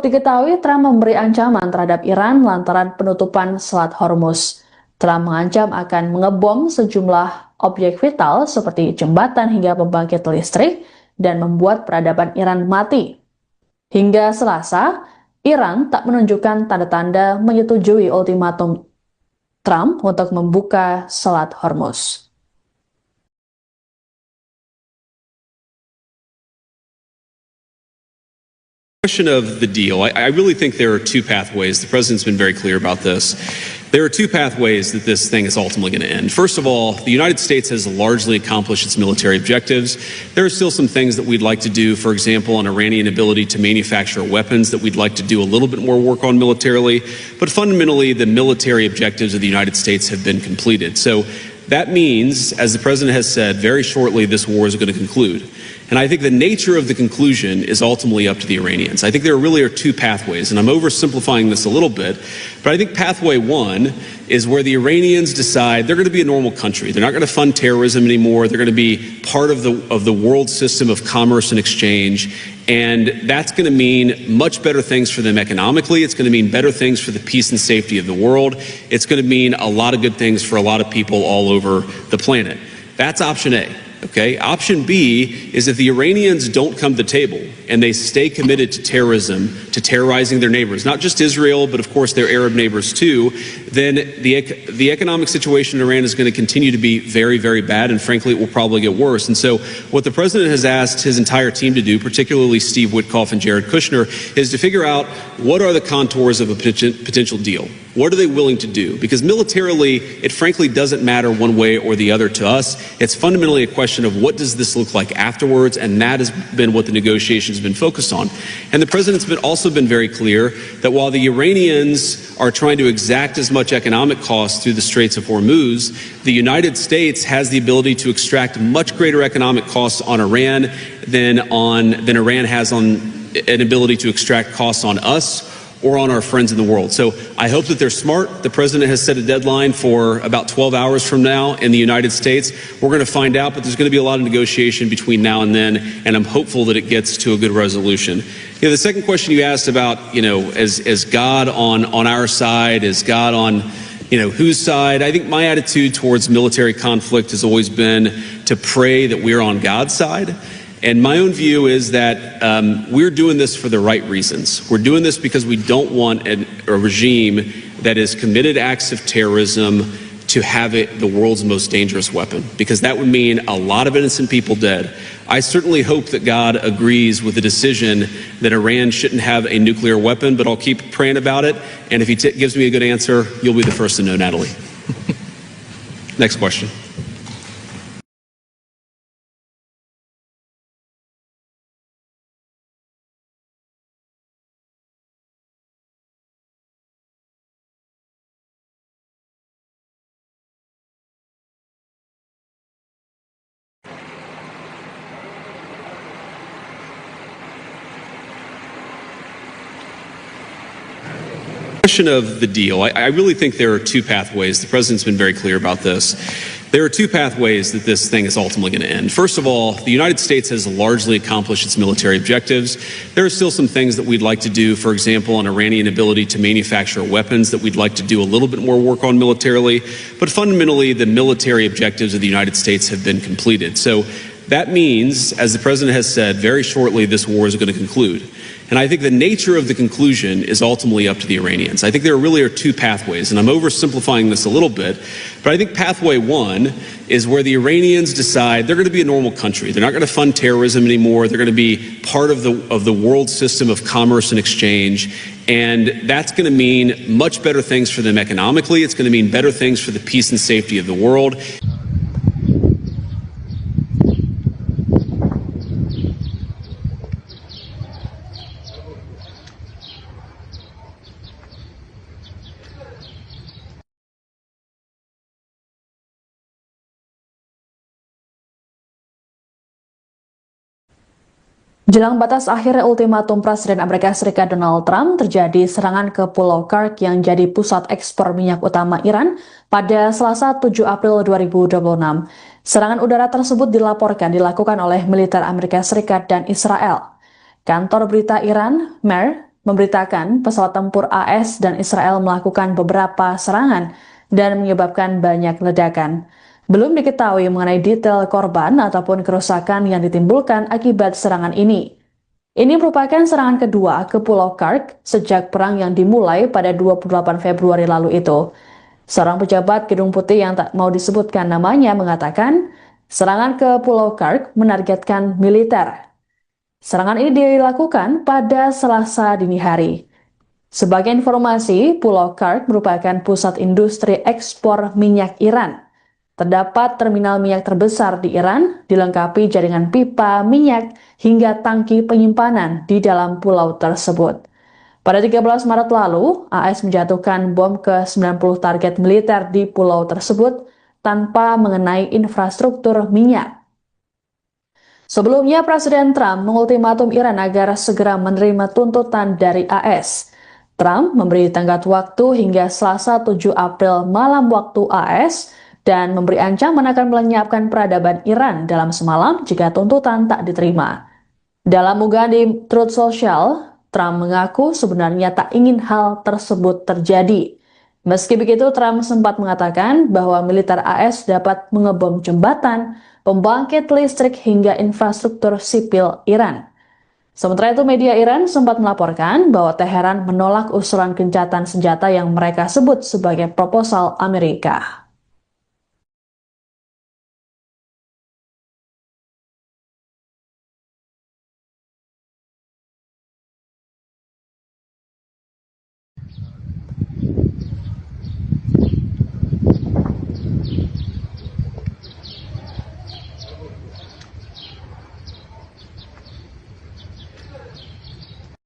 diketahui, Trump memberi ancaman terhadap Iran lantaran penutupan Selat Hormuz. Trump mengancam akan mengebom sejumlah objek vital seperti jembatan hingga pembangkit listrik dan membuat peradaban Iran mati. Hingga Selasa, Iran tak menunjukkan tanda-tanda menyetujui ultimatum Trump untuk membuka Selat Hormuz. Question of the deal. I really think there are two pathways. The president's been very clear about this. There are two pathways that this thing is ultimately going to end. First of all, the United States has largely accomplished its military objectives. There are still some things that we'd like to do, for example, on Iranian ability to manufacture weapons that we'd like to do a little bit more work on militarily. But fundamentally, the military objectives of the United States have been completed. So that means, as the president has said, very shortly this war is going to conclude. And I think the nature of the conclusion is ultimately up to the Iranians. I think there really are two pathways, and I'm oversimplifying this a little bit, but I think pathway one is where the Iranians decide they're going to be a normal country. They're not going to fund terrorism anymore. They're going to be part of the world system of commerce and exchange. And that's going to mean much better things for them economically. It's going to mean better things for the peace and safety of the world. It's going to mean a lot of good things for a lot of people all over the planet. That's option A. Okay. Option B is if the Iranians don't come to the table and they stay committed to terrorism, to terrorizing their neighbors, not just Israel, but of course their Arab neighbors too, then the economic situation in Iran is going to continue to be very, very bad, and frankly, it will probably get worse. And so what the president has asked his entire team to do, particularly Steve Witkoff and Jared Kushner, is to figure out what are the contours of a potential deal. What are they willing to do? Because militarily, it frankly doesn't matter one way or the other to us. It's fundamentally a question of what does this look like afterwards, and that has been what the negotiations have been focused on. And the president's also been very clear that while the Iranians are trying to exact as much economic cost through the Straits of Hormuz, the United States has the ability to extract much greater economic costs on Iran than Iran has on an ability to extract costs on us or on our friends in the world. So I hope that they're smart. The president has set a deadline for about 12 hours from now in the United States. We're going to find out, but there's going to be a lot of negotiation between now and then, and I'm hopeful that it gets to a good resolution. The second question you asked about, is God on our side? Is God on, whose side? I think my attitude towards military conflict has always been to pray that we're on God's side. And my own view is that we're doing this for the right reasons. We're doing this because we don't want a regime that has committed acts of terrorism to have it the world's most dangerous weapon, because that would mean a lot of innocent people dead. I certainly hope that God agrees with the decision that Iran shouldn't have a nuclear weapon, but I'll keep praying about it. And if he gives me a good answer, you'll be the first to know, Natalie. Next question. Question of the deal. I really think there are two pathways. The president's been very clear about this. There are two pathways that this thing is ultimately going to end. First of all, the United States has largely accomplished its military objectives. There are still some things that we'd like to do, for example, on Iranian ability to manufacture weapons that we'd like to do a little bit more work on militarily. But fundamentally, the military objectives of the United States have been completed. So that means, as the president has said, very shortly this war is going to conclude. And I think the nature of the conclusion is ultimately up to the Iranians. I think there really are two pathways, and I'm oversimplifying this a little bit, but I think pathway one is where the Iranians decide they're going to be a normal country. They're not going to fund terrorism anymore. They're going to be part of the world system of commerce and exchange. And that's going to mean much better things for them economically. It's going to mean better things for the peace and safety of the world. Jelang batas akhir ultimatum Presiden Amerika Serikat Donald Trump, terjadi serangan ke Pulau Kursk yang jadi pusat ekspor minyak utama Iran pada Selasa 7 April 2026. Serangan udara tersebut dilaporkan dilakukan oleh militer Amerika Serikat dan Israel. Kantor berita Iran, MER, memberitakan pesawat tempur AS dan Israel melakukan beberapa serangan dan menyebabkan banyak ledakan. Belum diketahui mengenai detail korban ataupun kerusakan yang ditimbulkan akibat serangan ini. Ini merupakan serangan kedua ke Pulau Kark sejak perang yang dimulai pada 28 Februari lalu itu. Seorang pejabat Gedung Putih yang tak mau disebutkan namanya mengatakan, serangan ke Pulau Kark menargetkan militer. Serangan ini dilakukan pada Selasa dini hari. Sebagai informasi, Pulau Kark merupakan pusat industri ekspor minyak Iran. Terdapat terminal minyak terbesar di Iran, dilengkapi jaringan pipa minyak hingga tangki penyimpanan di dalam pulau tersebut. Pada 13 Maret lalu, AS menjatuhkan bom ke 90 target militer di pulau tersebut tanpa mengenai infrastruktur minyak. Sebelumnya, Presiden Trump mengultimatum Iran agar segera menerima tuntutan dari AS. Trump memberi tenggat waktu hingga Selasa 7 April malam waktu AS dan memberi ancaman akan melenyapkan peradaban Iran dalam semalam jika tuntutan tak diterima. Dalam unggahan di Truth Social, Trump mengaku sebenarnya tak ingin hal tersebut terjadi. Meski begitu, Trump sempat mengatakan bahwa militer AS dapat mengebom jembatan, pembangkit listrik hingga infrastruktur sipil Iran. Sementara itu, media Iran sempat melaporkan bahwa Teheran menolak usulan gencatan senjata yang mereka sebut sebagai proposal Amerika.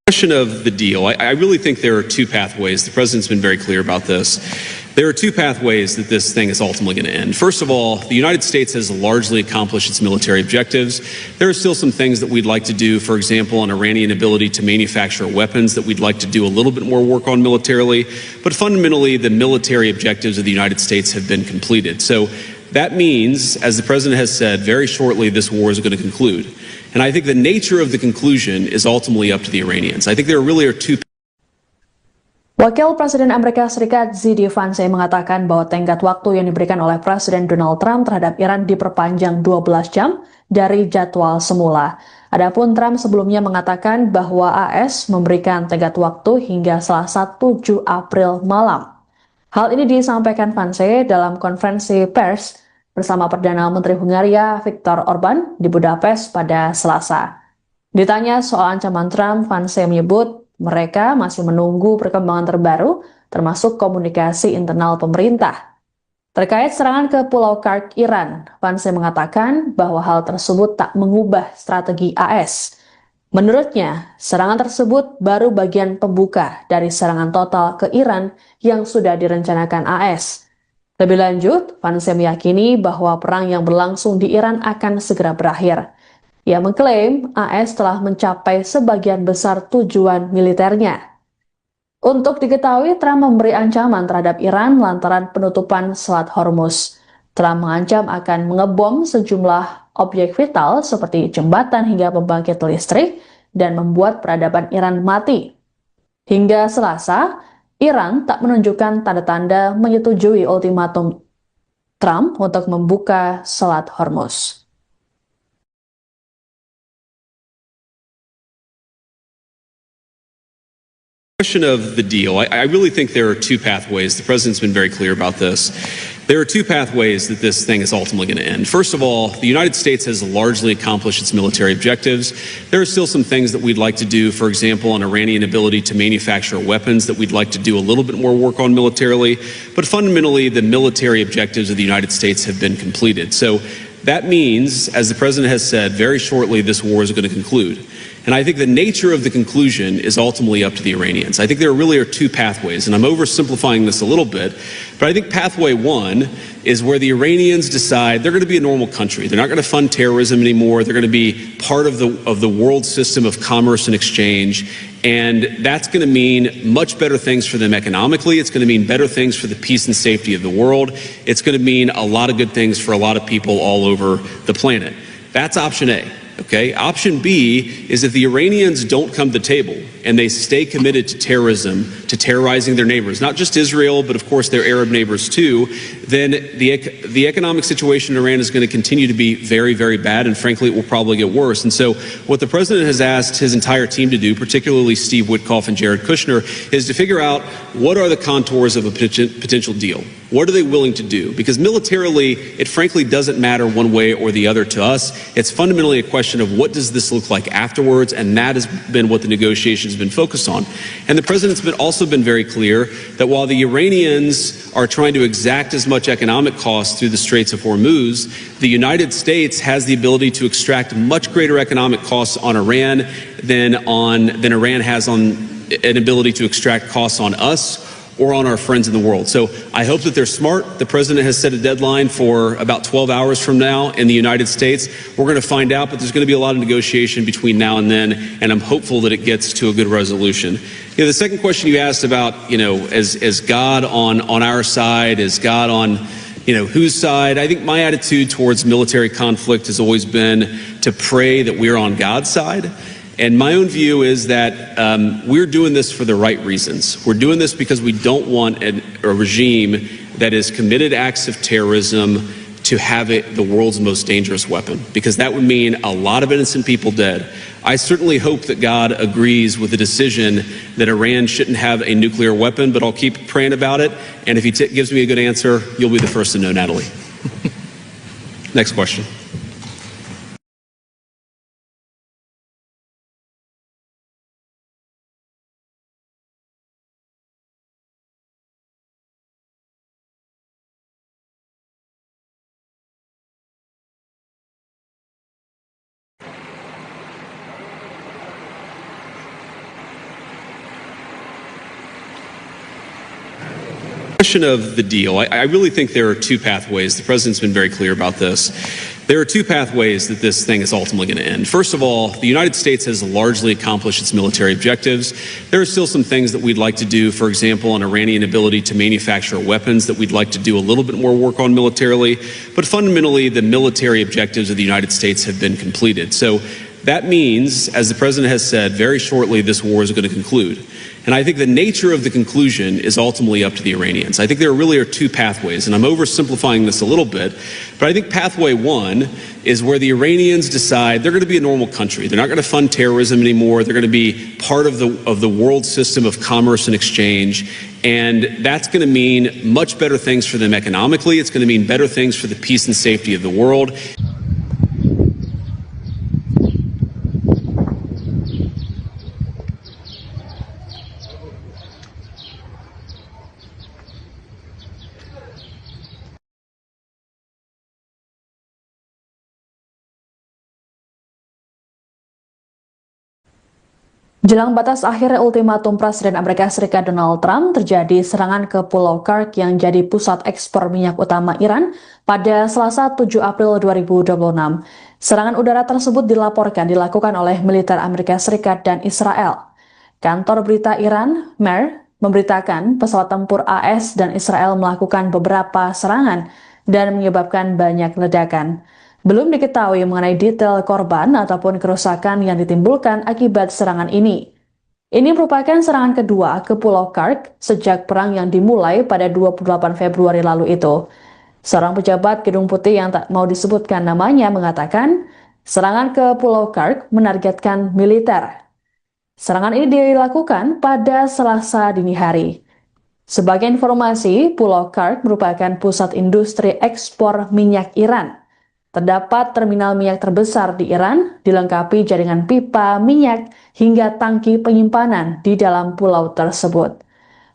Question of the deal. I really think there are two pathways. The president's been very clear about this. There are two pathways that this thing is ultimately going to end. First of all, the United States has largely accomplished its military objectives. There are still some things that we'd like to do, for example, on Iranian ability to manufacture weapons that we'd like to do a little bit more work on militarily. But fundamentally, the military objectives of the United States have been completed. So that means, as the president has said, very shortly this war is going to conclude. And I think the nature of the conclusion is ultimately up to the Iranians. I think there really are two. Wakil Presiden Amerika Serikat Z.D. Vance mengatakan bahwa tenggat waktu yang diberikan oleh Presiden Donald Trump terhadap Iran diperpanjang 12 jam dari jadwal semula. Adapun Trump sebelumnya mengatakan bahwa AS memberikan tenggat waktu hingga Selasa 7 April malam. Hal ini disampaikan Vance dalam konferensi pers bersama Perdana Menteri Hungaria Viktor Orban di Budapest pada Selasa. Ditanya soal ancaman Trump, Vance menyebut mereka masih menunggu perkembangan terbaru, termasuk komunikasi internal pemerintah. Terkait serangan ke Pulau Kark, Iran, Vance mengatakan bahwa hal tersebut tak mengubah strategi AS. Menurutnya, serangan tersebut baru bagian pembuka dari serangan total ke Iran yang sudah direncanakan AS. Lebih lanjut, Vance meyakini bahwa perang yang berlangsung di Iran akan segera berakhir. Ia mengklaim AS telah mencapai sebagian besar tujuan militernya. Untuk diketahui, Trump memberi ancaman terhadap Iran lantaran penutupan Selat Hormuz. Trump mengancam akan mengebom sejumlah objek vital seperti jembatan hingga pembangkit listrik dan membuat peradaban Iran mati. Hingga Selasa, Iran tak menunjukkan tanda-tanda menyetujui ultimatum Trump untuk membuka Selat Hormuz. Question of the deal. I really think there are two pathways. The president's been very clear about this. There are two pathways that this thing is ultimately going to end. First of all, the United States has largely accomplished its military objectives. There are still some things that we'd like to do, for example, on Iranian ability to manufacture weapons that we'd like to do a little bit more work on militarily. But fundamentally, the military objectives of the United States have been completed. So that means, as the president has said, very shortly this war is going to conclude. And I think the nature of the conclusion is ultimately up to the Iranians. I think there really are two pathways, and I'm oversimplifying this a little bit, but I think pathway one is where the Iranians decide they're going to be a normal country. They're not going to fund terrorism anymore. They're going to be part of the world system of commerce and exchange, and that's going to mean much better things for them economically. It's going to mean better things for the peace and safety of the world. It's going to mean a lot of good things for a lot of people all over the planet. That's option A. Okay. Option B is if the Iranians don't come to the table and they stay committed to terrorism, to terrorizing their neighbors, not just Israel, but of course their Arab neighbors too, then the economic situation in Iran is going to continue to be very, very bad. And frankly, it will probably get worse. And so what the president has asked his entire team to do, particularly Steve Witkoff and Jared Kushner, is to figure out what are the contours of a potential deal. What are they willing to do? Because militarily, it frankly doesn't matter one way or the other to us. It's fundamentally a question of what does this look like afterwards, and that has been what the negotiations have been focused on. And the president's also been very clear that while the Iranians are trying to exact as much economic cost through the Straits of Hormuz, the United States has the ability to extract much greater economic costs on Iran than Iran has on an ability to extract costs on us or on our friends in the world. So I hope that they're smart. The president has set a deadline for about 12 hours from now in the United States. We're going to find out, but there's going to be a lot of negotiation between now and then, and I'm hopeful that it gets to a good resolution. The second question you asked about, is God on our side? Is God on, whose side? I think my attitude towards military conflict has always been to pray that we're on God's side. And my own view is that we're doing this for the right reasons. We're doing this because we don't want a regime that has committed acts of terrorism to have it the world's most dangerous weapon, because that would mean a lot of innocent people dead. I certainly hope that God agrees with the decision that Iran shouldn't have a nuclear weapon, but I'll keep praying about it. And if he gives me a good answer, you'll be the first to know, Natalie. Next question. Question of the deal. I really think there are two pathways. The president's been very clear about this. There are two pathways that this thing is ultimately going to end. First of all, the United States has largely accomplished its military objectives. There are still some things that we'd like to do, for example, an Iranian ability to manufacture weapons that we'd like to do a little bit more work on militarily. But fundamentally, the military objectives of the United States have been completed. So that means, as the president has said, very shortly this war is going to conclude. And I think the nature of the conclusion is ultimately up to the Iranians. I think there really are two pathways, and I'm oversimplifying this a little bit, but I think pathway one is where the Iranians decide they're going to be a normal country. They're not going to fund terrorism anymore. They're going to be part of the world system of commerce and exchange, and that's going to mean much better things for them economically. It's going to mean better things for the peace and safety of the world. Jelang batas akhir ultimatum Presiden Amerika Serikat Donald Trump, terjadi serangan ke Pulau Kursk yang jadi pusat ekspor minyak utama Iran pada Selasa 7 April 2026. Serangan udara tersebut dilaporkan dilakukan oleh militer Amerika Serikat dan Israel. Kantor berita Iran, MER, memberitakan pesawat tempur AS dan Israel melakukan beberapa serangan dan menyebabkan banyak ledakan. Belum diketahui mengenai detail korban ataupun kerusakan yang ditimbulkan akibat serangan ini. Ini merupakan serangan kedua ke Pulau Kursk sejak perang yang dimulai pada 28 Februari lalu itu. Seorang pejabat Gedung Putih yang tak mau disebutkan namanya mengatakan, serangan ke Pulau Kursk menargetkan militer. Serangan ini dilakukan pada Selasa dini hari. Sebagai informasi, Pulau Kursk merupakan pusat industri ekspor minyak Iran. Terdapat terminal minyak terbesar di Iran, dilengkapi jaringan pipa minyak hingga tangki penyimpanan di dalam pulau tersebut.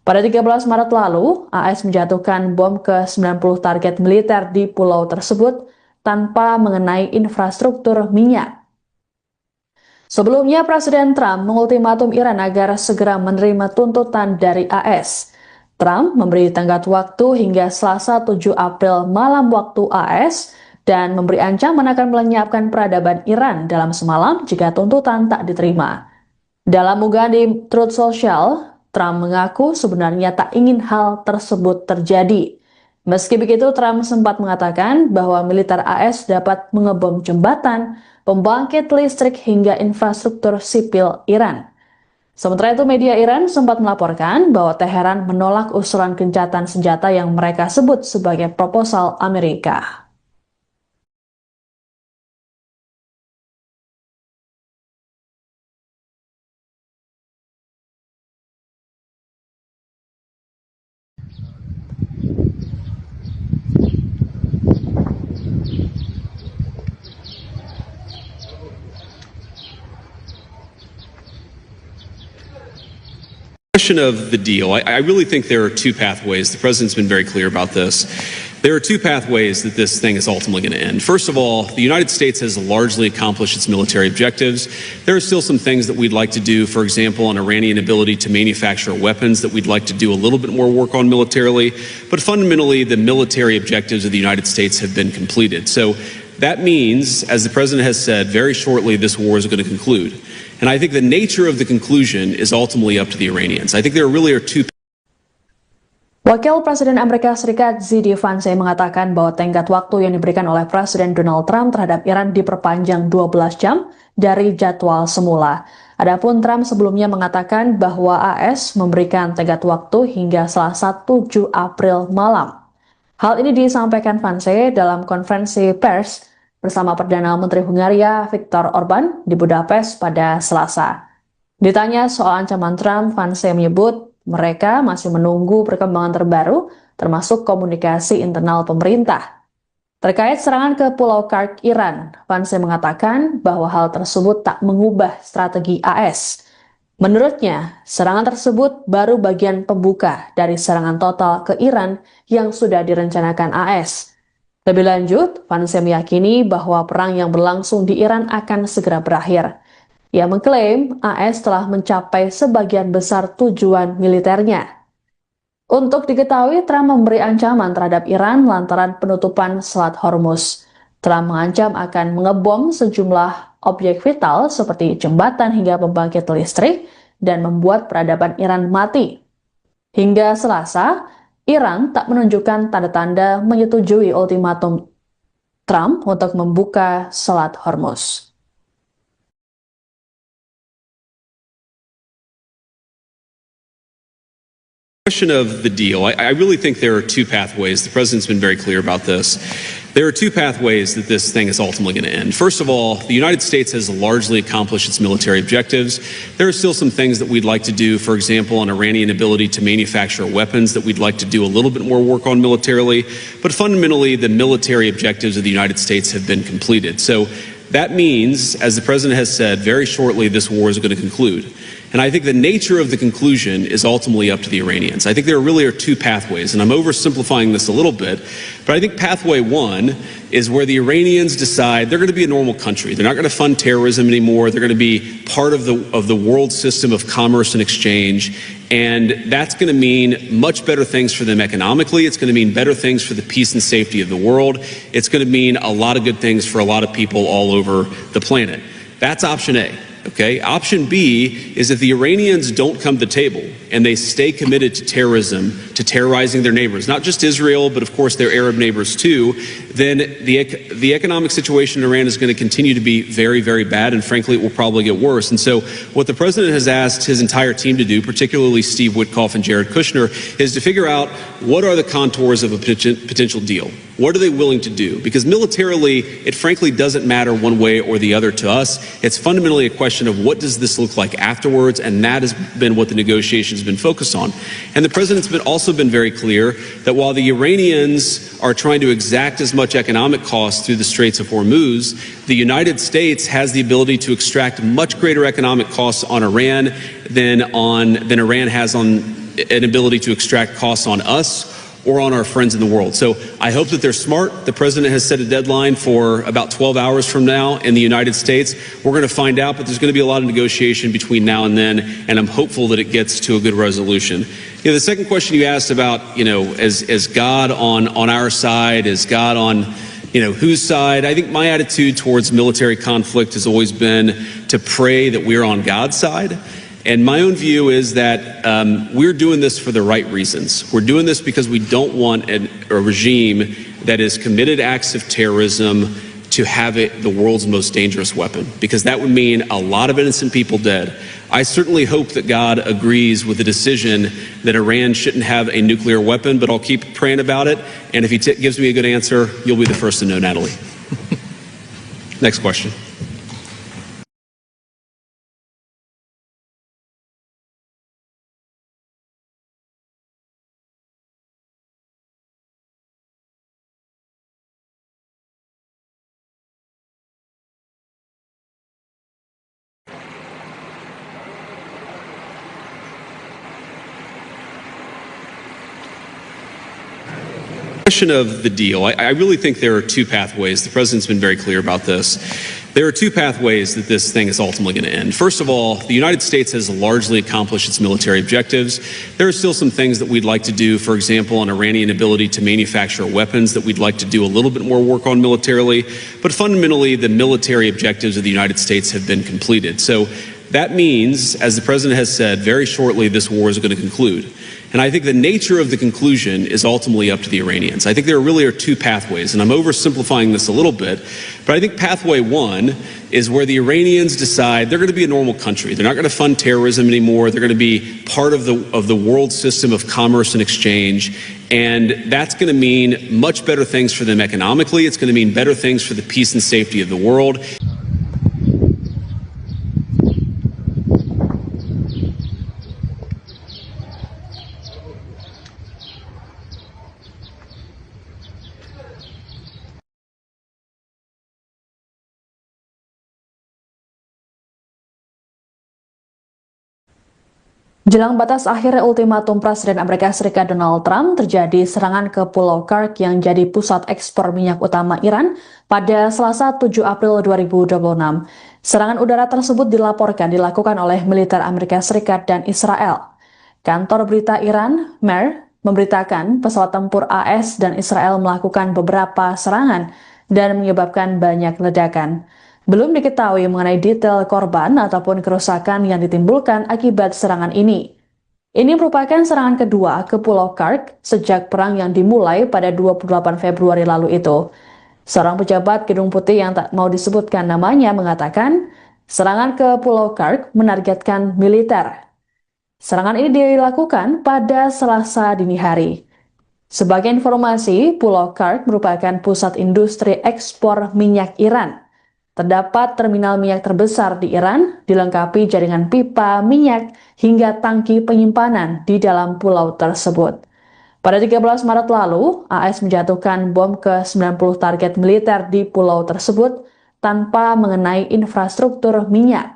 Pada 13 Maret lalu, AS menjatuhkan bom ke 90 target militer di pulau tersebut tanpa mengenai infrastruktur minyak. Sebelumnya, Presiden Trump mengultimatum Iran agar segera menerima tuntutan dari AS. Trump memberi tenggat waktu hingga Selasa 7 April malam waktu AS, dan memberi ancaman akan melenyapkan peradaban Iran dalam semalam jika tuntutan tak diterima. Dalam unggahan di Truth Social, Trump mengaku sebenarnya tak ingin hal tersebut terjadi. Meski begitu, Trump sempat mengatakan bahwa militer AS dapat mengebom jembatan, pembangkit listrik hingga infrastruktur sipil Iran. Sementara itu, media Iran sempat melaporkan bahwa Teheran menolak usulan gencatan senjata yang mereka sebut sebagai proposal Amerika. Question of the deal. I really think there are two pathways. The president's been very clear about this. There are two pathways that this thing is ultimately going to end. First of all, the United States has largely accomplished its military objectives. There are still some things that we'd like to do, for example, on Iranian ability to manufacture weapons that we'd like to do a little bit more work on militarily. But fundamentally, the military objectives of the United States have been completed. So that means, as the president has said, very shortly this war is going to conclude. And I think the nature of the conclusion is ultimately up to the Iranians. I think there really are two. Wakil Presiden Amerika Serikat Z.D. Vance mengatakan bahwa tenggat waktu yang diberikan oleh Presiden Donald Trump terhadap Iran diperpanjang 12 jam dari jadwal semula. Adapun Trump sebelumnya mengatakan bahwa AS memberikan tenggat waktu hingga Selasa 7 April malam. Hal ini disampaikan Vance dalam konferensi pers bersama Perdana Menteri Hungaria Viktor Orban di Budapest pada Selasa. Ditanya soal ancaman Trump, Vance menyebut mereka masih menunggu perkembangan terbaru, termasuk komunikasi internal pemerintah. Terkait serangan ke Pulau Kark, Iran, Vance mengatakan bahwa hal tersebut tak mengubah strategi AS. Menurutnya, serangan tersebut baru bagian pembuka dari serangan total ke Iran yang sudah direncanakan AS. Lebih lanjut, Vance meyakini bahwa perang yang berlangsung di Iran akan segera berakhir. Ia mengklaim AS telah mencapai sebagian besar tujuan militernya. Untuk diketahui, Trump memberi ancaman terhadap Iran lantaran penutupan Selat Hormuz. Trump mengancam akan mengebom sejumlah objek vital seperti jembatan hingga pembangkit listrik dan membuat peradaban Iran mati. Hingga Selasa, Iran tak menunjukkan tanda-tanda menyetujui ultimatum Trump untuk membuka Selat Hormuz. Question of the deal. I really think there are two pathways. The president's been very clear about this. There are two pathways that this thing is ultimately going to end. First of all, the United States has largely accomplished its military objectives. There are still some things that we'd like to do, for example, on Iranian ability to manufacture weapons that we'd like to do a little bit more work on militarily. But fundamentally, the military objectives of the United States have been completed. So that means, as the president has said, very shortly this war is going to conclude. And I think the nature of the conclusion is ultimately up to the Iranians. I think there really are two pathways, and I'm oversimplifying this a little bit, but I think pathway one is where the Iranians decide they're going to be a normal country. They're not going to fund terrorism anymore. They're going to be part of the world system of commerce and exchange, and that's going to mean much better things for them economically. It's going to mean better things for the peace and safety of the world. It's going to mean a lot of good things for a lot of people all over the planet. That's option A. Okay. Option B is if the Iranians don't come to the table and they stay committed to terrorism, to terrorizing their neighbors, not just Israel, but of course their Arab neighbors too, then the economic situation in Iran is going to continue to be very, very bad, and frankly, it will probably get worse. And so what the president has asked his entire team to do, particularly Steve Witkoff and Jared Kushner, is to figure out what are the contours of a potential deal. What are they willing to do? Because militarily, it frankly doesn't matter one way or the other to us. It's fundamentally a question of what does this look like afterwards, and that has been what the negotiations have been focused on. And the president's also been very clear that while the Iranians are trying to exact as much economic cost through the Straits of Hormuz, the United States has the ability to extract much greater economic costs on Iran than Iran has on an ability to extract costs on us or on our friends in the world. So I hope that they're smart. The president has set a deadline for about 12 hours from now in the United States. We're going to find out, but there's going to be a lot of negotiation between now and then, and I'm hopeful that it gets to a good resolution. The second question you asked about, is God on our side? Is God on, whose side? I think my attitude towards military conflict has always been to pray that we're on God's side. And my own view is that we're doing this for the right reasons. We're doing this because we don't want a regime that has committed acts of terrorism to have it the world's most dangerous weapon, because that would mean a lot of innocent people dead. I certainly hope that God agrees with the decision that Iran shouldn't have a nuclear weapon, but I'll keep praying about it. And if he gives me a good answer, you'll be the first to know, Natalie. Next question. Of the deal, I really think there are two pathways. The president's been very clear about this. There are two pathways that this thing is ultimately going to end. First of all, the United States has largely accomplished its military objectives. There are still some things that we'd like to do, for example, on Iranian ability to manufacture weapons that we'd like to do a little bit more work on militarily. But fundamentally, the military objectives of the United States have been completed. So that means, as the president has said, very shortly this war is going to conclude. And I think the nature of the conclusion is ultimately up to the Iranians. I think there really are two pathways, and I'm oversimplifying this a little bit, but I think pathway one is where the Iranians decide they're going to be a normal country. They're not going to fund terrorism anymore. They're going to be part of the world system of commerce and exchange, and that's going to mean much better things for them economically. It's going to mean better things for the peace and safety of the world. Jelang batas akhir ultimatum Presiden Amerika Serikat Donald Trump, terjadi serangan ke Pulau Kursk yang jadi pusat ekspor minyak utama Iran pada Selasa 7 April 2026. Serangan udara tersebut dilaporkan dilakukan oleh militer Amerika Serikat dan Israel. Kantor berita Iran, MER, memberitakan pesawat tempur AS dan Israel melakukan beberapa serangan dan menyebabkan banyak ledakan. Belum diketahui mengenai detail korban ataupun kerusakan yang ditimbulkan akibat serangan ini. Ini merupakan serangan kedua ke Pulau Kursk sejak perang yang dimulai pada 28 Februari lalu itu. Seorang pejabat Gedung Putih yang tak mau disebutkan namanya mengatakan, serangan ke Pulau Kursk menargetkan militer. Serangan ini dilakukan pada Selasa dini hari. Sebagai informasi, Pulau Kursk merupakan pusat industri ekspor minyak Iran. Terdapat terminal minyak terbesar di Iran, dilengkapi jaringan pipa minyak hingga tangki penyimpanan di dalam pulau tersebut. Pada 13 Maret lalu, AS menjatuhkan bom ke 90 target militer di pulau tersebut tanpa mengenai infrastruktur minyak.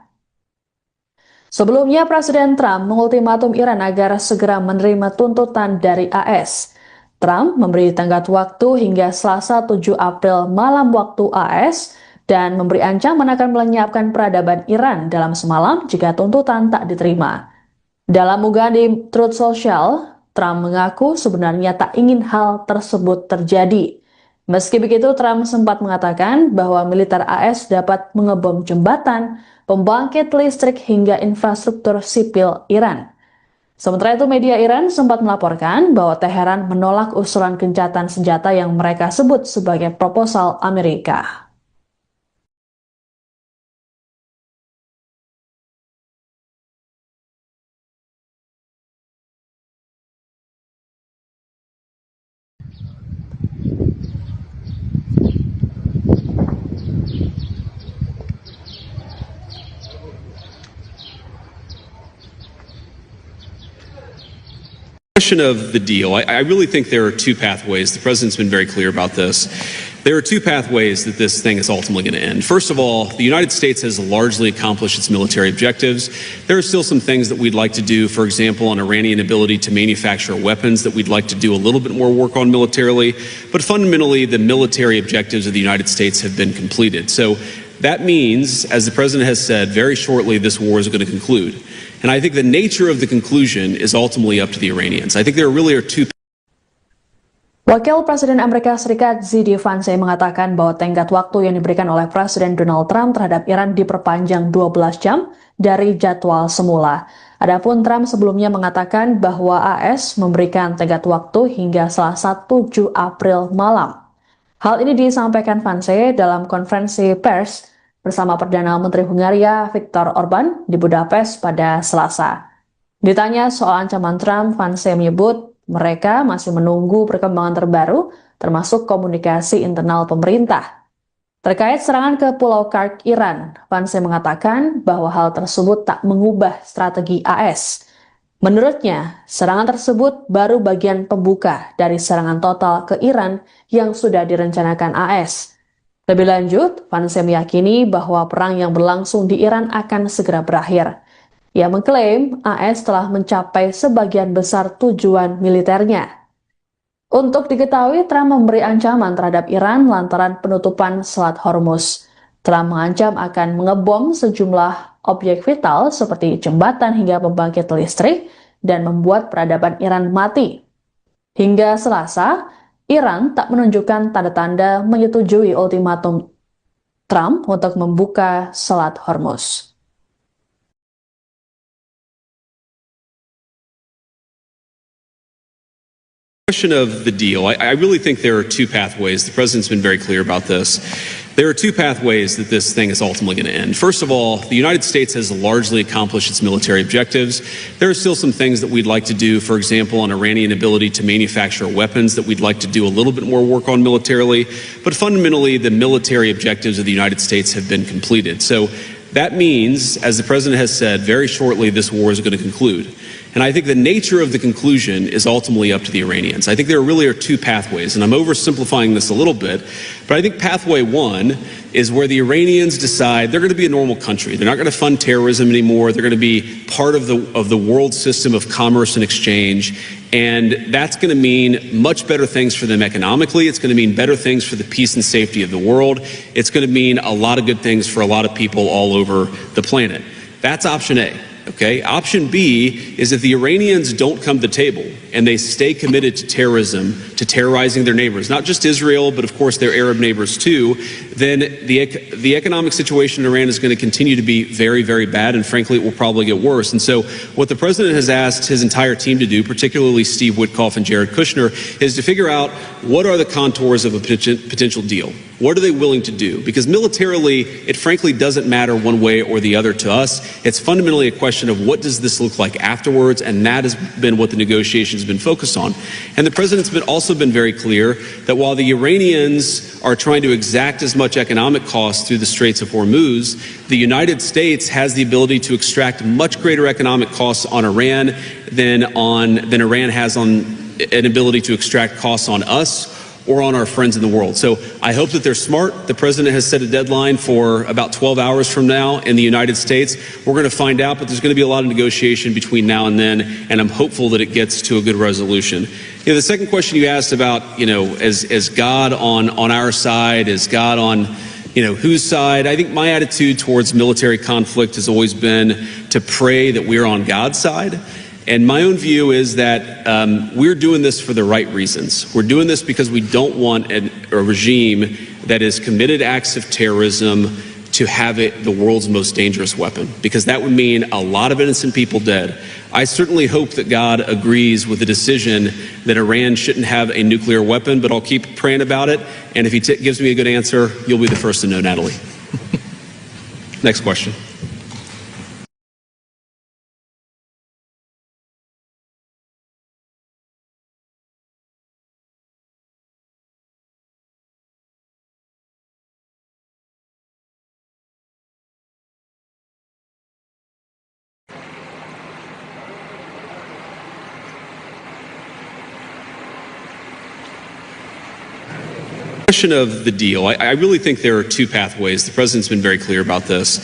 Sebelumnya, Presiden Trump mengultimatum Iran agar segera menerima tuntutan dari AS. Trump memberi tenggat waktu hingga Selasa 7 April malam waktu AS, dan memberi ancaman akan melenyapkan peradaban Iran dalam semalam jika tuntutan tak diterima. Dalam unggahan di Truth Social, Trump mengaku sebenarnya tak ingin hal tersebut terjadi. Meski begitu, Trump sempat mengatakan bahwa militer AS dapat mengebom jembatan, pembangkit listrik hingga infrastruktur sipil Iran. Sementara itu, media Iran sempat melaporkan bahwa Teheran menolak usulan gencatan senjata yang mereka sebut sebagai proposal Amerika. Of the deal, I really think there are two pathways. The president's been very clear about this. There are two pathways that this thing is ultimately going to end. First of all, the United States has largely accomplished its military objectives. There are still some things that we'd like to do, for example, on Iranian ability to manufacture weapons that we'd like to do a little bit more work on militarily. But fundamentally, the military objectives of the United States have been completed. So that means, as the president has said, very shortly this war is going to conclude. And I think the nature of the conclusion is ultimately up to the Iranians. I think there really are two. Wakil Presiden Amerika Serikat Z.D. Vance mengatakan bahwa tenggat waktu yang diberikan oleh Presiden Donald Trump terhadap Iran diperpanjang 12 jam dari jadwal semula. Adapun Trump sebelumnya mengatakan bahwa AS memberikan tenggat waktu hingga Selasa 7 April malam. Hal ini disampaikan Vance dalam konferensi pers bersama Perdana Menteri Hungaria Viktor Orban di Budapest pada Selasa. Ditanya soal ancaman Trump, Vance menyebut mereka masih menunggu perkembangan terbaru, termasuk komunikasi internal pemerintah. Terkait serangan ke Pulau Kark, Iran, Vance mengatakan bahwa hal tersebut tak mengubah strategi AS. Menurutnya, serangan tersebut baru bagian pembuka dari serangan total ke Iran yang sudah direncanakan AS. Lebih lanjut, Vance meyakini bahwa perang yang berlangsung di Iran akan segera berakhir. Ia mengklaim AS telah mencapai sebagian besar tujuan militernya. Untuk diketahui, Trump memberi ancaman terhadap Iran lantaran penutupan Selat Hormuz. Trump mengancam akan mengebom sejumlah objek vital seperti jembatan hingga pembangkit listrik dan membuat peradaban Iran mati. Hingga Selasa, Iran tak menunjukkan tanda-tanda menyetujui ultimatum Trump untuk membuka Selat Hormuz. Question of the deal. I really think there are two pathways. The president's been very clear about this. There are two pathways that this thing is ultimately going to end. First of all, the United States has largely accomplished its military objectives. There are still some things that we'd like to do, for example, on Iranian ability to manufacture weapons that we'd like to do a little bit more work on militarily. But fundamentally, the military objectives of the United States have been completed. So that means, as the president has said, very shortly this war is going to conclude. And I think the nature of the conclusion is ultimately up to the Iranians. I think there really are two pathways, and I'm oversimplifying this a little bit, but I think pathway one is where the Iranians decide they're going to be a normal country. They're not going to fund terrorism anymore. They're going to be part of the world system of commerce and exchange. And that's going to mean much better things for them economically. It's going to mean better things for the peace and safety of the world. It's going to mean a lot of good things for a lot of people all over the planet. That's option A. Okay. Option B is if the Iranians don't come to the table and they stay committed to terrorism, to terrorizing their neighbors, not just Israel, but of course their Arab neighbors too, then the economic situation in Iran is going to continue to be very, very bad, and frankly, it will probably get worse. And so what the president has asked his entire team to do, particularly Steve Witkoff and Jared Kushner, is to figure out what are the contours of a potential deal. What are they willing to do? Because militarily, it frankly doesn't matter one way or the other to us. It's fundamentally a question of what does this look like afterwards, and that has been what the negotiations have been focused on. And the president's also been very clear that while the Iranians are trying to exact as much economic cost through the Straits of Hormuz, the United States has the ability to extract much greater economic costs on Iran than Iran has on an ability to extract costs on us or on our friends in the world. So I hope that they're smart. The president has set a deadline for about 12 hours from now in the United States. We're going to find out, but there's going to be a lot of negotiation between now and then, and I'm hopeful that it gets to a good resolution. The second question you asked about, is God on our side? Is God on, whose side? I think my attitude towards military conflict has always been to pray that we're on God's side. And my own view is that we're doing this for the right reasons. We're doing this because we don't want a regime that has committed acts of terrorism to have it the world's most dangerous weapon, because that would mean a lot of innocent people dead. I certainly hope that God agrees with the decision that Iran shouldn't have a nuclear weapon, but I'll keep praying about it. And if he gives me a good answer, you'll be the first to know, Natalie. Next question. Question of the deal. I really think there are two pathways. The president's been very clear about this.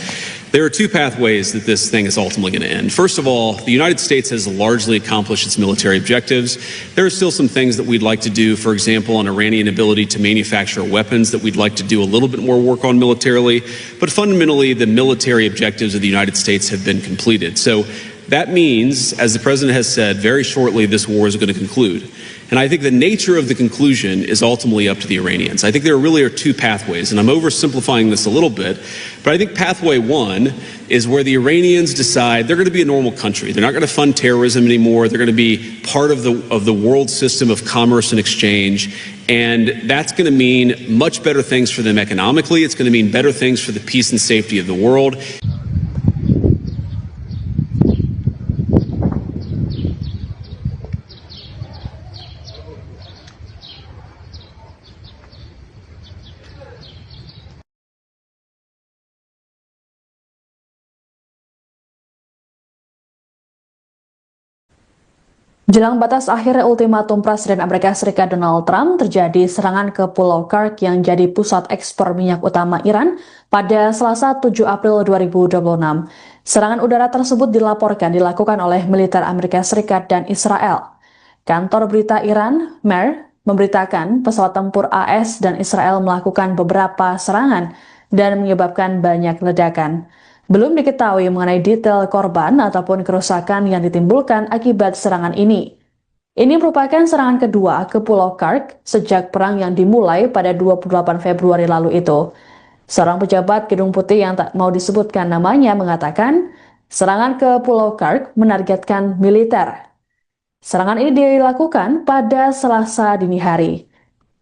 There are two pathways that this thing is ultimately going to end. First of all, the United States has largely accomplished its military objectives. There are still some things that we'd like to do, for example, on Iranian ability to manufacture weapons that we'd like to do a little bit more work on militarily. But fundamentally, the military objectives of the United States have been completed. So that means, as the president has said, very shortly this war is going to conclude. And I think the nature of the conclusion is ultimately up to the Iranians. I think there really are two pathways, and I'm oversimplifying this a little bit, but I think pathway one is where the Iranians decide they're going to be a normal country. They're not going to fund terrorism anymore. They're going to be part of the world system of commerce and exchange. And that's going to mean much better things for them economically. It's going to mean better things for the peace and safety of the world. Jelang batas akhir ultimatum Presiden Amerika Serikat Donald Trump, terjadi serangan ke Pulau Kursk yang jadi pusat ekspor minyak utama Iran pada Selasa 7 April 2026. Serangan udara tersebut dilaporkan dilakukan oleh militer Amerika Serikat dan Israel. Kantor berita Iran, MER, memberitakan pesawat tempur AS dan Israel melakukan beberapa serangan dan menyebabkan banyak ledakan. Belum diketahui mengenai detail korban ataupun kerusakan yang ditimbulkan akibat serangan ini. Ini merupakan serangan kedua ke Pulau Kursk sejak perang yang dimulai pada 28 Februari lalu itu. Seorang pejabat Gedung Putih yang tak mau disebutkan namanya mengatakan, serangan ke Pulau Kursk menargetkan militer. Serangan ini dilakukan pada Selasa dini hari.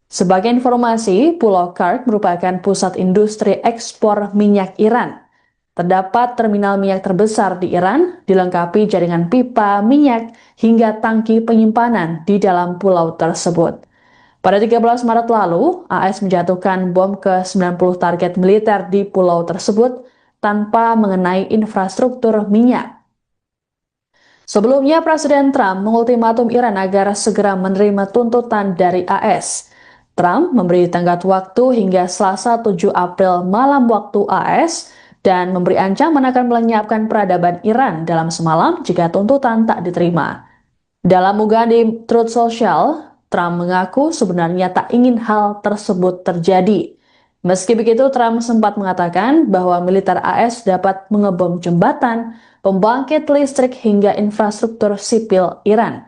Sebagai informasi, Pulau Kursk merupakan pusat industri ekspor minyak Iran. Terdapat terminal minyak terbesar di Iran, dilengkapi jaringan pipa minyak hingga tangki penyimpanan di dalam pulau tersebut. Pada 13 Maret lalu, AS menjatuhkan bom ke 90 target militer di pulau tersebut tanpa mengenai infrastruktur minyak. Sebelumnya, Presiden Trump mengultimatum Iran agar segera menerima tuntutan dari AS. Trump memberi tenggat waktu hingga Selasa 7 April malam waktu AS dan memberi ancaman akan melenyapkan peradaban Iran dalam semalam jika tuntutan tak diterima. Dalam unggahan di Truth Social, Trump mengaku sebenarnya tak ingin hal tersebut terjadi. Meski begitu, Trump sempat mengatakan bahwa militer AS dapat mengebom jembatan, pembangkit listrik hingga infrastruktur sipil Iran.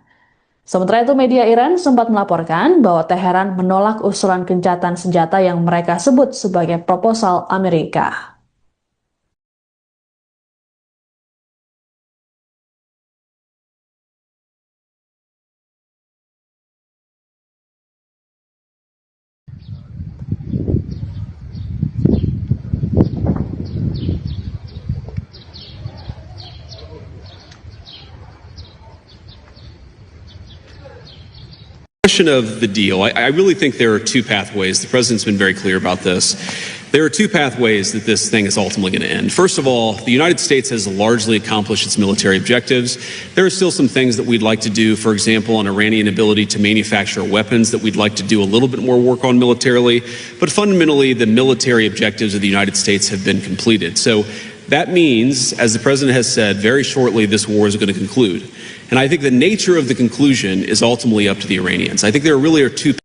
Sementara itu, media Iran sempat melaporkan bahwa Teheran menolak usulan gencatan senjata yang mereka sebut sebagai proposal Amerika. Question of the deal. I really think there are two pathways. The president's been very clear about this. There are two pathways that this thing is ultimately going to end. First of all, the United States has largely accomplished its military objectives. There are still some things that we'd like to do, for example, on Iranian ability to manufacture weapons that we'd like to do a little bit more work on militarily. But fundamentally, the military objectives of the United States have been completed. So that means, as the president has said, very shortly this war is going to conclude. And I think the nature of the conclusion is ultimately up to the Iranians. I think there really are two.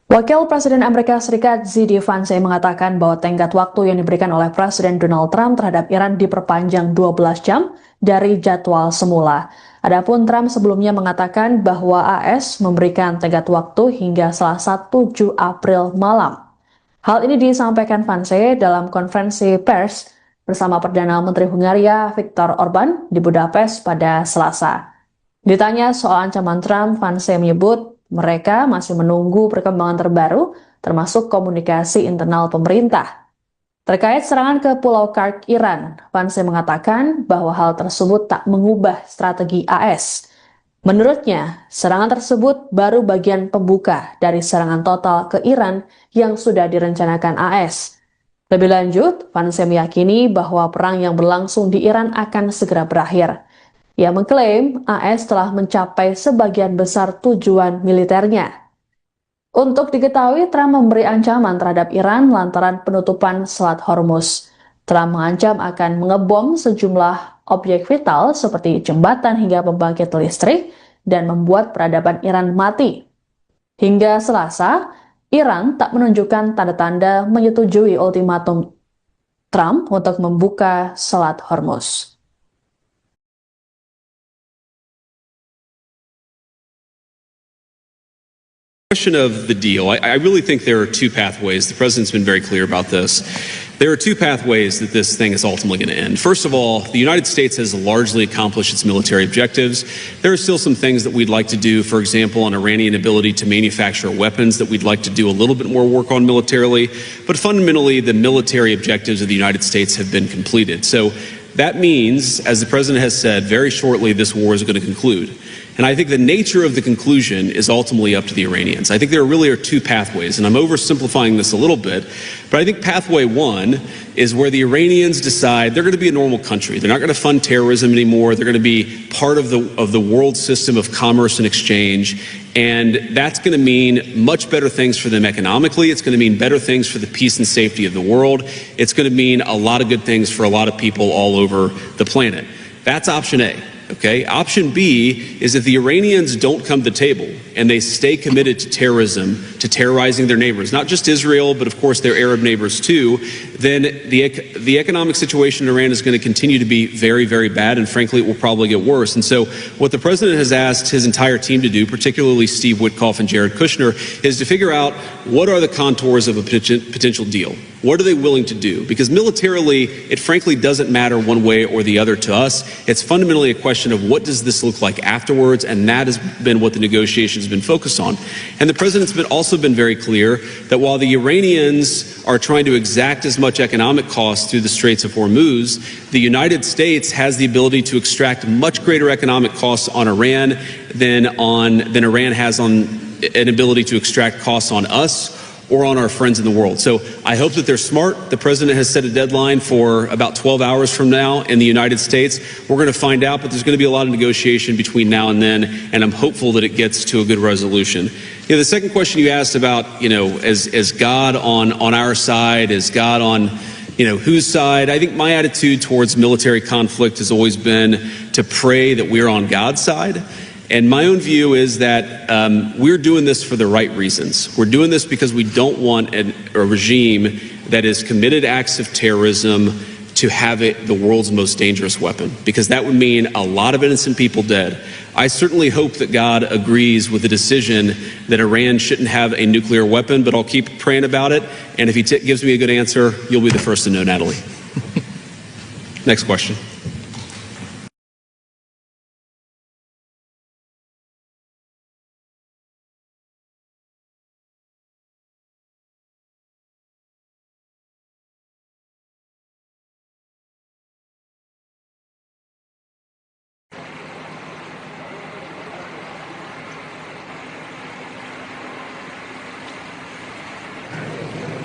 Wakil Presiden Amerika Serikat Z.D. Vance mengatakan bahwa tenggat waktu yang diberikan oleh Presiden Donald Trump terhadap Iran diperpanjang 12 jam dari jadwal semula. Adapun Trump sebelumnya mengatakan bahwa AS memberikan tenggat waktu hingga Selasa 7 April malam. Hal ini disampaikan Vance dalam konferensi pers bersama Perdana Menteri Hungaria Viktor Orban di Budapest pada Selasa. Ditanya soal ancaman Trump, Vance menyebut mereka masih menunggu perkembangan terbaru, termasuk komunikasi internal pemerintah. Terkait serangan ke Pulau Kursk Iran, Vance mengatakan bahwa hal tersebut tak mengubah strategi AS. Menurutnya, serangan tersebut baru bagian pembuka dari serangan total ke Iran yang sudah direncanakan AS. Lebih lanjut, Vance meyakini bahwa perang yang berlangsung di Iran akan segera berakhir. Ia mengklaim AS telah mencapai sebagian besar tujuan militernya. Untuk diketahui, Trump memberi ancaman terhadap Iran lantaran penutupan Selat Hormuz. Trump mengancam akan mengebom sejumlah objek vital seperti jembatan hingga pembangkit listrik dan membuat peradaban Iran mati. Hingga Selasa, Iran tak menunjukkan tanda-tanda menyetujui ultimatum Trump untuk membuka Selat Hormuz. Question of the deal. I really think there are two pathways. The president's been very clear about this. There are two pathways that this thing is ultimately going to end. First of all, the United States has largely accomplished its military objectives. There are still some things that we'd like to do, for example, on Iranian ability to manufacture weapons that we'd like to do a little bit more work on militarily. But fundamentally, the military objectives of the United States have been completed. So that means, as the president has said, very shortly this war is going to conclude. And I think the nature of the conclusion is ultimately up to the Iranians. I think there really are two pathways, and I'm oversimplifying this a little bit, but I think pathway one is where the Iranians decide they're going to be a normal country. They're not going to fund terrorism anymore. They're going to be part of the world system of commerce and exchange. And that's going to mean much better things for them economically. It's going to mean better things for the peace and safety of the world. It's going to mean a lot of good things for a lot of people all over the planet. That's option A. Okay. Option B is if the Iranians don't come to the table and they stay committed to terrorism, to terrorizing their neighbors, not just Israel, but of course their Arab neighbors too, then the economic situation in Iran is going to continue to be very, very bad. And frankly, it will probably get worse. And so what the president has asked his entire team to do, particularly Steve Witkoff and Jared Kushner, is to figure out what are the contours of a potential deal. What are they willing to do? Because militarily, it frankly doesn't matter one way or the other to us. It's fundamentally a question of what does this look like afterwards, and that has been what the negotiations have been focused on. And the president's also been very clear that while the Iranians are trying to exact as much economic cost through the Straits of Hormuz, the United States has the ability to extract much greater economic costs on Iran than Iran has on an ability to extract costs on us or on our friends in the world. So I hope that they're smart. The president has set a deadline for about 12 hours from now in the United States. We're going to find out, but there's going to be a lot of negotiation between now and then, and I'm hopeful that it gets to a good resolution. The second question you asked about, is God on our side? Is God on, whose side? I think my attitude towards military conflict has always been to pray that we're on God's side. And my own view is that we're doing this for the right reasons. We're doing this because we don't want a regime that has committed acts of terrorism to have it the world's most dangerous weapon, because that would mean a lot of innocent people dead. I certainly hope that God agrees with the decision that Iran shouldn't have a nuclear weapon, but I'll keep praying about it. And if he gives me a good answer, you'll be the first to know, Natalie. Next question.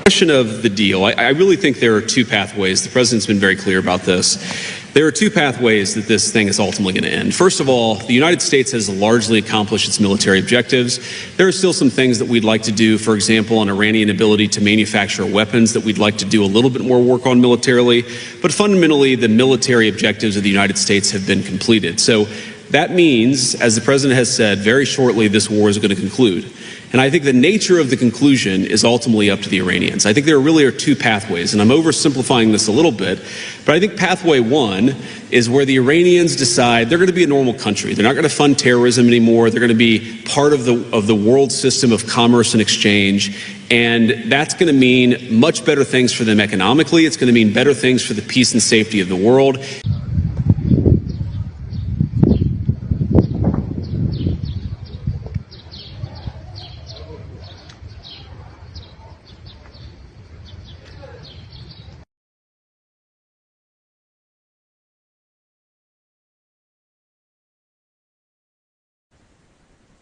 Question of the deal. I really think there are two pathways. The president's been very clear about this. There are two pathways that this thing is ultimately going to end. First of all, the United States has largely accomplished its military objectives. There are still some things that we'd like to do, for example, on Iranian ability to manufacture weapons that we'd like to do a little bit more work on militarily. But fundamentally, the military objectives of the United States have been completed. So that means, as the president has said, very shortly this war is going to conclude. And I think the nature of the conclusion is ultimately up to the Iranians. I think there really are two pathways, and I'm oversimplifying this a little bit, but I think pathway one is where the Iranians decide they're going to be a normal country. They're not going to fund terrorism anymore. They're going to be part of the world system of commerce and exchange. And that's going to mean much better things for them economically. It's going to mean better things for the peace and safety of the world.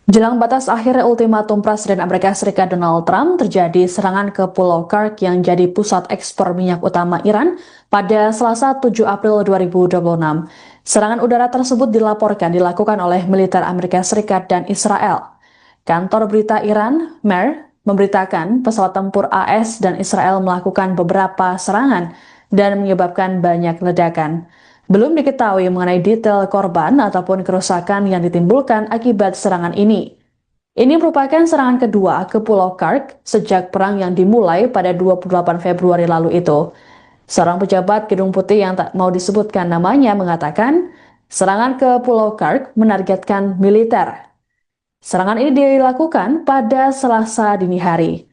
Jelang batas akhir ultimatum Presiden Amerika Serikat Donald Trump, terjadi serangan ke Pulau Kursk yang jadi pusat ekspor minyak utama Iran pada Selasa 7 April 2026. Serangan udara tersebut dilaporkan dilakukan oleh militer Amerika Serikat dan Israel. Kantor berita Iran, MER, memberitakan pesawat tempur AS dan Israel melakukan beberapa serangan dan menyebabkan banyak ledakan. Belum diketahui mengenai detail korban ataupun kerusakan yang ditimbulkan akibat serangan ini. Ini merupakan serangan kedua ke Pulau Kursk sejak perang yang dimulai pada 28 Februari lalu itu. Seorang pejabat Gedung Putih yang tak mau disebutkan namanya mengatakan, serangan ke Pulau Kursk menargetkan militer. Serangan ini dilakukan pada Selasa dini hari.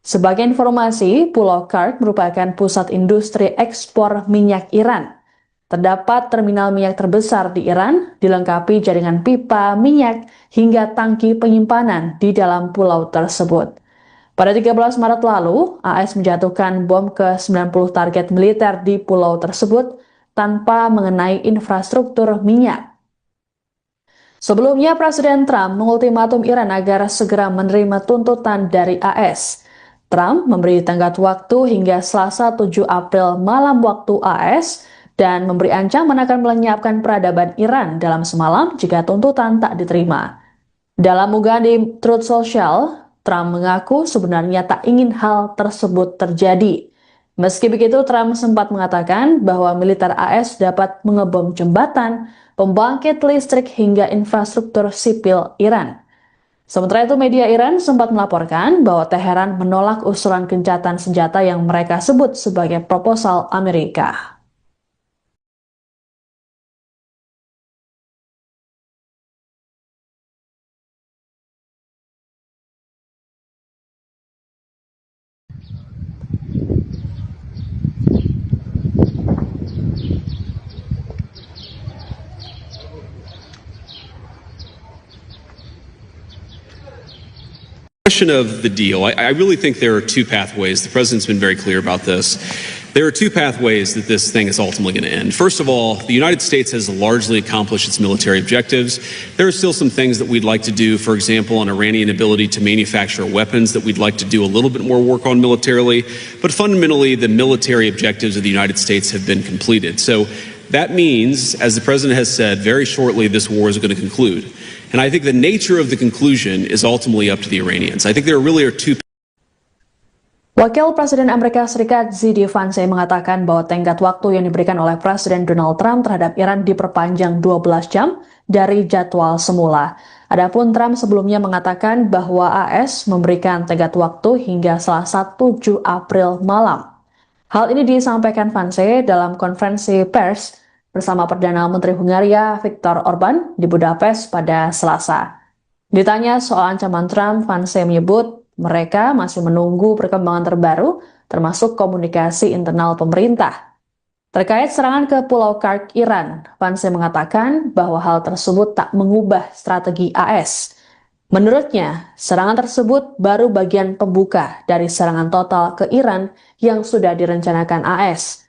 Sebagai informasi, Pulau Kark merupakan pusat industri ekspor minyak Iran. Terdapat terminal minyak terbesar di Iran, dilengkapi jaringan pipa minyak hingga tangki penyimpanan di dalam pulau tersebut. Pada 13 Maret lalu, AS menjatuhkan bom ke 90 target militer di pulau tersebut tanpa mengenai infrastruktur minyak. Sebelumnya, Presiden Trump mengultimatum Iran agar segera menerima tuntutan dari AS. Trump memberi tenggat waktu hingga Selasa 7 April malam waktu AS dan memberi ancaman akan melenyapkan peradaban Iran dalam semalam jika tuntutan tak diterima. Dalam unggahan di Truth Social, Trump mengaku sebenarnya tak ingin hal tersebut terjadi. Meski begitu, Trump sempat mengatakan bahwa militer AS dapat mengebom jembatan, pembangkit listrik hingga infrastruktur sipil Iran. Sementara itu, media Iran sempat melaporkan bahwa Teheran menolak usulan gencatan senjata yang mereka sebut sebagai proposal Amerika. Question of the deal. I really think there are two pathways. The president's been very clear about this. There are two pathways that this thing is ultimately going to end. First of all, the United States has largely accomplished its military objectives. There are still some things that we'd like to do, for example, on Iranian ability to manufacture weapons that we'd like to do a little bit more work on militarily. But fundamentally, the military objectives of the United States have been completed. So that means, as the president has said, very shortly this war is going to conclude. And I think the nature of the conclusion is ultimately up to the Iranians. I think there really are two. Wakil Presiden Amerika Serikat Z.D. Vance mengatakan bahwa tenggat waktu yang diberikan oleh Presiden Donald Trump terhadap Iran diperpanjang 12 jam dari jadwal semula. Adapun Trump sebelumnya mengatakan bahwa AS memberikan tenggat waktu hingga Selasa 7 April malam. Hal ini disampaikan Vance dalam konferensi pers bersama Perdana Menteri Hungaria Viktor Orban di Budapest pada Selasa. Ditanya soal ancaman Trump, Vance menyebut mereka masih menunggu perkembangan terbaru, termasuk komunikasi internal pemerintah. Terkait serangan ke Pulau Kark, Iran, Vance mengatakan bahwa hal tersebut tak mengubah strategi AS. Menurutnya, serangan tersebut baru bagian pembuka dari serangan total ke Iran yang sudah direncanakan AS.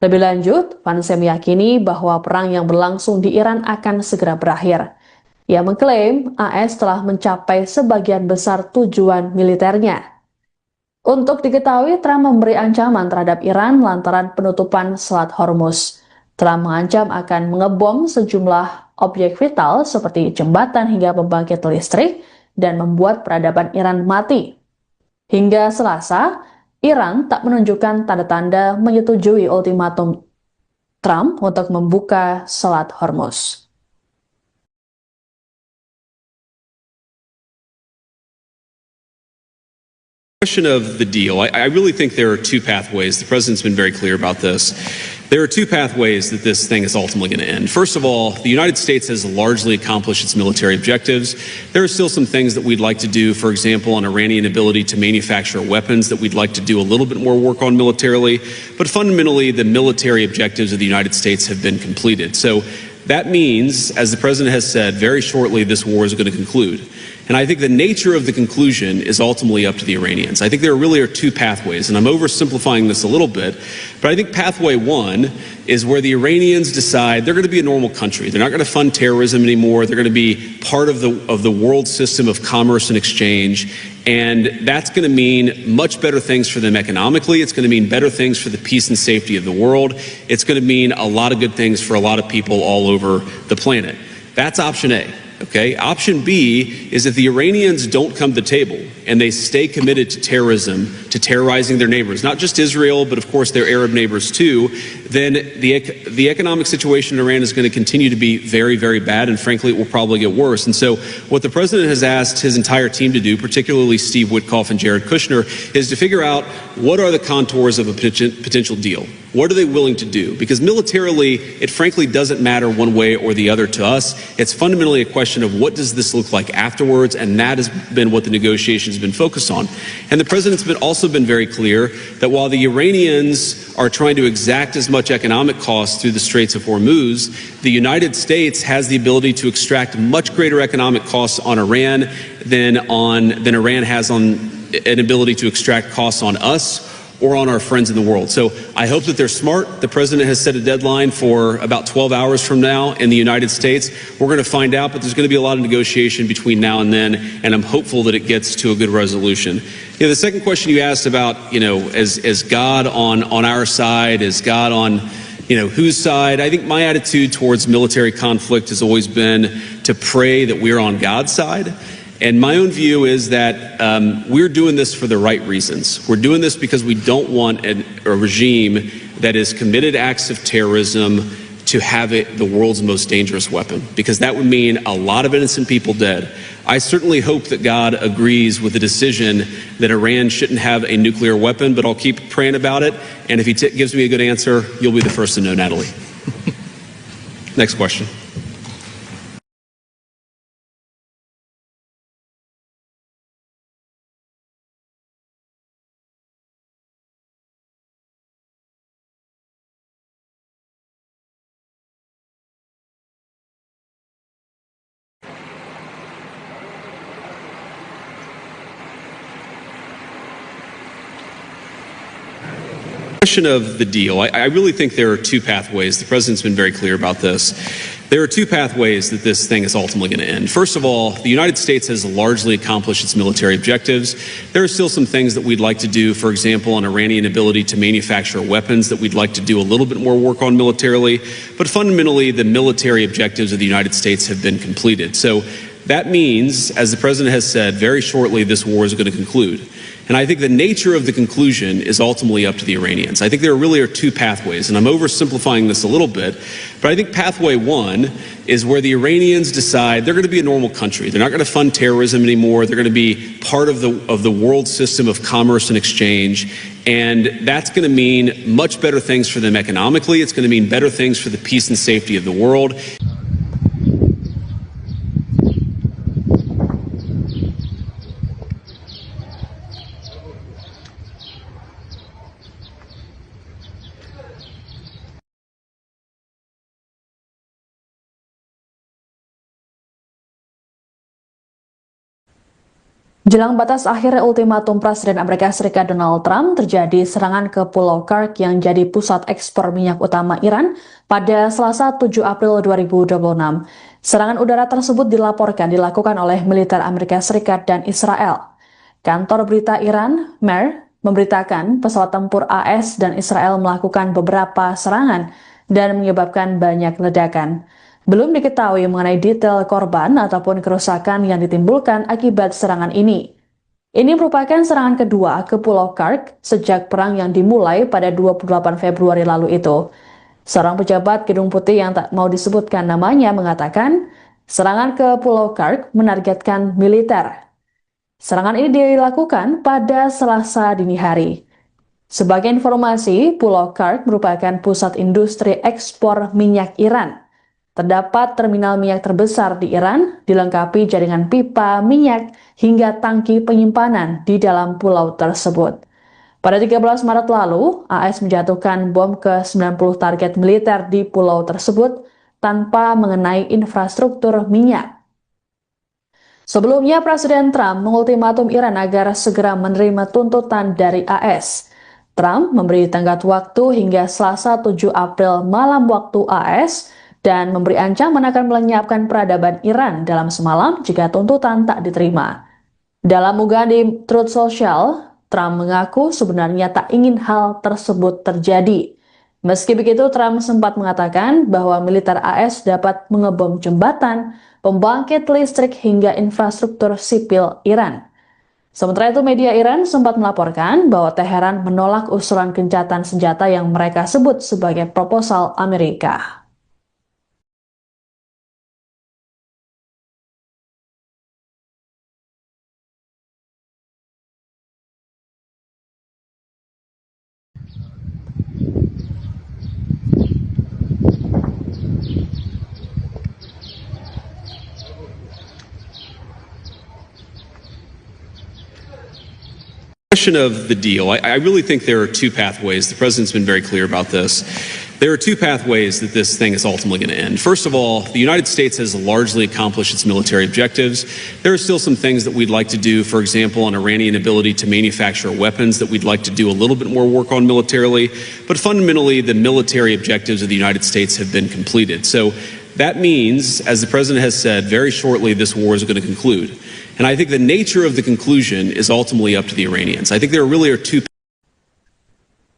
Lebih lanjut, Vance meyakini bahwa perang yang berlangsung di Iran akan segera berakhir. Ia mengklaim AS telah mencapai sebagian besar tujuan militernya. Untuk diketahui, Trump memberi ancaman terhadap Iran lantaran penutupan Selat Hormuz. Trump mengancam akan mengebom sejumlah objek vital seperti jembatan hingga pembangkit listrik dan membuat peradaban Iran mati. Hingga Selasa, Iran tak menunjukkan tanda-tanda menyetujui ultimatum Trump untuk membuka Selat Hormuz. Question of the deal. I really think there are two pathways. The president's been very clear about this. There are two pathways that this thing is ultimately going to end. First of all, the United States has largely accomplished its military objectives. There are still some things that we'd like to do, for example, on Iranian ability to manufacture weapons that we'd like to do a little bit more work on militarily. But fundamentally, the military objectives of the United States have been completed. So that means, as the president has said, very shortly this war is going to conclude. And I think the nature of the conclusion is ultimately up to the Iranians. I think there really are two pathways, and I'm oversimplifying this a little bit, but I think pathway one is where the Iranians decide they're going to be a normal country. They're not going to fund terrorism anymore. They're going to be part of the world system of commerce and exchange, and that's going to mean much better things for them economically. It's going to mean better things for the peace and safety of the world. It's going to mean a lot of good things for a lot of people all over the planet. That's option A. Okay. Option B is if the Iranians don't come to the table and they stay committed to terrorism, to terrorizing their neighbors, not just Israel, but of course their Arab neighbors too, then the economic situation in Iran is going to continue to be very, very bad, and frankly, it will probably get worse. And so what the president has asked his entire team to do, particularly Steve Witkoff and Jared Kushner, is to figure out what are the contours of a potential deal. What are they willing to do? Because militarily, it frankly doesn't matter one way or the other to us. It's fundamentally a question of what does this look like afterwards, and that has been what the negotiations have been focused on. And the president's also been very clear that while the Iranians are trying to exact as much economic cost through the Straits of Hormuz, the United States has the ability to extract much greater economic costs on Iran than Iran has on an ability to extract costs on us or on our friends in the world. So I hope that they're smart. The president has set a deadline for about 12 hours from now in the United States. We're going to find out, but there's going to be a lot of negotiation between now and then, and I'm hopeful that it gets to a good resolution. The second question you asked about, is God on our side? Is God on, whose side? I think my attitude towards military conflict has always been to pray that we're on God's side. And my own view is that we're doing this for the right reasons. We're doing this because we don't want a regime that has committed acts of terrorism to have it the world's most dangerous weapon, because that would mean a lot of innocent people dead. I certainly hope that God agrees with the decision that Iran shouldn't have a nuclear weapon, but I'll keep praying about it. And if he gives me a good answer, you'll be the first to know, Natalie. Next question. Question of the deal. I really think there are two pathways. The president's been very clear about this. There are two pathways that this thing is ultimately going to end. First of all, the United States has largely accomplished its military objectives. There are still some things that we'd like to do, for example, on Iranian ability to manufacture weapons that we'd like to do a little bit more work on militarily. But fundamentally, the military objectives of the United States have been completed. So that means, as the president has said, very shortly this war is going to conclude. And I think the nature of the conclusion is ultimately up to the Iranians. I think there really are two pathways, and I'm oversimplifying this a little bit, but I think pathway one is where the Iranians decide they're going to be a normal country. They're not going to fund terrorism anymore. They're going to be part of the world system of commerce and exchange, and that's going to mean much better things for them economically. It's going to mean better things for the peace and safety of the world. Jelang batas akhir ultimatum Presiden Amerika Serikat Donald Trump, terjadi serangan ke Pulau Kursk yang jadi pusat ekspor minyak utama Iran pada Selasa 7 April 2026. Serangan udara tersebut dilaporkan dilakukan oleh militer Amerika Serikat dan Israel. Kantor berita Iran, MER, memberitakan pesawat tempur AS dan Israel melakukan beberapa serangan dan menyebabkan banyak ledakan. Belum diketahui mengenai detail korban ataupun kerusakan yang ditimbulkan akibat serangan ini. Ini merupakan serangan kedua ke Pulau Kursk sejak perang yang dimulai pada 28 Februari lalu itu. Seorang pejabat Gedung Putih yang tak mau disebutkan namanya mengatakan, serangan ke Pulau Kursk menargetkan militer. Serangan ini dilakukan pada Selasa dini hari. Sebagai informasi, Pulau Kursk merupakan pusat industri ekspor minyak Iran. Terdapat terminal minyak terbesar di Iran, dilengkapi jaringan pipa minyak hingga tangki penyimpanan di dalam pulau tersebut. Pada 13 Maret lalu, AS menjatuhkan bom ke 90 target militer di pulau tersebut tanpa mengenai infrastruktur minyak. Sebelumnya, Presiden Trump mengultimatum Iran agar segera menerima tuntutan dari AS. Trump memberi tenggat waktu hingga Selasa 7 April malam waktu AS, dan memberi ancaman akan melenyapkan peradaban Iran dalam semalam jika tuntutan tak diterima. Dalam unggahan di Truth Social, Trump mengaku sebenarnya tak ingin hal tersebut terjadi. Meski begitu, Trump sempat mengatakan bahwa militer AS dapat mengebom jembatan, pembangkit listrik hingga infrastruktur sipil Iran. Sementara itu, media Iran sempat melaporkan bahwa Teheran menolak usulan gencatan senjata yang mereka sebut sebagai proposal Amerika. Question of the deal. I really think there are two pathways. The president's been very clear about this. There are two pathways that this thing is ultimately going to end. First of all, the United States has largely accomplished its military objectives. There are still some things that we'd like to do, for example, on Iranian ability to manufacture weapons that we'd like to do a little bit more work on militarily. But fundamentally, the military objectives of the United States have been completed. So that means, as the president has said, very shortly this war is going to conclude. And I think the nature of the conclusion is ultimately up to the Iranians. I think there really are two.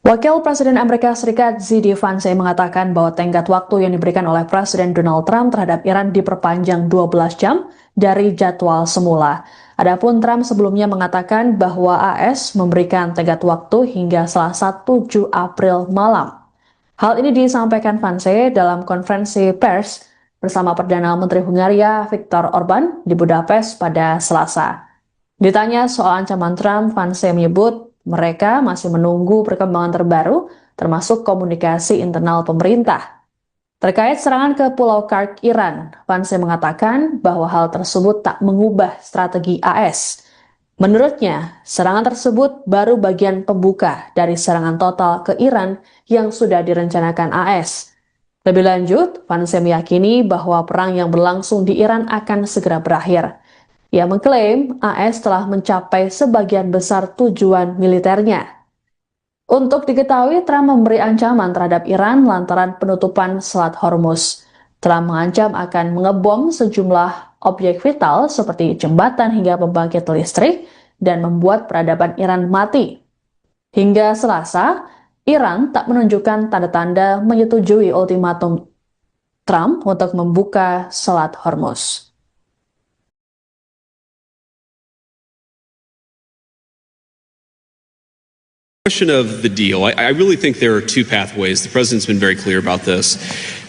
Wakil Presiden Amerika Serikat Z.D. Vance mengatakan bahwa tenggat waktu yang diberikan oleh Presiden Donald Trump terhadap Iran diperpanjang 12 jam dari jadwal semula. Adapun Trump sebelumnya mengatakan bahwa AS memberikan tenggat waktu hingga Selasa 7 April malam. Hal ini disampaikan Vance dalam konferensi pers bersama Perdana Menteri Hungaria Viktor Orban di Budapest pada Selasa. Ditanya soal ancaman Trump, Vance menyebut mereka masih menunggu perkembangan terbaru, termasuk komunikasi internal pemerintah. Terkait serangan ke Pulau Kark, Iran, Vance mengatakan bahwa hal tersebut tak mengubah strategi AS. Menurutnya, serangan tersebut baru bagian pembuka dari serangan total ke Iran yang sudah direncanakan AS. Lebih lanjut, Vance meyakini bahwa perang yang berlangsung di Iran akan segera berakhir. Ia mengklaim AS telah mencapai sebagian besar tujuan militernya. Untuk diketahui, Trump memberi ancaman terhadap Iran lantaran penutupan Selat Hormuz. Trump mengancam akan mengebom sejumlah objek vital seperti jembatan hingga pembangkit listrik dan membuat peradaban Iran mati. Hingga Selasa, Iran tak menunjukkan tanda-tanda menyetujui ultimatum Trump untuk membuka Selat Hormuz. Question of the deal. I really think there are two pathways. The president's been very clear about this.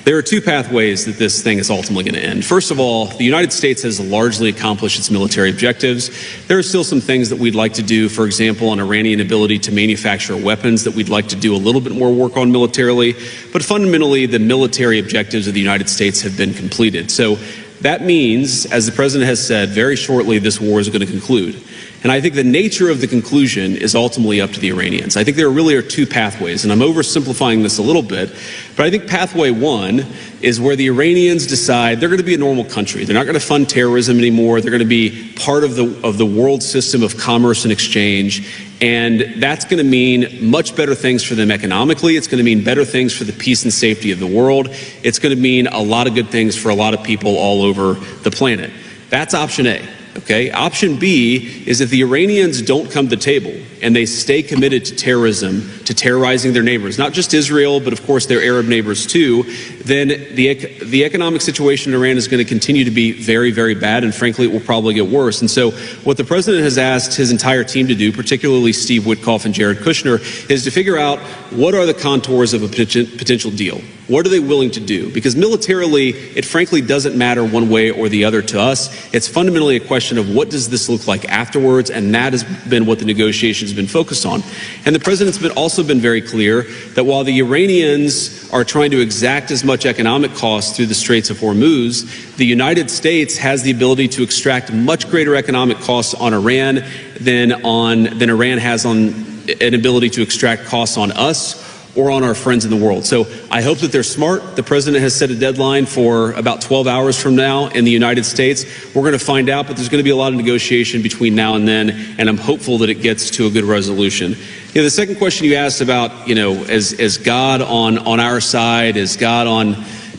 There are two pathways that this thing is ultimately going to end. First of all, the United States has largely accomplished its military objectives. There are still some things that we'd like to do, for example, on Iranian ability to manufacture weapons that we'd like to do a little bit more work on militarily. But fundamentally, the military objectives of the United States have been completed. So that means, as the president has said, very shortly this war is going to conclude. And I think the nature of the conclusion is ultimately up to the Iranians. I think there really are two pathways, and I'm oversimplifying this a little bit, but I think pathway one is where the Iranians decide they're going to be a normal country. They're not going to fund terrorism anymore. They're going to be part of the world system of commerce and exchange, and that's going to mean much better things for them economically. It's going to mean better things for the peace and safety of the world. It's going to mean a lot of good things for a lot of people all over the planet. That's option A. Okay. Option B is if the Iranians don't come to the table and they stay committed to terrorism, to terrorizing their neighbors, not just Israel, but of course their Arab neighbors too, then the economic situation in Iran is going to continue to be very, very bad, and frankly, it will probably get worse. And so what the president has asked his entire team to do, particularly Steve Witkoff and Jared Kushner, is to figure out what are the contours of a potential deal. What are they willing to do? Because militarily, it frankly doesn't matter one way or the other to us. It's fundamentally a question of what does this look like afterwards, and that has been what the negotiations have been focused on. And the president's also been very clear that while the Iranians are trying to exact as much economic cost through the Straits of Hormuz, the United States has the ability to extract much greater economic costs on Iran than Iran has on an ability to extract costs on us or on our friends in the world. So I hope that they're smart. The president has set a deadline for about 12 hours from now in the United States. We're going to find out, but there's going to be a lot of negotiation between now and then, and I'm hopeful that it gets to a good resolution. The second question you asked about, is God on our side? Is God on,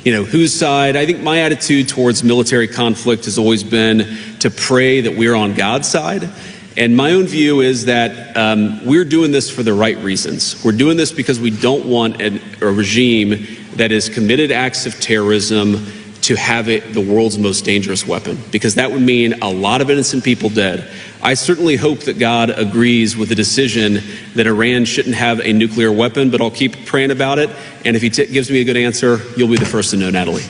whose side? I think my attitude towards military conflict has always been to pray that we're on God's side. And my own view is that we're doing this for the right reasons. We're doing this because we don't want a regime that has committed acts of terrorism to have the world's most dangerous weapon, because that would mean a lot of innocent people dead. I certainly hope that God agrees with the decision that Iran shouldn't have a nuclear weapon, but I'll keep praying about it. And if he gives me a good answer, you'll be the first to know, Natalie.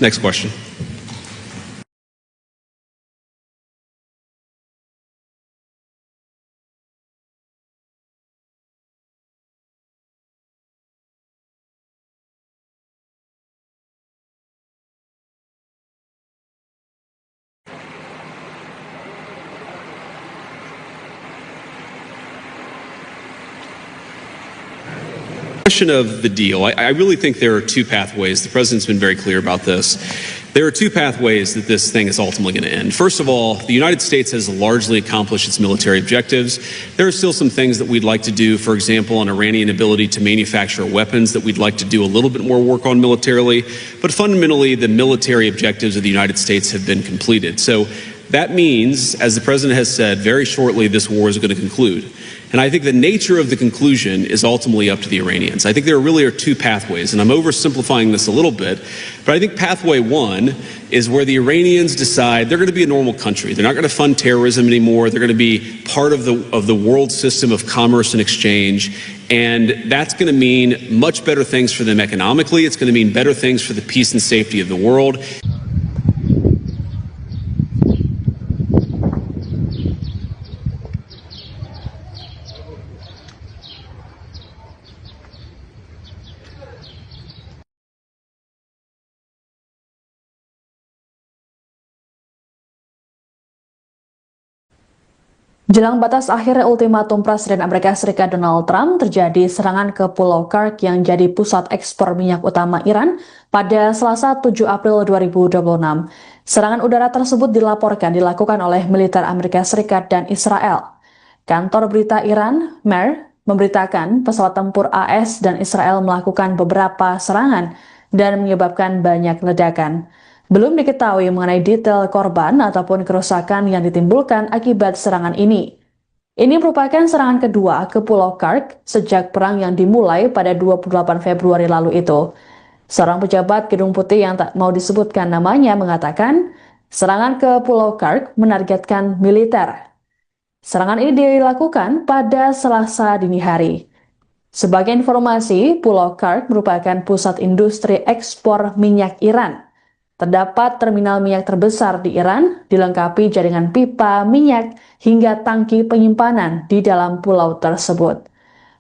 Next question. Question of the deal. I really think there are two pathways. The president's been very clear about this. There are two pathways that this thing is ultimately going to end. First of all, the United States has largely accomplished its military objectives. There are still some things that we'd like to do, for example, on Iranian ability to manufacture weapons that we'd like to do a little bit more work on militarily. But fundamentally, the military objectives of the United States have been completed. So that means, as the president has said, very shortly this war is going to conclude. And I think the nature of the conclusion is ultimately up to the Iranians. I think there really are two pathways, and I'm oversimplifying this a little bit, but I think pathway one is where the Iranians decide they're going to be a normal country. They're not going to fund terrorism anymore. They're going to be part of the world system of commerce and exchange, and that's going to mean much better things for them economically. It's going to mean better things for the peace and safety of the world. Jelang batas akhir ultimatum Presiden Amerika Serikat Donald Trump, terjadi serangan ke Pulau Kursk yang jadi pusat ekspor minyak utama Iran pada Selasa 7 April 2026. Serangan udara tersebut dilaporkan dilakukan oleh militer Amerika Serikat dan Israel. Kantor berita Iran, MER, memberitakan pesawat tempur AS dan Israel melakukan beberapa serangan dan menyebabkan banyak ledakan. Belum diketahui mengenai detail korban ataupun kerusakan yang ditimbulkan akibat serangan ini. Ini merupakan serangan kedua ke Pulau Kursk sejak perang yang dimulai pada 28 Februari lalu itu. Seorang pejabat Gedung Putih yang tak mau disebutkan namanya mengatakan, serangan ke Pulau Kursk menargetkan militer. Serangan ini dilakukan pada Selasa dini hari. Sebagai informasi, Pulau Kursk merupakan pusat industri ekspor minyak Iran. Terdapat terminal minyak terbesar di Iran, dilengkapi jaringan pipa minyak hingga tangki penyimpanan di dalam pulau tersebut.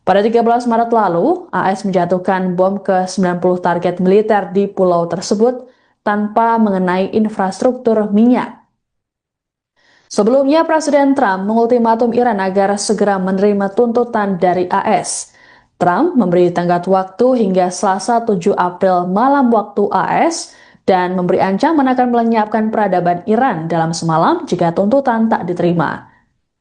Pada 13 Maret lalu, AS menjatuhkan bom ke 90 target militer di pulau tersebut tanpa mengenai infrastruktur minyak. Sebelumnya, Presiden Trump mengultimatum Iran agar segera menerima tuntutan dari AS. Trump memberi tenggat waktu hingga Selasa 7 April malam waktu AS, dan memberi ancaman akan melenyapkan peradaban Iran dalam semalam jika tuntutan tak diterima.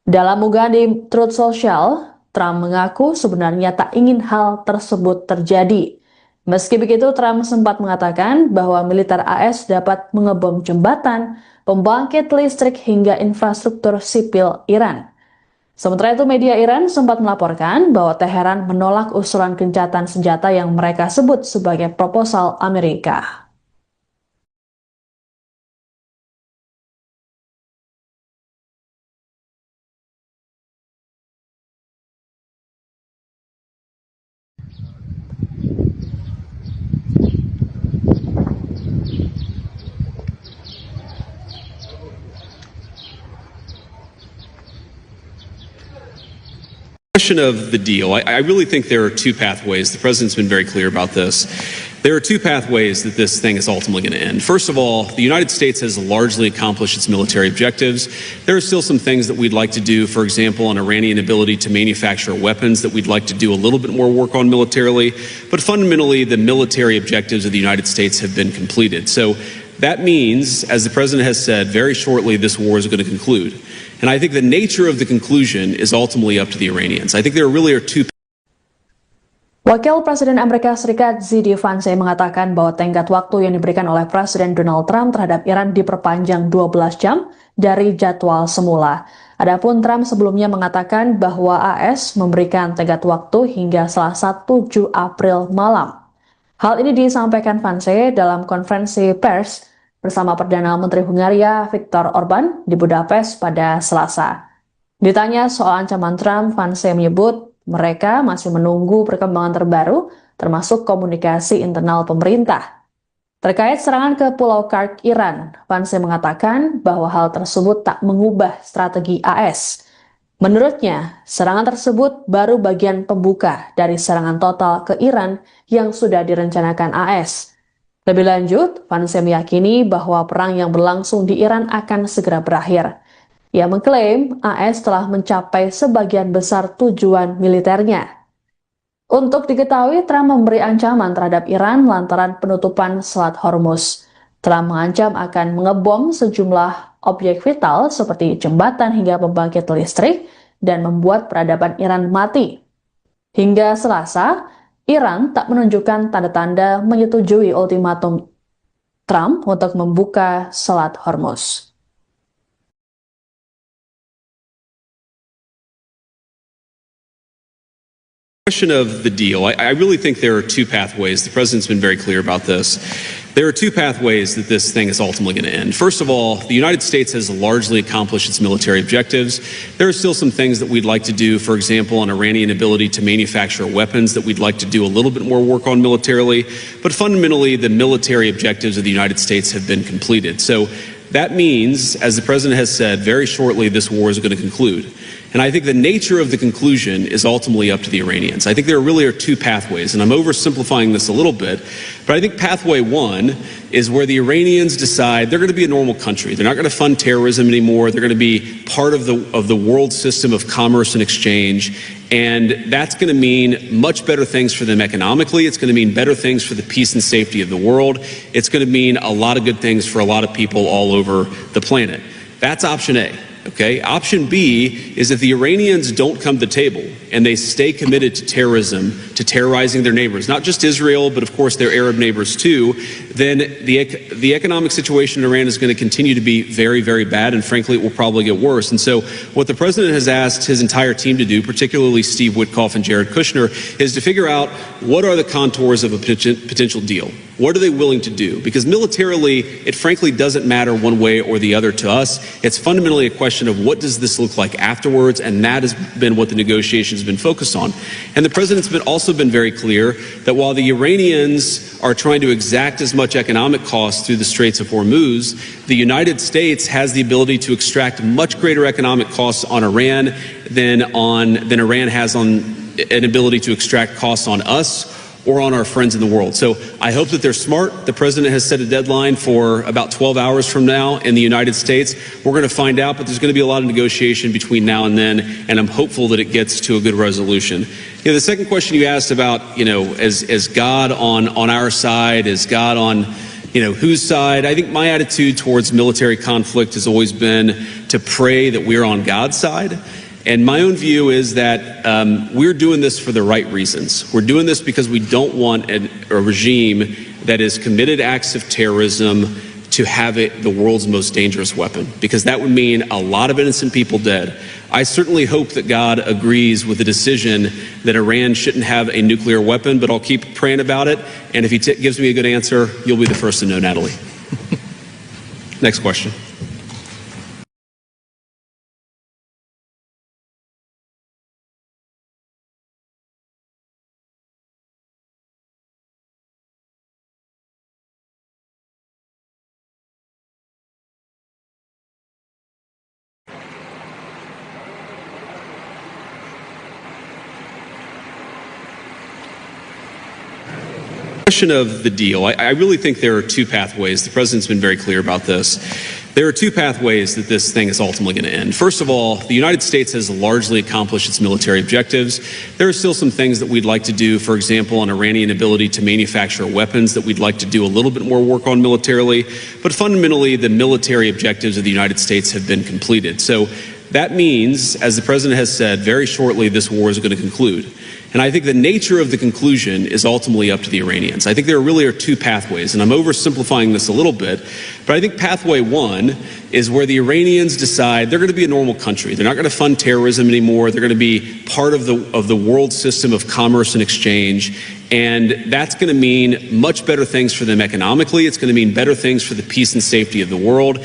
Dalam unggahan di Truth Social, Trump mengaku sebenarnya tak ingin hal tersebut terjadi. Meski begitu, Trump sempat mengatakan bahwa militer AS dapat mengebom jembatan, pembangkit listrik hingga infrastruktur sipil Iran. Sementara itu, media Iran sempat melaporkan bahwa Teheran menolak usulan gencatan senjata yang mereka sebut sebagai proposal Amerika. Question of the deal. I really think there are two pathways. The president's been very clear about this. There are two pathways that this thing is ultimately going to end. First of all, the United States has largely accomplished its military objectives. There are still some things that we'd like to do, for example, on Iranian ability to manufacture weapons that we'd like to do a little bit more work on militarily. But fundamentally, the military objectives of the United States have been completed. So that means, as the president has said, very shortly this war is going to conclude. And I think the nature of the conclusion is ultimately up to the Iranians. I think there really are two. Wakil Presiden Amerika Serikat JD Vance mengatakan bahwa tenggat waktu yang diberikan oleh Presiden Donald Trump terhadap Iran diperpanjang 12 jam dari jadwal semula. Adapun Trump sebelumnya mengatakan bahwa AS memberikan tenggat waktu hingga Selasa 7 April malam. Hal ini disampaikan Vance dalam konferensi pers bersama Perdana Menteri Hungaria Viktor Orban di Budapest pada Selasa. Ditanya soal ancaman Trump, Vance menyebut mereka masih menunggu perkembangan terbaru, termasuk komunikasi internal pemerintah. Terkait serangan ke Pulau Kursk Iran, Vance mengatakan bahwa hal tersebut tak mengubah strategi AS. Menurutnya, serangan tersebut baru bagian pembuka dari serangan total ke Iran yang sudah direncanakan AS. Lebih lanjut, Vance meyakini bahwa perang yang berlangsung di Iran akan segera berakhir. Ia mengklaim AS telah mencapai sebagian besar tujuan militernya. Untuk diketahui, Trump memberi ancaman terhadap Iran lantaran penutupan Selat Hormuz. Trump mengancam akan mengebom sejumlah objek vital seperti jembatan hingga pembangkit listrik dan membuat peradaban Iran mati. Hingga Selasa, Iran tak menunjukkan tanda-tanda menyetujui ultimatum Trump untuk membuka Selat Hormuz. Question of the deal. I really think there are two pathways. The president's been very clear about this. There are two pathways that this thing is ultimately going to end. First of all, the United States has largely accomplished its military objectives. There are still some things that we'd like to do, for example, on Iranian ability to manufacture weapons that we'd like to do a little bit more work on militarily. But fundamentally, the military objectives of the United States have been completed. So that means, as the president has said, very shortly this war is going to conclude. And I think the nature of the conclusion is ultimately up to the Iranians. I think there really are two pathways, and I'm oversimplifying this a little bit, but I think pathway one is where the Iranians decide they're going to be a normal country. They're not going to fund terrorism anymore. They're going to be part of the world system of commerce and exchange. And that's going to mean much better things for them economically. It's going to mean better things for the peace and safety of the world. It's going to mean a lot of good things for a lot of people all over the planet. That's option A. Okay. Option B is if the Iranians don't come to the table and they stay committed to terrorism, to terrorizing their neighbors, not just Israel, but of course their Arab neighbors too, then the economic situation in Iran is going to continue to be very, very bad, and frankly, it will probably get worse. And so what the president has asked his entire team to do, particularly Steve Witkoff and Jared Kushner, is to figure out what are the contours of a potential deal. What are they willing to do? Because militarily, it frankly doesn't matter one way or the other to us. It's fundamentally a question of what does this look like afterwards, and that has been what the negotiations have been focused on. And the president's also been very clear that while the Iranians are trying to exact as much economic cost through the Straits of Hormuz, the United States has the ability to extract much greater economic costs on Iran than Iran has on an ability to extract costs on us or on our friends in the world. So I hope that they're smart. The president has set a deadline for about 12 hours from now in the United States. We're going to find out, but there's going to be a lot of negotiation between now and then, and I'm hopeful that it gets to a good resolution. The second question you asked about, is God on our side? Is God on, whose side? I think my attitude towards military conflict has always been to pray that we're on God's side. And my own view is that we're doing this for the right reasons. We're doing this because we don't want a regime that has committed acts of terrorism to have the world's most dangerous weapon, because that would mean a lot of innocent people dead. I certainly hope that God agrees with the decision that Iran shouldn't have a nuclear weapon, but I'll keep praying about it. And if he gives me a good answer, you'll be the first to know, Natalie. Next question. Question of the deal. I really think there are two pathways. The president's been very clear about this. There are two pathways that this thing is ultimately going to end. First of all, the United States has largely accomplished its military objectives. There are still some things that we'd like to do, for example, on Iranian ability to manufacture weapons that we'd like to do a little bit more work on militarily. But fundamentally, the military objectives of the United States have been completed. So that means, as the president has said, very shortly this war is going to conclude. And I think the nature of the conclusion is ultimately up to the Iranians. I think there really are two pathways, and I'm oversimplifying this a little bit, but I think pathway one is where the Iranians decide they're going to be a normal country. They're not going to fund terrorism anymore. They're going to be part of the world system of commerce and exchange. And that's going to mean much better things for them economically. It's going to mean better things for the peace and safety of the world.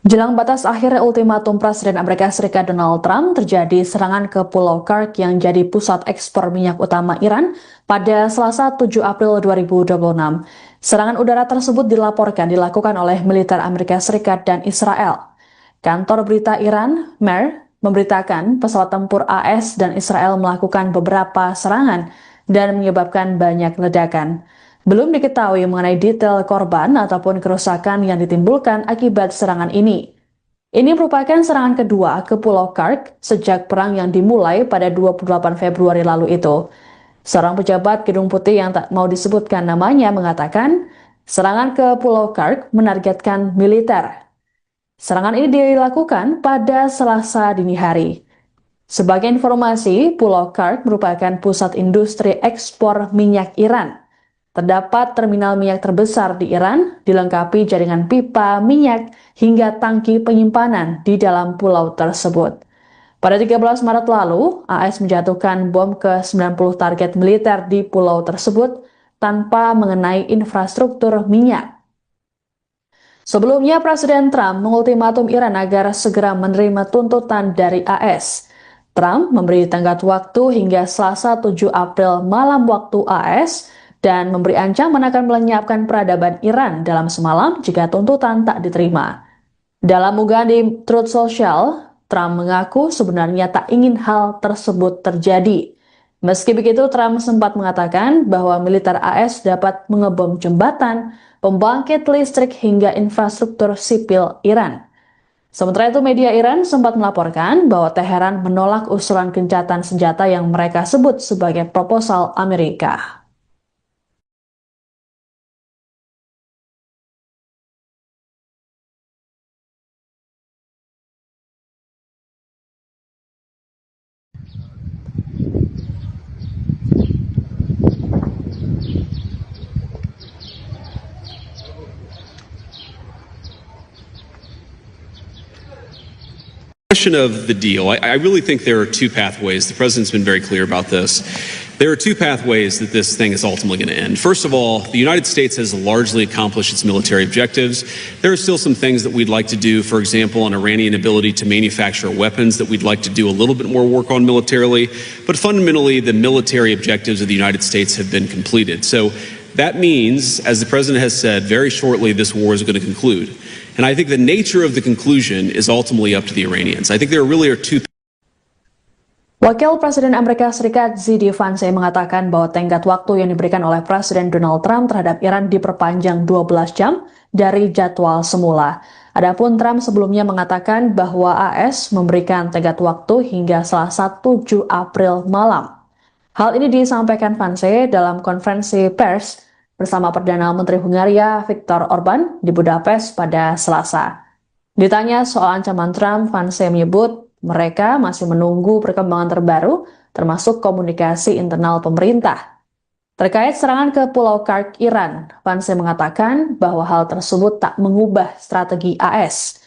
Jelang batas akhir ultimatum Presiden Amerika Serikat Donald Trump, terjadi serangan ke Pulau Kursk yang jadi pusat ekspor minyak utama Iran pada Selasa 7 April 2026. Serangan udara tersebut dilaporkan dilakukan oleh militer Amerika Serikat dan Israel. Kantor berita Iran, MER, memberitakan pesawat tempur AS dan Israel melakukan beberapa serangan dan menyebabkan banyak ledakan. Belum diketahui mengenai detail korban ataupun kerusakan yang ditimbulkan akibat serangan ini. Ini merupakan serangan kedua ke Pulau Kark sejak perang yang dimulai pada 28 Februari lalu itu. Seorang pejabat Gedung Putih yang tak mau disebutkan namanya mengatakan, serangan ke Pulau Kark menargetkan militer. Serangan ini dilakukan pada Selasa dini hari. Sebagai informasi, Pulau Kark merupakan pusat industri ekspor minyak Iran. Terdapat terminal minyak terbesar di Iran, dilengkapi jaringan pipa minyak hingga tangki penyimpanan di dalam pulau tersebut. Pada 13 Maret lalu, AS menjatuhkan bom ke 90 target militer di pulau tersebut tanpa mengenai infrastruktur minyak. Sebelumnya, Presiden Trump mengultimatum Iran agar segera menerima tuntutan dari AS. Trump memberi tenggat waktu hingga Selasa 7 April malam waktu AS dan memberi ancaman akan melenyapkan peradaban Iran dalam semalam jika tuntutan tak diterima. Dalam unggahan di Truth Social, Trump mengaku sebenarnya tak ingin hal tersebut terjadi. Meski begitu, Trump sempat mengatakan bahwa militer AS dapat mengebom jembatan, pembangkit listrik hingga infrastruktur sipil Iran. Sementara itu, media Iran sempat melaporkan bahwa Teheran menolak usulan gencatan senjata yang mereka sebut sebagai proposal Amerika. Question of the deal. I really think there are two pathways. The president's been very clear about this. There are two pathways that this thing is ultimately going to end. First of all, the United States has largely accomplished its military objectives. There are still some things that we'd like to do, for example, on Iranian ability to manufacture weapons that we'd like to do a little bit more work on militarily. But fundamentally, the military objectives of the United States have been completed. So that means, as the president has said, very shortly this war is going to conclude. And I think the nature of the conclusion is ultimately up to the Iranians. I think there really are two. Wakil Presiden Amerika Serikat Z.D. Vance mengatakan bahwa tenggat waktu yang diberikan oleh Presiden Donald Trump terhadap Iran diperpanjang 12 jam dari jadwal semula. Adapun Trump sebelumnya mengatakan bahwa AS memberikan tenggat waktu hingga Selasa 7 April malam. Hal ini disampaikan Vance dalam konferensi pers bersama Perdana Menteri Hungaria Viktor Orban di Budapest pada Selasa. Ditanya soal ancaman Trump, Vance menyebut mereka masih menunggu perkembangan terbaru, termasuk komunikasi internal pemerintah. Terkait serangan ke Pulau Kark, Iran, Vance mengatakan bahwa hal tersebut tak mengubah strategi AS.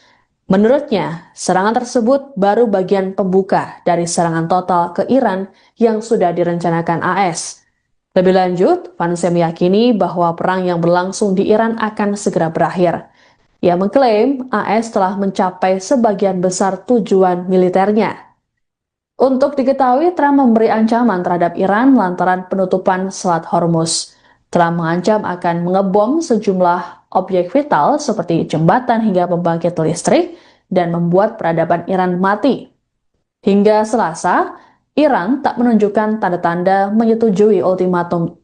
Menurutnya, serangan tersebut baru bagian pembuka dari serangan total ke Iran yang sudah direncanakan AS. Lebih lanjut, Vance meyakini bahwa perang yang berlangsung di Iran akan segera berakhir. Ia mengklaim AS telah mencapai sebagian besar tujuan militernya. Untuk diketahui, Trump memberi ancaman terhadap Iran lantaran penutupan Selat Hormuz. Trump mengancam akan mengebom sejumlah objek vital seperti jembatan hingga pembangkit listrik dan membuat peradaban Iran mati. Hingga Selasa, Iran tak menunjukkan tanda-tanda menyetujui ultimatum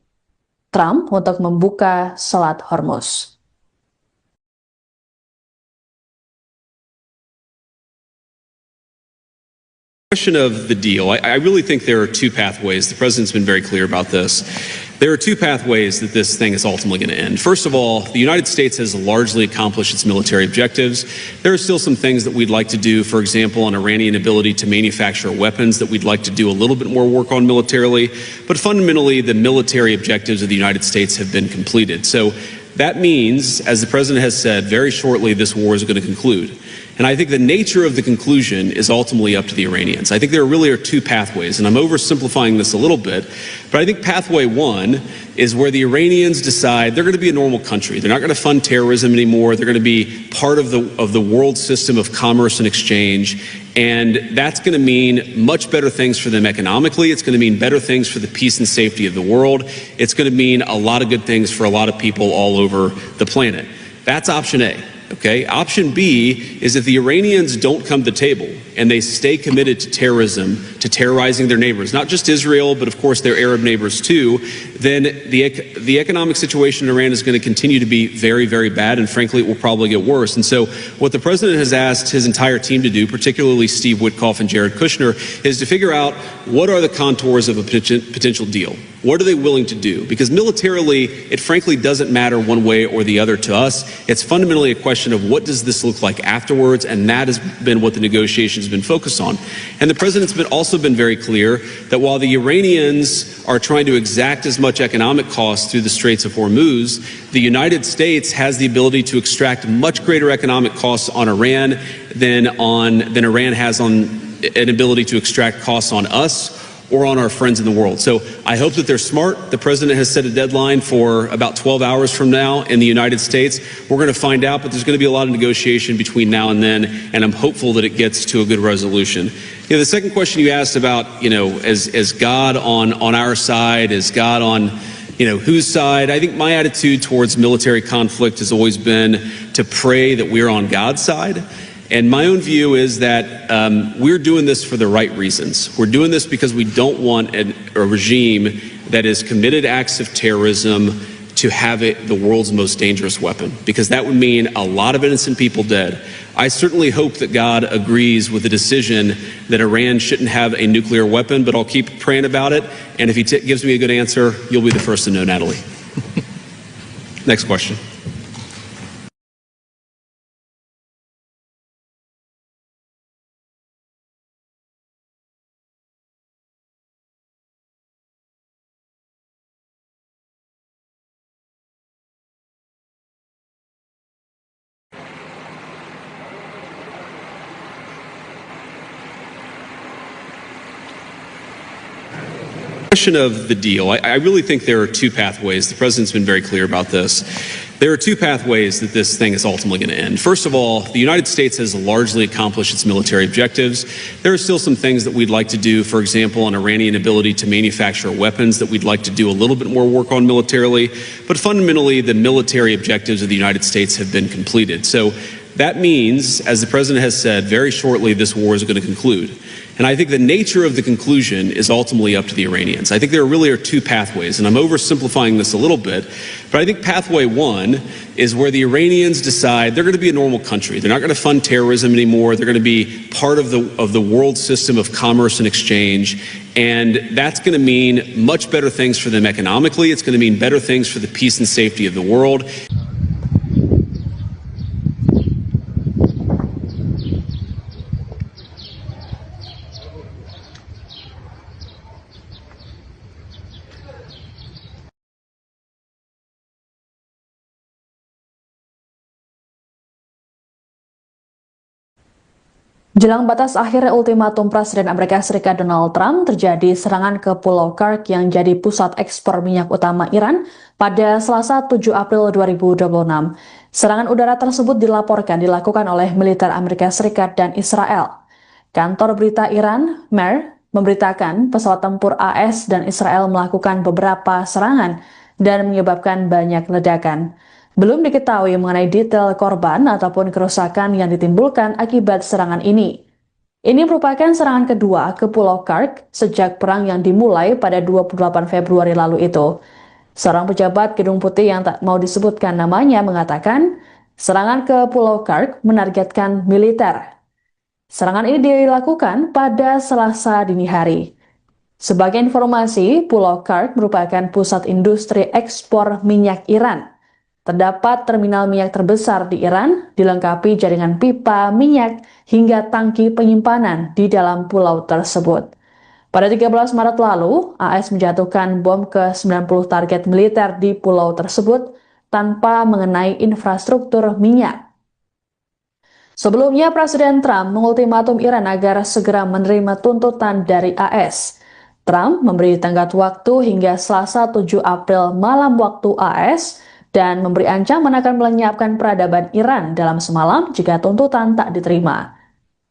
Trump untuk membuka Selat Hormuz. Question of the deal. I really think there are two pathways. The president's been very clear about this. There are two pathways that this thing is ultimately going to end. First of all, the United States has largely accomplished its military objectives. There are still some things that we'd like to do, for example, on Iranian ability to manufacture weapons that we'd like to do a little bit more work on militarily. But fundamentally, the military objectives of the United States have been completed. So that means, as the president has said, very shortly this war is going to conclude. And I think the nature of the conclusion is ultimately up to the Iranians. I think there really are two pathways, and I'm oversimplifying this a little bit, but I think pathway one is where the Iranians decide they're going to be a normal country. They're not going to fund terrorism anymore. They're going to be part of the world system of commerce and exchange, and that's going to mean much better things for them economically. It's going to mean better things for the peace and safety of the world. It's going to mean a lot of good things for a lot of people all over the planet. That's option A. Okay. Option B is if the Iranians don't come to the table and they stay committed to terrorism, to terrorizing their neighbors, not just Israel, but of course their Arab neighbors too, then the economic situation in Iran is going to continue to be very, very bad. And frankly, it will probably get worse. And so what the president has asked his entire team to do, particularly Steve Witkoff and Jared Kushner, is to figure out what are the contours of a potential deal. What are they willing to do? Because militarily, it frankly doesn't matter one way or the other to us. It's fundamentally a question of what does this look like afterwards, and that has been what the negotiations have been focused on. And the president's also been very clear that while the Iranians are trying to exact as much economic cost through the Straits of Hormuz, the United States has the ability to extract much greater economic costs on Iran than Iran has on an ability to extract costs on us or on our friends in the world. So I hope that they're smart. The president has set a deadline for about 12 hours from now in the United States. We're going to find out, but there's going to be a lot of negotiation between now and then, and I'm hopeful that it gets to a good resolution. The second question you asked about, is God on our side? Is God on, whose side? I think my attitude towards military conflict has always been to pray that we're on God's side. And my own view is that we're doing this for the right reasons. We're doing this because we don't want a regime that has committed acts of terrorism to have it the world's most dangerous weapon, because that would mean a lot of innocent people dead. I certainly hope that God agrees with the decision that Iran shouldn't have a nuclear weapon, but I'll keep praying about it. And if he gives me a good answer, you'll be the first to know, Natalie. Next question. Question of the deal. I really think there are two pathways. The president's been very clear about this. There are two pathways that this thing is ultimately going to end. First of all, the United States has largely accomplished its military objectives. There are still some things that we'd like to do, for example, an Iranian ability to manufacture weapons that we'd like to do a little bit more work on militarily. But fundamentally, the military objectives of the United States have been completed. So that means, as the president has said, very shortly this war is going to conclude. And I think the nature of the conclusion is ultimately up to the Iranians. I think there really are two pathways, and I'm oversimplifying this a little bit, but I think pathway one is where the Iranians decide they're going to be a normal country. They're not going to fund terrorism anymore. They're going to be part of the world system of commerce and exchange, and that's going to mean much better things for them economically. It's going to mean better things for the peace and safety of the world. Jelang batas akhir ultimatum Presiden Amerika Serikat Donald Trump, terjadi serangan ke Pulau Kursk yang jadi pusat ekspor minyak utama Iran pada Selasa 7 April 2026. Serangan udara tersebut dilaporkan dilakukan oleh militer Amerika Serikat dan Israel. Kantor berita Iran, MER, memberitakan pesawat tempur AS dan Israel melakukan beberapa serangan dan menyebabkan banyak ledakan. Belum diketahui mengenai detail korban ataupun kerusakan yang ditimbulkan akibat serangan ini. Ini merupakan serangan kedua ke Pulau Kursk sejak perang yang dimulai pada 28 Februari lalu itu. Seorang pejabat Gedung Putih yang tak mau disebutkan namanya mengatakan, serangan ke Pulau Kursk menargetkan militer. Serangan ini dilakukan pada Selasa dini hari. Sebagai informasi, Pulau Kursk merupakan pusat industri ekspor minyak Iran. Terdapat terminal minyak terbesar di Iran, dilengkapi jaringan pipa minyak hingga tangki penyimpanan di dalam pulau tersebut. Pada 13 Maret lalu, AS menjatuhkan bom ke 90 target militer di pulau tersebut tanpa mengenai infrastruktur minyak. Sebelumnya, Presiden Trump mengultimatum Iran agar segera menerima tuntutan dari AS. Trump memberi tenggat waktu hingga Selasa 7 April malam waktu AS, dan memberi ancaman akan melenyapkan peradaban Iran dalam semalam jika tuntutan tak diterima.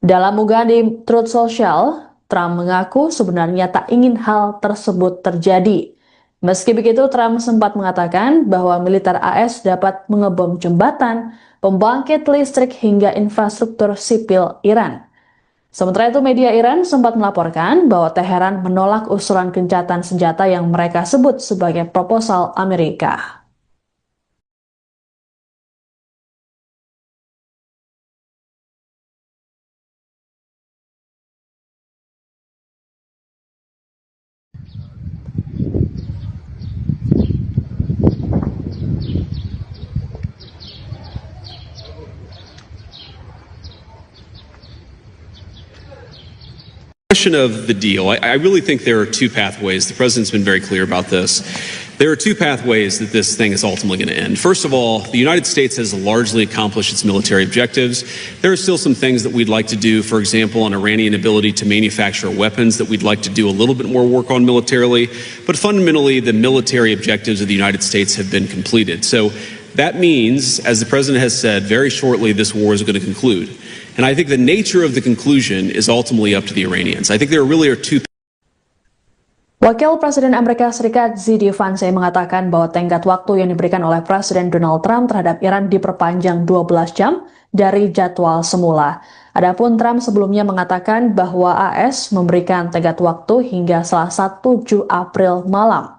Dalam unggahan di Truth Social, Trump mengaku sebenarnya tak ingin hal tersebut terjadi. Meski begitu, Trump sempat mengatakan bahwa militer AS dapat mengebom jembatan, pembangkit listrik hingga infrastruktur sipil Iran. Sementara itu, media Iran sempat melaporkan bahwa Teheran menolak usulan gencatan senjata yang mereka sebut sebagai proposal Amerika. Question of the deal. I really think there are two pathways. The president's been very clear about this. There are two pathways that this thing is ultimately going to end. First of all, the United States has largely accomplished its military objectives. There are still some things that we'd like to do, for example, on Iranian ability to manufacture weapons that we'd like to do a little bit more work on militarily. But fundamentally, the military objectives of the United States have been completed. So that means, as the president has said, very shortly this war is going to conclude. And I think the nature of the conclusion is ultimately up to the Iranians. I think there really are two. Wakil Presiden Amerika Serikat Z.D. Vance mengatakan bahwa tenggat waktu yang diberikan oleh Presiden Donald Trump terhadap Iran diperpanjang 12 jam dari jadwal semula. Adapun Trump sebelumnya mengatakan bahwa AS memberikan tenggat waktu hingga Selasa 7 April malam.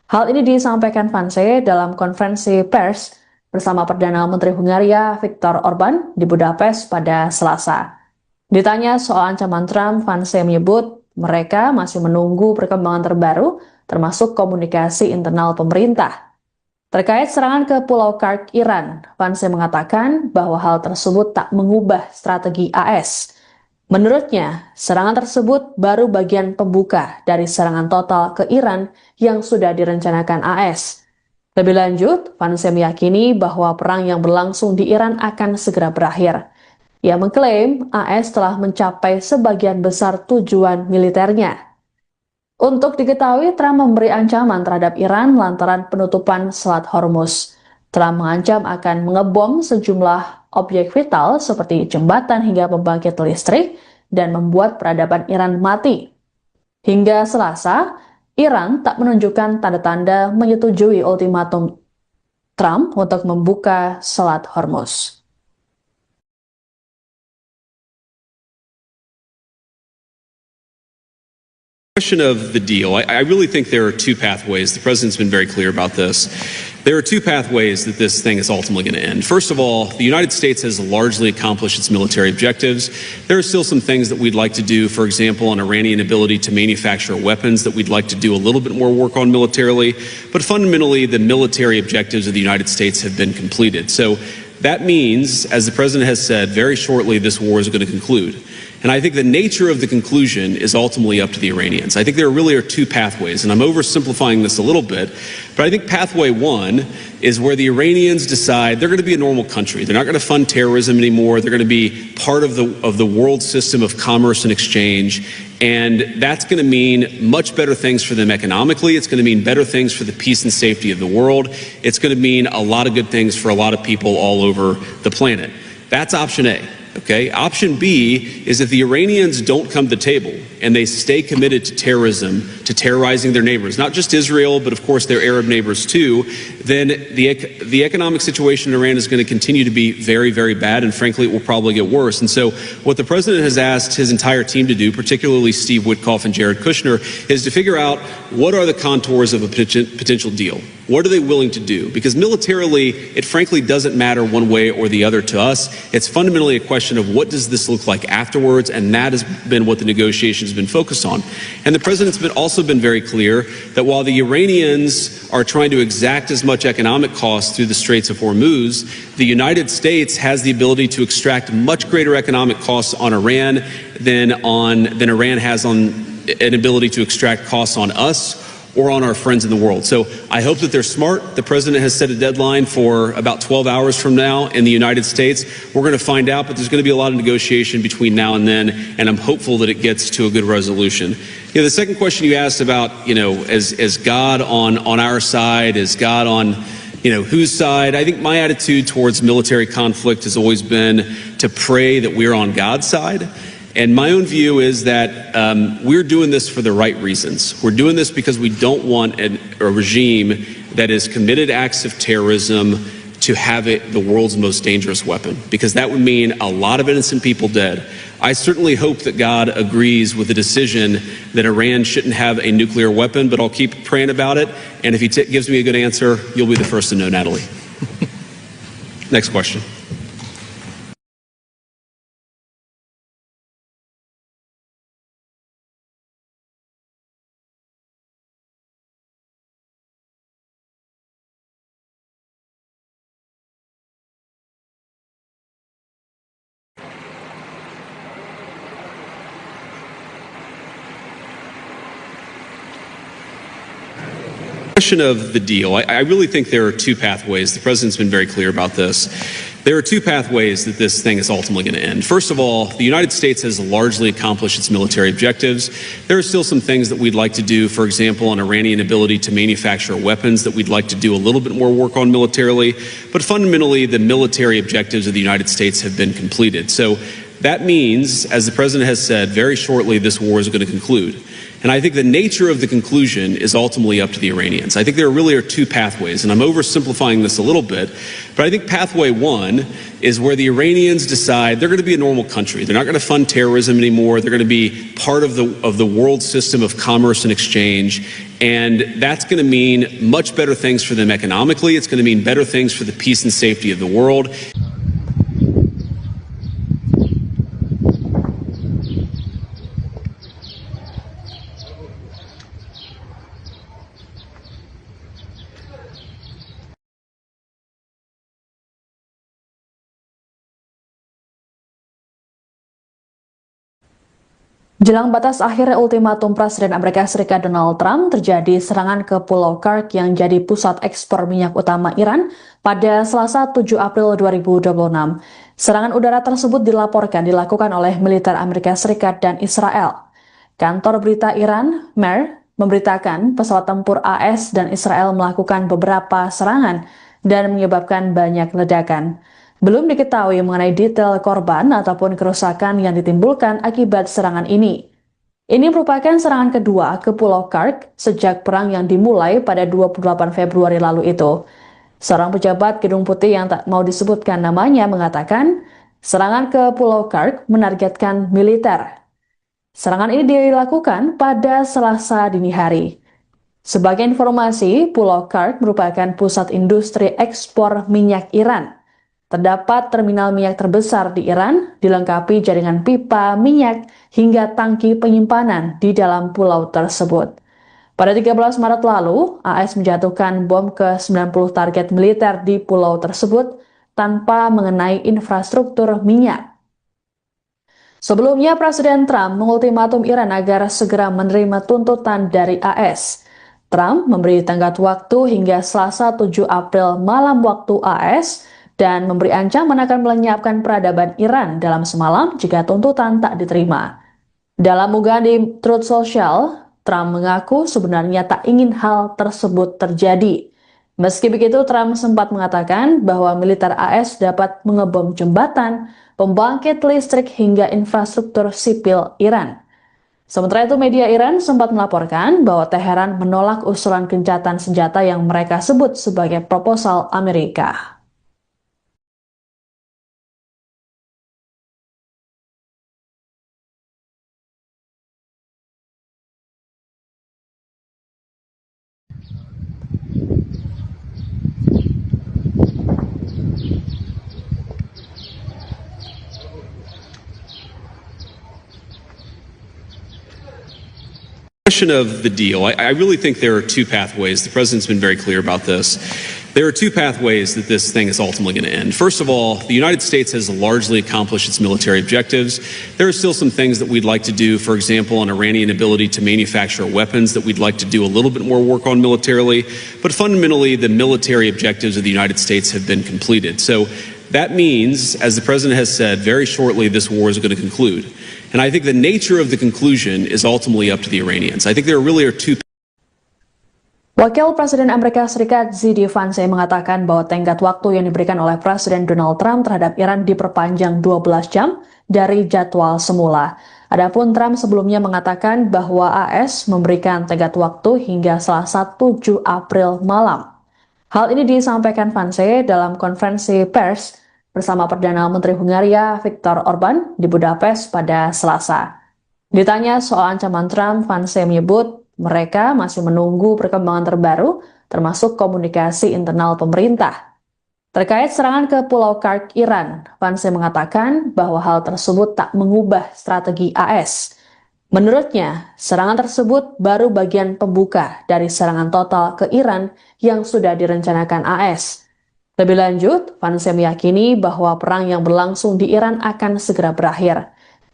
Hal ini disampaikan Vance dalam konferensi pers bersama Perdana Menteri Hungaria Viktor Orban di Budapest pada Selasa. Ditanya soal ancaman Trump, Vance menyebut mereka masih menunggu perkembangan terbaru, termasuk komunikasi internal pemerintah. Terkait serangan ke Pulau Kark, Iran, Vance mengatakan bahwa hal tersebut tak mengubah strategi AS. Menurutnya, serangan tersebut baru bagian pembuka dari serangan total ke Iran yang sudah direncanakan AS. Lebih lanjut, Vance meyakini bahwa perang yang berlangsung di Iran akan segera berakhir. Ia mengklaim AS telah mencapai sebagian besar tujuan militernya. Untuk diketahui, Trump memberi ancaman terhadap Iran lantaran penutupan Selat Hormuz. Trump mengancam akan mengebom sejumlah objek vital seperti jembatan hingga pembangkit listrik dan membuat peradaban Iran mati. Hingga Selasa, Iran tak menunjukkan tanda-tanda menyetujui ultimatum Trump untuk membuka Selat Hormuz. Question of the deal. I really think there are two pathways. The president's been very clear about this. There are two pathways that this thing is ultimately going to end. First of all, the United States has largely accomplished its military objectives. There are still some things that we'd like to do, for example, on Iranian ability to manufacture weapons that we'd like to do a little bit more work on militarily. But fundamentally, the military objectives of the United States have been completed. So that means, as the president has said, very shortly this war is going to conclude. And I think the nature of the conclusion is ultimately up to the Iranians. I think there really are two pathways, and I'm oversimplifying this a little bit, but I think pathway one is where the Iranians decide they're going to be a normal country. They're not going to fund terrorism anymore. They're going to be part of the world system of commerce and exchange, and that's going to mean much better things for them economically. It's going to mean better things for the peace and safety of the world. It's going to mean a lot of good things for a lot of people all over the planet. That's option A. Okay. Option B is if the Iranians don't come to the table and they stay committed to terrorism, to terrorizing their neighbors, not just Israel, but of course their Arab neighbors too, then the economic situation in Iran is going to continue to be very, very bad, and frankly, it will probably get worse. And so what the president has asked his entire team to do, particularly Steve Witkoff and Jared Kushner, is to figure out what are the contours of a potential deal. What are they willing to do? Because militarily, it frankly doesn't matter one way or the other to us. It's fundamentally a question of what does this look like afterwards, and that has been what the negotiations have been focused on. And the president's also been very clear that while the Iranians are trying to exact as much economic cost through the Straits of Hormuz, the United States has the ability to extract much greater economic costs on Iran than Iran has on an ability to extract costs on us or on our friends in the world. So I hope that they're smart. The president has set a deadline for about 12 hours from now in the United States. We're going to find out, but there's going to be a lot of negotiation between now and then, and I'm hopeful that it gets to a good resolution. The second question you asked about, is God on our side? Is God on, whose side? I think my attitude towards military conflict has always been to pray that we're on God's side. And my own view is that we're doing this for the right reasons. We're doing this because we don't want a regime that has committed acts of terrorism to have it the world's most dangerous weapon, because that would mean a lot of innocent people dead. I certainly hope that God agrees with the decision that Iran shouldn't have a nuclear weapon, but I'll keep praying about it. And if he gives me a good answer, you'll be the first to know, Natalie. Next question. Question of the deal. I really think there are two pathways. The president's been very clear about this. There are two pathways that this thing is ultimately going to end. First of all, the United States has largely accomplished its military objectives. There are still some things that we'd like to do, for example, an Iranian ability to manufacture weapons that we'd like to do a little bit more work on militarily. But fundamentally, the military objectives of the United States have been completed. So that means, as the president has said, very shortly this war is going to conclude. And I think the nature of the conclusion is ultimately up to the Iranians. I think there really are two pathways, and I'm oversimplifying this a little bit, but I think pathway one is where the Iranians decide they're going to be a normal country. They're not going to fund terrorism anymore. They're going to be part of the world system of commerce and exchange, and that's going to mean much better things for them economically. It's going to mean better things for the peace and safety of the world. Jelang batas akhir ultimatum Presiden Amerika Serikat Donald Trump, terjadi serangan ke Pulau Kursk yang jadi pusat ekspor minyak utama Iran pada Selasa 7 April 2026. Serangan udara tersebut dilaporkan dilakukan oleh militer Amerika Serikat dan Israel. Kantor berita Iran, MER, memberitakan pesawat tempur AS dan Israel melakukan beberapa serangan dan menyebabkan banyak ledakan. Belum diketahui mengenai detail korban ataupun kerusakan yang ditimbulkan akibat serangan ini. Ini merupakan serangan kedua ke Pulau Kursk sejak perang yang dimulai pada 28 Februari lalu itu. Seorang pejabat Gedung Putih yang tak mau disebutkan namanya mengatakan, serangan ke Pulau Kursk menargetkan militer. Serangan ini dilakukan pada Selasa dini hari. Sebagai informasi, Pulau Kursk merupakan pusat industri ekspor minyak Iran. Terdapat terminal minyak terbesar di Iran, dilengkapi jaringan pipa minyak hingga tangki penyimpanan di dalam pulau tersebut. Pada 13 Maret lalu, AS menjatuhkan bom ke 90 target militer di pulau tersebut tanpa mengenai infrastruktur minyak. Sebelumnya, Presiden Trump mengultimatum Iran agar segera menerima tuntutan dari AS. Trump memberi tenggat waktu hingga Selasa 7 April malam waktu AS, dan memberi ancaman akan melenyapkan peradaban Iran dalam semalam jika tuntutan tak diterima. Dalam unggahan di Truth Social, Trump mengaku sebenarnya tak ingin hal tersebut terjadi. Meski begitu, Trump sempat mengatakan bahwa militer AS dapat mengebom jembatan, pembangkit listrik hingga infrastruktur sipil Iran. Sementara itu, media Iran sempat melaporkan bahwa Teheran menolak usulan gencatan senjata yang mereka sebut sebagai proposal Amerika. Question of the deal. I really think there are two pathways. The president's been very clear about this. There are two pathways that this thing is ultimately going to end. First of all, the United States has largely accomplished its military objectives. There are still some things that we'd like to do, for example, an Iranian ability to manufacture weapons that we'd like to do a little bit more work on militarily. But fundamentally, the military objectives of the United States have been completed. So that means, as the president has said, very shortly this war is going to conclude. And I think the nature of the conclusion is ultimately up to the Iranians. I think there really are two. Wakil Presiden Amerika Serikat Z.D. Vance mengatakan bahwa tenggat waktu yang diberikan oleh Presiden Donald Trump terhadap Iran diperpanjang 12 jam dari jadwal semula. Adapun Trump sebelumnya mengatakan bahwa AS memberikan tenggat waktu hingga Selasa 7 April malam. Hal ini disampaikan Vance dalam konferensi pers bersama Perdana Menteri Hungaria Viktor Orban di Budapest pada Selasa. Ditanya soal ancaman Trump, Vance menyebut mereka masih menunggu perkembangan terbaru, termasuk komunikasi internal pemerintah. Terkait serangan ke Pulau Kark, Iran, Vance mengatakan bahwa hal tersebut tak mengubah strategi AS. Menurutnya, serangan tersebut baru bagian pembuka dari serangan total ke Iran yang sudah direncanakan AS. Lebih lanjut, Vance meyakini bahwa perang yang berlangsung di Iran akan segera berakhir.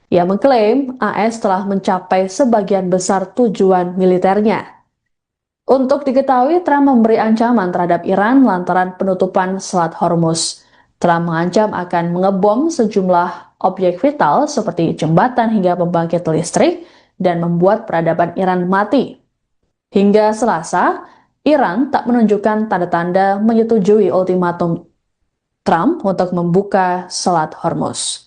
Ia mengklaim AS telah mencapai sebagian besar tujuan militernya. Untuk diketahui, Trump memberi ancaman terhadap Iran lantaran penutupan Selat Hormuz. Trump mengancam akan mengebom sejumlah objek vital seperti jembatan hingga pembangkit listrik dan membuat peradaban Iran mati. Hingga Selasa, Iran tak menunjukkan tanda-tanda menyetujui ultimatum Trump untuk membuka Selat Hormuz.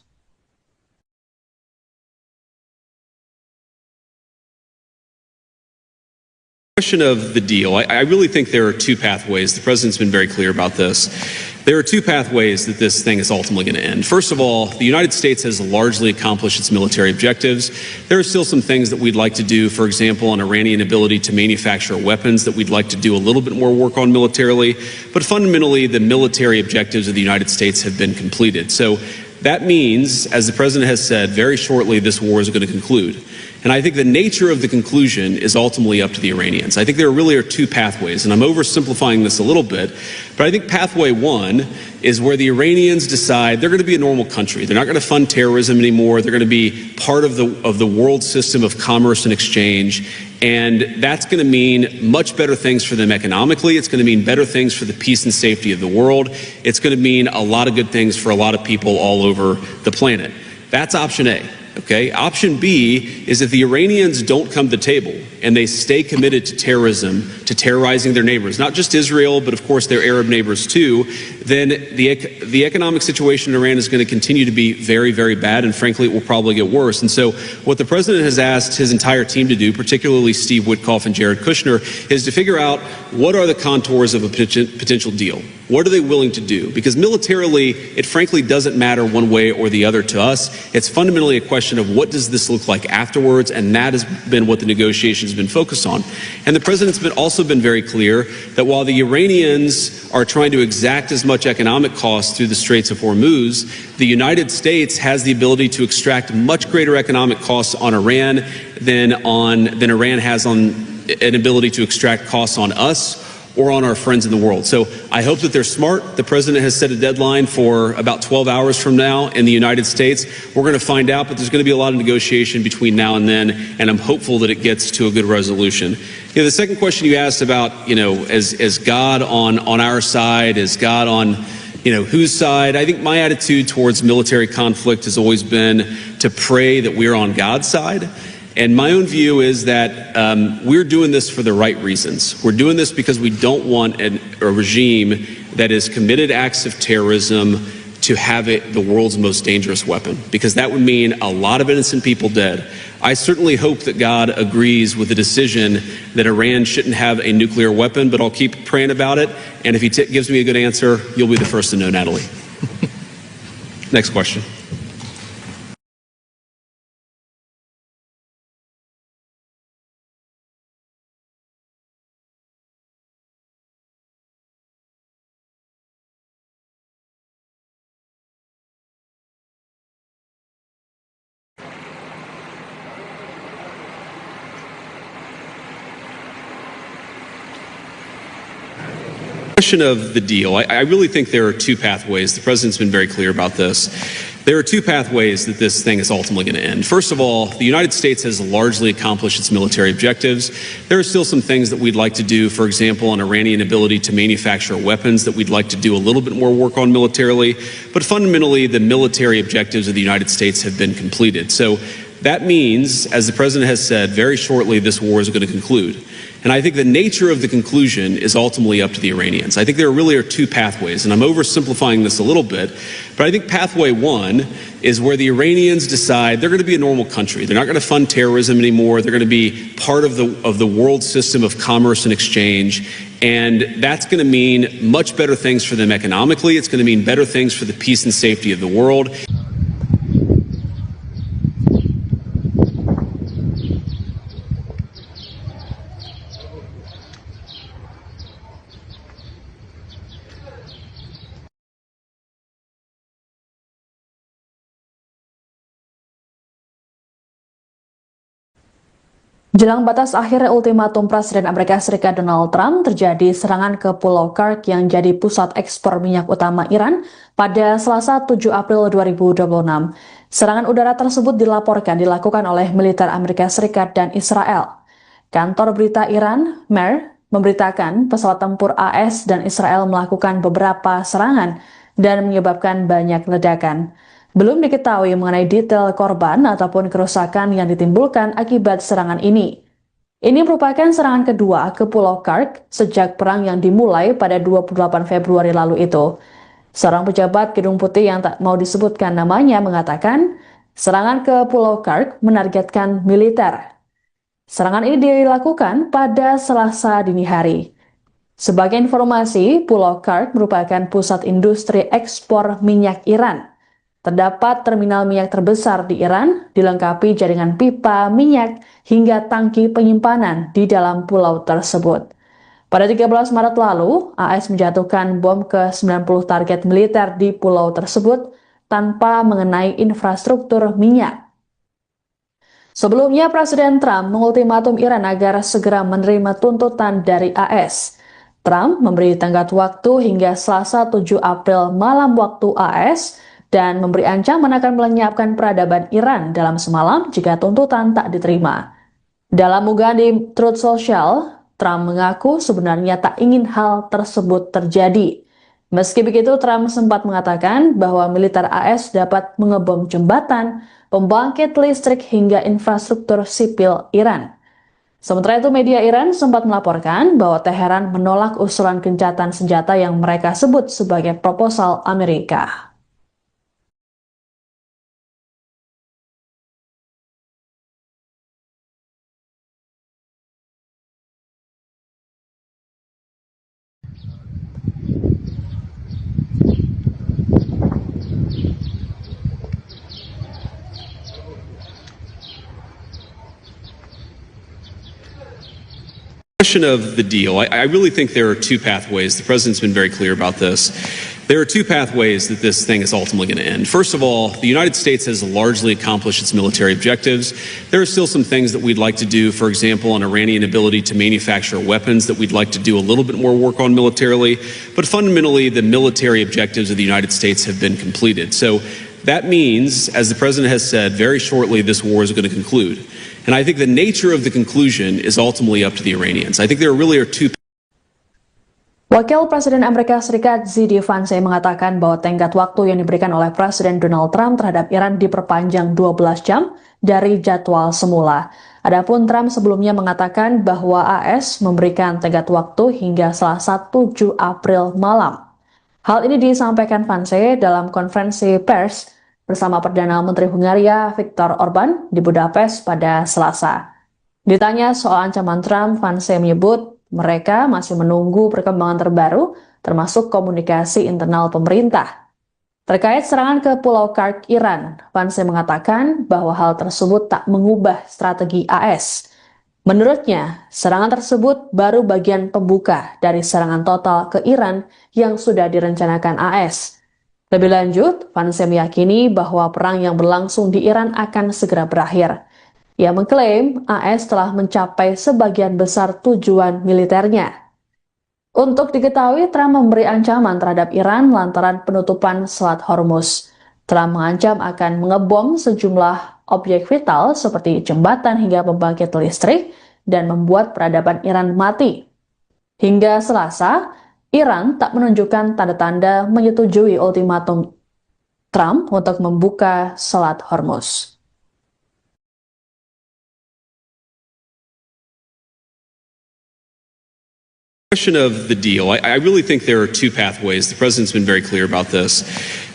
Question of the deal. I really think there are two pathways. The president's been very clear about this. There are two pathways that this thing is ultimately going to end. First of all, the United States has largely accomplished its military objectives. There are still some things that we'd like to do, for example, on Iranian ability to manufacture weapons that we'd like to do a little bit more work on militarily. But fundamentally, the military objectives of the United States have been completed. So that means, as the president has said, very shortly this war is going to conclude. And I think the nature of the conclusion is ultimately up to the Iranians. I think there really are two pathways, and I'm oversimplifying this a little bit, but I think pathway one is where the Iranians decide they're going to be a normal country. They're not going to fund terrorism anymore. They're going to be part of the world system of commerce and exchange, and that's going to mean much better things for them economically. It's going to mean better things for the peace and safety of the world. It's going to mean a lot of good things for a lot of people all over the planet. That's option A. Okay. Option B is if the Iranians don't come to the table and they stay committed to terrorism, to terrorizing their neighbors, not just Israel, but of course their Arab neighbors too, then the economic situation in Iran is going to continue to be very, very bad, and frankly, it will probably get worse. And so what the president has asked his entire team to do, particularly Steve Witkoff and Jared Kushner, is to figure out what are the contours of a potential deal. What are they willing to do? Because militarily, it frankly doesn't matter one way or the other to us. It's fundamentally a question of what does this look like afterwards, and that has been what the negotiations have been focused on. And the president's also been very clear that while the Iranians are trying to exact as much economic cost through the Straits of Hormuz, the United States has the ability to extract much greater economic costs on Iran than Iran has on an ability to extract costs on us or on our friends in the world. So I hope that they're smart. The president has set a deadline for about 12 hours from now in the United States. We're going to find out, but there's going to be a lot of negotiation between now and then, and I'm hopeful that it gets to a good resolution. The second question you asked about, is God on our side? Is God on, whose side? I think my attitude towards military conflict has always been to pray that we're on God's side. And my own view is that we're doing this for the right reasons. We're doing this because we don't want a regime that has committed acts of terrorism to have it the world's most dangerous weapon, because that would mean a lot of innocent people dead. I certainly hope that God agrees with the decision that Iran shouldn't have a nuclear weapon, but I'll keep praying about it. And if he gives me a good answer, you'll be the first to know, Natalie. Next question. Question of the deal. I really think there are two pathways. The president's been very clear about this. There are two pathways that this thing is ultimately going to end. First of all, the United States has largely accomplished its military objectives. There are still some things that we'd like to do, for example, on Iranian ability to manufacture weapons that we'd like to do a little bit more work on militarily. But fundamentally, the military objectives of the United States have been completed. So That means, as the president has said, very shortly this war is going to conclude. And I think the nature of the conclusion is ultimately up to the Iranians. I think there really are two pathways, and I'm oversimplifying this a little bit, but I think pathway one is where the Iranians decide they're going to be a normal country. They're not going to fund terrorism anymore. They're going to be part of the world system of commerce and exchange. And that's going to mean much better things for them economically. It's going to mean better things for the peace and safety of the world. Jelang batas akhir ultimatum Presiden Amerika Serikat Donald Trump, terjadi serangan ke Pulau Kursk yang jadi pusat ekspor minyak utama Iran pada Selasa 7 April 2026. Serangan udara tersebut dilaporkan dilakukan oleh militer Amerika Serikat dan Israel. Kantor berita Iran, MER, memberitakan pesawat tempur AS dan Israel melakukan beberapa serangan dan menyebabkan banyak ledakan. Belum diketahui mengenai detail korban ataupun kerusakan yang ditimbulkan akibat serangan ini. Ini merupakan serangan kedua ke Pulau Kursk sejak perang yang dimulai pada 28 Februari lalu itu. Seorang pejabat Gedung Putih yang tak mau disebutkan namanya mengatakan, serangan ke Pulau Kursk menargetkan militer. Serangan ini dilakukan pada Selasa dini hari. Sebagai informasi, Pulau Kursk merupakan pusat industri ekspor minyak Iran. Terdapat terminal minyak terbesar di Iran, dilengkapi jaringan pipa minyak hingga tangki penyimpanan di dalam pulau tersebut. Pada 13 Maret lalu, AS menjatuhkan bom ke 90 target militer di pulau tersebut tanpa mengenai infrastruktur minyak. Sebelumnya, Presiden Trump mengultimatum Iran agar segera menerima tuntutan dari AS. Trump memberi tenggat waktu hingga Selasa 7 April malam waktu AS, dan memberi ancaman akan melenyapkan peradaban Iran dalam semalam jika tuntutan tak diterima. Dalam unggahan di Truth Social, Trump mengaku sebenarnya tak ingin hal tersebut terjadi. Meski begitu, Trump sempat mengatakan bahwa militer AS dapat mengebom jembatan, pembangkit listrik hingga infrastruktur sipil Iran. Sementara itu, media Iran sempat melaporkan bahwa Teheran menolak usulan gencatan senjata yang mereka sebut sebagai proposal Amerika. Question of the deal, I really think there are two pathways. The president's been very clear about this. There are two pathways that this thing is ultimately going to end. First of all, the United States has largely accomplished its military objectives. There are still some things that we'd like to do, for example, on Iranian ability to manufacture weapons that we'd like to do a little bit more work on militarily. But fundamentally, the military objectives of the United States have been completed. So that means, as the president has said, very shortly this war is going to conclude. And I think the nature of the conclusion is ultimately up to the Iranians. I think there really are two. Wakil Presiden Amerika Serikat JD Vance mengatakan bahwa tenggat waktu yang diberikan oleh Presiden Donald Trump terhadap Iran diperpanjang 12 jam dari jadwal semula. Adapun Trump sebelumnya mengatakan bahwa AS memberikan tenggat waktu hingga Selasa 7 April malam. Hal ini disampaikan Vance dalam konferensi pers bersama Perdana Menteri Hungaria Viktor Orban di Budapest pada Selasa. Ditanya soal ancaman Trump, Vance menyebut mereka masih menunggu perkembangan terbaru, termasuk komunikasi internal pemerintah. Terkait serangan ke Pulau Kursk Iran, Vance mengatakan bahwa hal tersebut tak mengubah strategi AS. Menurutnya, serangan tersebut baru bagian pembuka dari serangan total ke Iran yang sudah direncanakan AS. Lebih lanjut, Vance meyakini bahwa perang yang berlangsung di Iran akan segera berakhir. Ia mengklaim AS telah mencapai sebagian besar tujuan militernya. Untuk diketahui, Trump memberi ancaman terhadap Iran lantaran penutupan Selat Hormuz. Trump mengancam akan mengebom sejumlah objek vital seperti jembatan hingga pembangkit listrik dan membuat peradaban Iran mati. Hingga Selasa, Iran tak menunjukkan tanda-tanda menyetujui ultimatum Trump untuk membuka Selat Hormuz. Question of the deal. I really think there are two pathways. The president's been very clear about this.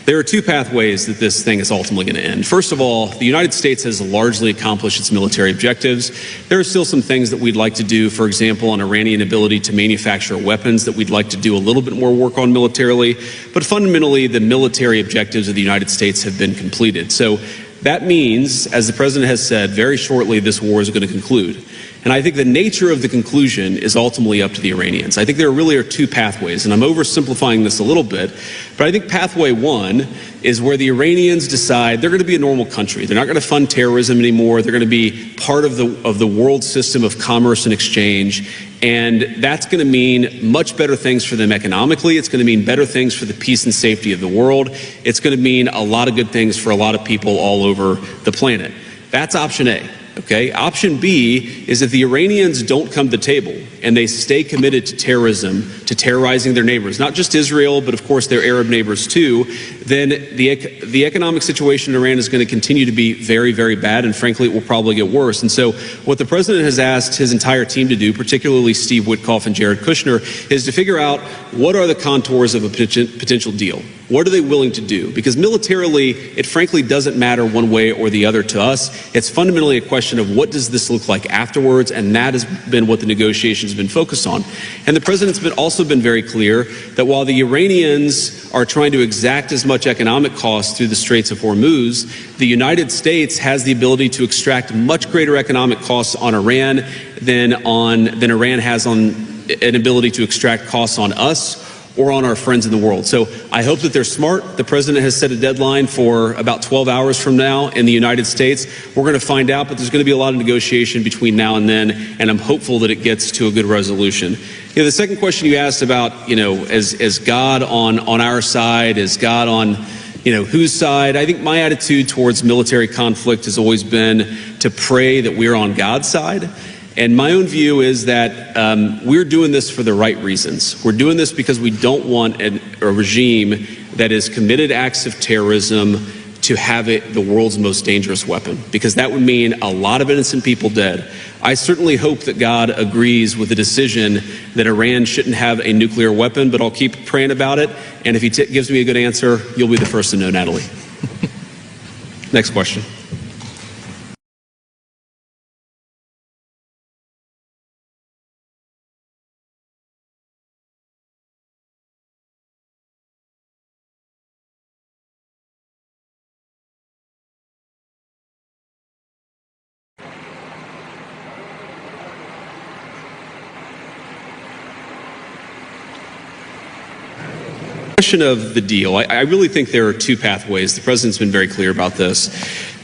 There are two pathways that this thing is ultimately going to end. First of all, the United States has largely accomplished its military objectives. There are still some things that we'd like to do, for example, on Iranian ability to manufacture weapons that we'd like to do a little bit more work on militarily. But fundamentally, the military objectives of the United States have been completed. So that means, as the president has said, very shortly this war is going to conclude. And I think the nature of the conclusion is ultimately up to the Iranians. I think there really are two pathways, and I'm oversimplifying this a little bit, but I think pathway one is where the Iranians decide they're going to be a normal country. They're not going to fund terrorism anymore. They're going to be part of the world system of commerce and exchange. And that's going to mean much better things for them economically. It's going to mean better things for the peace and safety of the world. It's going to mean a lot of good things for a lot of people all over the planet. That's option A. Okay. Option B is if the Iranians don't come to the table and they stay committed to terrorism, to terrorizing their neighbors, not just Israel, but of course their Arab neighbors too, then the economic situation in Iran is going to continue to be very, very bad. And frankly, it will probably get worse. And so what the president has asked his entire team to do, particularly Steve Witkoff and Jared Kushner, is to figure out what are the contours of a potential deal. What are they willing to do? Because militarily, it frankly doesn't matter one way or the other to us. It's fundamentally a question of what does this look like afterwards, and that has been what the negotiations have been focused on. And the president's also been very clear that while the Iranians are trying to exact as much economic cost through the Straits of Hormuz, the United States has the ability to extract much greater economic costs on Iran than Iran has on an ability to extract costs on us or on our friends in the world. So I hope that they're smart. The president has set a deadline for about 12 hours from now in the United States. We're going to find out, but there's going to be a lot of negotiation between now and then, and I'm hopeful that it gets to a good resolution. The second question you asked about, is God on our side? Is God on, whose side? I think my attitude towards military conflict has always been to pray that we're on God's side. And my own view is that we're doing this for the right reasons. We're doing this because we don't want a regime that has committed acts of terrorism to have the world's most dangerous weapon, because that would mean a lot of innocent people dead. I certainly hope that God agrees with the decision that Iran shouldn't have a nuclear weapon, but I'll keep praying about it. And if he gives me a good answer, you'll be the first to know, Natalie. Next question. Question of the deal. I really think there are two pathways. The president's been very clear about this.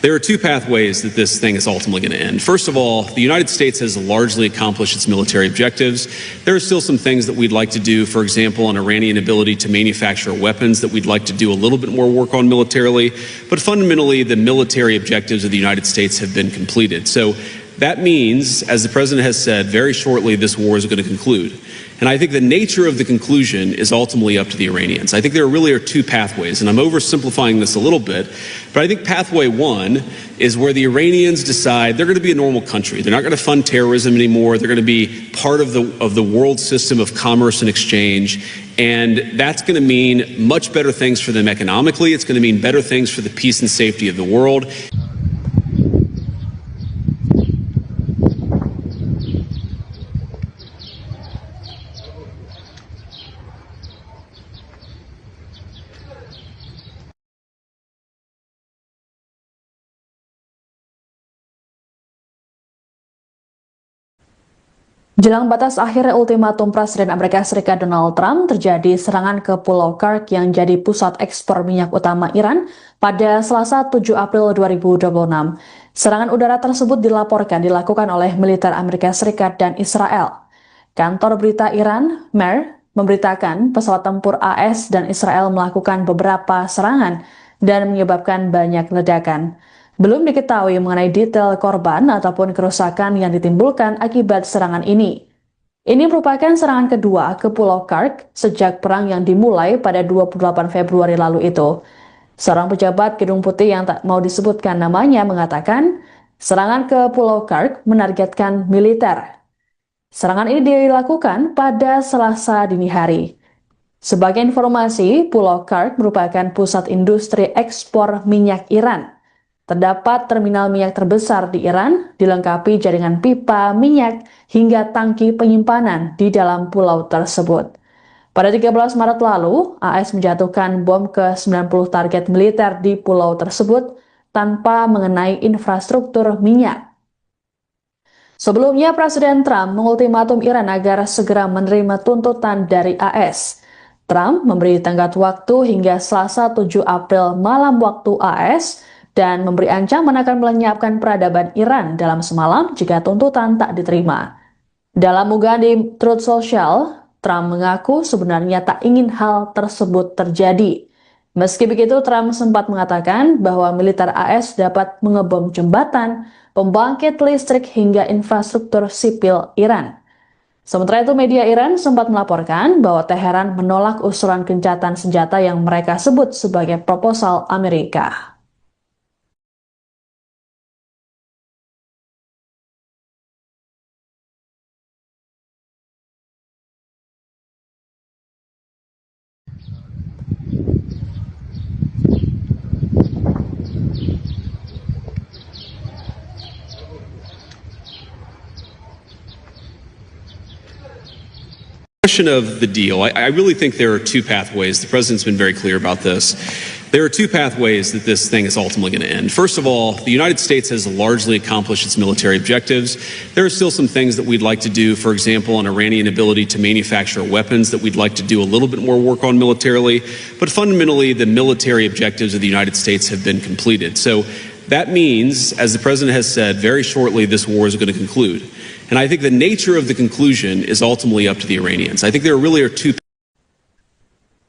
There are two pathways that this thing is ultimately going to end. First of all, the United States has largely accomplished its military objectives. There are still some things that we'd like to do, for example, on Iranian ability to manufacture weapons that we'd like to do a little bit more work on militarily. But fundamentally, the military objectives of the United States have been completed. So that means, as the president has said, very shortly this war is going to conclude. And I think the nature of the conclusion is ultimately up to the Iranians. I think there really are two pathways, and I'm oversimplifying this a little bit, but I think pathway one is where the Iranians decide they're going to be a normal country. They're not going to fund terrorism anymore. They're going to be part of the world system of commerce and exchange. And that's going to mean much better things for them economically. It's going to mean better things for the peace and safety of the world. Jelang batas akhir ultimatum Presiden Amerika Serikat Donald Trump, terjadi serangan ke Pulau Kursk yang jadi pusat ekspor minyak utama Iran pada Selasa 7 April 2026. Serangan udara tersebut dilakukan oleh militer Amerika Serikat dan Israel. Kantor berita Iran, MER, memberitakan pesawat tempur AS dan Israel melakukan beberapa serangan dan menyebabkan banyak ledakan. Belum diketahui mengenai detail korban ataupun kerusakan yang ditimbulkan akibat serangan ini. Ini merupakan serangan kedua ke Pulau Kursk sejak perang yang dimulai pada 28 Februari lalu itu. Seorang pejabat Gedung Putih yang tak mau disebutkan namanya mengatakan, serangan ke Pulau Kursk menargetkan militer. Serangan ini dilakukan pada Selasa dini hari. Sebagai informasi, Pulau Kark merupakan pusat industri ekspor minyak Iran. Terdapat terminal minyak terbesar di Iran, dilengkapi jaringan pipa minyak hingga tangki penyimpanan di dalam pulau tersebut. Pada 13 Maret lalu, AS menjatuhkan bom ke 90 target militer di pulau tersebut tanpa mengenai infrastruktur minyak. Sebelumnya, Presiden Trump mengultimatum Iran agar segera menerima tuntutan dari AS. Trump memberi tenggat waktu hingga Selasa 7 April malam waktu AS dan memberi ancaman akan melenyapkan peradaban Iran dalam semalam jika tuntutan tak diterima. Dalam unggahan di Truth Social, Trump mengaku sebenarnya tak ingin hal tersebut terjadi. Meski begitu, Trump sempat mengatakan bahwa militer AS dapat mengebom jembatan, pembangkit listrik hingga infrastruktur sipil Iran. Sementara itu, media Iran sempat melaporkan bahwa Teheran menolak usulan gencatan senjata yang mereka sebut sebagai proposal Amerika. Question of the deal. I really think there are two pathways. The president's been very clear about this. There are two pathways that this thing is ultimately going to end. First of all, the United States has largely accomplished its military objectives. There are still some things that we'd like to do, for example, on Iranian ability to manufacture weapons that we'd like to do a little bit more work on militarily. But fundamentally, the military objectives of the United States have been completed. So that means, as the president has said, very shortly this war is going to conclude. And I think the nature of the conclusion is ultimately up to the Iranians. I think there really are two.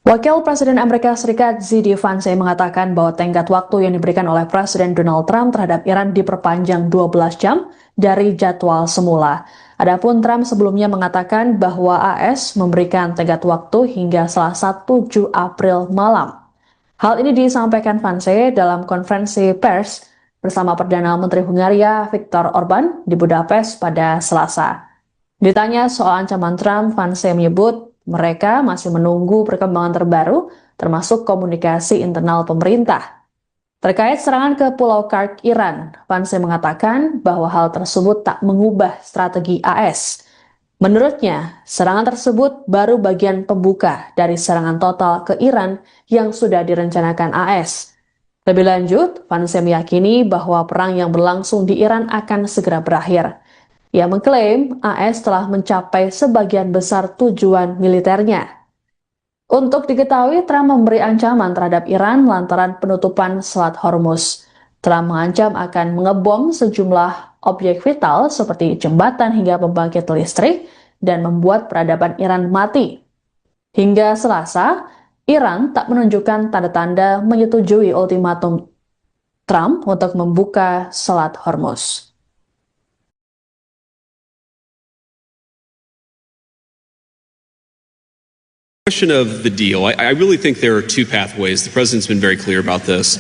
Wakil Presiden Amerika Serikat Z.D. Vance mengatakan bahwa tenggat waktu yang diberikan oleh Presiden Donald Trump terhadap Iran diperpanjang 12 jam dari jadwal semula. Adapun Trump sebelumnya mengatakan bahwa AS memberikan tenggat waktu hingga Selasa 7 April malam. Hal ini disampaikan Vance dalam konferensi pers bersama Perdana Menteri Hungaria Viktor Orban di Budapest pada Selasa. Ditanya soal ancaman Trump, Vance menyebut mereka masih menunggu perkembangan terbaru, termasuk komunikasi internal pemerintah. Terkait serangan ke Pulau Kark, Iran, Vance mengatakan bahwa hal tersebut tak mengubah strategi AS. Menurutnya, serangan tersebut baru bagian pembuka dari serangan total ke Iran yang sudah direncanakan AS. Lebih lanjut, Vance meyakini bahwa perang yang berlangsung di Iran akan segera berakhir. Ia mengklaim AS telah mencapai sebagian besar tujuan militernya. Untuk diketahui, Trump memberi ancaman terhadap Iran lantaran penutupan Selat Hormuz. Trump mengancam akan mengebom sejumlah objek vital seperti jembatan hingga pembangkit listrik dan membuat peradaban Iran mati. Hingga Selasa, Iran tak menunjukkan tanda-tanda menyetujui ultimatum Trump untuk membuka Selat Hormuz. Question of the deal. I really think there are two pathways. The president's been very clear about this.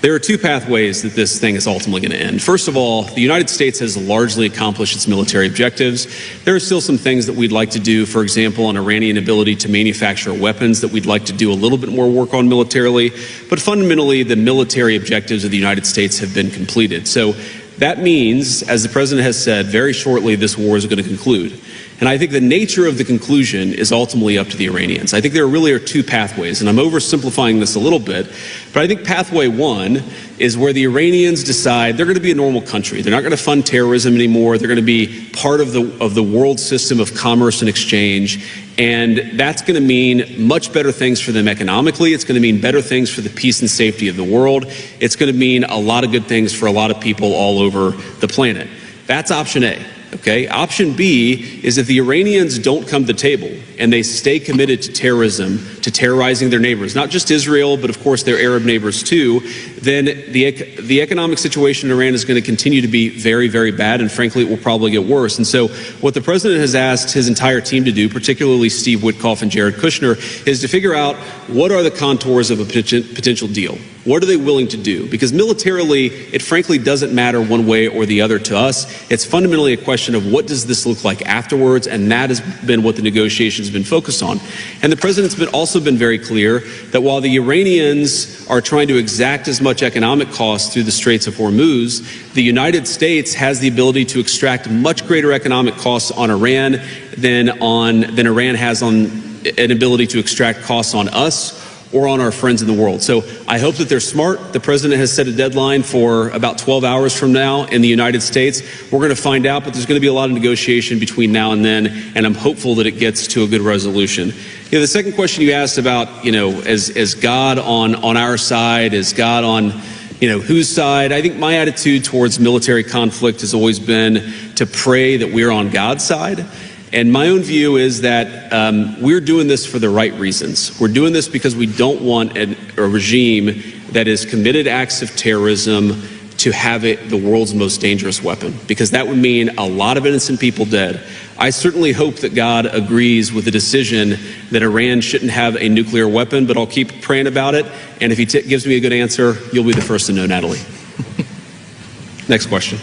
There are two pathways that this thing is ultimately going to end. First of all, the United States has largely accomplished its military objectives. There are still some things that we'd like to do, for example, on Iranian ability to manufacture weapons that we'd like to do a little bit more work on militarily. But fundamentally, the military objectives of the United States have been completed. So that means, as the president has said, very shortly this war is going to conclude. And I think the nature of the conclusion is ultimately up to the Iranians. I think there really are two pathways, and I'm oversimplifying this a little bit, but I think pathway one is where the Iranians decide they're going to be a normal country. They're not going to fund terrorism anymore. They're going to be part of the world system of commerce and exchange, and that's going to mean much better things for them economically. It's going to mean better things for the peace and safety of the world. It's going to mean a lot of good things for a lot of people all over the planet. That's option A. Okay. Option B is if the Iranians don't come to the table and they stay committed to terrorism, to terrorizing their neighbors, not just Israel, but of course their Arab neighbors too, then the economic situation in Iran is going to continue to be very, very bad, and frankly, it will probably get worse. And so what the president has asked his entire team to do, particularly Steve Witkoff and Jared Kushner, is to figure out what are the contours of a potential deal. What are they willing to do? Because militarily, it frankly doesn't matter one way or the other to us. It's fundamentally a question of what does this look like afterwards, and that has been what the negotiations have been focused on. And the president's also been very clear that while the Iranians are trying to exact as much economic cost through the Straits of Hormuz, the United States has the ability to extract much greater economic costs on Iran than Iran has on an ability to extract costs on us or on our friends in the world. So I hope that they're smart. The president has set a deadline for about 12 hours from now in the United States. We're going to find out, but there's going to be a lot of negotiation between now and then, and I'm hopeful that it gets to a good resolution. The second question you asked about, is God on our side? Is God on, whose side? I think my attitude towards military conflict has always been to pray that we're on God's side. And my own view is that we're doing this for the right reasons. We're doing this because we don't want a regime that has committed acts of terrorism to have it the world's most dangerous weapon, because that would mean a lot of innocent people dead. I certainly hope that God agrees with the decision that Iran shouldn't have a nuclear weapon, but I'll keep praying about it. And if he gives me a good answer, you'll be the first to know, Natalie. Next question.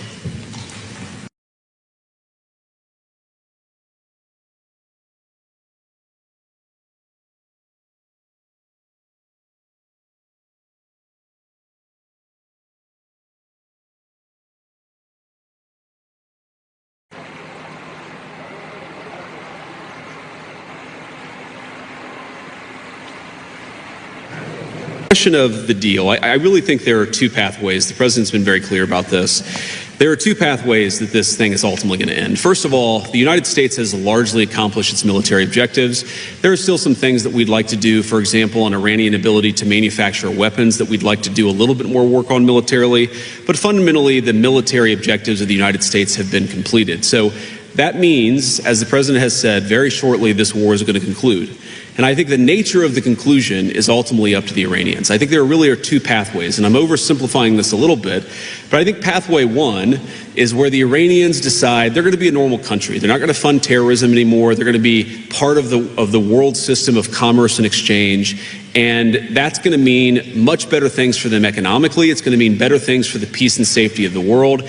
Question of the deal. I really think there are two pathways. The president's been very clear about this. There are two pathways that this thing is ultimately going to end. First of all, the United States has largely accomplished its military objectives. There are still some things that we'd like to do, for example, on Iranian ability to manufacture weapons that we'd like to do a little bit more work on militarily. But fundamentally, the military objectives of the United States have been completed. So that means, as the president has said, very shortly this war is going to conclude. And I think the nature of the conclusion is ultimately up to the Iranians. I think there really are two pathways, and I'm oversimplifying this a little bit, but I think pathway one is where the Iranians decide they're going to be a normal country. They're not going to fund terrorism anymore. They're going to be part of the world system of commerce and exchange, and that's going to mean much better things for them economically. It's going to mean better things for the peace and safety of the world.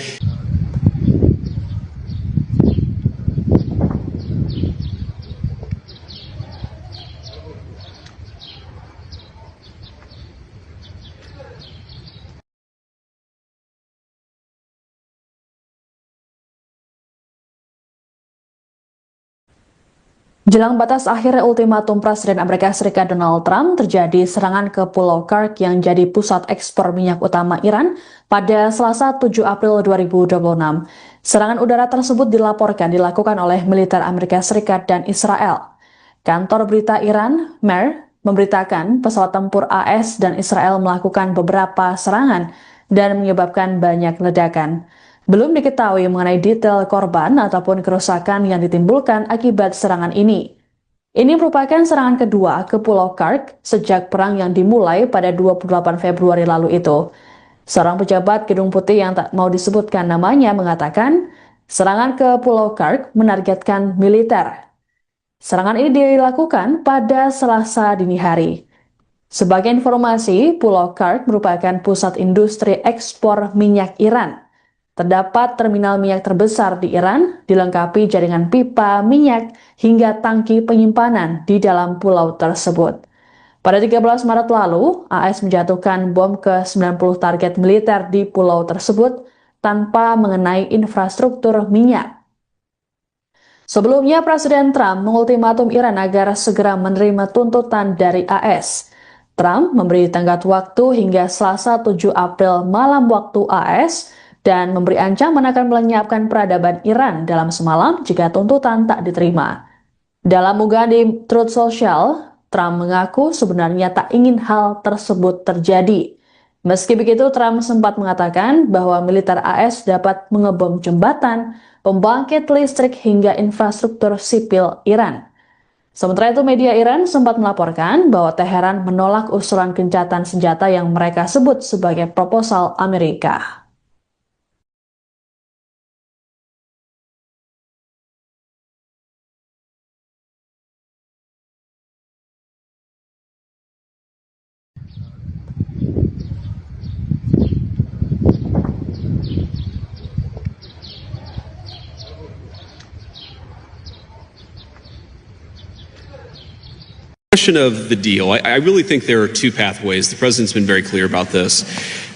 Jelang batas akhir ultimatum Presiden Amerika Serikat Donald Trump, terjadi serangan ke Pulau Kursk yang jadi pusat ekspor minyak utama Iran pada Selasa 7 April 2026. Serangan udara tersebut dilaporkan dilakukan oleh militer Amerika Serikat dan Israel. Kantor berita Iran, MER, memberitakan pesawat tempur AS dan Israel melakukan beberapa serangan dan menyebabkan banyak ledakan. Belum diketahui mengenai detail korban ataupun kerusakan yang ditimbulkan akibat serangan ini. Ini merupakan serangan kedua ke Pulau Kursk sejak perang yang dimulai pada 28 Februari lalu itu. Seorang pejabat Gedung Putih yang tak mau disebutkan namanya mengatakan, serangan ke Pulau Kursk menargetkan militer. Serangan ini dilakukan pada Selasa dini hari. Sebagai informasi, Pulau Kursk merupakan pusat industri ekspor minyak Iran. Terdapat terminal minyak terbesar di Iran, dilengkapi jaringan pipa minyak hingga tangki penyimpanan di dalam pulau tersebut. Pada 13 Maret lalu, AS menjatuhkan bom ke 90 target militer di pulau tersebut tanpa mengenai infrastruktur minyak. Sebelumnya, Presiden Trump mengultimatum Iran agar segera menerima tuntutan dari AS. Trump memberi tenggat waktu hingga Selasa 7 April malam waktu AS, dan memberi ancaman akan melenyapkan peradaban Iran dalam semalam jika tuntutan tak diterima. Dalam unggahan di Truth Social, Trump mengaku sebenarnya tak ingin hal tersebut terjadi. Meski begitu, Trump sempat mengatakan bahwa militer AS dapat mengebom jembatan, pembangkit listrik hingga infrastruktur sipil Iran. Sementara itu, media Iran sempat melaporkan bahwa Teheran menolak usulan gencatan senjata yang mereka sebut sebagai proposal Amerika. Question of the deal. I really think there are two pathways. The president's been very clear about this.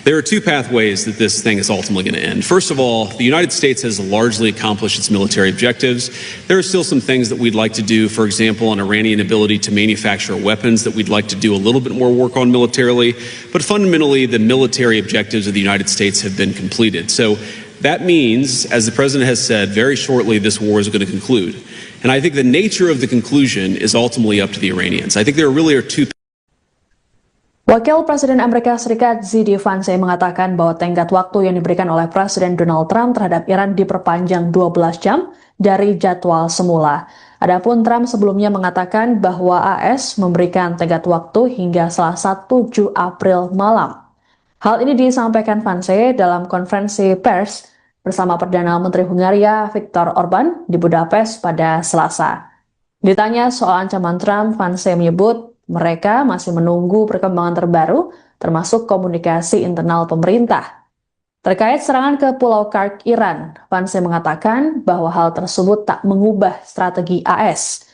There are two pathways that this thing is ultimately going to end. First of all, the United States has largely accomplished its military objectives. There are still some things that we'd like to do, for example, on Iranian ability to manufacture weapons that we'd like to do a little bit more work on militarily. But fundamentally, the military objectives of the United States have been completed. So that means, as the president has said, very shortly this war is going to conclude. And I think the nature of the conclusion is ultimately up to the Iranians. I think there really are two. Wakil Presiden Amerika Serikat Z.D. Vance mengatakan bahwa tenggat waktu yang diberikan oleh Presiden Donald Trump terhadap Iran diperpanjang 12 jam dari jadwal semula. Adapun Trump sebelumnya mengatakan bahwa AS memberikan tenggat waktu hingga Selasa 7 April malam. Hal ini disampaikan Vance dalam konferensi pers bersama Perdana Menteri Hungaria Viktor Orban di Budapest pada Selasa. Ditanya soal ancaman Trump, Vance menyebut mereka masih menunggu perkembangan terbaru, termasuk komunikasi internal pemerintah. Terkait serangan ke Pulau Kark, Iran, Vance mengatakan bahwa hal tersebut tak mengubah strategi AS.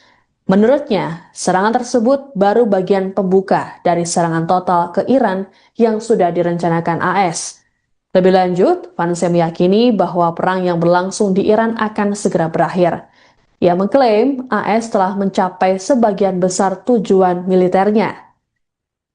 Menurutnya, serangan tersebut baru bagian pembuka dari serangan total ke Iran yang sudah direncanakan AS. Lebih lanjut, Vance meyakini bahwa perang yang berlangsung di Iran akan segera berakhir. Ia mengklaim AS telah mencapai sebagian besar tujuan militernya.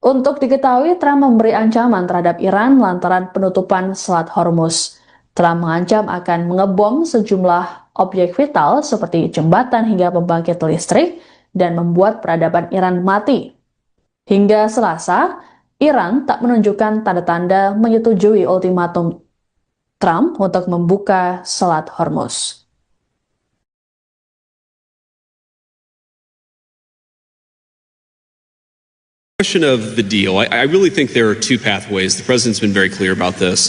Untuk diketahui, Trump memberi ancaman terhadap Iran lantaran penutupan Selat Hormuz. Trump mengancam akan mengebom sejumlah objek vital seperti jembatan hingga pembangkit listrik dan membuat peradaban Iran mati. Hingga Selasa, Iran tak menunjukkan tanda-tanda menyetujui ultimatum Trump untuk membuka Selat Hormuz. Question of the deal. I really think there are two pathways. The president's been very clear about this.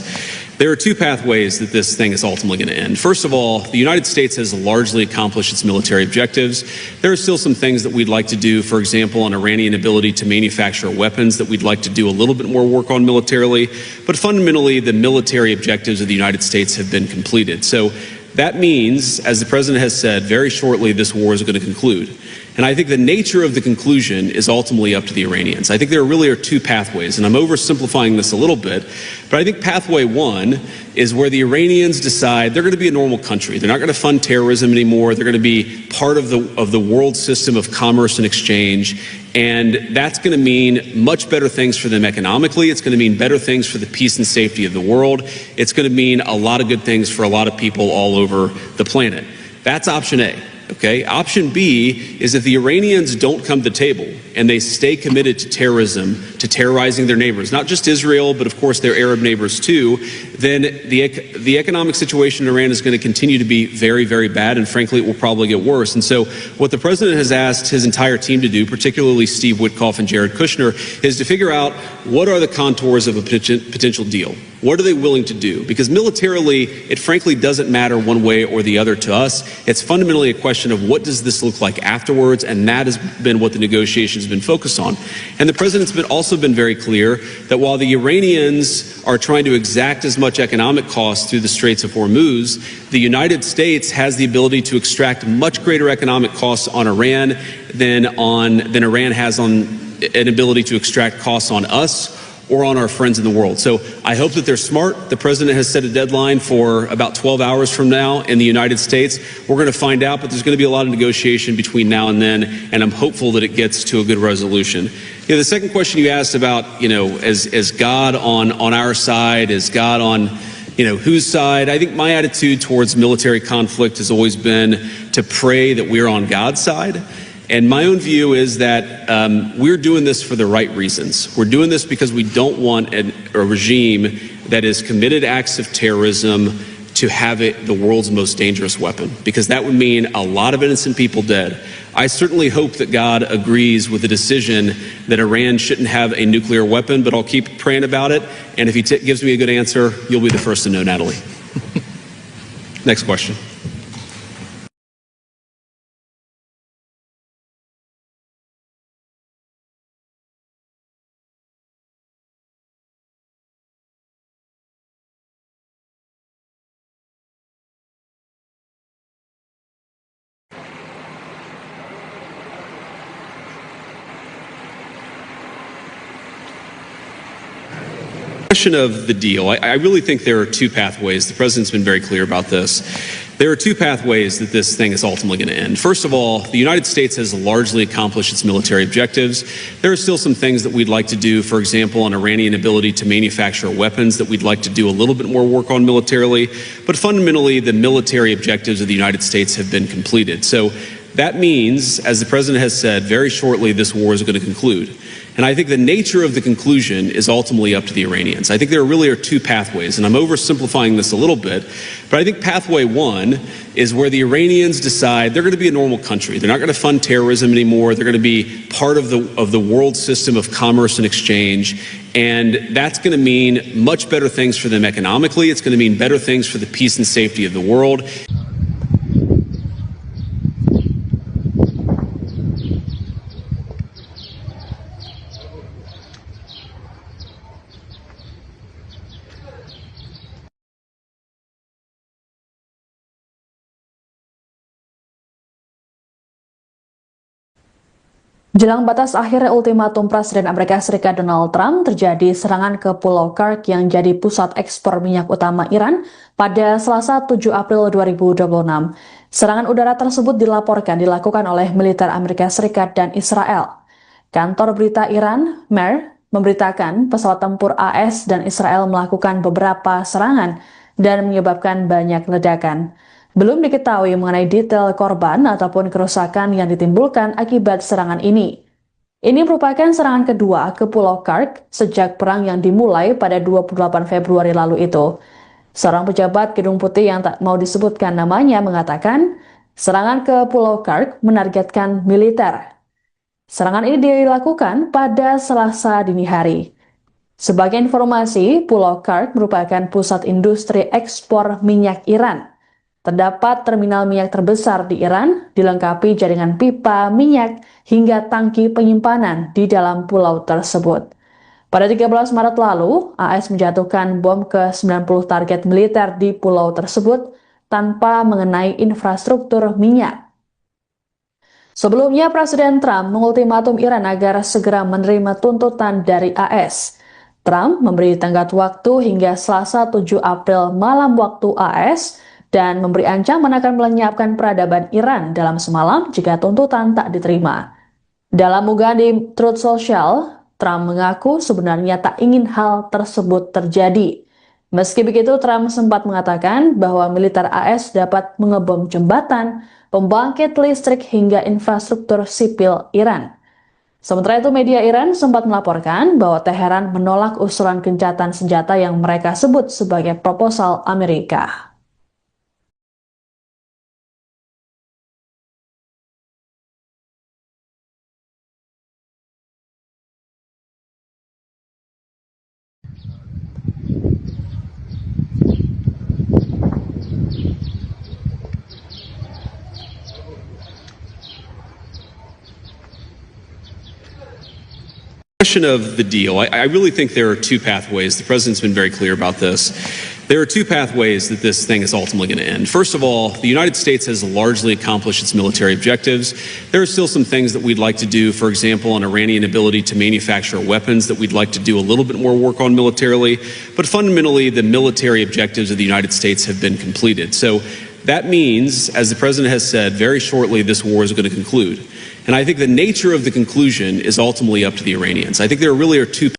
There are two pathways that this thing is ultimately going to end. First of all, the United States has largely accomplished its military objectives. There are still some things that we'd like to do, for example, on Iranian ability to manufacture weapons that we'd like to do a little bit more work on militarily. But fundamentally, the military objectives of the United States have been completed. So that means, as the president has said, very shortly this war is going to conclude. And I think the nature of the conclusion is ultimately up to the Iranians. I think there really are two pathways, and I'm oversimplifying this a little bit, but I think pathway one is where the Iranians decide they're going to be a normal country. They're not going to fund terrorism anymore. They're going to be part of the world system of commerce and exchange, and that's going to mean much better things for them economically. It's going to mean better things for the peace and safety of the world. It's going to mean a lot of good things for a lot of people all over the planet. That's option A. Okay. Option B is if the Iranians don't come to the table and they stay committed to terrorism, to terrorizing their neighbors, not just Israel, but of course their Arab neighbors too, then the economic situation in Iran is going to continue to be very, very bad, and frankly, it will probably get worse. And so what the president has asked his entire team to do, particularly Steve Witkoff and Jared Kushner, is to figure out what are the contours of a potential deal. What are they willing to do? Because militarily, it frankly doesn't matter one way or the other to us. It's fundamentally a question of what does this look like afterwards, and that has been what the negotiations have been focused on. And the president's also been very clear that while the Iranians are trying to exact as much economic cost through the Straits of Hormuz, the United States has the ability to extract much greater economic costs on Iran than Iran has on an ability to extract costs on us or on our friends in the world. So I hope that they're smart. The president has set a deadline for about 12 hours from now in the United States. We're going to find out, but there's going to be a lot of negotiation between now and then, and I'm hopeful that it gets to a good resolution. The second question you asked about, is God on our side? Is God on, whose side? I think my attitude towards military conflict has always been to pray that we're on God's side. And my own view is that we're doing this for the right reasons. We're doing this because we don't want a regime that has committed acts of terrorism to have it the world's most dangerous weapon, because that would mean a lot of innocent people dead. I certainly hope that God agrees with the decision that Iran shouldn't have a nuclear weapon, but I'll keep praying about it. And if he gives me a good answer, you'll be the first to know, Natalie. Next question. Question of the deal. I really think there are two pathways. The president's been very clear about this. There are two pathways that this thing is ultimately going to end. First of all, the United States has largely accomplished its military objectives. There are still some things that we'd like to do, for example, an Iranian ability to manufacture weapons that we'd like to do a little bit more work on militarily. But fundamentally, the military objectives of the United States have been completed. So that means, as the president has said, very shortly this war is going to conclude. And I think the nature of the conclusion is ultimately up to the Iranians. I think there really are two pathways, and I'm oversimplifying this a little bit, but I think pathway one is where the Iranians decide they're going to be a normal country. They're not going to fund terrorism anymore. They're going to be part of the world system of commerce and exchange, and that's going to mean much better things for them economically. It's going to mean better things for the peace and safety of the world. Jelang batas akhir ultimatum Presiden Amerika Serikat Donald Trump, terjadi serangan ke Pulau Kursk yang jadi pusat ekspor minyak utama Iran pada Selasa 7 April 2026. Serangan udara tersebut dilaporkan dilakukan oleh militer Amerika Serikat dan Israel. Kantor berita Iran, MER, memberitakan pesawat tempur AS dan Israel melakukan beberapa serangan dan menyebabkan banyak ledakan. Belum diketahui mengenai detail korban ataupun kerusakan yang ditimbulkan akibat serangan ini. Ini merupakan serangan kedua ke Pulau Kursk sejak perang yang dimulai pada 28 Februari lalu itu. Seorang pejabat Gedung Putih yang tak mau disebutkan namanya mengatakan, serangan ke Pulau Kursk menargetkan militer. Serangan ini dilakukan pada Selasa dini hari. Sebagai informasi, Pulau Kursk merupakan pusat industri ekspor minyak Iran. Terdapat terminal minyak terbesar di Iran, dilengkapi jaringan pipa minyak hingga tangki penyimpanan di dalam pulau tersebut. Pada 13 Maret lalu, AS menjatuhkan bom ke 90 target militer di pulau tersebut tanpa mengenai infrastruktur minyak. Sebelumnya, Presiden Trump mengultimatum Iran agar segera menerima tuntutan dari AS. Trump memberi tenggat waktu hingga Selasa 7 April malam waktu AS, dan memberi ancaman akan melenyapkan peradaban Iran dalam semalam jika tuntutan tak diterima. Dalam unggahan di Truth Social, Trump mengaku sebenarnya tak ingin hal tersebut terjadi. Meski begitu, Trump sempat mengatakan bahwa militer AS dapat mengebom jembatan, pembangkit listrik hingga infrastruktur sipil Iran. Sementara itu, media Iran sempat melaporkan bahwa Teheran menolak usulan gencatan senjata yang mereka sebut sebagai proposal Amerika. Question of the deal. I really think there are two pathways. The president's been very clear about this. There are two pathways that this thing is ultimately going to end. First of all, the United States has largely accomplished its military objectives. There are still some things that we'd like to do, for example, an Iranian ability to manufacture weapons that we'd like to do a little bit more work on militarily. But fundamentally, the military objectives of the United States have been completed. So that means, as the president has said, very shortly this war is going to conclude. And I think the nature of the conclusion is ultimately up to the Iranians. I think there really are two.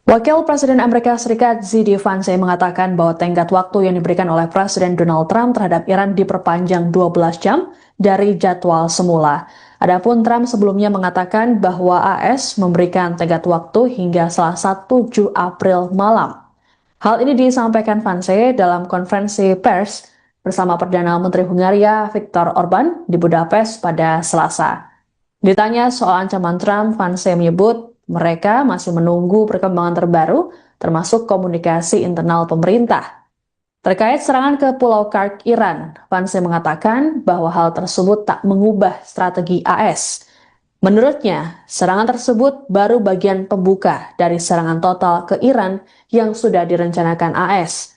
Wakil Presiden Amerika Serikat Z.D. Vance mengatakan bahwa tenggat waktu yang diberikan oleh Presiden Donald Trump terhadap Iran diperpanjang 12 jam dari jadwal semula. Adapun Trump sebelumnya mengatakan bahwa AS memberikan tenggat waktu hingga Selasa 7 April malam. Hal ini disampaikan Vance dalam konferensi pers bersama Perdana Menteri Hungaria Viktor Orban di Budapest pada Selasa. Ditanya soal ancaman Trump, Vance menyebut mereka masih menunggu perkembangan terbaru, termasuk komunikasi internal pemerintah. Terkait serangan ke Pulau Kark, Iran, Vance mengatakan bahwa hal tersebut tak mengubah strategi AS. Menurutnya, serangan tersebut baru bagian pembuka dari serangan total ke Iran yang sudah direncanakan AS.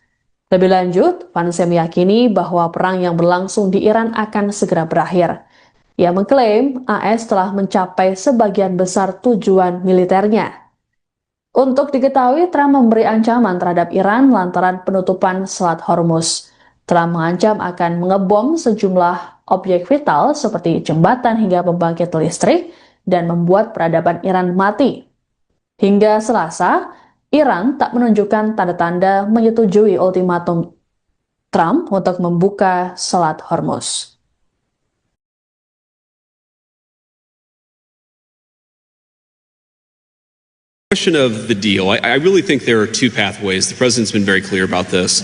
Lebih lanjut, Vance meyakini bahwa perang yang berlangsung di Iran akan segera berakhir. Ia mengklaim AS telah mencapai sebagian besar tujuan militernya. Untuk diketahui, Trump memberi ancaman terhadap Iran lantaran penutupan Selat Hormuz. Trump mengancam akan mengebom sejumlah objek vital seperti jembatan hingga pembangkit listrik dan membuat peradaban Iran mati. Hingga Selasa, Iran tak menunjukkan tanda-tanda menyetujui ultimatum Trump untuk membuka Selat Hormuz. Question of the deal. I really think there are two pathways. The president's been very clear about this.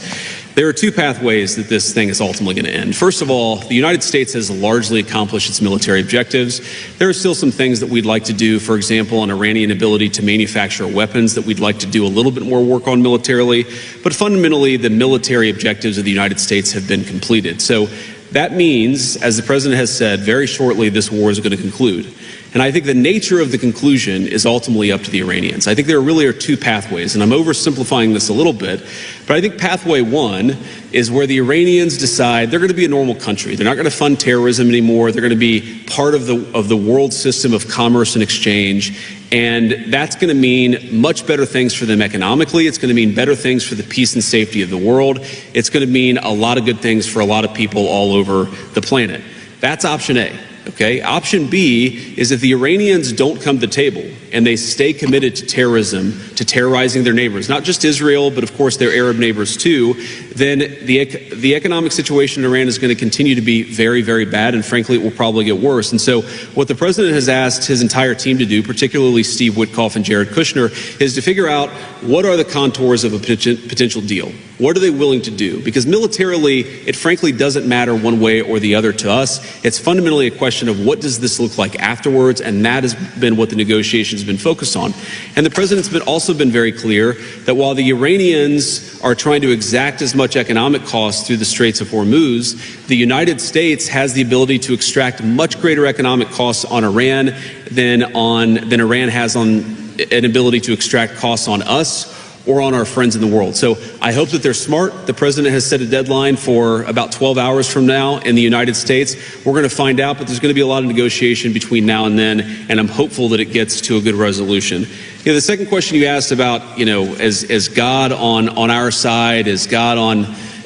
There are two pathways that this thing is ultimately going to end. First of all, the United States has largely accomplished its military objectives. There are still some things that we'd like to do, for example, on Iranian ability to manufacture weapons that we'd like to do a little bit more work on militarily. But fundamentally, the military objectives of the United States have been completed. So that means, as the president has said, very shortly this war is going to conclude. And I think the nature of the conclusion is ultimately up to the Iranians. I think there really are two pathways, and I'm oversimplifying this a little bit, but I think pathway one is where the Iranians decide they're going to be a normal country. They're not going to fund terrorism anymore. They're going to be part of the world system of commerce and exchange, and that's going to mean much better things for them economically. It's going to mean better things for the peace and safety of the world. It's going to mean a lot of good things for a lot of people all over the planet. That's option A. Okay. Option B is if the Iranians don't come to the table and they stay committed to terrorism, to terrorizing their neighbors, not just Israel, but of course their Arab neighbors too, then the economic situation in Iran is going to continue to be very, very bad, and frankly, it will probably get worse. And so what the president has asked his entire team to do, particularly Steve Witkoff and Jared Kushner, is to figure out what are the contours of a potential deal. What are they willing to do? Because militarily, it frankly doesn't matter one way or the other to us. It's fundamentally a question of what does this look like afterwards, and that has been what the negotiations have been focused on. And the president's also been very clear that while the Iranians are trying to exact as much economic costs through the Straits of Hormuz, the United States has the ability to extract much greater economic costs on Iran than Iran has on an ability to extract costs on us or on our friends in the world. So I hope that they're smart. The president has set a deadline for about 12 hours from now in the United States. We're going to find out, but there's going to be a lot of negotiation between now and then, and I'm hopeful that it gets to a good resolution. The second question you asked about, is God on our side? Is God on,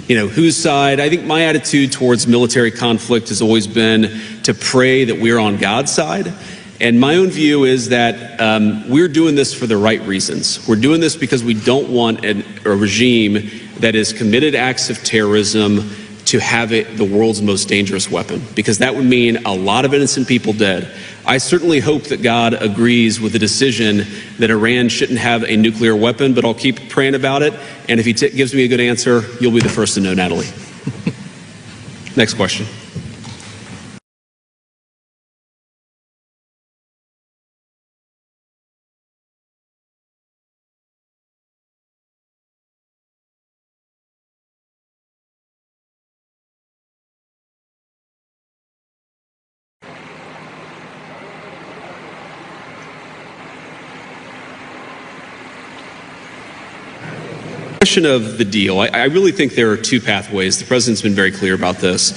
whose side? I think my attitude towards military conflict has always been to pray that we're on God's side. And my own view is that we're doing this for the right reasons. We're doing this because we don't want a regime that has committed acts of terrorism to have it the world's most dangerous weapon, because that would mean a lot of innocent people dead. I certainly hope that God agrees with the decision that Iran shouldn't have a nuclear weapon, but I'll keep praying about it. And if he gives me a good answer, you'll be the first to know, Natalie. Next question. Question of the deal. I really think there are two pathways. The president's been very clear about this.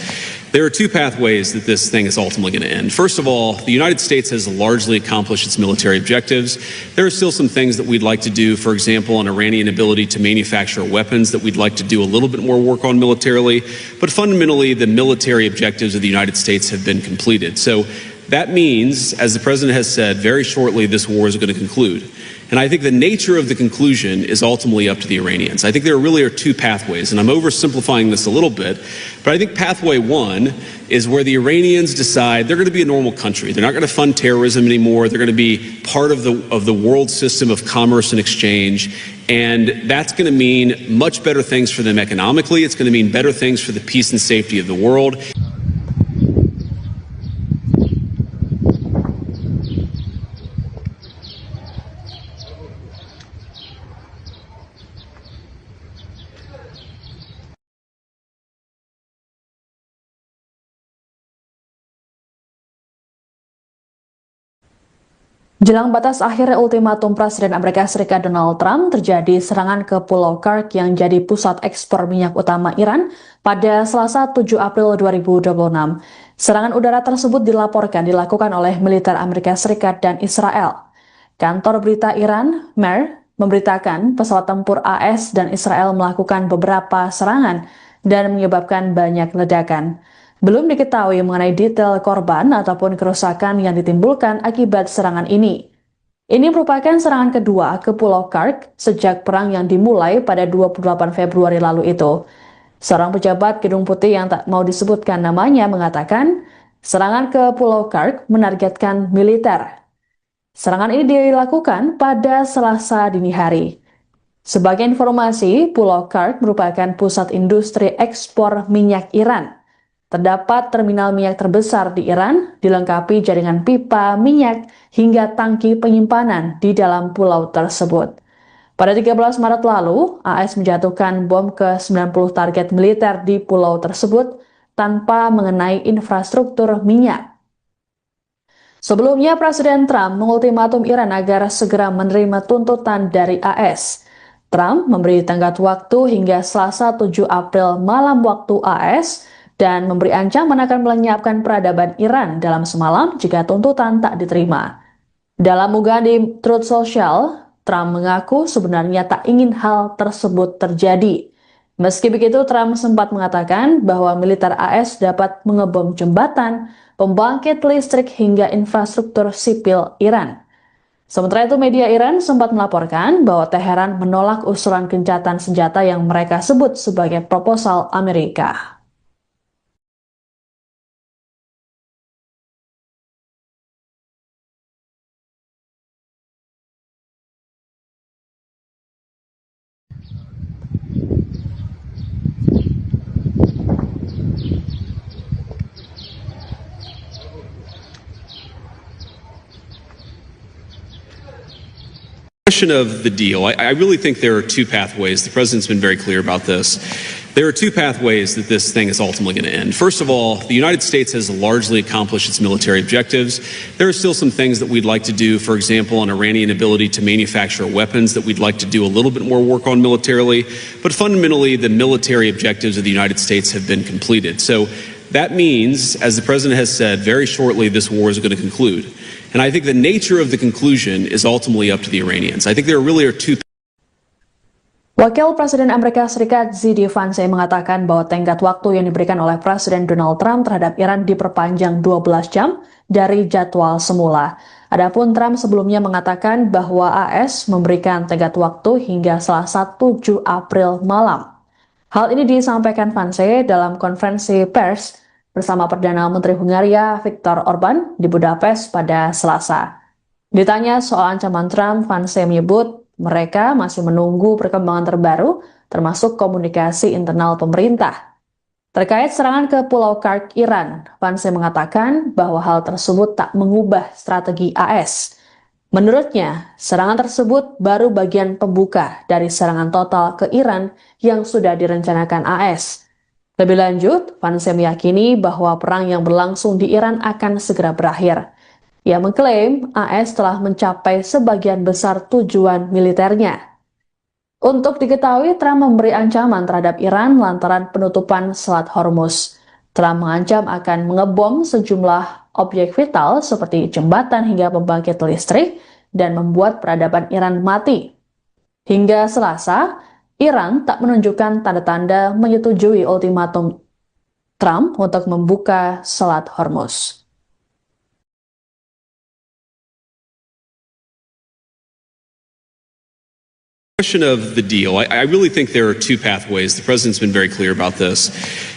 There are two pathways that this thing is ultimately going to end. First of all, the United States has largely accomplished its military objectives. There are still some things that we'd like to do, for example, on Iranian ability to manufacture weapons that we'd like to do a little bit more work on militarily. But fundamentally, the military objectives of the United States have been completed. So that means, as the president has said, very shortly this war is going to conclude. And I think the nature of the conclusion is ultimately up to the Iranians. I think there really are two pathways, and I'm oversimplifying this a little bit, but I think pathway one is where the Iranians decide they're going to be a normal country. They're not going to fund terrorism anymore. They're going to be part of the world system of commerce and exchange. And that's going to mean much better things for them economically. It's going to mean better things for the peace and safety of the world. Jelang batas akhir ultimatum Presiden Amerika Serikat Donald Trump, terjadi serangan ke Pulau Kursk yang jadi pusat ekspor minyak utama Iran pada Selasa 7 April 2026. Serangan udara tersebut dilaporkan dilakukan oleh militer Amerika Serikat dan Israel. Kantor berita Iran, MER, memberitakan pesawat tempur AS dan Israel melakukan beberapa serangan dan menyebabkan banyak ledakan. Belum diketahui mengenai detail korban ataupun kerusakan yang ditimbulkan akibat serangan ini. Ini merupakan serangan kedua ke Pulau Kursk sejak perang yang dimulai pada 28 Februari lalu itu. Seorang pejabat Gedung Putih yang tak mau disebutkan namanya mengatakan, serangan ke Pulau Kursk menargetkan militer. Serangan ini dilakukan pada Selasa dini hari. Sebagai informasi, Pulau Kursk merupakan pusat industri ekspor minyak Iran. Terdapat terminal minyak terbesar di Iran, dilengkapi jaringan pipa minyak hingga tangki penyimpanan di dalam pulau tersebut. Pada 13 Maret lalu, AS menjatuhkan bom ke 90 target militer di pulau tersebut tanpa mengenai infrastruktur minyak. Sebelumnya, Presiden Trump mengultimatum Iran agar segera menerima tuntutan dari AS. Trump memberi tenggat waktu hingga Selasa 7 April malam waktu AS, dan memberi ancaman akan melenyapkan peradaban Iran dalam semalam jika tuntutan tak diterima. Dalam unggahan di Truth Social, Trump mengaku sebenarnya tak ingin hal tersebut terjadi. Meski begitu, Trump sempat mengatakan bahwa militer AS dapat mengebom jembatan, pembangkit listrik hingga infrastruktur sipil Iran. Sementara itu, media Iran sempat melaporkan bahwa Teheran menolak usulan gencatan senjata yang mereka sebut sebagai proposal Amerika. Question of the deal, I really think there are two pathways. The president's been very clear about this. There are two pathways that this thing is ultimately going to end. First of all, the United States has largely accomplished its military objectives. There are still some things that we'd like to do, for example, on Iranian ability to manufacture weapons that we'd like to do a little bit more work on militarily. But fundamentally, the military objectives of the United States have been completed. So that means, as the president has said, very shortly this war is going to conclude. And I think the nature of the conclusion is ultimately up to the Iranians. I think there really are two. Wakil Presiden Amerika Serikat JD Vance mengatakan bahwa tenggat waktu yang diberikan oleh Presiden Donald Trump terhadap Iran diperpanjang 12 jam dari jadwal semula. Adapun Trump sebelumnya mengatakan bahwa AS memberikan tenggat waktu hingga Selasa 7 April malam. Hal ini disampaikan Vance dalam konferensi pers bersama Perdana Menteri Hungaria Viktor Orban di Budapest pada Selasa. Ditanya soal ancaman Trump, Vance menyebut mereka masih menunggu perkembangan terbaru, termasuk komunikasi internal pemerintah. Terkait serangan ke Pulau Kursk Iran, Vance mengatakan bahwa hal tersebut tak mengubah strategi AS. Menurutnya, serangan tersebut baru bagian pembuka dari serangan total ke Iran yang sudah direncanakan AS. Lebih lanjut, Vance meyakini bahwa perang yang berlangsung di Iran akan segera berakhir. Ia mengklaim AS telah mencapai sebagian besar tujuan militernya. Untuk diketahui, Trump memberi ancaman terhadap Iran lantaran penutupan Selat Hormuz. Trump mengancam akan mengebom sejumlah objek vital seperti jembatan hingga pembangkit listrik dan membuat peradaban Iran mati. Hingga Selasa, Iran tak menunjukkan tanda-tanda menyetujui ultimatum Trump untuk membuka Selat Hormuz. Question of the deal. I really think there are two pathways. The president's been very clear about this.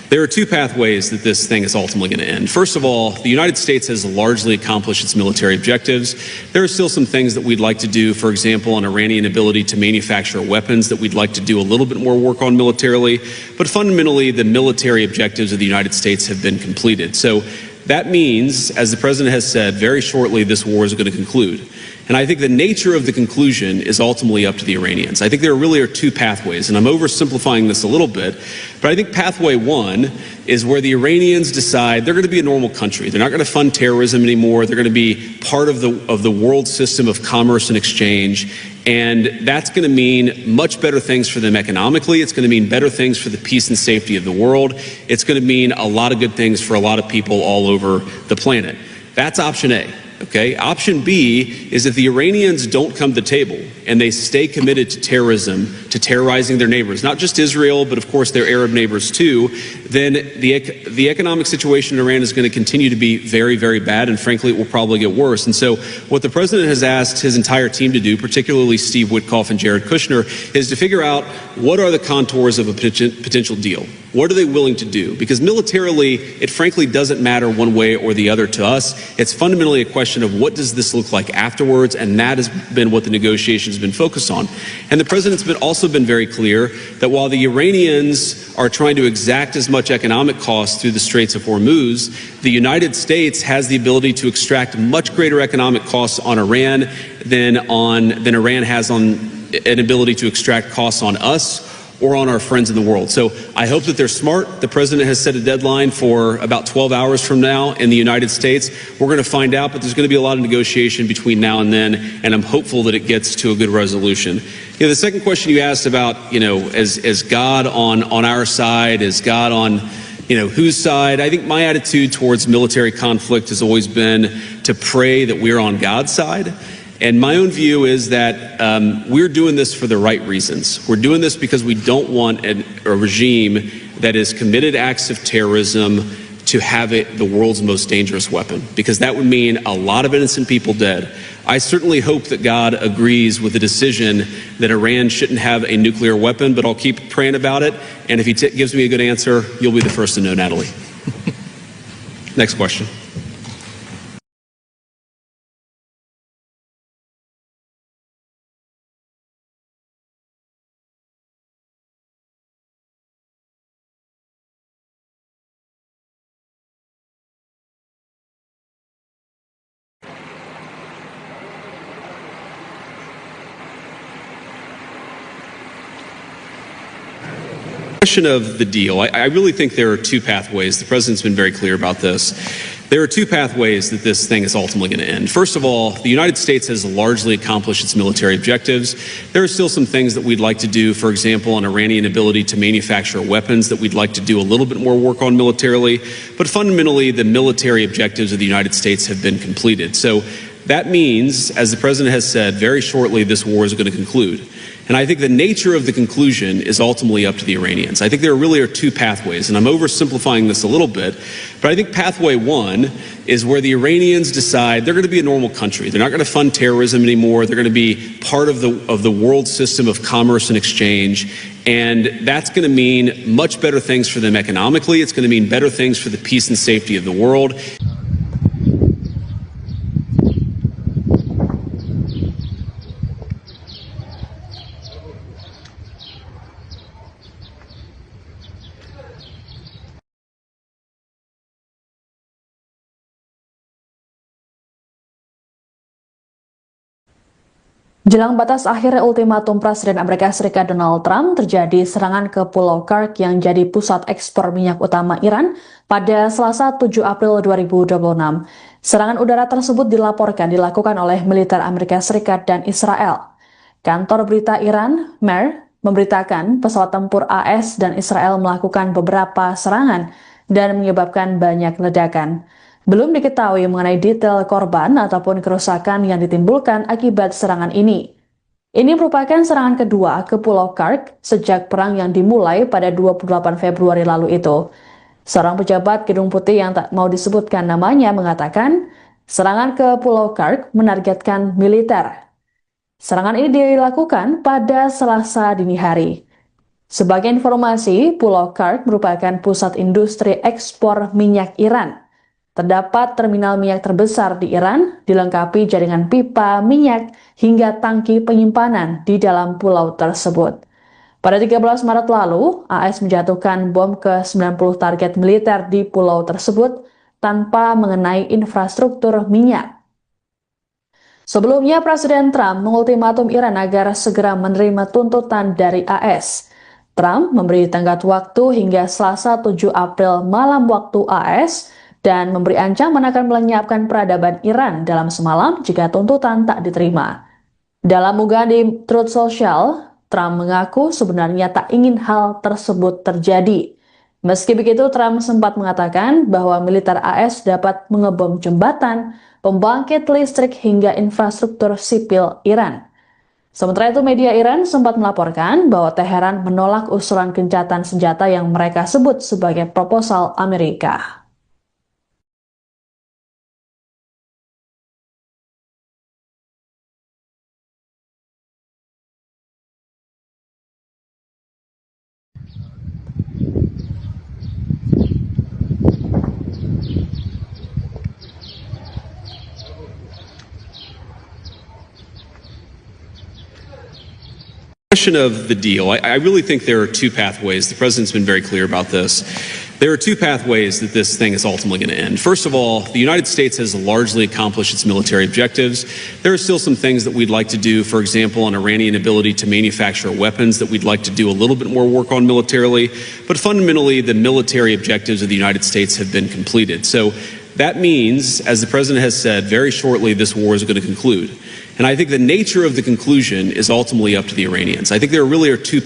There are two pathways that this thing is ultimately going to end. First of all, the United States has largely accomplished its military objectives. There are still some things that we'd like to do, for example, on Iranian ability to manufacture weapons that we'd like to do a little bit more work on militarily. But fundamentally, the military objectives of the United States have been completed. So that means, as the president has said, very shortly this war is going to conclude. And I think the nature of the conclusion is ultimately up to the Iranians. I think there really are two pathways, and I'm oversimplifying this a little bit, but I think pathway one is where the Iranians decide they're going to be a normal country. They're not going to fund terrorism anymore. They're going to be part of the world system of commerce and exchange. And that's going to mean much better things for them economically. It's going to mean better things for the peace and safety of the world. It's going to mean a lot of good things for a lot of people all over the planet. That's option A. Okay. Option B is if the Iranians don't come to the table and they stay committed to terrorism, to terrorizing their neighbors, not just Israel, but of course their Arab neighbors too, then the economic situation in Iran is going to continue to be very, very bad. And frankly, it will probably get worse. And so what the president has asked his entire team to do, particularly Steve Witkoff and Jared Kushner, is to figure out what are the contours of a potential deal. What are they willing to do? Because militarily, it frankly doesn't matter one way or the other to us. It's fundamentally a question of what does this look like afterwards, and that has been what the negotiations have been focused on. And the president's also been very clear that while the Iranians are trying to exact as much economic cost through the Straits of Hormuz, the United States has the ability to extract much greater economic costs on Iran than Iran has on an ability to extract costs on us or on our friends in the world. So I hope that they're smart. The president has set a deadline for about 12 hours from now in the United States. We're going to find out, but there's going to be a lot of negotiation between now and then, and I'm hopeful that it gets to a good resolution. The second question you asked about, is God on our side? Is God on, whose side? I think my attitude towards military conflict has always been to pray that we're on God's side. And my own view is that we're doing this for the right reasons. We're doing this because we don't want a regime that has committed acts of terrorism to have the world's most dangerous weapon, because that would mean a lot of innocent people dead. I certainly hope that God agrees with the decision that Iran shouldn't have a nuclear weapon, but I'll keep praying about it. And if he gives me a good answer, you'll be the first to know, Natalie. Next question. Question of the deal. I really think there are two pathways. The president's been very clear about this. There are two pathways that this thing is ultimately going to end. First of all, the United States has largely accomplished its military objectives. There are still some things that we'd like to do, for example, on Iranian ability to manufacture weapons that we'd like to do a little bit more work on militarily. But fundamentally, the military objectives of the United States have been completed. So that means, as the president has said, very shortly this war is going to conclude. And I think the nature of the conclusion is ultimately up to the Iranians. I think there really are two pathways, and I'm oversimplifying this a little bit, but I think pathway one is where the Iranians decide they're going to be a normal country. They're not going to fund terrorism anymore. They're going to be part of the world system of commerce and exchange. And that's going to mean much better things for them economically. It's going to mean better things for the peace and safety of the world. Jelang batas akhir ultimatum Presiden Amerika Serikat Donald Trump, terjadi serangan ke Pulau Kursk yang jadi pusat ekspor minyak utama Iran pada Selasa 7 April 2026. Serangan udara tersebut dilakukan oleh militer Amerika Serikat dan Israel. Kantor berita Iran, MER, memberitakan pesawat tempur AS dan Israel melakukan beberapa serangan dan menyebabkan banyak ledakan. Belum diketahui mengenai detail korban ataupun kerusakan yang ditimbulkan akibat serangan ini. Ini merupakan serangan kedua ke Pulau Kursk sejak perang yang dimulai pada 28 Februari lalu itu. Seorang pejabat Gedung Putih yang tak mau disebutkan namanya mengatakan, serangan ke Pulau Kursk menargetkan militer. Serangan ini dilakukan pada Selasa dini hari. Sebagai informasi, Pulau Kark merupakan pusat industri ekspor minyak Iran. Terdapat terminal minyak terbesar di Iran, dilengkapi jaringan pipa minyak hingga tangki penyimpanan di dalam pulau tersebut. Pada 13 Maret lalu, AS menjatuhkan bom ke 90 target militer di pulau tersebut tanpa mengenai infrastruktur minyak. Sebelumnya, Presiden Trump mengultimatum Iran agar segera menerima tuntutan dari AS. Trump memberi tenggat waktu hingga Selasa 7 April malam waktu AS dan memberi ancaman akan melenyapkan peradaban Iran dalam semalam jika tuntutan tak diterima. Dalam unggahan di Truth Social, Trump mengaku sebenarnya tak ingin hal tersebut terjadi. Meski begitu, Trump sempat mengatakan bahwa militer AS dapat mengebom jembatan, pembangkit listrik hingga infrastruktur sipil Iran. Sementara itu, media Iran sempat melaporkan bahwa Teheran menolak usulan gencatan senjata yang mereka sebut sebagai proposal Amerika. Question of the deal. I really think there are two pathways. The president's been very clear about this. There are two pathways that this thing is ultimately going to end. First of all, the United States has largely accomplished its military objectives. There are still some things that we'd like to do, for example, on Iranian ability to manufacture weapons that we'd like to do a little bit more work on militarily. But fundamentally, the military objectives of the United States have been completed. So that means, as the president has said, very shortly this war is going to conclude. And I think the nature of the conclusion is ultimately up to the Iranians. I think there really are two.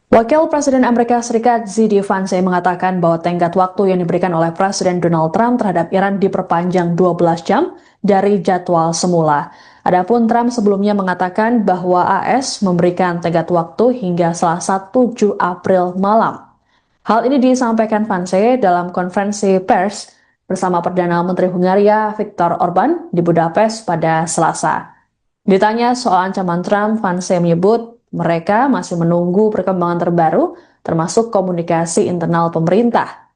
Wakil Presiden Amerika Serikat Z.D. Vance mengatakan bahwa tenggat waktu yang diberikan oleh Presiden Donald Trump terhadap Iran diperpanjang 12 jam dari jadwal semula. Adapun Trump sebelumnya mengatakan bahwa AS memberikan tenggat waktu hingga Selasa 7 April malam. Hal ini disampaikan Vance dalam konferensi pers bersama Perdana Menteri Hungaria Viktor Orban di Budapest pada Selasa. Ditanya soal ancaman Trump, Vance menyebut mereka masih menunggu perkembangan terbaru, termasuk komunikasi internal pemerintah.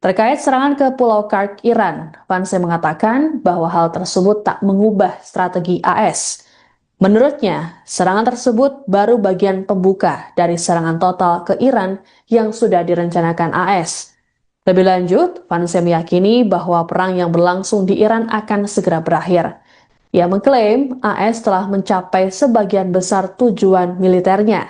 Terkait serangan ke Pulau Kark, Iran, Vance mengatakan bahwa hal tersebut tak mengubah strategi AS. Menurutnya, serangan tersebut baru bagian pembuka dari serangan total ke Iran yang sudah direncanakan AS. Lebih lanjut, Vance meyakini bahwa perang yang berlangsung di Iran akan segera berakhir. Ia mengklaim AS telah mencapai sebagian besar tujuan militernya.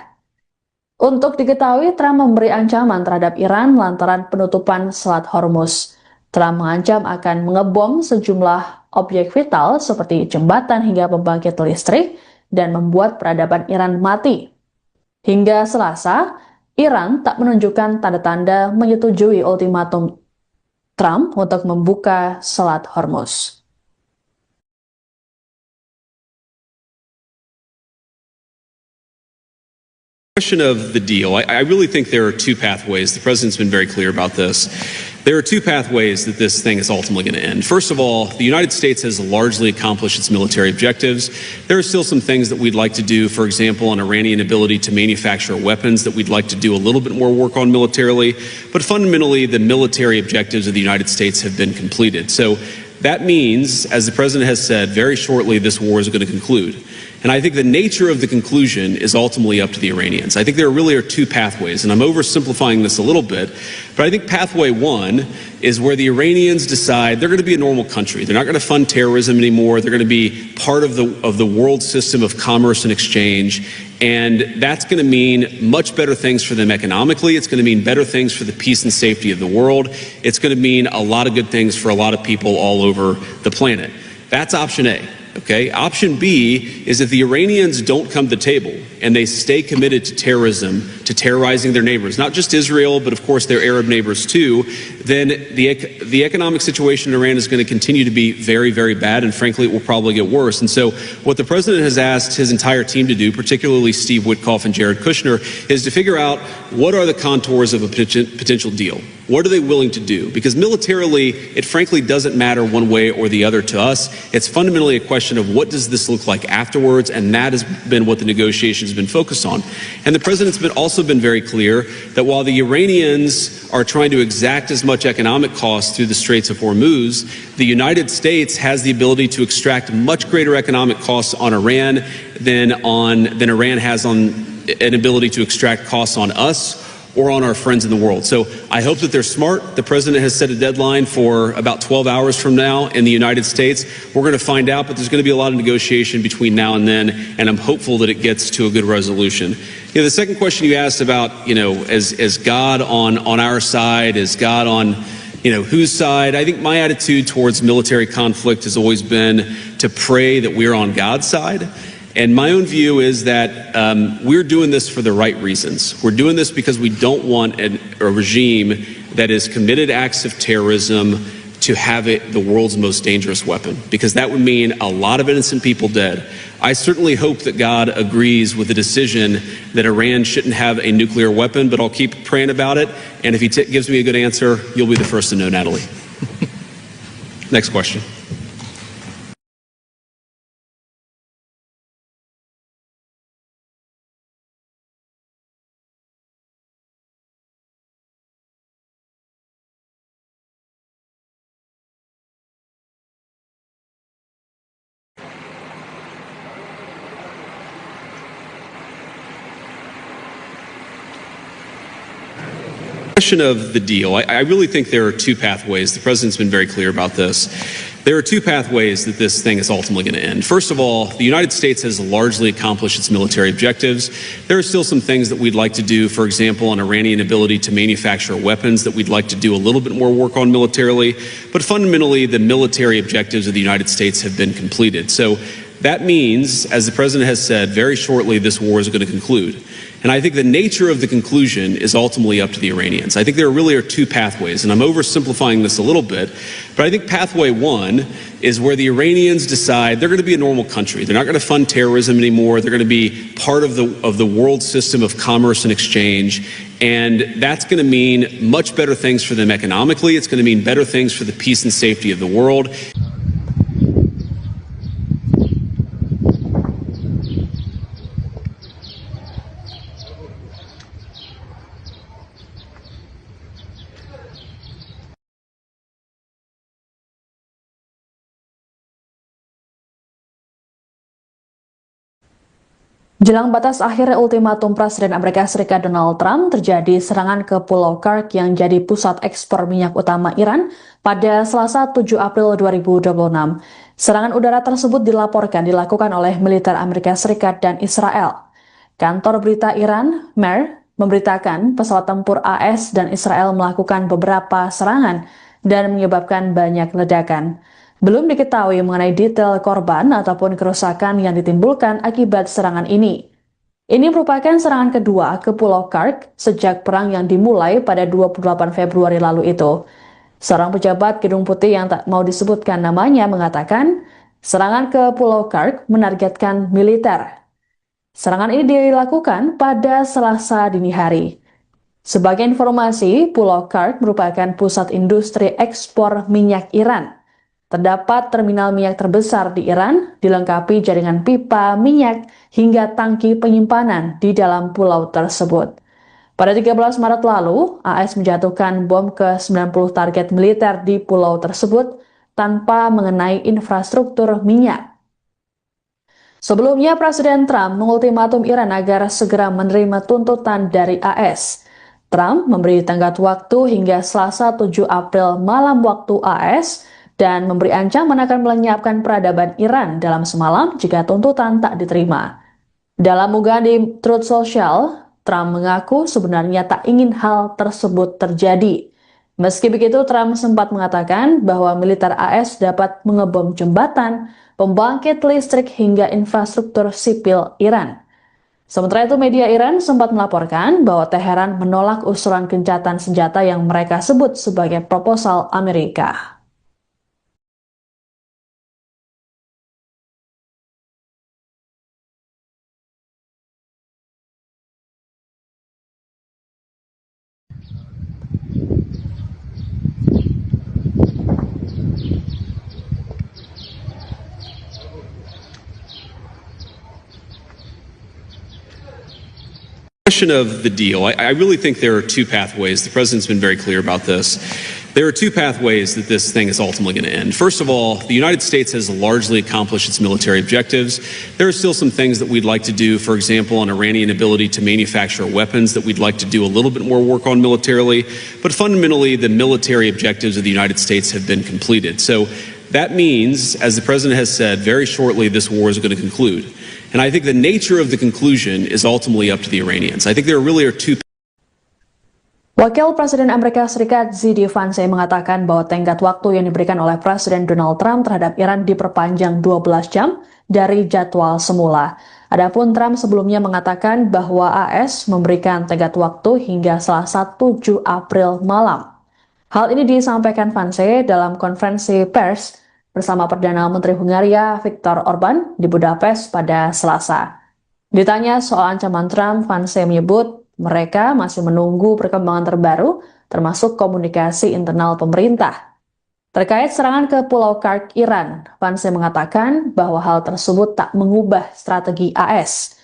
Untuk diketahui, Trump memberi ancaman terhadap Iran lantaran penutupan Selat Hormuz. Trump mengancam akan mengebom sejumlah objek vital seperti jembatan hingga pembangkit listrik dan membuat peradaban Iran mati. Hingga Selasa, Iran tak menunjukkan tanda-tanda menyetujui ultimatum Trump untuk membuka Selat Hormuz. Question of the deal. I really think there are two pathways. The president's been very clear about this. There are two pathways that this thing is ultimately going to end. First of all, the United States has largely accomplished its military objectives. There are still some things that we'd like to do, for example, on Iranian ability to manufacture weapons that we'd like to do a little bit more work on militarily. But fundamentally, the military objectives of the United States have been completed. So that means, as the president has said, very shortly this war is going to conclude. And I think the nature of the conclusion is ultimately up to the Iranians. I think there really are two pathways, and I'm oversimplifying this a little bit, but I think pathway one is where the Iranians decide they're going to be a normal country. They're not going to fund terrorism anymore. They're going to be part of the world system of commerce and exchange, and that's going to mean much better things for them economically. It's going to mean better things for the peace and safety of the world. It's going to mean a lot of good things for a lot of people all over the planet. That's option A. Okay. Option B is if the Iranians don't come to the table and they stay committed to terrorism, to terrorizing their neighbors, not just Israel, but of course their Arab neighbors too, then the economic situation in Iran is going to continue to be very, very bad, and frankly, it will probably get worse. And so what the president has asked his entire team to do, particularly Steve Witkoff and Jared Kushner, is to figure out what are the contours of a potential deal. What are they willing to do? Because militarily, it frankly doesn't matter one way or the other to us. It's fundamentally a question of what does this look like afterwards, and that has been what the negotiations have been focused on. And the president's also been very clear that while the Iranians are trying to exact as much economic cost through the Straits of Hormuz, the United States has the ability to extract much greater economic costs on Iran than Iran has on an ability to extract costs on us or on our friends in the world. So I hope that they're smart. The president has set a deadline for about 12 hours from now in the United States. We're going to find out, but there's going to be a lot of negotiation between now and then, and I'm hopeful that it gets to a good resolution. The second question you asked about, is God on our side? Is God on, whose side? I think my attitude towards military conflict has always been to pray that we're on God's side. And my own view is that we're doing this for the right reasons. We're doing this because we don't want a regime that has committed acts of terrorism to have it the world's most dangerous weapon, because that would mean a lot of innocent people dead. I certainly hope that God agrees with the decision that Iran shouldn't have a nuclear weapon, but I'll keep praying about it. And if he gives me a good answer, you'll be the first to know, Natalie. Next question. Question of the deal. I really think there are two pathways. The president's been very clear about this. There are two pathways that this thing is ultimately going to end. First of all, the United States has largely accomplished its military objectives. There are still some things that we'd like to do, for example, an Iranian ability to manufacture weapons that we'd like to do a little bit more work on militarily. But fundamentally, the military objectives of the United States have been completed. So that means, as the president has said, very shortly this war is going to conclude. And I think the nature of the conclusion is ultimately up to the Iranians. I think there really are two pathways, and I'm oversimplifying this a little bit, but I think pathway one is where the Iranians decide they're going to be a normal country. They're not going to fund terrorism anymore. They're going to be part of the world system of commerce and exchange, and that's going to mean much better things for them economically. It's going to mean better things for the peace and safety of the world. Jelang batas akhir ultimatum Presiden Amerika Serikat Donald Trump, terjadi serangan ke Pulau Kursk yang jadi pusat ekspor minyak utama Iran pada Selasa 7 April 2026. Serangan udara tersebut dilaporkan dilakukan oleh militer Amerika Serikat dan Israel. Kantor berita Iran, MER, memberitakan pesawat tempur AS dan Israel melakukan beberapa serangan dan menyebabkan banyak ledakan. Belum diketahui mengenai detail korban ataupun kerusakan yang ditimbulkan akibat serangan ini. Ini merupakan serangan kedua ke Pulau Kursk sejak perang yang dimulai pada 28 Februari lalu itu. Seorang pejabat Gedung Putih yang tak mau disebutkan namanya mengatakan, serangan ke Pulau Kursk menargetkan militer. Serangan ini dilakukan pada Selasa dini hari. Sebagai informasi, Pulau Kursk merupakan pusat industri ekspor minyak Iran. Terdapat terminal minyak terbesar di Iran, dilengkapi jaringan pipa minyak hingga tangki penyimpanan di dalam pulau tersebut. Pada 13 Maret lalu, AS menjatuhkan bom ke 90 target militer di pulau tersebut tanpa mengenai infrastruktur minyak. Sebelumnya, Presiden Trump mengultimatum Iran agar segera menerima tuntutan dari AS. Trump memberi tenggat waktu hingga Selasa 7 April malam waktu AS, dan memberi ancaman akan melenyapkan peradaban Iran dalam semalam jika tuntutan tak diterima. Dalam unggahan di Truth Social, Trump mengaku sebenarnya tak ingin hal tersebut terjadi. Meski begitu, Trump sempat mengatakan bahwa militer AS dapat mengebom jembatan, pembangkit listrik hingga infrastruktur sipil Iran. Sementara itu, media Iran sempat melaporkan bahwa Teheran menolak usulan gencatan senjata yang mereka sebut sebagai proposal Amerika. Question of the deal. I really think there are two pathways. The president's been very clear about this. There are two pathways that this thing is ultimately going to end. First of all, the United States has largely accomplished its military objectives. There are still some things that we'd like to do, for example, on Iranian ability to manufacture weapons that we'd like to do a little bit more work on militarily. But fundamentally, the military objectives of the United States have been completed. So that means, as the president has said, very shortly this war is going to conclude. And I think the nature of the conclusion is ultimately up to the Iranians. I think there really are two. Wakil Presiden Amerika Serikat Z.D. Vance mengatakan bahwa tenggat waktu yang diberikan oleh Presiden Donald Trump terhadap Iran diperpanjang 12 jam dari jadwal semula. Adapun Trump sebelumnya mengatakan bahwa AS memberikan tenggat waktu hingga Selasa 7 April malam. Hal ini disampaikan Vance dalam konferensi pers bersama Perdana Menteri Hungaria Viktor Orban di Budapest pada Selasa. Ditanya soal ancaman Trump, Vance menyebut mereka masih menunggu perkembangan terbaru, termasuk komunikasi internal pemerintah. Terkait serangan ke Pulau Kark, Iran, Vance mengatakan bahwa hal tersebut tak mengubah strategi AS.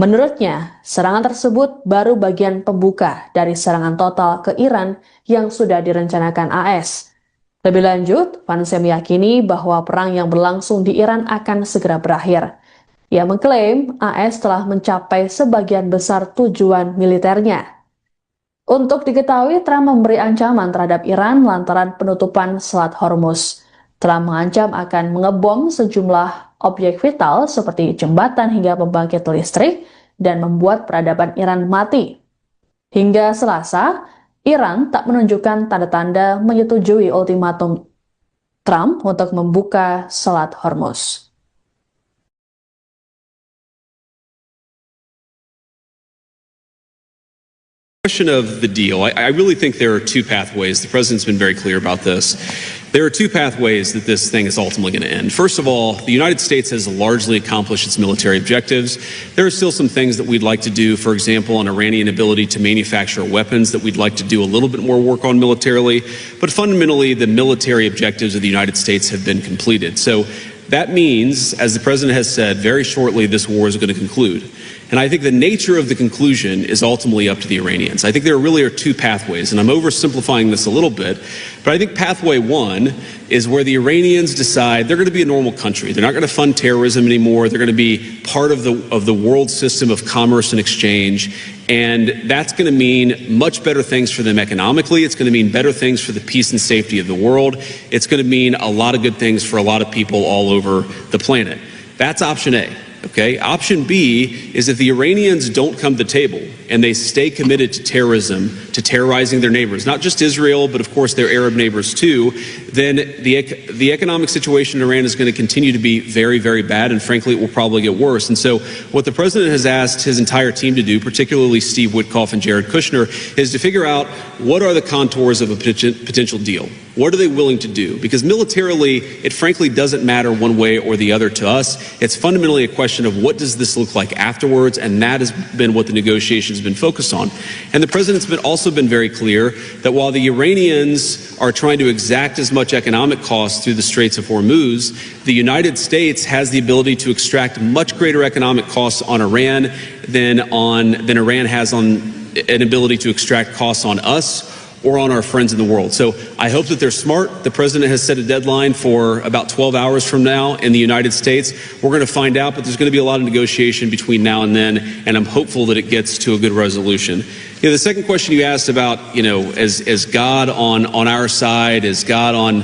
Menurutnya, serangan tersebut baru bagian pembuka dari serangan total ke Iran yang sudah direncanakan AS. Lebih lanjut, Vance meyakini bahwa perang yang berlangsung di Iran akan segera berakhir. Ia mengklaim AS telah mencapai sebagian besar tujuan militernya. Untuk diketahui, Trump memberi ancaman terhadap Iran lantaran penutupan Selat Hormuz. Trump mengancam akan mengebom sejumlah objek vital seperti jembatan hingga pembangkit listrik dan membuat peradaban Iran mati. Hingga Selasa, Iran tak menunjukkan tanda-tanda menyetujui ultimatum Trump untuk membuka Selat Hormuz. Question of the deal. I really think there are two pathways. The president's been very clear about this. There are two pathways that this thing is ultimately going to end. First of all, the United States has largely accomplished its military objectives. There are still some things that we'd like to do, for example, on Iranian ability to manufacture weapons that we'd like to do a little bit more work on militarily. But fundamentally, the military objectives of the United States have been completed. So that means, as the president has said, very shortly this war is going to conclude. And I think the nature of the conclusion is ultimately up to the Iranians. I think there really are two pathways, and I'm oversimplifying this a little bit, but I think pathway one is where the Iranians decide they're going to be a normal country. They're not going to fund terrorism anymore. They're going to be part of the world system of commerce and exchange, and that's going to mean much better things for them economically. It's going to mean better things for the peace and safety of the world. It's going to mean a lot of good things for a lot of people all over the planet. That's option A. Okay. Option B is if the Iranians don't come to the table and they stay committed to terrorism, to terrorizing their neighbors, not just Israel, but of course their Arab neighbors too, then the economic situation in Iran is going to continue to be very, very bad, and frankly, it will probably get worse. And so what the president has asked his entire team to do, particularly Steve Witkoff and Jared Kushner, is to figure out what are the contours of a potential deal. What are they willing to do? Because militarily, it frankly doesn't matter one way or the other to us. It's fundamentally a question of what does this look like afterwards, and that has been what the negotiations have been focused on. And the president's also been very clear that while the Iranians are trying to exact as much economic costs through the Straits of Hormuz, the United States has the ability to extract much greater economic costs on Iran than Iran has on an ability to extract costs on us or on our friends in the world. So I hope that they're smart. The president has set a deadline for about 12 hours from now in the United States. We're going to find out, but there's going to be a lot of negotiation between now and then, and I'm hopeful that it gets to a good resolution. The second question you asked about, is God on our side? Is God on,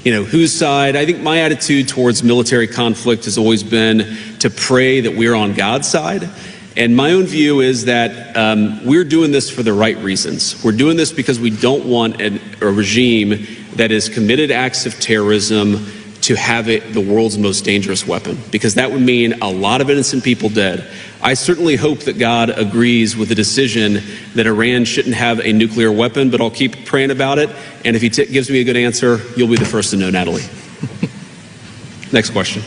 whose side? I think my attitude towards military conflict has always been to pray that we're on God's side. And my own view is that we're doing this for the right reasons. We're doing this because we don't want a regime that has committed acts of terrorism to have it the world's most dangerous weapon, because that would mean a lot of innocent people dead. I certainly hope that God agrees with the decision that Iran shouldn't have a nuclear weapon, but I'll keep praying about it. And if he gives me a good answer, you'll be the first to know, Natalie. Next question.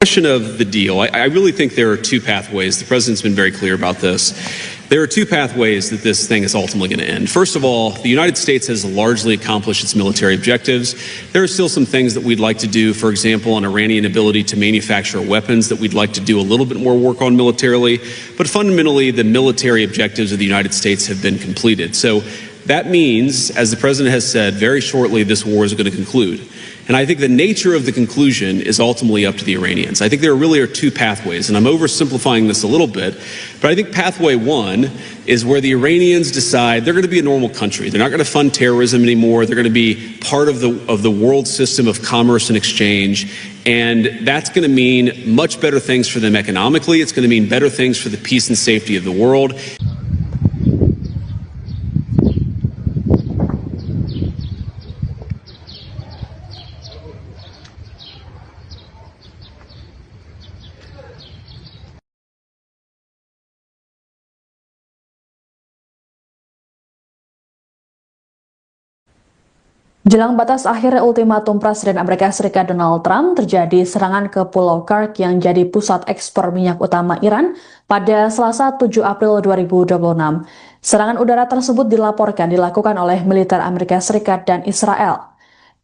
Question of the deal. I really think there are two pathways. The president's been very clear about this. There are two pathways that this thing is ultimately going to end. First of all, the United States has largely accomplished its military objectives. There are still some things that we'd like to do, for example, on Iranian ability to manufacture weapons that we'd like to do a little bit more work on militarily. But fundamentally, the military objectives of the United States have been completed. So that means, as the president has said, very shortly this war is going to conclude. And I think the nature of the conclusion is ultimately up to the Iranians. I think there really are two pathways, and I'm oversimplifying this a little bit, but I think pathway one is where the Iranians decide they're going to be a normal country. They're not going to fund terrorism anymore. They're going to be part of the world system of commerce and exchange, and that's going to mean much better things for them economically. It's going to mean better things for the peace and safety of the world. Jelang batas akhir ultimatum Presiden Amerika Serikat Donald Trump, terjadi serangan ke Pulau Kursk yang jadi pusat ekspor minyak utama Iran pada Selasa 7 April 2026. Serangan udara tersebut dilaporkan dilakukan oleh militer Amerika Serikat dan Israel.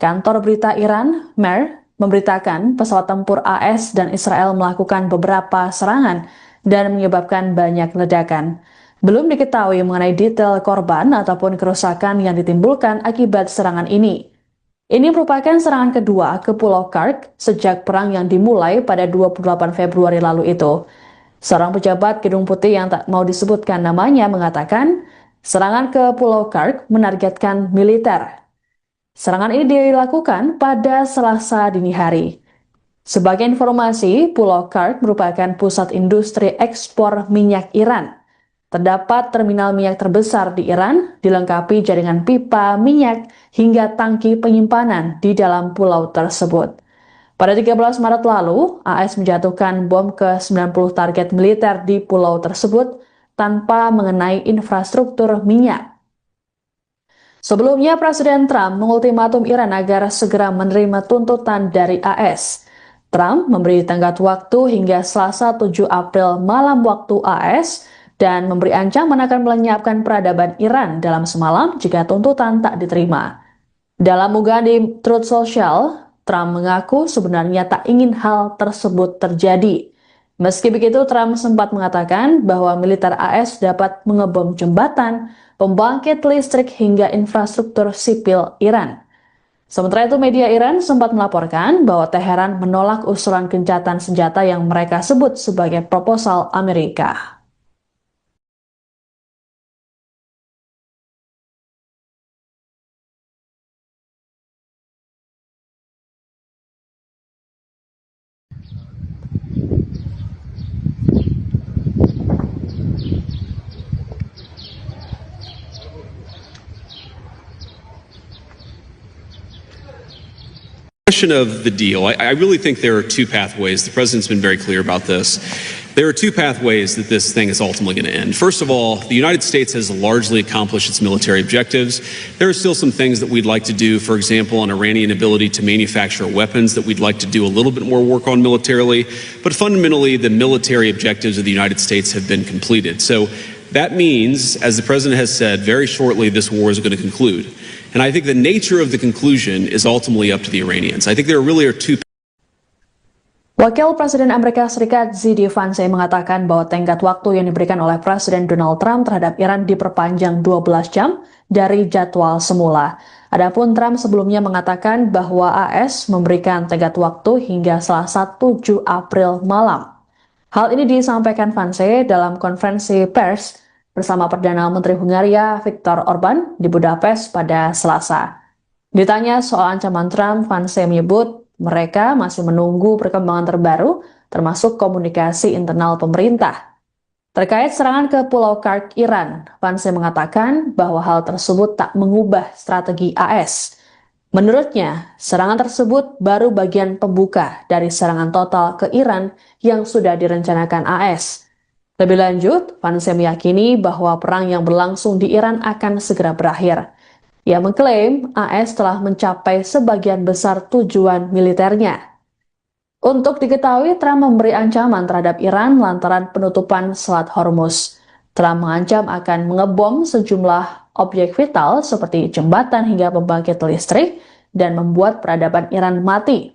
Kantor berita Iran, MER, memberitakan pesawat tempur AS dan Israel melakukan beberapa serangan dan menyebabkan banyak ledakan. Belum diketahui mengenai detail korban ataupun kerusakan yang ditimbulkan akibat serangan ini. Ini merupakan serangan kedua ke Pulau Kursk sejak perang yang dimulai pada 28 Februari lalu itu. Seorang pejabat Gedung Putih yang tak mau disebutkan namanya mengatakan, serangan ke Pulau Kursk menargetkan militer. Serangan ini dilakukan pada Selasa dini hari. Sebagai informasi, Pulau Kursk merupakan pusat industri ekspor minyak Iran. Terdapat terminal minyak terbesar di Iran, dilengkapi jaringan pipa minyak hingga tangki penyimpanan di dalam pulau tersebut. Pada 13 Maret lalu, AS menjatuhkan bom ke 90 target militer di pulau tersebut tanpa mengenai infrastruktur minyak. Sebelumnya, Presiden Trump mengultimatum Iran agar segera menerima tuntutan dari AS. Trump memberi tenggat waktu hingga Selasa 7 April malam waktu AS, dan memberi ancaman akan melenyapkan peradaban Iran dalam semalam jika tuntutan tak diterima. Dalam unggahan di Truth Social, Trump mengaku sebenarnya tak ingin hal tersebut terjadi. Meski begitu, Trump sempat mengatakan bahwa militer AS dapat mengebom jembatan, pembangkit listrik hingga infrastruktur sipil Iran. Sementara itu, media Iran sempat melaporkan bahwa Teheran menolak usulan gencatan senjata yang mereka sebut sebagai proposal Amerika. Question of the deal. I really think there are two pathways. The president's been very clear about this. There are two pathways that this thing is ultimately going to end. First of all, the United States has largely accomplished its military objectives. There are still some things that we'd like to do, for example, on Iranian ability to manufacture weapons that we'd like to do a little bit more work on militarily. But fundamentally, the military objectives of the United States have been completed. So that means, as the president has said, very shortly this war is going to conclude. And I think the nature of the conclusion is ultimately up to the Iranians. I think there really are two. Wakil Presiden Amerika Serikat Z.D. Vance mengatakan bahwa tenggat waktu yang diberikan oleh Presiden Donald Trump terhadap Iran diperpanjang 12 jam dari jadwal semula. Adapun Trump sebelumnya mengatakan bahwa AS memberikan tenggat waktu hingga Selasa 7 April malam. Hal ini disampaikan Vance dalam konferensi pers bersama Perdana Menteri Hungaria Viktor Orban di Budapest pada Selasa. Ditanya soal ancaman Trump, Vance menyebut mereka masih menunggu perkembangan terbaru, termasuk komunikasi internal pemerintah. Terkait serangan ke Pulau Kark, Iran, Vance mengatakan bahwa hal tersebut tak mengubah strategi AS. Menurutnya, serangan tersebut baru bagian pembuka dari serangan total ke Iran yang sudah direncanakan AS. Lebih lanjut, Vance meyakini bahwa perang yang berlangsung di Iran akan segera berakhir. Ia mengklaim AS telah mencapai sebagian besar tujuan militernya. Untuk diketahui, Trump memberi ancaman terhadap Iran lantaran penutupan Selat Hormuz. Trump mengancam akan mengebom sejumlah objek vital seperti jembatan hingga pembangkit listrik dan membuat peradaban Iran mati.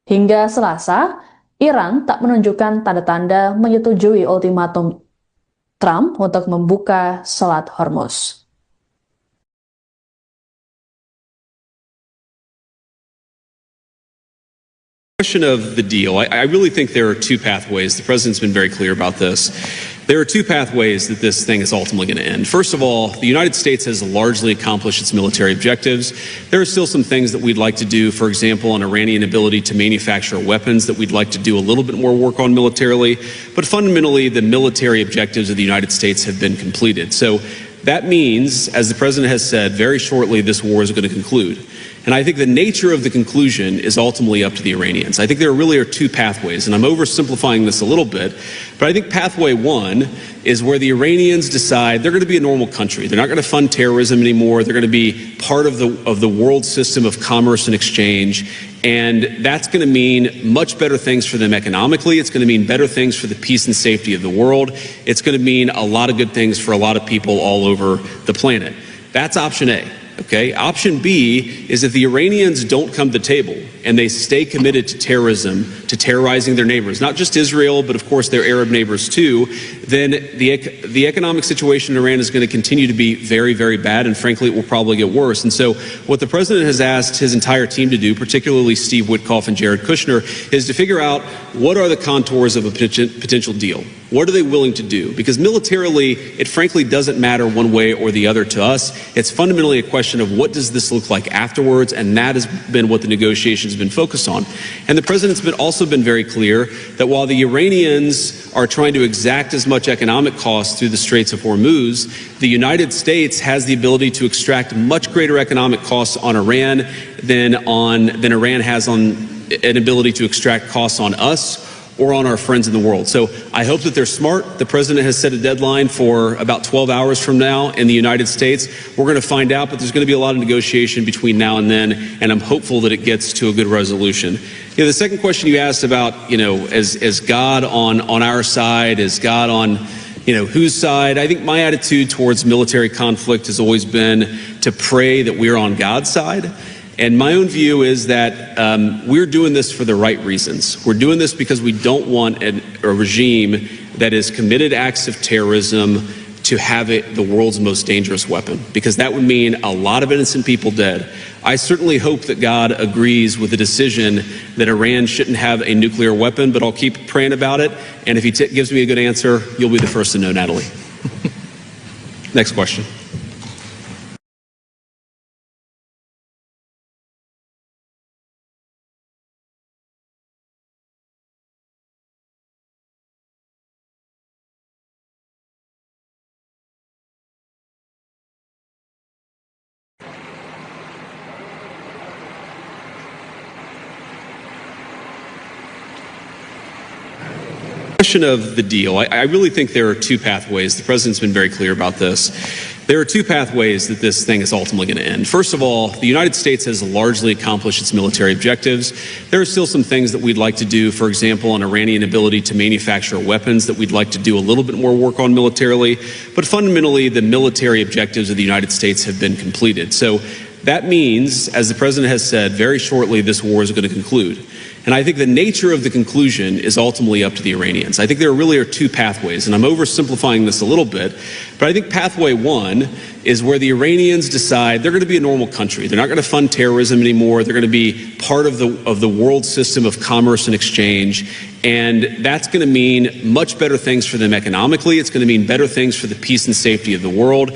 Hingga Selasa, Iran tak menunjukkan tanda-tanda menyetujui ultimatum Trump untuk membuka Selat Hormuz. Question of the deal. I really think there are two pathways. The president's been very clear about this. There are two pathways that this thing is ultimately going to end. First of all, the United States has largely accomplished its military objectives. There are still some things that we'd like to do, for example, on Iranian ability to manufacture weapons that we'd like to do a little bit more work on militarily. But fundamentally, the military objectives of the United States have been completed. So that means, as the president has said, very shortly this war is going to conclude. And I think the nature of the conclusion is ultimately up to the Iranians. I think there really are two pathways, and I'm oversimplifying this a little bit, but I think pathway one is where the Iranians decide they're going to be a normal country. They're not going to fund terrorism anymore. They're going to be part of the world system of commerce and exchange, and that's going to mean much better things for them economically. It's going to mean better things for the peace and safety of the world. It's going to mean a lot of good things for a lot of people all over the planet. That's option A. Okay. Option B is if the Iranians don't come to the table and they stay committed to terrorism, to terrorizing their neighbors, not just Israel, but of course their Arab neighbors too, then the economic situation in Iran is going to continue to be very, very bad, and frankly, it will probably get worse. And so what the president has asked his entire team to do, particularly Steve Witkoff and Jared Kushner, is to figure out what are the contours of a potential deal. What are they willing to do? Because militarily, it frankly doesn't matter one way or the other to us. It's fundamentally a question of what does this look like afterwards, and that has been what the negotiations have been focused on. And the president's also been very clear that while the Iranians are trying to exact as much economic cost through the Straits of Hormuz, the United States has the ability to extract much greater economic costs on Iran than Iran has on an ability to extract costs on us or on our friends in the world. So I hope that they're smart. The president has set a deadline for about 12 hours from now in the United States. We're going to find out, but there's going to be a lot of negotiation between now and then, and I'm hopeful that it gets to a good resolution. The second question you asked about, is God on our side? Is God on, whose side? I think my attitude towards military conflict has always been to pray that we're on God's side. And my own view is that we're doing this for the right reasons. We're doing this because we don't want a regime that has committed acts of terrorism to have it the world's most dangerous weapon, because that would mean a lot of innocent people dead. I certainly hope that God agrees with the decision that Iran shouldn't have a nuclear weapon, but I'll keep praying about it. And if he gives me a good answer, you'll be the first to know, Natalie. Next question. Question of the deal. I really think there are two pathways. The president's been very clear about this. There are two pathways that this thing is ultimately going to end. First of all, the United States has largely accomplished its military objectives. There are still some things that we'd like to do, for example, on Iranian ability to manufacture weapons that we'd like to do a little bit more work on militarily. But fundamentally, the military objectives of the United States have been completed. So that means, as the president has said, very shortly this war is going to conclude. And I think the nature of the conclusion is ultimately up to the Iranians. I think there really are two pathways, and I'm oversimplifying this a little bit, but I think pathway one is where the Iranians decide they're going to be a normal country. They're not going to fund terrorism anymore. They're going to be part of the world system of commerce and exchange. And that's going to mean much better things for them economically. It's going to mean better things for the peace and safety of the world.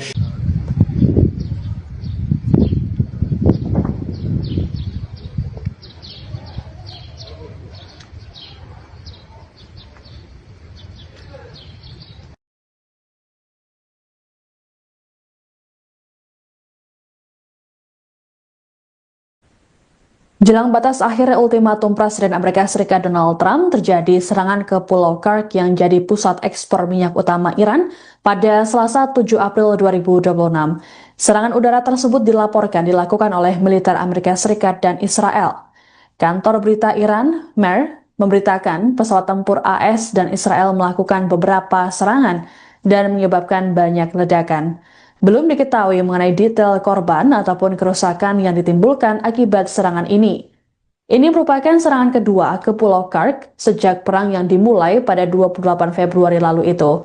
Jelang batas akhir ultimatum Presiden Amerika Serikat Donald Trump, terjadi serangan ke Pulau Kursk yang jadi pusat ekspor minyak utama Iran pada Selasa 7 April 2026. Serangan udara tersebut dilaporkan dilakukan oleh militer Amerika Serikat dan Israel. Kantor berita Iran, MER, memberitakan pesawat tempur AS dan Israel melakukan beberapa serangan dan menyebabkan banyak ledakan. Belum diketahui mengenai detail korban ataupun kerusakan yang ditimbulkan akibat serangan ini. Ini merupakan serangan kedua ke Pulau Kursk sejak perang yang dimulai pada 28 Februari lalu itu.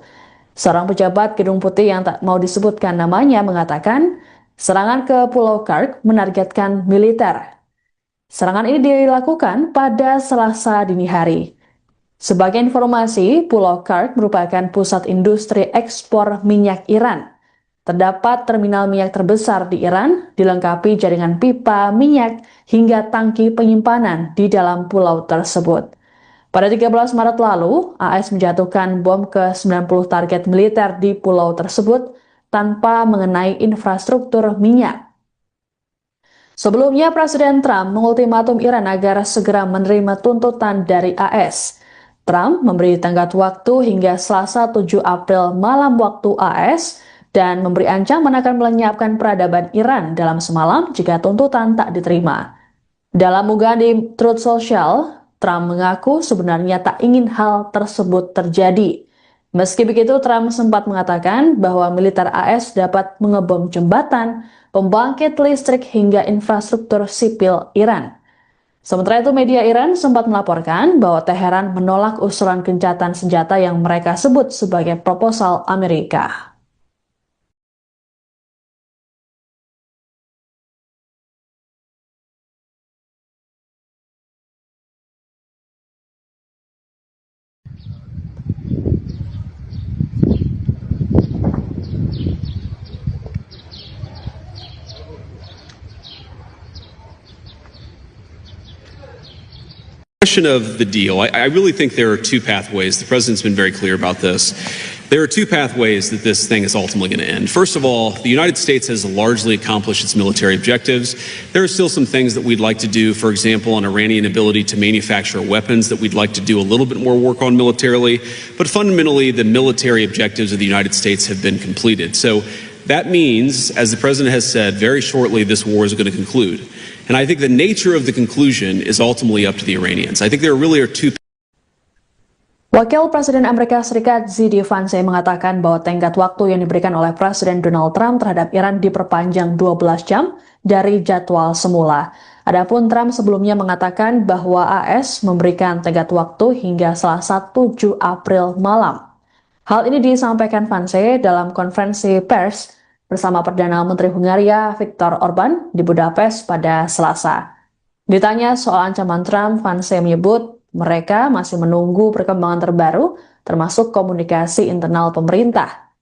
Seorang pejabat Gedung Putih yang tak mau disebutkan namanya mengatakan, serangan ke Pulau Kursk menargetkan militer. Serangan ini dilakukan pada Selasa dini hari. Sebagai informasi, Pulau Kursk merupakan pusat industri ekspor minyak Iran. Terdapat terminal minyak terbesar di Iran, dilengkapi jaringan pipa minyak hingga tangki penyimpanan di dalam pulau tersebut. Pada 13 Maret lalu, AS menjatuhkan bom ke 90 target militer di pulau tersebut tanpa mengenai infrastruktur minyak. Sebelumnya, Presiden Trump mengultimatum Iran agar segera menerima tuntutan dari AS. Trump memberi tenggat waktu hingga Selasa 7 April malam waktu AS, dan memberi ancaman akan melenyapkan peradaban Iran dalam semalam jika tuntutan tak diterima. Dalam unggahan di Truth Social, Trump mengaku sebenarnya tak ingin hal tersebut terjadi. Meski begitu, Trump sempat mengatakan bahwa militer AS dapat mengebom jembatan, pembangkit listrik hingga infrastruktur sipil Iran. Sementara itu, media Iran sempat melaporkan bahwa Teheran menolak usulan gencatan senjata yang mereka sebut sebagai proposal Amerika. Question of the deal, I really think there are two pathways. The president's been very clear about this. There are two pathways that this thing is ultimately going to end. First of all, the United States has largely accomplished its military objectives. There are still some things that we'd like to do, for example, on Iranian ability to manufacture weapons that we'd like to do a little bit more work on militarily. But fundamentally, the military objectives of the United States have been completed. So that means, as the president has said, very shortly this war is going to conclude. And I think the nature of the conclusion is ultimately up to the Iranians. I think there really are two. Wakil Presiden Amerika Serikat JD Vance mengatakan bahwa tenggat waktu yang diberikan oleh Presiden Donald Trump terhadap Iran diperpanjang 12 jam dari jadwal semula. Adapun Trump sebelumnya mengatakan bahwa AS memberikan tenggat waktu hingga Selasa 7 April malam. Hal ini disampaikan Vance dalam konferensi pers bersama Perdana Menteri Hungaria Viktor Orban di Budapest pada Selasa. Ditanya soal ancaman Trump, Vance menyebut mereka masih menunggu perkembangan terbaru, termasuk komunikasi internal pemerintah.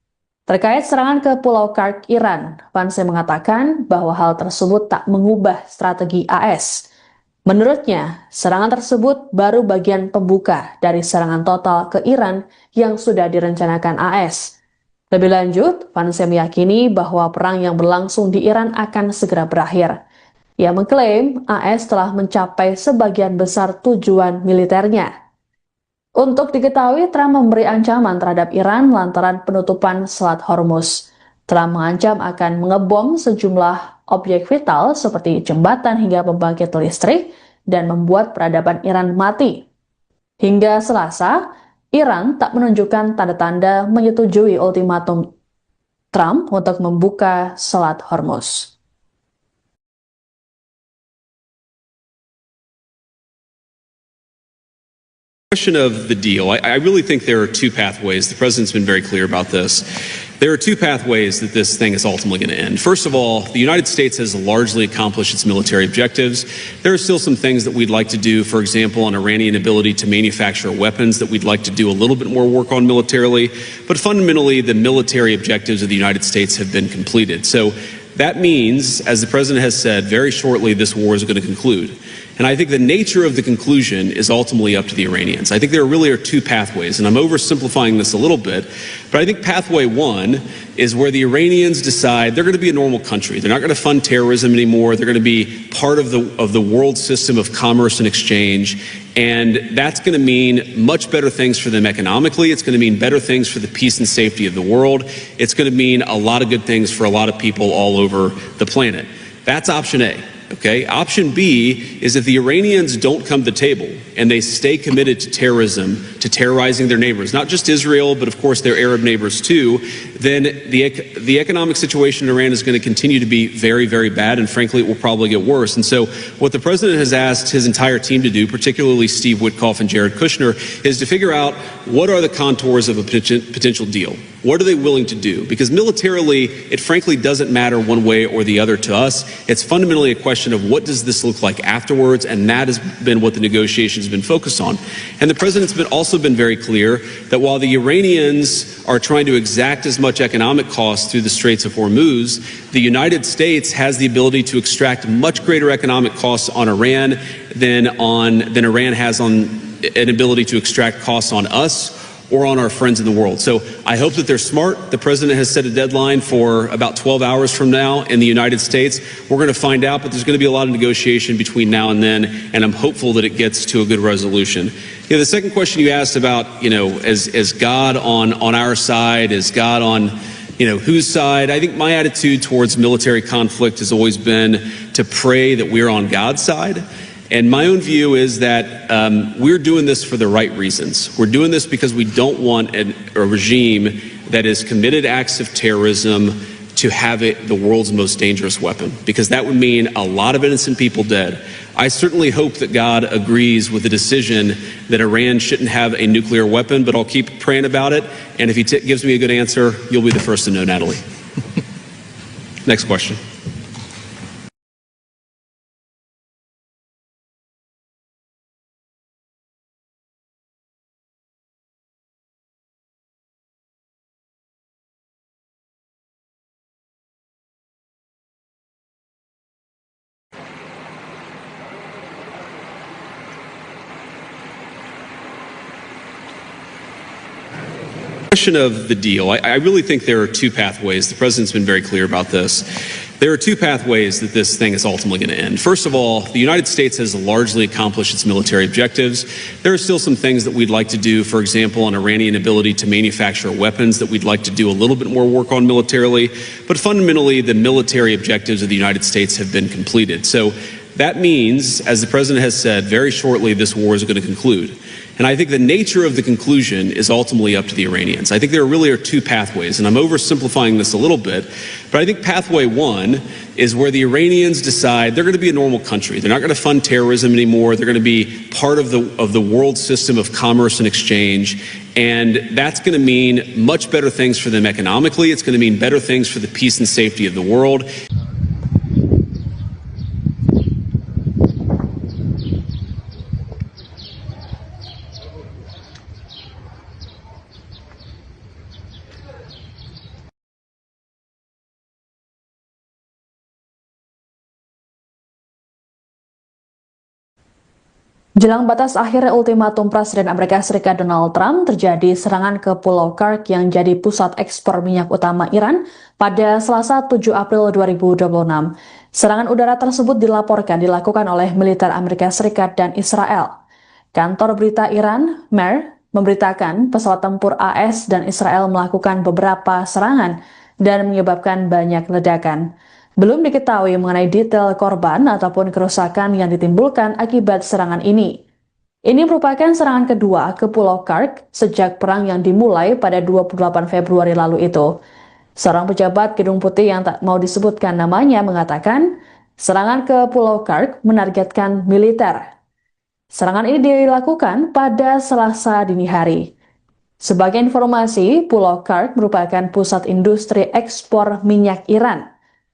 Terkait serangan ke Pulau Kursk, Iran, Vance mengatakan bahwa hal tersebut tak mengubah strategi AS. Menurutnya, serangan tersebut baru bagian pembuka dari serangan total ke Iran yang sudah direncanakan AS. Lebih lanjut, Vance meyakini bahwa perang yang berlangsung di Iran akan segera berakhir. Ia mengklaim AS telah mencapai sebagian besar tujuan militernya. Untuk diketahui, Trump memberi ancaman terhadap Iran lantaran penutupan Selat Hormuz. Trump mengancam akan mengebom sejumlah objek vital seperti jembatan hingga pembangkit listrik dan membuat peradaban Iran mati. Hingga Selasa, Iran tak menunjukkan tanda-tanda menyetujui ultimatum Trump untuk membuka Selat Hormuz. Question of the deal, I really think there are two pathways. The president's been very clear about this. There are two pathways that this thing is ultimately going to end. First of all, the United States has largely accomplished its military objectives. There are still some things that we'd like to do, for example, on Iranian ability to manufacture weapons that we'd like to do a little bit more work on militarily. But fundamentally, the military objectives of the United States have been completed. So that means, as the president has said, very shortly this war is going to conclude. And I think the nature of the conclusion is ultimately up to the Iranians. I think there really are two pathways, and I'm oversimplifying this a little bit, but I think pathway one is where the Iranians decide they're going to be a normal country. They're not going to fund terrorism anymore. They're going to be part of the world system of commerce and exchange. And that's going to mean much better things for them economically. It's going to mean better things for the peace and safety of the world. It's going to mean a lot of good things for a lot of people all over the planet. That's option A. Okay. Option B is if the Iranians don't come to the table and they stay committed to terrorism, to terrorizing their neighbors, not just Israel, but of course their Arab neighbors too, then the economic situation in Iran is going to continue to be very, very bad. And frankly, it will probably get worse. And so what the president has asked his entire team to do, particularly Steve Witkoff and Jared Kushner, is to figure out what are the contours of a potential deal. What are they willing to do? Because militarily, it frankly doesn't matter one way or the other to us. It's fundamentally a question of what does this look like afterwards, and that has been what the negotiations have been focused on. And the president's also been very clear that while the Iranians are trying to exact as much economic cost through the Straits of Hormuz, the United States has the ability to extract much greater economic costs on Iran than Iran has on an ability to extract costs on us or on our friends in the world. So I hope that they're smart. The president has set a deadline for about 12 hours from now in the United States. We're going to find out, but there's going to be a lot of negotiation between now and then, and I'm hopeful that it gets to a good resolution. The second question you asked about, is God on our side? Is God on, whose side? I think my attitude towards military conflict has always been to pray that we're on God's side. And my own view is that we're doing this for the right reasons. We're doing this because we don't want a regime that has committed acts of terrorism to have the world's most dangerous weapon, because that would mean a lot of innocent people dead. I certainly hope that God agrees with the decision that Iran shouldn't have a nuclear weapon, but I'll keep praying about it. And if he gives me a good answer, you'll be the first to know, Natalie. Next question. Question of the deal. I really think there are two pathways. The president's been very clear about this. There are two pathways that this thing is ultimately going to end. First of all, the United States has largely accomplished its military objectives. There are still some things that we'd like to do, for example, on Iranian ability to manufacture weapons that we'd like to do a little bit more work on militarily. But fundamentally, the military objectives of the United States have been completed. So that means, as the president has said, very shortly this war is going to conclude. And I think the nature of the conclusion is ultimately up to the Iranians. I think there really are two pathways, and I'm oversimplifying this a little bit, but I think pathway one is where the Iranians decide they're going to be a normal country. They're not going to fund terrorism anymore. They're going to be part of the world system of commerce and exchange. And that's going to mean much better things for them economically. It's going to mean better things for the peace and safety of the world. Jelang batas akhir ultimatum Presiden Amerika Serikat Donald Trump, terjadi serangan ke Pulau Kursk yang jadi pusat ekspor minyak utama Iran pada Selasa 7 April 2026. Serangan udara tersebut dilaporkan dilakukan oleh militer Amerika Serikat dan Israel. Kantor berita Iran, MER, memberitakan pesawat tempur AS dan Israel melakukan beberapa serangan dan menyebabkan banyak ledakan. Belum diketahui mengenai detail korban ataupun kerusakan yang ditimbulkan akibat serangan ini. Ini merupakan serangan kedua ke Pulau Kursk sejak perang yang dimulai pada 28 Februari lalu itu. Seorang pejabat Gedung Putih yang tak mau disebutkan namanya mengatakan, serangan ke Pulau Kursk menargetkan militer. Serangan ini dilakukan pada Selasa dini hari. Sebagai informasi, Pulau Kark merupakan pusat industri ekspor minyak Iran.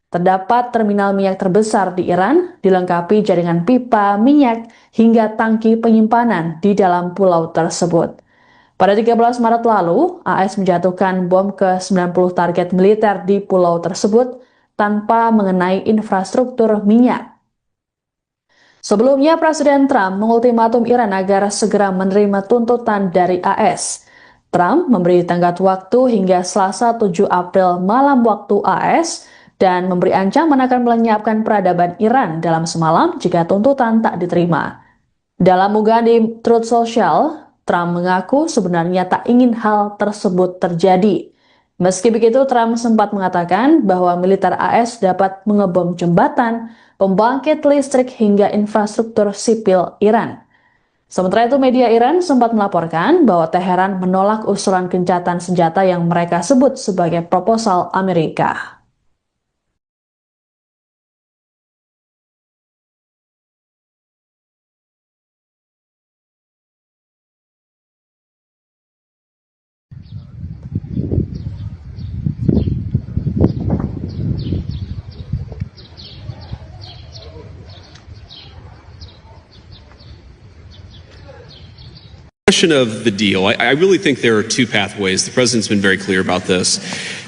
Terdapat terminal minyak terbesar di Iran, dilengkapi jaringan pipa minyak hingga tangki penyimpanan di dalam pulau tersebut. Pada 13 Maret lalu, AS menjatuhkan bom ke 90 target militer di pulau tersebut tanpa mengenai infrastruktur minyak. Sebelumnya, Presiden Trump mengultimatum Iran agar segera menerima tuntutan dari AS. Trump memberi tenggat waktu hingga Selasa 7 April malam waktu AS dan memberi ancaman akan melenyapkan peradaban Iran dalam semalam jika tuntutan tak diterima. Dalam unggahan di Truth Social, Trump mengaku sebenarnya tak ingin hal tersebut terjadi. Meski begitu, Trump sempat mengatakan bahwa militer AS dapat mengebom jembatan, pembangkit listrik hingga infrastruktur sipil Iran. Sementara itu, media Iran sempat melaporkan bahwa Teheran menolak usulan gencatan senjata yang mereka sebut sebagai proposal Amerika. Question of the deal. I really think there are two pathways. The president's been very clear about this.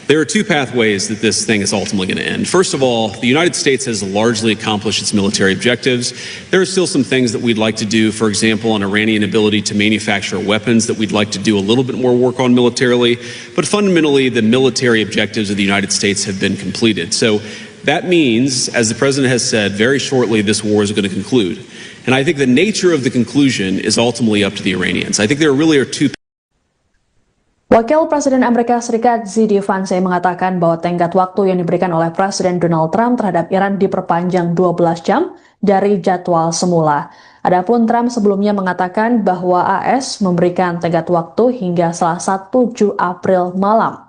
There are two pathways that this thing is ultimately going to end. First of all, the United States has largely accomplished its military objectives. There are still some things that we'd like to do, for example, on Iranian ability to manufacture weapons that we'd like to do a little bit more work on militarily. But fundamentally, the military objectives of the United States have been completed. So that means, as the president has said, very shortly this war is going to conclude. And I think the nature of the conclusion is ultimately up to the Iranians. I think there really are two. Wakil Presiden Amerika Serikat Z.D. Vance mengatakan bahwa tenggat waktu yang diberikan oleh Presiden Donald Trump terhadap Iran diperpanjang 12 jam dari jadwal semula. Adapun Trump sebelumnya mengatakan bahwa AS memberikan tenggat waktu hingga Selasa 7 April malam.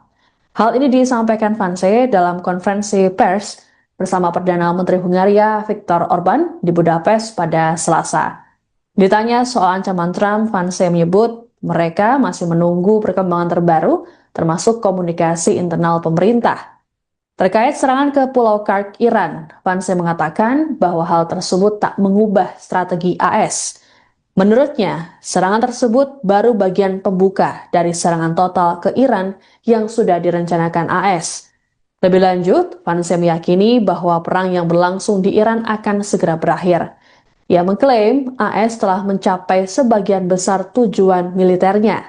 Hal ini disampaikan Vance dalam konferensi pers bersama Perdana Menteri Hungaria Viktor Orban di Budapest pada Selasa. Ditanya soal ancaman Trump, Vance menyebut mereka masih menunggu perkembangan terbaru, termasuk komunikasi internal pemerintah. Terkait serangan ke Pulau Kark, Iran, Vance mengatakan bahwa hal tersebut tak mengubah strategi AS. Menurutnya, serangan tersebut baru bagian pembuka dari serangan total ke Iran yang sudah direncanakan AS. Lebih lanjut, Vance meyakini bahwa perang yang berlangsung di Iran akan segera berakhir. Ia mengklaim AS telah mencapai sebagian besar tujuan militernya.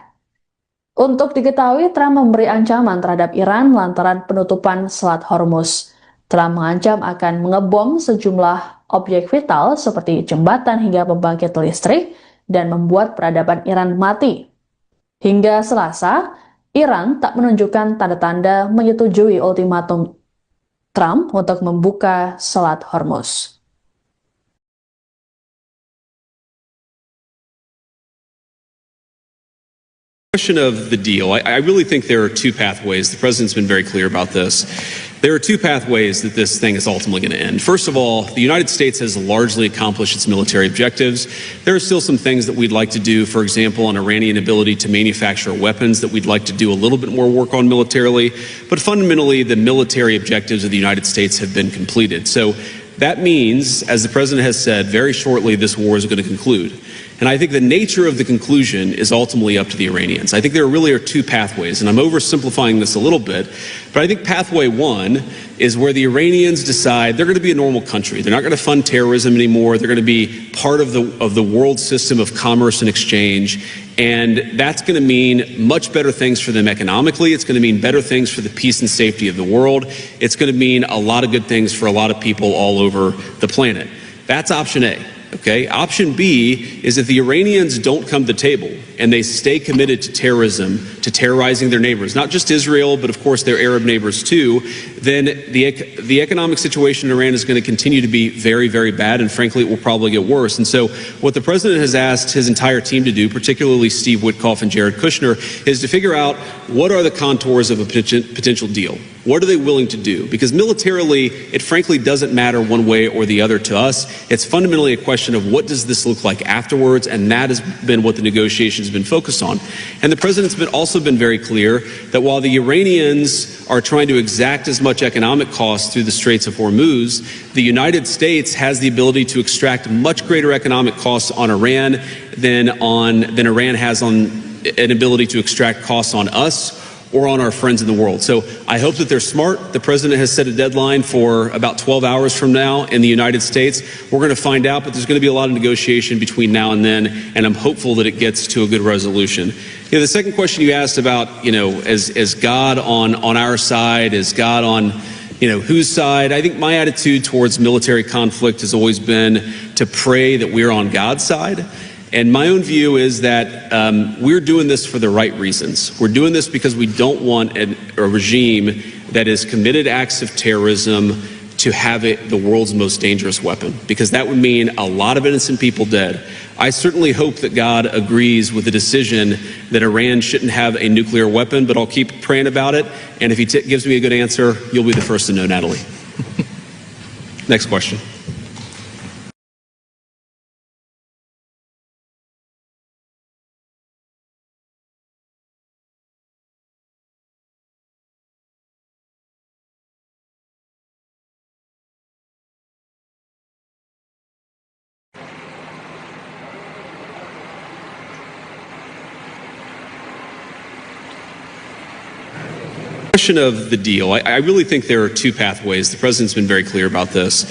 Untuk diketahui, Trump memberi ancaman terhadap Iran lantaran penutupan Selat Hormuz. Trump mengancam akan mengebom sejumlah objek vital seperti jembatan hingga pembangkit listrik dan membuat peradaban Iran mati. Hingga Selasa, Iran tak menunjukkan tanda-tanda menyetujui ultimatum Trump untuk membuka Selat Hormuz. Question of the deal. I really think there are two pathways. The president's been very clear about this. There are two pathways that this thing is ultimately going to end. First of all, the United States has largely accomplished its military objectives. There are still some things that we'd like to do, for example, on Iranian ability to manufacture weapons that we'd like to do a little bit more work on militarily. But fundamentally, the military objectives of the United States have been completed. So that means, as the president has said, very shortly this war is going to conclude. And I think the nature of the conclusion is ultimately up to the Iranians. I think there really are two pathways, and I'm oversimplifying this a little bit, but I think pathway one is where the Iranians decide they're going to be a normal country. They're not going to fund terrorism anymore. They're going to be part of the world system of commerce and exchange, and that's going to mean much better things for them economically. It's going to mean better things for the peace and safety of the world. It's going to mean a lot of good things for a lot of people all over the planet. That's option A. Okay. Option B is if the Iranians don't come to the table and they stay committed to terrorism, to terrorizing their neighbors, not just Israel, but of course their Arab neighbors too, then the economic situation in Iran is going to continue to be very, very bad, and frankly, it will probably get worse. And so what the president has asked his entire team to do, particularly Steve Witkoff and Jared Kushner, is to figure out what are the contours of a potential deal. What are they willing to do? Because militarily, it frankly doesn't matter one way or the other to us. It's fundamentally a question of what does this look like afterwards, and that has been what the negotiations have been focused on. And the president's been also also been very clear that while the Iranians are trying to exact as much economic cost through the Straits of Hormuz, the United States has the ability to extract much greater economic costs on Iran than Iran has on an ability to extract costs on us or on our friends in the world. So I hope that they're smart. The president has set a deadline for about 12 hours from now in the United States. We're going to find out, but there's going to be a lot of negotiation between now and then, and I'm hopeful that it gets to a good resolution. The second question you asked about, is God on our side? Is God on, whose side? I think my attitude towards military conflict has always been to pray that we're on God's side. And my own view is that we're doing this for the right reasons. We're doing this because we don't want a regime that has committed acts of terrorism to have it the world's most dangerous weapon, because that would mean a lot of innocent people dead. I certainly hope that God agrees with the decision that Iran shouldn't have a nuclear weapon, but I'll keep praying about it. And if he gives me a good answer, you'll be the first to know, Natalie. Next question. Question of the deal. I really think there are two pathways. The president's been very clear about this.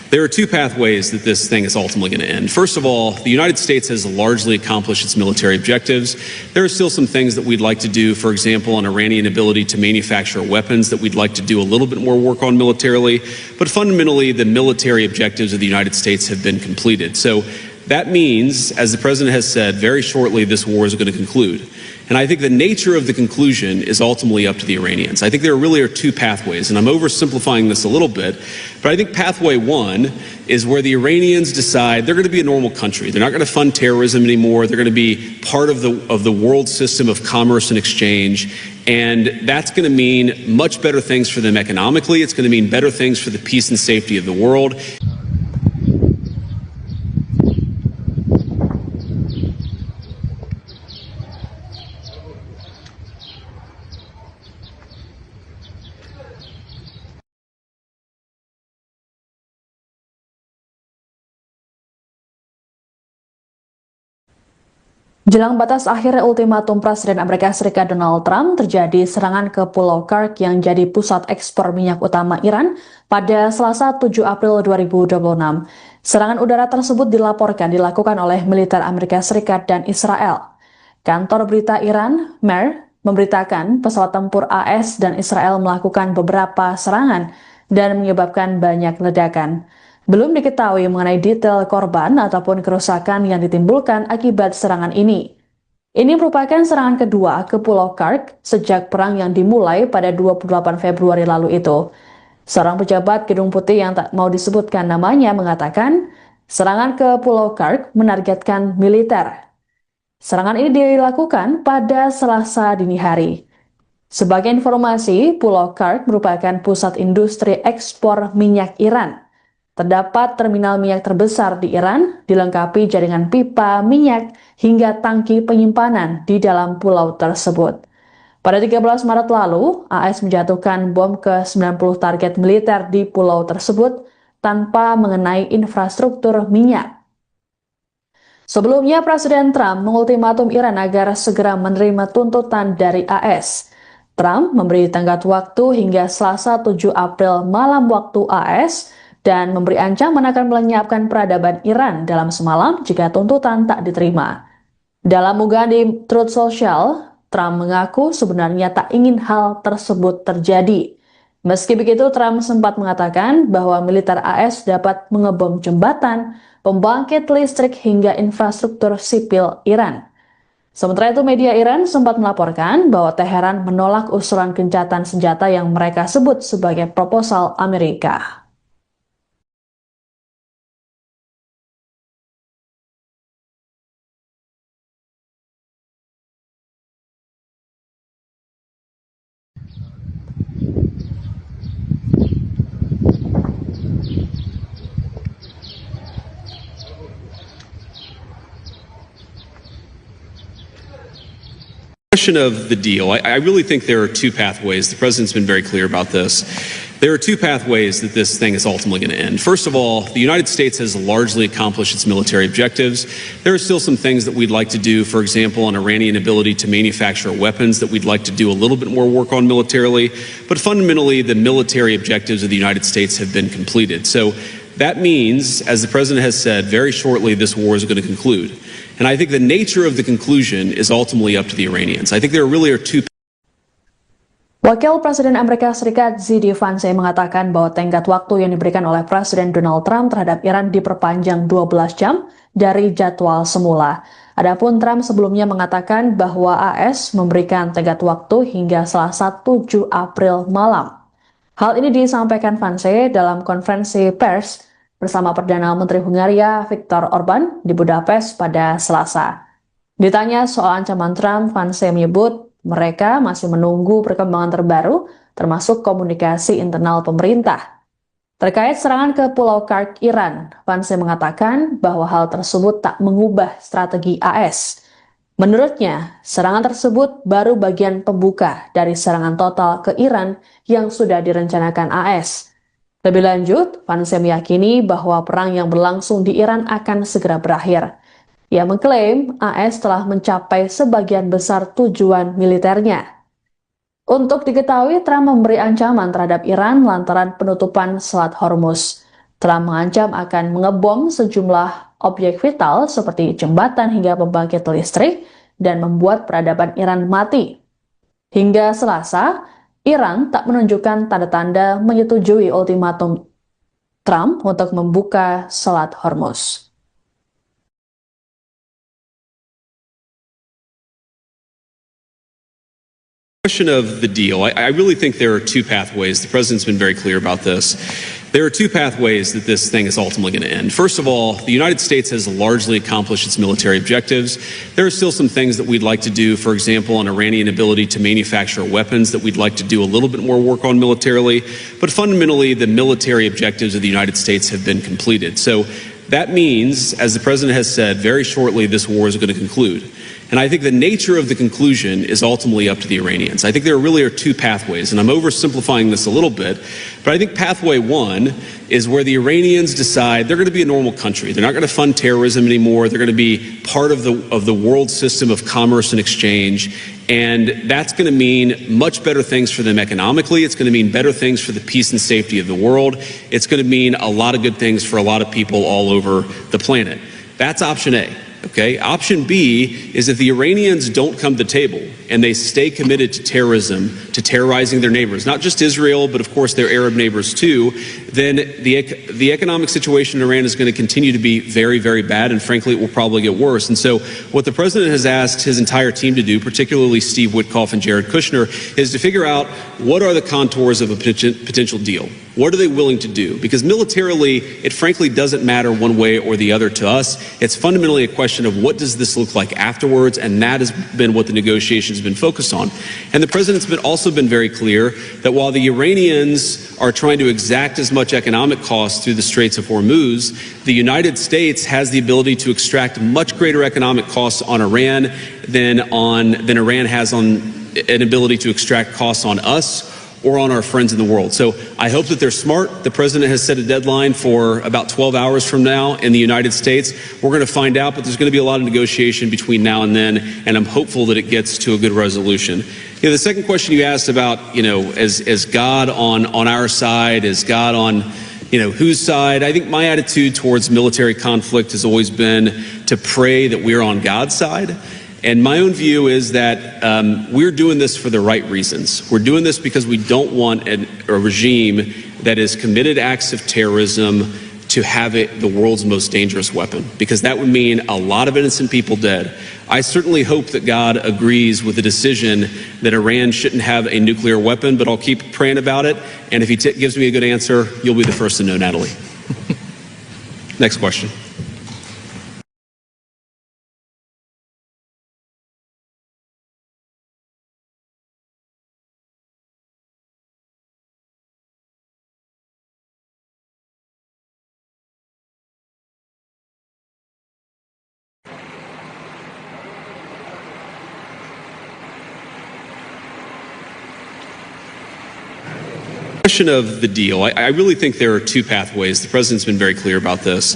There are two pathways that this thing is ultimately going to end. First of all, the United States has largely accomplished its military objectives. There are still some things that we'd like to do, for example, on Iranian ability to manufacture weapons that we'd like to do a little bit more work on militarily. But fundamentally, the military objectives of the United States have been completed. So that means, as the president has said, very shortly this war is going to conclude. And I think the nature of the conclusion is ultimately up to the Iranians. I think there really are two pathways, and I'm oversimplifying this a little bit, but I think pathway one is where the Iranians decide they're going to be a normal country. They're not going to fund terrorism anymore. They're going to be part of the world system of commerce and exchange, and that's going to mean much better things for them economically. It's going to mean better things for the peace and safety of the world. Jelang batas akhir ultimatum Presiden Amerika Serikat Donald Trump, terjadi serangan ke Pulau Kursk yang jadi pusat ekspor minyak utama Iran pada Selasa 7 April 2026. Serangan udara tersebut dilaporkan dilakukan oleh militer Amerika Serikat dan Israel. Kantor berita Iran, MER, memberitakan pesawat tempur AS dan Israel melakukan beberapa serangan dan menyebabkan banyak ledakan. Belum diketahui mengenai detail korban ataupun kerusakan yang ditimbulkan akibat serangan ini. Ini merupakan serangan kedua ke Pulau Kursk sejak perang yang dimulai pada 28 Februari lalu itu. Seorang pejabat Gedung Putih yang tak mau disebutkan namanya mengatakan, serangan ke Pulau Kursk menargetkan militer. Serangan ini dilakukan pada Selasa dini hari. Sebagai informasi, Pulau Kursk merupakan pusat industri ekspor minyak Iran. Terdapat terminal minyak terbesar di Iran, dilengkapi jaringan pipa minyak hingga tangki penyimpanan di dalam pulau tersebut. Pada 13 Maret lalu, AS menjatuhkan bom ke 90 target militer di pulau tersebut tanpa mengenai infrastruktur minyak. Sebelumnya, Presiden Trump mengultimatum Iran agar segera menerima tuntutan dari AS. Trump memberi tenggat waktu hingga Selasa 7 April malam waktu AS, dan memberi ancaman akan melenyapkan peradaban Iran dalam semalam jika tuntutan tak diterima. Dalam unggahan di Truth Social, Trump mengaku sebenarnya tak ingin hal tersebut terjadi. Meski begitu, Trump sempat mengatakan bahwa militer AS dapat mengebom jembatan, pembangkit listrik hingga infrastruktur sipil Iran. Sementara itu, media Iran sempat melaporkan bahwa Teheran menolak usulan gencatan senjata yang mereka sebut sebagai proposal Amerika. Question of the deal. I really think there are two pathways. The president's been very clear about this. There are two pathways that this thing is ultimately going to end. First of all, the United States has largely accomplished its military objectives. There are still some things that we'd like to do, for example, on Iranian ability to manufacture weapons that we'd like to do a little bit more work on militarily. But fundamentally, the military objectives of the United States have been completed. So that means, as the president has said, very shortly this war is going to conclude. And I think the nature of the conclusion is ultimately up to the Iranians. I think there really are two. Wakil Presiden Amerika Serikat Z.D. Vance mengatakan bahwa tenggat waktu yang diberikan oleh Presiden Donald Trump terhadap Iran diperpanjang 12 jam dari jadwal semula. Adapun Trump sebelumnya mengatakan bahwa AS memberikan tenggat waktu hingga Selasa 7 April malam. Hal ini disampaikan Vance dalam konferensi pers bersama Perdana Menteri Hungaria Viktor Orban di Budapest pada Selasa. Ditanya soal ancaman Trump, Vance menyebut mereka masih menunggu perkembangan terbaru, termasuk komunikasi internal pemerintah. Terkait serangan ke Pulau Kark, Iran, Vance mengatakan bahwa hal tersebut tak mengubah strategi AS. Menurutnya, serangan tersebut baru bagian pembuka dari serangan total ke Iran yang sudah direncanakan AS. Lebih lanjut, Vance meyakini bahwa perang yang berlangsung di Iran akan segera berakhir. Ia mengklaim AS telah mencapai sebagian besar tujuan militernya. Untuk diketahui, Trump memberi ancaman terhadap Iran lantaran penutupan Selat Hormuz. Trump mengancam akan mengebom sejumlah objek vital seperti jembatan hingga pembangkit listrik dan membuat peradaban Iran mati. Hingga Selasa, Iran tak menunjukkan tanda-tanda menyetujui ultimatum Trump untuk membuka Selat Hormuz. Question of the deal. I really think there are two pathways. The president's been very clear about this. There are two pathways that this thing is ultimately going to end. First of all, the United States has largely accomplished its military objectives. There are still some things that we'd like to do, for example, on Iranian ability to manufacture weapons that we'd like to do a little bit more work on militarily. But fundamentally, the military objectives of the United States have been completed. So that means, as the president has said, very shortly this war is going to conclude. And I think the nature of the conclusion is ultimately up to the Iranians. I think there really are two pathways, and I'm oversimplifying this a little bit, but I think pathway one is where the Iranians decide they're going to be a normal country. They're not going to fund terrorism anymore. They're going to be part of the world system of commerce and exchange, and that's going to mean much better things for them economically. It's going to mean better things for the peace and safety of the world. It's going to mean a lot of good things for a lot of people all over the planet. That's option A. Okay. Option B is if the Iranians don't come to the table and they stay committed to terrorism, to terrorizing their neighbors, not just Israel, but of course their Arab neighbors too, then the economic situation in Iran is going to continue to be very, very bad, and frankly, it will probably get worse. And so what the president has asked his entire team to do, particularly Steve Witkoff and Jared Kushner, is to figure out what are the contours of a potential deal. What are they willing to do? Because militarily, it frankly doesn't matter one way or the other to us. It's fundamentally a question of what does this look like afterwards, and that has been what the negotiations have been focused on. And the president's also been very clear that while the Iranians are trying to exact as much economic cost through the Straits of Hormuz, the United States has the ability to extract much greater economic costs on Iran than Iran has on an ability to extract costs on us or on our friends in the world. So I hope that they're smart. The president has set a deadline for about 12 hours from now in the United States. We're going to find out, but there's going to be a lot of negotiation between now and then, and I'm hopeful that it gets to a good resolution. The second question you asked about, is God on our side? Is God on, whose side? I think my attitude towards military conflict has always been to pray that we're on God's side. And my own view is that we're doing this for the right reasons. We're doing this because we don't want a regime that has committed acts of terrorism to have it the world's most dangerous weapon, because that would mean a lot of innocent people dead. I certainly hope that God agrees with the decision that Iran shouldn't have a nuclear weapon, but I'll keep praying about it. And if he gives me a good answer, you'll be the first to know, Natalie. Next question. Question of the deal. I really think there are two pathways. The president's been very clear about this.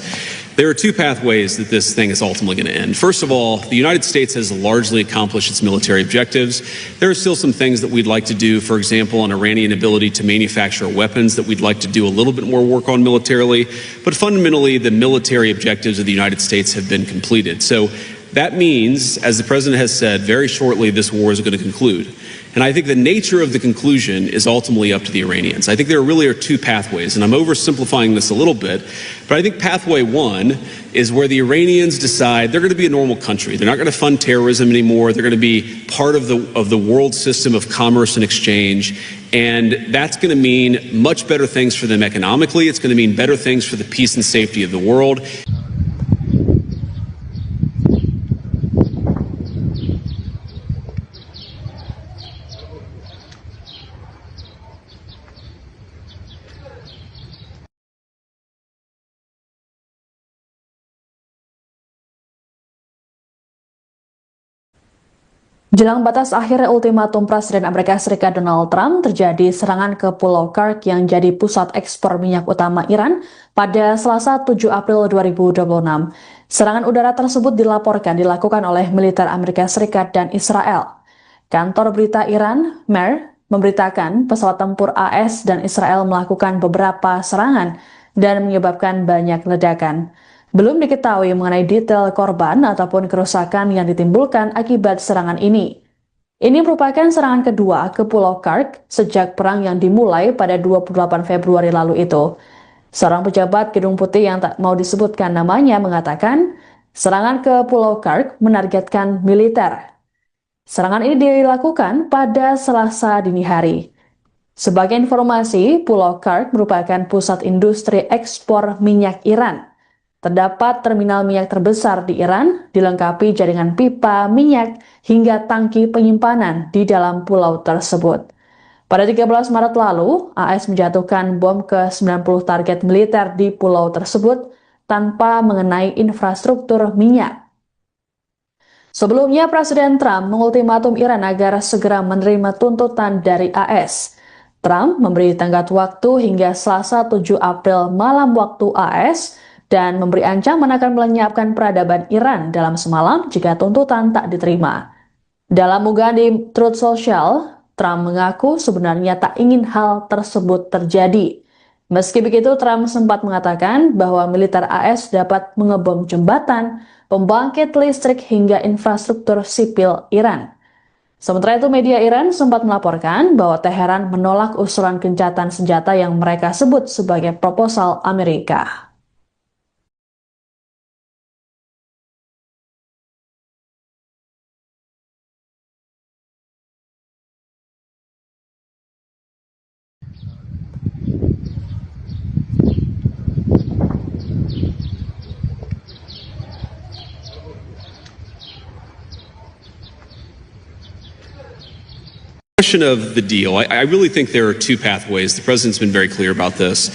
There are two pathways that this thing is ultimately going to end. First of all, the United States has largely accomplished its military objectives. There are still some things that we'd like to do, for example, on Iranian ability to manufacture weapons that we'd like to do a little bit more work on militarily. But fundamentally, the military objectives of the United States have been completed. So that means, as the president has said, very shortly this war is going to conclude. And I think the nature of the conclusion is ultimately up to the Iranians. I think there really are two pathways, and I'm oversimplifying this a little bit, but I think pathway one is where the Iranians decide they're going to be a normal country. They're not going to fund terrorism anymore. They're going to be part of the world system of commerce and exchange, and that's going to mean much better things for them economically. It's going to mean better things for the peace and safety of the world. Jelang batas akhir ultimatum Presiden Amerika Serikat Donald Trump, terjadi serangan ke Pulau Kursk yang jadi pusat ekspor minyak utama Iran pada Selasa 7 April 2026. Serangan udara tersebut dilaporkan dilakukan oleh militer Amerika Serikat dan Israel. Kantor berita Iran, MER, memberitakan pesawat tempur AS dan Israel melakukan beberapa serangan dan menyebabkan banyak ledakan. Belum diketahui mengenai detail korban ataupun kerusakan yang ditimbulkan akibat serangan ini. Ini merupakan serangan kedua ke Pulau Kursk sejak perang yang dimulai pada 28 Februari lalu itu. Seorang pejabat Gedung Putih yang tak mau disebutkan namanya mengatakan, serangan ke Pulau Kursk menargetkan militer. Serangan ini dilakukan pada Selasa dini hari. Sebagai informasi, Pulau Kursk merupakan pusat industri ekspor minyak Iran. Terdapat terminal minyak terbesar di Iran, dilengkapi jaringan pipa minyak hingga tangki penyimpanan di dalam pulau tersebut. Pada 13 Maret lalu, AS menjatuhkan bom ke 90 target militer di pulau tersebut tanpa mengenai infrastruktur minyak. Sebelumnya, Presiden Trump mengultimatum Iran agar segera menerima tuntutan dari AS. Trump memberi tenggat waktu hingga Selasa 7 April malam waktu AS, dan memberi ancaman akan melenyapkan peradaban Iran dalam semalam jika tuntutan tak diterima. Dalam unggahan di Truth Social, Trump mengaku sebenarnya tak ingin hal tersebut terjadi. Meski begitu, Trump sempat mengatakan bahwa militer AS dapat mengebom jembatan, pembangkit listrik hingga infrastruktur sipil Iran. Sementara itu, media Iran sempat melaporkan bahwa Teheran menolak usulan gencatan senjata yang mereka sebut sebagai proposal Amerika. Question of the deal. I really think there are two pathways. The president's been very clear about this.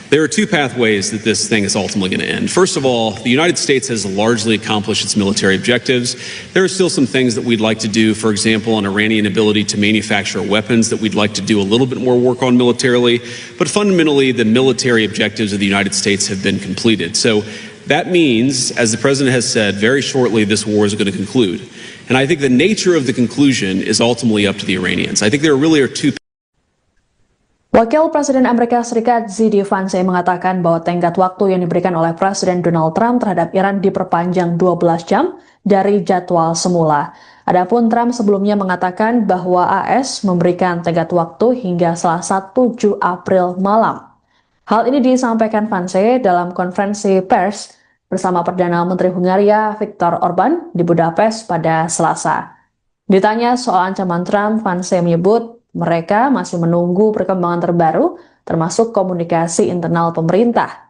There are two pathways that this thing is ultimately going to end. First of all, the United States has largely accomplished its military objectives. There are still some things that we'd like to do, for example, on Iranian ability to manufacture weapons that we'd like to do a little bit more work on militarily. But fundamentally, the military objectives of the United States have been completed. So that means, as the president has said, very shortly this war is going to conclude. And I think the nature of the conclusion is ultimately up to the Iranians. I think there really are two. Wakil Presiden Amerika Serikat Z.D. Vance mengatakan bahwa tenggat waktu yang diberikan oleh Presiden Donald Trump terhadap Iran diperpanjang 12 jam dari jadwal semula. Adapun Trump sebelumnya mengatakan bahwa AS memberikan tenggat waktu hingga Selasa 7 April malam. Hal ini disampaikan Vance dalam konferensi pers bersama Perdana Menteri Hungaria Viktor Orban di Budapest pada Selasa. Ditanya soal ancaman Trump, Vance menyebut mereka masih menunggu perkembangan terbaru, termasuk komunikasi internal pemerintah.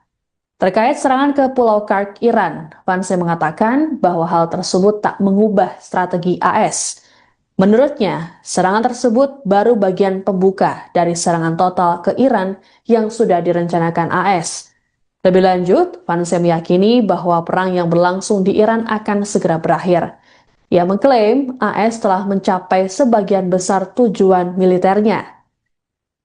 Terkait serangan ke Pulau Kursk, Iran, Vance mengatakan bahwa hal tersebut tak mengubah strategi AS. Menurutnya, serangan tersebut baru bagian pembuka dari serangan total ke Iran yang sudah direncanakan AS. Lebih lanjut, Vance meyakini bahwa perang yang berlangsung di Iran akan segera berakhir. Ia mengklaim AS telah mencapai sebagian besar tujuan militernya.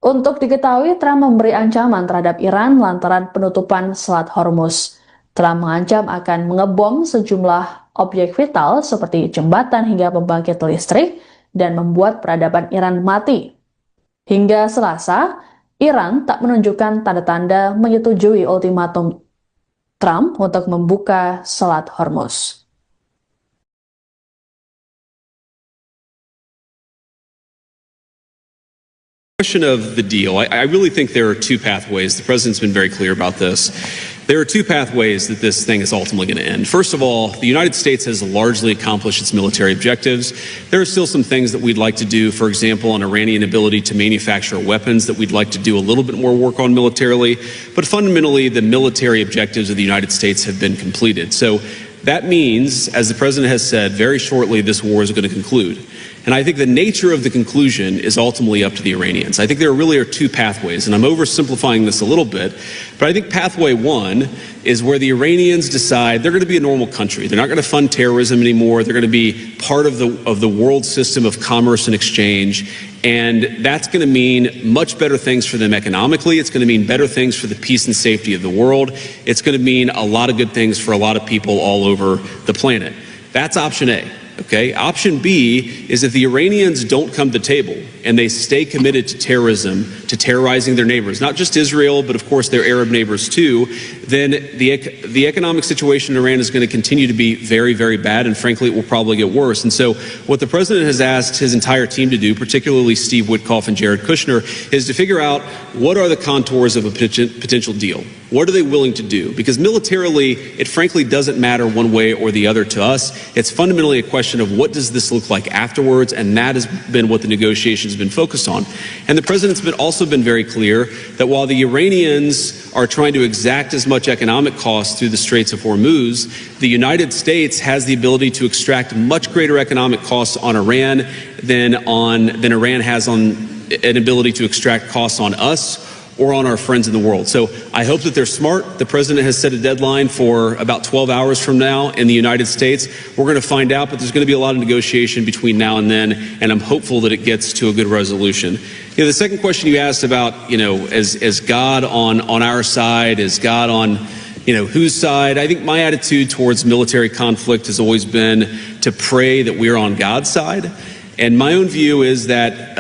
Untuk diketahui, Trump memberi ancaman terhadap Iran lantaran penutupan Selat Hormuz. Trump mengancam akan mengebom sejumlah objek vital seperti jembatan hingga pembangkit listrik dan membuat peradaban Iran mati. Hingga Selasa, Iran tak menunjukkan tanda-tanda menyetujui ultimatum Trump untuk membuka Selat Hormuz. Question of the deal. I really think there are two pathways. The president's been very clear about this. There are two pathways that this thing is ultimately going to end. First of all, the United States has largely accomplished its military objectives. There are still some things that we'd like to do, for example, on Iranian ability to manufacture weapons that we'd like to do a little bit more work on militarily. But fundamentally, the military objectives of the United States have been completed. So that means, as the president has said, very shortly this war is going to conclude. And I think the nature of the conclusion is ultimately up to the Iranians. I think there really are two pathways, and I'm oversimplifying this a little bit, but I think pathway one is where the Iranians decide they're going to be a normal country. They're not going to fund terrorism anymore. They're going to be part of the world system of commerce and exchange. And that's going to mean much better things for them economically. It's going to mean better things for the peace and safety of the world. It's going to mean a lot of good things for a lot of people all over the planet. That's option A. Okay. Option B is if the Iranians don't come to the table and they stay committed to terrorism, to terrorizing their neighbors, not just Israel, but of course their Arab neighbors too, then the economic situation in Iran is going to continue to be very, very bad, and frankly, it will probably get worse. And so what the president has asked his entire team to do, particularly Steve Witkoff and Jared Kushner, is to figure out what are the contours of a potential deal. What are they willing to do? Because militarily, it frankly doesn't matter one way or the other to us. It's fundamentally a question of what does this look like afterwards, and that has been what the negotiations have been focused on. And the president's also been very clear that while the Iranians are trying to exact as much economic cost through the Straits of Hormuz, the United States has the ability to extract much greater economic costs on Iran than Iran has on an ability to extract costs on us or on our friends in the world. So I hope that they're smart. The president has set a deadline for about 12 hours from now in the United States. We're going to find out, but there's going to be a lot of negotiation between now and then, and I'm hopeful that it gets to a good resolution. The second question you asked about, is God on our side? Is God on, whose side? I think my attitude towards military conflict has always been to pray that we're on God's side. And my own view is that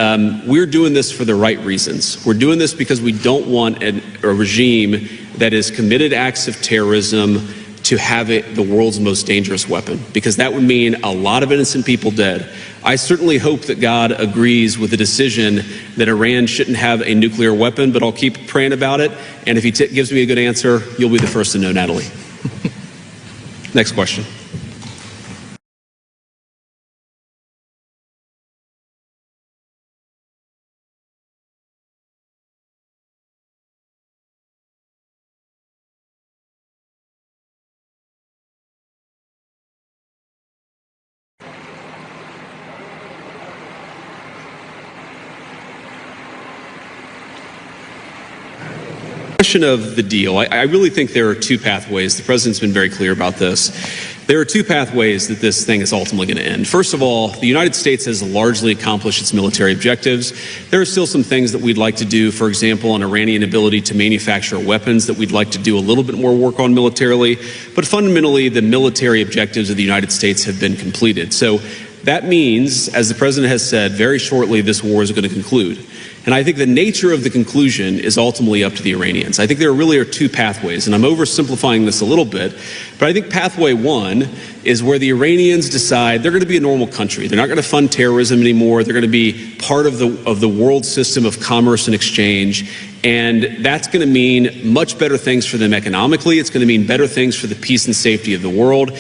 we're doing this for the right reasons. We're doing this because we don't want a regime that has committed acts of terrorism to have it the world's most dangerous weapon, because that would mean a lot of innocent people dead. I certainly hope that God agrees with the decision that Iran shouldn't have a nuclear weapon, but I'll keep praying about it. And if he gives me a good answer, you'll be the first to know, Natalie. Next question. Question of the deal. I really think there are two pathways. The president's been very clear about this. There are two pathways that this thing is ultimately going to end. First of all, the United States has largely accomplished its military objectives. There are still some things that we'd like to do, for example, on Iranian ability to manufacture weapons that we'd like to do a little bit more work on militarily. But fundamentally, the military objectives of the United States have been completed. So that means, as the president has said, very shortly this war is going to conclude. And I think the nature of the conclusion is ultimately up to the Iranians. I think there really are two pathways, and I'm oversimplifying this a little bit, but I think pathway one is where the Iranians decide they're going to be a normal country. They're not going to fund terrorism anymore. They're going to be part of the world system of commerce and exchange. And that's going to mean much better things for them economically. It's going to mean better things for the peace and safety of the world.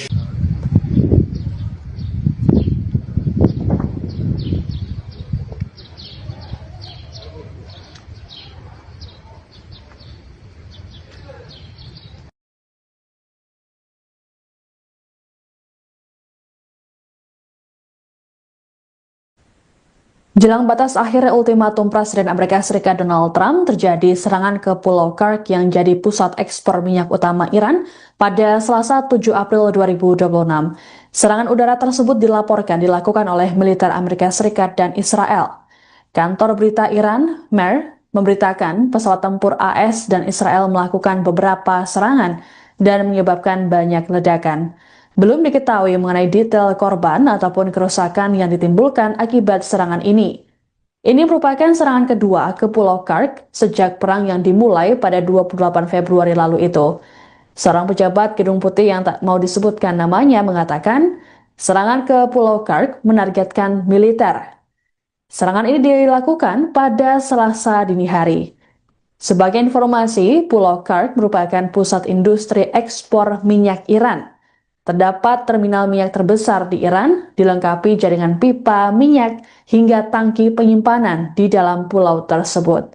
Jelang batas akhir ultimatum Presiden Amerika Serikat Donald Trump, terjadi serangan ke Pulau Kursk yang jadi pusat ekspor minyak utama Iran pada Selasa 7 April 2026. Serangan udara tersebut dilaporkan dilakukan oleh militer Amerika Serikat dan Israel. Kantor berita Iran, MER, memberitakan pesawat tempur AS dan Israel melakukan beberapa serangan dan menyebabkan banyak ledakan. Belum diketahui mengenai detail korban ataupun kerusakan yang ditimbulkan akibat serangan ini. Ini merupakan serangan kedua ke Pulau Kark sejak perang yang dimulai pada 28 Februari lalu itu. Seorang pejabat Gedung Putih yang tak mau disebutkan namanya mengatakan, serangan ke Pulau Kark menargetkan militer. Serangan ini dilakukan pada Selasa dini hari. Sebagai informasi, Pulau Kark merupakan pusat industri ekspor minyak Iran. Terdapat terminal minyak terbesar di Iran, dilengkapi jaringan pipa minyak hingga tangki penyimpanan di dalam pulau tersebut.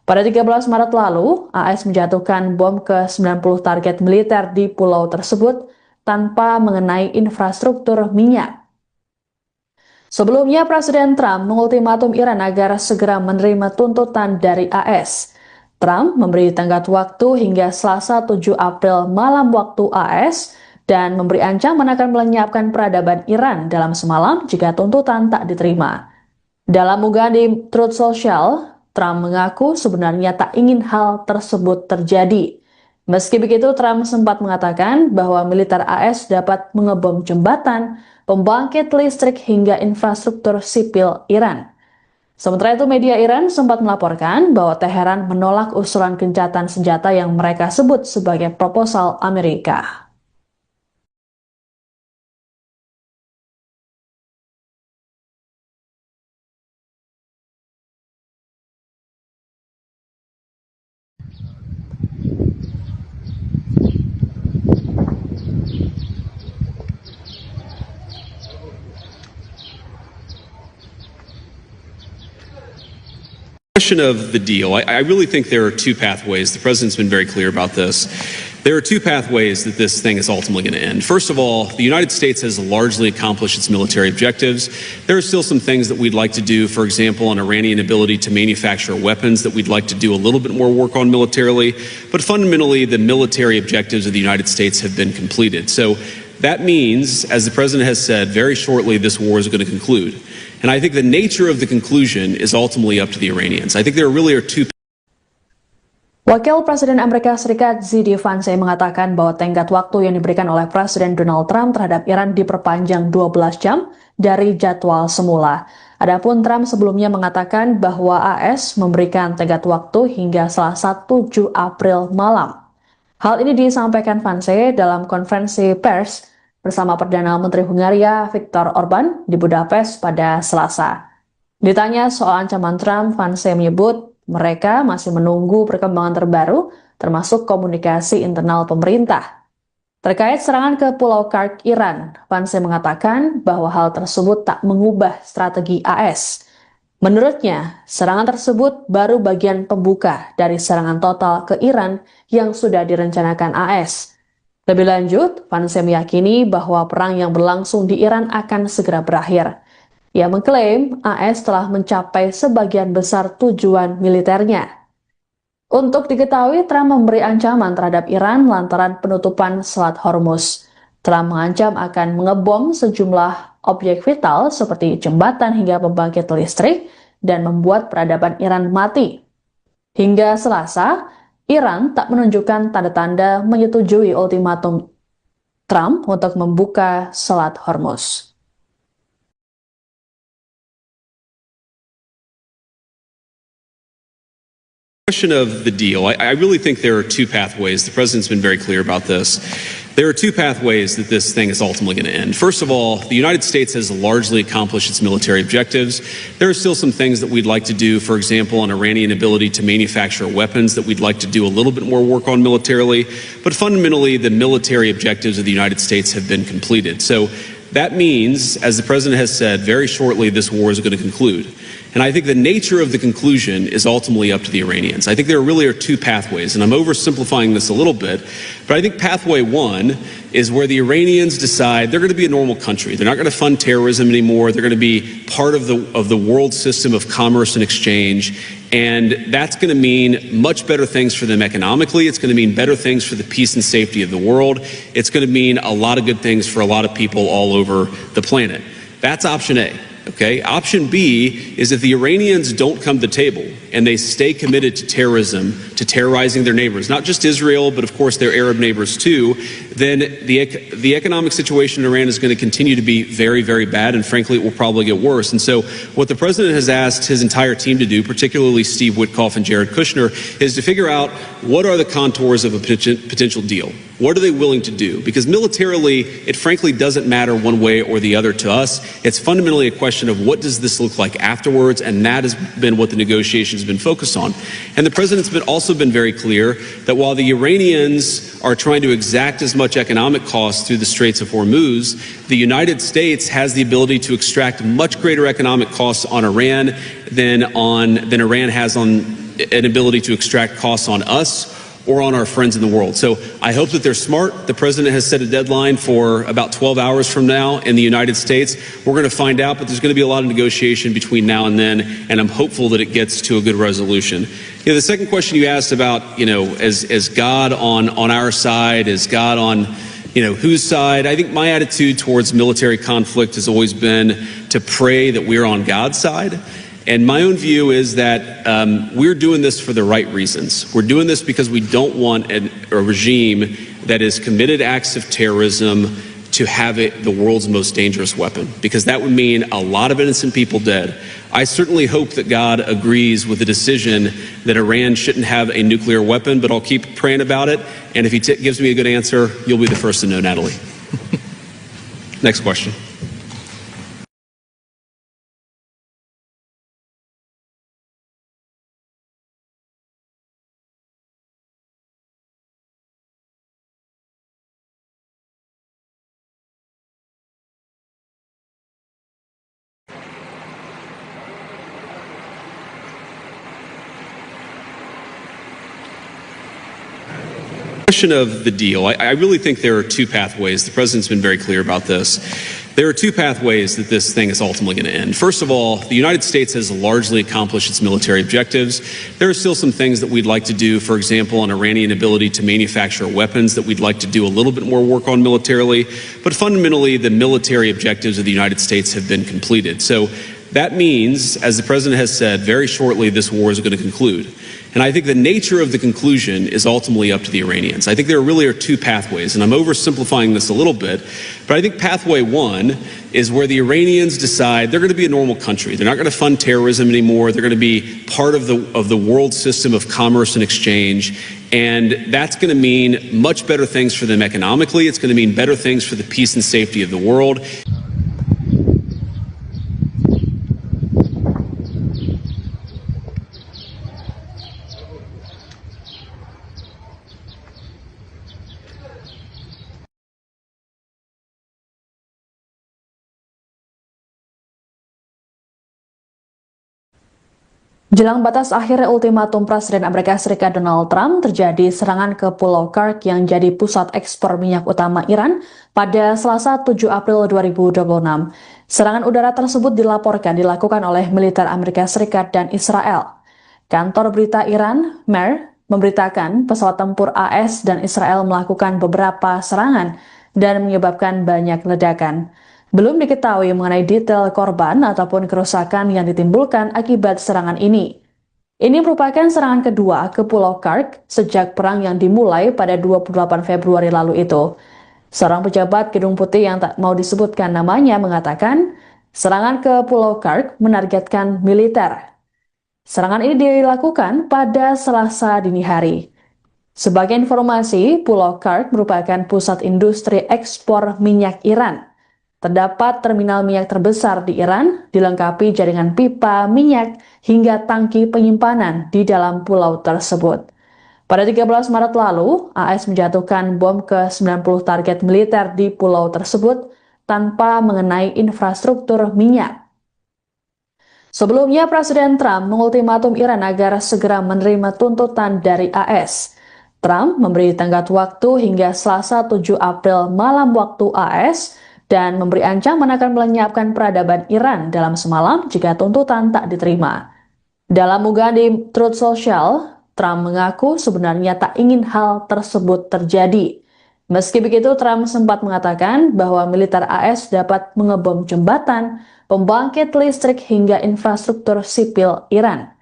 Pada 13 Maret lalu, AS menjatuhkan bom ke 90 target militer di pulau tersebut tanpa mengenai infrastruktur minyak. Sebelumnya, Presiden Trump mengultimatum Iran agar segera menerima tuntutan dari AS. Trump memberi tenggat waktu hingga Selasa 7 April malam waktu AS dan memberi ancaman akan melenyapkan peradaban Iran dalam semalam jika tuntutan tak diterima. Dalam unggahan di Truth Social, Trump mengaku sebenarnya tak ingin hal tersebut terjadi. Meski begitu, Trump sempat mengatakan bahwa militer AS dapat mengebom jembatan, pembangkit listrik hingga infrastruktur sipil Iran. Sementara itu, media Iran sempat melaporkan bahwa Teheran menolak usulan gencatan senjata yang mereka sebut sebagai proposal Amerika. Question of the deal. I really think there are two pathways. The president's been very clear about this. There are two pathways that this thing is ultimately going to end. First of all, the United States has largely accomplished its military objectives. There are still some things that we'd like to do, for example, on Iranian ability to manufacture weapons that we'd like to do a little bit more work on militarily. But fundamentally, the military objectives of the United States have been completed. So that means, as the president has said, very shortly this war is going to conclude. And I think the nature of the conclusion is ultimately up to the Iranians. I think there really are two. Wakil Presiden Amerika Serikat Z.D. Vance mengatakan bahwa tenggat waktu yang diberikan oleh Presiden Donald Trump terhadap Iran diperpanjang 12 jam dari jadwal semula. Adapun Trump sebelumnya mengatakan bahwa AS memberikan tenggat waktu hingga Selasa 7 April malam. Hal ini disampaikan Vance dalam konferensi pers bersama Perdana Menteri Hungaria Viktor Orban di Budapest pada Selasa. Ditanya soal ancaman Trump, Vance menyebut mereka masih menunggu perkembangan terbaru, termasuk komunikasi internal pemerintah. Terkait serangan ke Pulau Kark, Iran, Vance mengatakan bahwa hal tersebut tak mengubah strategi AS. Menurutnya, serangan tersebut baru bagian pembuka dari serangan total ke Iran yang sudah direncanakan AS. Lebih lanjut, Vance meyakini bahwa perang yang berlangsung di Iran akan segera berakhir. Ia mengklaim AS telah mencapai sebagian besar tujuan militernya. Untuk diketahui, Trump memberi ancaman terhadap Iran lantaran penutupan Selat Hormuz. Trump mengancam akan mengebom sejumlah objek vital seperti jembatan hingga pembangkit listrik dan membuat peradaban Iran mati. Hingga Selasa, Iran tak menunjukkan tanda-tanda menyetujui ultimatum Trump untuk membuka Selat Hormuz. Question of the deal. I really think there are two pathways. The president's been very clear about this. There are two pathways that this thing is ultimately going to end. First of all, the United States has largely accomplished its military objectives. There are still some things that we'd like to do, for example, on Iranian ability to manufacture weapons that we'd like to do a little bit more work on militarily. But fundamentally, the military objectives of the United States have been completed. So that means, as the president has said, very shortly this war is going to conclude. And I think the nature of the conclusion is ultimately up to the Iranians. I think there really are two pathways, and I'm oversimplifying this a little bit, but I think pathway one is where the Iranians decide they're going to be a normal country. They're not going to fund terrorism anymore. They're going to be part of the world system of commerce and exchange, and that's going to mean much better things for them economically. It's going to mean better things for the peace and safety of the world. It's going to mean a lot of good things for a lot of people all over the planet. That's option A. Okay. Option B is if the Iranians don't come to the table and they stay committed to terrorism, to terrorizing their neighbors, not just Israel, but of course their Arab neighbors too, then the economic situation in Iran is going to continue to be very, very bad, and frankly, it will probably get worse. And so what the president has asked his entire team to do, particularly Steve Witkoff and Jared Kushner, is to figure out what are the contours of a potential deal. What are they willing to do? Because militarily, it frankly doesn't matter one way or the other to us. It's fundamentally a question of what does this look like afterwards, and that has been what the negotiations have been focused on. And the president's also been very clear that while the Iranians are trying to exact as much economic cost through the Straits of Hormuz, the United States has the ability to extract much greater economic costs on Iran than Iran has on an ability to extract costs on us or on our friends in the world. So I hope that they're smart. The president has set a deadline for about 12 hours from now in the United States. We're going to find out, but there's going to be a lot of negotiation between now and then, and I'm hopeful that it gets to a good resolution. The second question you asked about, is God on our side? Is God on, whose side? I think my attitude towards military conflict has always been to pray that we're on God's side. And my own view is that we're doing this for the right reasons. We're doing this because we don't want a regime that has committed acts of terrorism to have the world's most dangerous weapon, because that would mean a lot of innocent people dead. I certainly hope that God agrees with the decision that Iran shouldn't have a nuclear weapon, but I'll keep praying about it. And if he gives me a good answer, you'll be the first to know, Natalie. Next question. Question of the deal. I really think there are two pathways. The president's been very clear about this. There are two pathways that this thing is ultimately going to end. First of all, the United States has largely accomplished its military objectives. There are still some things that we'd like to do, for example, on Iranian ability to manufacture weapons that we'd like to do a little bit more work on militarily. But fundamentally, the military objectives of the United States have been completed. So that means, as the president has said, very shortly this war is going to conclude. And I think the nature of the conclusion is ultimately up to the Iranians. I think there really are two pathways, and I'm oversimplifying this a little bit, but I think pathway one is where the Iranians decide they're going to be a normal country. They're not going to fund terrorism anymore. They're going to be part of the world system of commerce and exchange. And that's going to mean much better things for them economically. It's going to mean better things for the peace and safety of the world. Jelang batas akhir ultimatum Presiden Amerika Serikat Donald Trump, terjadi serangan ke Pulau Kursk yang jadi pusat ekspor minyak utama Iran pada Selasa 7 April 2026. Serangan udara tersebut dilakukan oleh militer Amerika Serikat dan Israel. Kantor berita Iran, MER, memberitakan pesawat tempur AS dan Israel melakukan beberapa serangan dan menyebabkan banyak ledakan. Belum diketahui mengenai detail korban ataupun kerusakan yang ditimbulkan akibat serangan ini. Ini merupakan serangan kedua ke Pulau Kursk sejak perang yang dimulai pada 28 Februari lalu itu. Seorang pejabat Gedung Putih yang tak mau disebutkan namanya mengatakan, serangan ke Pulau Kursk menargetkan militer. Serangan ini dilakukan pada Selasa dini hari. Sebagai informasi, Pulau Kursk merupakan pusat industri ekspor minyak Iran. Terdapat terminal minyak terbesar di Iran, dilengkapi jaringan pipa minyak hingga tangki penyimpanan di dalam pulau tersebut. Pada 13 Maret lalu, AS menjatuhkan bom ke 90 target militer di pulau tersebut tanpa mengenai infrastruktur minyak. Sebelumnya, Presiden Trump mengultimatum Iran agar segera menerima tuntutan dari AS. Trump memberi tenggat waktu hingga Selasa 7 April malam waktu AS, dan memberi ancaman akan melenyapkan peradaban Iran dalam semalam jika tuntutan tak diterima. Dalam unggahan di Truth Social, Trump mengaku sebenarnya tak ingin hal tersebut terjadi. Meski begitu, Trump sempat mengatakan bahwa militer AS dapat mengebom jembatan, pembangkit listrik hingga infrastruktur sipil Iran.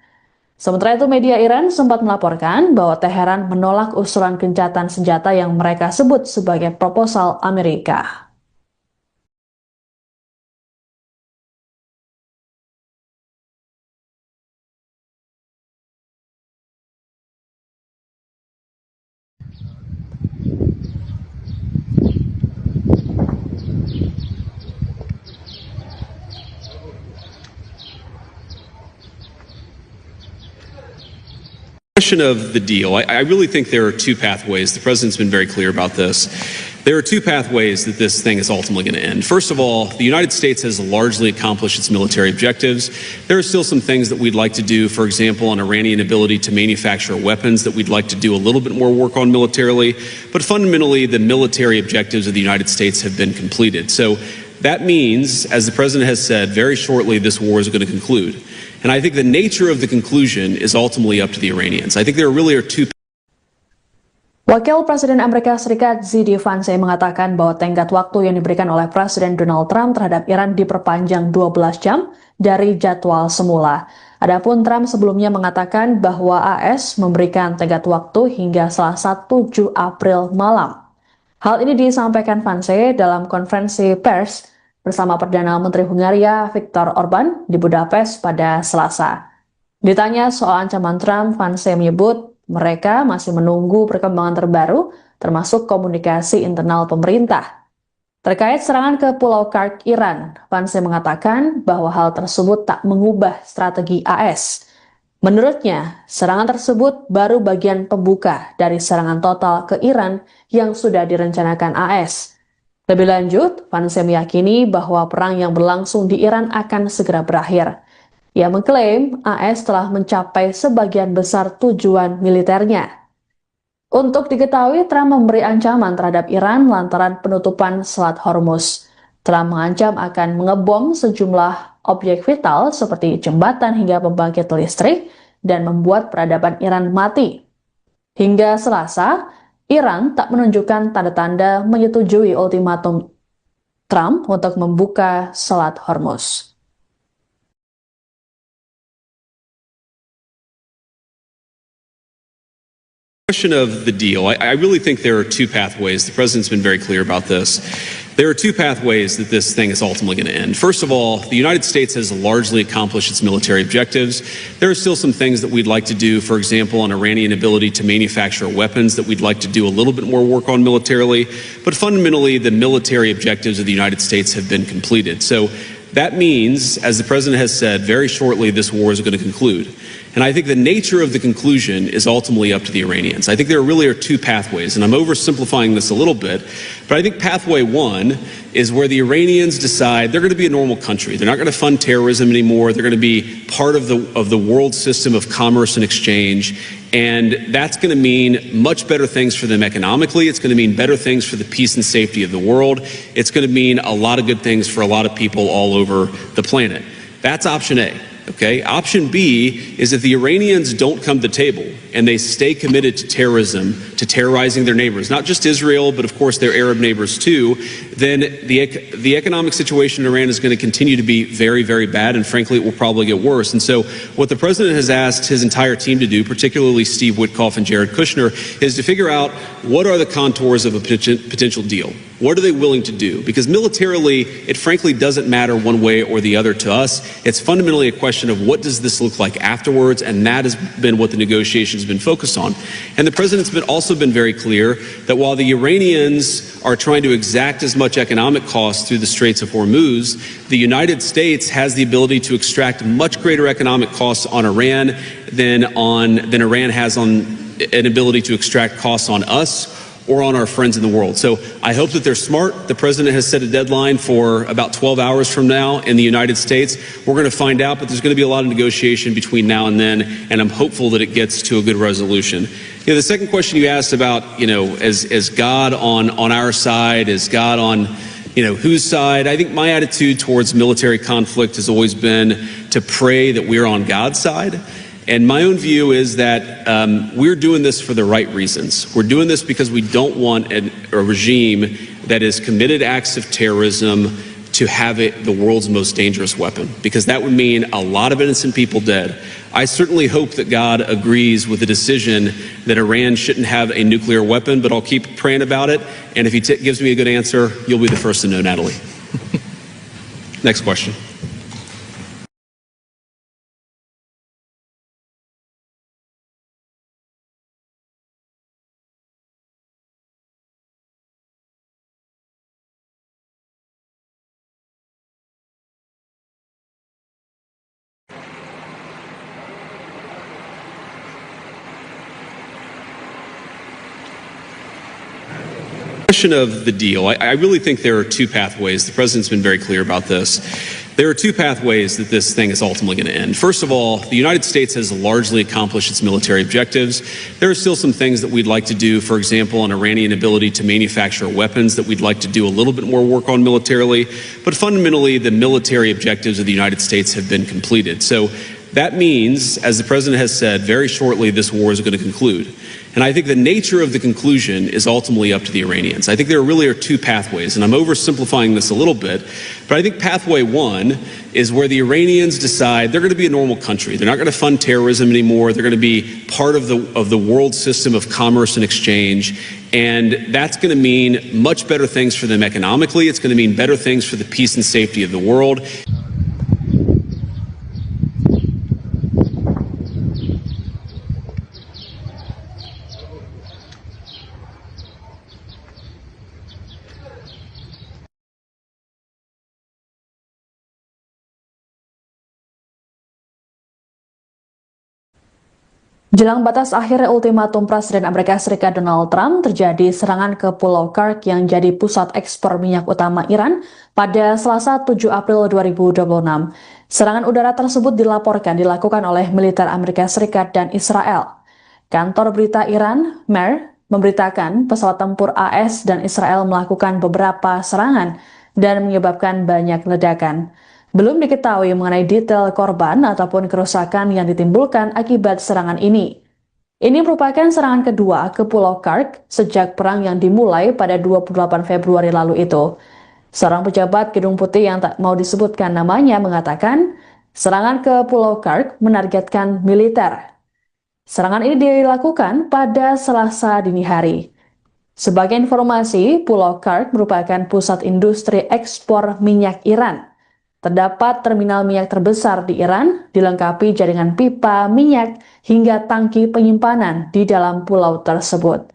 Sementara itu, media Iran sempat melaporkan bahwa Teheran menolak usulan gencatan senjata yang mereka sebut sebagai proposal Amerika. Question of the deal. I really think there are two pathways. The president's been very clear about this. There are two pathways that this thing is ultimately going to end. First of all, the United States has largely accomplished its military objectives. There are still some things that we'd like to do, for example, on Iranian ability to manufacture weapons that we'd like to do a little bit more work on militarily. But fundamentally, the military objectives of the United States have been completed. So that means, as the president has said, very shortly this war is going to conclude. And I think the nature of the conclusion is ultimately up to the Iranians. I think there really are two. Wakil Presiden Amerika Serikat JD Vance mengatakan bahwa tenggat waktu yang diberikan oleh Presiden Donald Trump terhadap Iran diperpanjang 12 jam dari jadwal semula. Adapun Trump sebelumnya mengatakan bahwa AS memberikan tenggat waktu hingga Selasa 7 April malam. Hal ini disampaikan Vance dalam konferensi pers bersama Perdana Menteri Hungaria Viktor Orban di Budapest pada Selasa. Ditanya soal ancaman Trump, Vance menyebut mereka masih menunggu perkembangan terbaru, termasuk komunikasi internal pemerintah. Terkait serangan ke Pulau Kark, Iran, Vance mengatakan bahwa hal tersebut tak mengubah strategi AS. Menurutnya, serangan tersebut baru bagian pembuka dari serangan total ke Iran yang sudah direncanakan AS. Lebih lanjut, Vance meyakini bahwa perang yang berlangsung di Iran akan segera berakhir. Ia mengklaim AS telah mencapai sebagian besar tujuan militernya. Untuk diketahui, Trump memberi ancaman terhadap Iran lantaran penutupan Selat Hormuz. Trump mengancam akan mengebom sejumlah objek vital seperti jembatan hingga pembangkit listrik dan membuat peradaban Iran mati. Hingga Selasa, Iran tak menunjukkan tanda-tanda menyetujui ultimatum Trump untuk membuka Selat Hormuz. Question of the deal. I really think there are two pathways. The president's been very clear about this. There are two pathways that this thing is ultimately going to end. First of all, the United States has largely accomplished its military objectives. There are still some things that we'd like to do, for example, on Iranian ability to manufacture weapons that we'd like to do a little bit more work on militarily. But fundamentally, the military objectives of the United States have been completed. So that means, as the president has said, very shortly this war is going to conclude. And I think the nature of the conclusion is ultimately up to the Iranians. I think there really are two pathways, and I'm oversimplifying this a little bit, but I think pathway one is where the Iranians decide they're going to be a normal country. They're not going to fund terrorism anymore. They're going to be part of the world system of commerce and exchange. And that's going to mean much better things for them economically. It's going to mean better things for the peace and safety of the world. It's going to mean a lot of good things for a lot of people all over the planet. That's option A. Okay. Option B is if the Iranians don't come to the table and they stay committed to terrorism, to terrorizing their neighbors, not just Israel, but of course their Arab neighbors too, then the economic situation in Iran is going to continue to be very, very bad, and frankly, it will probably get worse. And so what the president has asked his entire team to do, particularly Steve Witkoff and Jared Kushner, is to figure out what are the contours of a potential deal. What are they willing to do? Because militarily, it frankly doesn't matter one way or the other to us. It's fundamentally a question of what does this look like afterwards, and that has been what the negotiations have been focused on. And the president's also been very clear that while the Iranians are trying to exact as much economic cost through the Straits of Hormuz, the United States has the ability to extract much greater economic costs on Iran than Iran has on an ability to extract costs on us or on our friends in the world. So I hope that they're smart. The president has set a deadline for about 12 hours from now in the United States. We're going to find out, but there's going to be a lot of negotiation between now and then, and I'm hopeful that it gets to a good resolution. The second question you asked about, is God on our side? Is God on, whose side? I think my attitude towards military conflict has always been to pray that we're on God's side. And my own view is that we're doing this for the right reasons. We're doing this because we don't want a regime that has committed acts of terrorism to have the world's most dangerous weapon, because that would mean a lot of innocent people dead. I certainly hope that God agrees with the decision that Iran shouldn't have a nuclear weapon, but I'll keep praying about it. And if he gives me a good answer, you'll be the first to know, Natalie. Next question. Question of the deal. I really think there are two pathways. The president's been very clear about this. There are two pathways that this thing is ultimately going to end. First of all, the United States has largely accomplished its military objectives. There are still some things that we'd like to do, for example, an Iranian ability to manufacture weapons that we'd like to do a little bit more work on militarily. But fundamentally, the military objectives of the United States have been completed. So that means, as the president has said, very shortly this war is going to conclude. And I think the nature of the conclusion is ultimately up to the Iranians. I think there really are two pathways, and I'm oversimplifying this a little bit, but I think pathway one is where the Iranians decide they're going to be a normal country. They're not going to fund terrorism anymore. They're going to be part of the world system of commerce and exchange. And that's going to mean much better things for them economically. It's going to mean better things for the peace and safety of the world. Jelang batas akhir ultimatum Presiden Amerika Serikat Donald Trump, terjadi serangan ke Pulau Kursk yang jadi pusat ekspor minyak utama Iran pada Selasa 7 April 2026. Serangan udara tersebut dilakukan oleh militer Amerika Serikat dan Israel. Kantor berita Iran, MER, memberitakan pesawat tempur AS dan Israel melakukan beberapa serangan dan menyebabkan banyak ledakan. Belum diketahui mengenai detail korban ataupun kerusakan yang ditimbulkan akibat serangan ini. Ini merupakan serangan kedua ke Pulau Kursk sejak perang yang dimulai pada 28 Februari lalu itu. Seorang pejabat Gedung Putih yang tak mau disebutkan namanya mengatakan, serangan ke Pulau Kursk menargetkan militer. Serangan ini dilakukan pada Selasa dini hari. Sebagai informasi, Pulau Kursk merupakan pusat industri ekspor minyak Iran. Terdapat terminal minyak terbesar di Iran, dilengkapi jaringan pipa minyak hingga tangki penyimpanan di dalam pulau tersebut.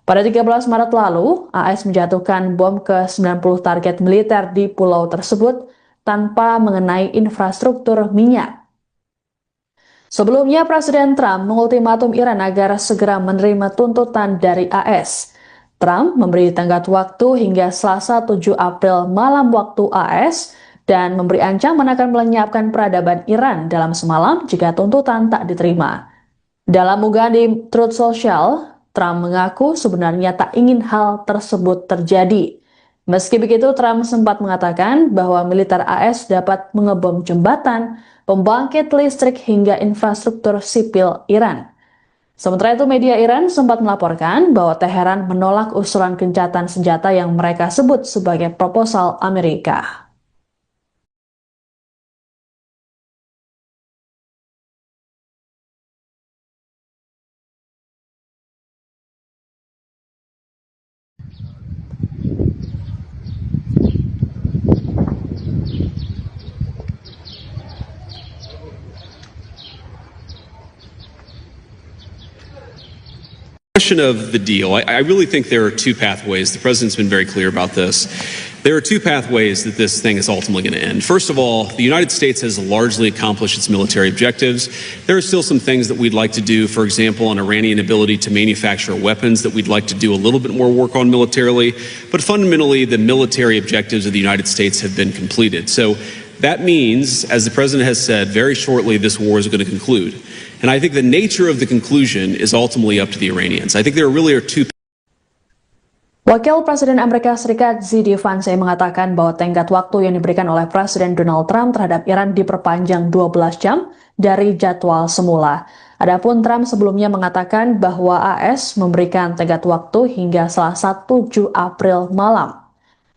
Pada 13 Maret lalu, AS menjatuhkan bom ke 90 target militer di pulau tersebut tanpa mengenai infrastruktur minyak. Sebelumnya, Presiden Trump mengultimatum Iran agar segera menerima tuntutan dari AS. Trump memberi tenggat waktu hingga Selasa 7 April malam waktu AS, dan memberi ancaman akan melenyapkan peradaban Iran dalam semalam jika tuntutan tak diterima. Dalam unggahan di Truth Social, Trump mengaku sebenarnya tak ingin hal tersebut terjadi. Meski begitu, Trump sempat mengatakan bahwa militer AS dapat mengebom jembatan, pembangkit listrik hingga infrastruktur sipil Iran. Sementara itu, media Iran sempat melaporkan bahwa Teheran menolak usulan gencatan senjata yang mereka sebut sebagai proposal Amerika. Question of the deal. I really think there are two pathways. The president's been very clear about this. There are two pathways that this thing is ultimately going to end. First of all, the United States has largely accomplished its military objectives. There are still some things that we'd like to do, for example, an Iranian ability to manufacture weapons that we'd like to do a little bit more work on militarily. But fundamentally, the military objectives of the United States have been completed. So that means, as the president has said, very shortly this war is going to conclude. And I think the nature of the conclusion is ultimately up to the Iranians. I think there really are two. Wakil Presiden Amerika Serikat Z.D. Vance mengatakan bahwa tenggat waktu yang diberikan oleh Presiden Donald Trump terhadap Iran diperpanjang 12 jam dari jadwal semula. Adapun Trump sebelumnya mengatakan bahwa AS memberikan tenggat waktu hingga Selasa 7 April malam.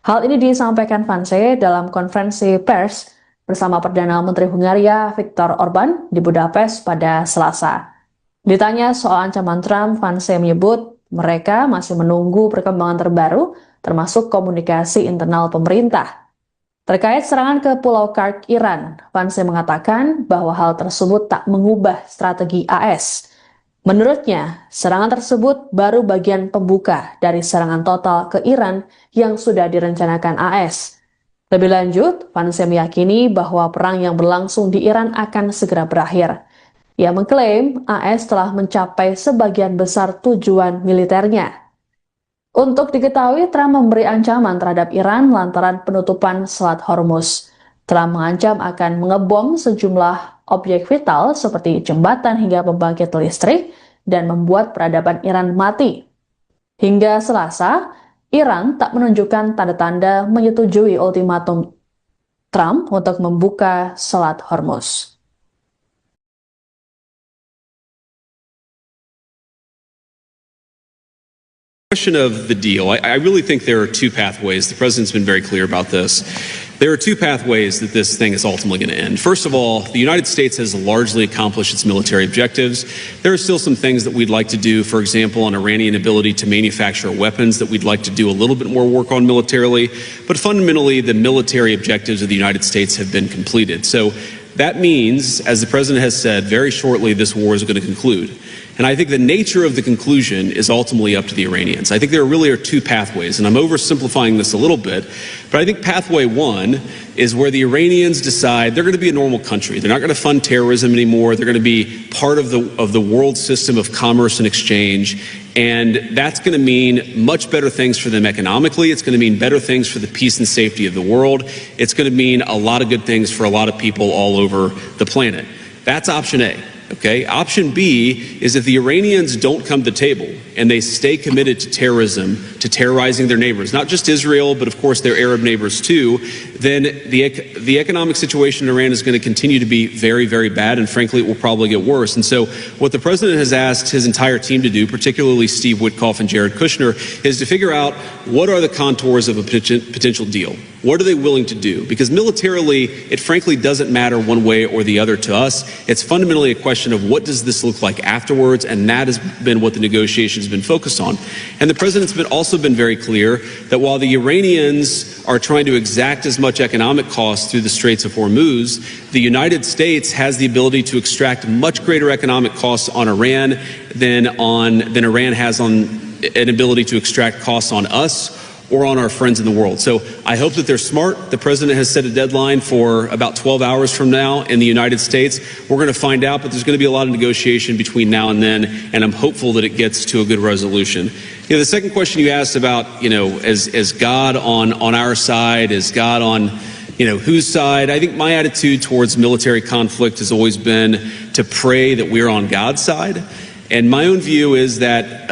Hal ini disampaikan Vance dalam konferensi pers bersama Perdana Menteri Hungaria Viktor Orban di Budapest pada Selasa. Ditanya soal ancaman Trump, Vance menyebut mereka masih menunggu perkembangan terbaru, termasuk komunikasi internal pemerintah. Terkait serangan ke Pulau Kark, Iran, Vance mengatakan bahwa hal tersebut tak mengubah strategi AS. Menurutnya, serangan tersebut baru bagian pembuka dari serangan total ke Iran yang sudah direncanakan AS. Lebih lanjut, Vance meyakini bahwa perang yang berlangsung di Iran akan segera berakhir. Ia mengklaim AS telah mencapai sebagian besar tujuan militernya. Untuk diketahui, Trump memberi ancaman terhadap Iran lantaran penutupan Selat Hormuz. Trump mengancam akan mengebom sejumlah objek vital seperti jembatan hingga pembangkit listrik dan membuat peradaban Iran mati. Hingga Selasa, Iran tak menunjukkan tanda-tanda menyetujui ultimatum Trump untuk membuka Selat Hormuz. Question of the deal. I really think there are two pathways. The president's been very clear about this. There are two pathways that this thing is ultimately going to end. First of all, the United States has largely accomplished its military objectives. There are still some things that we'd like to do, for example, on Iranian ability to manufacture weapons that we'd like to do a little bit more work on militarily. But fundamentally, the military objectives of the United States have been completed. So that means, as the president has said, very shortly this war is going to conclude. And I think the nature of the conclusion is ultimately up to the Iranians. I think there really are two pathways, and I'm oversimplifying this a little bit, but I think pathway one is where the Iranians decide they're going to be a normal country. They're not going to fund terrorism anymore. They're going to be part of the world system of commerce and exchange, and that's going to mean much better things for them economically. It's going to mean better things for the peace and safety of the world. It's going to mean a lot of good things for a lot of people all over the planet. That's option A. Okay. Option B is if the Iranians don't come to the table and they stay committed to terrorism, to terrorizing their neighbors, not just Israel, but of course their Arab neighbors too, then the economic situation in Iran is going to continue to be very, very bad, and frankly, it will probably get worse. And so what the president has asked his entire team to do, particularly Steve Witkoff and Jared Kushner, is to figure out what are the contours of a potential deal. What are they willing to do? Because militarily, it frankly doesn't matter one way or the other to us. It's fundamentally a question of what does this look like afterwards, and that has been what the negotiations have been focused on. And the president's also been very clear that while the Iranians are trying to exact as much economic cost through the Straits of Hormuz, the United States has the ability to extract much greater economic costs on Iran than Iran has on an ability to extract costs on us or on our friends in the world. So I hope that they're smart. The president has set a deadline for about 12 hours from now in the United States. We're going to find out, but there's going to be a lot of negotiation between now and then, and I'm hopeful that it gets to a good resolution. The second question you asked about, is God on our side? Is God on, whose side? I think my attitude towards military conflict has always been to pray that we're on God's side. And my own view is that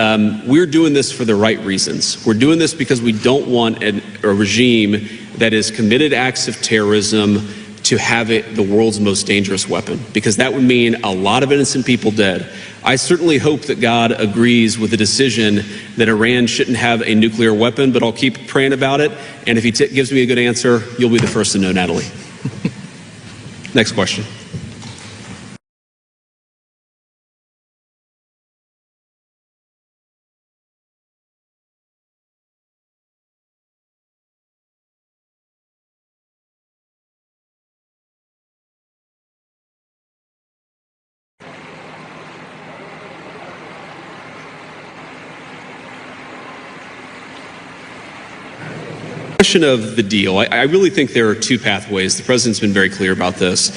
we're doing this for the right reasons. We're doing this because we don't want a regime that has committed acts of terrorism to have it the world's most dangerous weapon, because that would mean a lot of innocent people dead. I certainly hope that God agrees with the decision that Iran shouldn't have a nuclear weapon, but I'll keep praying about it. And if he gives me a good answer, you'll be the first to know, Natalie. Next question. Question of the deal. I really think there are two pathways. The president's been very clear about this.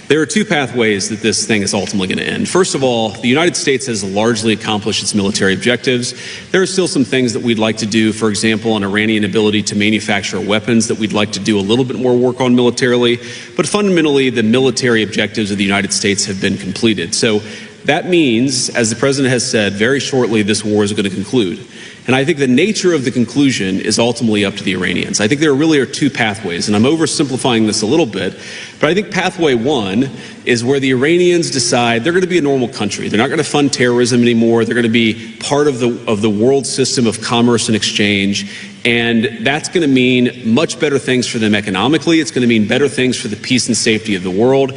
There are two pathways that this thing is ultimately going to end. First of all, the United States has largely accomplished its military objectives. There are still some things that we'd like to do, for example, on Iranian ability to manufacture weapons that we'd like to do a little bit more work on militarily. But fundamentally, the military objectives of the United States have been completed. So that means, as the president has said, very shortly this war is going to conclude. And I think the nature of the conclusion is ultimately up to the Iranians. I think there really are two pathways, and I'm oversimplifying this a little bit, but I think pathway one is where the Iranians decide they're going to be a normal country. They're not going to fund terrorism anymore. They're going to be part of the world system of commerce and exchange. And that's going to mean much better things for them economically. It's going to mean better things for the peace and safety of the world.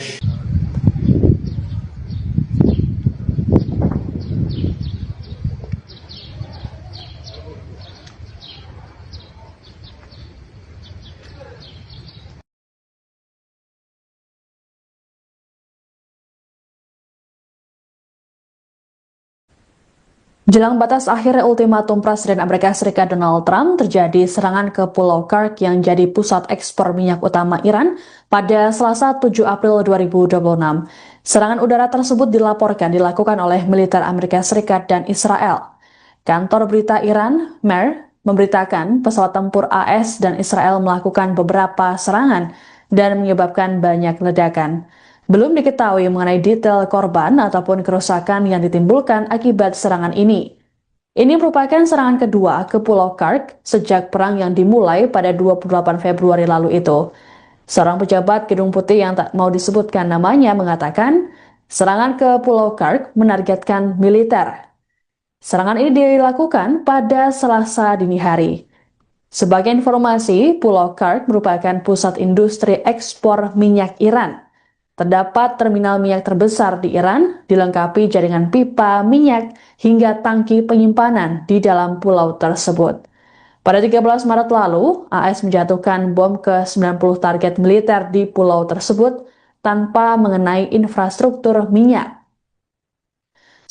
Jelang batas akhir ultimatum Presiden Amerika Serikat Donald Trump, terjadi serangan ke Pulau Kursk yang jadi pusat ekspor minyak utama Iran pada Selasa 7 April 2026. Serangan udara tersebut dilaporkan dilakukan oleh militer Amerika Serikat dan Israel. Kantor berita Iran, MER, memberitakan pesawat tempur AS dan Israel melakukan beberapa serangan dan menyebabkan banyak ledakan. Belum diketahui mengenai detail korban ataupun kerusakan yang ditimbulkan akibat serangan ini. Ini merupakan serangan kedua ke Pulau Kursk sejak perang yang dimulai pada 28 Februari lalu itu. Seorang pejabat Gedung Putih yang tak mau disebutkan namanya mengatakan, serangan ke Pulau Kursk menargetkan militer. Serangan ini dilakukan pada Selasa dini hari. Sebagai informasi, Pulau Kursk merupakan pusat industri ekspor minyak Iran. Terdapat terminal minyak terbesar di Iran, dilengkapi jaringan pipa minyak hingga tangki penyimpanan di dalam pulau tersebut. Pada 13 Maret lalu, AS menjatuhkan bom ke 90 target militer di pulau tersebut tanpa mengenai infrastruktur minyak.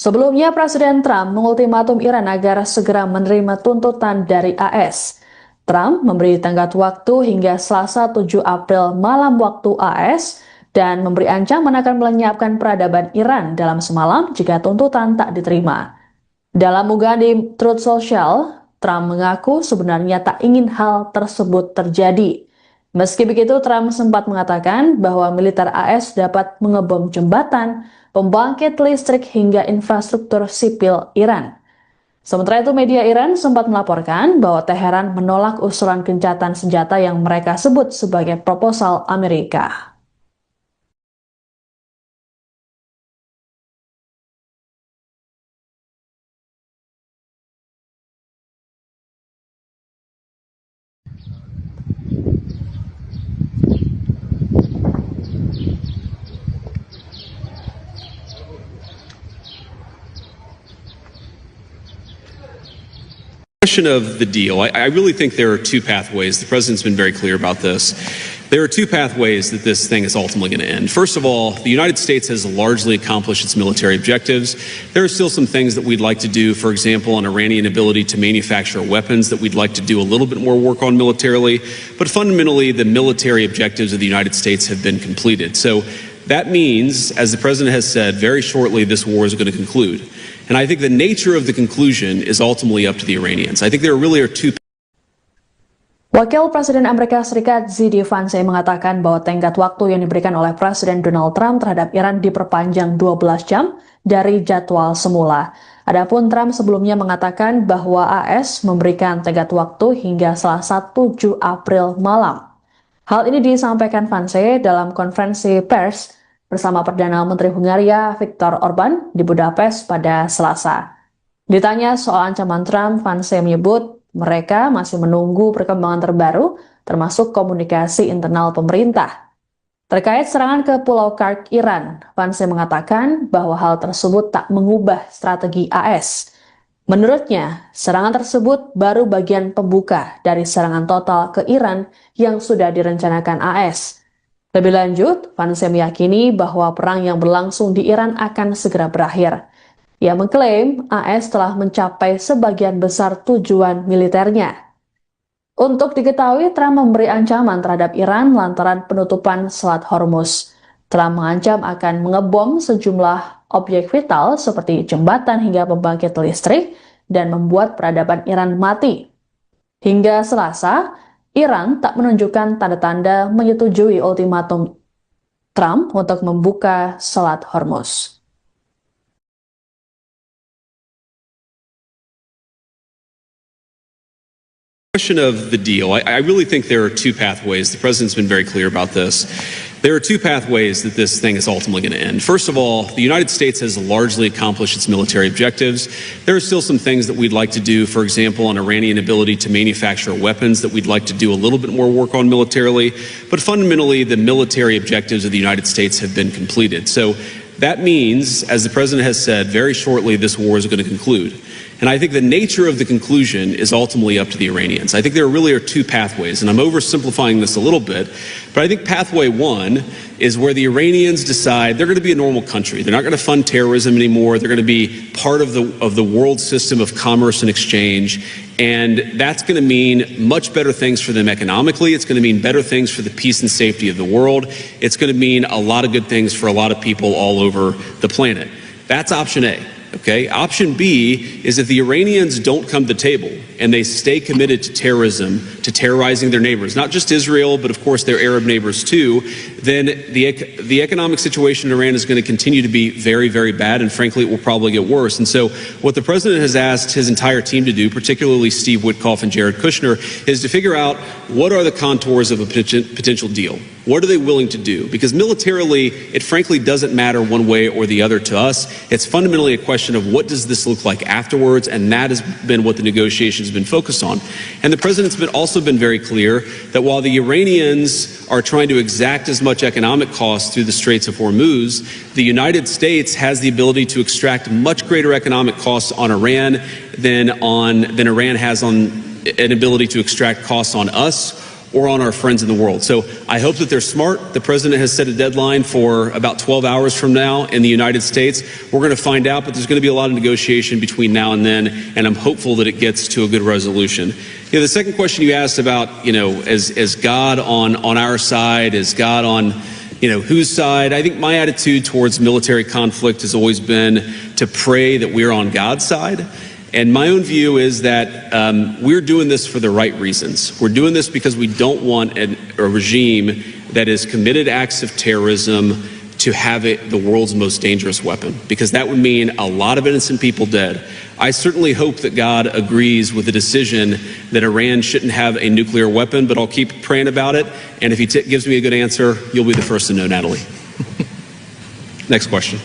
Sebelumnya, Presiden Trump mengultimatum Iran agar segera menerima tuntutan dari AS. Trump memberi tenggat waktu hingga Selasa 7 April malam waktu AS, dan memberi ancaman akan melenyapkan peradaban Iran dalam semalam jika tuntutan tak diterima. Dalam unggahan di Truth Social, Trump mengaku sebenarnya tak ingin hal tersebut terjadi. Meski begitu, Trump sempat mengatakan bahwa militer AS dapat mengebom jembatan, pembangkit listrik hingga infrastruktur sipil Iran. Sementara itu, media Iran sempat melaporkan bahwa Teheran menolak usulan gencatan senjata yang mereka sebut sebagai proposal Amerika. Question of the deal. I really think there are two pathways. The president's been very clear about this. There are two pathways that this thing is ultimately going to end. First of all, the United States has largely accomplished its military objectives. There are still some things that we'd like to do, for example, on Iranian ability to manufacture weapons that we'd like to do a little bit more work on militarily. But fundamentally, the military objectives of the United States have been completed. So that means, as the president has said, very shortly this war is going to conclude. And I think the nature of the conclusion is ultimately up to the Iranians. I think there really are two. Wakil Presiden Amerika Serikat Z.D. Vance mengatakan bahwa tenggat waktu yang diberikan oleh Presiden Donald Trump terhadap Iran diperpanjang 12 jam dari jadwal semula. Adapun Trump sebelumnya mengatakan bahwa AS memberikan tenggat waktu hingga Selasa 7 April malam. Hal ini disampaikan Vance dalam konferensi pers bersama Perdana Menteri Hungaria Viktor Orban di Budapest pada Selasa. Ditanya soal ancaman Trump, Vance menyebut mereka masih menunggu perkembangan terbaru, termasuk komunikasi internal pemerintah. Terkait serangan ke Pulau Kursk, Iran, Vance mengatakan bahwa hal tersebut tak mengubah strategi AS. Menurutnya, serangan tersebut baru bagian pembuka dari serangan total ke Iran yang sudah direncanakan AS. Lebih lanjut, Vance meyakini bahwa perang yang berlangsung di Iran akan segera berakhir. Ia mengklaim AS telah mencapai sebagian besar tujuan militernya. Untuk diketahui, Trump memberi ancaman terhadap Iran lantaran penutupan Selat Hormuz. Trump mengancam akan mengebom sejumlah objek vital seperti jembatan hingga pembangkit listrik dan membuat peradaban Iran mati. Hingga Selasa, Iran tak menunjukkan tanda-tanda menyetujui ultimatum Trump untuk membuka Selat Hormuz. Question of the deal. I really think there are two pathways. The president's been very clear about this. There are two pathways that this thing is ultimately going to end. First of all, the United States has largely accomplished its military objectives. There are still some things that we'd like to do, for example, on Iranian ability to manufacture weapons that we'd like to do a little bit more work on militarily. But fundamentally, the military objectives of the United States have been completed. So that means, as the president has said, very shortly this war is going to conclude. And I think the nature of the conclusion is ultimately up to the Iranians. I think there really are two pathways, and I'm oversimplifying this a little bit, but I think pathway one is where the Iranians decide they're going to be a normal country. They're not going to fund terrorism anymore. They're going to be part of the world system of commerce and exchange, and that's going to mean much better things for them economically. It's going to mean better things for the peace and safety of the world. It's going to mean a lot of good things for a lot of people all over the planet. That's option A. Okay. Option B is if the Iranians don't come to the table and they stay committed to terrorism, to terrorizing their neighbors, not just Israel, but of course their Arab neighbors too, then the economic situation in Iran is going to continue to be very, very bad, and frankly, it will probably get worse. And so what the president has asked his entire team to do, particularly Steve Witkoff and Jared Kushner, is to figure out what are the contours of a potential deal. What are they willing to do? Because militarily, it frankly doesn't matter one way or the other to us. It's fundamentally a question of what does this look like afterwards, and that has been what the negotiations have been focused on. And the president's also been very clear that while the Iranians are trying to exact as much economic cost through the Straits of Hormuz, the United States has the ability to extract much greater economic costs on Iran than Iran has on an ability to extract costs on us or on our friends in the world. So I hope that they're smart. The president has set a deadline for about 12 hours from now in the United States. We're going to find out, but there's going to be a lot of negotiation between now and then, and I'm hopeful that it gets to a good resolution. The second question you asked about, is God on our side? Is God on, whose side? I think my attitude towards military conflict has always been to pray that we're on God's side. And my own view is that we're doing this for the right reasons. We're doing this because we don't want a regime that has committed acts of terrorism to have it the world's most dangerous weapon, because that would mean a lot of innocent people dead. I certainly hope that God agrees with the decision that Iran shouldn't have a nuclear weapon, but I'll keep praying about it. And if he gives me a good answer, you'll be the first to know, Natalie. Next question.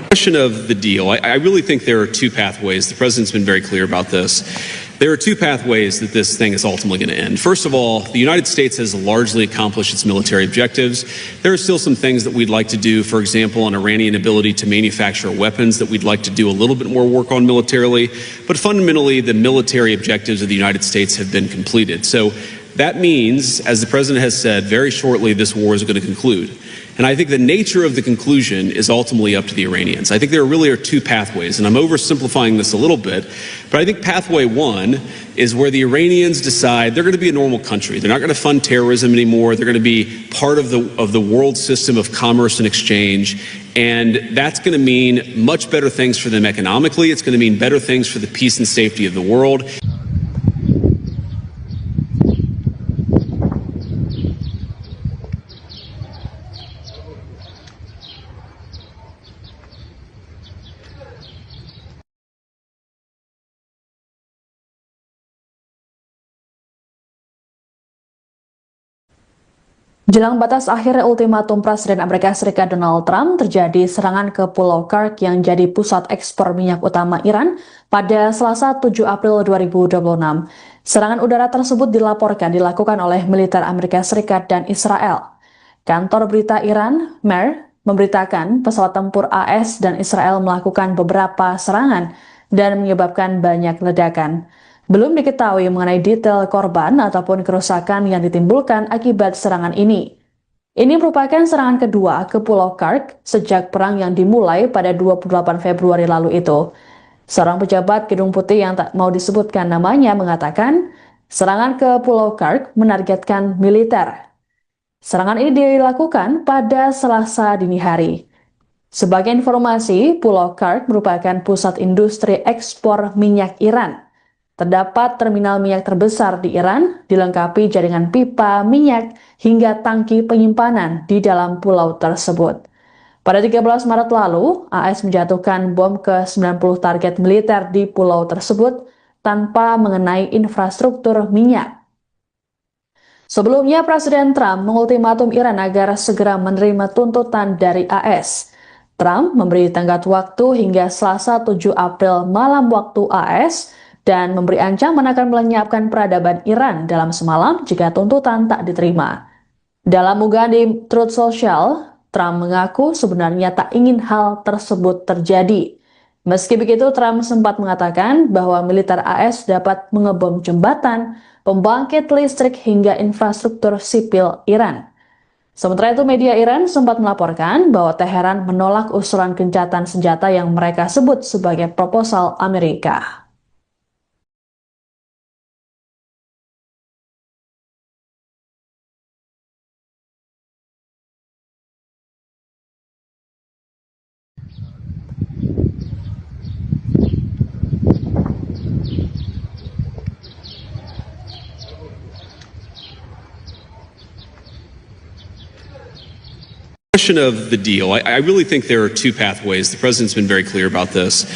Question of the deal. I really think there are two pathways. The president's been very clear about this. There are two pathways that this thing is ultimately going to end. First of all, the United States has largely accomplished its military objectives. There are still some things that we'd like to do, for example, on Iranian ability to manufacture weapons that we'd like to do a little bit more work on militarily. But fundamentally, the military objectives of the United States have been completed. So that means, as the president has said, very shortly this war is going to conclude. And I think the nature of the conclusion is ultimately up to the Iranians. I think there really are two pathways, and I'm oversimplifying this a little bit, but I think pathway one is where the Iranians decide they're going to be a normal country. They're not going to fund terrorism anymore. They're going to be part of the world system of commerce and exchange, and that's going to mean much better things for them economically. It's going to mean better things for the peace and safety of the world. Jelang batas akhir ultimatum Presiden Amerika Serikat Donald Trump, terjadi serangan ke Pulau Kursk yang jadi pusat ekspor minyak utama Iran pada Selasa 7 April 2026. Serangan udara tersebut dilaporkan dilakukan oleh militer Amerika Serikat dan Israel. Kantor berita Iran, MER, memberitakan pesawat tempur AS dan Israel melakukan beberapa serangan dan menyebabkan banyak ledakan. Belum diketahui mengenai detail korban ataupun kerusakan yang ditimbulkan akibat serangan ini. Ini merupakan serangan kedua ke Pulau Kursk sejak perang yang dimulai pada 28 Februari lalu itu. Seorang pejabat Gedung Putih yang tak mau disebutkan namanya mengatakan, serangan ke Pulau Kursk menargetkan militer. Serangan ini dilakukan pada Selasa dini hari. Sebagai informasi, Pulau Kark merupakan pusat industri ekspor minyak Iran. Terdapat terminal minyak terbesar di Iran, dilengkapi jaringan pipa minyak hingga tangki penyimpanan di dalam pulau tersebut. Pada 13 Maret lalu, AS menjatuhkan bom ke 90 target militer di pulau tersebut tanpa mengenai infrastruktur minyak. Sebelumnya, Presiden Trump mengultimatum Iran agar segera menerima tuntutan dari AS. Trump memberi tenggat waktu hingga Selasa 7 April malam waktu AS dan memberi ancaman akan melenyapkan peradaban Iran dalam semalam jika tuntutan tak diterima. Dalam unggahan di Truth Social, Trump mengaku sebenarnya tak ingin hal tersebut terjadi. Meski begitu, Trump sempat mengatakan bahwa militer AS dapat mengebom jembatan, pembangkit listrik hingga infrastruktur sipil Iran. Sementara itu, media Iran sempat melaporkan bahwa Teheran menolak usulan gencatan senjata yang mereka sebut sebagai proposal Amerika. Question of the deal. I really think there are two pathways. The president's been very clear about this.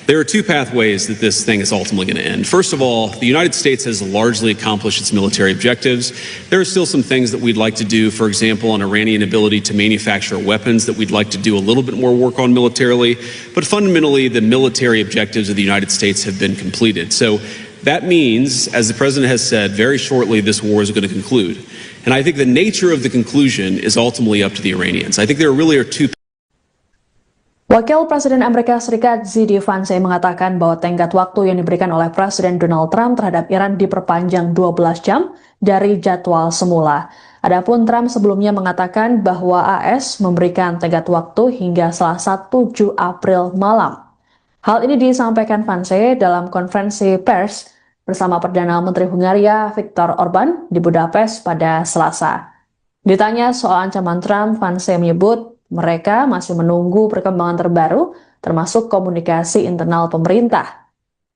There are two pathways that this thing is ultimately going to end. First of all, the United States has largely accomplished its military objectives. There are still some things that we'd like to do, for example, on Iranian ability to manufacture weapons that we'd like to do a little bit more work on militarily. But fundamentally, the military objectives of the United States have been completed. So that means, as the president has said, very shortly this war is going to conclude. And I think the nature of the conclusion is ultimately up to the Iranians. I think there really are two. Wakil Presiden Amerika Serikat Z.D. Vance mengatakan bahwa tenggat waktu yang diberikan oleh Presiden Donald Trump terhadap Iran diperpanjang 12 jam dari jadwal semula. Adapun Trump sebelumnya mengatakan bahwa AS memberikan tenggat waktu hingga Selasa 7 April malam. Hal ini disampaikan Vance dalam konferensi pers bersama Perdana Menteri Hungaria Viktor Orban di Budapest pada Selasa. Ditanya soal ancaman Trump, Vance menyebut mereka masih menunggu perkembangan terbaru, termasuk komunikasi internal pemerintah.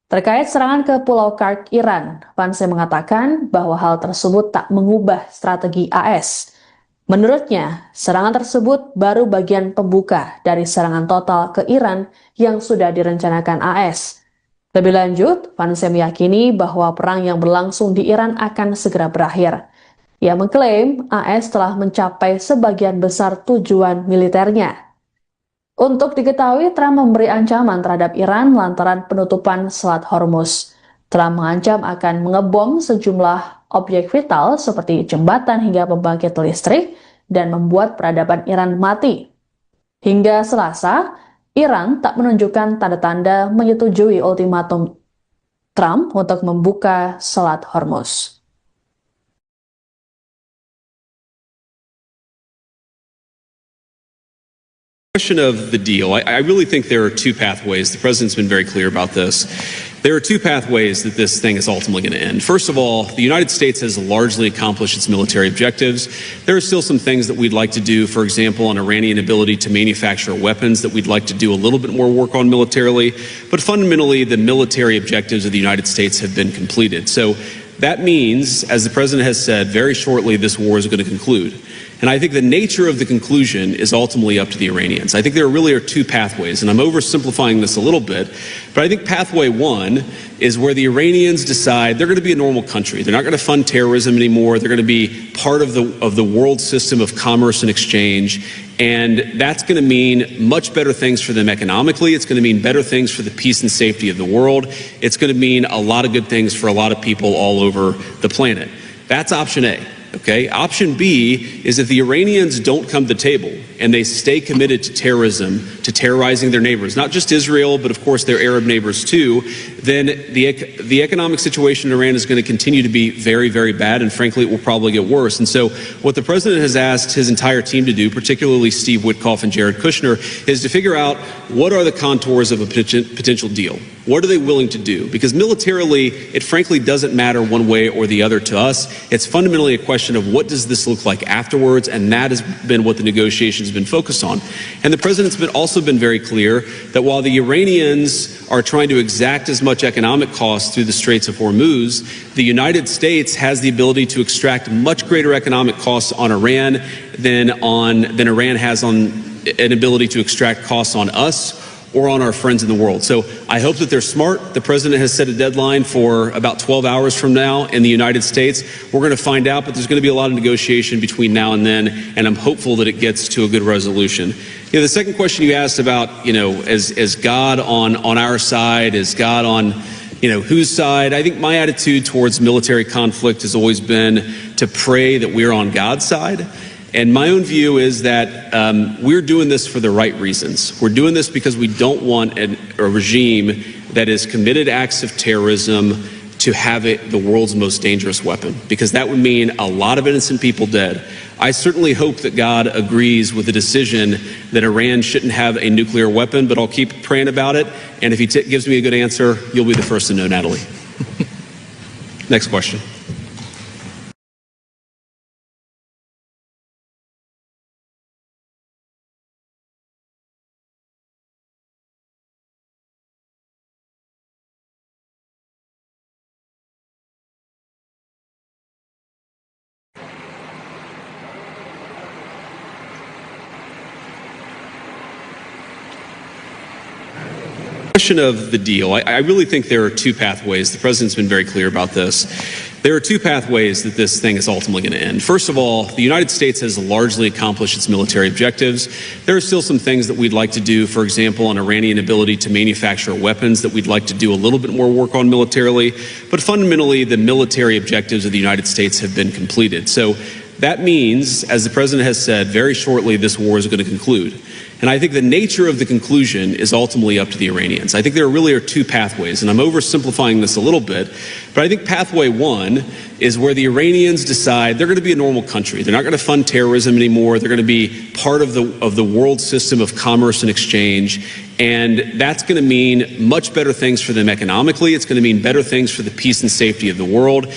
Terkait serangan ke Pulau Kark, Iran, Vance mengatakan bahwa hal tersebut tak mengubah strategi AS. Menurutnya, serangan tersebut baru bagian pembuka dari serangan total ke Iran yang sudah direncanakan AS. Lebih lanjut, Vance meyakini bahwa perang yang berlangsung di Iran akan segera berakhir. Ia mengklaim AS telah mencapai sebagian besar tujuan militernya. Untuk diketahui, Trump memberi ancaman terhadap Iran lantaran penutupan Selat Hormuz. Trump mengancam akan mengebom sejumlah objek vital seperti jembatan hingga pembangkit listrik dan membuat peradaban Iran mati. Hingga Selasa, Iran tak menunjukkan tanda-tanda menyetujui ultimatum Trump untuk membuka Selat Hormuz. Question of the deal. I really think there are two pathways. The president's been very clear about this. There are two pathways that this thing is ultimately going to end. First of all, the United States has largely accomplished its military objectives. There are still some things that we'd like to do, for example, on Iranian ability to manufacture weapons that we'd like to do a little bit more work on militarily. But fundamentally, the military objectives of the United States have been completed. So that means, as the president has said, very shortly this war is going to conclude. And I think the nature of the conclusion is ultimately up to the Iranians. I think there really are two pathways, and I'm oversimplifying this a little bit, but I think pathway one is where the Iranians decide they're going to be a normal country. They're not going to fund terrorism anymore. They're going to be part of the world system of commerce and exchange, and that's going to mean much better things for them economically. It's going to mean better things for the peace and safety of the world. It's going to mean a lot of good things for a lot of people all over the planet. That's option A. Okay. Option B is if the Iranians don't come to the table and they stay committed to terrorism, to terrorizing their neighbors, not just Israel, but of course their Arab neighbors too, then the economic situation in Iran is going to continue to be very, very bad, and frankly, it will probably get worse. And so what the president has asked his entire team to do, particularly Steve Witkoff and Jared Kushner, is to figure out what are the contours of a potential deal. What are they willing to do? Because militarily, it frankly doesn't matter one way or the other to us. It's fundamentally a question question of what does this look like afterwards, and that has been what the negotiations have been focused on. And the president's also been very clear that while the Iranians are trying to exact as much economic cost through the Straits of Hormuz, the United States has the ability to extract much greater economic costs on Iran than Iran has on an ability to extract costs on us or on our friends in the world. So I hope that they're smart. The president has set a deadline for about 12 hours from now in the United States. We're going to find out, but there's going to be a lot of negotiation between now and then, and I'm hopeful that it gets to a good resolution. The second question you asked about, is God on our side? Is God on, whose side? I think my attitude towards military conflict has always been to pray that we're on God's side. And my own view is that we're doing this for the right reasons. We're doing this because we don't want a regime that has committed acts of terrorism to have the world's most dangerous weapon, because that would mean a lot of innocent people dead. I certainly hope that God agrees with the decision that Iran shouldn't have a nuclear weapon, but I'll keep praying about it. And if he gives me a good answer, you'll be the first to know, Natalie. Next question. Question of the deal. I really think there are two pathways. The president's been very clear about this. There are two pathways that this thing is ultimately going to end. First of all, the United States has largely accomplished its military objectives. There are still some things that we'd like to do, for example, on Iranian ability to manufacture weapons that we'd like to do a little bit more work on militarily. But fundamentally, the military objectives of the United States have been completed. So that means, as the president has said, very shortly this war is going to conclude. And I think the nature of the conclusion is ultimately up to the Iranians. I think there really are two pathways, and I'm oversimplifying this a little bit, but I think pathway one is where the Iranians decide they're going to be a normal country. They're not going to fund terrorism anymore. They're going to be part of the world system of commerce and exchange, and that's going to mean much better things for them economically. It's going to mean better things for the peace and safety of the world.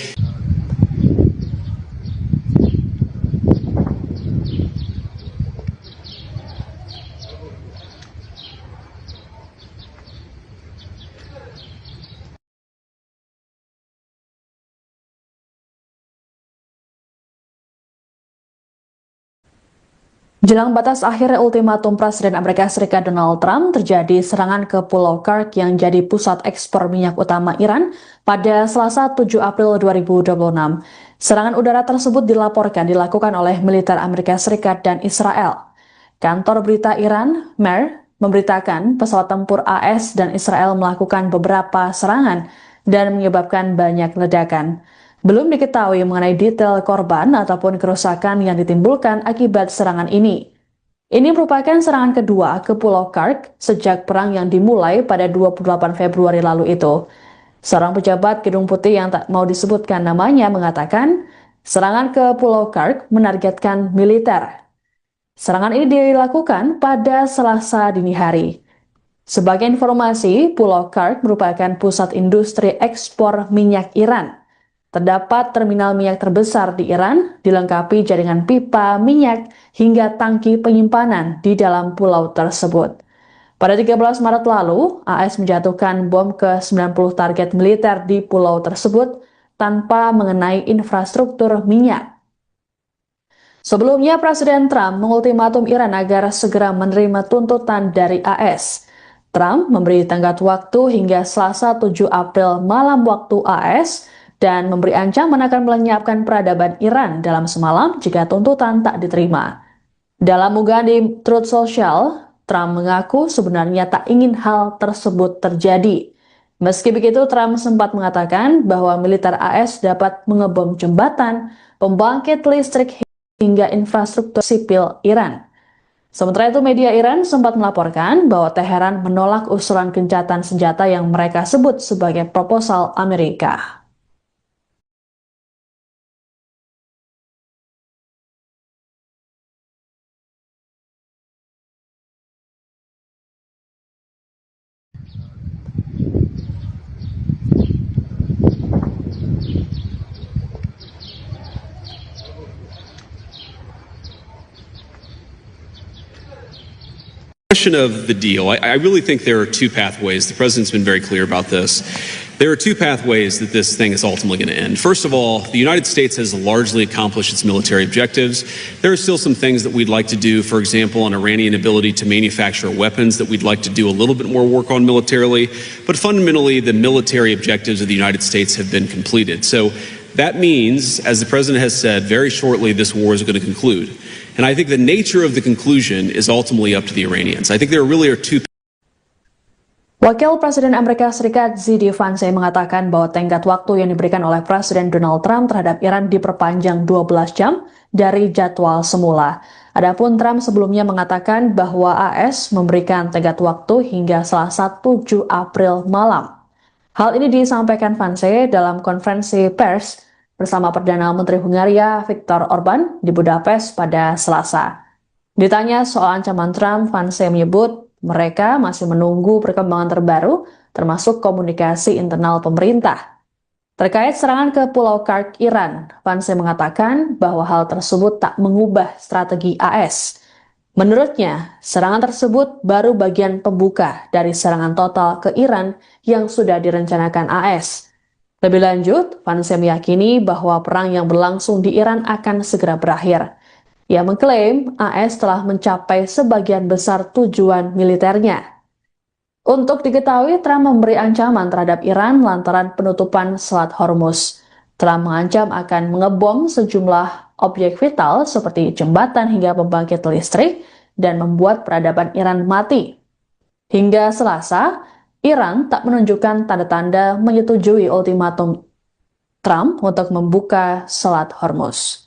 Jelang batas akhir ultimatum Presiden Amerika Serikat Donald Trump, terjadi serangan ke Pulau Kursk yang jadi pusat ekspor minyak utama Iran pada Selasa 7 April 2026. Serangan udara tersebut dilakukan oleh militer Amerika Serikat dan Israel. Kantor berita Iran, MER, memberitakan pesawat tempur AS dan Israel melakukan beberapa serangan dan menyebabkan banyak ledakan. Belum diketahui mengenai detail korban ataupun kerusakan yang ditimbulkan akibat serangan ini. Ini merupakan serangan kedua ke Pulau Kursk sejak perang yang dimulai pada 28 Februari lalu itu. Seorang pejabat Gedung Putih yang tak mau disebutkan namanya mengatakan, serangan ke Pulau Kursk menargetkan militer. Serangan ini dilakukan pada Selasa dini hari. Sebagai informasi, Pulau Kursk merupakan pusat industri ekspor minyak Iran. Terdapat terminal minyak terbesar di Iran, dilengkapi jaringan pipa minyak hingga tangki penyimpanan di dalam pulau tersebut. Pada 13 Maret lalu, AS menjatuhkan bom ke 90 target militer di pulau tersebut tanpa mengenai infrastruktur minyak. Sebelumnya, Presiden Trump mengultimatum Iran agar segera menerima tuntutan dari AS. Trump memberi tenggat waktu hingga Selasa 7 April malam waktu AS, dan memberi ancaman akan melenyapkan peradaban Iran dalam semalam jika tuntutan tak diterima. Dalam unggahan di Truth Social, Trump mengaku sebenarnya tak ingin hal tersebut terjadi. Meski begitu, Trump sempat mengatakan bahwa militer AS dapat mengebom jembatan, pembangkit listrik hingga infrastruktur sipil Iran. Sementara itu, media Iran sempat melaporkan bahwa Teheran menolak usulan gencatan senjata yang mereka sebut sebagai proposal Amerika. Question of the deal. I really think there are two pathways. The president's been very clear about this. There are two pathways that this thing is ultimately going to end. First of all, the United States has largely accomplished its military objectives. There are still some things that we'd like to do, for example, on Iranian ability to manufacture weapons that we'd like to do a little bit more work on militarily. But fundamentally, the military objectives of the United States have been completed. So that means, as the president has said, very shortly this war is going to conclude. And I think the nature of the conclusion is ultimately up to the Iranians. I think there really are two. Wakil Presiden Amerika Serikat Z.D. Vance mengatakan bahwa tenggat waktu yang diberikan oleh Presiden Donald Trump terhadap Iran diperpanjang 12 jam dari jadwal semula. Adapun Trump sebelumnya mengatakan bahwa AS memberikan tenggat waktu hingga Selasa 7 April malam. Hal ini disampaikan Vance dalam konferensi pers bersama Perdana Menteri Hungaria Viktor Orban di Budapest pada Selasa. Ditanya soal ancaman Trump, Vance menyebut mereka masih menunggu perkembangan terbaru, termasuk komunikasi internal pemerintah. Terkait serangan ke Pulau Kark, Iran, Vance mengatakan bahwa hal tersebut tak mengubah strategi AS. Menurutnya, serangan tersebut baru bagian pembuka dari serangan total ke Iran yang sudah direncanakan AS. Lebih lanjut, Vance meyakini bahwa perang yang berlangsung di Iran akan segera berakhir. Ia mengklaim AS telah mencapai sebagian besar tujuan militernya. Untuk diketahui, Trump memberi ancaman terhadap Iran lantaran penutupan Selat Hormuz. Trump mengancam akan mengebom sejumlah objek vital seperti jembatan hingga pembangkit listrik dan membuat peradaban Iran mati. Hingga Selasa, Iran tak menunjukkan tanda-tanda menyetujui ultimatum Trump untuk membuka Selat Hormuz.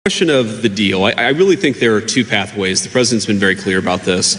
Question of the deal. I really think there are two pathways. The president's been very clear about this.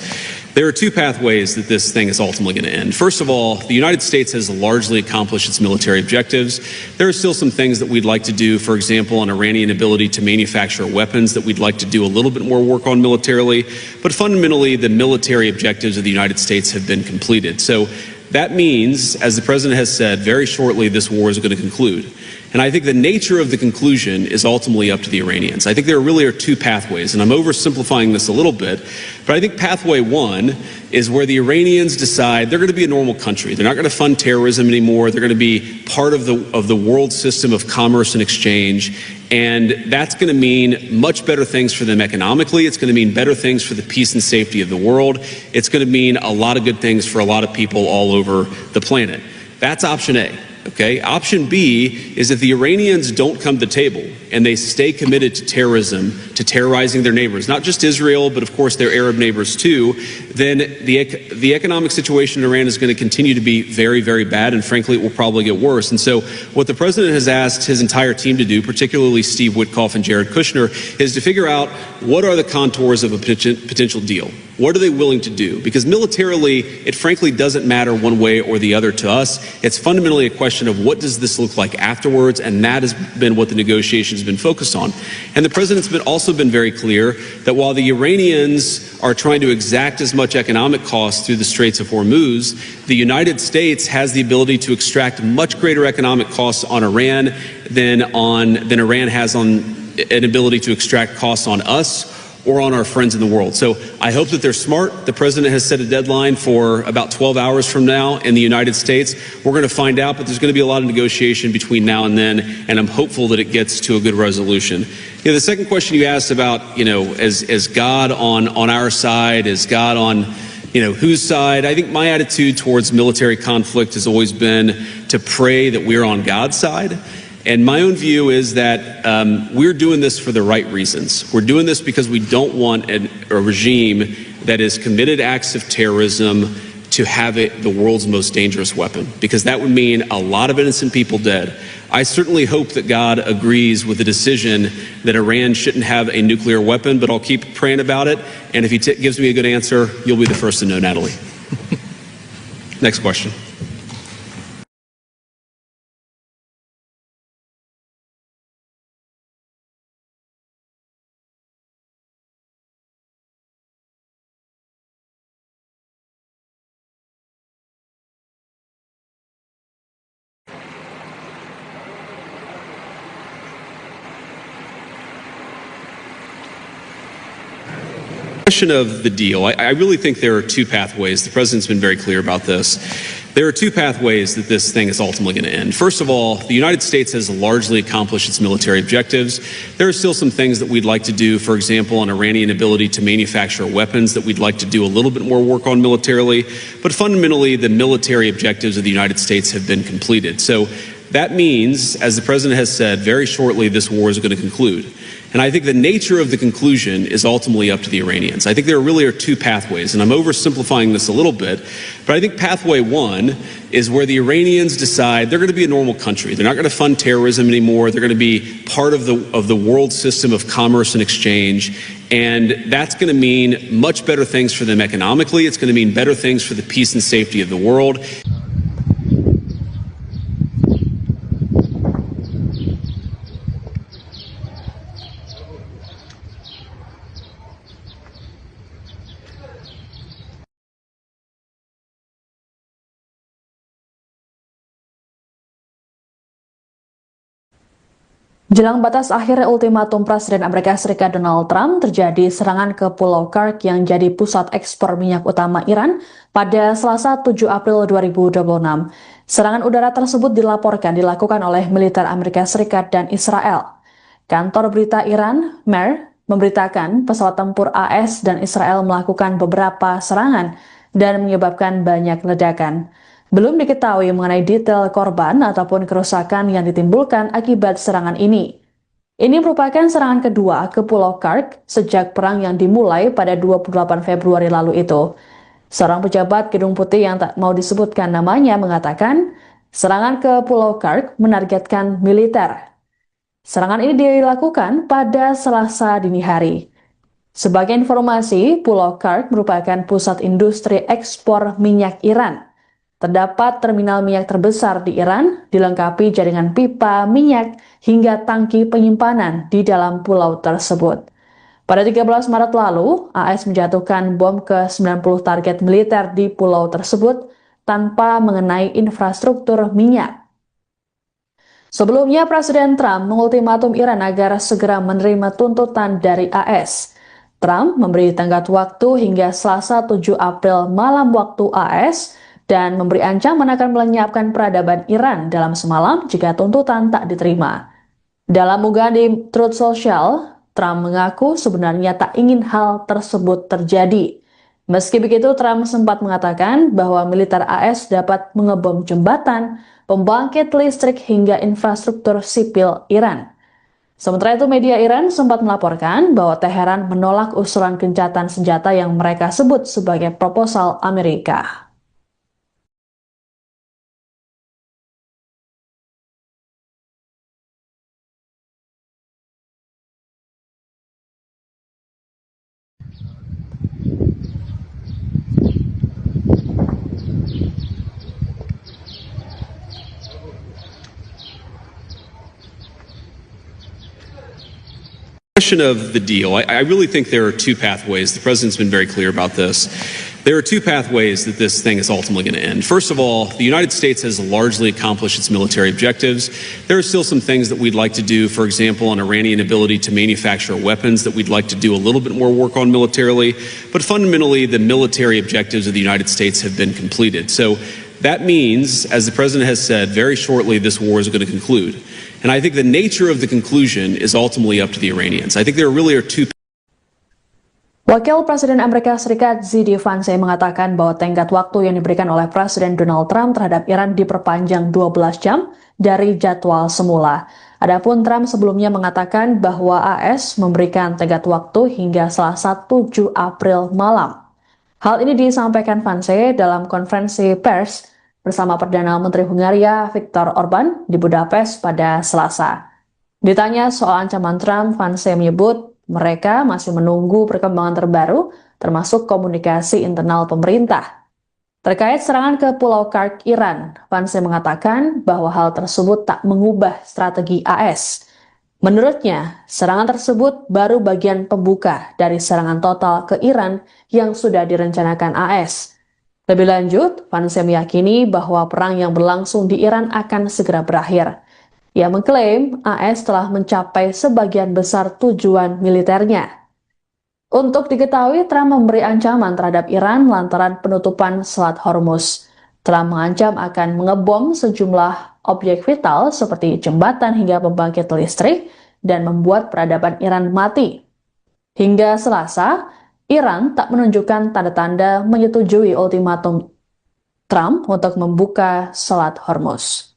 There are two pathways that this thing is ultimately going to end. First of all, the United States has largely accomplished its military objectives. There are still some things that we'd like to do, for example, on Iranian ability to manufacture weapons that we'd like to do a little bit more work on militarily. But fundamentally, the military objectives of the United States have been completed. So that means, as the president has said, very shortly this war is going to conclude. And I think the nature of the conclusion is ultimately up to the Iranians. I think there really are two pathways, and I'm oversimplifying this a little bit, but I think pathway one is where the Iranians decide they're going to be a normal country. They're not going to fund terrorism anymore. They're going to be part of the world system of commerce and exchange, and that's going to mean much better things for them economically. It's going to mean better things for the peace and safety of the world. It's going to mean a lot of good things for a lot of people all over the planet. That's option A. Okay. Option B is if the Iranians don't come to the table and they stay committed to terrorism, to terrorizing their neighbors, not just Israel, but of course their Arab neighbors too, then the economic situation in Iran is going to continue to be very, very bad, and frankly, it will probably get worse. And so what the president has asked his entire team to do, particularly Steve Witkoff and Jared Kushner, is to figure out what are the contours of a potential deal. What are they willing to do? Because militarily, it frankly doesn't matter one way or the other to us. It's fundamentally a question of what does this look like afterwards, and that has been what the negotiations have been focused on. And the president's also been very clear that while the Iranians are trying to exact as much economic cost through the Straits of Hormuz, the United States has the ability to extract much greater economic costs on Iran than Iran has on an ability to extract costs on us or on our friends in the world. So I hope that they're smart. The president has set a deadline for about 12 hours from now in the United States. We're going to find out, but there's going to be a lot of negotiation between now and then, and I'm hopeful that it gets to a good resolution. The second question you asked about, is God on our side? Is God on, whose side? I think my attitude towards military conflict has always been to pray that we're on God's side. And my own view is that we're doing this for the right reasons. We're doing this because we don't want a regime that has committed acts of terrorism to have it the world's most dangerous weapon, because that would mean a lot of innocent people dead. I certainly hope that God agrees with the decision that Iran shouldn't have a nuclear weapon, but I'll keep praying about it. And if he gives me a good answer, you'll be the first to know, Natalie. Next question. Question of the deal. I really think there are two pathways. The president's been very clear about this. There are two pathways that this thing is ultimately going to end. First of all, the United States has largely accomplished its military objectives. There are still some things that we'd like to do, for example, on Iranian ability to manufacture weapons that we'd like to do a little bit more work on militarily. But fundamentally, the military objectives of the United States have been completed. So that means, as the president has said, very shortly this war is going to conclude. And I think the nature of the conclusion is ultimately up to the Iranians. I think there really are two pathways, and I'm oversimplifying this a little bit, but I think pathway one is where the Iranians decide they're going to be a normal country. They're not going to fund terrorism anymore. They're going to be part of the world system of commerce and exchange, and that's going to mean much better things for them economically. It's going to mean better things for the peace and safety of the world. Jelang batas akhir ultimatum Presiden Amerika Serikat Donald Trump, terjadi serangan ke Pulau Kursk yang jadi pusat ekspor minyak utama Iran pada Selasa 7 April 2026. Serangan udara tersebut dilaporkan dilakukan oleh militer Amerika Serikat dan Israel. Kantor berita Iran, MER, memberitakan pesawat tempur AS dan Israel melakukan beberapa serangan dan menyebabkan banyak ledakan. Belum diketahui mengenai detail korban ataupun kerusakan yang ditimbulkan akibat serangan ini. Ini merupakan serangan kedua ke Pulau Kursk sejak perang yang dimulai pada 28 Februari lalu itu. Seorang pejabat Gedung Putih yang tak mau disebutkan namanya mengatakan, serangan ke Pulau Kursk menargetkan militer. Serangan ini dilakukan pada Selasa dini hari. Sebagai informasi, Pulau Kursk merupakan pusat industri ekspor minyak Iran. Terdapat terminal minyak terbesar di Iran, dilengkapi jaringan pipa minyak hingga tangki penyimpanan di dalam pulau tersebut. Pada 13 Maret lalu, AS menjatuhkan bom ke 90 target militer di pulau tersebut tanpa mengenai infrastruktur minyak. Sebelumnya, Presiden Trump mengultimatum Iran agar segera menerima tuntutan dari AS. Trump memberi tenggat waktu hingga Selasa 7 April malam waktu AS, dan memberi ancaman akan melenyapkan peradaban Iran dalam semalam jika tuntutan tak diterima. Dalam unggahan di Truth Social, Trump mengaku sebenarnya tak ingin hal tersebut terjadi. Meski begitu, Trump sempat mengatakan bahwa militer AS dapat mengebom jembatan, pembangkit listrik hingga infrastruktur sipil Iran. Sementara itu, media Iran sempat melaporkan bahwa Teheran menolak usulan gencatan senjata yang mereka sebut sebagai proposal Amerika. Question of the deal. I really think there are two pathways. The president's been very clear about this. There are two pathways that this thing is ultimately going to end. First of all, the United States has largely accomplished its military objectives. There are still some things that we'd like to do, for example, on Iranian ability to manufacture weapons that we'd like to do a little bit more work on militarily. But fundamentally, the military objectives of the United States have been completed. So that means, as the president has said, very shortly this war is going to conclude. And I think the nature of the conclusion is ultimately up to the Iranians. I think there really are two. Wakil Presiden Amerika Serikat Z.D. Vance mengatakan bahwa tenggat waktu yang diberikan oleh Presiden Donald Trump terhadap Iran diperpanjang 12 jam dari jadwal semula. Adapun Trump sebelumnya mengatakan bahwa AS memberikan tenggat waktu hingga Selasa 7 April malam. Hal ini disampaikan Vance dalam konferensi pers bersama Perdana Menteri Hungaria Viktor Orban di Budapest pada Selasa. Ditanya soal ancaman Trump, Vance menyebut mereka masih menunggu perkembangan terbaru, termasuk komunikasi internal pemerintah. Terkait serangan ke Pulau Kursk Iran, Vance mengatakan bahwa hal tersebut tak mengubah strategi AS. Menurutnya, serangan tersebut baru bagian pembuka dari serangan total ke Iran yang sudah direncanakan AS. Lebih lanjut, Vance meyakini bahwa perang yang berlangsung di Iran akan segera berakhir. Ia mengklaim AS telah mencapai sebagian besar tujuan militernya. Untuk diketahui, Trump memberi ancaman terhadap Iran lantaran penutupan Selat Hormuz. Trump mengancam akan mengebom sejumlah objek vital seperti jembatan hingga pembangkit listrik dan membuat peradaban Iran mati. Hingga Selasa, Iran tak menunjukkan tanda-tanda menyetujui ultimatum Trump untuk membuka Selat Hormuz.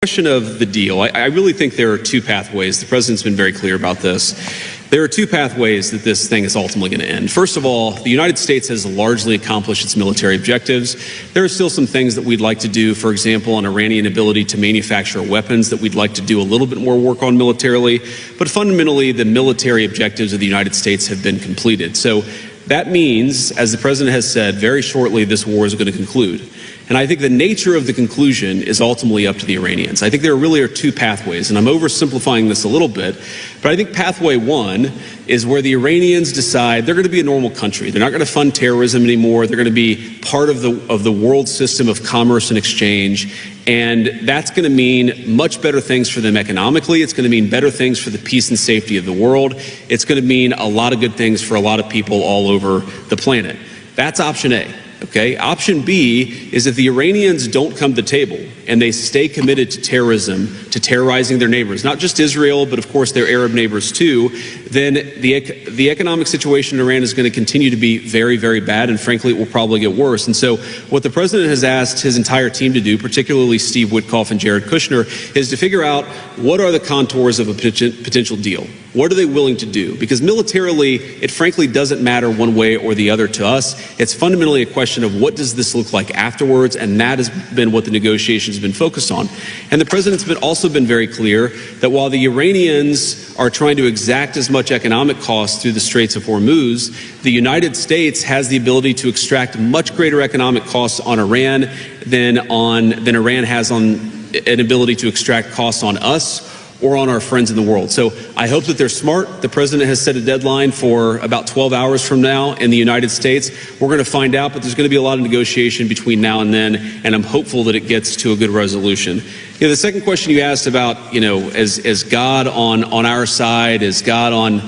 Question of the deal. I really think there are two pathways. The president's been very clear about this. There are two pathways that this thing is ultimately going to end. First of all, the United States has largely accomplished its military objectives. There are still some things that we'd like to do, for example, on Iranian ability to manufacture weapons that we'd like to do a little bit more work on militarily. But fundamentally, the military objectives of the United States have been completed. So that means, as the president has said, very shortly this war is going to conclude. And I think the nature of the conclusion is ultimately up to the Iranians. I think there really are two pathways, and I'm oversimplifying this a little bit, but I think pathway one is where the Iranians decide they're going to be a normal country. They're not going to fund terrorism anymore. They're going to be part of the world system of commerce and exchange, and that's going to mean much better things for them economically. It's going to mean better things for the peace and safety of the world. It's going to mean a lot of good things for a lot of people all over the planet. That's option A. Okay. Option B is if the Iranians don't come to the table and they stay committed to terrorism, to terrorizing their neighbors, not just Israel, but of course their Arab neighbors too, then the economic situation in Iran is going to continue to be very, very bad, and frankly, it will probably get worse. And so what the president has asked his entire team to do, particularly Steve Witkoff and Jared Kushner, is to figure out what are the contours of a potential deal. What are they willing to do? Because militarily, it frankly doesn't matter one way or the other to us. It's fundamentally a question of what does this look like afterwards, and that has been what the negotiations have been focused on. And the president's also been very clear that while the Iranians are trying to exact as much economic cost through the Straits of Hormuz, the United States has the ability to extract much greater economic costs on Iran than Iran has on an ability to extract costs on us or on our friends in the world. So I hope that they're smart. The president has set a deadline for about 12 hours from now in the United States. We're going to find out, but there's going to be a lot of negotiation between now and then, and I'm hopeful that it gets to a good resolution. The second question you asked about, is God on our side? Is God on,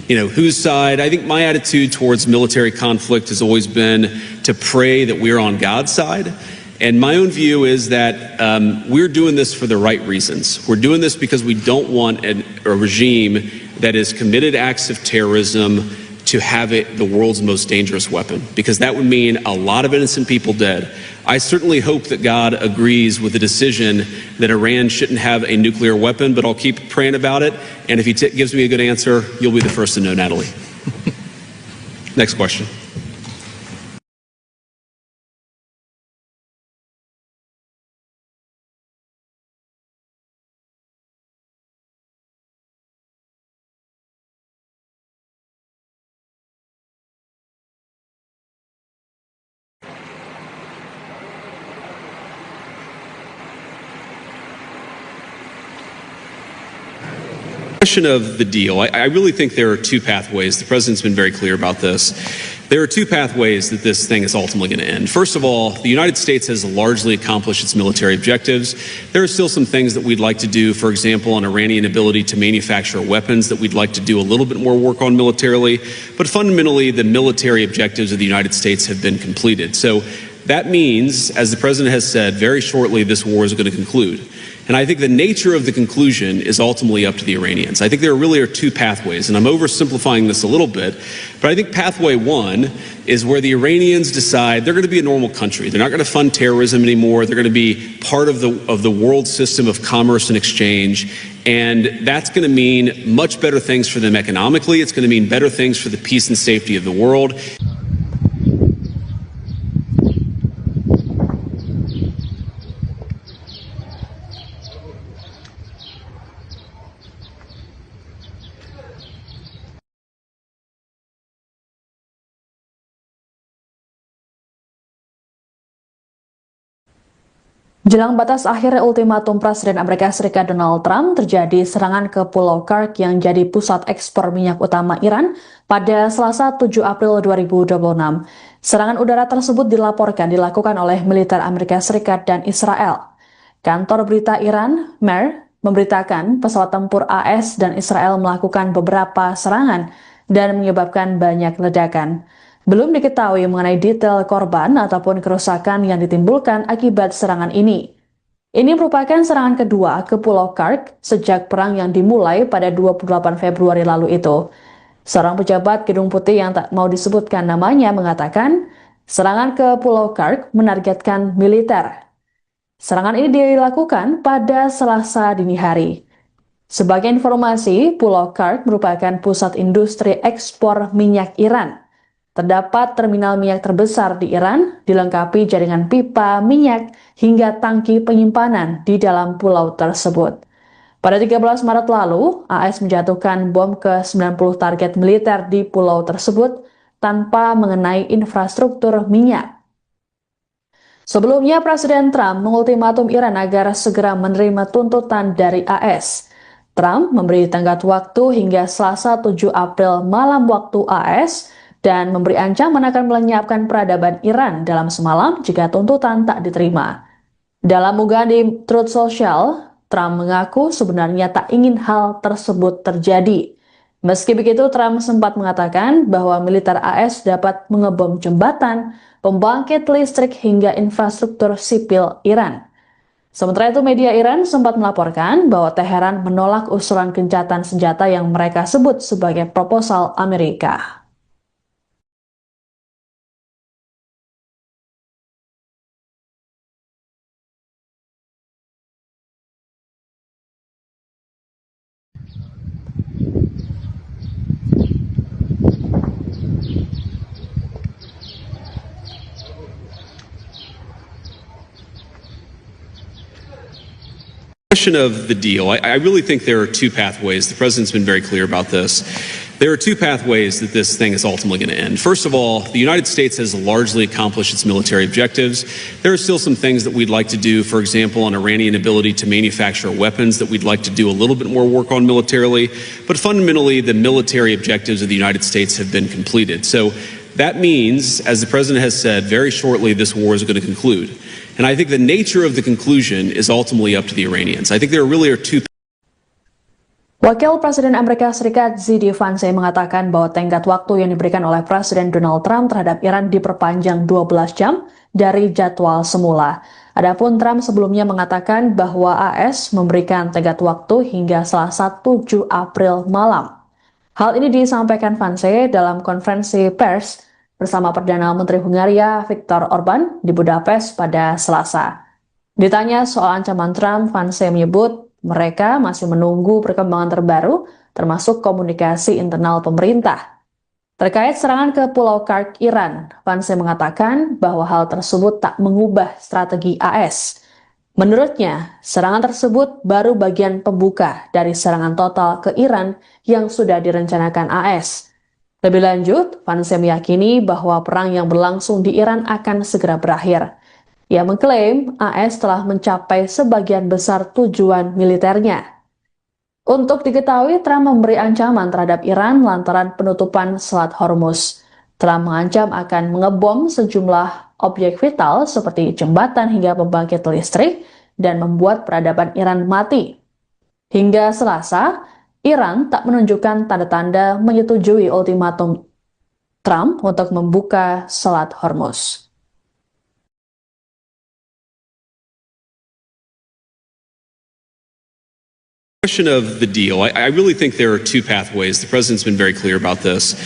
whose side? I think my attitude towards military conflict has always been to pray that we're on God's side. And my own view is that we're doing this for the right reasons. We're doing this because we don't want a regime that has committed acts of terrorism to have it the world's most dangerous weapon, because that would mean a lot of innocent people dead. I certainly hope that God agrees with the decision that Iran shouldn't have a nuclear weapon, but I'll keep praying about it. And if he gives me a good answer, you'll be the first to know, Natalie. Next question. Question of the deal. I really think there are two pathways. The president's been very clear about this. There are two pathways that this thing is ultimately going to end. First of all, the United States has largely accomplished its military objectives. There are still some things that we'd like to do, for example, on Iranian ability to manufacture weapons that we'd like to do a little bit more work on militarily. But fundamentally, the military objectives of the United States have been completed. So that means, as the president has said, very shortly this war is going to conclude. And I think the nature of the conclusion is ultimately up to the Iranians. I think there really are two pathways, and I'm oversimplifying this a little bit, but I think pathway one is where the Iranians decide they're going to be a normal country. They're not going to fund terrorism anymore. They're going to be part of the world system of commerce and exchange, and that's going to mean much better things for them economically. It's going to mean better things for the peace and safety of the world. Jelang batas akhir ultimatum Presiden Amerika Serikat Donald Trump, terjadi serangan ke Pulau Kursk yang jadi pusat ekspor minyak utama Iran pada Selasa 7 April 2026. Serangan udara tersebut dilaporkan dilakukan oleh militer Amerika Serikat dan Israel. Kantor berita Iran, MER, memberitakan pesawat tempur AS dan Israel melakukan beberapa serangan dan menyebabkan banyak ledakan. Belum diketahui mengenai detail korban ataupun kerusakan yang ditimbulkan akibat serangan ini. Ini merupakan serangan kedua ke Pulau Kark sejak perang yang dimulai pada 28 Februari lalu itu. Seorang pejabat Gedung Putih yang tak mau disebutkan namanya mengatakan, serangan ke Pulau Kark menargetkan militer. Serangan ini dilakukan pada Selasa dini hari. Sebagai informasi, Pulau Kark merupakan pusat industri ekspor minyak Iran. Terdapat terminal minyak terbesar di Iran, dilengkapi jaringan pipa minyak hingga tangki penyimpanan di dalam pulau tersebut. Pada 13 Maret lalu, AS menjatuhkan bom ke 90 target militer di pulau tersebut tanpa mengenai infrastruktur minyak. Sebelumnya, Presiden Trump mengultimatum Iran agar segera menerima tuntutan dari AS. Trump memberi tenggat waktu hingga Selasa 7 April malam waktu AS dan memberi ancaman akan melenyapkan peradaban Iran dalam semalam jika tuntutan tak diterima. Dalam unggahan di Truth Social, Trump mengaku sebenarnya tak ingin hal tersebut terjadi. Meski begitu, Trump sempat mengatakan bahwa militer AS dapat mengebom jembatan, pembangkit listrik hingga infrastruktur sipil Iran. Sementara itu, media Iran sempat melaporkan bahwa Teheran menolak usulan gencatan senjata yang mereka sebut sebagai proposal Amerika. Of the deal, I really think there are two pathways. The president's been very clear about this. There are two pathways that this thing is ultimately going to end. First of all, the United States has largely accomplished its military objectives. There are still some things that we'd like to do, for example, on Iranian ability to manufacture weapons that we'd like to do a little bit more work on militarily. But fundamentally, the military objectives of the United States have been completed. So that means, as the president has said, very shortly this war is going to conclude. And I think the nature of the conclusion is ultimately up to the Iranians. I think there really are two. Wakil Presiden Amerika Serikat Z.D. Vance mengatakan bahwa tenggat waktu yang diberikan oleh Presiden Donald Trump terhadap Iran diperpanjang 12 jam dari jadwal semula. Adapun Trump sebelumnya mengatakan bahwa AS memberikan tenggat waktu hingga Selasa 7 April malam. Hal ini disampaikan Vance dalam konferensi pers bersama Perdana Menteri Hungaria Viktor Orban di Budapest pada Selasa. Ditanya soal ancaman Trump, Vance menyebut mereka masih menunggu perkembangan terbaru, termasuk komunikasi internal pemerintah. Terkait serangan ke Pulau Kark, Iran, Vance mengatakan bahwa hal tersebut tak mengubah strategi AS. Menurutnya, serangan tersebut baru bagian pembuka dari serangan total ke Iran yang sudah direncanakan AS. Lebih lanjut, Vance meyakini bahwa perang yang berlangsung di Iran akan segera berakhir. Ia mengklaim AS telah mencapai sebagian besar tujuan militernya. Untuk diketahui, Trump memberi ancaman terhadap Iran lantaran penutupan Selat Hormuz. Trump mengancam akan mengebom sejumlah objek vital seperti jembatan hingga pembangkit listrik dan membuat peradaban Iran mati. Hingga Selasa, Iran tak menunjukkan tanda-tanda menyetujui ultimatum Trump untuk membuka Selat Hormuz. Of the deal, I really think there are two pathways. The president's been very clear about this.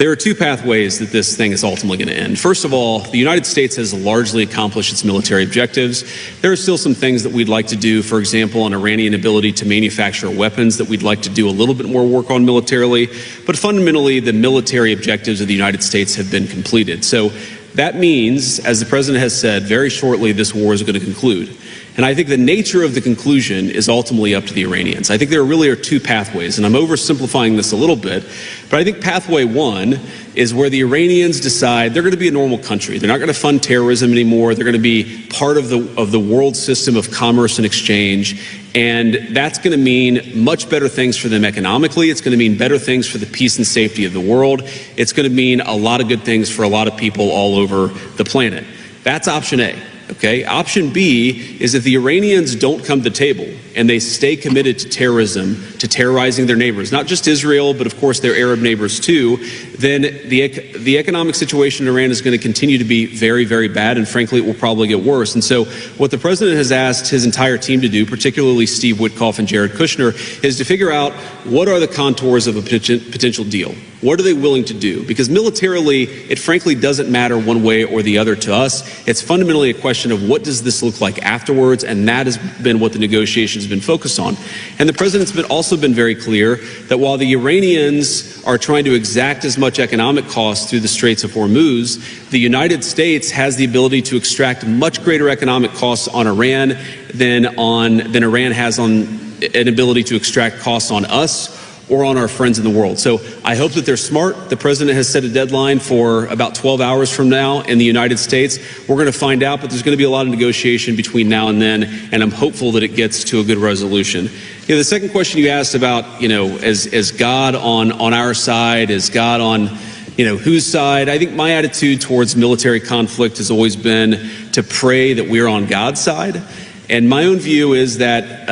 There are two pathways that this thing is ultimately going to end. First of all, the United States has largely accomplished its military objectives. There are still some things that we'd like to do, for example, on Iranian ability to manufacture weapons that we'd like to do a little bit more work on militarily. But fundamentally, the military objectives of the United States have been completed. So that means, as the president has said, very shortly this war is going to conclude. And I think the nature of the conclusion is ultimately up to the Iranians. I think there really are two pathways, and I'm oversimplifying this a little bit, but I think pathway one is where the Iranians decide they're going to be a normal country. They're not going to fund terrorism anymore. They're going to be part of the world system of commerce and exchange, and that's going to mean much better things for them economically. It's going to mean better things for the peace and safety of the world. It's going to mean a lot of good things for a lot of people all over the planet. That's option A. Okay. Option B is if the Iranians don't come to the table and they stay committed to terrorism, to terrorizing their neighbors, not just Israel, but of course their Arab neighbors too, then the economic situation in Iran is going to continue to be very, very bad. And frankly, it will probably get worse. And so what the president has asked his entire team to do, particularly Steve Witkoff and Jared Kushner, is to figure out what are the contours of a potential deal. What are they willing to do? Because militarily, it frankly doesn't matter one way or the other to us. It's fundamentally a question of what does this look like afterwards, and that has been what the negotiations have been focused on. And the president's also been very clear that while the Iranians are trying to exact as much economic cost through the Straits of Hormuz, the United States has the ability to extract much greater economic costs on Iran than Iran has on an ability to extract costs on us or on our friends in the world. So I hope that they're smart. The president has set a deadline for about 12 hours from now in the United States. We're going to find out, but there's going to be a lot of negotiation between now and then, and I'm hopeful that it gets to a good resolution. The second question you asked about, is God on our side? Is God on, whose side? I think my attitude towards military conflict has always been to pray that we're on God's side. And my own view is that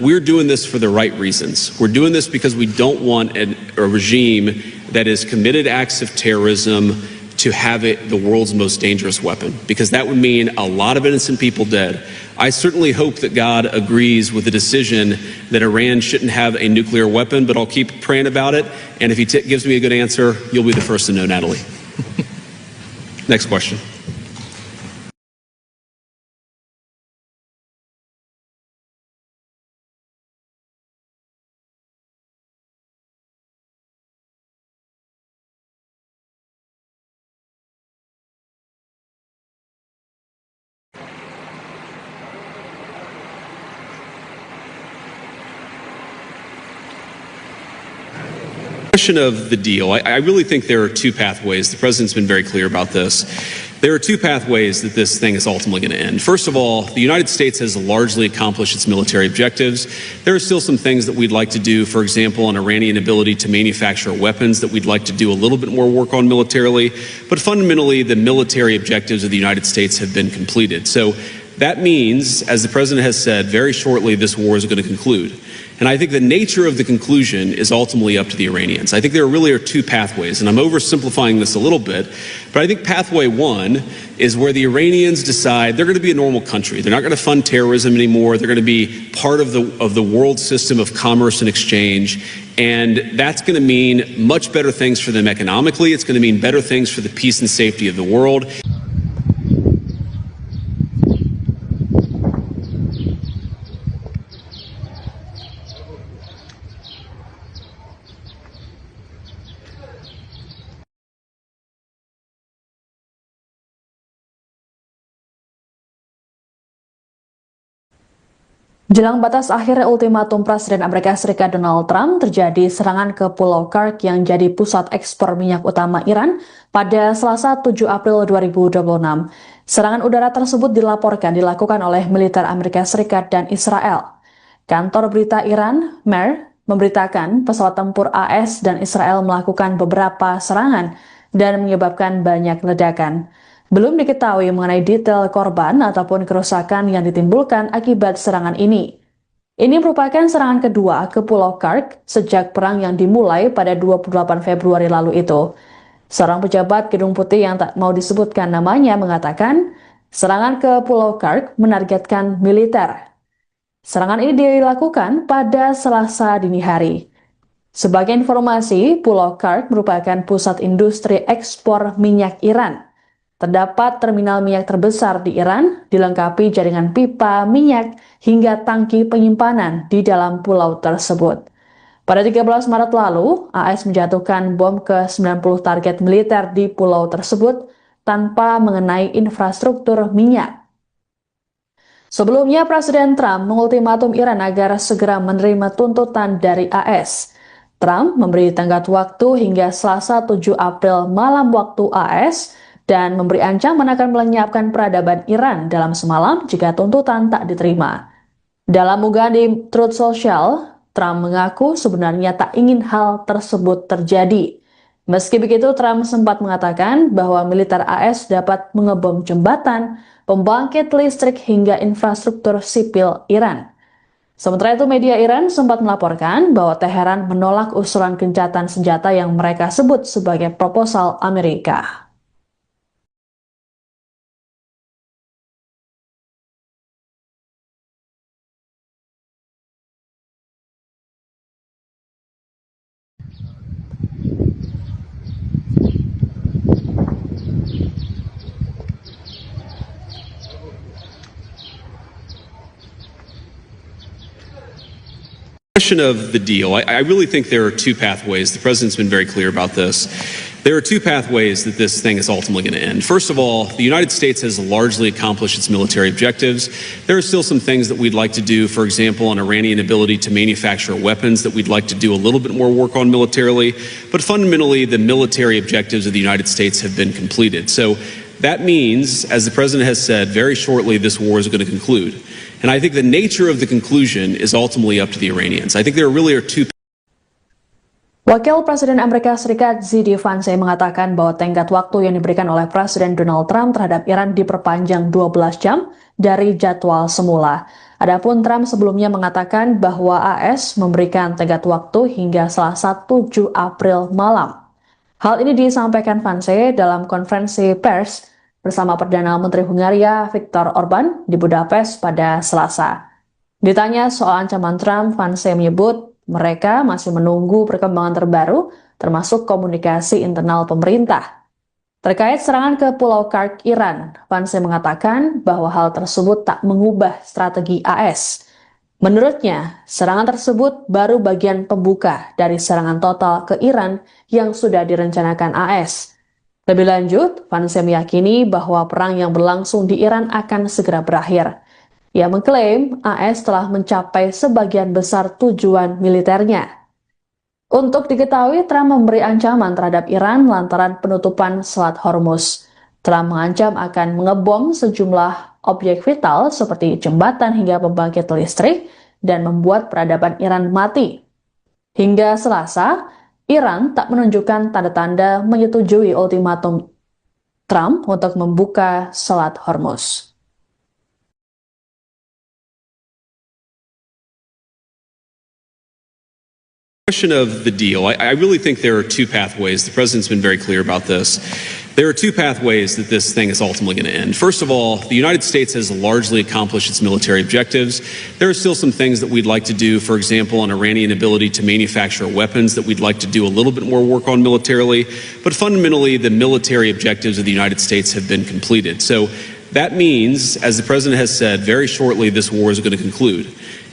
we're doing this for the right reasons. We're doing this because we don't want a regime that has committed acts of terrorism to have it the world's most dangerous weapon, because that would mean a lot of innocent people dead. I certainly hope that God agrees with the decision that Iran shouldn't have a nuclear weapon, but I'll keep praying about it. And if he gives me a good answer, you'll be the first to know, Natalie. Next question. Question of the deal. I really think there are two pathways. The president's been very clear about this. There are two pathways that this thing is ultimately going to end. First of all, the United States has largely accomplished its military objectives. There are still some things that we'd like to do, for example, an Iranian ability to manufacture weapons that we'd like to do a little bit more work on militarily. But fundamentally, the military objectives of the United States have been completed. So that means, as the president has said, very shortly this war is going to conclude. And I think the nature of the conclusion is ultimately up to the Iranians. I think there really are two pathways, and I'm oversimplifying this a little bit, but I think pathway one is where the Iranians decide they're going to be a normal country. They're not going to fund terrorism anymore. They're going to be part of the world system of commerce and exchange, and that's going to mean much better things for them economically. It's going to mean better things for the peace and safety of the world. Jelang batas akhir ultimatum Presiden Amerika Serikat Donald Trump, terjadi serangan ke Pulau Kursk yang jadi pusat ekspor minyak utama Iran pada Selasa 7 April 2026. Serangan udara tersebut dilakukan oleh militer Amerika Serikat dan Israel. Kantor berita Iran, MER, memberitakan pesawat tempur AS dan Israel melakukan beberapa serangan dan menyebabkan banyak ledakan. Belum diketahui mengenai detail korban ataupun kerusakan yang ditimbulkan akibat serangan ini. Ini merupakan serangan kedua ke Pulau Kursk sejak perang yang dimulai pada 28 Februari lalu itu. Seorang pejabat Gedung Putih yang tak mau disebutkan namanya mengatakan, serangan ke Pulau Kursk menargetkan militer. Serangan ini dilakukan pada Selasa dini hari. Sebagai informasi, Pulau Kursk merupakan pusat industri ekspor minyak Iran. Terdapat terminal minyak terbesar di Iran, dilengkapi jaringan pipa minyak hingga tangki penyimpanan di dalam pulau tersebut. Pada 13 Maret lalu, AS menjatuhkan bom ke 90 target militer di pulau tersebut tanpa mengenai infrastruktur minyak. Sebelumnya, Presiden Trump mengultimatum Iran agar segera menerima tuntutan dari AS. Trump memberi tenggat waktu hingga Selasa 7 April malam waktu AS, dan memberi ancaman akan melenyapkan peradaban Iran dalam semalam jika tuntutan tak diterima. Dalam unggahan di Truth Social, Trump mengaku sebenarnya tak ingin hal tersebut terjadi. Meski begitu, Trump sempat mengatakan bahwa militer AS dapat mengebom jembatan, pembangkit listrik hingga infrastruktur sipil Iran. Sementara itu, media Iran sempat melaporkan bahwa Teheran menolak usulan gencatan senjata yang mereka sebut sebagai proposal Amerika. Question of the deal. I really think there are two pathways. The president's been very clear about this. There are two pathways that this thing is ultimately going to end. First of all, the United States has largely accomplished its military objectives. There are still some things that we'd like to do, for example, on Iranian ability to manufacture weapons that we'd like to do a little bit more work on militarily. But fundamentally, the military objectives of the United States have been completed. So that means, as the president has said, very shortly this war is going to conclude. And I think the nature of the conclusion is ultimately up to the Iranians. I think there really are two. Wakil Presiden Amerika Serikat JD Vance mengatakan bahwa tenggat waktu yang diberikan oleh Presiden Donald Trump terhadap Iran diperpanjang 12 jam dari jadwal semula. Adapun Trump sebelumnya mengatakan bahwa AS memberikan tenggat waktu hingga Selasa 7 April malam. Hal ini disampaikan Vance dalam konferensi pers bersama Perdana Menteri Hungaria Viktor Orban di Budapest pada Selasa. Ditanya soal ancaman Trump, Vance menyebut mereka masih menunggu perkembangan terbaru, termasuk komunikasi internal pemerintah. Terkait serangan ke Pulau Kark, Iran, Vance mengatakan bahwa hal tersebut tak mengubah strategi AS. Menurutnya, serangan tersebut baru bagian pembuka dari serangan total ke Iran yang sudah direncanakan AS. Lebih lanjut, Vance meyakini bahwa perang yang berlangsung di Iran akan segera berakhir. Ia mengklaim AS telah mencapai sebagian besar tujuan militernya. Untuk diketahui, Trump memberi ancaman terhadap Iran lantaran penutupan Selat Hormuz. Trump mengancam akan mengebom sejumlah objek vital seperti jembatan hingga pembangkit listrik dan membuat peradaban Iran mati. Hingga Selasa, Iran tak menunjukkan tanda-tanda menyetujui ultimatum Trump untuk membuka Selat Hormuz. Question of the deal. I really think there are two pathways. The president's been very clear about this. There are two pathways that this thing is ultimately going to end. First of all, the United States has largely accomplished its military objectives. There are still some things that we'd like to do, for example, on Iranian ability to manufacture weapons that we'd like to do a little bit more work on militarily. But fundamentally, the military objectives of the United States have been completed. So that means, as the president has said, very shortly this war is going to conclude.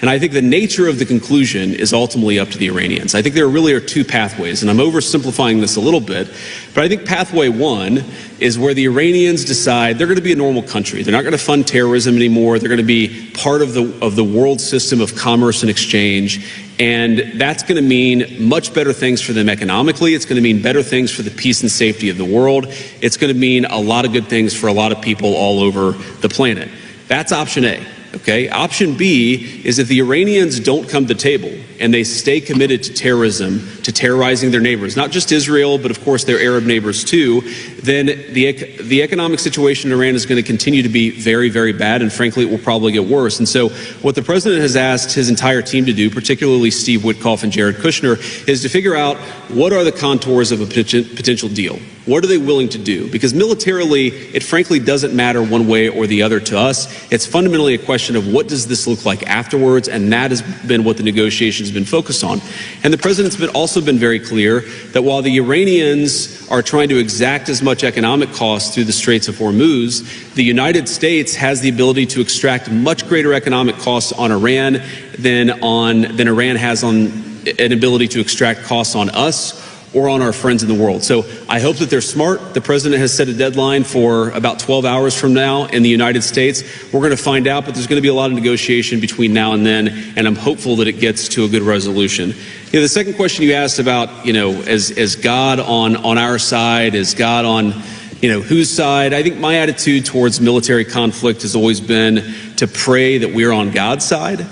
And I think the nature of the conclusion is ultimately up to the Iranians. I think there really are two pathways, and I'm oversimplifying this a little bit, but I think pathway one is where the Iranians decide they're going to be a normal country. They're not going to fund terrorism anymore. They're going to be part of the world system of commerce and exchange. And that's going to mean much better things for them economically. It's going to mean better things for the peace and safety of the world. It's going to mean a lot of good things for a lot of people all over the planet. That's option A. Okay. Option B is if the Iranians don't come to the table and they stay committed to terrorism, to terrorizing their neighbors, not just Israel, but of course their Arab neighbors too, then the economic situation in Iran is going to continue to be very, very bad, and frankly, it will probably get worse. And so what the president has asked his entire team to do, particularly Steve Witkoff and Jared Kushner, is to figure out what are the contours of a potential deal. What are they willing to do? Because militarily, it frankly doesn't matter one way or the other to us. It's fundamentally a question of what does this look like afterwards, and that has been what the negotiations have been focused on. And the president's also been very clear that while the Iranians are trying to exact as much economic cost through the Straits of Hormuz, the United States has the ability to extract much greater economic costs on Iran than Iran has on an ability to extract costs on us or on our friends in the world. So I hope that they're smart. The president has set a deadline for about 12 hours from now in the United States. We're going to find out, but there's going to be a lot of negotiation between now and then, and I'm hopeful that it gets to a good resolution. The second question you asked about, is God on our side? Is God on, whose side? I think my attitude towards military conflict has always been to pray that we're on God's side.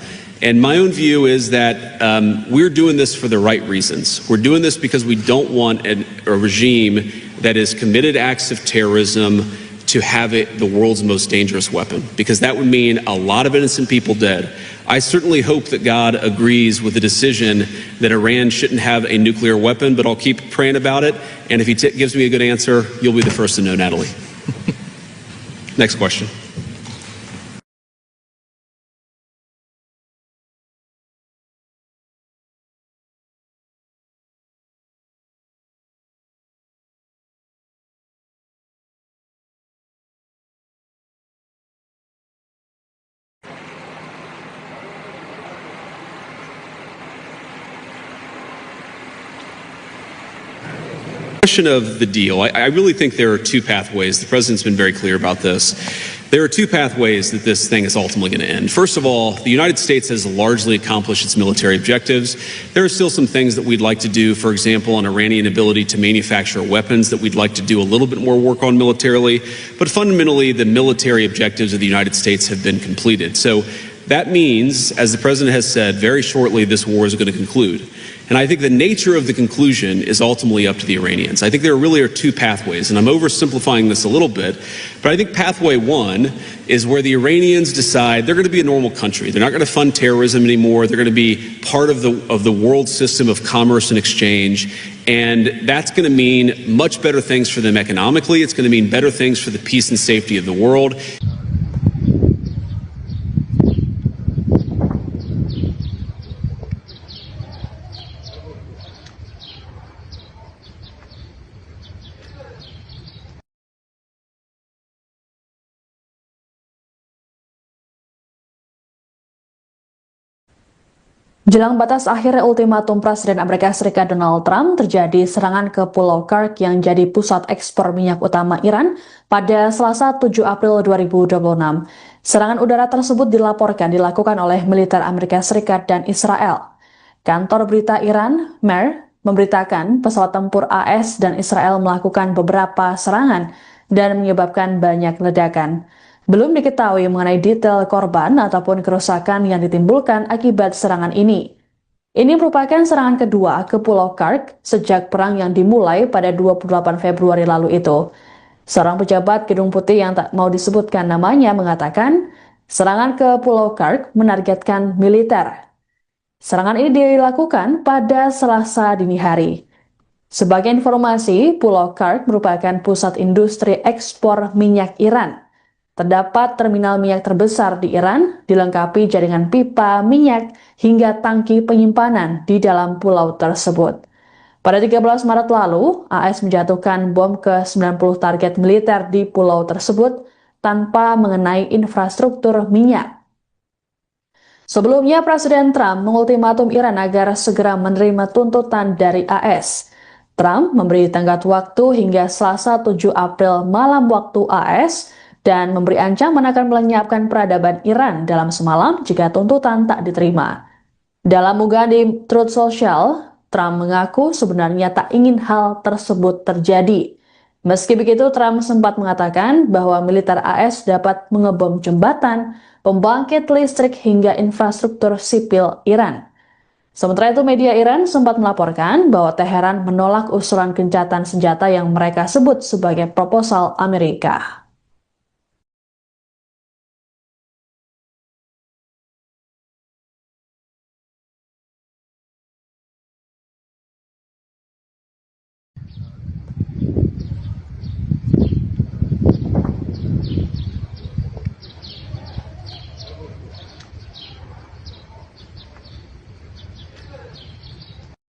And my own view is that we're doing this for the right reasons. We're doing this because we don't want a regime that has committed acts of terrorism to have it the world's most dangerous weapon, because that would mean a lot of innocent people dead. I certainly hope that God agrees with the decision that Iran shouldn't have a nuclear weapon, but I'll keep praying about it. And if he gives me a good answer, you'll be the first to know, Natalie. Next question. Question of the deal. I really think there are two pathways. The president's been very clear about this. There are two pathways that this thing is ultimately going to end. First of all, the United States has largely accomplished its military objectives. There are still some things that we'd like to do, for example, on Iranian ability to manufacture weapons that we'd like to do a little bit more work on militarily. But fundamentally, the military objectives of the United States have been completed. So that means, as the president has said, very shortly this war is going to conclude. And I think the nature of the conclusion is ultimately up to the Iranians. I think there really are two pathways, and I'm oversimplifying this a little bit, but I think pathway one is where the Iranians decide they're going to be a normal country. They're not going to fund terrorism anymore. They're going to be part of the world system of commerce and exchange, and that's going to mean much better things for them economically. It's going to mean better things for the peace and safety of the world. Jelang batas akhir ultimatum Presiden Amerika Serikat Donald Trump, terjadi serangan ke Pulau Kursk yang jadi pusat ekspor minyak utama Iran pada Selasa 7 April 2026. Serangan udara tersebut dilakukan oleh militer Amerika Serikat dan Israel. Kantor berita Iran, MER, memberitakan pesawat tempur AS dan Israel melakukan beberapa serangan dan menyebabkan banyak ledakan. Belum diketahui mengenai detail korban ataupun kerusakan yang ditimbulkan akibat serangan ini. Ini merupakan serangan kedua ke Pulau Kursk sejak perang yang dimulai pada 28 Februari lalu itu. Seorang pejabat Gedung Putih yang tak mau disebutkan namanya mengatakan, serangan ke Pulau Kursk menargetkan militer. Serangan ini dilakukan pada Selasa dini hari. Sebagai informasi, Pulau Kursk merupakan pusat industri ekspor minyak Iran. Terdapat terminal minyak terbesar di Iran, dilengkapi jaringan pipa minyak hingga tangki penyimpanan di dalam pulau tersebut. Pada 13 Maret lalu, AS menjatuhkan bom ke 90 target militer di pulau tersebut tanpa mengenai infrastruktur minyak. Sebelumnya, Presiden Trump mengultimatum Iran agar segera menerima tuntutan dari AS. Trump memberi tenggat waktu hingga Selasa 7 April malam waktu AS, dan memberi ancaman akan melenyapkan peradaban Iran dalam semalam jika tuntutan tak diterima. Dalam unggahan di Truth Social, Trump mengaku sebenarnya tak ingin hal tersebut terjadi. Meski begitu, Trump sempat mengatakan bahwa militer AS dapat mengebom jembatan, pembangkit listrik hingga infrastruktur sipil Iran. Sementara itu, media Iran sempat melaporkan bahwa Teheran menolak usulan gencatan senjata yang mereka sebut sebagai proposal Amerika.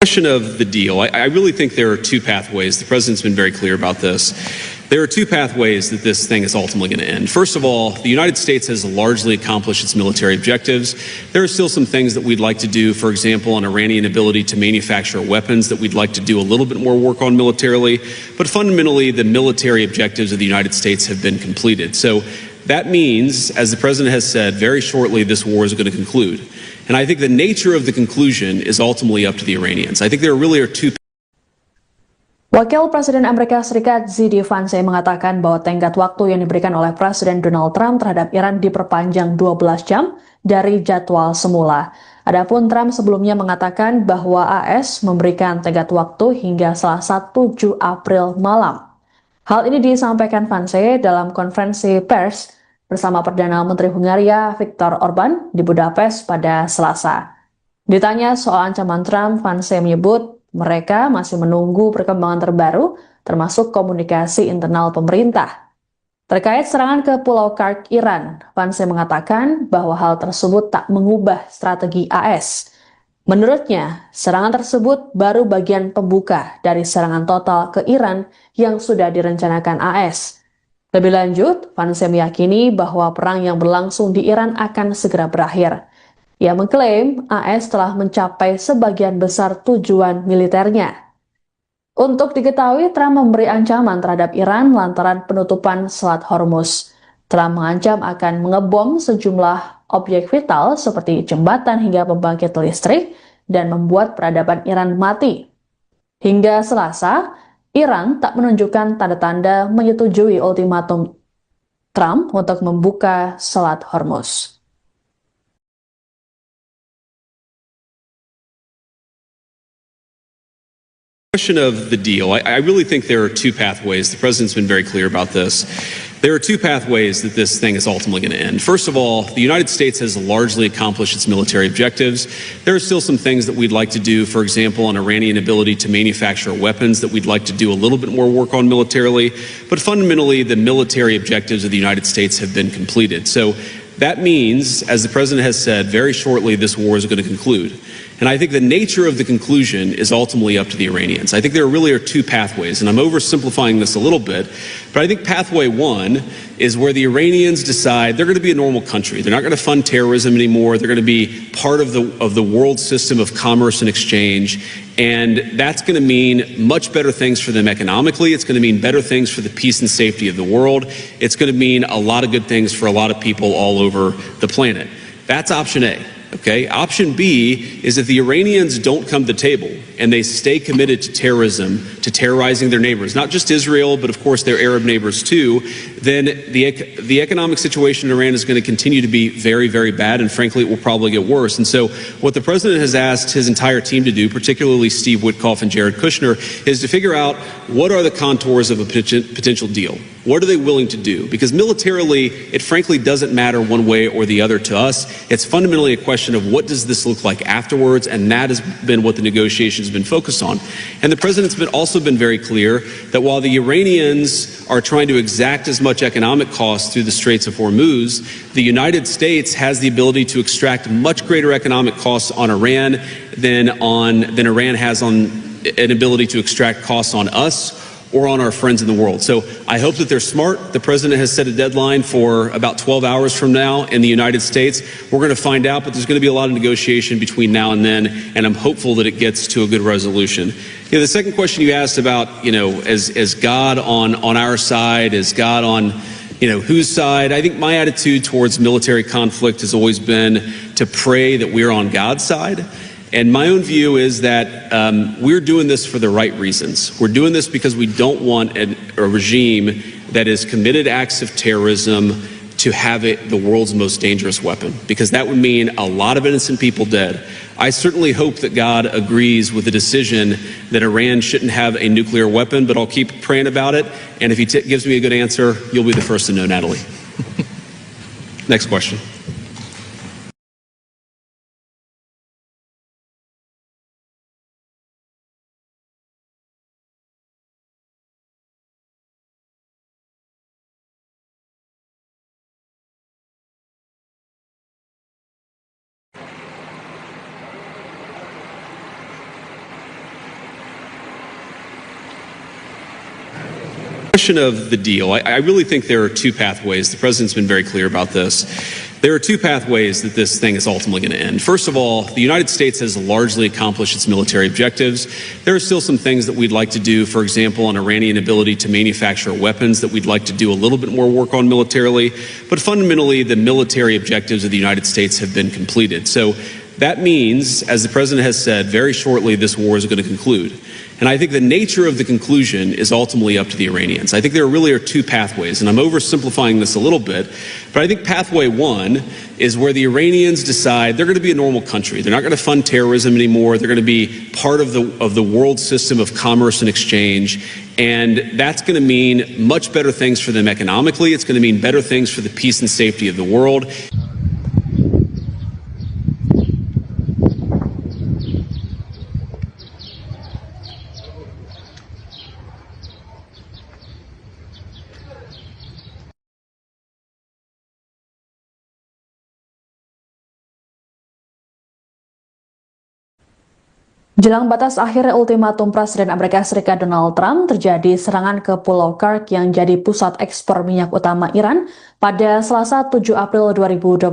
Question of the deal. I really think there are two pathways. The president's been very clear about this. There are two pathways that this thing is ultimately going to end. First of all, the United States has largely accomplished its military objectives. There are still some things that we'd like to do, for example, on Iranian ability to manufacture weapons that we'd like to do a little bit more work on militarily. But fundamentally, the military objectives of the United States have been completed. So that means, as the president has said, very shortly this war is going to conclude. And I think the nature of the conclusion is ultimately up to the Iranians. I think there really are two. Wakil Presiden Amerika Serikat Z.D. Vance mengatakan bahwa tenggat waktu yang diberikan oleh Presiden Donald Trump terhadap Iran diperpanjang 12 jam dari jadwal semula. Adapun Trump sebelumnya mengatakan bahwa AS memberikan tenggat waktu hingga Selasa 7 April malam. Hal ini disampaikan Vance dalam konferensi pers bersama Perdana Menteri Hungaria Viktor Orban di Budapest pada Selasa. Ditanya soal ancaman Trump, Vance menyebut mereka masih menunggu perkembangan terbaru, termasuk komunikasi internal pemerintah. Terkait serangan ke Pulau Kark, Iran, Vance mengatakan bahwa hal tersebut tak mengubah strategi AS. Menurutnya, serangan tersebut baru bagian pembuka dari serangan total ke Iran yang sudah direncanakan AS. Lebih lanjut, Vance meyakini bahwa perang yang berlangsung di Iran akan segera berakhir. Ia mengklaim AS telah mencapai sebagian besar tujuan militernya. Untuk diketahui, Trump memberi ancaman terhadap Iran lantaran penutupan Selat Hormuz. Trump mengancam akan mengebom sejumlah objek vital seperti jembatan hingga pembangkit listrik dan membuat peradaban Iran mati. Hingga Selasa, Iran tak menunjukkan tanda-tanda menyetujui ultimatum Trump untuk membuka Selat Hormuz. Question of the deal. I really think there are two pathways. The president's been very clear about this. There are two pathways that this thing is ultimately going to end. First of all, the United States has largely accomplished its military objectives. There are still some things that we'd like to do, for example, on Iranian ability to manufacture weapons that we'd like to do a little bit more work on militarily. But fundamentally, the military objectives of the United States have been completed. So that means, as the president has said, very shortly this war is going to conclude. And I think the nature of the conclusion is ultimately up to the Iranians. I think there really are two pathways, and I'm oversimplifying this a little bit, but I think pathway one is where the Iranians decide they're going to be a normal country. They're not going to fund terrorism anymore. They're going to be part of the world system of commerce and exchange, and that's going to mean much better things for them economically. It's going to mean better things for the peace and safety of the world. It's going to mean a lot of good things for a lot of people all over the planet. That's option A. Okay. Option B is if the Iranians don't come to the table and they stay committed to terrorism, to terrorizing their neighbors, not just Israel, but of course their Arab neighbors too, then the economic situation in Iran is going to continue to be very, very bad, and frankly, it will probably get worse. And so what the president has asked his entire team to do, particularly Steve Witkoff and Jared Kushner, is to figure out what are the contours of a potential deal. What are they willing to do? Because militarily, it frankly doesn't matter one way or the other to us. It's fundamentally a question of what does this look like afterwards, and that has been what the negotiations have been focused on. And the president's also been very clear that while the Iranians are trying to exact as much economic cost through the Straits of Hormuz, the United States has the ability to extract much greater economic costs on Iran than Iran has on an ability to extract costs on us or on our friends in the world. So I hope that they're smart. The president has set a deadline for about 12 hours from now in the United States. We're going to find out, but there's going to be a lot of negotiation between now and then, and I'm hopeful that it gets to a good resolution. The second question you asked about, is God on our side? Is God on, whose side? I think my attitude towards military conflict has always been to pray that we're on God's side. And my own view is that we're doing this for the right reasons. We're doing this because we don't want a regime that has committed acts of terrorism to have it the world's most dangerous weapon, because that would mean a lot of innocent people dead. I certainly hope that God agrees with the decision that Iran shouldn't have a nuclear weapon, but I'll keep praying about it. And if he gives me a good answer, you'll be the first to know, Natalie. Next question. Question of the deal. I really think there are two pathways. The president's been very clear about this. There are two pathways that this thing is ultimately going to end. First of all, the United States has largely accomplished its military objectives. There are still some things that we'd like to do, for example, on Iranian ability to manufacture weapons that we'd like to do a little bit more work on militarily. But fundamentally, the military objectives of the United States have been completed. So That means, as the president has said, very shortly this war is going to conclude. And I think the nature of the conclusion is ultimately up to the Iranians. I think there really are two pathways, and I'm oversimplifying this a little bit, but I think pathway one is where the Iranians decide they're going to be a normal country. They're not going to fund terrorism anymore. They're going to be part of the world system of commerce and exchange. And that's going to mean much better things for them economically. It's going to mean better things for the peace and safety of the world. Jelang batas akhir ultimatum Presiden Amerika Serikat Donald Trump, terjadi serangan ke Pulau Kursk yang jadi pusat ekspor minyak utama Iran pada Selasa 7 April 2026.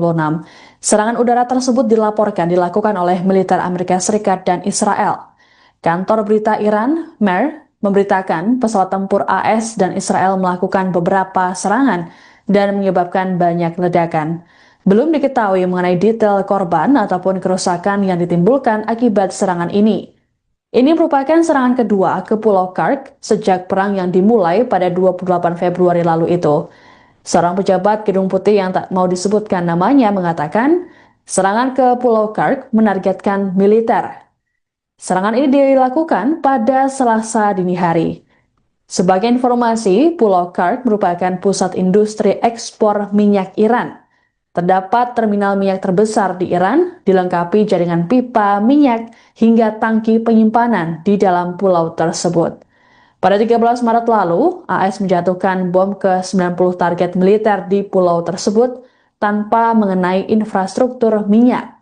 Serangan udara tersebut dilaporkan dilakukan oleh militer Amerika Serikat dan Israel. Kantor berita Iran, MER, memberitakan pesawat tempur AS dan Israel melakukan beberapa serangan dan menyebabkan banyak ledakan. Belum diketahui mengenai detail korban ataupun kerusakan yang ditimbulkan akibat serangan ini. Ini merupakan serangan kedua ke Pulau Kursk sejak perang yang dimulai pada 28 Februari lalu itu. Seorang pejabat Gedung Putih yang tak mau disebutkan namanya mengatakan, serangan ke Pulau Kursk menargetkan militer. Serangan ini dilakukan pada Selasa dini hari. Sebagai informasi, Pulau Kursk merupakan pusat industri ekspor minyak Iran. Terdapat terminal minyak terbesar di Iran, dilengkapi jaringan pipa minyak hingga tangki penyimpanan di dalam pulau tersebut. Pada 13 Maret lalu, AS menjatuhkan bom ke 90 target militer di pulau tersebut tanpa mengenai infrastruktur minyak.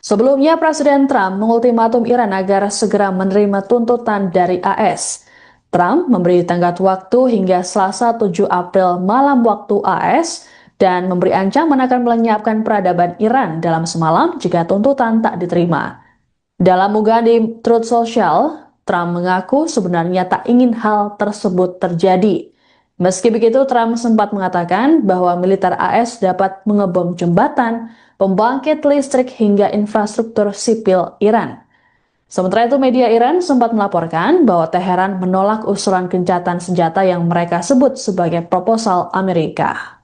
Sebelumnya, Presiden Trump mengultimatum Iran agar segera menerima tuntutan dari AS. Trump memberi tenggat waktu hingga Selasa 7 April malam waktu AS, dan memberi ancaman akan melenyapkan peradaban Iran dalam semalam jika tuntutan tak diterima. Dalam unggahan di Truth Social, Trump mengaku sebenarnya tak ingin hal tersebut terjadi. Meski begitu, Trump sempat mengatakan bahwa militer AS dapat mengebom jembatan, pembangkit listrik hingga infrastruktur sipil Iran. Sementara itu, media Iran sempat melaporkan bahwa Teheran menolak usulan gencatan senjata yang mereka sebut sebagai proposal Amerika.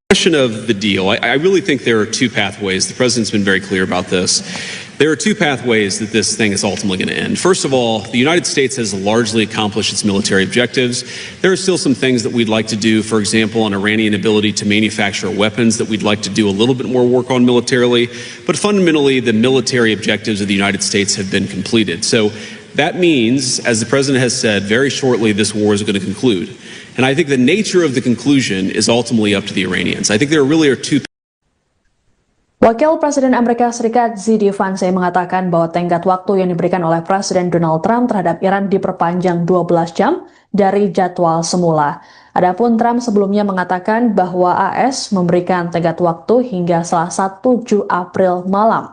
Question of the deal. I really think there are two pathways. The president's been very clear about this. There are two pathways that this thing is ultimately going to end. First of all, the United States has largely accomplished its military objectives. There are still some things that we'd like to do, for example, on Iranian ability to manufacture weapons that we'd like to do a little bit more work on militarily. But fundamentally, the military objectives of the United States have been completed. So that means, as the president has said, very shortly this war is going to conclude. And I think the nature of the conclusion is ultimately up to the Iranians. I think there really are two. Wakil Presiden Amerika Serikat Z.D. Vance mengatakan bahwa tenggat waktu yang diberikan oleh Presiden Donald Trump terhadap Iran diperpanjang 12 jam dari jadwal semula. Adapun Trump sebelumnya mengatakan bahwa AS memberikan tenggat waktu hingga Selasa 7 April malam.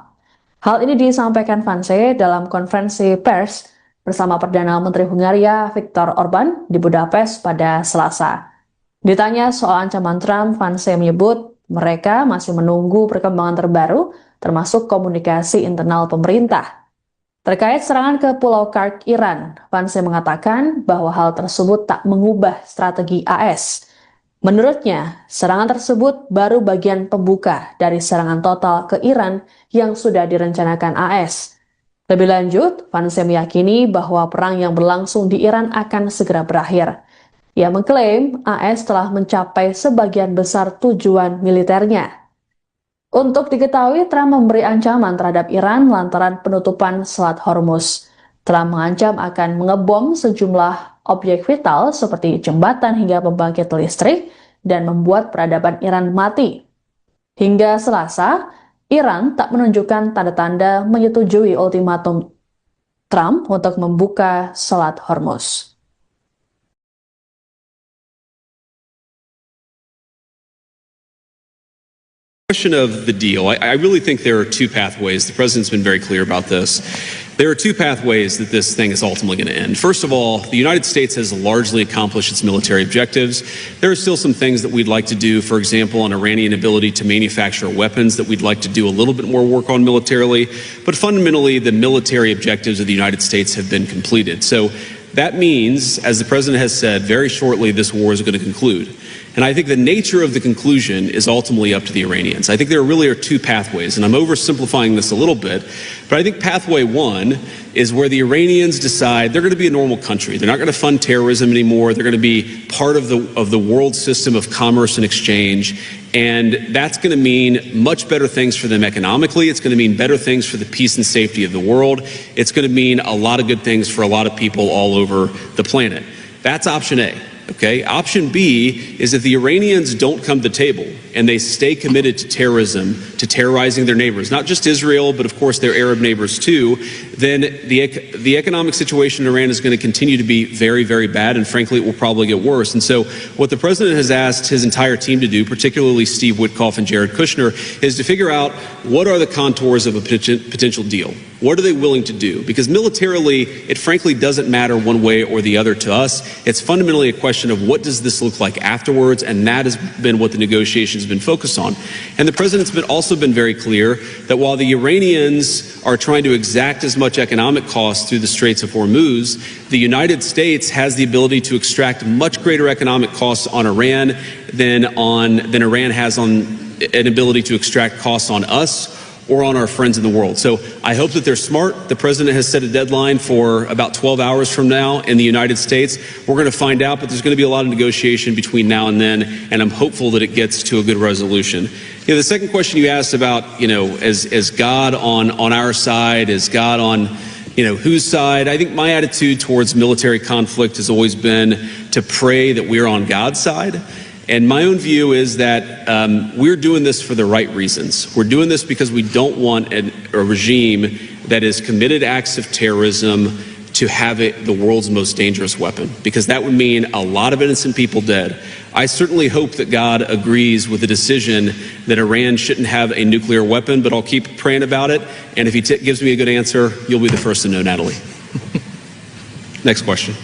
Hal ini disampaikan Vance dalam konferensi pers bersama Perdana Menteri Hungaria Viktor Orban di Budapest pada Selasa. Ditanya soal ancaman Trump, Vance menyebut mereka masih menunggu perkembangan terbaru, termasuk komunikasi internal pemerintah. Terkait serangan ke Pulau Kursk Iran, Vance mengatakan bahwa hal tersebut tak mengubah strategi AS. Menurutnya, serangan tersebut baru bagian pembuka dari serangan total ke Iran yang sudah direncanakan AS. Lebih lanjut, Vance meyakini bahwa perang yang berlangsung di Iran akan segera berakhir. Ia mengklaim AS telah mencapai sebagian besar tujuan militernya. Untuk diketahui, Trump memberi ancaman terhadap Iran lantaran penutupan Selat Hormuz. Trump mengancam akan mengebom sejumlah objek vital seperti jembatan hingga pembangkit listrik dan membuat peradaban Iran mati. Hingga Selasa, Iran tak menunjukkan tanda-tanda menyetujui ultimatum Trump untuk membuka Selat Hormuz. Question of the deal. I really think there are two pathways. The president's been very clear about this. There are two pathways that this thing is ultimately going to end. First of all, the United States has largely accomplished its military objectives. There are still some things that we'd like to do, for example, on Iranian ability to manufacture weapons that we'd like to do a little bit more work on militarily. But fundamentally, the military objectives of the United States have been completed. So that means, as the president has said, very shortly this war is going to conclude. And I think the nature of the conclusion is ultimately up to the Iranians. I think there really are two pathways, and I'm oversimplifying this a little bit, but I think pathway one is where the Iranians decide they're going to be a normal country. They're not going to fund terrorism anymore. They're going to be part of the world system of commerce and exchange. And that's going to mean much better things for them economically. It's going to mean better things for the peace and safety of the world. It's going to mean a lot of good things for a lot of people all over the planet. That's option A. Okay. Option B is if the Iranians don't come to the table and they stay committed to terrorism, to terrorizing their neighbors, not just Israel, but of course their Arab neighbors too, then the economic situation in Iran is going to continue to be very, very bad. And frankly, it will probably get worse. And so what the president has asked his entire team to do, particularly Steve Witkoff and Jared Kushner, is to figure out what are the contours of a potential deal. What are they willing to do? Because militarily, it frankly doesn't matter one way or the other to us. It's fundamentally a question of what does this look like afterwards, and that has been what the negotiations have been focused on. And the president's also been very clear that while the Iranians are trying to exact as much economic cost through the Straits of Hormuz, the United States has the ability to extract much greater economic costs on Iran than Iran has on an ability to extract costs on us or on our friends in the world. So I hope that they're smart. The president has set a deadline for about 12 hours from now in the United States. We're going to find out, but there's going to be a lot of negotiation between now and then, and I'm hopeful that it gets to a good resolution. The second question you asked about, is God on our side? Is God on, whose side? I think my attitude towards military conflict has always been to pray that we're on God's side. And my own view is that we're doing this for the right reasons. We're doing this because we don't want a regime that has committed acts of terrorism to have it the world's most dangerous weapon, because that would mean a lot of innocent people dead. I certainly hope that God agrees with the decision that Iran shouldn't have a nuclear weapon, but I'll keep praying about it. And if he gives me a good answer, you'll be the first to know, Natalie. Next question.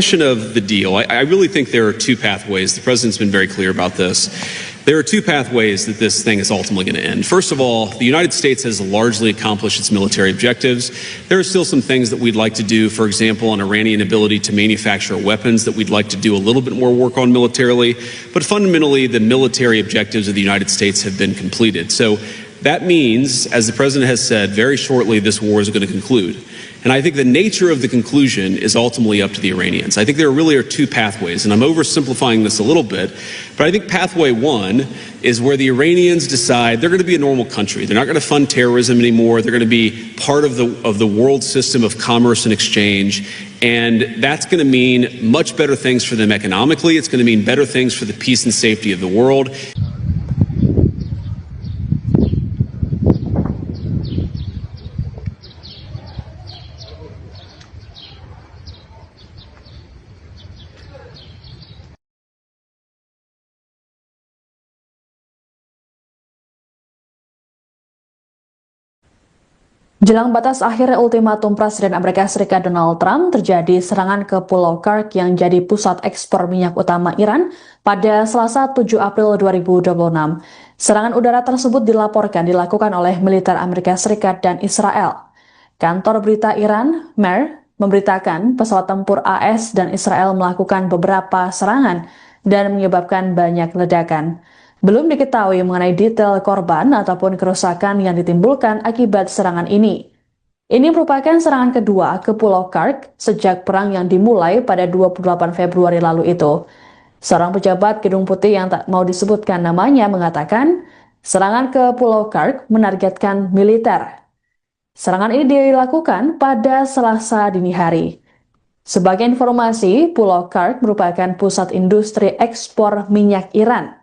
Question of the deal. I really think there are two pathways. The president's been very clear about this. There are two pathways that this thing is ultimately going to end. First of all, the United States has largely accomplished its military objectives. There are still some things that we'd like to do, for example, on Iranian ability to manufacture weapons that we'd like to do a little bit more work on militarily. But fundamentally, the military objectives of the United States have been completed. So that means, as the president has said, very shortly this war is going to conclude. And I think the nature of the conclusion is ultimately up to the Iranians. I think there really are two pathways, and I'm oversimplifying this a little bit, but I think pathway one is where the Iranians decide they're going to be a normal country. They're not going to fund terrorism anymore. They're going to be part of the world system of commerce and exchange. And that's going to mean much better things for them economically. It's going to mean better things for the peace and safety of the world. Jelang batas akhir ultimatum Presiden Amerika Serikat Donald Trump, terjadi serangan ke Pulau Kursk yang jadi pusat ekspor minyak utama Iran pada Selasa 7 April 2026. Serangan udara tersebut dilaporkan dilakukan oleh militer Amerika Serikat dan Israel. Kantor berita Iran, MER, memberitakan pesawat tempur AS dan Israel melakukan beberapa serangan dan menyebabkan banyak ledakan. Belum diketahui mengenai detail korban ataupun kerusakan yang ditimbulkan akibat serangan ini. Ini merupakan serangan kedua ke Pulau Kursk sejak perang yang dimulai pada 28 Februari lalu itu. Seorang pejabat Gedung Putih yang tak mau disebutkan namanya mengatakan, serangan ke Pulau Kursk menargetkan militer. Serangan ini dilakukan pada Selasa dini hari. Sebagai informasi, Pulau Kark merupakan pusat industri ekspor minyak Iran.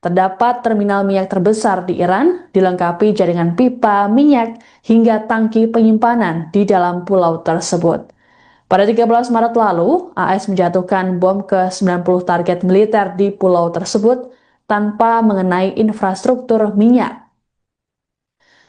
Terdapat terminal minyak terbesar di Iran, dilengkapi jaringan pipa minyak hingga tangki penyimpanan di dalam pulau tersebut. Pada 13 Maret lalu, AS menjatuhkan bom ke 90 target militer di pulau tersebut tanpa mengenai infrastruktur minyak.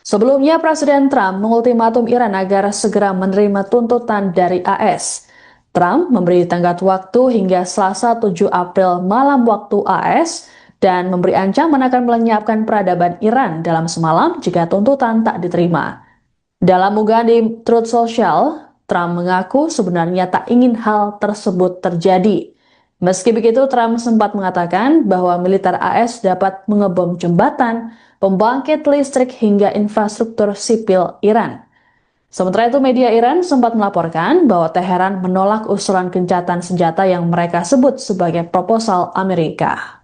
Sebelumnya, Presiden Trump mengultimatum Iran agar segera menerima tuntutan dari AS. Trump memberi tenggat waktu hingga Selasa 7 April malam waktu AS dan memberi ancaman akan melenyapkan peradaban Iran dalam semalam jika tuntutan tak diterima. Dalam unggahan di Truth Social, Trump mengaku sebenarnya tak ingin hal tersebut terjadi. Meski begitu, Trump sempat mengatakan bahwa militer AS dapat mengebom jembatan, pembangkit listrik hingga infrastruktur sipil Iran. Sementara itu, media Iran sempat melaporkan bahwa Teheran menolak usulan gencatan senjata yang mereka sebut sebagai proposal Amerika.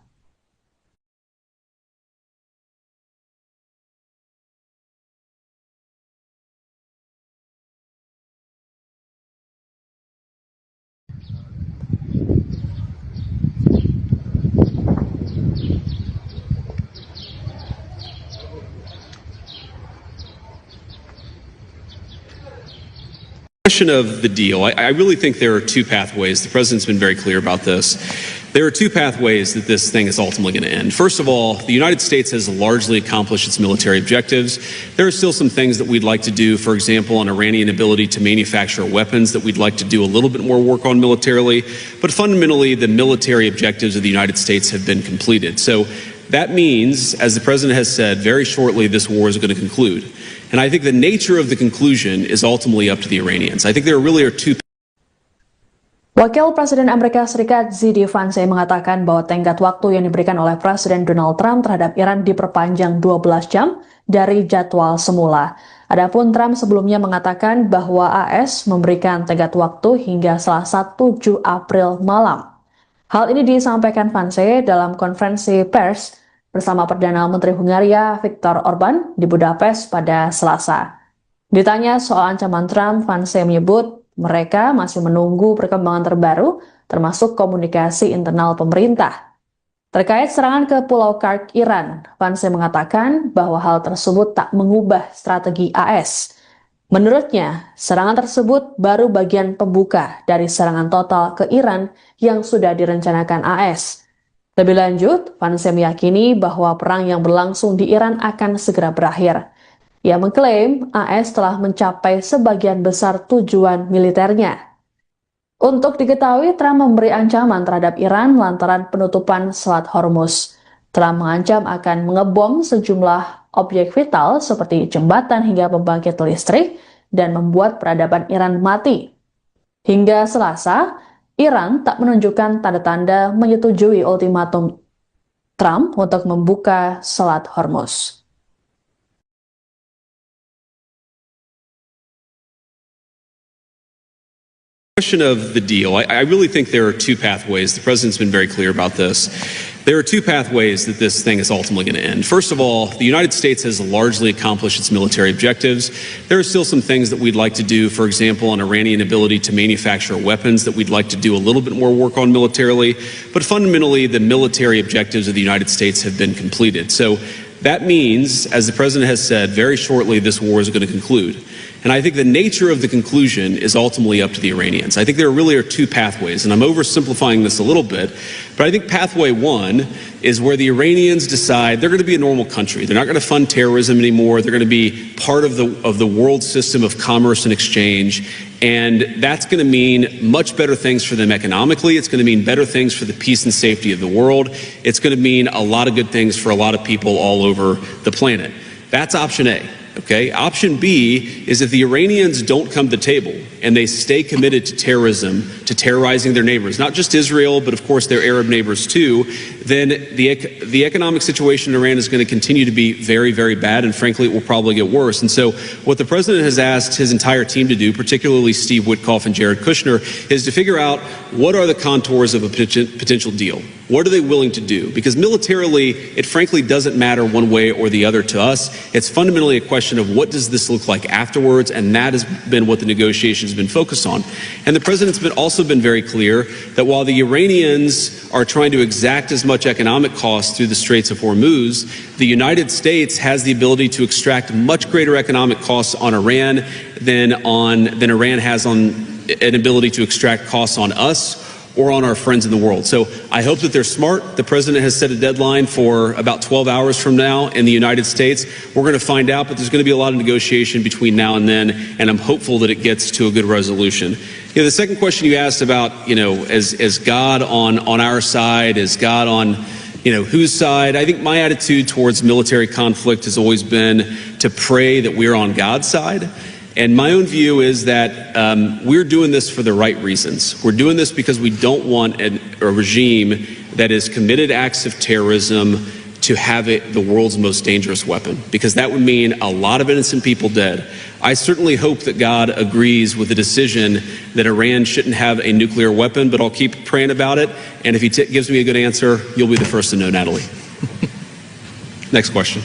Question of the deal. I really think there are two pathways. The president's been very clear about this. There are two pathways that this thing is ultimately going to end. First of all, the United States has largely accomplished its military objectives. There are still some things that we'd like to do, for example, on Iranian ability to manufacture weapons that we'd like to do a little bit more work on militarily. But fundamentally, the military objectives of the United States have been completed. So that means, as the president has said, very shortly this war is going to conclude. And I think the nature of the conclusion is ultimately up to the Iranians. I think there really are two. Wakil Presiden Amerika Serikat Z.D. Vance mengatakan bahwa tenggat waktu yang diberikan oleh Presiden Donald Trump terhadap Iran diperpanjang 12 jam dari jadwal semula. Adapun Trump sebelumnya mengatakan bahwa AS memberikan tenggat waktu hingga Selasa 7 April malam. Hal ini disampaikan Vance dalam konferensi pers bersama Perdana Menteri Hungaria Viktor Orban di Budapest pada Selasa. Ditanya soal ancaman Trump, Vance menyebut mereka masih menunggu perkembangan terbaru, termasuk komunikasi internal pemerintah. Terkait serangan ke Pulau Kark, Iran, Vance mengatakan bahwa hal tersebut tak mengubah strategi AS. Menurutnya, serangan tersebut baru bagian pembuka dari serangan total ke Iran yang sudah direncanakan AS. Lebih lanjut, Vance meyakini bahwa perang yang berlangsung di Iran akan segera berakhir. Ia mengklaim AS telah mencapai sebagian besar tujuan militernya. Untuk diketahui, Trump memberi ancaman terhadap Iran lantaran penutupan Selat Hormuz. Trump mengancam akan mengebom sejumlah objek vital seperti jembatan hingga pembangkit listrik dan membuat peradaban Iran mati. Hingga Selasa, Iran tak menunjukkan tanda-tanda menyetujui ultimatum Trump untuk membuka Selat Hormuz. Question of the deal. I really think there are two pathways. The president's been very clear about this. There are two pathways that this thing is ultimately going to end. First of all, the United States has largely accomplished its military objectives. There are still some things that we'd like to do, for example, on Iranian ability to manufacture weapons that we'd like to do a little bit more work on militarily. But fundamentally, the military objectives of the United States have been completed. So that means, as the president has said, very shortly this war is going to conclude. And I think the nature of the conclusion is ultimately up to the Iranians. I think there really are two pathways, and I'm oversimplifying this a little bit, but I think pathway one is where the Iranians decide they're going to be a normal country. They're not going to fund terrorism anymore. They're going to be part of the world system of commerce and exchange, and that's going to mean much better things for them economically. It's going to mean better things for the peace and safety of the world. It's going to mean a lot of good things for a lot of people all over the planet. That's option A. Okay. Option B is if the Iranians don't come to the table and they stay committed to terrorism, to terrorizing their neighbors, not just Israel, but of course their Arab neighbors too, then the economic situation in Iran is going to continue to be very, very bad, and frankly, it will probably get worse. And so what the president has asked his entire team to do, particularly Steve Witkoff and Jared Kushner, is to figure out what are the contours of a potential deal? What are they willing to do? Because militarily, it frankly doesn't matter one way or the other to us. It's fundamentally a question of what does this look like afterwards, and that has been what the negotiations have been focused on. And the president's also been very clear that while the Iranians are trying to exact as much economic cost through the Straits of Hormuz, the United States has the ability to extract much greater economic costs on Iran than Iran has on an ability to extract costs on us or on our friends in the world. So I hope that they're smart. The president has set a deadline for about 12 hours from now in the United States. We're going to find out, but there's going to be a lot of negotiation between now and then, and I'm hopeful that it gets to a good resolution. The second question you asked about, is God on our side? Is God on, whose side? I think my attitude towards military conflict has always been to pray that we're on God's side. And my own view is that we're doing this for the right reasons. We're doing this because we don't want a regime that has committed acts of terrorism to have it the world's most dangerous weapon, because that would mean a lot of innocent people dead. I certainly hope that God agrees with the decision that Iran shouldn't have a nuclear weapon, but I'll keep praying about it. And if he gives me a good answer, you'll be the first to know, Natalie. Next question.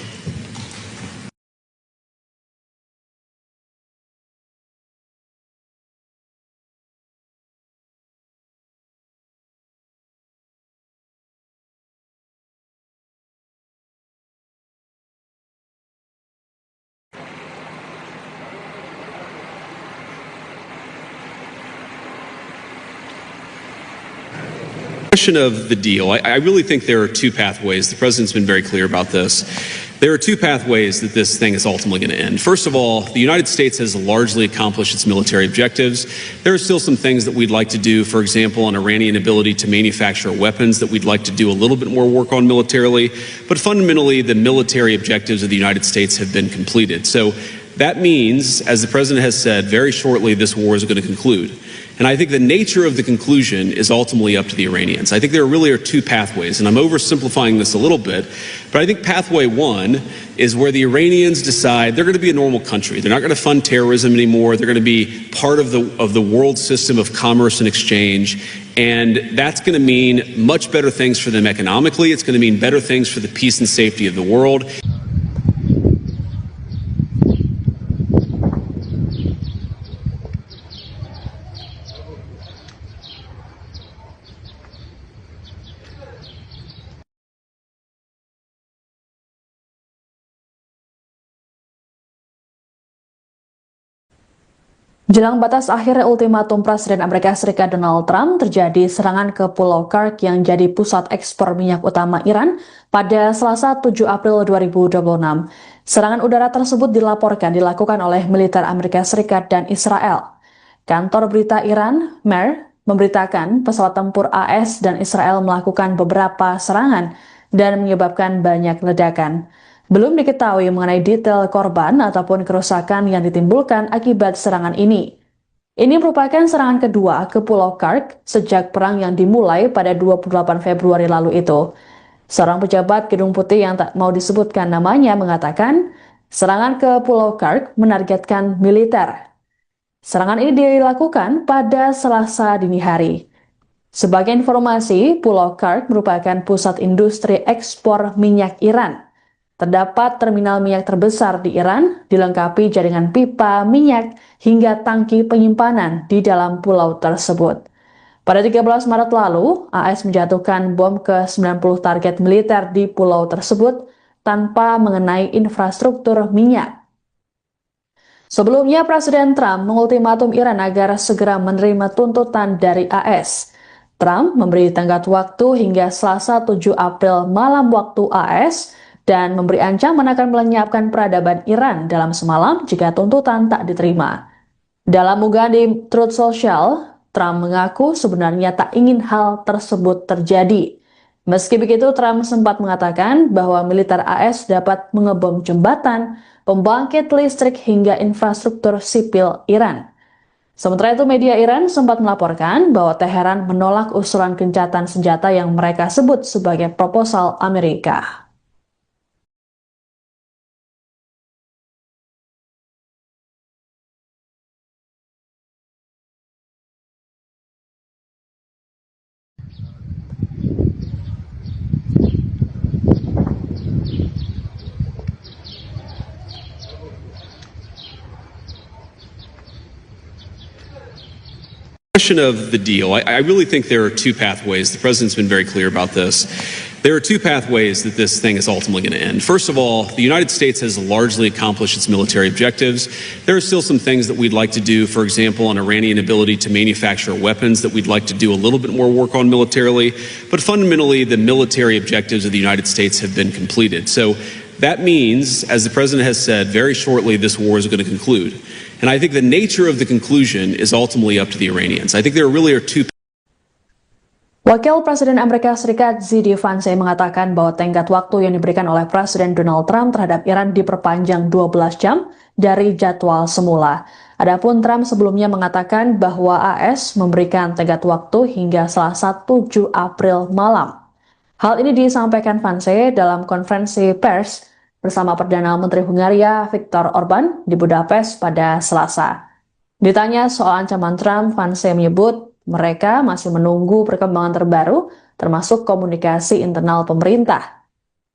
Question of the deal. I really think there are two pathways. The president's been very clear about this. There are two pathways that this thing is ultimately going to end. First of all, the United States has largely accomplished its military objectives. There are still some things that we'd like to do, for example, on Iranian ability to manufacture weapons that we'd like to do a little bit more work on militarily. But fundamentally, the military objectives of the United States have been completed. So that means, as the president has said, very shortly this war is going to conclude. And I think the nature of the conclusion is ultimately up to the Iranians. I think there really are two pathways, and I'm oversimplifying this a little bit, but I think pathway one is where the Iranians decide they're going to be a normal country. They're not going to fund terrorism anymore. They're going to be part of the world system of commerce and exchange, and that's going to mean much better things for them economically. It's going to mean better things for the peace and safety of the world. Jelang batas akhir ultimatum Presiden Amerika Serikat Donald Trump, terjadi serangan ke Pulau Kursk yang jadi pusat ekspor minyak utama Iran pada Selasa 7 April 2026. Serangan udara tersebut dilakukan oleh militer Amerika Serikat dan Israel. Kantor berita Iran, MER, memberitakan pesawat tempur AS dan Israel melakukan beberapa serangan dan menyebabkan banyak ledakan. Belum diketahui mengenai detail korban ataupun kerusakan yang ditimbulkan akibat serangan ini. Ini merupakan serangan kedua ke Pulau Kursk sejak perang yang dimulai pada 28 Februari lalu itu. Seorang pejabat Gedung Putih yang tak mau disebutkan namanya mengatakan, serangan ke Pulau Kursk menargetkan militer. Serangan ini dilakukan pada Selasa dini hari. Sebagai informasi, Pulau Kursk merupakan pusat industri ekspor minyak Iran. Terdapat terminal minyak terbesar di Iran, dilengkapi jaringan pipa minyak hingga tangki penyimpanan di dalam pulau tersebut. Pada 13 Maret lalu, AS menjatuhkan bom ke 90 target militer di pulau tersebut tanpa mengenai infrastruktur minyak. Sebelumnya, Presiden Trump mengultimatum Iran agar segera menerima tuntutan dari AS. Trump memberi tenggat waktu hingga Selasa 7 April malam waktu AS, dan memberi ancaman akan melenyapkan peradaban Iran dalam semalam jika tuntutan tak diterima. Dalam unggahan di Truth Social, Trump mengaku sebenarnya tak ingin hal tersebut terjadi. Meski begitu, Trump sempat mengatakan bahwa militer AS dapat mengebom jembatan, pembangkit listrik hingga infrastruktur sipil Iran. Sementara itu, media Iran sempat melaporkan bahwa Teheran menolak usulan gencatan senjata yang mereka sebut sebagai proposal Amerika. Question of the deal. I really think there are two pathways. The president's been very clear about this. There are two pathways that this thing is ultimately going to end. First of all, the United States has largely accomplished its military objectives. There are still some things that we'd like to do, for example, on Iranian ability to manufacture weapons that we'd like to do a little bit more work on militarily. But fundamentally, the military objectives of the United States have been completed. So that means, as the president has said, very shortly this war is going to conclude. And I think the nature of the conclusion is ultimately up to the Iranians. I think there really are two. Wakil Presiden Amerika Serikat JD Vance mengatakan bahwa tenggat waktu yang diberikan oleh Presiden Donald Trump terhadap Iran diperpanjang 12 jam dari jadwal semula. Adapun Trump sebelumnya mengatakan bahwa AS memberikan tenggat waktu hingga Selasa 7 April malam. Hal ini disampaikan Vance dalam konferensi pers bersama Perdana Menteri Hungaria Viktor Orban di Budapest pada Selasa. Ditanya soal ancaman Trump, Vance menyebut mereka masih menunggu perkembangan terbaru, termasuk komunikasi internal pemerintah.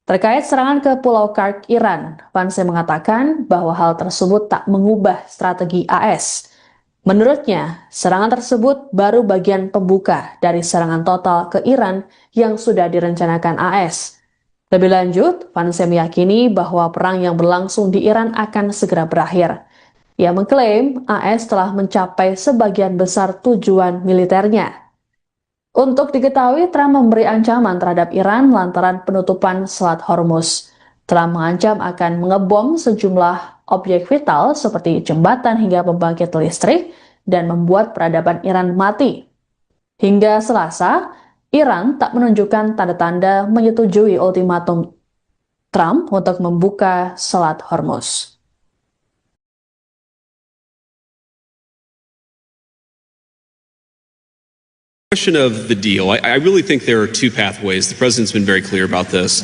Terkait serangan ke Pulau Kark, Iran, Vance mengatakan bahwa hal tersebut tak mengubah strategi AS. Menurutnya, serangan tersebut baru bagian pembuka dari serangan total ke Iran yang sudah direncanakan AS. Lebih lanjut, Vance meyakini bahwa perang yang berlangsung di Iran akan segera berakhir. Ia mengklaim AS telah mencapai sebagian besar tujuan militernya. Untuk diketahui, Trump memberi ancaman terhadap Iran lantaran penutupan Selat Hormuz. Trump mengancam akan mengebom sejumlah objek vital seperti jembatan hingga pembangkit listrik dan membuat peradaban Iran mati. Hingga Selasa, Iran tak menunjukkan tanda-tanda menyetujui ultimatum Trump untuk membuka Selat Hormuz. Question of the deal. I really think there are two pathways. The president's been very clear about this.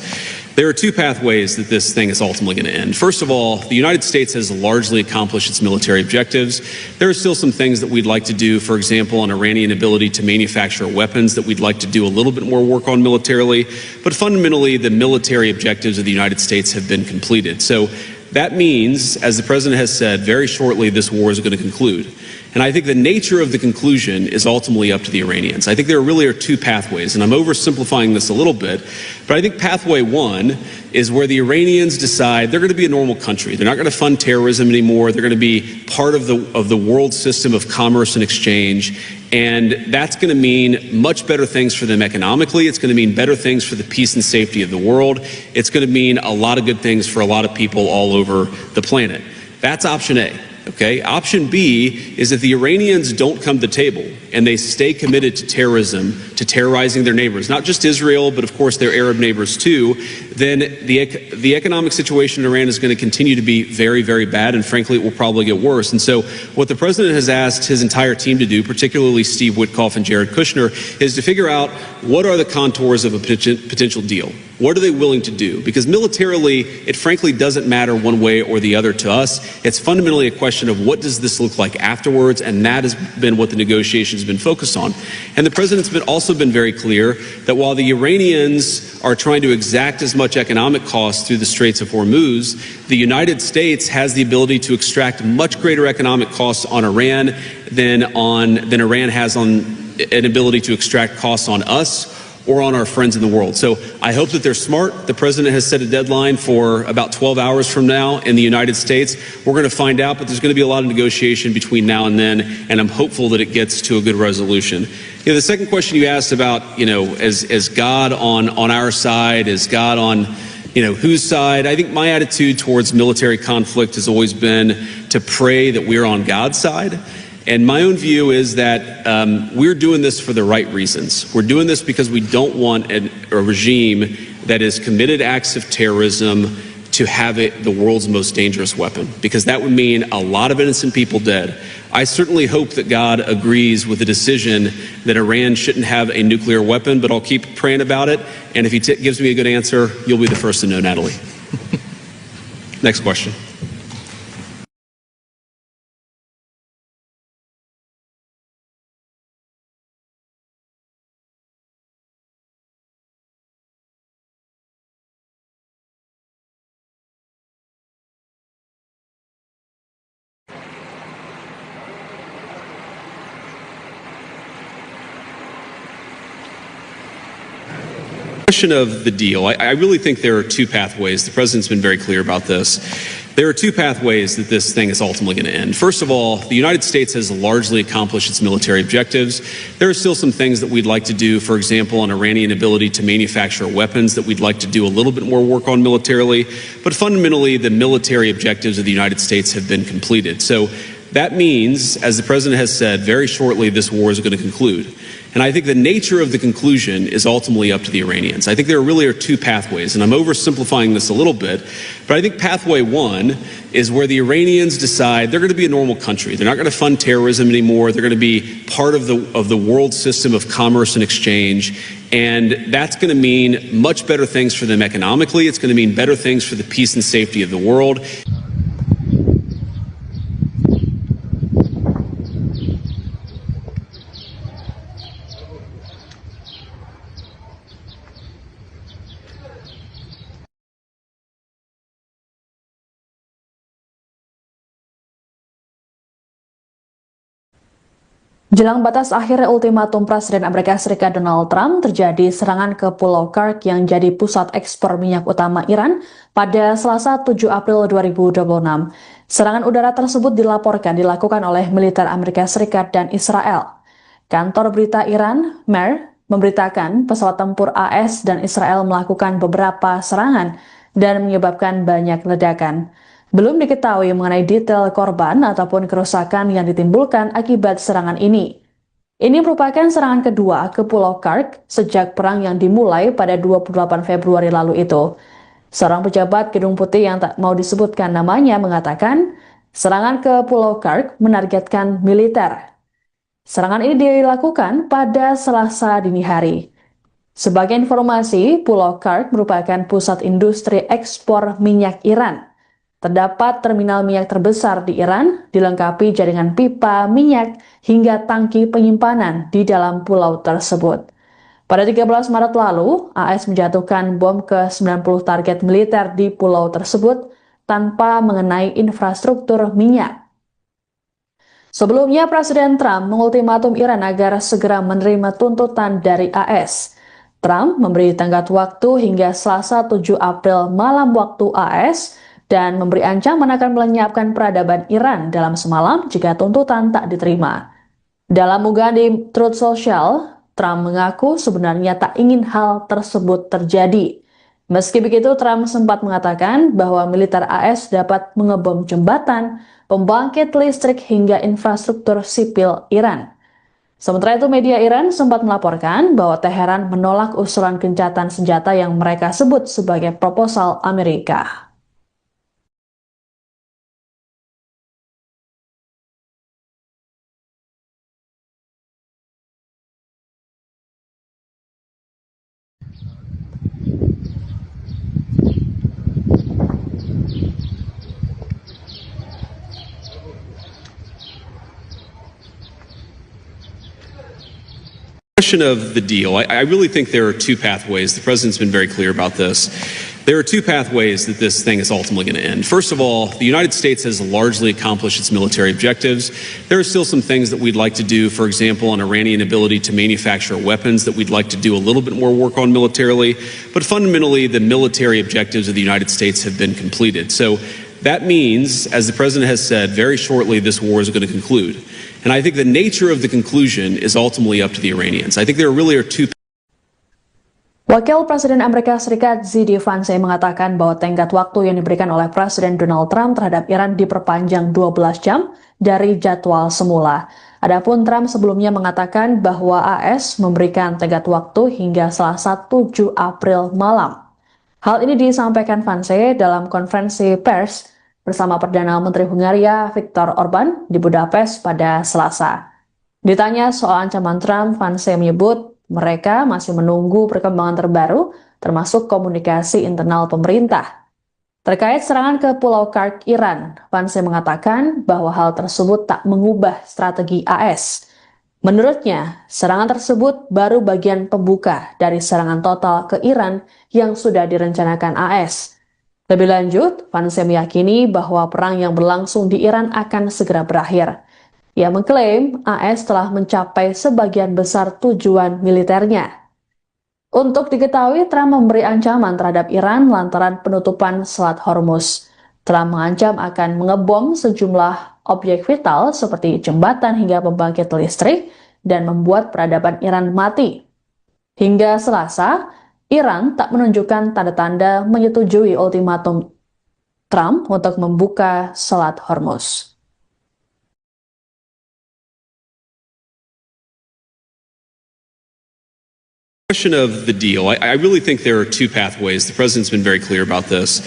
There are two pathways that this thing is ultimately going to end. First of all, the United States has largely accomplished its military objectives. There are still some things that we'd like to do, for example, on Iranian ability to manufacture weapons that we'd like to do a little bit more work on militarily. But fundamentally, the military objectives of the United States have been completed. So that means, as the president has said, very shortly this war is going to conclude. And I think the nature of the conclusion is ultimately up to the Iranians. I think there really are two pathways, and I'm oversimplifying this a little bit, but I think pathway one is where the Iranians decide they're going to be a normal country. They're not going to fund terrorism anymore. They're going to be part of the world system of commerce and exchange. And that's going to mean much better things for them economically. It's going to mean better things for the peace and safety of the world. It's going to mean a lot of good things for a lot of people all over the planet. That's option A. Okay. Option B is if the Iranians don't come to the table and they stay committed to terrorism, to terrorizing their neighbors, not just Israel, but of course their Arab neighbors too, then the economic situation in Iran is going to continue to be very, very bad, and frankly, it will probably get worse. And so what the president has asked his entire team to do, particularly Steve Witkoff and Jared Kushner, is to figure out what are the contours of a potential deal. What are they willing to do? Because militarily, it frankly doesn't matter one way or the other to us. It's fundamentally a question of what does this look like afterwards, and that has been what the negotiations have been focused on. And the president's also been very clear that while the Iranians are trying to exact as much economic cost through the Straits of Hormuz, the United States has the ability to extract much greater economic costs on Iran than Iran has on an ability to extract costs on us or on our friends in the world. So I hope that they're smart. The president has set a deadline for about 12 hours from now in the United States. We're going to find out, but there's going to be a lot of negotiation between now and then, and I'm hopeful that it gets to a good resolution. The second question you asked about, is God on our side? Is God on, whose side? I think my attitude towards military conflict has always been to pray that we're on God's side. And my own view is that we're doing this for the right reasons. We're doing this because we don't want a regime that has committed acts of terrorism to have it the world's most dangerous weapon, because that would mean a lot of innocent people dead. I certainly hope that God agrees with the decision that Iran shouldn't have a nuclear weapon, but I'll keep praying about it. And if he gives me a good answer, you'll be the first to know, Natalie. Next question. Question of the deal. I really think there are two pathways. The president's been very clear about this. There are two pathways that this thing is ultimately going to end. First of all, the United States has largely accomplished its military objectives. There are still some things that we'd like to do, for example, on Iranian ability to manufacture weapons that we'd like to do a little bit more work on militarily. But fundamentally, the military objectives of the United States have been completed. So that means, as the president has said, very shortly this war is going to conclude. And I think the nature of the conclusion is ultimately up to the Iranians. I think there really are two pathways, and I'm oversimplifying this a little bit, but I think pathway one is where the Iranians decide they're going to be a normal country. They're not going to fund terrorism anymore. They're going to be part of the world system of commerce and exchange. And that's going to mean much better things for them economically. It's going to mean better things for the peace and safety of the world. Jelang batas akhir ultimatum Presiden Amerika Serikat Donald Trump, terjadi serangan ke Pulau Kursk yang jadi pusat ekspor minyak utama Iran pada Selasa 7 April 2026. Serangan udara tersebut dilaporkan dilakukan oleh militer Amerika Serikat dan Israel. Kantor berita Iran, MER, memberitakan pesawat tempur AS dan Israel melakukan beberapa serangan dan menyebabkan banyak ledakan. Belum diketahui mengenai detail korban ataupun kerusakan yang ditimbulkan akibat serangan ini. Ini merupakan serangan kedua ke Pulau Kursk sejak perang yang dimulai pada 28 Februari lalu itu. Seorang pejabat Gedung Putih yang tak mau disebutkan namanya mengatakan, serangan ke Pulau Kursk menargetkan militer. Serangan ini dilakukan pada Selasa dini hari. Sebagai informasi, Pulau Kursk merupakan pusat industri ekspor minyak Iran. Terdapat terminal minyak terbesar di Iran, dilengkapi jaringan pipa minyak hingga tangki penyimpanan di dalam pulau tersebut. Pada 13 Maret lalu, AS menjatuhkan bom ke 90 target militer di pulau tersebut tanpa mengenai infrastruktur minyak. Sebelumnya, Presiden Trump mengultimatum Iran agar segera menerima tuntutan dari AS. Trump memberi tenggat waktu hingga Selasa 7 April malam waktu AS, dan memberi ancaman akan melenyapkan peradaban Iran dalam semalam jika tuntutan tak diterima. Dalam unggahan di Truth Social, Trump mengaku sebenarnya tak ingin hal tersebut terjadi. Meski begitu, Trump sempat mengatakan bahwa militer AS dapat mengebom jembatan, pembangkit listrik hingga infrastruktur sipil Iran. Sementara itu, media Iran sempat melaporkan bahwa Teheran menolak usulan gencatan senjata yang mereka sebut sebagai proposal Amerika. Question of the deal. I really think there are two pathways. The president's been very clear about this. There are two pathways that this thing is ultimately going to end. First of all, the United States has largely accomplished its military objectives. There are still some things that we'd like to do, for example, on Iranian ability to manufacture weapons that we'd like to do a little bit more work on militarily. But fundamentally, the military objectives of the United States have been completed. So that means, as the president has said, very shortly this war is going to conclude. And I think the nature of the conclusion is ultimately up to the Iranians. I think there really are two. Wakil Presiden Amerika Serikat JD Vance mengatakan bahwa tenggat waktu yang diberikan oleh Presiden Donald Trump terhadap Iran diperpanjang 12 jam dari jadwal semula. Adapun Trump sebelumnya mengatakan bahwa AS memberikan tenggat waktu hingga Selasa 7 April malam. Hal ini disampaikan Vance dalam konferensi pers bersama Perdana Menteri Hungaria Viktor Orban di Budapest pada Selasa. Ditanya soal ancaman Trump, Vance menyebut mereka masih menunggu perkembangan terbaru, termasuk komunikasi internal pemerintah. Terkait serangan ke Pulau Kursk, Iran, Vance mengatakan bahwa hal tersebut tak mengubah strategi AS. Menurutnya, serangan tersebut baru bagian pembuka dari serangan total ke Iran yang sudah direncanakan AS. Lebih lanjut, Vance meyakini bahwa perang yang berlangsung di Iran akan segera berakhir. Ia mengklaim AS telah mencapai sebagian besar tujuan militernya. Untuk diketahui, Trump memberi ancaman terhadap Iran lantaran penutupan Selat Hormuz. Trump mengancam akan mengebom sejumlah objek vital seperti jembatan hingga pembangkit listrik dan membuat peradaban Iran mati. Hingga Selasa, Iran tak menunjukkan tanda-tanda menyetujui ultimatum Trump untuk membuka Selat Hormuz. Question of the deal. I really think there are two pathways. The president's been very clear about this.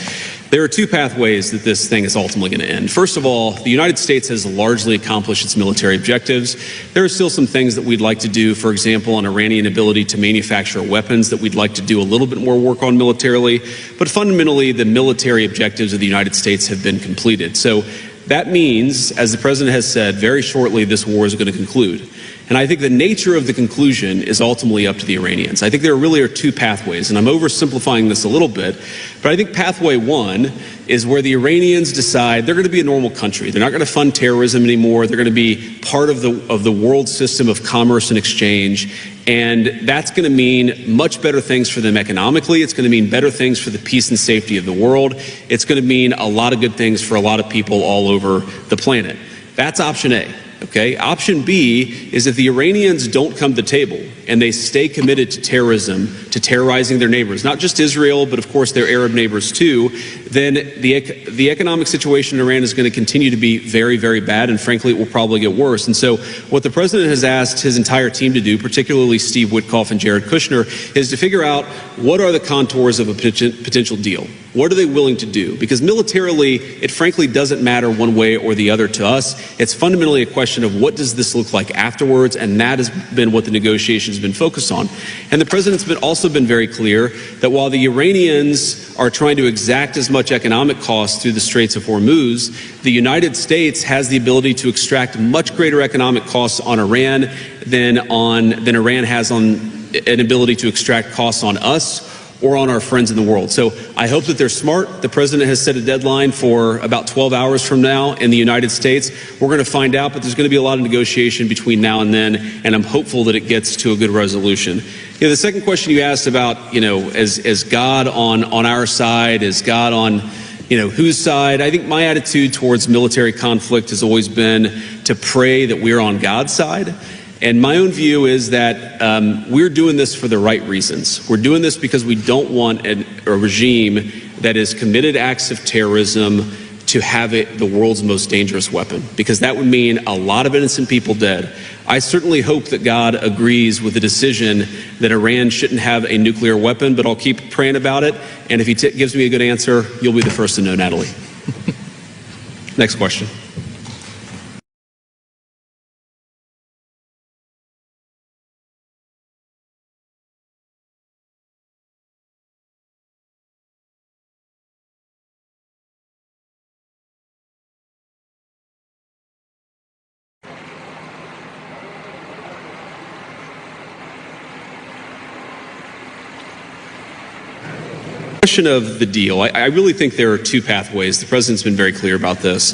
There are two pathways that this thing is ultimately going to end. First of all, the United States has largely accomplished its military objectives. There are still some things that we'd like to do, for example, on Iranian ability to manufacture weapons that we'd like to do a little bit more work on militarily. But fundamentally, the military objectives of the United States have been completed. So that means, as the president has said, very shortly this war is going to conclude. And I think the nature of the conclusion is ultimately up to the Iranians. I think there really are two pathways, and I'm oversimplifying this a little bit, but I think pathway one is where the Iranians decide they're going to be a normal country. They're not going to fund terrorism anymore. They're going to be part of the world system of commerce and exchange. And that's going to mean much better things for them economically. It's going to mean better things for the peace and safety of the world. It's going to mean a lot of good things for a lot of people all over the planet. That's option A. Okay. Option B is if the Iranians don't come to the table and they stay committed to terrorism, to terrorizing their neighbors, not just Israel, but of course their Arab neighbors too, then the economic situation in Iran is going to continue to be very, very bad. And frankly, it will probably get worse. And so what the president has asked his entire team to do, particularly Steve Witkoff and Jared Kushner, is to figure out what are the contours of a potential deal. What are they willing to do? Because militarily, it frankly doesn't matter one way or the other to us. It's fundamentally a question of what does this look like afterwards, and that has been what the negotiations have been focused on. And the president's also been very clear that while the Iranians are trying to exact as much economic cost through the Straits of Hormuz, the United States has the ability to extract much greater economic costs on Iran than Iran has on an ability to extract costs on us or on our friends in the world. So I hope that they're smart. The president has set a deadline for about 12 hours from now in the United States. We're going to find out, but there's going to be a lot of negotiation between now and then, and I'm hopeful that it gets to a good resolution. The second question you asked about, is God on our side? Is God on, whose side? I think my attitude towards military conflict has always been to pray that we're on God's side. And my own view is that we're doing this for the right reasons. We're doing this because we don't want a regime that has committed acts of terrorism to have it the world's most dangerous weapon, because that would mean a lot of innocent people dead. I certainly hope that God agrees with the decision that Iran shouldn't have a nuclear weapon, but I'll keep praying about it. And if he gives me a good answer, you'll be the first to know, Natalie. Next question. Question of the deal. I really think there are two pathways. The president's been very clear about this.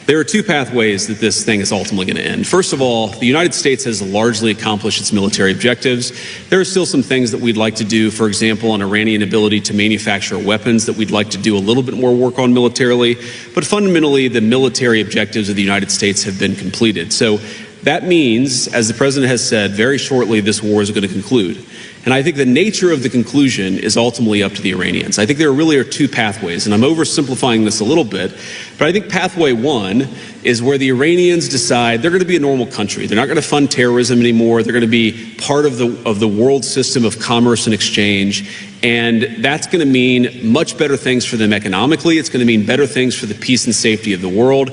There are two pathways that this thing is ultimately going to end. First of all, the United States has largely accomplished its military objectives. There are still some things that we'd like to do, for example, on Iranian ability to manufacture weapons that we'd like to do a little bit more work on militarily. But fundamentally, the military objectives of the United States have been completed. So that means, as the president has said, very shortly this war is going to conclude. And I think the nature of the conclusion is ultimately up to the Iranians. I think there really are two pathways, and I'm oversimplifying this a little bit, but I think pathway one is where the Iranians decide they're going to be a normal country. They're not going to fund terrorism anymore. They're going to be part of the world system of commerce and exchange. And that's going to mean much better things for them economically. It's going to mean better things for the peace and safety of the world.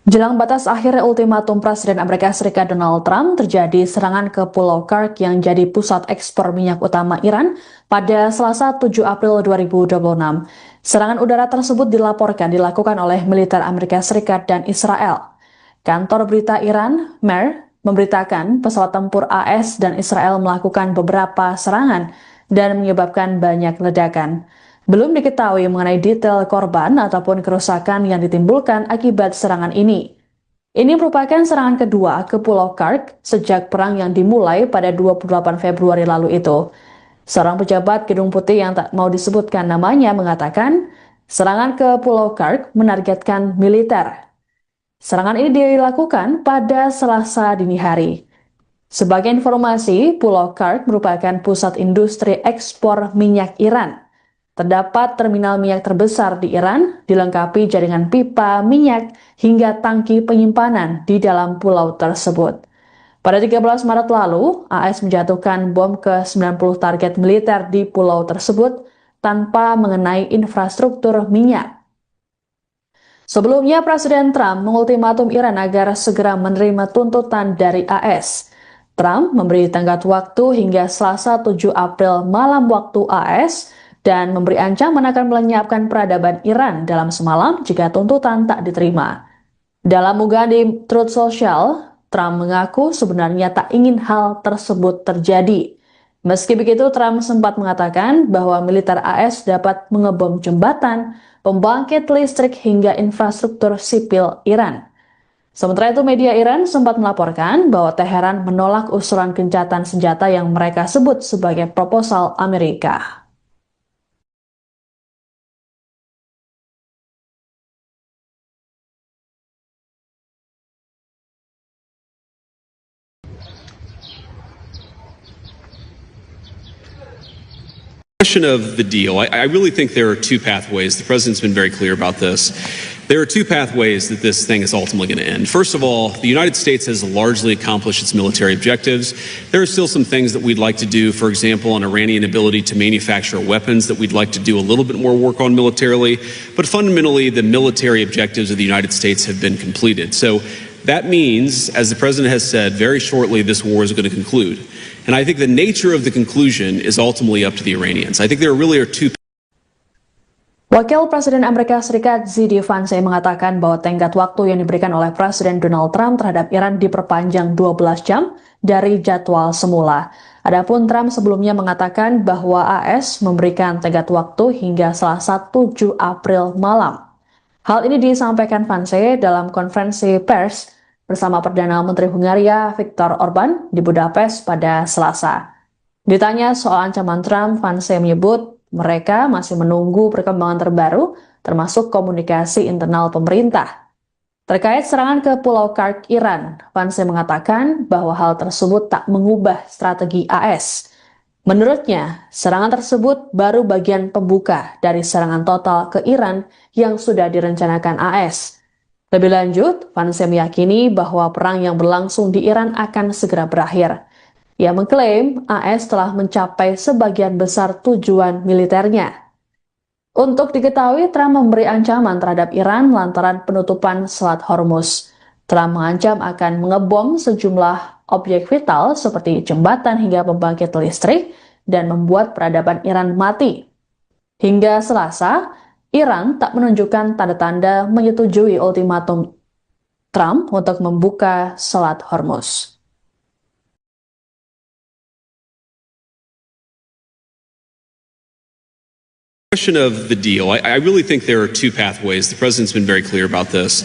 Jelang batas akhir ultimatum Presiden Amerika Serikat Donald Trump, terjadi serangan ke Pulau Kursk yang jadi pusat ekspor minyak utama Iran pada Selasa 7 April 2026. Serangan udara tersebut dilaporkan dilakukan oleh militer Amerika Serikat dan Israel. Kantor berita Iran, MER, memberitakan pesawat tempur AS dan Israel melakukan beberapa serangan dan menyebabkan banyak ledakan. Belum diketahui mengenai detail korban ataupun kerusakan yang ditimbulkan akibat serangan ini. Ini merupakan serangan kedua ke Pulau Kark sejak perang yang dimulai pada 28 Februari lalu itu. Seorang pejabat Gedung Putih yang tak mau disebutkan namanya mengatakan, serangan ke Pulau Kark menargetkan militer. Serangan ini dilakukan pada Selasa dini hari. Sebagai informasi, Pulau Kark merupakan pusat industri ekspor minyak Iran. Terdapat terminal minyak terbesar di Iran, dilengkapi jaringan pipa minyak hingga tangki penyimpanan di dalam pulau tersebut. Pada 13 Maret lalu, AS menjatuhkan bom ke 90 target militer di pulau tersebut tanpa mengenai infrastruktur minyak. Sebelumnya, Presiden Trump mengultimatum Iran agar segera menerima tuntutan dari AS. Trump memberi tenggat waktu hingga Selasa 7 April malam waktu AS dan memberi ancaman akan melenyapkan peradaban Iran dalam semalam jika tuntutan tak diterima. Dalam unggahan di Truth Social, Trump mengaku sebenarnya tak ingin hal tersebut terjadi. Meski begitu, Trump sempat mengatakan bahwa militer AS dapat mengebom jembatan, pembangkit listrik hingga infrastruktur sipil Iran. Sementara itu, media Iran sempat melaporkan bahwa Teheran menolak usulan gencatan senjata yang mereka sebut sebagai proposal Amerika. Question of the deal. I really think there are two pathways. The president's been very clear about this. There are two pathways that this thing is ultimately going to end. First of all, the United States has largely accomplished its military objectives. There are still some things that we'd like to do, for example, on Iranian ability to manufacture weapons that we'd like to do a little bit more work on militarily. But fundamentally, the military objectives of the United States have been completed. So that means, as the president has said, very shortly this war is going to conclude. And I think the nature of the conclusion is ultimately up to the Iranians. I think there really are two. Wakil Presiden Amerika Serikat Z.D. Vance mengatakan bahwa tenggat waktu yang diberikan oleh Presiden Donald Trump terhadap Iran diperpanjang 12 jam dari jadwal semula. Adapun Trump sebelumnya mengatakan bahwa AS memberikan tenggat waktu hingga Selasa 7 April malam. Hal ini disampaikan Vance dalam konferensi pers bersama Perdana Menteri Hungaria Viktor Orban di Budapest pada Selasa. Ditanya soal ancaman Trump, Vance menyebut mereka masih menunggu perkembangan terbaru, termasuk komunikasi internal pemerintah. Terkait serangan ke Pulau Kark, Iran, Vance mengatakan bahwa hal tersebut tak mengubah strategi AS. Menurutnya, serangan tersebut baru bagian pembuka dari serangan total ke Iran yang sudah direncanakan AS. Lebih lanjut, Vance meyakini bahwa perang yang berlangsung di Iran akan segera berakhir. Ia mengklaim AS telah mencapai sebagian besar tujuan militernya. Untuk diketahui, Trump memberi ancaman terhadap Iran lantaran penutupan Selat Hormuz. Trump mengancam akan mengebom sejumlah objek vital seperti jembatan hingga pembangkit listrik dan membuat peradaban Iran mati. Hingga Selasa, Iran tak menunjukkan tanda-tanda menyetujui ultimatum Trump untuk membuka Selat Hormuz. Question of the deal. I really think there are two pathways. The president's been very clear about this.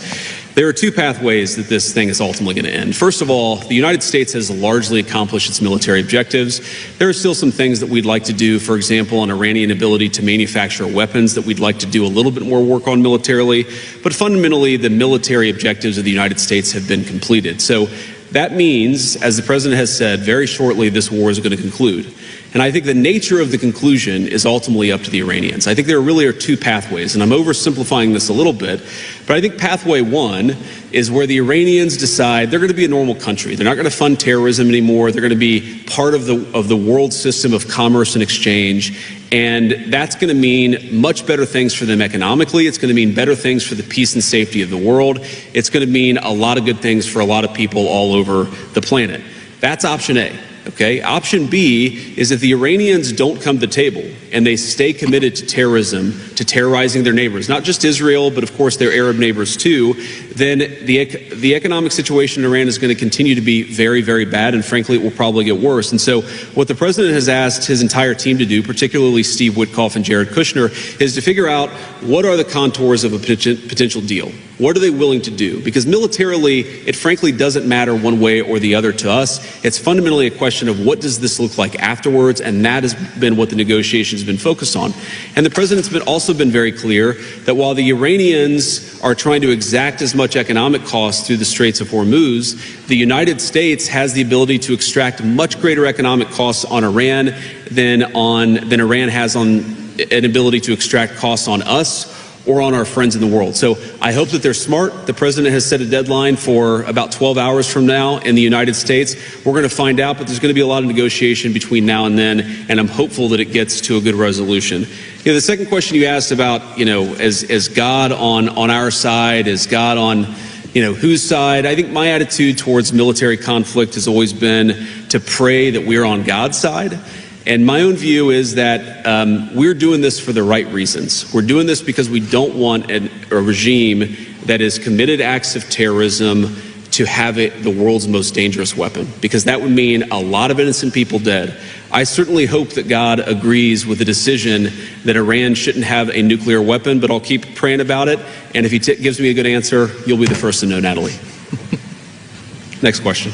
There are two pathways that this thing is ultimately going to end. First of all, the United States has largely accomplished its military objectives. There are still some things that we'd like to do, for example, on Iranian ability to manufacture weapons that we'd like to do a little bit more work on militarily. But fundamentally, the military objectives of the United States have been completed. So that means, as the president has said, very shortly this war is going to conclude. And I think the nature of the conclusion is ultimately up to the Iranians. I think there really are two pathways, and I'm oversimplifying this a little bit, but I think pathway one is where the Iranians decide they're going to be a normal country. They're not going to fund terrorism anymore. They're going to be part of the world system of commerce and exchange, and that's going to mean much better things for them economically. It's going to mean better things for the peace and safety of the world. It's going to mean a lot of good things for a lot of people all over the planet. That's option A. Okay. Option B is if the Iranians don't come to the table and they stay committed to terrorism, to terrorizing their neighbors, not just Israel, but of course their Arab neighbors too, then the economic situation in Iran is going to continue to be very, very bad. And frankly, it will probably get worse. And so what the president has asked his entire team to do, particularly Steve Witkoff and Jared Kushner, is to figure out what are the contours of a potential deal. What are they willing to do? Because militarily, it frankly doesn't matter one way or the other to us. It's fundamentally a question of what does this look like afterwards, and that has been what the negotiations have been focused on. And the president's also been very clear that while the Iranians are trying to exact as much economic cost through the Straits of Hormuz, the United States has the ability to extract much greater economic costs on Iran than Iran has on an ability to extract costs on us or on our friends in the world. So I hope that they're smart. The president has set a deadline for about 12 hours from now in the United States. We're going to find out, but there's going to be a lot of negotiation between now and then, and I'm hopeful that it gets to a good resolution. The second question you asked about, is God on our side? Is God on, whose side? I think my attitude towards military conflict has always been to pray that we're on God's side. And my own view is that we're doing this for the right reasons. We're doing this because we don't want a regime that has committed acts of terrorism to have it the world's most dangerous weapon, because that would mean a lot of innocent people dead. I certainly hope that God agrees with the decision that Iran shouldn't have a nuclear weapon, but I'll keep praying about it. And if he gives me a good answer, you'll be the first to know, Natalie. Next question.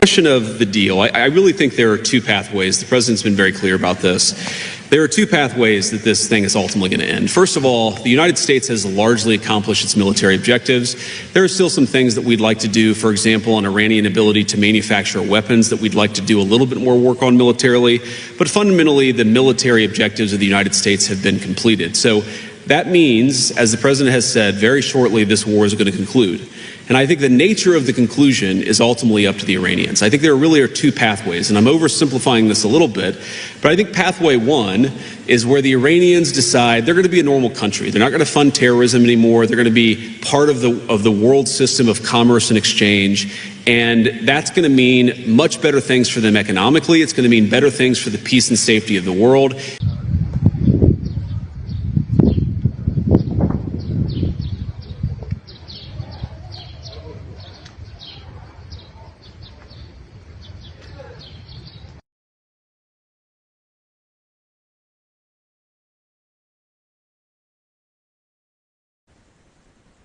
Question of the deal. I really think there are two pathways. The president's been very clear about this. There are two pathways that this thing is ultimately going to end. First of all, the United States has largely accomplished its military objectives. There are still some things that we'd like to do, for example, on Iranian ability to manufacture weapons that we'd like to do a little bit more work on militarily. But fundamentally, the military objectives of the United States have been completed. So that means, as the president has said, very shortly this war is going to conclude. And I think the nature of the conclusion is ultimately up to the Iranians. I think there really are two pathways, and I'm oversimplifying this a little bit, but I think pathway one is where the Iranians decide they're going to be a normal country. They're not going to fund terrorism anymore. They're going to be part of the world system of commerce and exchange, and that's going to mean much better things for them economically. It's going to mean better things for the peace and safety of the world.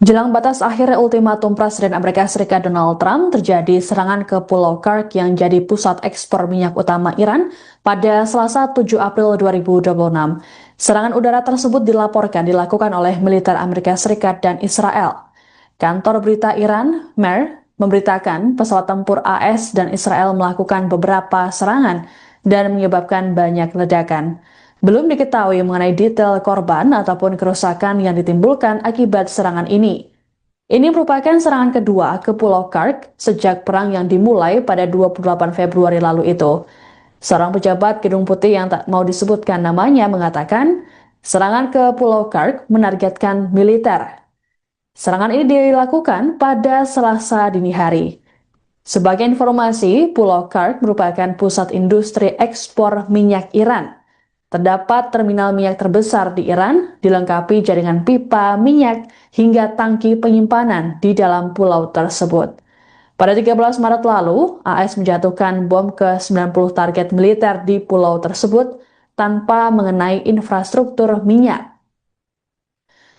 Jelang batas akhir ultimatum Presiden Amerika Serikat Donald Trump, terjadi serangan ke Pulau Kursk yang jadi pusat ekspor minyak utama Iran pada Selasa 7 April 2026. Serangan udara tersebut dilaporkan dilakukan oleh militer Amerika Serikat dan Israel. Kantor berita Iran, MER, memberitakan pesawat tempur AS dan Israel melakukan beberapa serangan dan menyebabkan banyak ledakan. Belum diketahui mengenai detail korban ataupun kerusakan yang ditimbulkan akibat serangan ini. Ini merupakan serangan kedua ke Pulau Kursk sejak perang yang dimulai pada 28 Februari lalu itu. Seorang pejabat Gedung Putih yang tak mau disebutkan namanya mengatakan, serangan ke Pulau Kursk menargetkan militer. Serangan ini dilakukan pada Selasa dini hari. Sebagai informasi, Pulau Kursk merupakan pusat industri ekspor minyak Iran. Terdapat terminal minyak terbesar di Iran, dilengkapi jaringan pipa minyak hingga tangki penyimpanan di dalam pulau tersebut. Pada 13 Maret lalu, AS menjatuhkan bom ke 90 target militer di pulau tersebut tanpa mengenai infrastruktur minyak.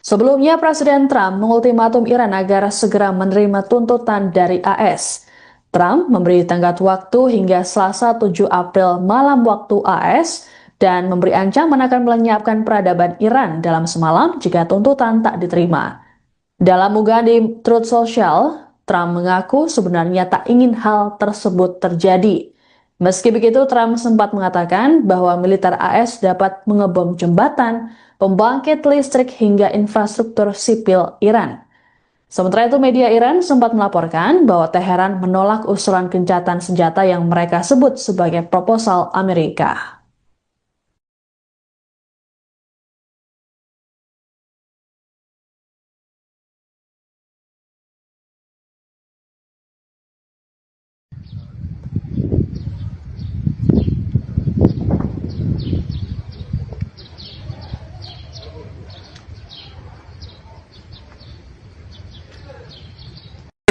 Sebelumnya, Presiden Trump mengultimatum Iran agar segera menerima tuntutan dari AS. Trump memberi tenggat waktu hingga Selasa 7 April malam waktu AS, dan memberi ancaman akan melenyapkan peradaban Iran dalam semalam jika tuntutan tak diterima. Dalam unggahan di Truth Social, Trump mengaku sebenarnya tak ingin hal tersebut terjadi. Meski begitu, Trump sempat mengatakan bahwa militer AS dapat mengebom jembatan, pembangkit listrik hingga infrastruktur sipil Iran. Sementara itu, media Iran sempat melaporkan bahwa Teheran menolak usulan gencatan senjata yang mereka sebut sebagai proposal Amerika.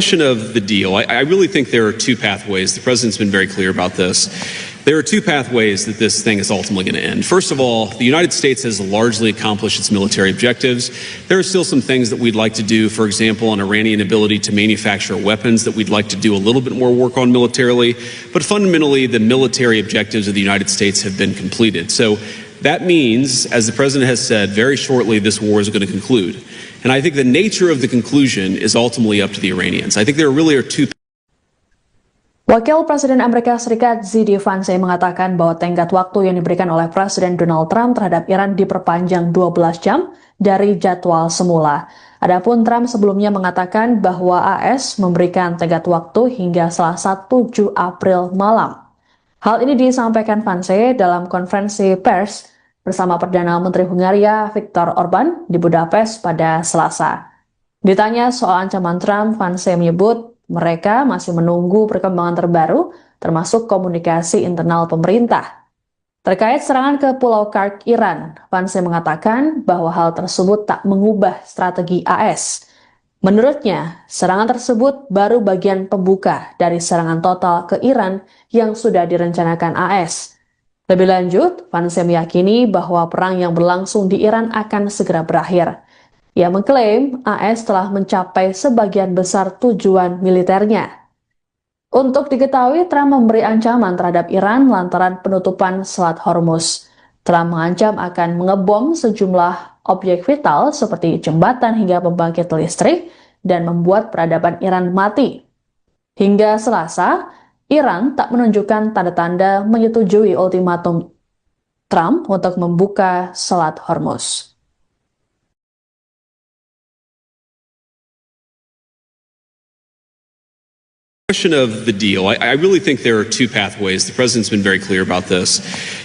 Question of the deal. I really think there are two pathways. The president's been very clear about this. There are two pathways that this thing is ultimately going to end. First of all, the United States has largely accomplished its military objectives. There are still some things that we'd like to do, for example, on Iranian ability to manufacture weapons that we'd like to do a little bit more work on militarily. But fundamentally, the military objectives of the United States have been completed. So that means, as the president has said, very shortly this war is going to conclude. And I think the nature of the conclusion is ultimately up to the Iranians. I think there really are two. Wakil Presiden Amerika Serikat Z.D. Vance mengatakan bahwa tenggat waktu yang diberikan oleh Presiden Donald Trump terhadap Iran diperpanjang 12 jam dari jadwal semula. Adapun Trump sebelumnya mengatakan bahwa AS memberikan tenggat waktu hingga Selasa 7 April malam. Hal ini disampaikan Vance dalam konferensi pers bersama Perdana Menteri Hungaria Viktor Orban di Budapest pada Selasa. Ditanya soal ancaman Trump, Vance menyebut mereka masih menunggu perkembangan terbaru, termasuk komunikasi internal pemerintah. Terkait serangan ke Pulau Kark, Iran, Vance mengatakan bahwa hal tersebut tak mengubah strategi AS. Menurutnya, serangan tersebut baru bagian pembuka dari serangan total ke Iran yang sudah direncanakan AS. Lebih lanjut, Vance meyakini bahwa perang yang berlangsung di Iran akan segera berakhir. Ia mengklaim AS telah mencapai sebagian besar tujuan militernya. Untuk diketahui, Trump memberi ancaman terhadap Iran lantaran penutupan Selat Hormuz. Trump mengancam akan mengebom sejumlah objek vital seperti jembatan hingga pembangkit listrik dan membuat peradaban Iran mati. Hingga Selasa, Iran tak menunjukkan tanda-tanda menyetujui ultimatum Trump untuk membuka Selat Hormuz. Question of the deal. I really think there are two pathways. The president's been very clear about this.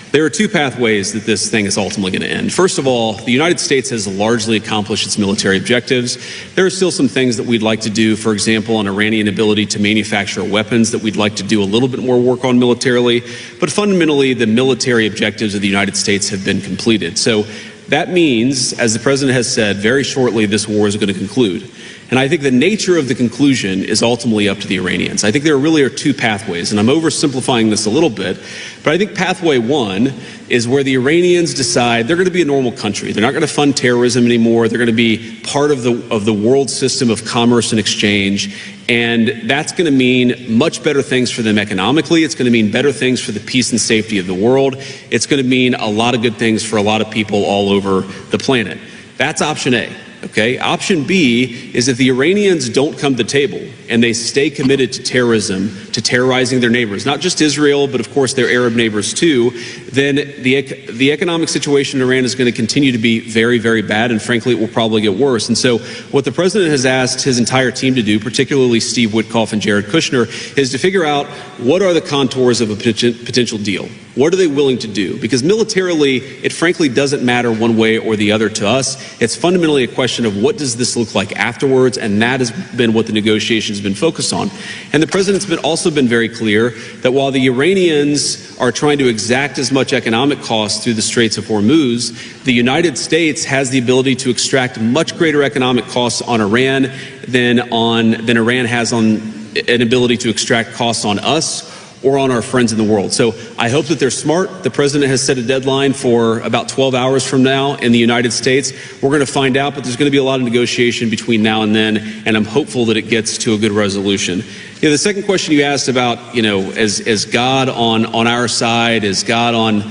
There are two pathways that this thing is ultimately going to end. First of all, the United States has largely accomplished its military objectives. There are still some things that we'd like to do, for example, on Iranian ability to manufacture weapons that we'd like to do a little bit more work on militarily. But fundamentally, the military objectives of the United States have been completed. So that means, as the president has said, very shortly this war is going to conclude. And I think the nature of the conclusion is ultimately up to the Iranians. I think there really are two pathways, and I'm oversimplifying this a little bit, but I think pathway one is where the Iranians decide they're going to be a normal country. They're not going to fund terrorism anymore. They're going to be part of the world system of commerce and exchange, and that's going to mean much better things for them economically. It's going to mean better things for the peace and safety of the world. It's going to mean a lot of good things for a lot of people all over the planet. That's option A. Okay. Option B is if the Iranians don't come to the table and they stay committed to terrorism, to terrorizing their neighbors, not just Israel, but of course their Arab neighbors too, then the economic situation in Iran is going to continue to be very, very bad, and frankly, it will probably get worse. And so what the president has asked his entire team to do, particularly Steve Witkoff and Jared Kushner, is to figure out what are the contours of a potential deal. What are they willing to do? Because militarily, it frankly doesn't matter one way or the other to us. It's fundamentally a question of what does this look like afterwards, and that has been what the negotiations have been focused on. And the president's also been very clear that while the Iranians are trying to exact as much economic cost through the Straits of Hormuz, the United States has the ability to extract much greater economic costs on Iran than Iran has on an ability to extract costs on us or on our friends in the world. So I hope that they're smart. The president has set a deadline for about 12 hours from now in the United States. We're going to find out, but there's going to be a lot of negotiation between now and then, and I'm hopeful that it gets to a good resolution. The second question you asked about, is God on our side? Is God on,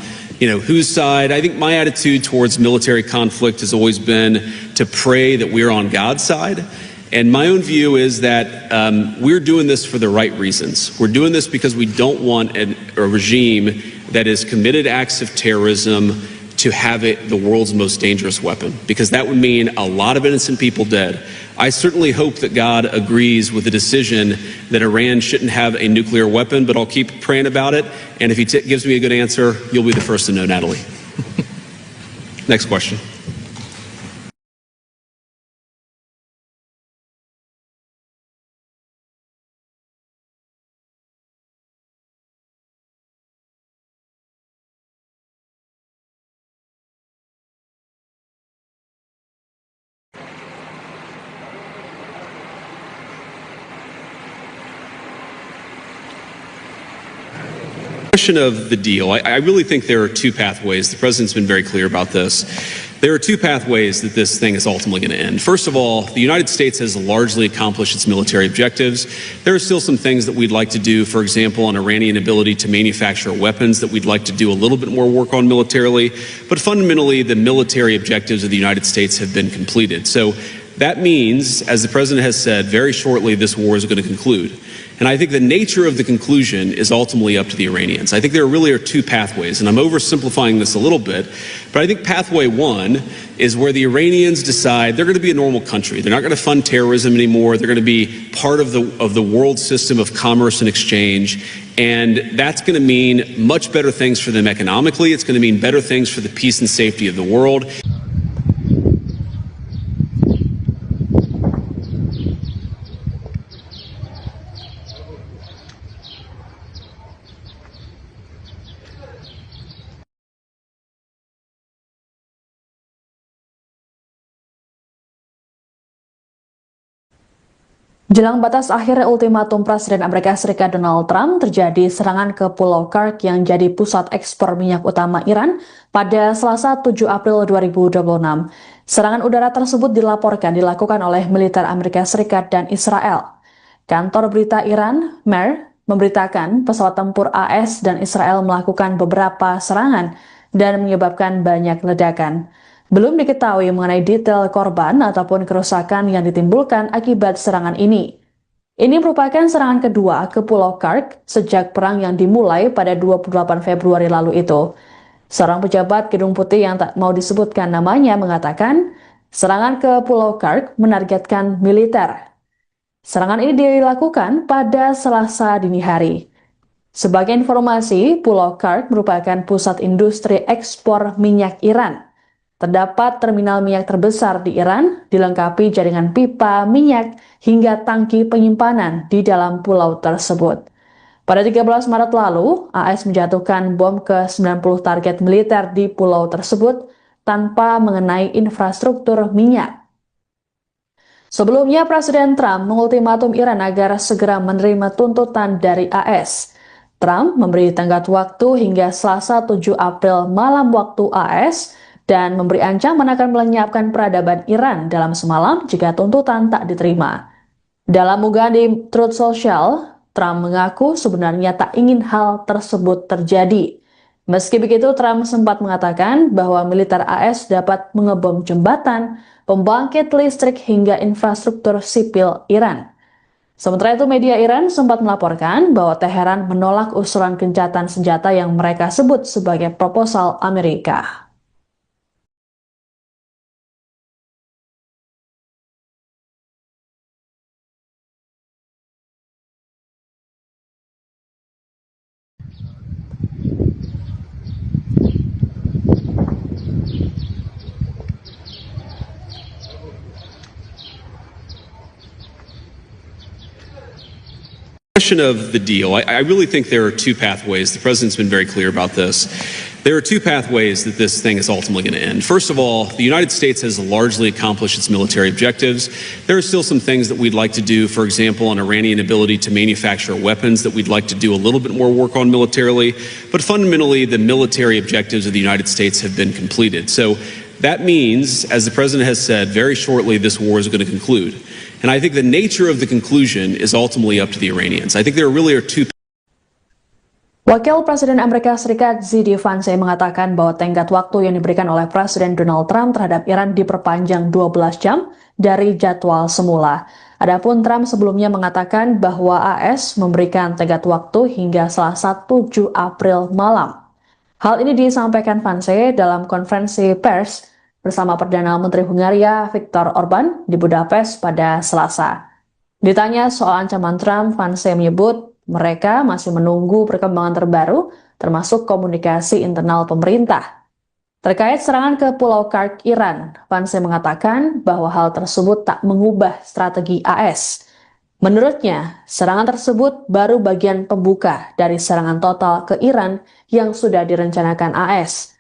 whose side? I think my attitude towards military conflict has always been to pray that we're on God's side. And my own view is that we're doing this for the right reasons. We're doing this because we don't want a regime that has committed acts of terrorism to have it the world's most dangerous weapon, because that would mean a lot of innocent people dead. I certainly hope that God agrees with the decision that Iran shouldn't have a nuclear weapon, but I'll keep praying about it. And if he gives me a good answer, you'll be the first to know, Natalie. Next question. Of the deal, I really think there are two pathways. The president's been very clear about this. There are two pathways that this thing is ultimately going to end. First of all, the United States has largely accomplished its military objectives. There are still some things that we'd like to do, for example, on Iranian ability to manufacture weapons that we'd like to do a little bit more work on militarily. But fundamentally, the military objectives of the United States have been completed. So that means, as the president has said, very shortly this war is going to conclude. And I think the nature of the conclusion is ultimately up to the Iranians. I think there really are two pathways, and I'm oversimplifying this a little bit, but I think pathway one is where the Iranians decide they're going to be a normal country. They're not going to fund terrorism anymore. They're going to be part of the world system of commerce and exchange, and that's going to mean much better things for them economically. It's going to mean better things for the peace and safety of the world. Jelang batas akhir ultimatum Presiden Amerika Serikat Donald Trump, terjadi serangan ke Pulau Kursk yang jadi pusat ekspor minyak utama Iran pada Selasa 7 April 2026. Serangan udara tersebut dilakukan oleh militer Amerika Serikat dan Israel. Kantor berita Iran, MER, memberitakan pesawat tempur AS dan Israel melakukan beberapa serangan dan menyebabkan banyak ledakan. Belum diketahui mengenai detail korban ataupun kerusakan yang ditimbulkan akibat serangan ini. Ini merupakan serangan kedua ke Pulau Kursk sejak perang yang dimulai pada 28 Februari lalu itu. Seorang pejabat Gedung Putih yang tak mau disebutkan namanya mengatakan, serangan ke Pulau Kursk menargetkan militer. Serangan ini dilakukan pada Selasa dini hari. Sebagai informasi, Pulau Kursk merupakan pusat industri ekspor minyak Iran. Terdapat terminal minyak terbesar di Iran, dilengkapi jaringan pipa minyak hingga tangki penyimpanan di dalam pulau tersebut. Pada 13 Maret lalu, AS menjatuhkan bom ke 90 target militer di pulau tersebut tanpa mengenai infrastruktur minyak. Sebelumnya, Presiden Trump mengultimatum Iran agar segera menerima tuntutan dari AS. Trump memberi tenggat waktu hingga Selasa 7 April malam waktu AS, dan memberi ancaman akan melenyapkan peradaban Iran dalam semalam jika tuntutan tak diterima. Dalam unggahan di Truth Social, Trump mengaku sebenarnya tak ingin hal tersebut terjadi. Meski begitu, Trump sempat mengatakan bahwa militer AS dapat mengebom jembatan, pembangkit listrik hingga infrastruktur sipil Iran. Sementara itu, media Iran sempat melaporkan bahwa Teheran menolak usulan gencatan senjata yang mereka sebut sebagai proposal Amerika. Of the deal, I really think there are two pathways. The president's been very clear about this. There are two pathways that this thing is ultimately going to end. First of all, the United States has largely accomplished its military objectives. There are still some things that we'd like to do, for example, on Iranian ability to manufacture weapons that we'd like to do a little bit more work on militarily. But fundamentally, the military objectives of the United States have been completed. So that means, as the president has said, very shortly this war is going to conclude. And I think the nature of the conclusion is ultimately up to the Iranians. I think there really are two. Wakil Presiden Amerika Serikat JD Vance mengatakan bahwa tenggat waktu yang diberikan oleh Presiden Donald Trump terhadap Iran diperpanjang 12 jam dari jadwal semula. Adapun Trump sebelumnya mengatakan bahwa AS memberikan tenggat waktu hingga Selasa 7 April malam. Hal ini disampaikan Vance dalam konferensi pers bersama Perdana Menteri Hungaria Viktor Orban di Budapest pada Selasa. Ditanya soal ancaman Trump, Vance menyebut mereka masih menunggu perkembangan terbaru, termasuk komunikasi internal pemerintah. Terkait serangan ke Pulau Kark, Iran, Vance mengatakan bahwa hal tersebut tak mengubah strategi AS. Menurutnya, serangan tersebut baru bagian pembuka dari serangan total ke Iran yang sudah direncanakan AS.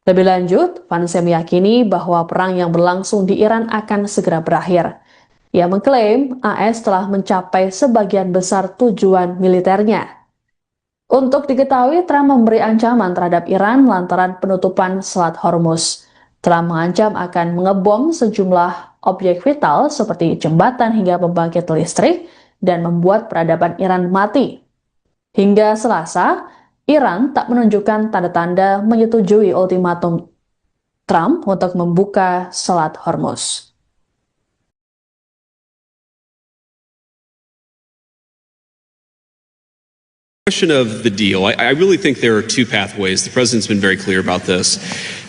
Lebih lanjut, Vance meyakini bahwa perang yang berlangsung di Iran akan segera berakhir. Ia mengklaim AS telah mencapai sebagian besar tujuan militernya. Untuk diketahui, Trump memberi ancaman terhadap Iran lantaran penutupan Selat Hormuz. Trump mengancam akan mengebom sejumlah objek vital seperti jembatan hingga pembangkit listrik dan membuat peradaban Iran mati. Hingga Selasa, Iran tak menunjukkan tanda-tanda menyetujui ultimatum Trump untuk membuka Selat Hormuz. Question of the deal. I really think there are two pathways. The president's been very clear about this.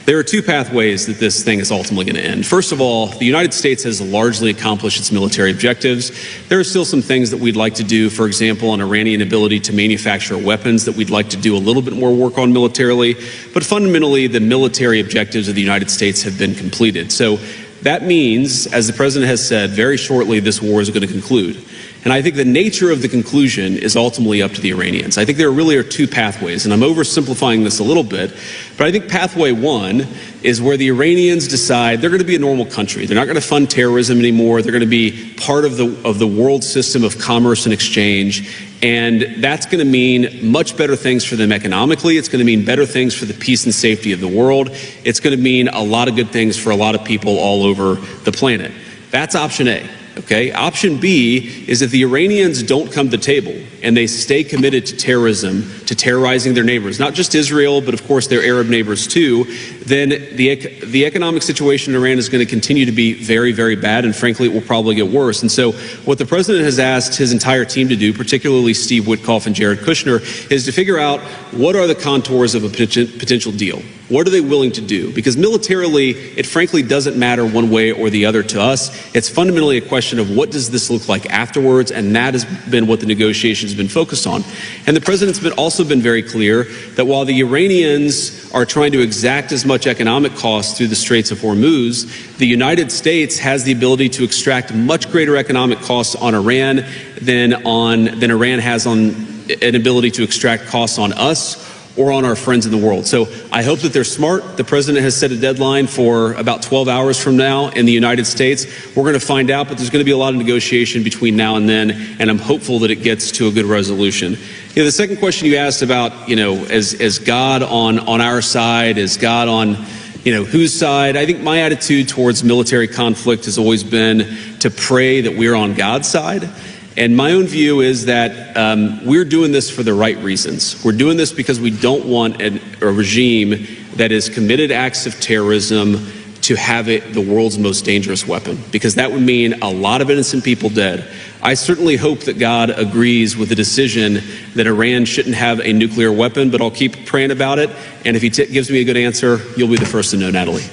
There are two pathways that this thing is ultimately going to end. First of all, the United States has largely accomplished its military objectives. There are still some things that we'd like to do, for example, on Iranian ability to manufacture weapons that we'd like to do a little bit more work on militarily. But fundamentally, the military objectives of the United States have been completed. So that means, as the president has said, very shortly this war is going to conclude. And I think the nature of the conclusion is ultimately up to the Iranians. I think there really are two pathways, and I'm oversimplifying this a little bit, but I think pathway one is where the Iranians decide they're going to be a normal country. They're not going to fund terrorism anymore. They're going to be part of the world system of commerce and exchange, and that's going to mean much better things for them economically. It's going to mean better things for the peace and safety of the world. It's going to mean a lot of good things for a lot of people all over the planet. That's option A. Okay. Option B is if the Iranians don't come to the table and they stay committed to terrorism, to terrorizing their neighbors, not just Israel, but of course their Arab neighbors too, then the economic situation in Iran is going to continue to be very, very bad, and frankly, it will probably get worse. And so what the president has asked his entire team to do, particularly Steve Witkoff and Jared Kushner, is to figure out what are the contours of a potential deal. What are they willing to do? Because militarily, it frankly doesn't matter one way or the other to us. It's fundamentally a question of what does this look like afterwards, and that has been what the negotiations have been focused on. And the president's also been very clear that while the Iranians are trying to exact as much economic cost through the Straits of Hormuz, the United States has the ability to extract much greater economic costs on Iran than Iran has on an ability to extract costs on us or on our friends in the world. So I hope that they're smart. The president has set a deadline for about 12 hours from now in the United States. We're going to find out, but there's going to be a lot of negotiation between now and then, and I'm hopeful that it gets to a good resolution. You know, the second question you asked about, is God on our side? Is God on, whose side? I think my attitude towards military conflict has always been to pray that we're on God's side. And my own view is that we're doing this for the right reasons. We're doing this because we don't want a regime that has committed acts of terrorism to have the world's most dangerous weapon, because that would mean a lot of innocent people dead. I certainly hope that God agrees with the decision that Iran shouldn't have a nuclear weapon, but I'll keep praying about it. And if he gives me a good answer, you'll be the first to know, Natalie.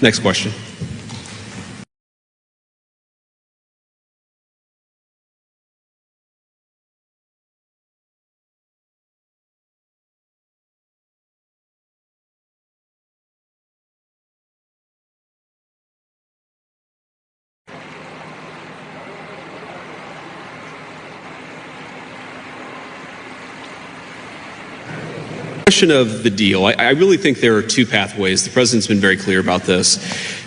Next question. Question of the deal. I really think there are two pathways. The president's been very clear about this.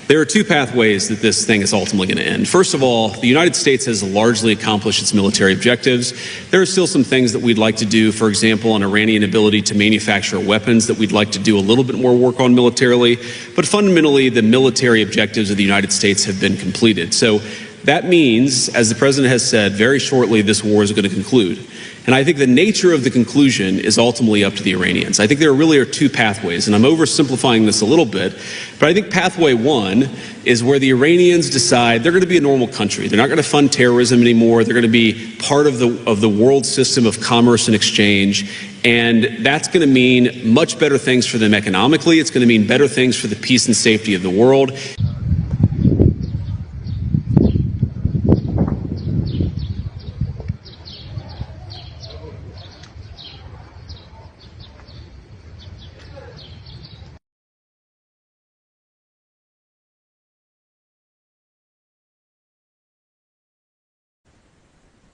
There are two pathways that this thing is ultimately going to end. First of all, the United States has largely accomplished its military objectives. There are still some things that we'd like to do, for example, on Iranian ability to manufacture weapons that we'd like to do a little bit more work on militarily. But fundamentally, the military objectives of the United States have been completed. So that means, as the president has said, very shortly this war is going to conclude. And I think the nature of the conclusion is ultimately up to the Iranians. I think there really are two pathways, and I'm oversimplifying this a little bit, but I think pathway one is where the Iranians decide they're going to be a normal country. They're not going to fund terrorism anymore. They're going to be part of the world system of commerce and exchange. And that's going to mean much better things for them economically. It's going to mean better things for the peace and safety of the world.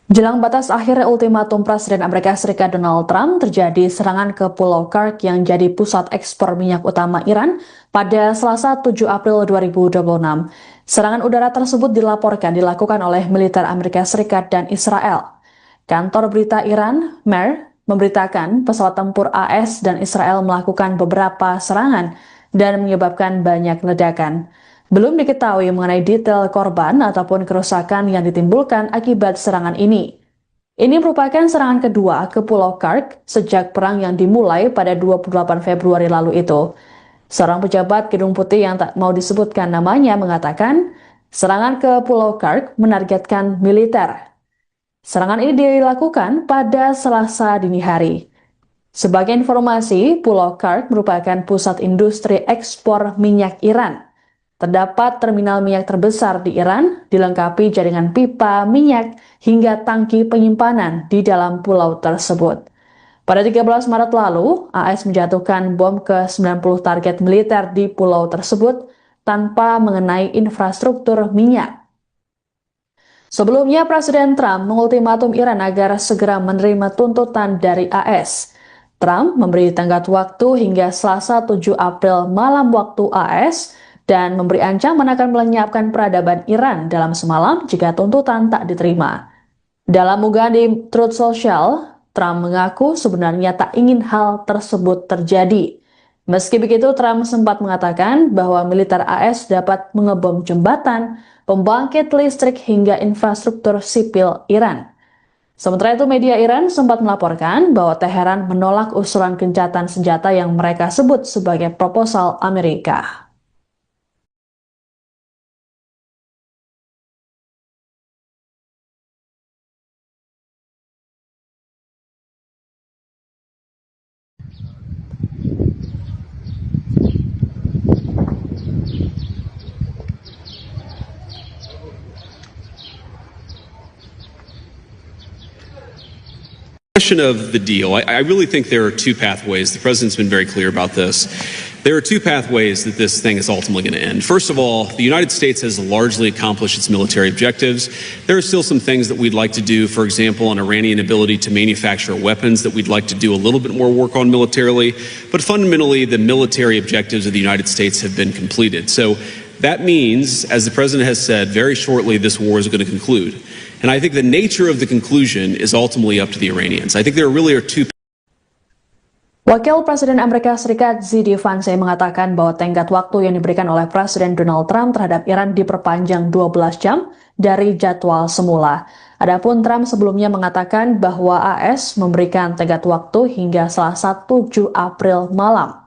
Jelang batas akhir ultimatum Presiden Amerika Serikat Donald Trump, terjadi serangan ke Pulau Kursk yang jadi pusat ekspor minyak utama Iran pada Selasa 7 April 2026. Serangan udara tersebut dilakukan oleh militer Amerika Serikat dan Israel. Kantor berita Iran, MER, memberitakan pesawat tempur AS dan Israel melakukan beberapa serangan dan menyebabkan banyak ledakan. Belum diketahui mengenai detail korban ataupun kerusakan yang ditimbulkan akibat serangan ini. Ini merupakan serangan kedua ke Pulau Kursk sejak perang yang dimulai pada 28 Februari lalu itu. Seorang pejabat Gedung Putih yang tak mau disebutkan namanya mengatakan, serangan ke Pulau Kursk menargetkan militer. Serangan ini dilakukan pada Selasa dini hari. Sebagai informasi, Pulau Kursk merupakan pusat industri ekspor minyak Iran. Terdapat terminal minyak terbesar di Iran, dilengkapi jaringan pipa minyak hingga tangki penyimpanan di dalam pulau tersebut. Pada 13 Maret lalu, AS menjatuhkan bom ke 90 target militer di pulau tersebut tanpa mengenai infrastruktur minyak. Sebelumnya, Presiden Trump mengultimatum Iran agar segera menerima tuntutan dari AS. Trump memberi tenggat waktu hingga Selasa 7 April malam waktu AS, dan memberi ancaman akan melenyapkan peradaban Iran dalam semalam jika tuntutan tak diterima. Dalam unggahan di Truth Social, Trump mengaku sebenarnya tak ingin hal tersebut terjadi. Meski begitu, Trump sempat mengatakan bahwa militer AS dapat mengebom jembatan, pembangkit listrik hingga infrastruktur sipil Iran. Sementara itu, media Iran sempat melaporkan bahwa Teheran menolak usulan gencatan senjata yang mereka sebut sebagai proposal Amerika. Question of the deal. I really think there are two pathways. The president's been very clear about this. There are two pathways that this thing is ultimately going to end. First of all, the United States has largely accomplished its military objectives. There are still some things that we'd like to do, for example, on Iranian ability to manufacture weapons that we'd like to do a little bit more work on militarily. But fundamentally, the military objectives of the United States have been completed. So that means, as the president has said, very shortly this war is going to conclude. And I think the nature of the conclusion is ultimately up to the Iranians. I think there really are two. Wakil Presiden Amerika Serikat JD Vance mengatakan bahwa tenggat waktu yang diberikan oleh Presiden Donald Trump terhadap Iran diperpanjang 12 jam dari jadwal semula. Adapun Trump sebelumnya mengatakan bahwa AS memberikan tenggat waktu hingga Selasa 7 April malam.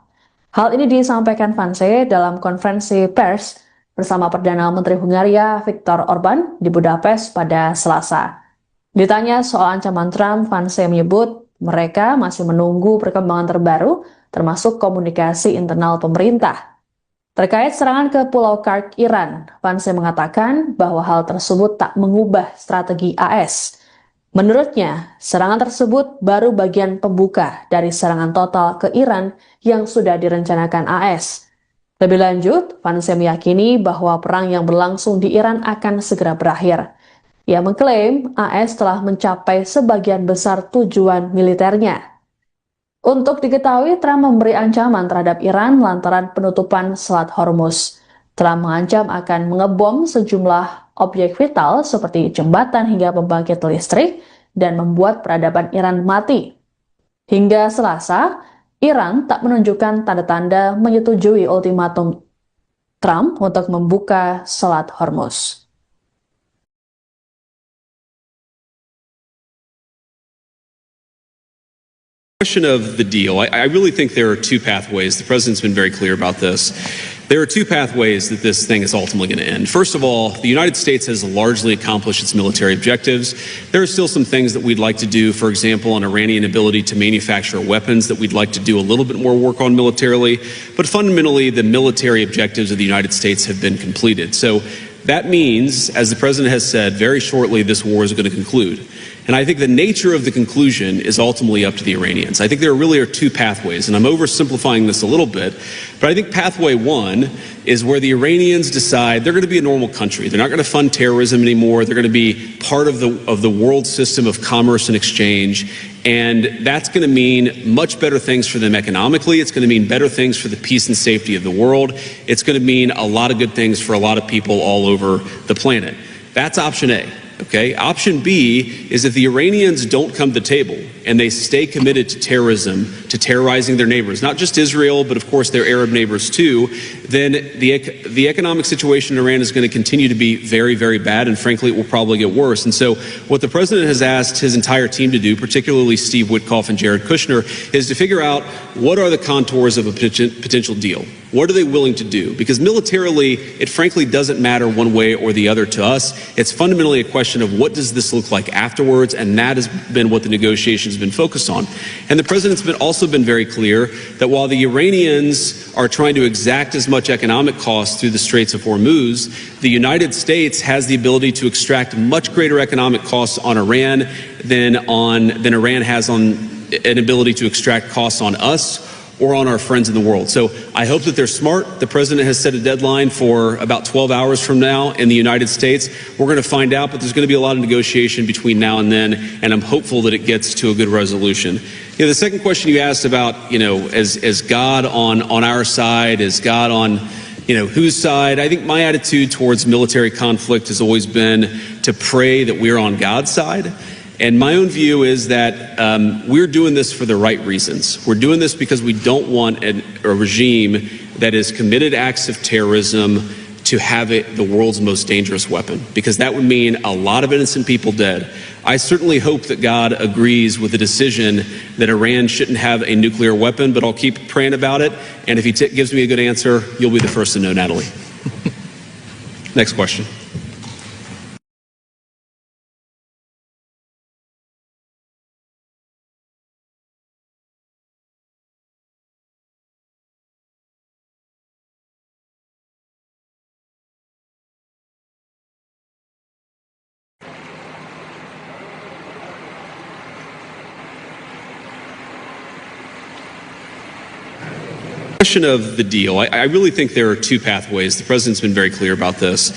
Hal ini disampaikan Vance dalam konferensi pers bersama Perdana Menteri Hungaria Viktor Orban di Budapest pada Selasa. Ditanya soal ancaman Trump, Vance menyebut mereka masih menunggu perkembangan terbaru, termasuk komunikasi internal pemerintah. Terkait serangan ke Pulau Kursk, Iran, Vance mengatakan bahwa hal tersebut tak mengubah strategi AS. Menurutnya, serangan tersebut baru bagian pembuka dari serangan total ke Iran yang sudah direncanakan AS. Lebih lanjut, Vance meyakini bahwa perang yang berlangsung di Iran akan segera berakhir. Ia mengklaim AS telah mencapai sebagian besar tujuan militernya. Untuk diketahui, Trump memberi ancaman terhadap Iran lantaran penutupan Selat Hormuz. Trump mengancam akan mengebom sejumlah objek vital seperti jembatan hingga pembangkit listrik dan membuat peradaban Iran mati. Hingga Selasa, Iran tak menunjukkan tanda-tanda menyetujui ultimatum Trump untuk membuka Selat Hormuz. Question of the deal. I really think there are two pathways. The president's been very clear about this. There are two pathways that this thing is ultimately going to end. First of all, the United States has largely accomplished its military objectives. There are still some things that we'd like to do, for example, on Iranian ability to manufacture weapons that we'd like to do a little bit more work on militarily. But fundamentally, the military objectives of the United States have been completed. So that means, as the president has said, very shortly this war is going to conclude. And I think the nature of the conclusion is ultimately up to the Iranians. I think there really are two pathways, and I'm oversimplifying this a little bit, but I think pathway one is where the Iranians decide they're going to be a normal country. They're not going to fund terrorism anymore. They're going to be part of the world system of commerce and exchange. And that's going to mean much better things for them economically. It's going to mean better things for the peace and safety of the world. It's going to mean a lot of good things for a lot of people all over the planet. That's option A. Okay. Option B is if the Iranians don't come to the table and they stay committed to terrorism, to terrorizing their neighbors, not just Israel, but of course their Arab neighbors too, then the economic situation in Iran is going to continue to be very, very bad. And frankly, it will probably get worse. And so what the president has asked his entire team to do, particularly Steve Witkoff and Jared Kushner, is to figure out what are the contours of a potential deal. What are they willing to do? Because militarily, it frankly doesn't matter one way or the other to us. It's fundamentally a question of what does this look like afterwards, and that has been what the negotiations have been focused on. And the president's also been very clear that while the Iranians are trying to exact as much economic cost through the Straits of Hormuz, the United States has the ability to extract much greater economic costs on Iran than Iran has on an ability to extract costs on us or on our friends in the world. So I hope that they're smart. The president has set a deadline for about 12 hours from now in the United States. We're going to find out, but there's going to be a lot of negotiation between now and then, and I'm hopeful that it gets to a good resolution. The second question you asked about, is God on our side? Is God on, whose side? I think my attitude towards military conflict has always been to pray that we're on God's side. And my own view is that we're doing this for the right reasons. We're doing this because we don't want a regime that has committed acts of terrorism to have the world's most dangerous weapon, because that would mean a lot of innocent people dead. I certainly hope that God agrees with the decision that Iran shouldn't have a nuclear weapon, but I'll keep praying about it. And if he gives me a good answer, you'll be the first to know, Natalie. Next question. Question of the deal. I really think there are two pathways. The president's been very clear about this.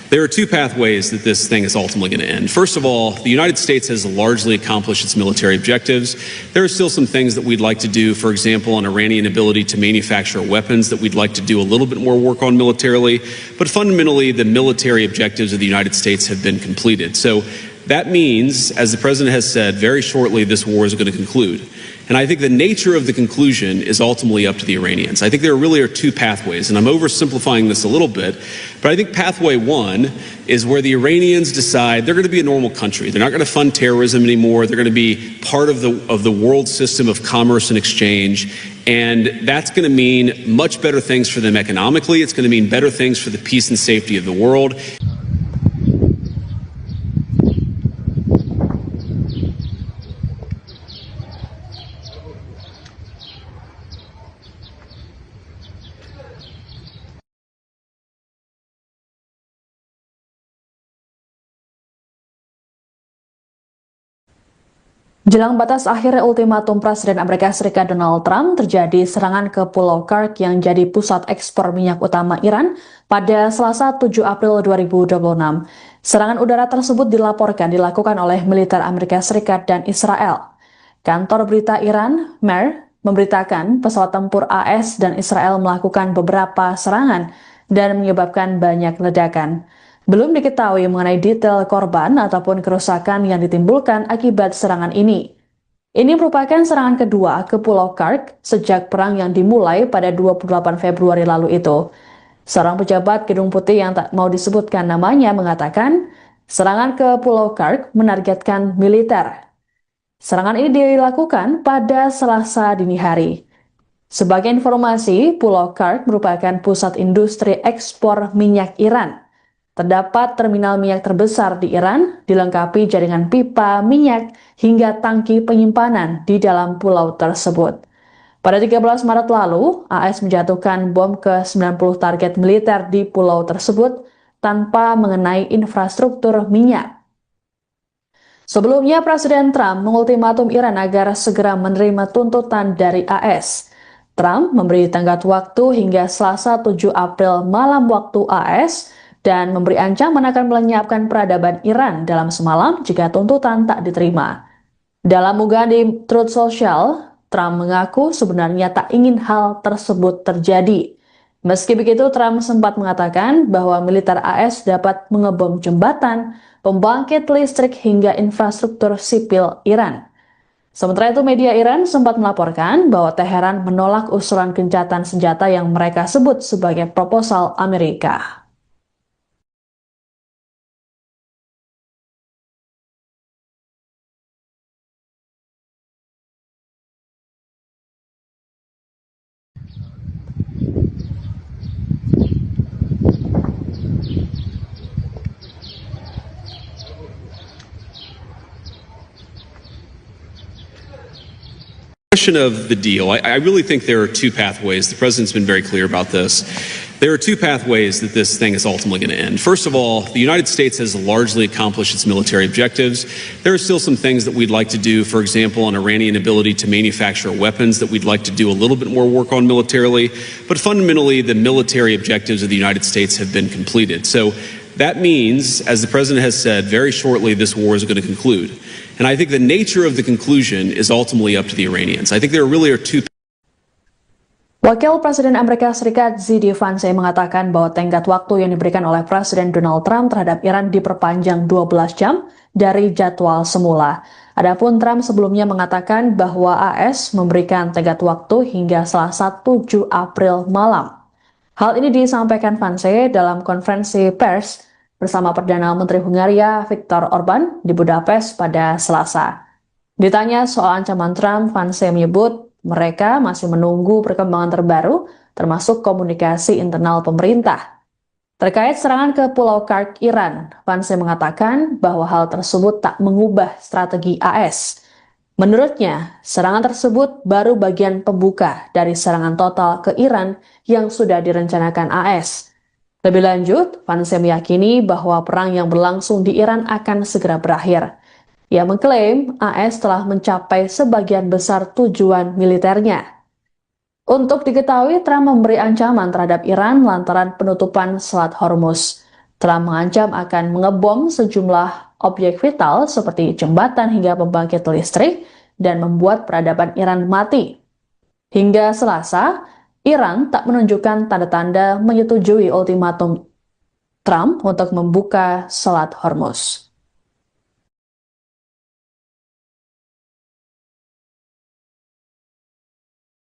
There are two pathways that this thing is ultimately going to end. First of all, the United States has largely accomplished its military objectives. There are still some things that we'd like to do, for example, on Iranian ability to manufacture weapons that we'd like to do a little bit more work on militarily. But fundamentally, the military objectives of the United States have been completed. So that means, as the president has said, very shortly this war is going to conclude. And I think the nature of the conclusion is ultimately up to the Iranians. I think there really are two pathways, and I'm oversimplifying this a little bit, but I think pathway one is where the Iranians decide they're going to be a normal country. They're not going to fund terrorism anymore. They're going to be part of the world system of commerce and exchange. And that's going to mean much better things for them economically. It's going to mean better things for the peace and safety of the world. Jelang batas akhir ultimatum Presiden Amerika Serikat Donald Trump, terjadi serangan ke Pulau Kursk yang jadi pusat ekspor minyak utama Iran pada Selasa 7 April 2026. Serangan udara tersebut dilakukan oleh militer Amerika Serikat dan Israel. Kantor berita Iran, MER, memberitakan pesawat tempur AS dan Israel melakukan beberapa serangan dan menyebabkan banyak ledakan. Belum diketahui mengenai detail korban ataupun kerusakan yang ditimbulkan akibat serangan ini. Ini merupakan serangan kedua ke Pulau Kursk sejak perang yang dimulai pada 28 Februari lalu itu. Seorang pejabat Gedung Putih yang tak mau disebutkan namanya mengatakan, serangan ke Pulau Kursk menargetkan militer. Serangan ini dilakukan pada Selasa dini hari. Sebagai informasi, Pulau Kark merupakan pusat industri ekspor minyak Iran. Terdapat terminal minyak terbesar di Iran, dilengkapi jaringan pipa minyak hingga tangki penyimpanan di dalam pulau tersebut. Pada 13 Maret lalu, AS menjatuhkan bom ke 90 target militer di pulau tersebut tanpa mengenai infrastruktur minyak. Sebelumnya, Presiden Trump mengultimatum Iran agar segera menerima tuntutan dari AS. Trump memberi tenggat waktu hingga Selasa 7 April malam waktu AS dan memberi ancaman akan melenyapkan peradaban Iran dalam semalam jika tuntutan tak diterima. Dalam unggahan di Truth Social, Trump mengaku sebenarnya tak ingin hal tersebut terjadi. Meski begitu, Trump sempat mengatakan bahwa militer AS dapat mengebom jembatan, pembangkit listrik hingga infrastruktur sipil Iran. Sementara itu, media Iran sempat melaporkan bahwa Teheran menolak usulan gencatan senjata yang mereka sebut sebagai proposal Amerika. Question of the deal. I really think there are two pathways. The president's been very clear about this. There are two pathways that this thing is ultimately going to end. First of all, the United States has largely accomplished its military objectives. There are still some things that we'd like to do, for example, on Iranian ability to manufacture weapons that we'd like to do a little bit more work on militarily. But fundamentally, the military objectives of the United States have been completed. So that means, as the president has said, very shortly this war is going to conclude. And I think the nature of the conclusion is ultimately up to the Iranians. I think there really are two. Wakil Presiden Amerika Serikat Z.D. Vance mengatakan bahwa tenggat waktu yang diberikan oleh Presiden Donald Trump terhadap Iran diperpanjang 12 jam dari jadwal semula. Adapun Trump sebelumnya mengatakan bahwa AS memberikan tenggat waktu hingga Selasa 7 April malam. Hal ini disampaikan Vance dalam konferensi pers bersama Perdana Menteri Hungaria Viktor Orban di Budapest pada Selasa. Ditanya soal ancaman Trump, Vance menyebut mereka masih menunggu perkembangan terbaru, termasuk komunikasi internal pemerintah. Terkait serangan ke Pulau Kark, Iran, Vance mengatakan bahwa hal tersebut tak mengubah strategi AS. Menurutnya, serangan tersebut baru bagian pembuka dari serangan total ke Iran yang sudah direncanakan AS. Lebih lanjut, Vance meyakini bahwa perang yang berlangsung di Iran akan segera berakhir. Ia mengklaim AS telah mencapai sebagian besar tujuan militernya. Untuk diketahui, Trump memberi ancaman terhadap Iran lantaran penutupan Selat Hormuz. Trump mengancam akan mengebom sejumlah objek vital seperti jembatan hingga pembangkit listrik dan membuat peradaban Iran mati. Hingga Selasa, Iran tak menunjukkan tanda-tanda menyetujui ultimatum Trump untuk membuka Selat Hormuz.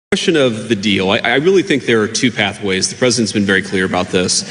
Question of the deal. I really think there are two pathways. The president's been very clear about this.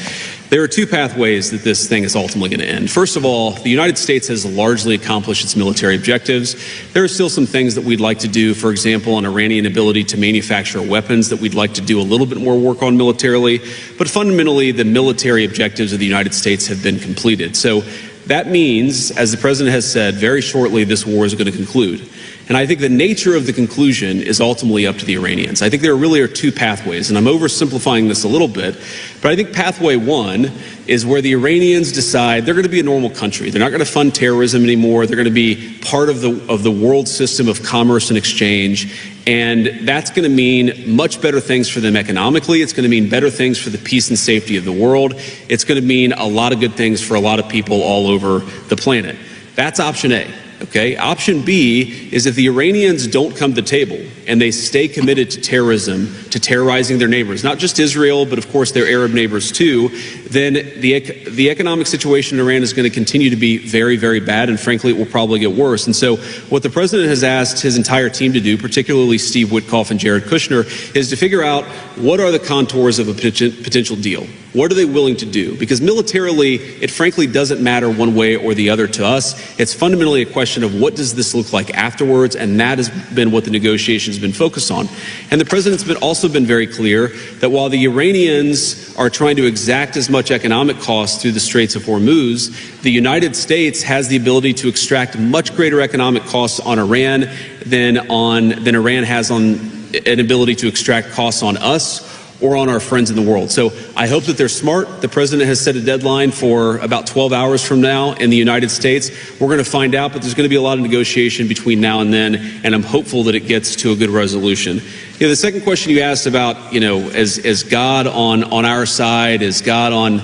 There are two pathways that this thing is ultimately going to end. First of all, the United States has largely accomplished its military objectives. There are still some things that we'd like to do, for example, on Iranian ability to manufacture weapons that we'd like to do a little bit more work on militarily. But fundamentally, the military objectives of the United States have been completed. So that means, as the president has said, very shortly this war is going to conclude. And I think the nature of the conclusion is ultimately up to the Iranians. I think there really are two pathways, and I'm oversimplifying this a little bit, but I think pathway one is where the Iranians decide they're going to be a normal country. They're not going to fund terrorism anymore. They're going to be part of the world system of commerce and exchange, and that's going to mean much better things for them economically. It's going to mean better things for the peace and safety of the world. It's going to mean a lot of good things for a lot of people all over the planet. That's option A. Okay. Option B is if the Iranians don't come to the table and they stay committed to terrorism, to terrorizing their neighbors, not just Israel, but of course their Arab neighbors too, then the economic situation in Iran is going to continue to be very, very bad, and frankly, it will probably get worse. And so what the president has asked his entire team to do, particularly Steve Witkoff and Jared Kushner, is to figure out what are the contours of a potential deal. What are they willing to do? Because militarily, it frankly doesn't matter one way or the other to us. It's fundamentally a question of what does this look like afterwards, and that has been what the negotiations have been focused on. And the president's also been very clear that while the Iranians are trying to exact as much economic cost through the Straits of Hormuz, the United States has the ability to extract much greater economic costs on Iran than Iran has on an ability to extract costs on us or on our friends in the world. So I hope that they're smart. The president has set a deadline for about 12 hours from now in the United States. We're going to find out, but there's going to be a lot of negotiation between now and then, and I'm hopeful that it gets to a good resolution. The second question you asked about, is God on our side? Is God on,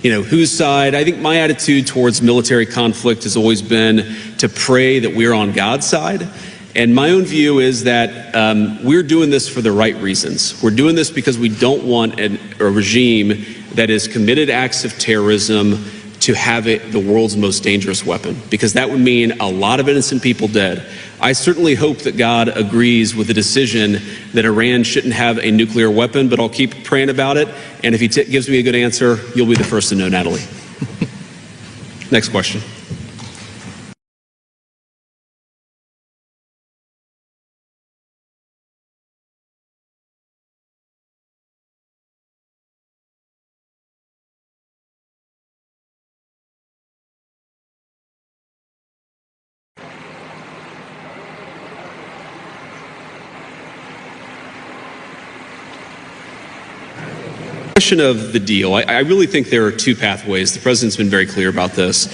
whose side? I think my attitude towards military conflict has always been to pray that we're on God's side. And my own view is that we're doing this for the right reasons. We're doing this because we don't want a regime that has committed acts of terrorism to have it the world's most dangerous weapon, because that would mean a lot of innocent people dead. I certainly hope that God agrees with the decision that Iran shouldn't have a nuclear weapon, but I'll keep praying about it. And if he gives me a good answer, you'll be the first to know, Natalie. Next question. Question of the deal. I really think there are two pathways. The president's been very clear about this.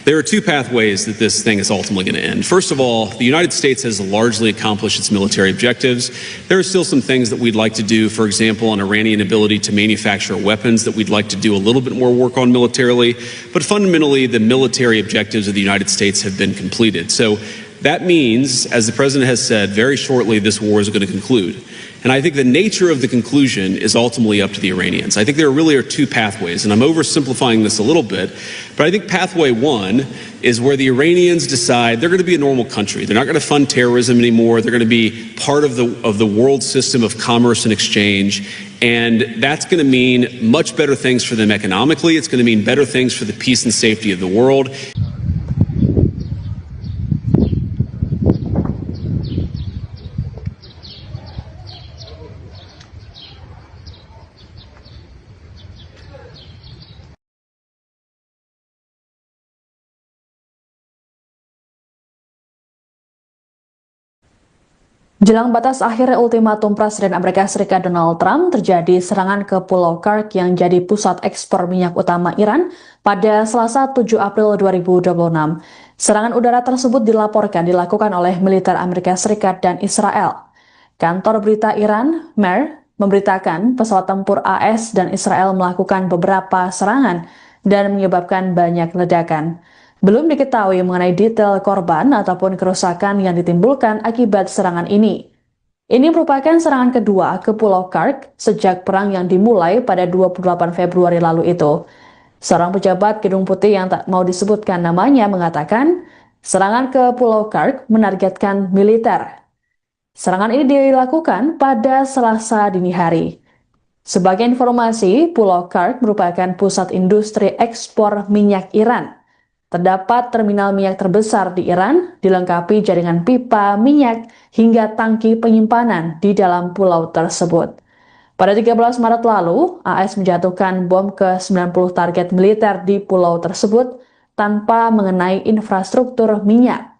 There are two pathways that this thing is ultimately going to end. First of all, the United States has largely accomplished its military objectives. There are still some things that we'd like to do, for example, on Iranian ability to manufacture weapons that we'd like to do a little bit more work on militarily. But fundamentally, the military objectives of the United States have been completed. So that means, as the president has said, very shortly this war is going to conclude. And I think the nature of the conclusion is ultimately up to the Iranians. I think there really are two pathways, and I'm oversimplifying this a little bit, but I think pathway one is where the Iranians decide they're going to be a normal country. They're not going to fund terrorism anymore. They're going to be part of the world system of commerce and exchange, and that's going to mean much better things for them economically. It's going to mean better things for the peace and safety of the world. Jelang batas akhir ultimatum Presiden Amerika Serikat Donald Trump, terjadi serangan ke Pulau Kursk yang jadi pusat ekspor minyak utama Iran pada Selasa 7 April 2026. Serangan udara tersebut dilaporkan dilakukan oleh militer Amerika Serikat dan Israel. Kantor berita Iran, MER, memberitakan pesawat tempur AS dan Israel melakukan beberapa serangan dan menyebabkan banyak ledakan. Belum diketahui mengenai detail korban ataupun kerusakan yang ditimbulkan akibat serangan ini. Ini merupakan serangan kedua ke Pulau Kursk sejak perang yang dimulai pada 28 Februari lalu itu. Seorang pejabat Gedung Putih yang tak mau disebutkan namanya mengatakan, serangan ke Pulau Kursk menargetkan militer. Serangan ini dilakukan pada Selasa dini hari. Sebagai informasi, Pulau Kursk merupakan pusat industri ekspor minyak Iran. Terdapat terminal minyak terbesar di Iran, dilengkapi jaringan pipa minyak hingga tangki penyimpanan di dalam pulau tersebut. Pada 13 Maret lalu, AS menjatuhkan bom ke 90 target militer di pulau tersebut tanpa mengenai infrastruktur minyak.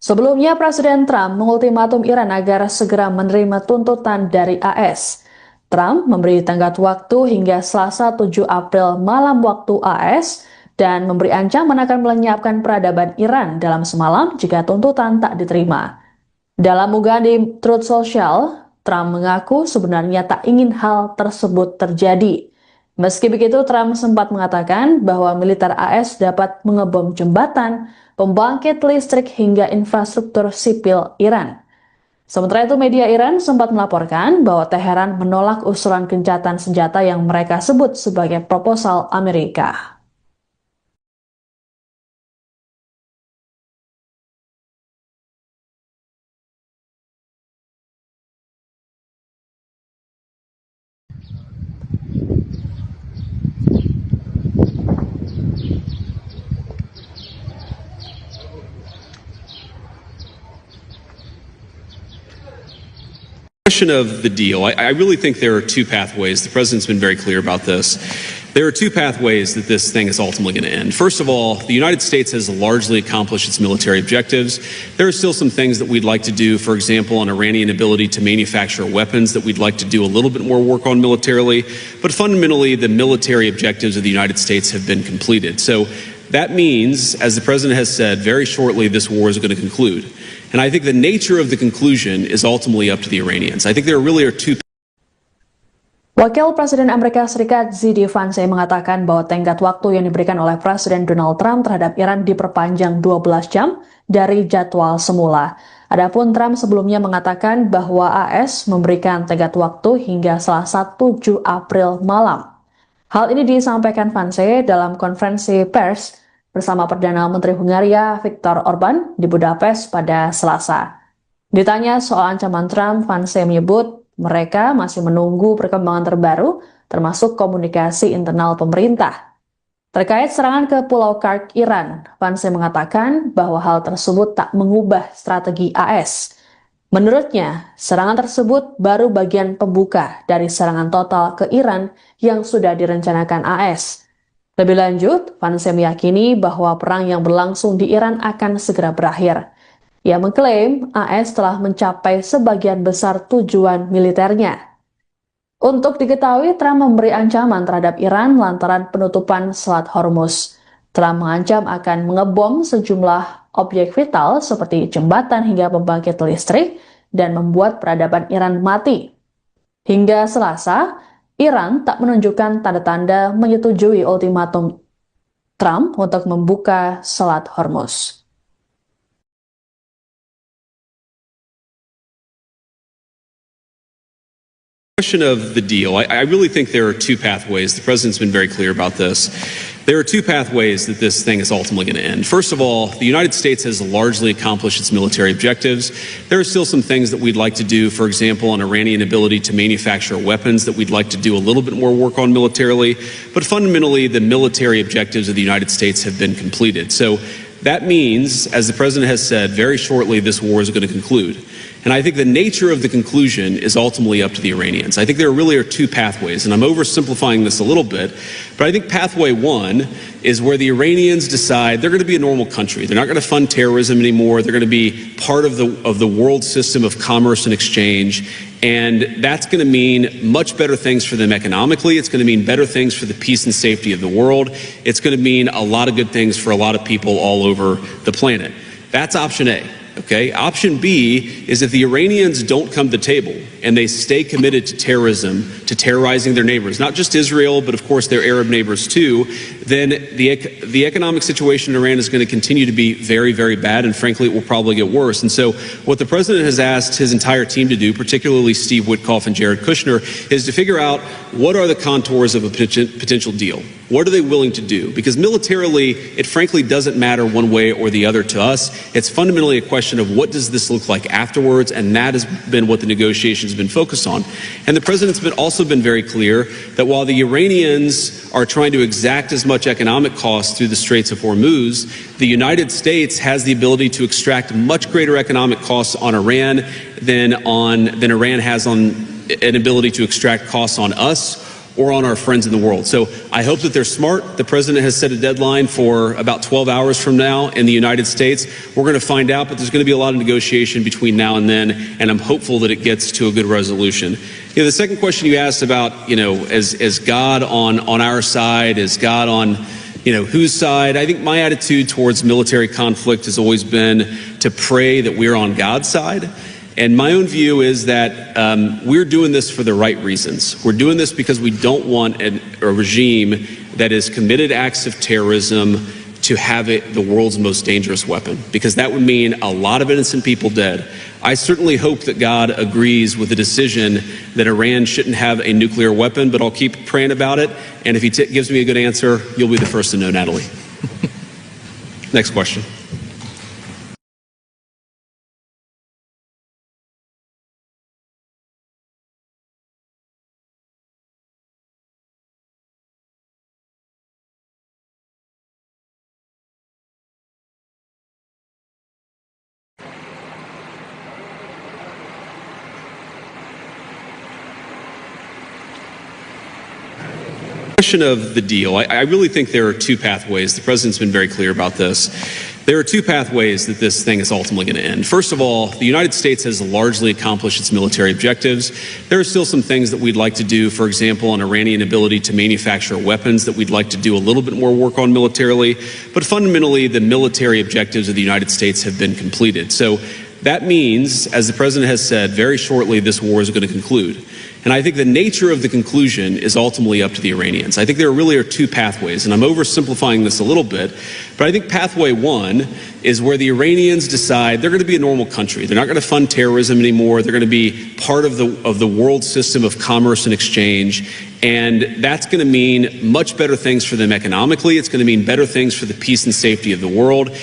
Sebelumnya, Presiden Trump mengultimatum Iran agar segera menerima tuntutan dari AS. Trump memberi tenggat waktu hingga Selasa 7 April malam waktu AS, dan memberi ancaman akan melenyapkan peradaban Iran dalam semalam jika tuntutan tak diterima. Dalam unggahan di Truth Social, Trump mengaku sebenarnya tak ingin hal tersebut terjadi. Meski begitu, Trump sempat mengatakan bahwa militer AS dapat mengebom jembatan, pembangkit listrik hingga infrastruktur sipil Iran. Sementara itu, media Iran sempat melaporkan bahwa Teheran menolak usulan gencatan senjata yang mereka sebut sebagai proposal Amerika. Question of the deal. I really think there are two pathways. The president's been very clear about this. There are two pathways that this thing is ultimately going to end. First of all, the United States has largely accomplished its military objectives. There are still some things that we'd like to do, for example, on Iranian ability to manufacture weapons that we'd like to do a little bit more work on militarily. But fundamentally, the military objectives of the United States have been completed. So that means, as the president has said, very shortly this war is going to conclude. And I think the nature of the conclusion is ultimately up to the Iranians. I think there really are two. Wakil Presiden Amerika Serikat Z.D. Vance mengatakan bahwa tenggat waktu yang diberikan oleh Presiden Donald Trump terhadap Iran diperpanjang 12 jam dari jadwal semula. Adapun Trump sebelumnya mengatakan bahwa AS memberikan tenggat waktu hingga Selasa 7 April malam. Hal ini disampaikan Vance dalam konferensi pers bersama Perdana Menteri Hungaria Viktor Orban di Budapest pada Selasa. Ditanya soal ancaman Trump, Vance menyebut mereka masih menunggu perkembangan terbaru, termasuk komunikasi internal pemerintah. Terkait serangan ke Pulau Kark, Iran, Vance mengatakan bahwa hal tersebut tak mengubah strategi AS. Menurutnya, serangan tersebut baru bagian pembuka dari serangan total ke Iran yang sudah direncanakan AS. Lebih lanjut, Vance meyakini bahwa perang yang berlangsung di Iran akan segera berakhir. Ia mengklaim AS telah mencapai sebagian besar tujuan militernya. Untuk diketahui, Trump memberi ancaman terhadap Iran lantaran penutupan Selat Hormuz. Trump mengancam akan mengebom sejumlah objek vital seperti jembatan hingga pembangkit listrik dan membuat peradaban Iran mati. Hingga Selasa, Iran tak menunjukkan tanda-tanda menyetujui ultimatum Trump untuk membuka Selat Hormuz. Question of the deal. I really think there are two pathways. The president's been very clear about this. There are two pathways that this thing is ultimately going to end. First of all, the United States has largely accomplished its military objectives. There are still some things that we'd like to do, for example, on Iranian ability to manufacture weapons that we'd like to do a little bit more work on militarily. But fundamentally, the military objectives of the United States have been completed. So that means, as the president has said, very shortly this war is going to conclude. And I think the nature of the conclusion is ultimately up to the Iranians. I think there really are two pathways, and I'm oversimplifying this a little bit, but I think pathway one is where the Iranians decide they're going to be a normal country. They're not going to fund terrorism anymore. They're going to be part of the world system of commerce and exchange, and that's going to mean much better things for them economically. It's going to mean better things for the peace and safety of the world. It's going to mean a lot of good things for a lot of people all over the planet. That's option A. Okay. Option B is if the Iranians don't come to the table and they stay committed to terrorism, to terrorizing their neighbors, not just Israel, but of course their Arab neighbors too, then the economic situation in Iran is going to continue to be very, very bad, and frankly, it will probably get worse. And so what the president has asked his entire team to do, particularly Steve Witkoff and Jared Kushner, is to figure out what are the contours of a potential deal. What are they willing to do? Because militarily, it frankly doesn't matter one way or the other to us. It's fundamentally a question of what does this look like afterwards, and that has been what the negotiations have been focused on. And the president's also been very clear that while the Iranians are trying to exact as much economic cost through the Straits of Hormuz, the United States has the ability to extract much greater economic costs on Iran than Iran has on an ability to extract costs on us or on our friends in the world. So I hope that they're smart. The president has set a deadline for about 12 hours from now in the United States. We're going to find out, but there's going to be a lot of negotiation between now and then, and I'm hopeful that it gets to a good resolution. The second question you asked about, is God on our side? Is God on, whose side? I think my attitude towards military conflict has always been to pray that we're on God's side. And my own view is that we're doing this for the right reasons. We're doing this because we don't want a regime that has committed acts of terrorism to have it the world's most dangerous weapon, because that would mean a lot of innocent people dead. I certainly hope that God agrees with the decision that Iran shouldn't have a nuclear weapon, but I'll keep praying about it. And if he gives me a good answer, you'll be the first to know, Natalie. Next question. Of the deal, I really think there are two pathways. The president's been very clear about this. There are two pathways that this thing is ultimately going to end. First of all, the United States has largely accomplished its military objectives. There are still some things that we'd like to do, for example, on Iranian ability to manufacture weapons that we'd like to do a little bit more work on militarily. But fundamentally, the military objectives of the United States have been completed. So that means, as the president has said, very shortly this war is going to conclude. And I think the nature of the conclusion is ultimately up to the Iranians. I think there really are two pathways, and I'm oversimplifying this a little bit, but I think pathway one is where the Iranians decide they're going to be a normal country. They're not going to fund terrorism anymore. They're going to be part of the world system of commerce and exchange, and that's going to mean much better things for them economically. It's going to mean better things for the peace and safety of the world.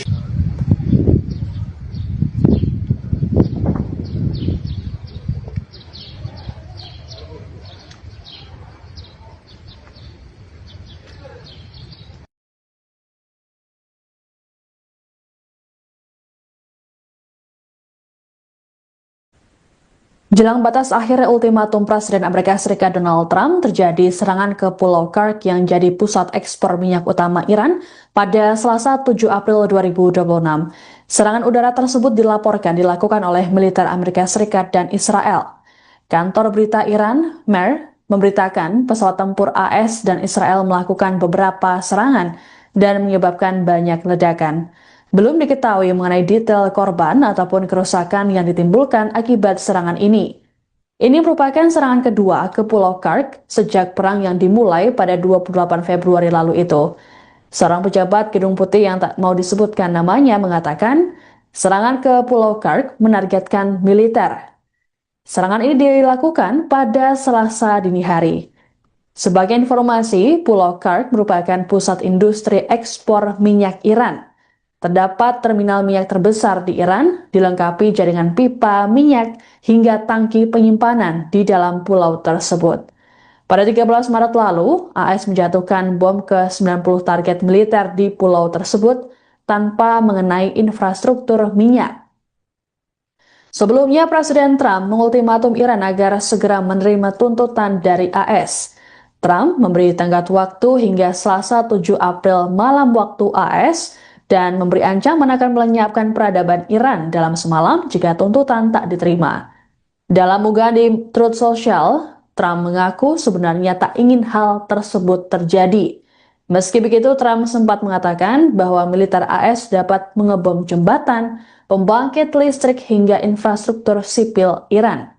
Jelang batas akhir ultimatum Presiden Amerika Serikat Donald Trump, terjadi serangan ke Pulau Kursk yang jadi pusat ekspor minyak utama Iran pada Selasa 7 April 2026. Serangan udara tersebut dilaporkan dilakukan oleh militer Amerika Serikat dan Israel. Kantor berita Iran, MER, memberitakan pesawat tempur AS dan Israel melakukan beberapa serangan dan menyebabkan banyak ledakan. Belum diketahui mengenai detail korban ataupun kerusakan yang ditimbulkan akibat serangan ini. Ini merupakan serangan kedua ke Pulau Kursk sejak perang yang dimulai pada 28 Februari lalu itu. Seorang pejabat Gedung Putih yang tak mau disebutkan namanya mengatakan, serangan ke Pulau Kursk menargetkan militer. Serangan ini dilakukan pada Selasa dini hari. Sebagai informasi, Pulau Kursk merupakan pusat industri ekspor minyak Iran. Terdapat terminal minyak terbesar di Iran, dilengkapi jaringan pipa minyak hingga tangki penyimpanan di dalam pulau tersebut. Pada 13 Maret lalu, AS menjatuhkan bom ke 90 target militer di pulau tersebut tanpa mengenai infrastruktur minyak. Sebelumnya, Presiden Trump mengultimatum Iran agar segera menerima tuntutan dari AS. Trump memberi tenggat waktu hingga Selasa 7 April malam waktu AS, dan memberi ancaman akan melenyapkan peradaban Iran dalam semalam jika tuntutan tak diterima. Dalam unggahan di Truth Social, Trump mengaku sebenarnya tak ingin hal tersebut terjadi. Meski begitu, Trump sempat mengatakan bahwa militer AS dapat mengebom jembatan, pembangkit listrik hingga infrastruktur sipil Iran.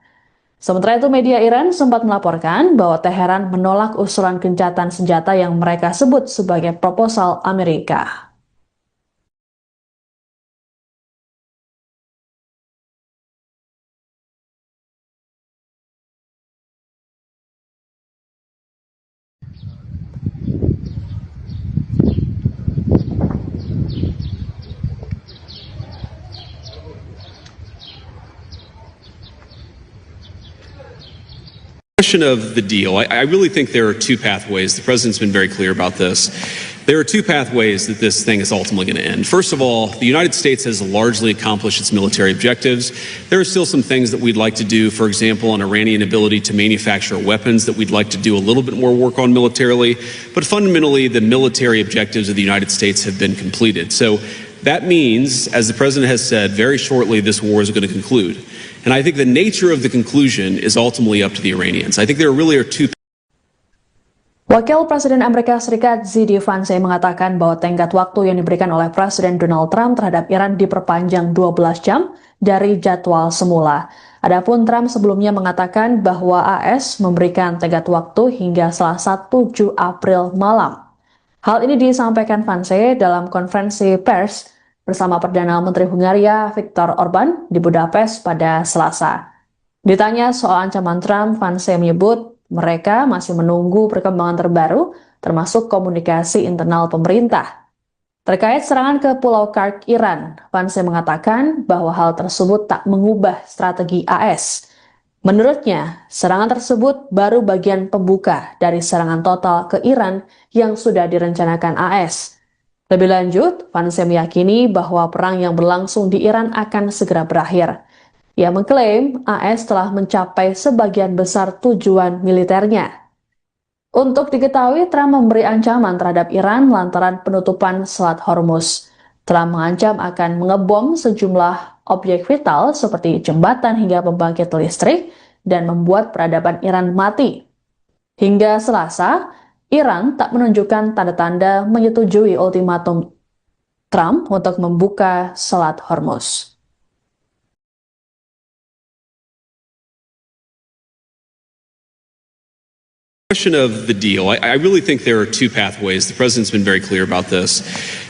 Sementara itu, media Iran sempat melaporkan bahwa Teheran menolak usulan gencatan senjata yang mereka sebut sebagai proposal Amerika. Of the deal, I really think there are two pathways. The president's been very clear about this. There are two pathways that this thing is ultimately going to end. First of all, the United States has largely accomplished its military objectives. There are still some things that we'd like to do, for example, on Iranian ability to manufacture weapons that we'd like to do a little bit more work on militarily. But fundamentally, the military objectives of the United States have been completed. So that means, as the president has said, very shortly this war is going to conclude. And I think the nature of the conclusion is ultimately up to the Iranians. I think there really are two. Wakil Presiden Amerika Serikat Z.D. Vance mengatakan bahwa tenggat waktu yang diberikan oleh Presiden Donald Trump terhadap Iran diperpanjang 12 jam dari jadwal semula. Adapun Trump sebelumnya mengatakan bahwa AS memberikan tenggat waktu hingga Selasa 7 April malam. Hal ini disampaikan Vance dalam konferensi pers bersama Perdana Menteri Hungaria Viktor Orban di Budapest pada Selasa. Ditanya soal ancaman Trump, Vance menyebut mereka masih menunggu perkembangan terbaru, termasuk komunikasi internal pemerintah. Terkait serangan ke Pulau Kark, Iran, Vance mengatakan bahwa hal tersebut tak mengubah strategi AS. Menurutnya, serangan tersebut baru bagian pembuka dari serangan total ke Iran yang sudah direncanakan AS. Lebih lanjut, Vance meyakini bahwa perang yang berlangsung di Iran akan segera berakhir. Ia mengklaim AS telah mencapai sebagian besar tujuan militernya. Untuk diketahui, Trump memberi ancaman terhadap Iran lantaran penutupan Selat Hormuz. Trump mengancam akan mengebom sejumlah objek vital seperti jembatan hingga pembangkit listrik dan membuat peradaban Iran mati. Hingga Selasa, Iran tak menunjukkan tanda-tanda menyetujui ultimatum Trump untuk membuka Selat Hormuz. Question of the deal. I really think there are two pathways. The president's been very clear about this.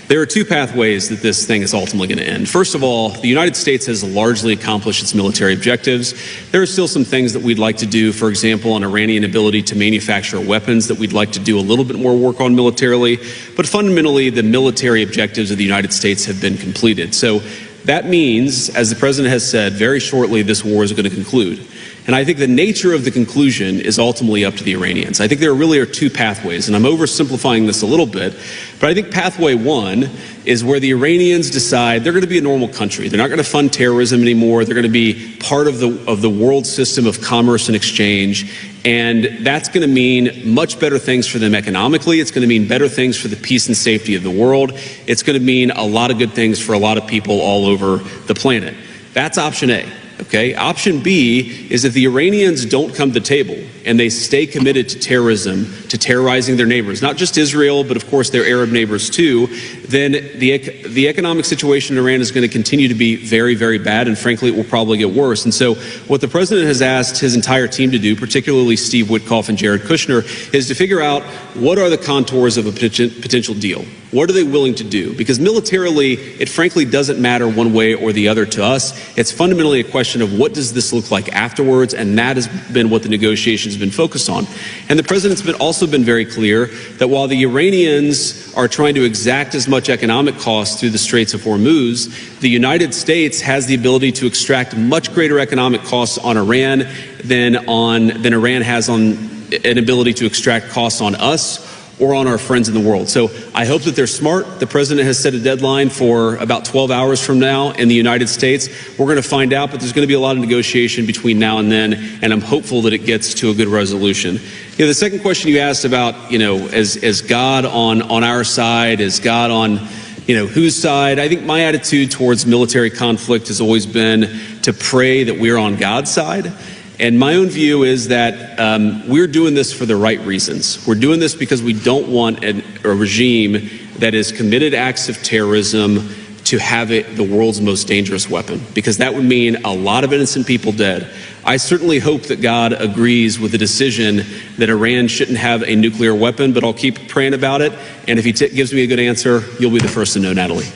There are two pathways that this thing is ultimately going to end. First of all, the United States has largely accomplished its military objectives. There are still some things that we'd like to do, for example, on Iranian ability to manufacture weapons that we'd like to do a little bit more work on militarily. But fundamentally, the military objectives of the United States have been completed. So that means, as the president has said, very shortly this war is going to conclude. And I think the nature of the conclusion is ultimately up to the Iranians. I think there really are two pathways, and I'm oversimplifying this a little bit, but I think pathway one is where the Iranians decide they're going to be a normal country. They're not going to fund terrorism anymore. They're going to be part of the world system of commerce and exchange, and that's going to mean much better things for them economically. It's going to mean better things for the peace and safety of the world. It's going to mean a lot of good things for a lot of people all over the planet. That's option A. Okay. Option B is if the Iranians don't come to the table and they stay committed to terrorism, to terrorizing their neighbors, not just Israel, but of course their Arab neighbors too, then the economic situation in Iran is going to continue to be very, very bad, and frankly, it will probably get worse. And so what the president has asked his entire team to do, particularly Steve Witkoff and Jared Kushner, is to figure out what are the contours of a potential deal. What are they willing to do? Because militarily, it frankly doesn't matter one way or the other to us. It's fundamentally a question of what does this look like afterwards, and that has been what the negotiations have been focused on. And the president's also been very clear that while the Iranians are trying to exact as much economic cost through the Straits of Hormuz, the United States has the ability to extract much greater economic costs on Iran than Iran has on an ability to extract costs on us or on our friends in the world. So I hope that they're smart. The president has set a deadline for about 12 hours from now in the United States. We're going to find out, but there's going to be a lot of negotiation between now and then, and I'm hopeful that it gets to a good resolution. You know, the second question you asked about, is God on our side? Is God on, whose side? I think my attitude towards military conflict has always been to pray that we're on God's side. And my own view is that we're doing this for the right reasons. We're doing this because we don't want a regime that has committed acts of terrorism to have the world's most dangerous weapon, because that would mean a lot of innocent people dead. I certainly hope that God agrees with the decision that Iran shouldn't have a nuclear weapon, but I'll keep praying about it. And if he gives me a good answer, you'll be the first to know, Natalie.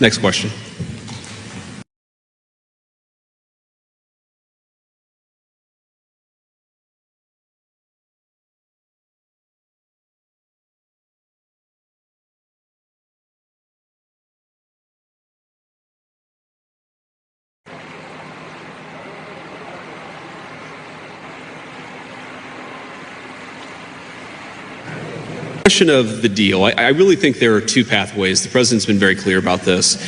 Next question. Question of the deal. I really think there are two pathways. The president's been very clear about this.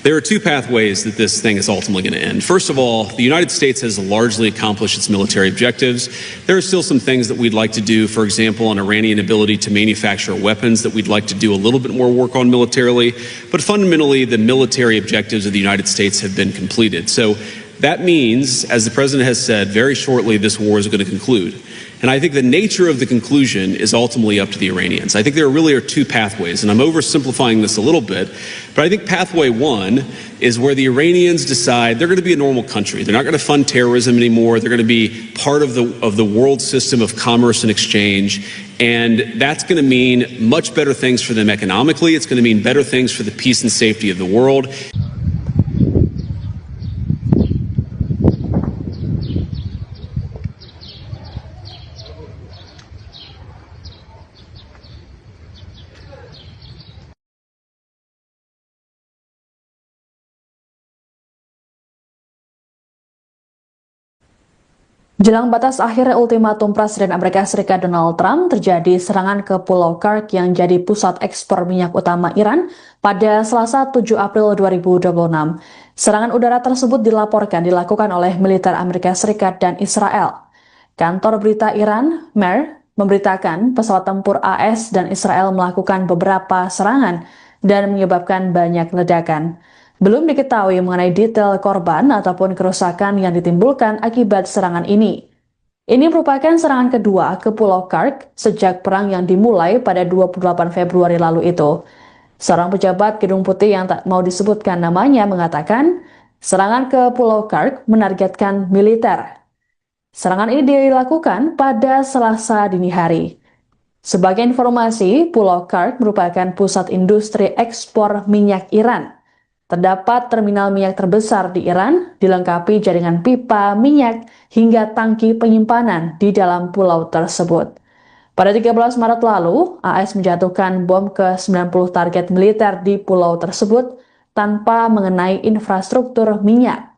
There are two pathways that this thing is ultimately going to end. First of all, the United States has largely accomplished its military objectives. There are still some things that we'd like to do, for example, on Iranian ability to manufacture weapons that we'd like to do a little bit more work on militarily. But fundamentally, the military objectives of the United States have been completed. So That means, as the president has said, very shortly this war is going to conclude. And I think the nature of the conclusion is ultimately up to the Iranians. I think there really are two pathways, and I'm oversimplifying this a little bit, but I think pathway one is where the Iranians decide they're going to be a normal country. They're not going to fund terrorism anymore. They're going to be part of the world system of commerce and exchange. And that's going to mean much better things for them economically. It's going to mean better things for the peace and safety of the world. Jelang batas akhir ultimatum Presiden Amerika Serikat Donald Trump, terjadi serangan ke Pulau Kursk yang jadi pusat ekspor minyak utama Iran pada Selasa 7 April 2026. Serangan udara tersebut dilakukan oleh militer Amerika Serikat dan Israel. Kantor berita Iran, MER, memberitakan pesawat tempur AS dan Israel melakukan beberapa serangan dan menyebabkan banyak ledakan. Belum diketahui mengenai detail korban ataupun kerusakan yang ditimbulkan akibat serangan ini. Ini merupakan serangan kedua ke Pulau Kursk sejak perang yang dimulai pada 28 Februari lalu itu. Seorang pejabat Gedung Putih yang tak mau disebutkan namanya mengatakan, serangan ke Pulau Kursk menargetkan militer. Serangan ini dilakukan pada Selasa dini hari. Sebagai informasi, Pulau Kursk merupakan pusat industri ekspor minyak Iran. Terdapat terminal minyak terbesar di Iran, dilengkapi jaringan pipa minyak hingga tangki penyimpanan di dalam pulau tersebut. Pada 13 Maret lalu, AS menjatuhkan bom ke 90 target militer di pulau tersebut tanpa mengenai infrastruktur minyak.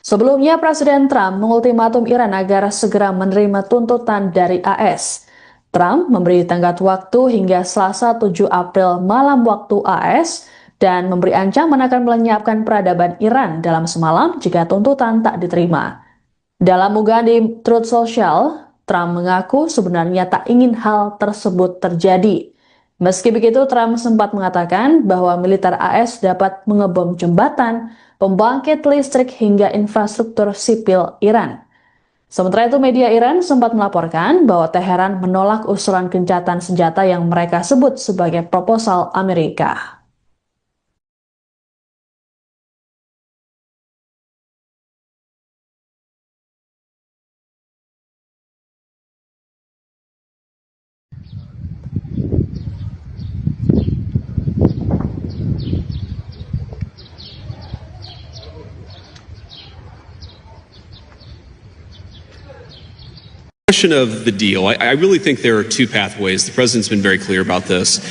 Sebelumnya, Presiden Trump mengultimatum Iran agar segera menerima tuntutan dari AS. Trump memberi tenggat waktu hingga Selasa 7 April malam waktu AS, dan memberi ancaman akan melenyapkan peradaban Iran dalam semalam jika tuntutan tak diterima. Dalam unggahan di Truth Social, Trump mengaku sebenarnya tak ingin hal tersebut terjadi. Meski begitu, Trump sempat mengatakan bahwa militer AS dapat mengebom jembatan, pembangkit listrik hingga infrastruktur sipil Iran. Sementara itu, media Iran sempat melaporkan bahwa Teheran menolak usulan gencatan senjata yang mereka sebut sebagai proposal Amerika. Question of the deal. I really think there are two pathways. The president's been very clear about this.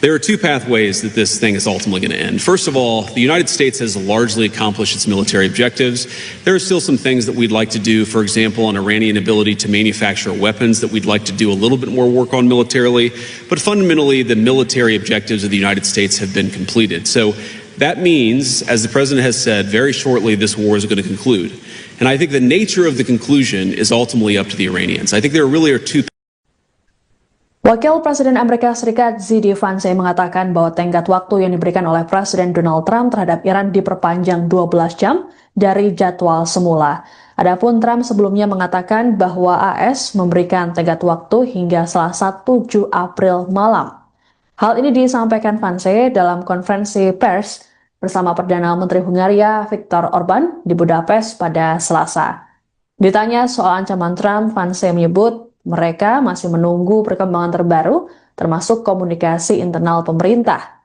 There are two pathways that this thing is ultimately going to end. First of all, the United States has largely accomplished its military objectives. There are still some things that we'd like to do, for example, on Iranian ability to manufacture weapons that we'd like to do a little bit more work on militarily. But fundamentally, the military objectives of the United States have been completed. So that means, as the president has said, very shortly this war is going to conclude. And I think the nature of the conclusion is ultimately up to the Iranians. I think there really are two. Wakil Presiden Amerika Serikat JD Vance mengatakan bahwa tenggat waktu yang diberikan oleh Presiden Donald Trump terhadap Iran diperpanjang 12 jam dari jadwal semula. Adapun Trump sebelumnya mengatakan bahwa AS memberikan tenggat waktu hingga Selasa 7 April malam. Hal ini disampaikan Vance dalam konferensi pers bersama Perdana Menteri Hungaria Viktor Orban di Budapest pada Selasa. Ditanya soal ancaman Trump, Vance menyebut mereka masih menunggu perkembangan terbaru, termasuk komunikasi internal pemerintah.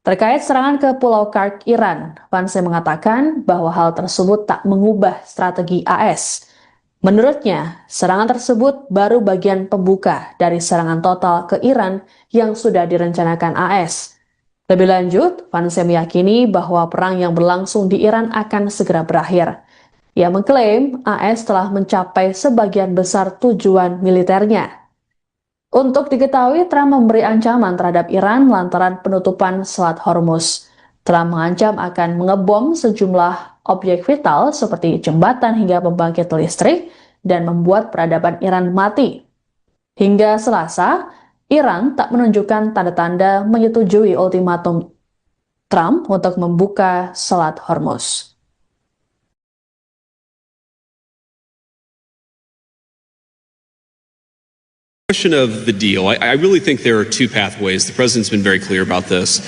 Terkait serangan ke Pulau Kursk Iran, Vance mengatakan bahwa hal tersebut tak mengubah strategi AS. Menurutnya, serangan tersebut baru bagian pembuka dari serangan total ke Iran yang sudah direncanakan AS. Lebih lanjut, Vance meyakini bahwa perang yang berlangsung di Iran akan segera berakhir. Ia mengklaim AS telah mencapai sebagian besar tujuan militernya. Untuk diketahui, Trump memberi ancaman terhadap Iran lantaran penutupan Selat Hormuz. Trump mengancam akan mengebom sejumlah objek vital seperti jembatan hingga pembangkit listrik dan membuat peradaban Iran mati. Hingga Selasa, Iran tak menunjukkan tanda-tanda menyetujui ultimatum Trump untuk membuka Selat Hormuz. Question of the deal. I really think there are two pathways. The president's been very clear about this.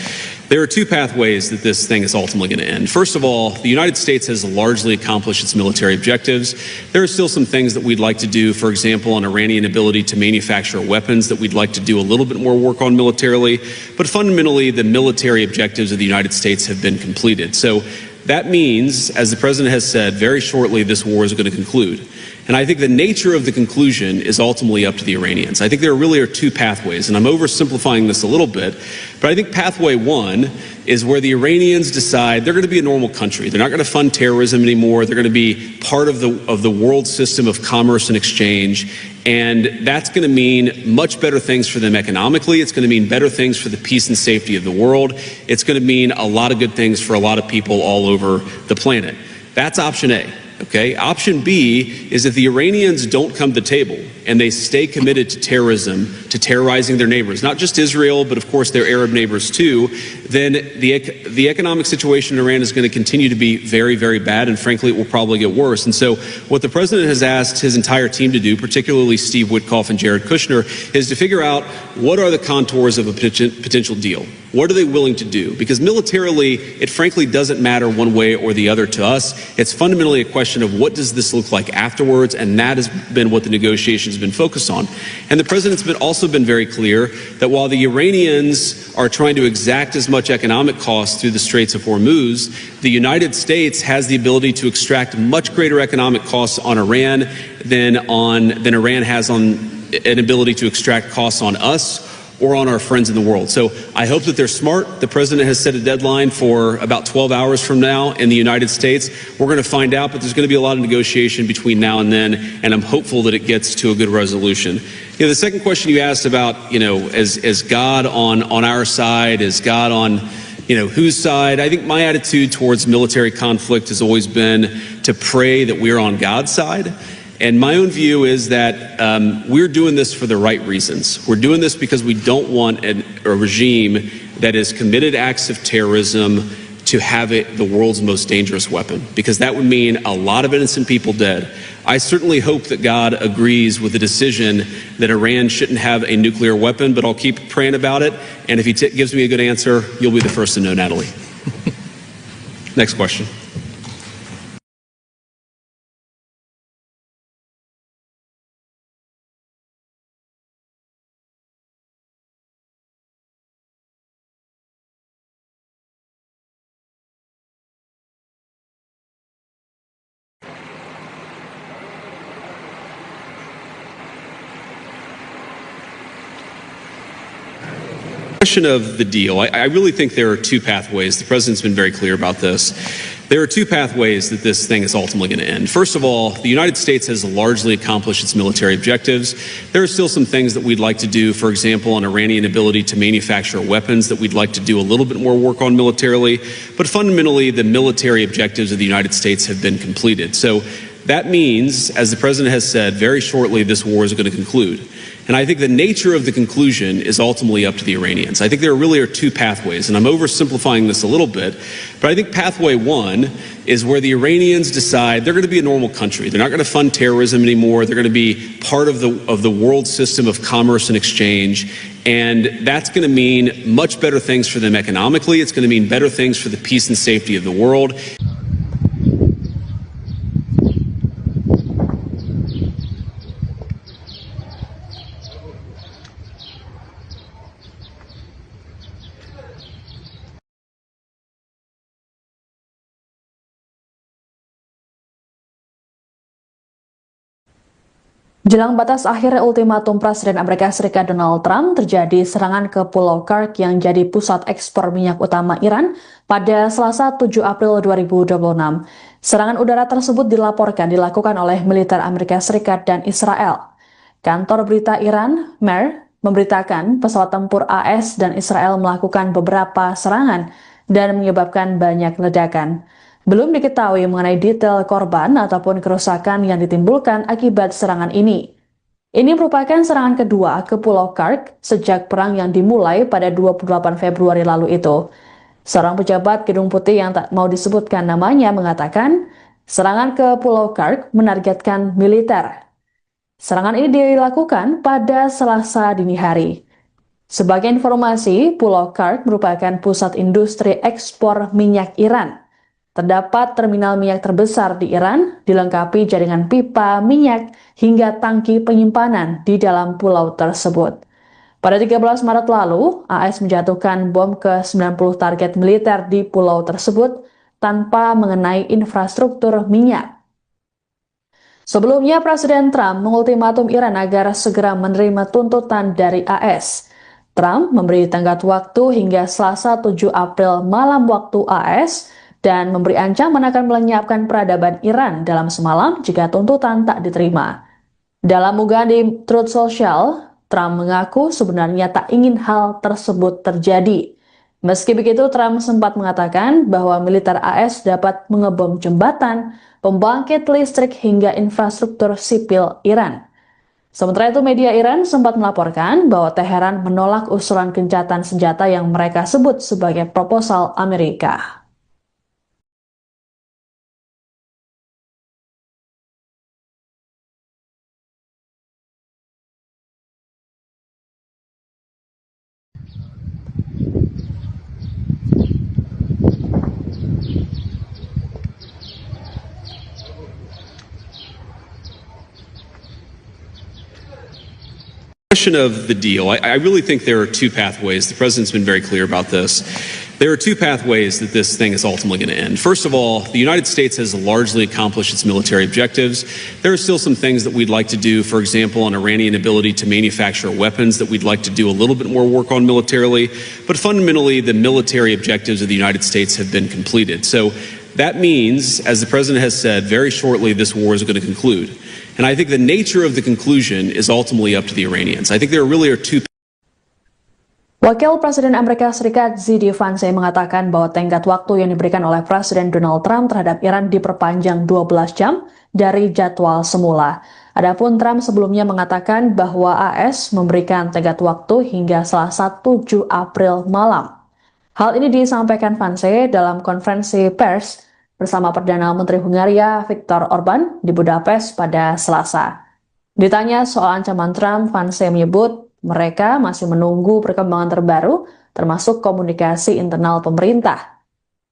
There are two pathways that this thing is ultimately going to end. First of all, the United States has largely accomplished its military objectives. There are still some things that we'd like to do, for example, on Iranian ability to manufacture weapons that we'd like to do a little bit more work on militarily. But fundamentally, the military objectives of the United States have been completed. So that means, as the president has said, very shortly this war is going to conclude. And I think the nature of the conclusion is ultimately up to the Iranians. I think there really are two pathways, and I'm oversimplifying this a little bit, but I think pathway one is where the Iranians decide they're going to be a normal country. They're not going to fund terrorism anymore. They're going to be part of the world system of commerce and exchange. And that's going to mean much better things for them economically. It's going to mean better things for the peace and safety of the world. It's going to mean a lot of good things for a lot of people all over the planet. That's option A. Okay. Option B is if the Iranians don't come to the table and they stay committed to terrorism, to terrorizing their neighbors, not just Israel, but of course their Arab neighbors too, then the economic situation in Iran is going to continue to be very, very bad. And frankly, it will probably get worse. And so what the president has asked his entire team to do, particularly Steve Witkoff and Jared Kushner, is to figure out what are the contours of a potential deal. What are they willing to do? Because militarily, it frankly doesn't matter one way or the other to us. It's fundamentally a question of what does this look like afterwards, and that has been what the negotiations have been focused on. And the president's also been very clear that while the Iranians are trying to exact as much economic cost through the Straits of Hormuz, the United States has the ability to extract much greater economic costs on Iran than Iran has on an ability to extract costs on us or on our friends in the world. So I hope that they're smart. The president has set a deadline for about 12 hours from now in the United States. We're going to find out, but there's going to be a lot of negotiation between now and then, and I'm hopeful that it gets to a good resolution. The second question you asked about, is God on our side? Is God on, whose side? I think my attitude towards military conflict has always been to pray that we're on God's side. And my own view is that we're doing this for the right reasons. We're doing this because we don't want a regime that has committed acts of terrorism to have it the world's most dangerous weapon, because that would mean a lot of innocent people dead. I certainly hope that God agrees with the decision that Iran shouldn't have a nuclear weapon, but I'll keep praying about it. And if he gives me a good answer, you'll be the first to know, Natalie. Next question. Question of the deal. I really think there are two pathways. The president's been very clear about this. There are two pathways that this thing is ultimately going to end. First of all, the United States has largely accomplished its military objectives. There are still some things that we'd like to do, for example, on Iranian ability to manufacture weapons that we'd like to do a little bit more work on militarily. But fundamentally, the military objectives of the United States have been completed. So that means, as the president has said, very shortly this war is going to conclude. And I think the nature of the conclusion is ultimately up to the Iranians. I think there really are two pathways, and I'm oversimplifying this a little bit, but I think pathway one is where the Iranians decide they're going to be a normal country. They're not going to fund terrorism anymore. They're going to be part of the world system of commerce and exchange. And that's going to mean much better things for them economically. It's going to mean better things for the peace and safety of the world. Jelang batas akhir ultimatum Presiden Amerika Serikat Donald Trump, terjadi serangan ke Pulau Kursk yang jadi pusat ekspor minyak utama Iran pada Selasa 7 April 2026. Serangan udara tersebut dilakukan oleh militer Amerika Serikat dan Israel. Kantor berita Iran, MER, memberitakan pesawat tempur AS dan Israel melakukan beberapa serangan dan menyebabkan banyak ledakan. Belum diketahui mengenai detail korban ataupun kerusakan yang ditimbulkan akibat serangan ini. Ini merupakan serangan kedua ke Pulau Kursk sejak perang yang dimulai pada 28 Februari lalu itu. Seorang pejabat Gedung Putih yang tak mau disebutkan namanya mengatakan, serangan ke Pulau Kursk menargetkan militer. Serangan ini dilakukan pada Selasa dini hari. Sebagai informasi, Pulau Kark merupakan pusat industri ekspor minyak Iran. Terdapat terminal minyak terbesar di Iran, dilengkapi jaringan pipa minyak hingga tangki penyimpanan di dalam pulau tersebut. Pada 13 Maret lalu, AS menjatuhkan bom ke 90 target militer di pulau tersebut tanpa mengenai infrastruktur minyak. Sebelumnya, Presiden Trump mengultimatum Iran agar segera menerima tuntutan dari AS. Trump memberi tenggat waktu hingga Selasa 7 April malam waktu AS dan memberi ancaman akan melenyapkan peradaban Iran dalam semalam jika tuntutan tak diterima. Dalam unggahan di Truth Social, Trump mengaku sebenarnya tak ingin hal tersebut terjadi. Meski begitu, Trump sempat mengatakan bahwa militer AS dapat mengebom jembatan, pembangkit listrik hingga infrastruktur sipil Iran. Sementara itu, media Iran sempat melaporkan bahwa Teheran menolak usulan gencatan senjata yang mereka sebut sebagai proposal Amerika. Question of the deal. I really think there are two pathways. The president's been very clear about this. There are two pathways that this thing is ultimately going to end. First of all, the United States has largely accomplished its military objectives. There are still some things that we'd like to do, for example, on Iranian ability to manufacture weapons that we'd like to do a little bit more work on militarily. But fundamentally, the military objectives of the United States have been completed. So that means, as the president has said, very shortly this war is going to conclude. And I think the nature of the conclusion is ultimately up to the Iranians. I think there really are two. Wakil Presiden Amerika Serikat Z.D. Vance mengatakan bahwa tenggat waktu yang diberikan oleh Presiden Donald Trump terhadap Iran diperpanjang 12 jam dari jadwal semula. Adapun Trump sebelumnya mengatakan bahwa AS memberikan tenggat waktu hingga Selasa 7 April malam. Hal ini disampaikan Vance dalam konferensi pers bersama Perdana Menteri Hungaria Viktor Orban di Budapest pada Selasa. Ditanya soal ancaman Trump, Vance menyebut mereka masih menunggu perkembangan terbaru, termasuk komunikasi internal pemerintah.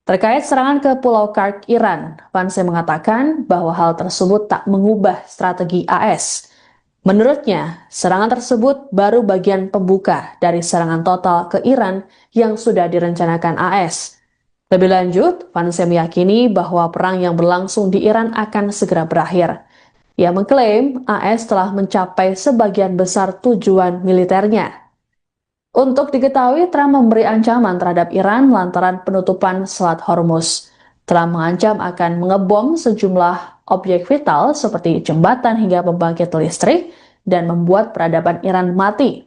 Terkait serangan ke Pulau Kark, Iran, Vance mengatakan bahwa hal tersebut tak mengubah strategi AS. Menurutnya, serangan tersebut baru bagian pembuka dari serangan total ke Iran yang sudah direncanakan AS. Lebih lanjut, Vance meyakini bahwa perang yang berlangsung di Iran akan segera berakhir. Ia mengklaim AS telah mencapai sebagian besar tujuan militernya. Untuk diketahui, Trump memberi ancaman terhadap Iran lantaran penutupan Selat Hormuz. Trump mengancam akan mengebom sejumlah objek vital seperti jembatan hingga pembangkit listrik dan membuat peradaban Iran mati.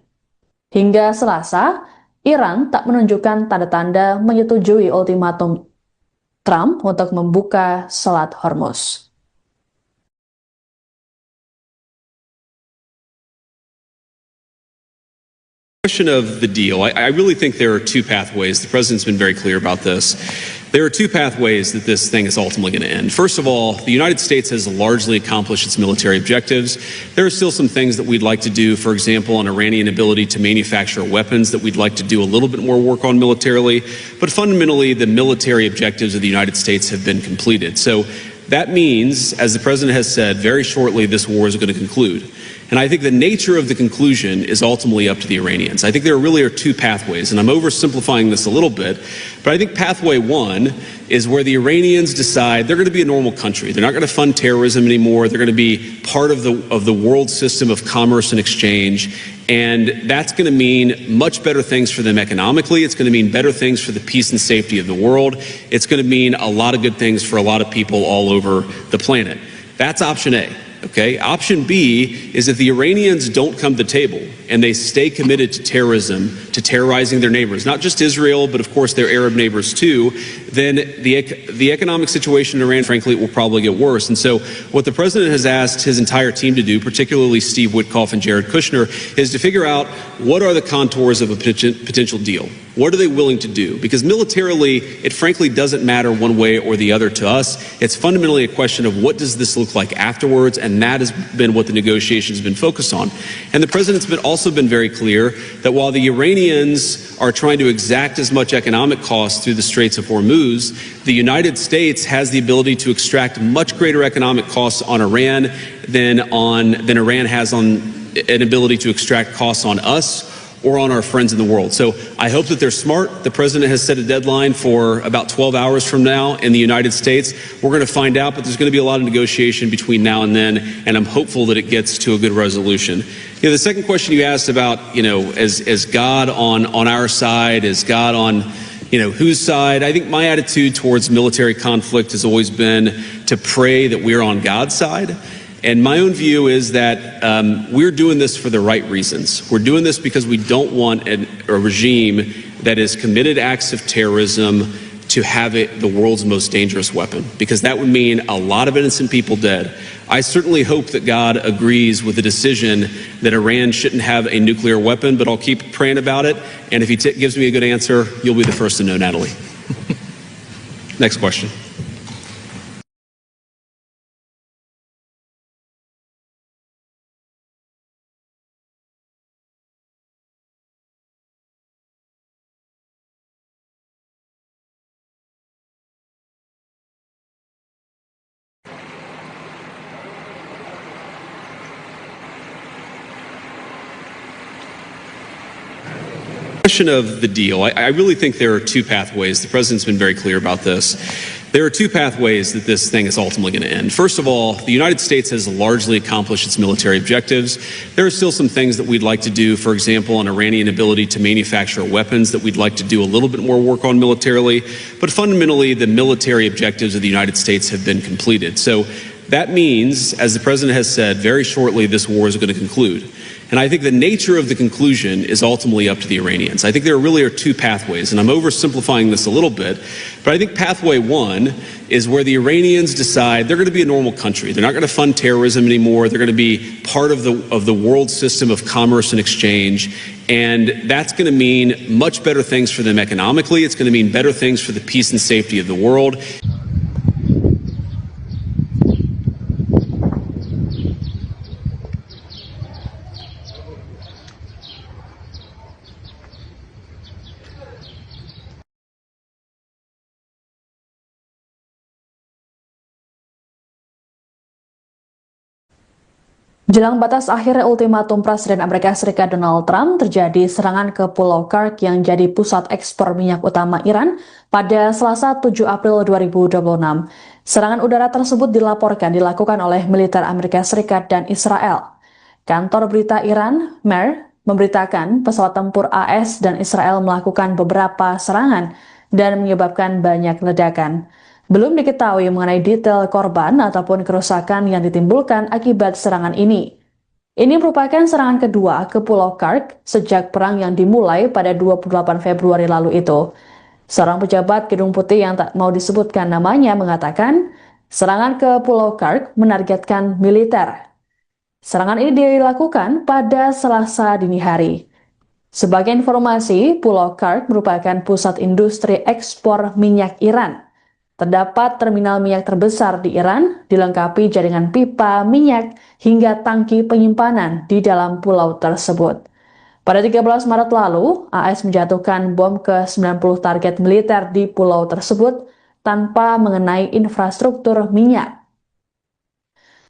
Hingga Selasa, Iran tak menunjukkan tanda-tanda menyetujui ultimatum Trump untuk membuka Selat Hormuz. Question of the deal. I really think there are two pathways. The president's been very clear about this. There are two pathways that this thing is ultimately going to end. First of all, the United States has largely accomplished its military objectives. There are still some things that we'd like to do, for example, on Iranian ability to manufacture weapons that we'd like to do a little bit more work on militarily. But fundamentally, the military objectives of the United States have been completed. So that means, as the president has said, very shortly this war is going to conclude. And I think the nature of the conclusion is ultimately up to the Iranians. I think there really are two pathways, and I'm oversimplifying this a little bit, but I think pathway one is where the Iranians decide they're going to be a normal country. They're not going to fund terrorism anymore. They're going to be part of the world system of commerce and exchange, and that's going to mean much better things for them economically. It's going to mean better things for the peace and safety of the world. It's going to mean a lot of good things for a lot of people all over the planet. That's option A. Okay. Option B is if the Iranians don't come to the table and they stay committed to terrorism, to terrorizing their neighbors, not just Israel, but of course their Arab neighbors too, then the economic situation in Iran, frankly, will probably get worse. And so what the president has asked his entire team to do, particularly Steve Witkoff and Jared Kushner, is to figure out what are the contours of a potential deal. What are they willing to do? Because militarily, it frankly doesn't matter one way or the other to us. It's fundamentally a question of what does this look like afterwards, and that has been what the negotiations have been focused on. And the president's also been very clear that while the Iranians are trying to exact as much economic cost through the Straits of Hormuz, the United States has the ability to extract much greater economic costs on Iran than Iran has on an ability to extract costs on us or on our friends in the world. So I hope that they're smart. The president has set a deadline for about 12 hours from now in the United States. We're going to find out, but there's going to be a lot of negotiation between now and then, and I'm hopeful that it gets to a good resolution. The second question you asked about, is God on our side? Is God on, whose side? I think my attitude towards military conflict has always been to pray that we're on God's side. And my own view is that we're doing this for the right reasons. We're doing this because we don't want a regime that has committed acts of terrorism to have it the world's most dangerous weapon, because that would mean a lot of innocent people dead. I certainly hope that God agrees with the decision that Iran shouldn't have a nuclear weapon, but I'll keep praying about it. And if he gives me a good answer, you'll be the first to know, Natalie. Next question. Question of the deal. I really think there are two pathways. The president's been very clear about this. There are two pathways that this thing is ultimately going to end. First of all, the United States has largely accomplished its military objectives. There are still some things that we'd like to do, for example, an Iranian ability to manufacture weapons that we'd like to do a little bit more work on militarily. But fundamentally, the military objectives of the United States have been completed. So that means, as the president has said, very shortly this war is going to conclude. And I think the nature of the conclusion is ultimately up to the Iranians. I think there really are two pathways, and I'm oversimplifying this a little bit, but I think pathway one is where the Iranians decide they're going to be a normal country. They're not going to fund terrorism anymore. They're going to be part of the world system of commerce and exchange, and that's going to mean much better things for them economically. It's going to mean better things for the peace and safety of the world. Jelang batas akhir ultimatum Presiden Amerika Serikat Donald Trump, terjadi serangan ke Pulau Kursk yang jadi pusat ekspor minyak utama Iran pada Selasa 7 April 2026. Serangan udara tersebut dilaporkan dilakukan oleh militer Amerika Serikat dan Israel. Kantor berita Iran, MER, memberitakan pesawat tempur AS dan Israel melakukan beberapa serangan dan menyebabkan banyak ledakan. Belum diketahui mengenai detail korban ataupun kerusakan yang ditimbulkan akibat serangan ini. Ini merupakan serangan kedua ke Pulau Kursk sejak perang yang dimulai pada 28 Februari lalu itu. Seorang pejabat Gedung Putih yang tak mau disebutkan namanya mengatakan, serangan ke Pulau Kursk menargetkan militer. Serangan ini dilakukan pada Selasa dini hari. Sebagai informasi, Pulau Kursk merupakan pusat industri ekspor minyak Iran. Terdapat terminal minyak terbesar di Iran, dilengkapi jaringan pipa minyak hingga tangki penyimpanan di dalam pulau tersebut. Pada 13 Maret lalu, AS menjatuhkan bom ke 90 target militer di pulau tersebut tanpa mengenai infrastruktur minyak.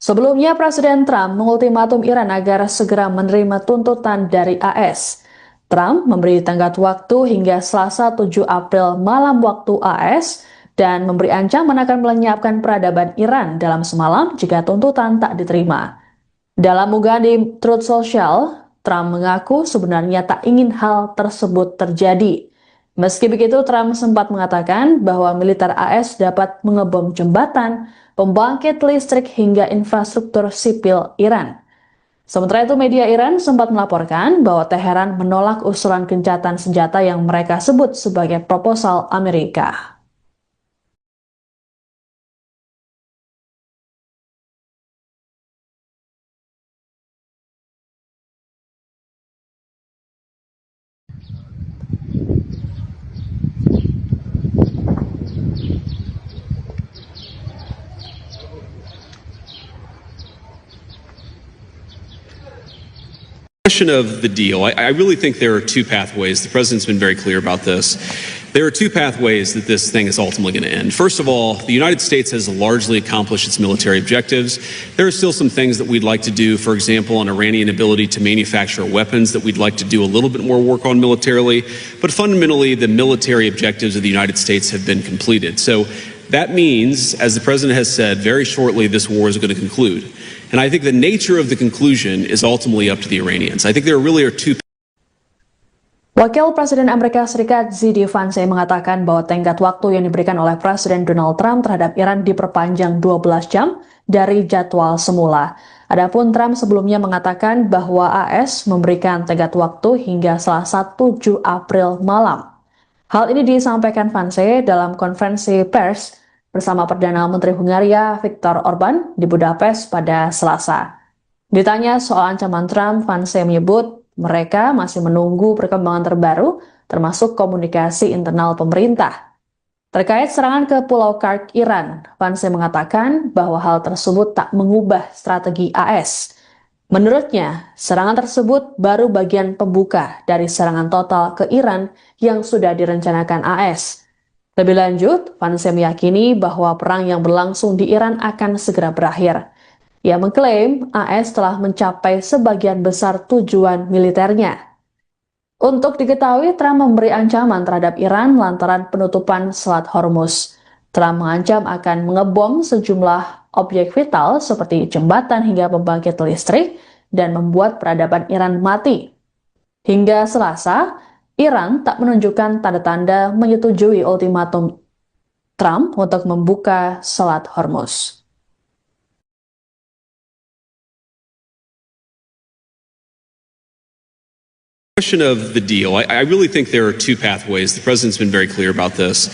Sebelumnya, Presiden Trump mengultimatum Iran agar segera menerima tuntutan dari AS. Trump memberi tenggat waktu hingga Selasa 7 April malam waktu AS, dan memberi ancaman akan melenyapkan peradaban Iran dalam semalam jika tuntutan tak diterima. Dalam unggahan di Truth Social, Trump mengaku sebenarnya tak ingin hal tersebut terjadi. Meski begitu, Trump sempat mengatakan bahwa militer AS dapat mengebom jembatan, pembangkit listrik hingga infrastruktur sipil Iran. Sementara itu, media Iran sempat melaporkan bahwa Teheran menolak usulan gencatan senjata yang mereka sebut sebagai proposal Amerika. Question of the deal. I really think there are two pathways. The president's been very clear about this. There are two pathways that this thing is ultimately going to end. First of all, the United States has largely accomplished its military objectives. There are still some things that we'd like to do, for example, on Iranian ability to manufacture weapons that we'd like to do a little bit more work on militarily. But fundamentally, the military objectives of the United States have been completed. So that means, as the president has said, very shortly this war is going to conclude. And I think the nature of the conclusion is ultimately up to the Iranians. I think there really are two. Wakil Presiden Amerika Serikat Z.D. Vance mengatakan bahwa tenggat waktu yang diberikan oleh Presiden Donald Trump terhadap Iran diperpanjang 12 jam dari jadwal semula. Adapun Trump sebelumnya mengatakan bahwa AS memberikan tenggat waktu hingga Selasa 7 April malam. Hal ini disampaikan Vance dalam konferensi pers bersama Perdana Menteri Hungaria Viktor Orban di Budapest pada Selasa. Ditanya soal ancaman Trump, Vance menyebut mereka masih menunggu perkembangan terbaru, termasuk komunikasi internal pemerintah. Terkait serangan ke Pulau Kark, Iran, Vance mengatakan bahwa hal tersebut tak mengubah strategi AS. Menurutnya, serangan tersebut baru bagian pembuka dari serangan total ke Iran yang sudah direncanakan AS. Lebih lanjut, Vance meyakini bahwa perang yang berlangsung di Iran akan segera berakhir. Ia mengklaim AS telah mencapai sebagian besar tujuan militernya. Untuk diketahui, Trump memberi ancaman terhadap Iran lantaran penutupan Selat Hormuz. Trump mengancam akan mengebom sejumlah objek vital seperti jembatan hingga pembangkit listrik dan membuat peradaban Iran mati. Hingga Selasa, Iran tak menunjukkan tanda-tanda menyetujui ultimatum Trump untuk membuka Selat Hormuz. Question of the deal. I really think there are two pathways. The president's been very clear about this.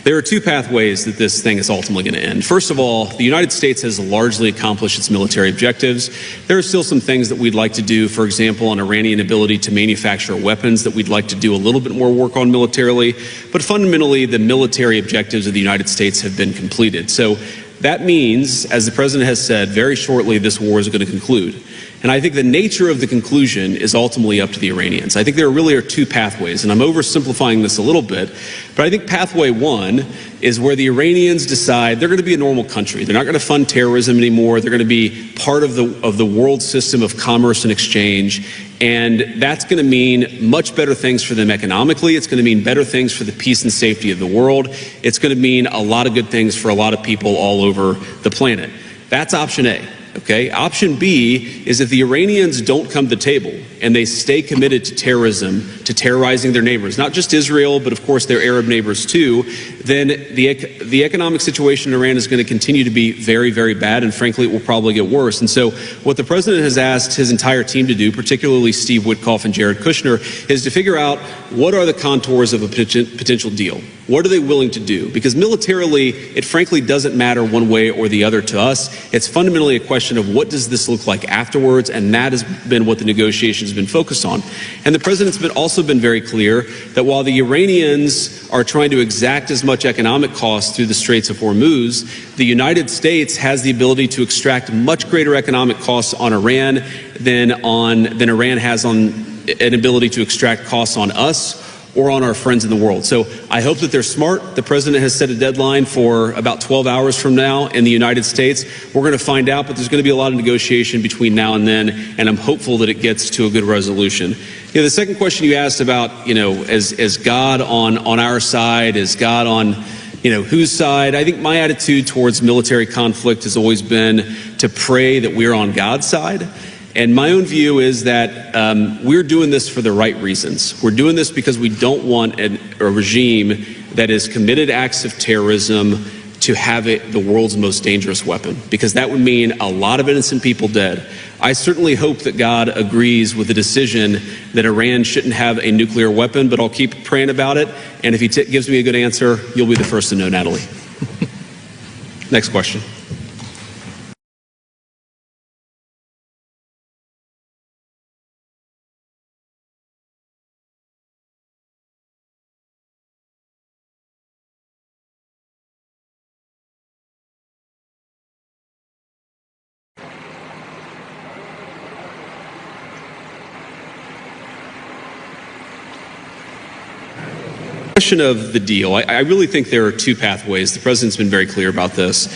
There are two pathways that this thing is ultimately going to end. First of all, the United States has largely accomplished its military objectives. There are still some things that we'd like to do, for example, on Iranian ability to manufacture weapons that we'd like to do a little bit more work on militarily. But fundamentally, the military objectives of the United States have been completed. So that means, as the president has said, very shortly this war is going to conclude. And I think the nature of the conclusion is ultimately up to the Iranians. I think there really are two pathways, and I'm oversimplifying this a little bit, but I think pathway one is where the Iranians decide they're going to be a normal country. They're not going to fund terrorism anymore. They're going to be part of the world system of commerce and exchange, and that's going to mean much better things for them economically. It's going to mean better things for the peace and safety of the world. It's going to mean a lot of good things for a lot of people all over the planet. That's option A. Okay. Option B is if the Iranians don't come to the table and they stay committed to terrorism, to terrorizing their neighbors, not just Israel, but of course their Arab neighbors too, then the economic situation in Iran is going to continue to be very, very bad, and frankly, it will probably get worse. And so what the president has asked his entire team to do, particularly Steve Witkoff and Jared Kushner, is to figure out what are the contours of a potential deal. What are they willing to do? Because militarily, it frankly doesn't matter one way or the other to us. It's fundamentally a question of what does this look like afterwards, and that has been what the negotiations have been focused on. And the president's also been very clear that while the Iranians are trying to exact as much economic cost through the Straits of Hormuz, the United States has the ability to extract much greater economic costs on Iran than Iran has on an ability to extract costs on us or on our friends in the world. So I hope that they're smart. The president has set a deadline for about 12 hours from now in the United States. We're going to find out, but there's going to be a lot of negotiation between now and then, and I'm hopeful that it gets to a good resolution. The second question you asked about, is God on our side? Is God on, whose side? I think my attitude towards military conflict has always been to pray that we're on God's side. And my own view is that we're doing this for the right reasons. We're doing this because we don't want a regime that has committed acts of terrorism to have it the world's most dangerous weapon, because that would mean a lot of innocent people dead. I certainly hope that God agrees with the decision that Iran shouldn't have a nuclear weapon, but I'll keep praying about it. And if he gives me a good answer, you'll be the first to know, Natalie. Next question. Question of the deal. I really think there are two pathways. The president's been very clear about this.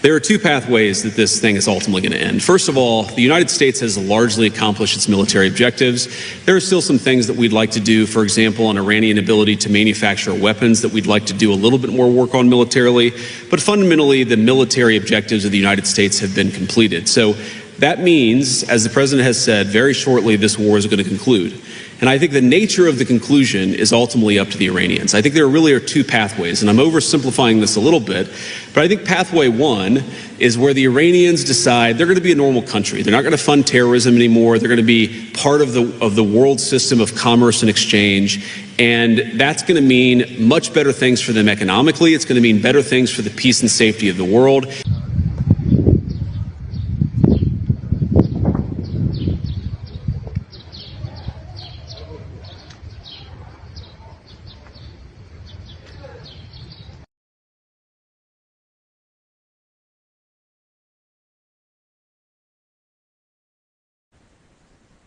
There are two pathways that this thing is ultimately going to end. First of all, the United States has largely accomplished its military objectives. There are still some things that we'd like to do, for example, on Iranian ability to manufacture weapons that we'd like to do a little bit more work on militarily. But fundamentally, the military objectives of the United States have been completed. So that means, as the president has said, very shortly this war is going to conclude. And I think the nature of the conclusion is ultimately up to the Iranians. I think there really are two pathways, and I'm oversimplifying this a little bit, but I think pathway one is where the Iranians decide they're going to be a normal country. They're not going to fund terrorism anymore. They're going to be part of the world system of commerce and exchange, and that's going to mean much better things for them economically. It's going to mean better things for the peace and safety of the world.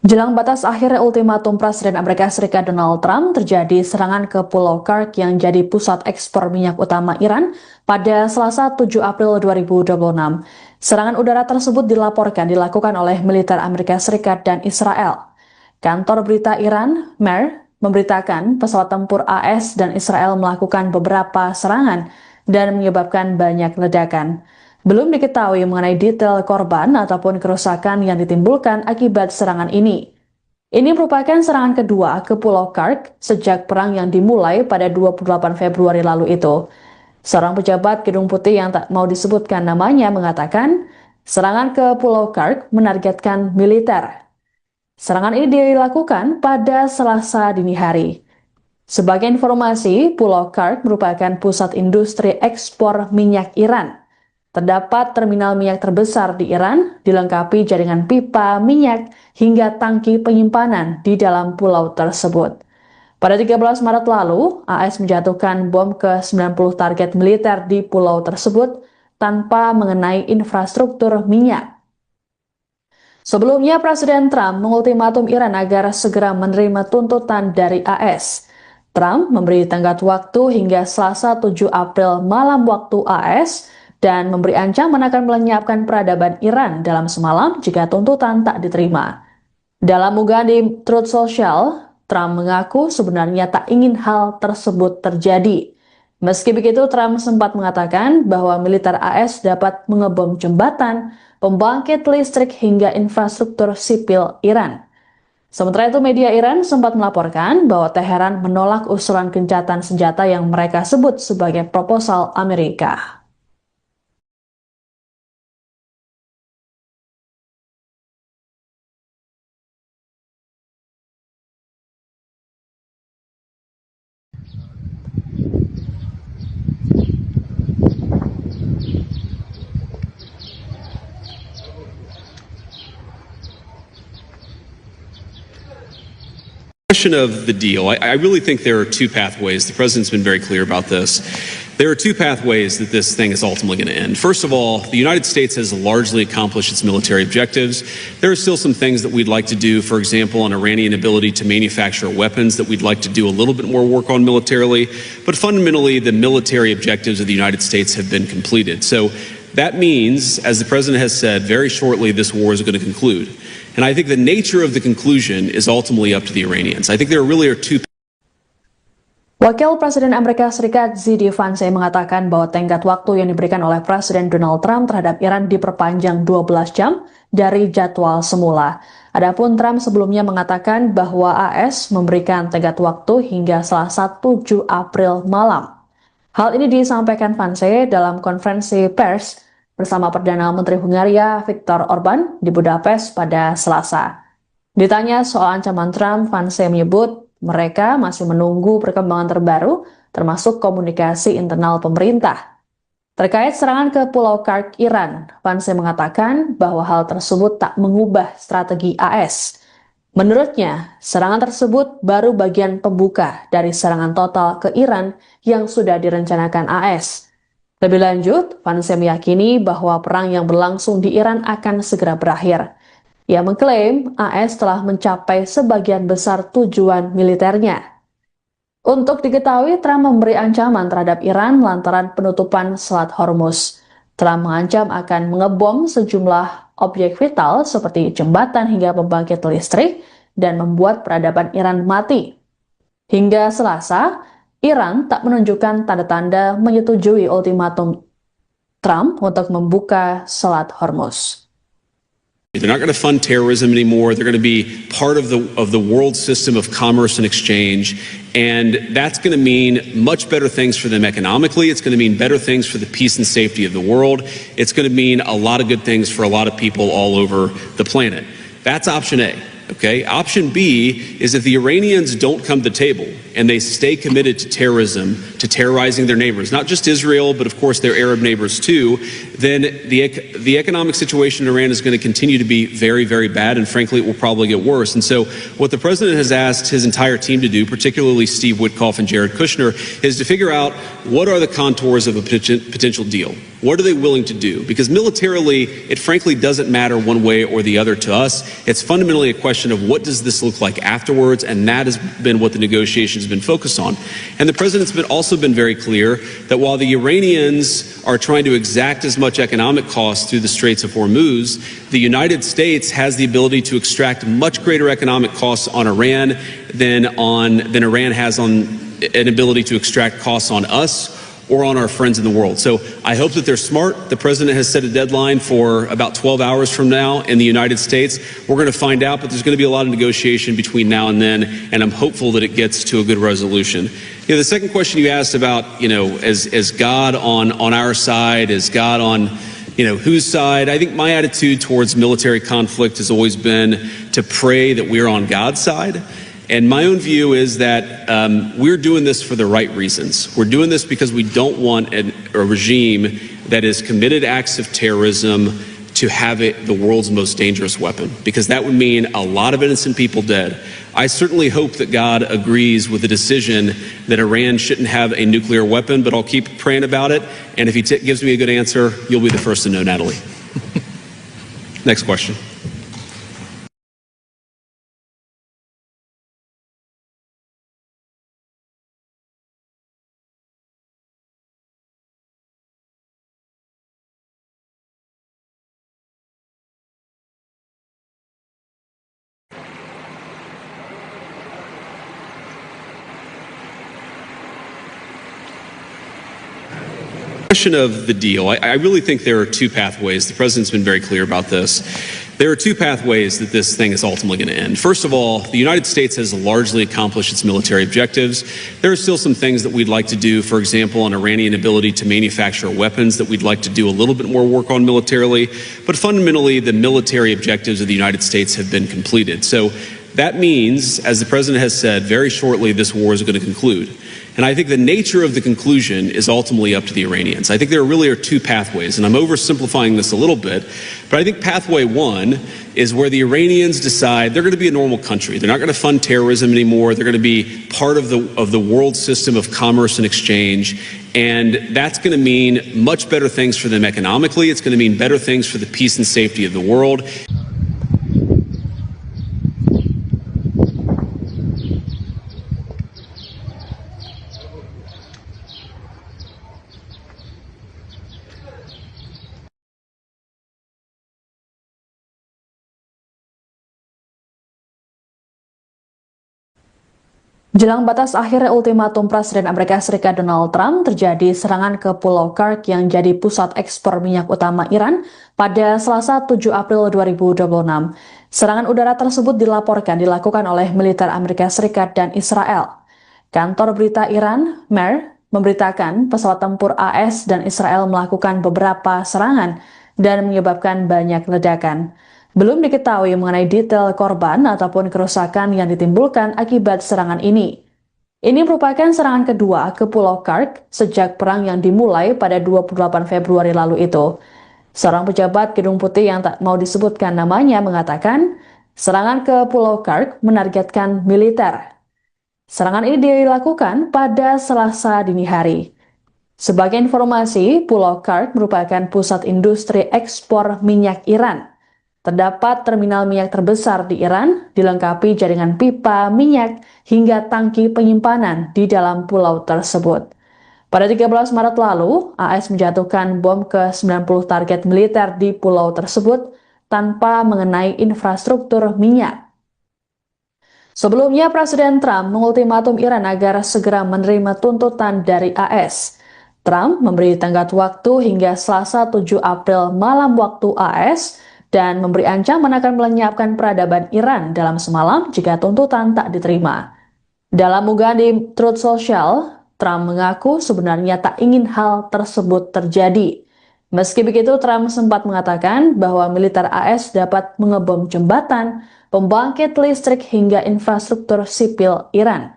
Jelang batas akhir ultimatum Presiden Amerika Serikat Donald Trump, terjadi serangan ke Pulau Kursk yang jadi pusat ekspor minyak utama Iran pada Selasa 7 April 2026. Serangan udara tersebut dilaporkan dilakukan oleh militer Amerika Serikat dan Israel. Kantor berita Iran, MER, memberitakan pesawat tempur AS dan Israel melakukan beberapa serangan dan menyebabkan banyak ledakan. Belum diketahui mengenai detail korban ataupun kerusakan yang ditimbulkan akibat serangan ini. Ini merupakan serangan kedua ke Pulau Kursk sejak perang yang dimulai pada 28 Februari lalu itu. Seorang pejabat Gedung Putih yang tak mau disebutkan namanya mengatakan, serangan ke Pulau Kursk menargetkan militer. Serangan ini dilakukan pada Selasa dini hari. Sebagai informasi, Pulau Kursk merupakan pusat industri ekspor minyak Iran. Terdapat terminal minyak terbesar di Iran, dilengkapi jaringan pipa minyak hingga tangki penyimpanan di dalam pulau tersebut. Pada 13 Maret lalu, AS menjatuhkan bom ke 90 target militer di pulau tersebut tanpa mengenai infrastruktur minyak. Sebelumnya, Presiden Trump mengultimatum Iran agar segera menerima tuntutan dari AS. Trump memberi tenggat waktu hingga Selasa 7 April malam waktu AS, dan memberi ancaman akan melenyapkan peradaban Iran dalam semalam jika tuntutan tak diterima. Dalam unggahan di Truth Social, Trump mengaku sebenarnya tak ingin hal tersebut terjadi. Meski begitu, Trump sempat mengatakan bahwa militer AS dapat mengebom jembatan, pembangkit listrik hingga infrastruktur sipil Iran. Sementara itu, media Iran sempat melaporkan bahwa Teheran menolak usulan gencatan senjata yang mereka sebut sebagai proposal Amerika. Question of the deal. I really think there are two pathways. The president's been very clear about this. There are two pathways that this thing is ultimately going to end. First of all, the United States has largely accomplished its military objectives. There are still some things that we'd like to do, for example, on Iranian ability to manufacture weapons that we'd like to do a little bit more work on militarily. But fundamentally, the military objectives of the United States have been completed. So that means, as the president has said, very shortly this war is going to conclude. And I think the nature of the conclusion is ultimately up to the Iranians. I think there really are two. Wakil Presiden Amerika Serikat Z.D. Vance mengatakan bahwa tenggat waktu yang diberikan oleh Presiden Donald Trump terhadap Iran diperpanjang 12 jam dari jadwal semula. Adapun Trump sebelumnya mengatakan bahwa AS memberikan tenggat waktu hingga Selasa 7 April malam. Hal ini disampaikan Vance dalam konferensi pers bersama Perdana Menteri Hungaria Viktor Orban di Budapest pada Selasa. Ditanya soal ancaman Trump, Vance menyebut mereka masih menunggu perkembangan terbaru, termasuk komunikasi internal pemerintah. Terkait serangan ke Pulau Kark, Iran, Vance mengatakan bahwa hal tersebut tak mengubah strategi AS. Menurutnya, serangan tersebut baru bagian pembuka dari serangan total ke Iran yang sudah direncanakan AS. Lebih lanjut, Vance meyakini bahwa perang yang berlangsung di Iran akan segera berakhir. Ia mengklaim AS telah mencapai sebagian besar tujuan militernya. Untuk diketahui, Trump memberi ancaman terhadap Iran lantaran penutupan Selat Hormuz. Trump mengancam akan mengebom sejumlah objek vital seperti jembatan hingga pembangkit listrik dan membuat peradaban Iran mati. Hingga Selasa, Iran tak menunjukkan tanda-tanda menyetujui ultimatum Trump untuk membuka Selat Hormuz. They're not going to fund terrorism anymore. They're going to be part of the world system of commerce and exchange. And that's going to mean much better things for them economically. It's going to mean better things for the peace and safety of the world. It's going to mean a lot of good things for a lot of people all over the planet. That's option A. Okay. Option B is if the Iranians don't come to the table and they stay committed to terrorism, to terrorizing their neighbors, not just Israel, but of course their Arab neighbors too, then the economic situation in Iran is going to continue to be very, very bad, and frankly, it will probably get worse. And so what the president has asked his entire team to do, particularly Steve Witkoff and Jared Kushner, is to figure out what are the contours of a potential deal. What are they willing to do? Because militarily, it frankly doesn't matter one way or the other to us. It's fundamentally a question of what does this look like afterwards, and that has been what the negotiations have been focused on. And the president's also been very clear that while the Iranians are trying to exact as much economic costs through the Straits of Hormuz, the United States has the ability to extract much greater economic costs on Iran than Iran has on an ability to extract costs on us or on our friends in the world. So I hope that they're smart. The president has set a deadline for about 12 hours from now in the United States. We're going to find out, but there's going to be a lot of negotiation between now and then, and I'm hopeful that it gets to a good resolution. You know, the second question you asked about, is God on our side? Is God on, whose side? I think my attitude towards military conflict has always been to pray that we're on God's side. And my own view is that we're doing this for the right reasons. We're doing this because we don't want a regime that has committed acts of terrorism to have the world's most dangerous weapon, because that would mean a lot of innocent people dead. I certainly hope that God agrees with the decision that Iran shouldn't have a nuclear weapon, but I'll keep praying about it. And if he gives me a good answer, you'll be the first to know, Natalie. Next question. Question of the deal. I really think there are two pathways. The president's been very clear about this. There are two pathways that this thing is ultimately going to end. First of all, the United States has largely accomplished its military objectives. There are still some things that we'd like to do, for example, on Iranian ability to manufacture weapons that we'd like to do a little bit more work on militarily. But fundamentally, the military objectives of the United States have been completed. So that means, as the president has said, very shortly this war is going to conclude. And I think the nature of the conclusion is ultimately up to the Iranians. I think there really are two pathways, and I'm oversimplifying this a little bit, but I think pathway one is where the Iranians decide they're going to be a normal country. They're not going to fund terrorism anymore. They're going to be part of the world system of commerce and exchange. And that's going to mean much better things for them economically. It's going to mean better things for the peace and safety of the world. Jelang batas akhir ultimatum Presiden Amerika Serikat Donald Trump, terjadi serangan ke Pulau Kark yang jadi pusat ekspor minyak utama Iran pada Selasa 7 April 2026. Serangan udara tersebut dilaporkan dilakukan oleh militer Amerika Serikat dan Israel. Kantor berita Iran, MER, memberitakan pesawat tempur AS dan Israel melakukan beberapa serangan dan menyebabkan banyak ledakan. Belum diketahui mengenai detail korban ataupun kerusakan yang ditimbulkan akibat serangan ini. Ini merupakan serangan kedua ke Pulau Kark sejak perang yang dimulai pada 28 Februari lalu itu. Seorang pejabat Gedung Putih yang tak mau disebutkan namanya mengatakan, serangan ke Pulau Kark menargetkan militer. Serangan ini dilakukan pada Selasa dini hari. Sebagai informasi, Pulau Kark merupakan pusat industri ekspor minyak Iran. Terdapat terminal minyak terbesar di Iran, dilengkapi jaringan pipa minyak hingga tangki penyimpanan di dalam pulau tersebut. Pada 13 Maret lalu, AS menjatuhkan bom ke 90 target militer di pulau tersebut tanpa mengenai infrastruktur minyak. Sebelumnya, Presiden Trump mengultimatum Iran agar segera menerima tuntutan dari AS. Trump memberi tenggat waktu hingga Selasa 7 April malam waktu AS dan memberi ancaman akan melenyapkan peradaban Iran dalam semalam jika tuntutan tak diterima. Dalam unggahan di Truth Social, Trump mengaku sebenarnya tak ingin hal tersebut terjadi. Meski begitu, Trump sempat mengatakan bahwa militer AS dapat mengebom jembatan, pembangkit listrik hingga infrastruktur sipil Iran.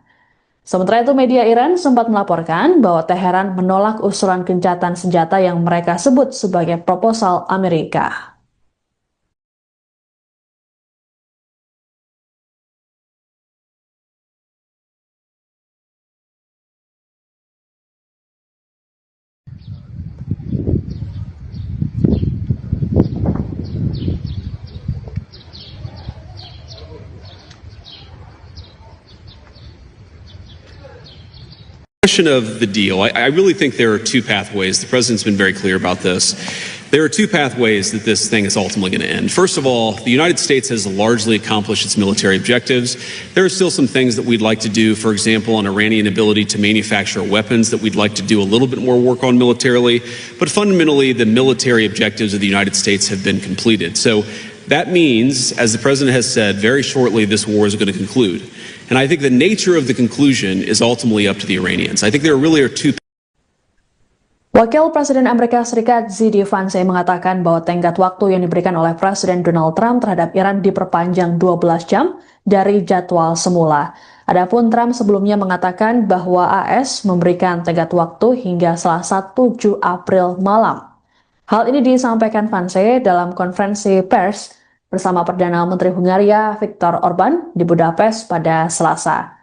Sementara itu, media Iran sempat melaporkan bahwa Teheran menolak usulan gencatan senjata yang mereka sebut sebagai proposal Amerika. Question of the deal. I really think there are two pathways. The president's been very clear about this. There are two pathways that this thing is ultimately going to end. First of all, the United States has largely accomplished its military objectives. There are still some things that we'd like to do, for example, on Iranian ability to manufacture weapons that we'd like to do a little bit more work on militarily. But fundamentally, the military objectives of the United States have been completed. So that means, as the president has said, very shortly this war is going to conclude. And I think the nature of the conclusion is ultimately up to the Iranians. I think there really are two. Wakil Presiden Amerika Serikat Z.D. Vance mengatakan bahwa tenggat waktu yang diberikan oleh Presiden Donald Trump terhadap Iran diperpanjang 12 jam dari jadwal semula. Adapun Trump sebelumnya mengatakan bahwa AS memberikan tenggat waktu hingga Selasa 7 April malam. Hal ini disampaikan Vance dalam konferensi pers bersama Perdana Menteri Hungaria Viktor Orban di Budapest pada Selasa.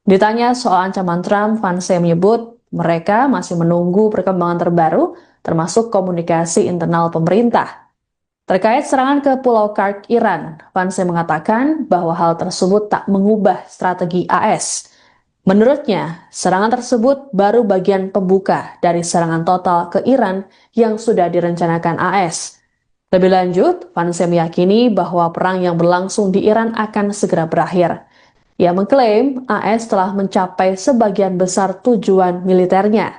Ditanya soal ancaman Trump, Vance menyebut mereka masih menunggu perkembangan terbaru, termasuk komunikasi internal pemerintah. Terkait serangan ke Pulau Kark, Iran, Vance mengatakan bahwa hal tersebut tak mengubah strategi AS. Menurutnya, serangan tersebut baru bagian pembuka dari serangan total ke Iran yang sudah direncanakan AS. Lebih lanjut, Vance meyakini bahwa perang yang berlangsung di Iran akan segera berakhir. Ia mengklaim AS telah mencapai sebagian besar tujuan militernya.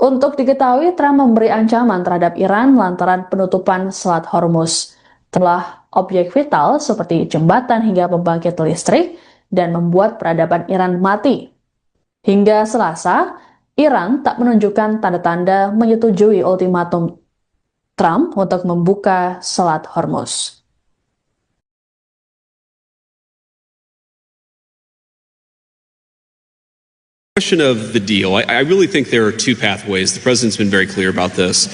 Untuk diketahui, Trump memberi ancaman terhadap Iran lantaran penutupan Selat Hormuz. Telah objek vital seperti jembatan hingga pembangkit listrik dan membuat peradaban Iran mati. Hingga Selasa, Iran tak menunjukkan tanda-tanda menyetujui ultimatum Trump untuk membuka Selat Hormuz. Question of the deal. I really think there are two pathways. The president's been very clear about this.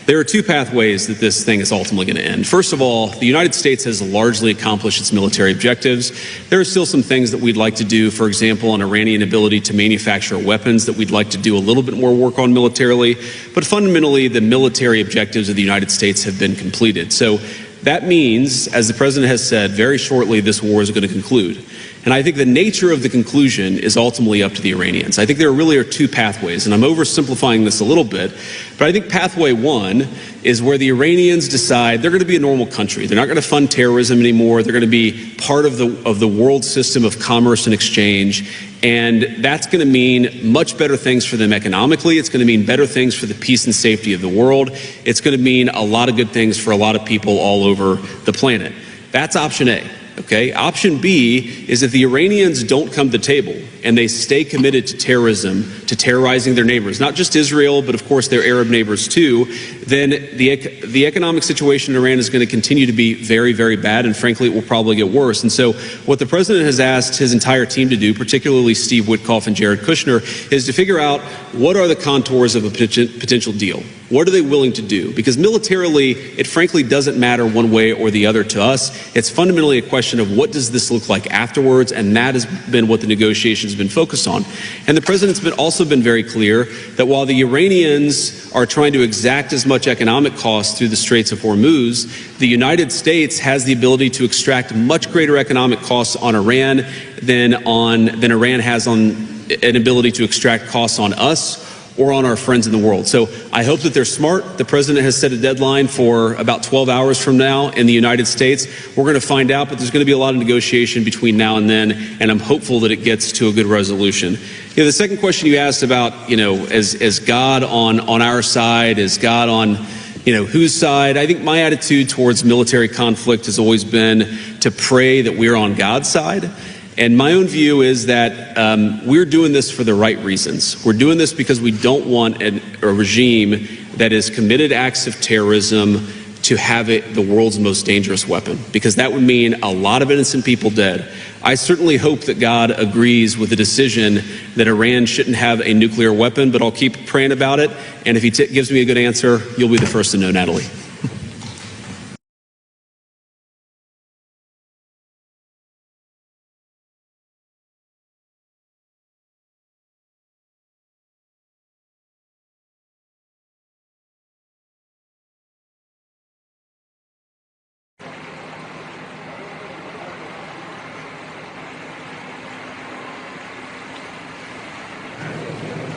There are two pathways that this thing is ultimately going to end. First of all, the United States has largely accomplished its military objectives. There are still some things that we'd like to do, for example, on Iranian ability to manufacture weapons that we'd like to do a little bit more work on militarily. But fundamentally, the military objectives of the United States have been completed. So that means, as the president has said, very shortly this war is going to conclude. And I think the nature of the conclusion is ultimately up to the Iranians. I think there really are two pathways, and I'm oversimplifying this a little bit, but I think pathway one is where the Iranians decide they're going to be a normal country. They're not going to fund terrorism anymore. They're going to be part of the world system of commerce and exchange, and that's going to mean much better things for them economically. It's going to mean better things for the peace and safety of the world. It's going to mean a lot of good things for a lot of people all over the planet. That's option A. Okay. Option B is if the Iranians don't come to the table and they stay committed to terrorism, to terrorizing their neighbors, not just Israel, but of course their Arab neighbors too, then the economic situation in Iran is going to continue to be very, very bad. And frankly, it will probably get worse. And so what the president has asked his entire team to do, particularly Steve Witkoff and Jared Kushner, is to figure out what are the contours of a potential deal. What are they willing to do? Because militarily, it frankly doesn't matter one way or the other to us. It's fundamentally a question of what does this look like afterwards, and that has been what the negotiations have been focused on. And the president's also been very clear that while the Iranians are trying to exact as much economic cost through the Straits of Hormuz, the United States has the ability to extract much greater economic costs on Iran than Iran has on an ability to extract costs on us or on our friends in the world. So I hope that they're smart. The president has set a deadline for about 12 hours from now in the United States. We're going to find out, but there's going to be a lot of negotiation between now and then, and I'm hopeful that it gets to a good resolution. The second question you asked about, is God on our side? Is God on, whose side? I think my attitude towards military conflict has always been to pray that we're on God's side. And my own view is that we're doing this for the right reasons. We're doing this because we don't want a regime that has committed acts of terrorism to have the world's most dangerous weapon, because that would mean a lot of innocent people dead. I certainly hope that God agrees with the decision that Iran shouldn't have a nuclear weapon, but I'll keep praying about it. And if he gives me a good answer, you'll be the first to know, Natalie.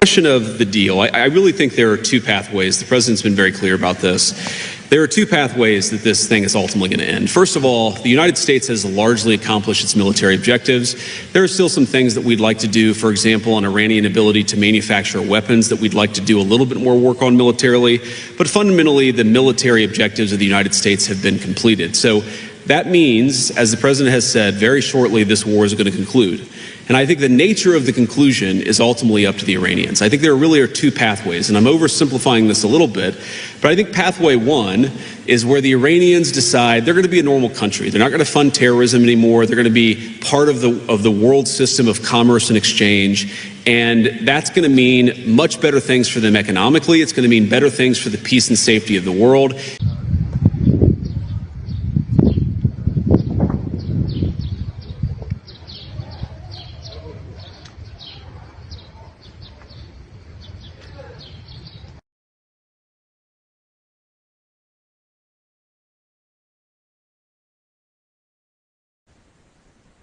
Question of the deal. I really think there are two pathways. The president's been very clear about this. There are two pathways that this thing is ultimately going to end. First of all, the United States has largely accomplished its military objectives. There are still some things that we'd like to do, for example, on Iranian ability to manufacture weapons that we'd like to do a little bit more work on militarily. But fundamentally, the military objectives of the United States have been completed. So that means, as the president has said, very shortly this war is going to conclude. And I think the nature of the conclusion is ultimately up to the Iranians. I think there really are two pathways, and I'm oversimplifying this a little bit, but I think pathway one is where the Iranians decide they're going to be a normal country. They're not going to fund terrorism anymore. They're going to be part of the world system of commerce and exchange. And that's going to mean much better things for them economically. It's going to mean better things for the peace and safety of the world.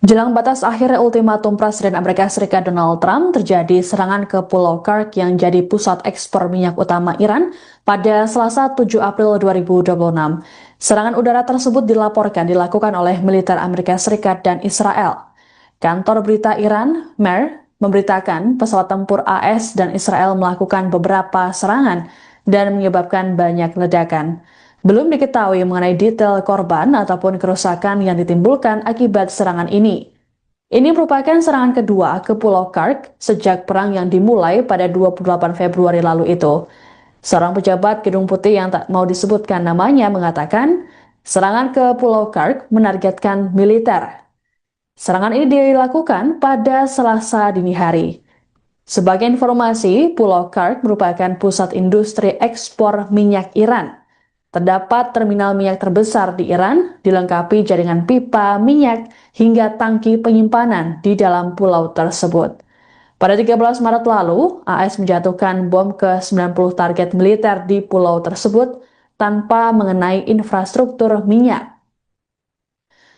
Jelang batas akhir ultimatum Presiden Amerika Serikat Donald Trump, terjadi serangan ke Pulau Kursk yang jadi pusat ekspor minyak utama Iran pada Selasa 7 April 2026. Serangan udara tersebut dilakukan oleh militer Amerika Serikat dan Israel. Kantor berita Iran, MER, memberitakan pesawat tempur AS dan Israel melakukan beberapa serangan dan menyebabkan banyak ledakan. Belum diketahui mengenai detail korban ataupun kerusakan yang ditimbulkan akibat serangan ini. Ini merupakan serangan kedua ke Pulau Kursk sejak perang yang dimulai pada 28 Februari lalu itu. Seorang pejabat Gedung Putih yang tak mau disebutkan namanya mengatakan, serangan ke Pulau Kursk menargetkan militer. Serangan ini dilakukan pada Selasa dini hari. Sebagai informasi, Pulau Kursk merupakan pusat industri ekspor minyak Iran. Terdapat terminal minyak terbesar di Iran, dilengkapi jaringan pipa minyak hingga tangki penyimpanan di dalam pulau tersebut. Pada 13 Maret lalu, AS menjatuhkan bom ke 90 target militer di pulau tersebut tanpa mengenai infrastruktur minyak.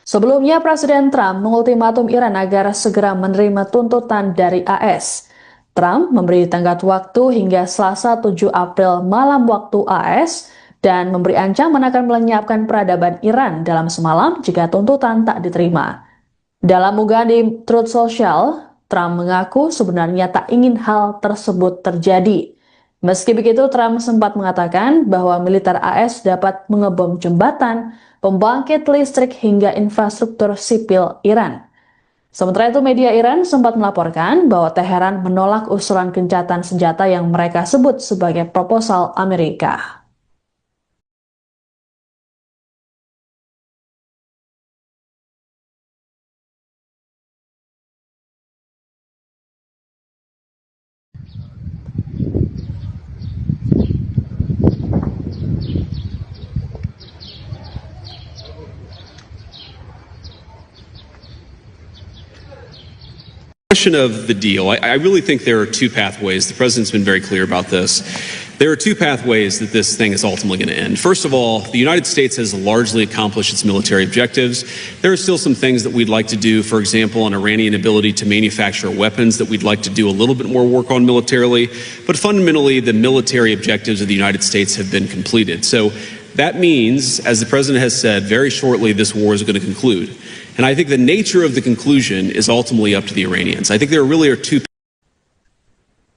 Sebelumnya, Presiden Trump mengultimatum Iran agar segera menerima tuntutan dari AS. Trump memberi tenggat waktu hingga Selasa 7 April malam waktu AS, dan memberi ancaman akan melenyapkan peradaban Iran dalam semalam jika tuntutan tak diterima. Dalam unggahan di Truth Social, Trump mengaku sebenarnya tak ingin hal tersebut terjadi. Meski begitu, Trump sempat mengatakan bahwa militer AS dapat mengebom jembatan, pembangkit listrik hingga infrastruktur sipil Iran. Sementara itu, media Iran sempat melaporkan bahwa Teheran menolak usulan gencatan senjata yang mereka sebut sebagai proposal Amerika. Question of the deal. I really think there are two pathways. The president's been very clear about this. There are two pathways that this thing is ultimately going to end. First of all, the United States has largely accomplished its military objectives. There are still some things that we'd like to do, for example, on Iranian ability to manufacture weapons that we'd like to do a little bit more work on militarily. But fundamentally, the military objectives of the United States have been completed. So that means, as the president has said, very shortly this war is going to conclude. And I think the nature of the conclusion is ultimately up to the Iranians. I think there really are two.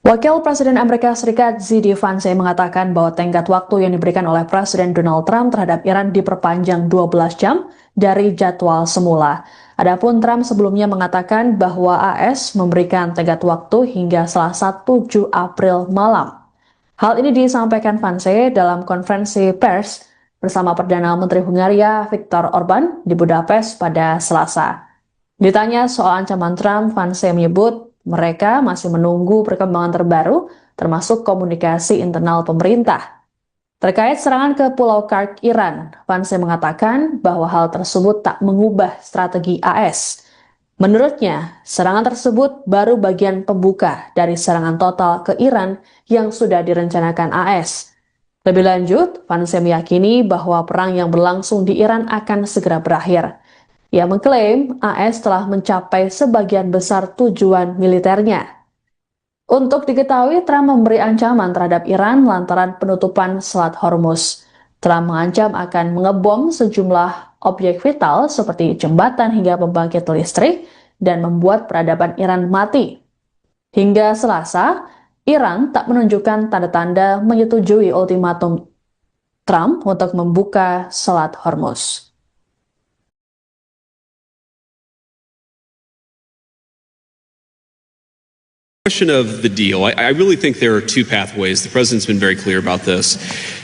Wakil Presiden Amerika Serikat Z.D. Vance mengatakan bahwa tenggat waktu yang diberikan oleh Presiden Donald Trump terhadap Iran diperpanjang 12 jam dari jadwal semula. Adapun Trump sebelumnya mengatakan bahwa AS memberikan tenggat waktu hingga Selasa 7 April malam. Hal ini disampaikan Vance dalam konferensi pers bersama Perdana Menteri Hungaria Viktor Orban di Budapest pada Selasa. Ditanya soal ancaman Trump, Vance menyebut mereka masih menunggu perkembangan terbaru, termasuk komunikasi internal pemerintah. Terkait serangan ke Pulau Kark, Iran, Vance mengatakan bahwa hal tersebut tak mengubah strategi AS. Menurutnya, serangan tersebut baru bagian pembuka dari serangan total ke Iran yang sudah direncanakan AS. Lebih lanjut, Vance meyakini bahwa perang yang berlangsung di Iran akan segera berakhir. Ia mengklaim AS telah mencapai sebagian besar tujuan militernya. Untuk diketahui, Trump memberi ancaman terhadap Iran lantaran penutupan Selat Hormuz. Trump mengancam akan mengebom sejumlah objek vital seperti jembatan hingga pembangkit listrik dan membuat peradaban Iran mati. Hingga Selasa, Iran tak menunjukkan tanda-tanda menyetujui ultimatum Trump untuk membuka Selat Hormuz. Question of the deal. I really think there are two pathways. The president's been very clear about this.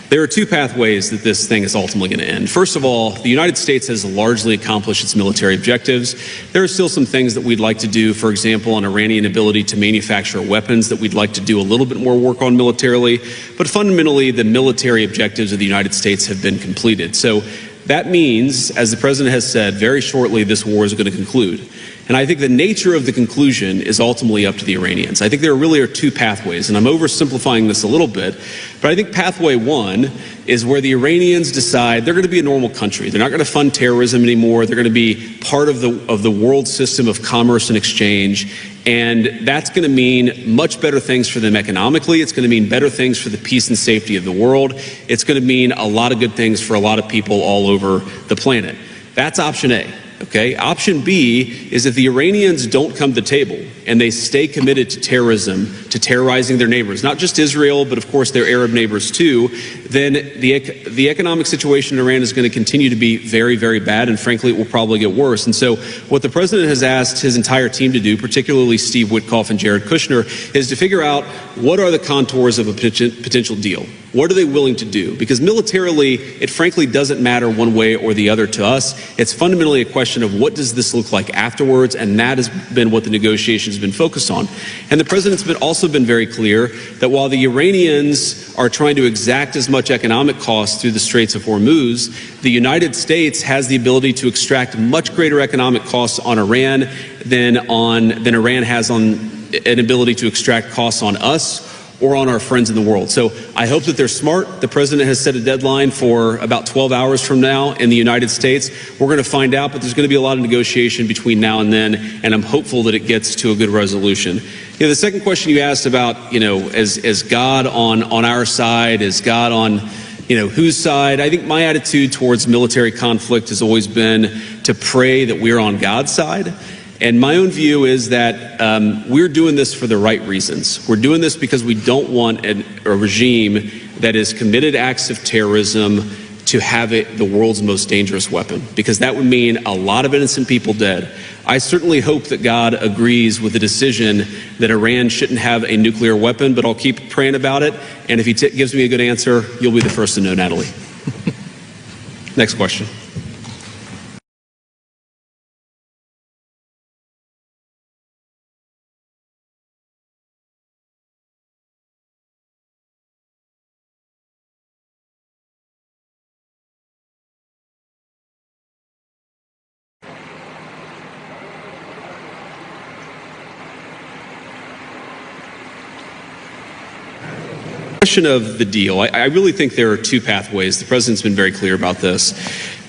There are two pathways that this thing is ultimately going to end. First of all, the United States has largely accomplished its military objectives. There are still some things that we'd like to do, for example, on Iranian ability to manufacture weapons that we'd like to do a little bit more work on militarily. But fundamentally, the military objectives of the United States have been completed. So that means, as the president has said, very shortly this war is going to conclude. And I think the nature of the conclusion is ultimately up to the Iranians. I think there really are two pathways, and I'm oversimplifying this a little bit, but I think pathway one is where the Iranians decide they're going to be a normal country. They're not going to fund terrorism anymore. They're going to be part of the world system of commerce and exchange, and that's going to mean much better things for them economically. It's going to mean better things for the peace and safety of the world. It's going to mean a lot of good things for a lot of people all over the planet. That's option A. Okay. Option B is if the Iranians don't come to the table and they stay committed to terrorism, to terrorizing their neighbors, not just Israel, but of course their Arab neighbors too, then the economic situation in Iran is going to continue to be very, very bad, and frankly, it will probably get worse. And so what the president has asked his entire team to do, particularly Steve Witkoff and Jared Kushner, is to figure out what are the contours of a potential deal. What are they willing to do? Because militarily, it frankly doesn't matter one way or the other to us. It's fundamentally a question of what does this look like afterwards, and that has been what the negotiations have been focused on. And the president's also been very clear that while the Iranians are trying to exact as much economic cost through the Straits of Hormuz, the United States has the ability to extract much greater economic costs on Iran than Iran has on an ability to extract costs on us or on our friends in the world. So I hope that they're smart. The president has set a deadline for about 12 hours from now in the United States. We're going to find out, but there's going to be a lot of negotiation between now and then, and I'm hopeful that it gets to a good resolution. The second question you asked about, is God on our side? Is God on, whose side? I think my attitude towards military conflict has always been to pray that we're on God's side. And my own view is that we're doing this for the right reasons. We're doing this because we don't want a regime that has committed acts of terrorism to have it the world's most dangerous weapon, because that would mean a lot of innocent people dead. I certainly hope that God agrees with the decision that Iran shouldn't have a nuclear weapon, but I'll keep praying about it. And if he gives me a good answer, you'll be the first to know, Natalie. Next question. Question of the deal. I really think there are two pathways. The president's been very clear about this.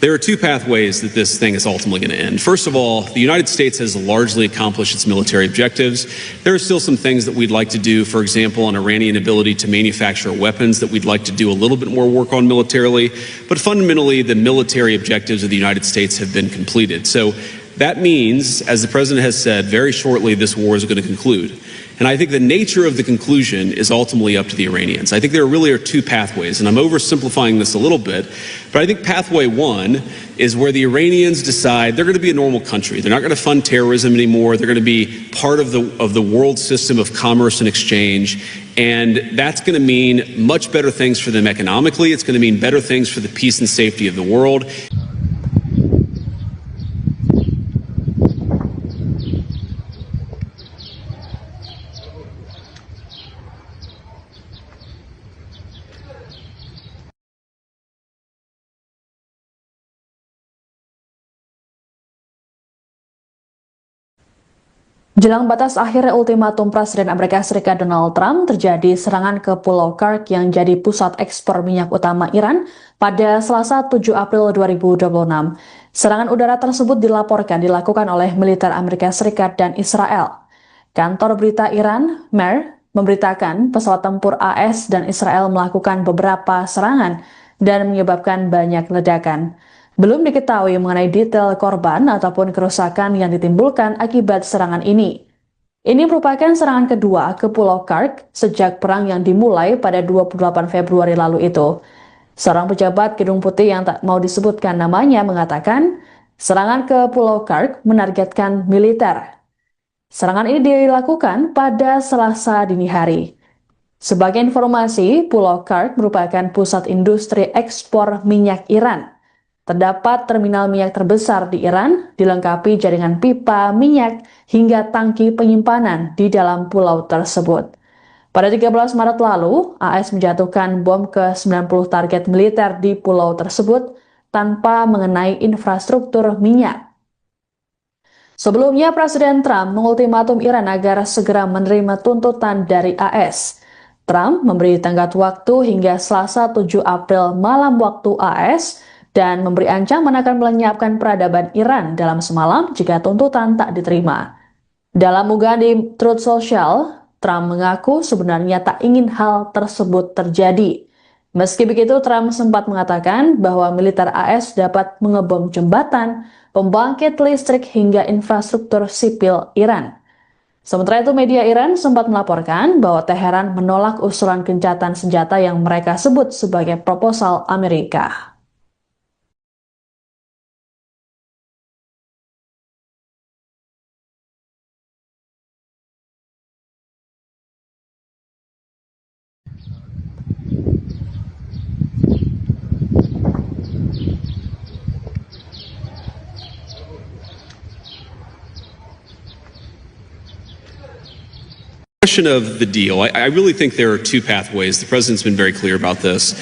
There are two pathways that this thing is ultimately going to end. First of all, the United States has largely accomplished its military objectives. There are still some things that we'd like to do, for example, on Iranian ability to manufacture weapons that we'd like to do a little bit more work on militarily. But fundamentally, the military objectives of the United States have been completed. So that means, as the president has said, very shortly this war is going to conclude. And I think the nature of the conclusion is ultimately up to the Iranians. I think there really are two pathways, and I'm oversimplifying this a little bit, but I think pathway one is where the Iranians decide they're going to be a normal country. They're not going to fund terrorism anymore. They're going to be part of the world system of commerce and exchange, and that's going to mean much better things for them economically. It's going to mean better things for the peace and safety of the world. Jelang batas akhir ultimatum Presiden Amerika Serikat Donald Trump, terjadi serangan ke Pulau Kursk yang jadi pusat ekspor minyak utama Iran pada Selasa 7 April 2026. Serangan udara tersebut dilaporkan dilakukan oleh militer Amerika Serikat dan Israel. Kantor berita Iran, MER, memberitakan pesawat tempur AS dan Israel melakukan beberapa serangan dan menyebabkan banyak ledakan. Belum diketahui mengenai detail korban ataupun kerusakan yang ditimbulkan akibat serangan ini. Ini merupakan serangan kedua ke Pulau Kursk sejak perang yang dimulai pada 28 Februari lalu itu. Seorang pejabat Gedung Putih yang tak mau disebutkan namanya mengatakan, serangan ke Pulau Kursk menargetkan militer. Serangan ini dilakukan pada Selasa dini hari. Sebagai informasi, Pulau Kursk merupakan pusat industri ekspor minyak Iran. Terdapat terminal minyak terbesar di Iran, dilengkapi jaringan pipa minyak hingga tangki penyimpanan di dalam pulau tersebut. Pada 13 Maret lalu, AS menjatuhkan bom ke 90 target militer di pulau tersebut tanpa mengenai infrastruktur minyak. Sebelumnya, Presiden Trump mengultimatum Iran agar segera menerima tuntutan dari AS. Trump memberi tenggat waktu hingga Selasa 7 April malam waktu AS, dan memberi ancaman akan melenyapkan peradaban Iran dalam semalam jika tuntutan tak diterima. Dalam unggahan di Truth Social, Trump mengaku sebenarnya tak ingin hal tersebut terjadi. Meski begitu, Trump sempat mengatakan bahwa militer AS dapat mengebom jembatan, pembangkit listrik hingga infrastruktur sipil Iran. Sementara itu, media Iran sempat melaporkan bahwa Teheran menolak usulan gencatan senjata yang mereka sebut sebagai proposal Amerika. Question of the deal. I really think there are two pathways. The president's been very clear about this.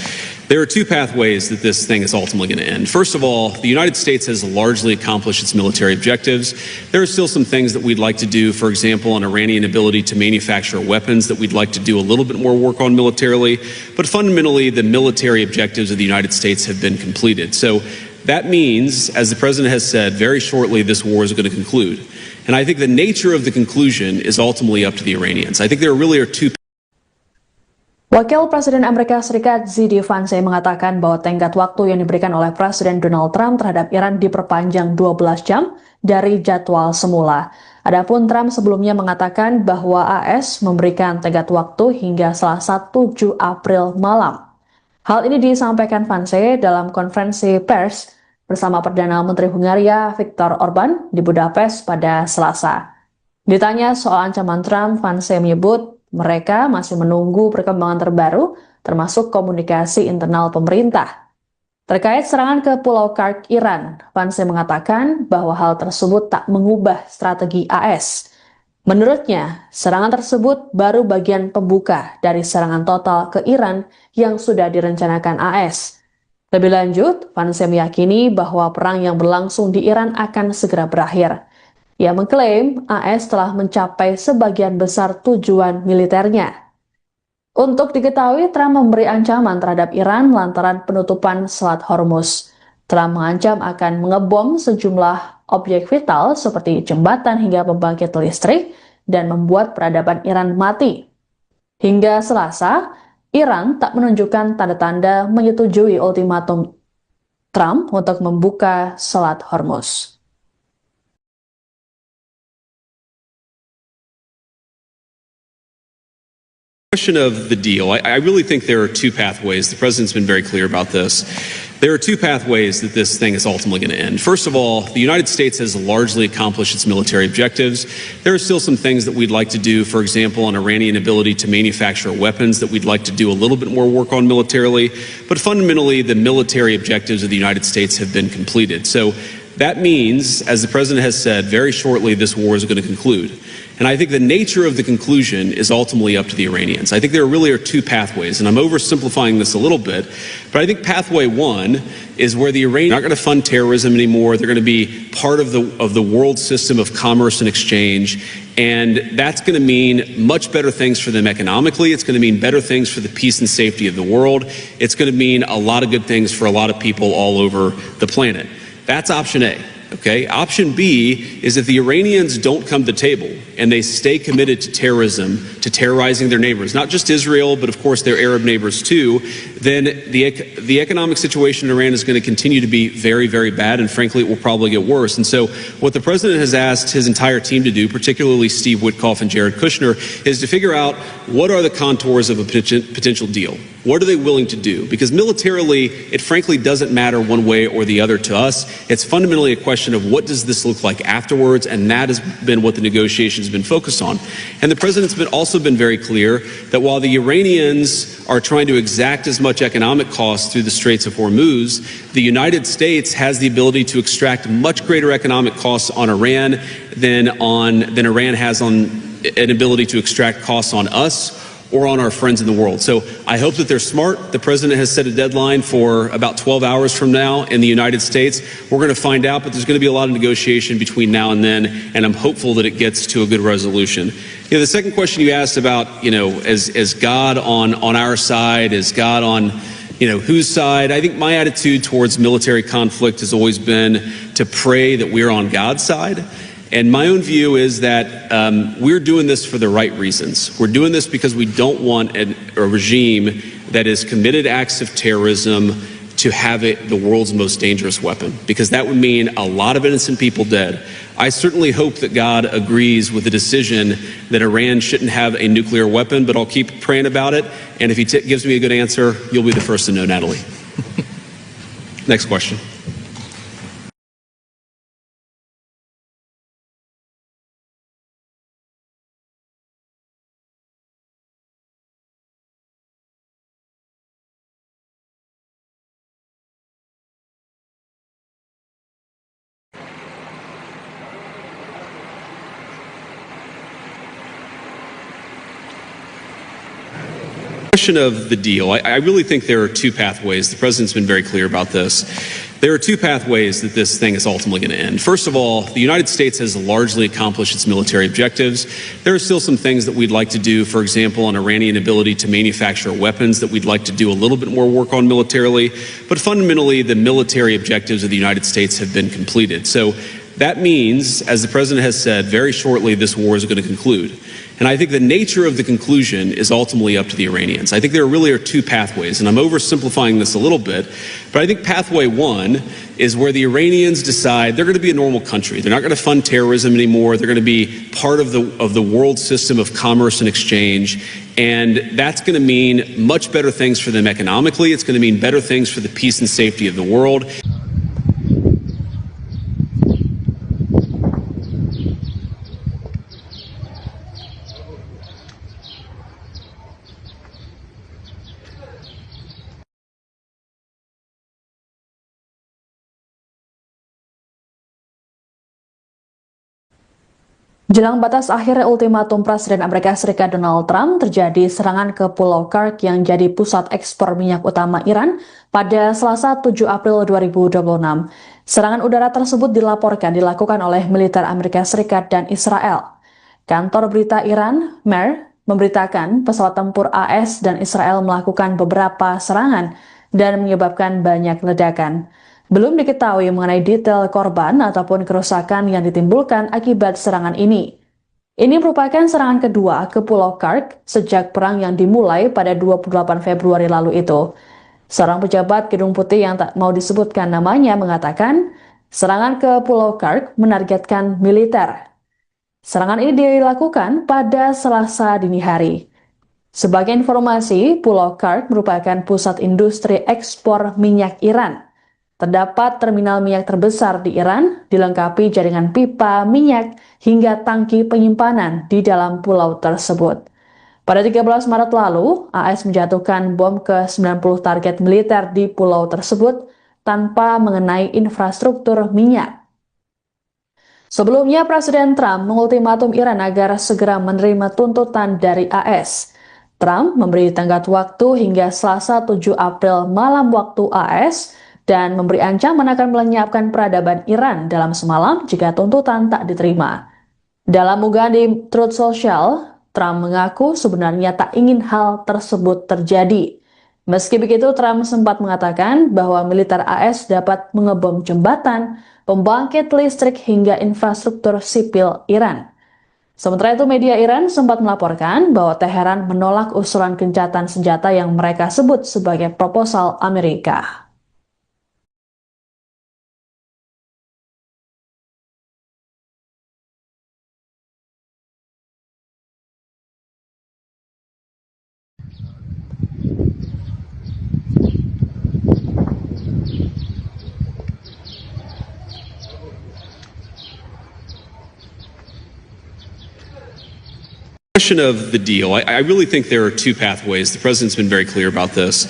There are two pathways that this thing is ultimately going to end. First of all, the United States has largely accomplished its military objectives. There are still some things that we'd like to do, for example, on Iranian ability to manufacture weapons that we'd like to do a little bit more work on militarily. But fundamentally, the military objectives of the United States have been completed. So that means, as the president has said, very shortly this war is going to conclude. And I think the nature of the conclusion is ultimately up to the Iranians. I think there really are two. Wakil Presiden Amerika Serikat Z.D. Vance mengatakan bahwa tenggat waktu yang diberikan oleh Presiden Donald Trump terhadap Iran diperpanjang 12 jam dari jadwal semula. Adapun Trump sebelumnya mengatakan bahwa AS memberikan tenggat waktu hingga Selasa 7 April malam. Hal ini disampaikan Vance dalam konferensi pers bersama Perdana Menteri Hungaria Viktor Orban di Budapest pada Selasa. Ditanya soal ancaman Trump, Vance menyebut mereka masih menunggu perkembangan terbaru, termasuk komunikasi internal pemerintah. Terkait serangan ke Pulau Kark, Iran, Vance mengatakan bahwa hal tersebut tak mengubah strategi AS. Menurutnya, serangan tersebut baru bagian pembuka dari serangan total ke Iran yang sudah direncanakan AS. Lebih lanjut, Vance meyakini bahwa perang yang berlangsung di Iran akan segera berakhir. Ia mengklaim AS telah mencapai sebagian besar tujuan militernya. Untuk diketahui, Trump memberi ancaman terhadap Iran lantaran penutupan Selat Hormuz. Trump mengancam akan mengebom sejumlah objek vital seperti jembatan hingga pembangkit listrik dan membuat peradaban Iran mati. Hingga Selasa, Iran tak menunjukkan tanda-tanda menyetujui ultimatum Trump untuk membuka Selat Hormuz. Question of the deal. I really think there are two pathways. The president's been very clear about this. There are two pathways that this thing is ultimately going to end. First of all, the United States has largely accomplished its military objectives. There are still some things that we'd like to do, for example, on Iranian ability to manufacture weapons that we'd like to do a little bit more work on militarily. But fundamentally, the military objectives of the United States have been completed. So that means, as the president has said, very shortly this war is going to conclude. And I think the nature of the conclusion is ultimately up to the Iranians. I think there really are two pathways, and I'm oversimplifying this a little bit, but I think pathway one is where the Iranians aren't going to fund terrorism anymore. They're going to be part of the world system of commerce and exchange, and that's going to mean much better things for them economically. It's going to mean better things for the peace and safety of the world. It's going to mean a lot of good things for a lot of people all over the planet. That's option A. Okay. Option B is if the Iranians don't come to the table and they stay committed to terrorism, to terrorizing their neighbors, not just Israel, but of course their Arab neighbors too, then the economic situation in Iran is going to continue to be very, very bad, and frankly, it will probably get worse. And so what the president has asked his entire team to do, particularly Steve Witkoff and Jared Kushner, is to figure out what are the contours of a potential deal. What are they willing to do? Because militarily, it frankly doesn't matter one way or the other to us. It's fundamentally a question of what does this look like afterwards, and that has been what the negotiations have been focused on. And the president's also been very clear that while the Iranians are trying to exact as much economic costs through the Straits of Hormuz, the United States has the ability to extract much greater economic costs on Iran than Iran has on an ability to extract costs on us or on our friends in the world. So I hope that they're smart. The president has set a deadline for about 12 hours from now in the United States. We're going to find out, but there's going to be a lot of negotiation between now and then, and I'm hopeful that it gets to a good resolution. The second question you asked about, is God on our side? Is God on, whose side? I think my attitude towards military conflict has always been to pray that we're on God's side. And my own view is that we're doing this for the right reasons. We're doing this because we don't want a regime that has committed acts of terrorism to have it the world's most dangerous weapon, because that would mean a lot of innocent people dead. I certainly hope that God agrees with the decision that Iran shouldn't have a nuclear weapon, but I'll keep praying about it. And if he gives me a good answer, you'll be the first to know, Natalie. Next question. Question of the deal. I really think there are two pathways. The president's been very clear about this. There are two pathways that this thing is ultimately going to end. First of all, the United States has largely accomplished its military objectives. There are still some things that we'd like to do, for example, on Iranian ability to manufacture weapons that we'd like to do a little bit more work on militarily. But fundamentally, the military objectives of the United States have been completed. So that means, as the president has said, very shortly this war is going to conclude. And I think the nature of the conclusion is ultimately up to the Iranians. I think there really are two pathways, and I'm oversimplifying this a little bit, but I think pathway one is where the Iranians decide they're going to be a normal country. They're not going to fund terrorism anymore. They're going to be part of the world system of commerce and exchange. And that's going to mean much better things for them economically. It's going to mean better things for the peace and safety of the world. Jelang batas akhir ultimatum Presiden Amerika Serikat Donald Trump, terjadi serangan ke Pulau Kursk yang jadi pusat ekspor minyak utama Iran pada Selasa 7 April 2026. Serangan udara tersebut dilaporkan dilakukan oleh militer Amerika Serikat dan Israel. Kantor berita Iran, MER, memberitakan pesawat tempur AS dan Israel melakukan beberapa serangan dan menyebabkan banyak ledakan. Belum diketahui mengenai detail korban ataupun kerusakan yang ditimbulkan akibat serangan ini. Ini merupakan serangan kedua ke Pulau Kursk sejak perang yang dimulai pada 28 Februari lalu itu. Seorang pejabat Gedung Putih yang tak mau disebutkan namanya mengatakan, serangan ke Pulau Kursk menargetkan militer. Serangan ini dilakukan pada Selasa dini hari. Sebagai informasi, Pulau Kursk merupakan pusat industri ekspor minyak Iran. Terdapat terminal minyak terbesar di Iran, dilengkapi jaringan pipa minyak hingga tangki penyimpanan di dalam pulau tersebut. Pada 13 Maret lalu, AS menjatuhkan bom ke 90 target militer di pulau tersebut tanpa mengenai infrastruktur minyak. Sebelumnya, Presiden Trump mengultimatum Iran agar segera menerima tuntutan dari AS. Trump memberi tenggat waktu hingga Selasa 7 April malam waktu AS, dan memberi ancaman akan melenyapkan peradaban Iran dalam semalam jika tuntutan tak diterima. Dalam unggahan di Truth Social, Trump mengaku sebenarnya tak ingin hal tersebut terjadi. Meski begitu, Trump sempat mengatakan bahwa militer AS dapat mengebom jembatan, pembangkit listrik hingga infrastruktur sipil Iran. Sementara itu, media Iran sempat melaporkan bahwa Teheran menolak usulan gencatan senjata yang mereka sebut sebagai proposal Amerika. Question of the deal, I really think there are two pathways. The president's been very clear about this.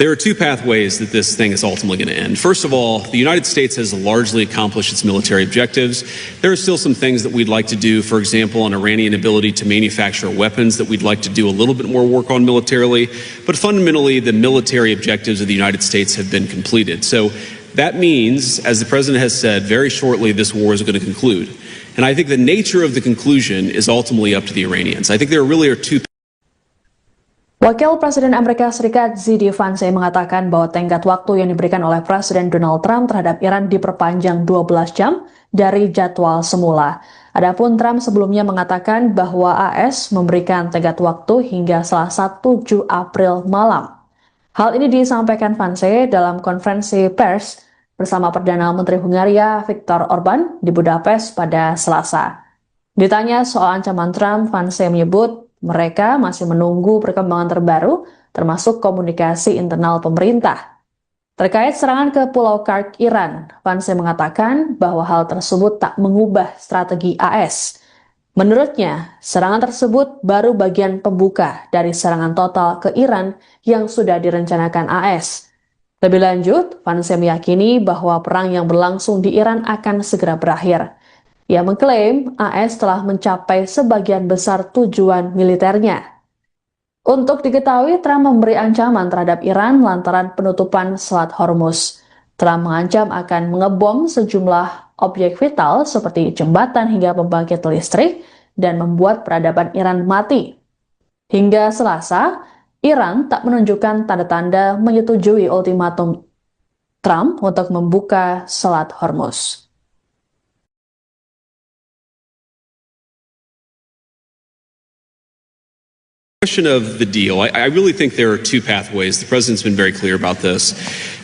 There are two pathways that this thing is ultimately going to end. First of all, the United States has largely accomplished its military objectives. There are still some things that we'd like to do, for example, on Iranian ability to manufacture weapons that we'd like to do a little bit more work on militarily. But fundamentally, the military objectives of the United States have been completed. So that means, as the president has said, very shortly this war is going to conclude. And I think the nature of the conclusion is ultimately up to the Iranians. I think there really are two. Wakil Presiden Amerika Serikat JD Vance mengatakan bahwa tenggat waktu yang diberikan oleh Presiden Donald Trump terhadap Iran diperpanjang 12 jam dari jadwal semula. Adapun Trump sebelumnya mengatakan bahwa AS memberikan tenggat waktu hingga Selasa 7 April malam. Hal ini disampaikan Vance dalam konferensi pers bersama Perdana Menteri Hungaria Viktor Orban di Budapest pada Selasa. Ditanya soal ancaman Trump, Vance menyebut mereka masih menunggu perkembangan terbaru, termasuk komunikasi internal pemerintah. Terkait serangan ke Pulau Kursk Iran, Vance mengatakan bahwa hal tersebut tak mengubah strategi AS. Menurutnya, serangan tersebut baru bagian pembuka dari serangan total ke Iran yang sudah direncanakan AS. Lebih lanjut, Vance meyakini bahwa perang yang berlangsung di Iran akan segera berakhir. Ia mengklaim AS telah mencapai sebagian besar tujuan militernya. Untuk diketahui, Trump memberi ancaman terhadap Iran lantaran penutupan Selat Hormuz. Trump mengancam akan mengebom sejumlah objek vital seperti jembatan hingga pembangkit listrik dan membuat peradaban Iran mati. Hingga Selasa, Iran tak menunjukkan tanda-tanda menyetujui ultimatum Trump untuk membuka Selat Hormuz. Question of the deal. I really think there are two pathways. The president's been very clear about this.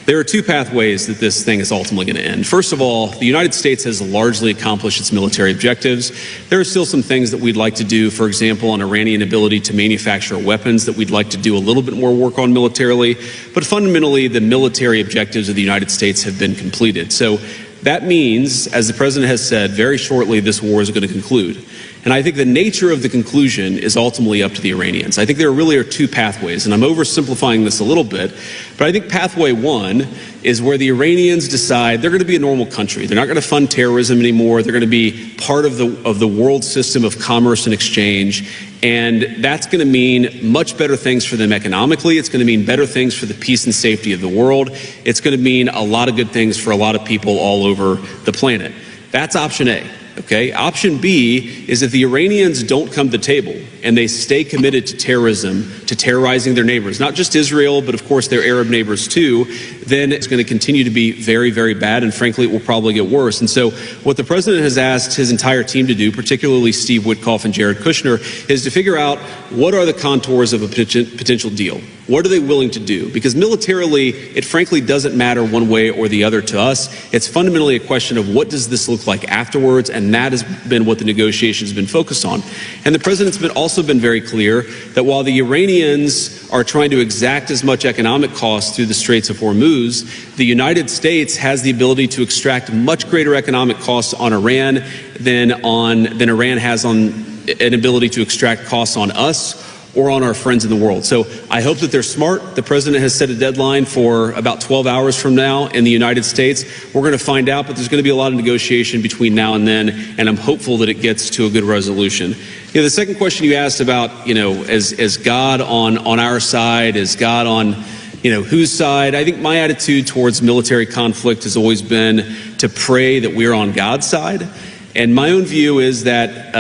There are two pathways that this thing is ultimately going to end. First of all, the United States has largely accomplished its military objectives. There are still some things that we'd like to do, for example, on Iranian ability to manufacture weapons that we'd like to do a little bit more work on militarily. But fundamentally, the military objectives of the United States have been completed. So that means, as the president has said, very shortly this war is going to conclude. And I think the nature of the conclusion is ultimately up to the Iranians. I think there really are two pathways, and I'm oversimplifying this a little bit, but I think pathway one is where the Iranians decide they're going to be a normal country. They're not going to fund terrorism anymore. They're going to be part of the world system of commerce and exchange. And that's going to mean much better things for them economically. It's going to mean better things for the peace and safety of the world. It's going to mean a lot of good things for a lot of people all over the planet. That's option A. Okay. Option B is if the Iranians don't come to the table and they stay committed to terrorism, to terrorizing their neighbors, not just Israel, but of course their Arab neighbors too, then it's going to continue to be very, very bad. And frankly, it will probably get worse. And so what the president has asked his entire team to do, particularly Steve Witkoff and Jared Kushner, is to figure out what are the contours of a potential deal. What are they willing to do? Because militarily, it frankly doesn't matter one way or the other to us. It's fundamentally a question of what does this look like afterwards, and that has been what the negotiations have been focused on. And the president's also been very clear that while the Iranians are trying to exact as much economic cost through the Straits of Hormuz, the United States has the ability to extract much greater economic costs on Iran than Iran has on an ability to extract costs on us or on our friends in the world. So I hope that they're smart. The president has set a deadline for about 12 hours from now in the United States. We're going to find out, but there's going to be a lot of negotiation between now and then, and I'm hopeful that it gets to a good resolution. The second question you asked about, is God on our side? Is God on, whose side? I think my attitude towards military conflict has always been to pray that we're on God's side. And my own view is that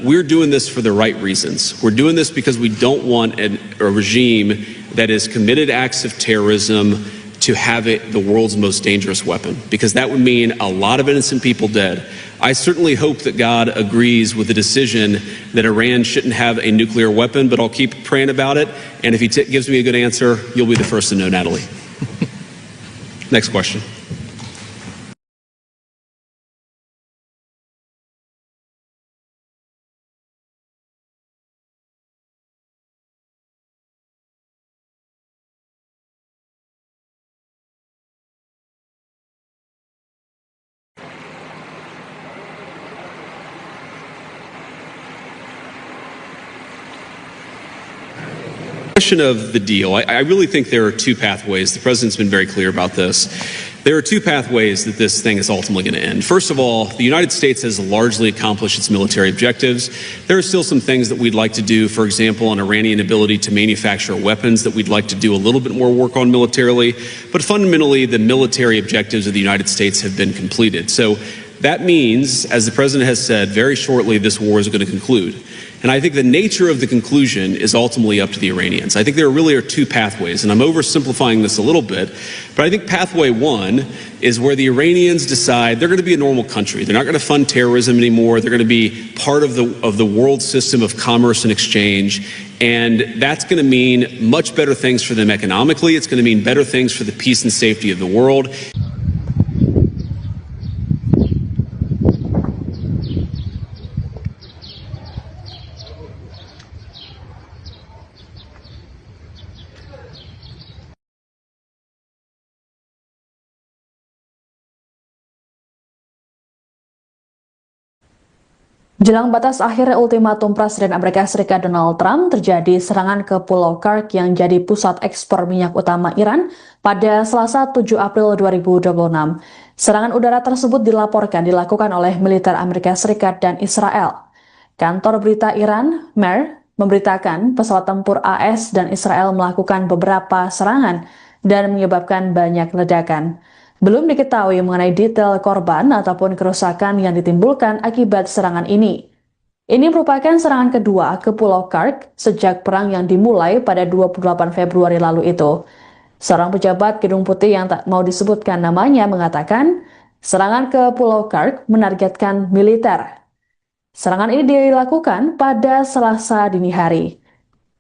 we're doing this for the right reasons. We're doing this because we don't want a regime that has committed acts of terrorism to have it the world's most dangerous weapon, because that would mean a lot of innocent people dead. I certainly hope that God agrees with the decision that Iran shouldn't have a nuclear weapon, but I'll keep praying about it. And if he gives me a good answer, you'll be the first to know, Natalie. Next question. Question of the deal. I really think there are two pathways. The president's been very clear about this. There are two pathways that this thing is ultimately going to end. First of all, the United States has largely accomplished its military objectives. There are still some things that we'd like to do, for example, on Iranian ability to manufacture weapons that we'd like to do a little bit more work on militarily. But fundamentally, the military objectives of the United States have been completed. So that means, as the president has said, very shortly this war is going to conclude. And I think the nature of the conclusion is ultimately up to the Iranians. I think there really are two pathways, and I'm oversimplifying this a little bit, but I think pathway one is where the Iranians decide they're going to be a normal country. They're not going to fund terrorism anymore. They're going to be part of the world system of commerce and exchange. And that's going to mean much better things for them economically. It's going to mean better things for the peace and safety of the world. Jelang batas akhir ultimatum Presiden Amerika Serikat Donald Trump, terjadi serangan ke Pulau Kursk yang jadi pusat ekspor minyak utama Iran pada Selasa 7 April 2026. Serangan udara tersebut dilaporkan dilakukan oleh militer Amerika Serikat dan Israel. Kantor berita Iran, MER, memberitakan pesawat tempur AS dan Israel melakukan beberapa serangan dan menyebabkan banyak ledakan. Belum diketahui mengenai detail korban ataupun kerusakan yang ditimbulkan akibat serangan ini. Ini merupakan serangan kedua ke Pulau Kursk sejak perang yang dimulai pada 28 Februari lalu itu. Seorang pejabat Gedung Putih yang tak mau disebutkan namanya mengatakan, serangan ke Pulau Kursk menargetkan militer. Serangan ini dilakukan pada Selasa dini hari.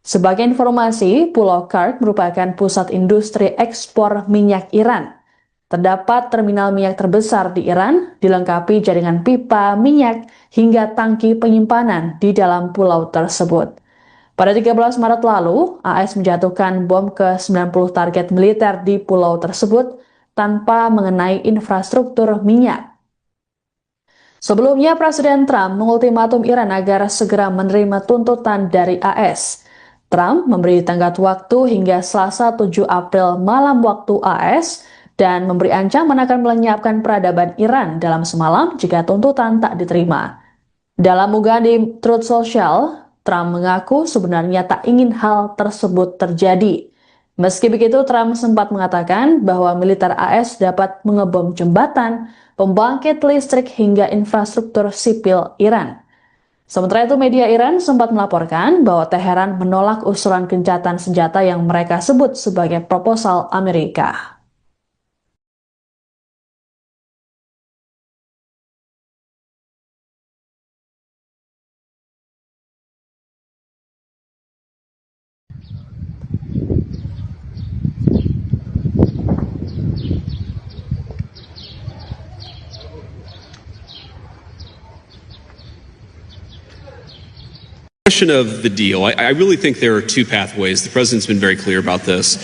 Sebagai informasi, Pulau Kark merupakan pusat industri ekspor minyak Iran. Terdapat terminal minyak terbesar di Iran, dilengkapi jaringan pipa minyak hingga tangki penyimpanan di dalam pulau tersebut. Pada 13 Maret lalu, AS menjatuhkan bom ke 90 target militer di pulau tersebut tanpa mengenai infrastruktur minyak. Sebelumnya, Presiden Trump mengultimatum Iran agar segera menerima tuntutan dari AS. Trump memberi tenggat waktu hingga Selasa 7 April malam waktu AS dan memberi ancaman akan melenyapkan peradaban Iran dalam semalam jika tuntutan tak diterima. Dalam unggahan di Truth Social, Trump mengaku sebenarnya tak ingin hal tersebut terjadi. Meski begitu, Trump sempat mengatakan bahwa militer AS dapat mengebom jembatan, pembangkit listrik hingga infrastruktur sipil Iran. Sementara itu, media Iran sempat melaporkan bahwa Teheran menolak usulan gencatan senjata yang mereka sebut sebagai proposal Amerika. Question of the deal, I really think there are two pathways. The president's been very clear about this.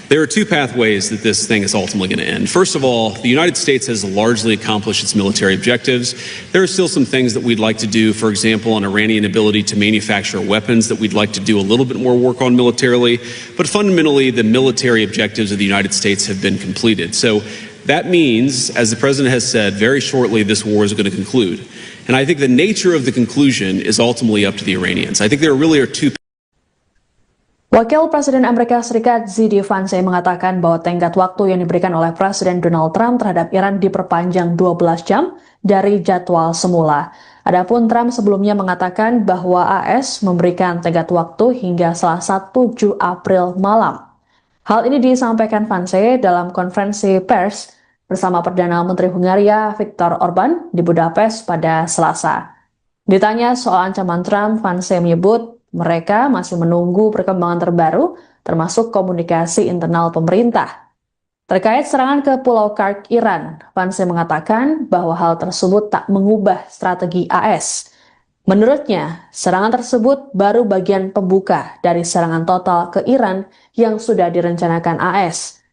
There are two pathways that this thing is ultimately going to end. First of all, the United States has largely accomplished its military objectives. There are still some things that we'd like to do, for example, on Iranian ability to manufacture weapons that we'd like to do a little bit more work on militarily. But fundamentally, the military objectives of the United States have been completed. So that means, as the president has said, very shortly this war is going to conclude. And I think the nature of the conclusion is ultimately up to the Iranians. I think there really are two. Wakil Presiden Amerika Serikat Z.D. Vance mengatakan bahwa tenggat waktu yang diberikan oleh Presiden Donald Trump terhadap Iran diperpanjang 12 jam dari jadwal semula. Adapun Trump sebelumnya mengatakan bahwa AS memberikan tenggat waktu hingga Selasa 7 April malam. Hal ini disampaikan Vance dalam konferensi pers bersama Perdana Menteri Hungaria Viktor Orban di Budapest pada Selasa. Ditanya soal ancaman Trump, Vance menyebut mereka masih menunggu perkembangan terbaru, termasuk komunikasi internal pemerintah. Terkait serangan ke Pulau Kark, Iran, Vance mengatakan bahwa hal tersebut tak mengubah strategi AS. Menurutnya, serangan tersebut baru bagian pembuka dari serangan total ke Iran yang sudah direncanakan AS.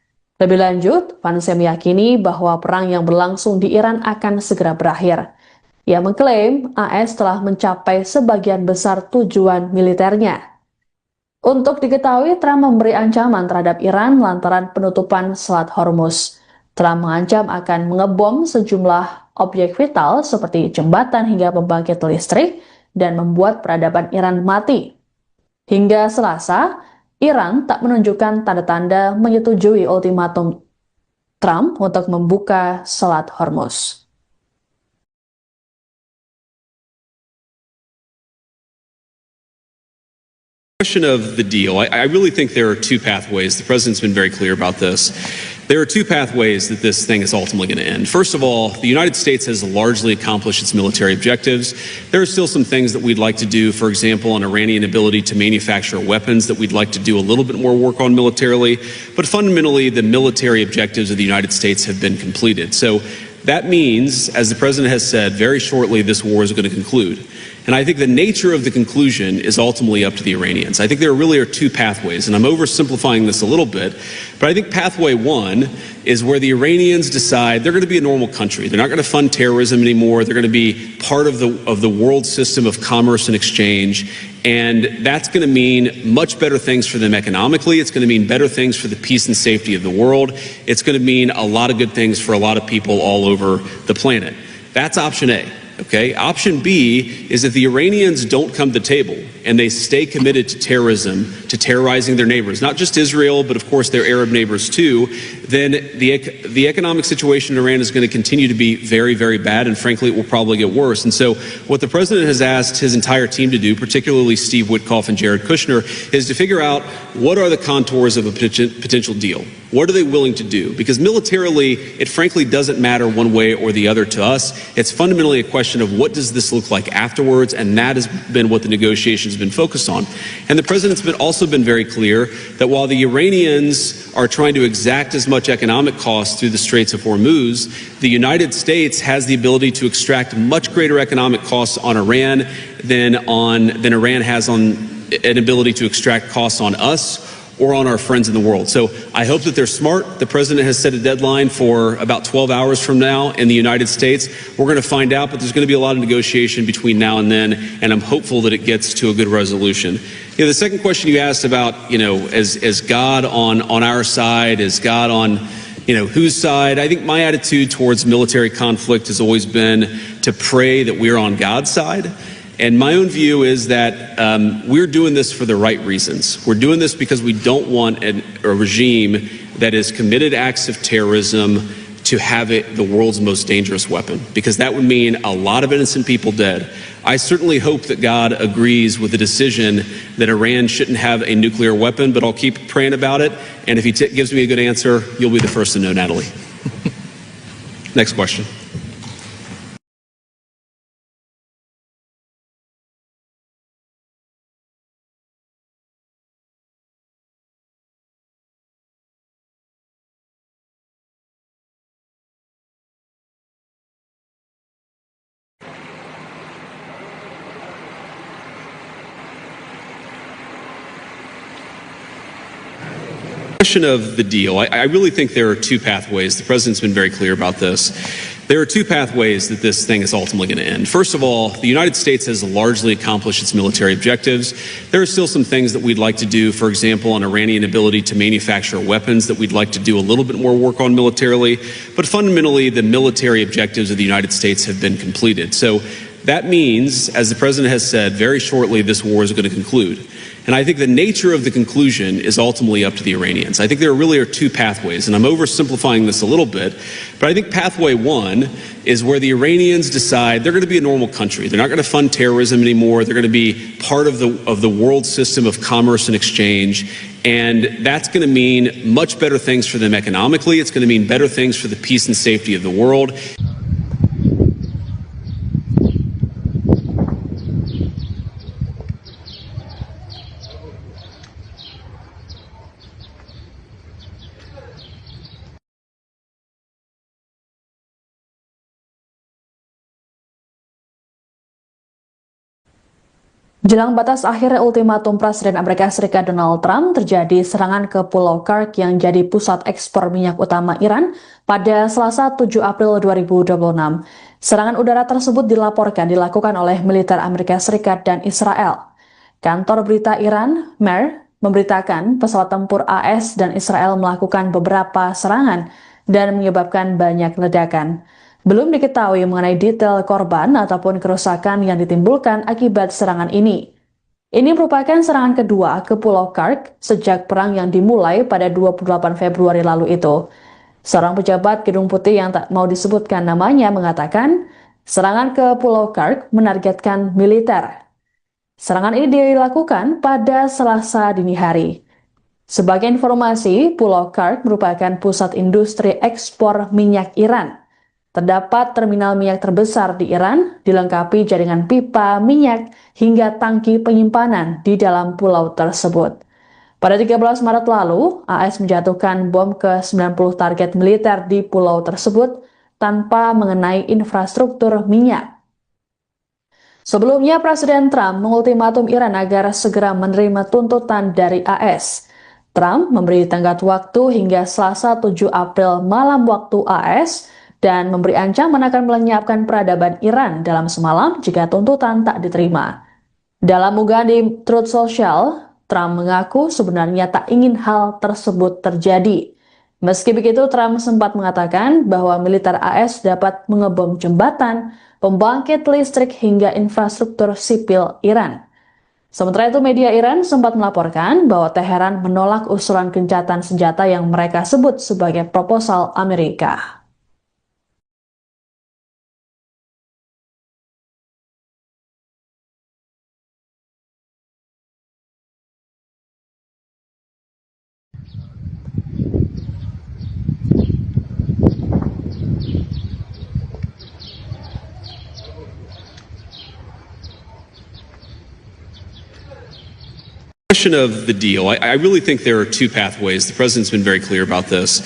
Lebih lanjut, Vance meyakini bahwa perang yang berlangsung di Iran akan segera berakhir. Ia mengklaim AS telah mencapai sebagian besar tujuan militernya. Untuk diketahui, Trump memberi ancaman terhadap Iran lantaran penutupan Selat Hormuz. Trump mengancam akan mengebom sejumlah objek vital seperti jembatan hingga pembangkit listrik dan membuat peradaban Iran mati. Hingga Selasa, Iran tak menunjukkan tanda-tanda menyetujui ultimatum Trump untuk membuka Selat Hormuz. Question of the deal, I really think there are two pathways. The president's been very clear about this. There are two pathways that this thing is ultimately going to end. First of all, the United States has largely accomplished its military objectives. There are still some things that we'd like to do, for example, on Iranian ability to manufacture weapons that we'd like to do a little bit more work on militarily. But fundamentally, the military objectives of the United States have been completed. So that means, as the president has said, very shortly this war is going to conclude. And I think the nature of the conclusion is ultimately up to the Iranians. I think there really are two pathways, and I'm oversimplifying this a little bit, but I think pathway one is where the Iranians decide they're going to be a normal country. They're not going to fund terrorism anymore. They're going to be part of the world system of commerce and exchange, and that's going to mean much better things for them economically. It's going to mean better things for the peace and safety of the world. It's going to mean a lot of good things for a lot of people all over the planet. That's option A. Okay. Option B is if the Iranians don't come to the table and they stay committed to terrorism, to terrorizing their neighbors, not just Israel, but of course their Arab neighbors too, then the economic situation in Iran is going to continue to be very, very bad, and frankly, it will probably get worse. And so what the president has asked his entire team to do, particularly Steve Witkoff and Jared Kushner, is to figure out what are the contours of a potential deal. What are they willing to do? Because militarily, it frankly doesn't matter one way or the other to us. It's fundamentally a question question of what does this look like afterwards, and that has been what the negotiations have been focused on. And the president's also been very clear that while the Iranians are trying to exact as much economic cost through the Straits of Hormuz, the United States has the ability to extract much greater economic costs on Iran than Iran has on an ability to extract costs on us or on our friends in the world. So I hope that they're smart. The president has set a deadline for about 12 hours from now in the United States. We're going to find out, but there's going to be a lot of negotiation between now and then, and I'm hopeful that it gets to a good resolution. The second question you asked about, is God on our side? Is God on, whose side? I think my attitude towards military conflict has always been to pray that we're on God's side. And my own view is that we're doing this for the right reasons. We're doing this because we don't want a regime that has committed acts of terrorism to have the world's most dangerous weapon, because that would mean a lot of innocent people dead. I certainly hope that God agrees with the decision that Iran shouldn't have a nuclear weapon, but I'll keep praying about it. And if he gives me a good answer, you'll be the first to know, Natalie. Next question. Question of the deal. I really think there are two pathways. The president's been very clear about this. There are two pathways that this thing is ultimately going to end. First of all, the United States has largely accomplished its military objectives. There are still some things that we'd like to do, for example, on Iranian ability to manufacture weapons that we'd like to do a little bit more work on militarily. But fundamentally, the military objectives of the United States have been completed. So that means, as the president has said, very shortly this war is going to conclude. And I think the nature of the conclusion is ultimately up to the Iranians. I think there really are two pathways, and I'm oversimplifying this a little bit, but I think pathway one is where the Iranians decide they're going to be a normal country. They're not going to fund terrorism anymore. They're going to be part of the world system of commerce and exchange. And that's going to mean much better things for them economically. It's going to mean better things for the peace and safety of the world. Jelang batas akhir ultimatum Presiden Amerika Serikat Donald Trump, terjadi serangan ke Pulau Kursk yang jadi pusat ekspor minyak utama Iran pada Selasa 7 April 2026. Serangan udara tersebut dilakukan oleh militer Amerika Serikat dan Israel. Kantor berita Iran, MER, memberitakan pesawat tempur AS dan Israel melakukan beberapa serangan dan menyebabkan banyak ledakan. Belum diketahui mengenai detail korban ataupun kerusakan yang ditimbulkan akibat serangan ini. Ini merupakan serangan kedua ke Pulau Kursk sejak perang yang dimulai pada 28 Februari lalu itu. Seorang pejabat Gedung Putih yang tak mau disebutkan namanya mengatakan, serangan ke Pulau Kursk menargetkan militer. Serangan ini dilakukan pada Selasa dini hari. Sebagai informasi, Pulau Kursk merupakan pusat industri ekspor minyak Iran. Terdapat terminal minyak terbesar di Iran, dilengkapi jaringan pipa minyak hingga tangki penyimpanan di dalam pulau tersebut. Pada 13 Maret lalu, AS menjatuhkan bom ke 90 target militer di pulau tersebut tanpa mengenai infrastruktur minyak. Sebelumnya, Presiden Trump mengultimatum Iran agar segera menerima tuntutan dari AS. Trump memberi tenggat waktu hingga Selasa 7 April malam waktu AS, dan memberi ancaman akan melenyapkan peradaban Iran dalam semalam jika tuntutan tak diterima. Dalam unggahan di Truth Social, Trump mengaku sebenarnya tak ingin hal tersebut terjadi. Meski begitu, Trump sempat mengatakan bahwa militer AS dapat mengebom jembatan, pembangkit listrik hingga infrastruktur sipil Iran. Sementara itu, media Iran sempat melaporkan bahwa Teheran menolak usulan gencatan senjata yang mereka sebut sebagai proposal Amerika. Question of the deal. I really think there are two pathways. The president's been very clear about this.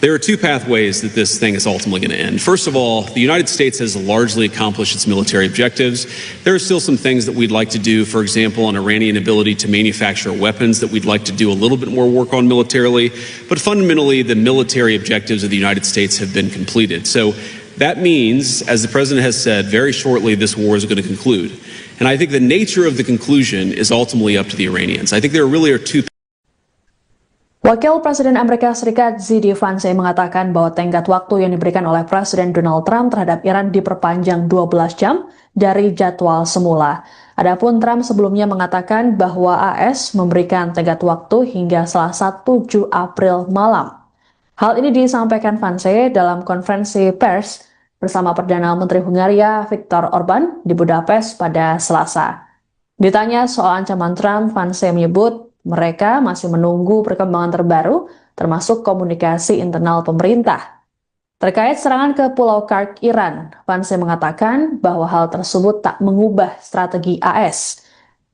There are two pathways that this thing is ultimately going to end. First of all, the United States has largely accomplished its military objectives. There are still some things that we'd like to do, for example, on Iranian ability to manufacture weapons that we'd like to do a little bit more work on militarily. But fundamentally, the military objectives of the United States have been completed. So that means, as the president has said, very shortly this war is going to conclude. And I think the nature of the conclusion is ultimately up to the Iranians. I think there really are two. Wakil Presiden Amerika Serikat JD Vance mengatakan bahwa tenggat waktu yang diberikan oleh Presiden Donald Trump terhadap Iran diperpanjang 12 jam dari jadwal semula. Adapun Trump sebelumnya mengatakan bahwa AS memberikan tenggat waktu hingga Selasa 7 April malam. Hal ini disampaikan Vance dalam konferensi pers bersama Perdana Menteri Hungaria Viktor Orban di Budapest pada Selasa. Ditanya soal ancaman Trump, Vance menyebut mereka masih menunggu perkembangan terbaru, termasuk komunikasi internal pemerintah. Terkait serangan ke Pulau Kark, Iran, Vance mengatakan bahwa hal tersebut tak mengubah strategi AS.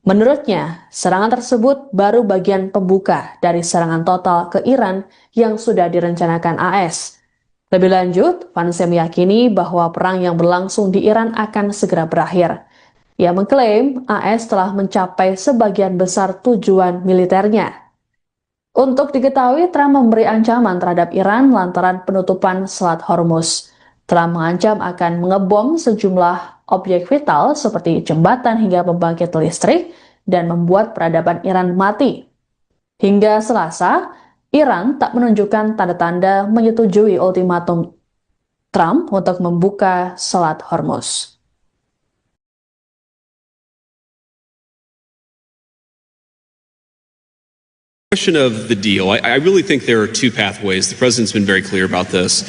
Menurutnya, serangan tersebut baru bagian pembuka dari serangan total ke Iran yang sudah direncanakan AS. Lebih lanjut, Vance meyakini bahwa perang yang berlangsung di Iran akan segera berakhir. Ia mengklaim AS telah mencapai sebagian besar tujuan militernya. Untuk diketahui, Trump memberi ancaman terhadap Iran lantaran penutupan Selat Hormuz. Trump mengancam akan mengebom sejumlah objek vital seperti jembatan hingga pembangkit listrik dan membuat peradaban Iran mati. Hingga Selasa, Iran tak menunjukkan tanda-tanda menyetujui ultimatum Trump untuk membuka Selat Hormuz. Question of the deal. I really think there are two pathways. The president's been very clear about this.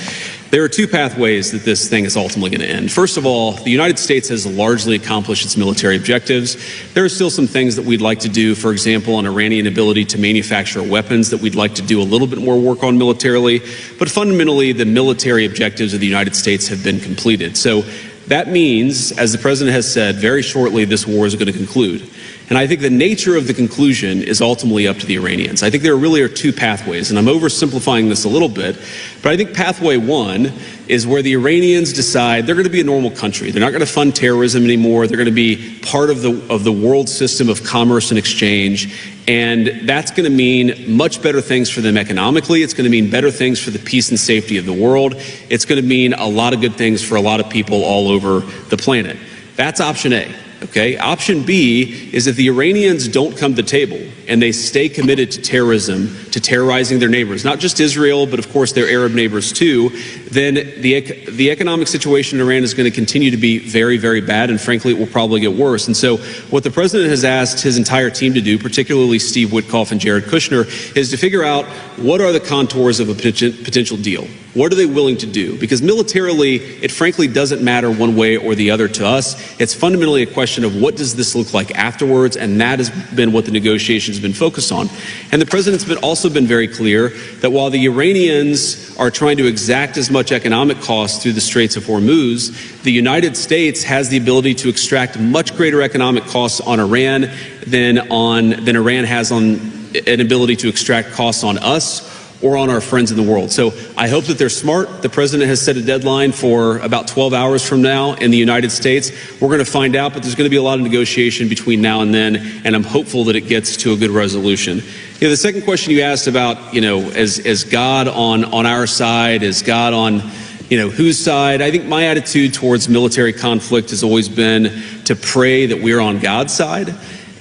There are two pathways that this thing is ultimately going to end. First of all, the United States has largely accomplished its military objectives. There are still some things that we'd like to do, for example, on Iranian ability to manufacture weapons that we'd like to do a little bit more work on militarily. But fundamentally, the military objectives of the United States have been completed. So that means, as the president has said, very shortly this war is going to conclude. And I think the nature of the conclusion is ultimately up to the Iranians. I think there really are two pathways, and I'm oversimplifying this a little bit, but I think pathway one is where the Iranians decide they're going to be a normal country. They're not going to fund terrorism anymore. They're going to be part of the world system of commerce and exchange. And that's going to mean much better things for them economically. It's going to mean better things for the peace and safety of the world. It's going to mean a lot of good things for a lot of people all over the planet. That's option A. Okay. Option B is if the Iranians don't come to the table and they stay committed to terrorism, to terrorizing their neighbors, not just Israel, but of course their Arab neighbors too, then the economic situation in Iran is going to continue to be very, very bad, and frankly, it will probably get worse. And so what the president has asked his entire team to do, particularly Steve Witkoff and Jared Kushner, is to figure out what are the contours of a potential deal. What are they willing to do? Because militarily, it frankly doesn't matter one way or the other to us. It's fundamentally a question of what does this look like afterwards, and that has been what the negotiations have been focused on. And the president's also been very clear that while the Iranians are trying to exact as much economic cost through the Straits of Hormuz, the United States has the ability to extract much greater economic costs on Iran than Iran has on an ability to extract costs on us or on our friends in the world. So I hope that they're smart. The president has set a deadline for about 12 hours from now in the United States. We're going to find out, but there's going to be a lot of negotiation between now and then, and I'm hopeful that it gets to a good resolution. The second question you asked about, is God on our side? Is God on, whose side? I think my attitude towards military conflict has always been to pray that we're on God's side.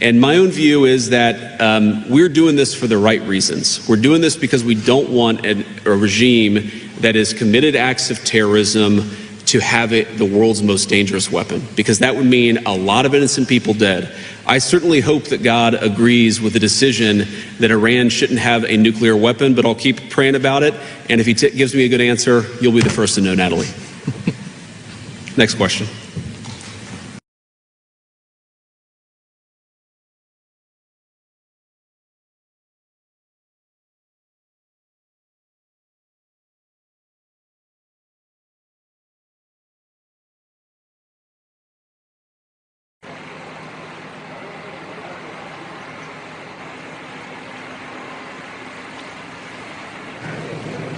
And my own view is that we're doing this for the right reasons. We're doing this because we don't want a regime that has committed acts of terrorism to have it the world's most dangerous weapon, because that would mean a lot of innocent people dead. I certainly hope that God agrees with the decision that Iran shouldn't have a nuclear weapon, but I'll keep praying about it. And if he gives me a good answer, you'll be the first to know, Natalie. Next question.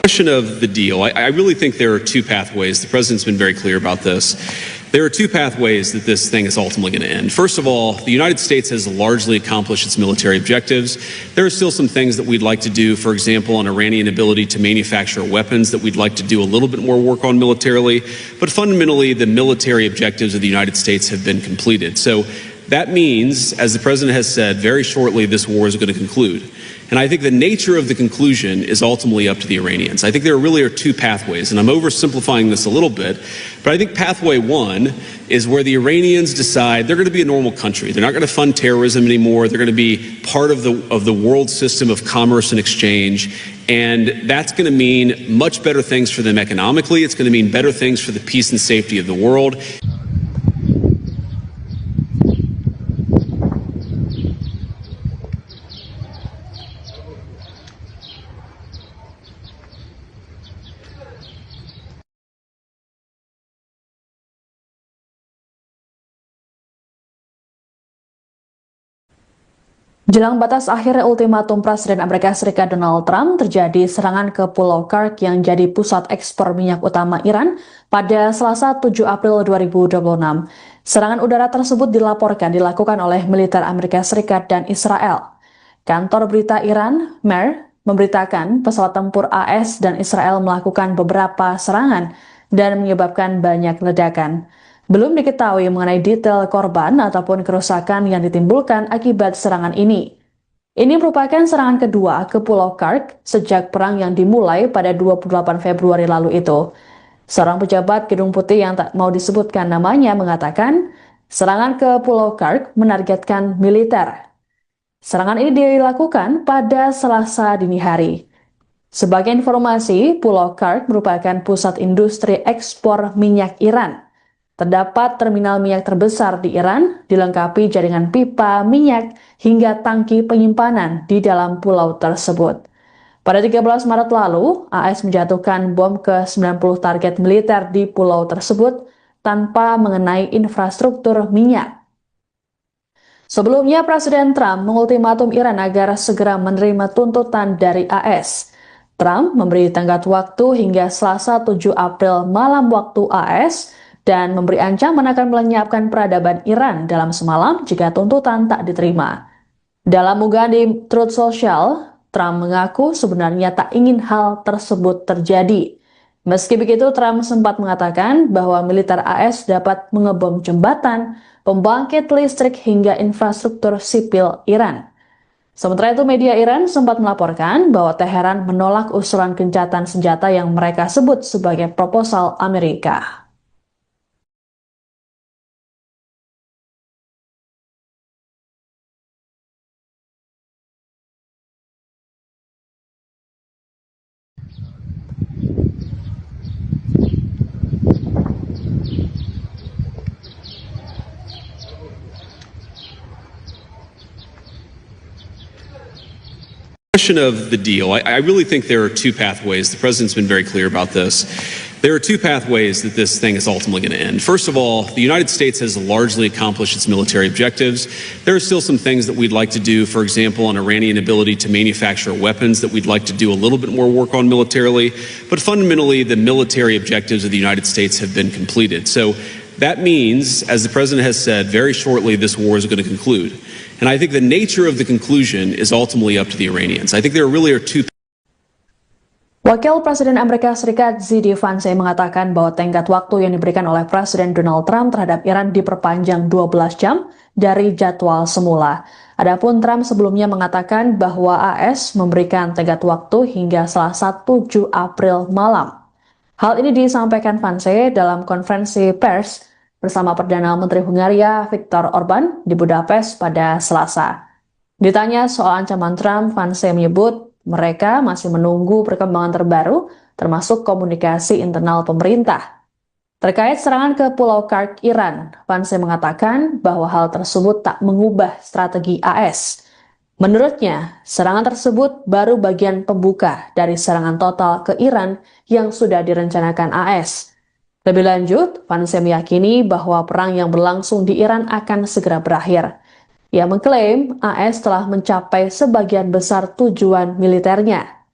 Question of the deal. I really think there are two pathways. The president's been very clear about this. There are two pathways that this thing is ultimately going to end. First of all, the United States has largely accomplished its military objectives. There are still some things that we'd like to do, for example, on Iranian ability to manufacture weapons that we'd like to do a little bit more work on militarily. But fundamentally, the military objectives of the United States have been completed. So that means, as the president has said, very shortly this war is going to conclude. And I think the nature of the conclusion is ultimately up to the Iranians. I think there really are two pathways, and I'm oversimplifying this a little bit, but I think pathway one is where the Iranians decide they're going to be a normal country. They're not going to fund terrorism anymore. They're going to be part of the world system of commerce and exchange. And that's going to mean much better things for them economically. It's going to mean better things for the peace and safety of the world. Jelang batas akhir ultimatum Presiden Amerika Serikat Donald Trump, terjadi serangan ke Pulau Kursk yang jadi pusat ekspor minyak utama Iran pada Selasa 7 April 2026. Serangan udara tersebut dilaporkan dilakukan oleh militer Amerika Serikat dan Israel. Kantor berita Iran, MER, memberitakan pesawat tempur AS dan Israel melakukan beberapa serangan dan menyebabkan banyak ledakan. Belum diketahui mengenai detail korban ataupun kerusakan yang ditimbulkan akibat serangan ini. Ini merupakan serangan kedua ke Pulau Kursk sejak perang yang dimulai pada 28 Februari lalu itu. Seorang pejabat Gedung Putih yang tak mau disebutkan namanya mengatakan, serangan ke Pulau Kursk menargetkan militer. Serangan ini dilakukan pada Selasa dini hari. Sebagai informasi, Pulau Kursk merupakan pusat industri ekspor minyak Iran. Terdapat terminal minyak terbesar di Iran, dilengkapi jaringan pipa minyak hingga tangki penyimpanan di dalam pulau tersebut. Pada 13 Maret lalu, AS menjatuhkan bom ke 90 target militer di pulau tersebut tanpa mengenai infrastruktur minyak. Sebelumnya, Presiden Trump mengultimatum Iran agar segera menerima tuntutan dari AS. Trump memberi tenggat waktu hingga Selasa 7 April malam waktu AS, dan memberi ancaman akan melenyapkan peradaban Iran dalam semalam jika tuntutan tak diterima. Dalam unggahan di Truth Social, Trump mengaku sebenarnya tak ingin hal tersebut terjadi. Meski begitu, Trump sempat mengatakan bahwa militer AS dapat mengebom jembatan, pembangkit listrik hingga infrastruktur sipil Iran. Sementara itu, media Iran sempat melaporkan bahwa Teheran menolak usulan gencatan senjata yang mereka sebut sebagai proposal Amerika. Question of the deal. I really think there are two pathways. The president's been very clear about this. There are two pathways that this thing is ultimately going to end. First of all, the United States has largely accomplished its military objectives. There are still some things that we'd like to do, for example, on Iranian ability to manufacture weapons that we'd like to do a little bit more work on militarily. But fundamentally, the military objectives of the United States have been completed. So that means, as the president has said, very shortly this war is going to conclude. And I think the nature of the conclusion is ultimately up to the Iranians. I think there really are two. Wakil Presiden Amerika Serikat JD Vance mengatakan bahwa tenggat waktu yang diberikan oleh Presiden Donald Trump terhadap Iran diperpanjang 12 jam dari jadwal semula. Adapun Trump sebelumnya mengatakan bahwa AS memberikan tenggat waktu hingga Selasa 7 April malam. Hal ini disampaikan Vance dalam konferensi pers bersama Perdana Menteri Hungaria Viktor Orban di Budapest pada Selasa. Ditanya soal ancaman Trump, Vance menyebut mereka masih menunggu perkembangan terbaru, termasuk komunikasi internal pemerintah. Terkait serangan ke Pulau Kursk, Iran, Vance mengatakan bahwa hal tersebut tak mengubah strategi AS. Menurutnya, serangan tersebut baru bagian pembuka dari serangan total ke Iran yang sudah direncanakan AS. Lebih lanjut, Vance meyakini bahwa perang yang berlangsung di Iran akan segera berakhir. Ia mengklaim AS telah mencapai sebagian besar tujuan militernya.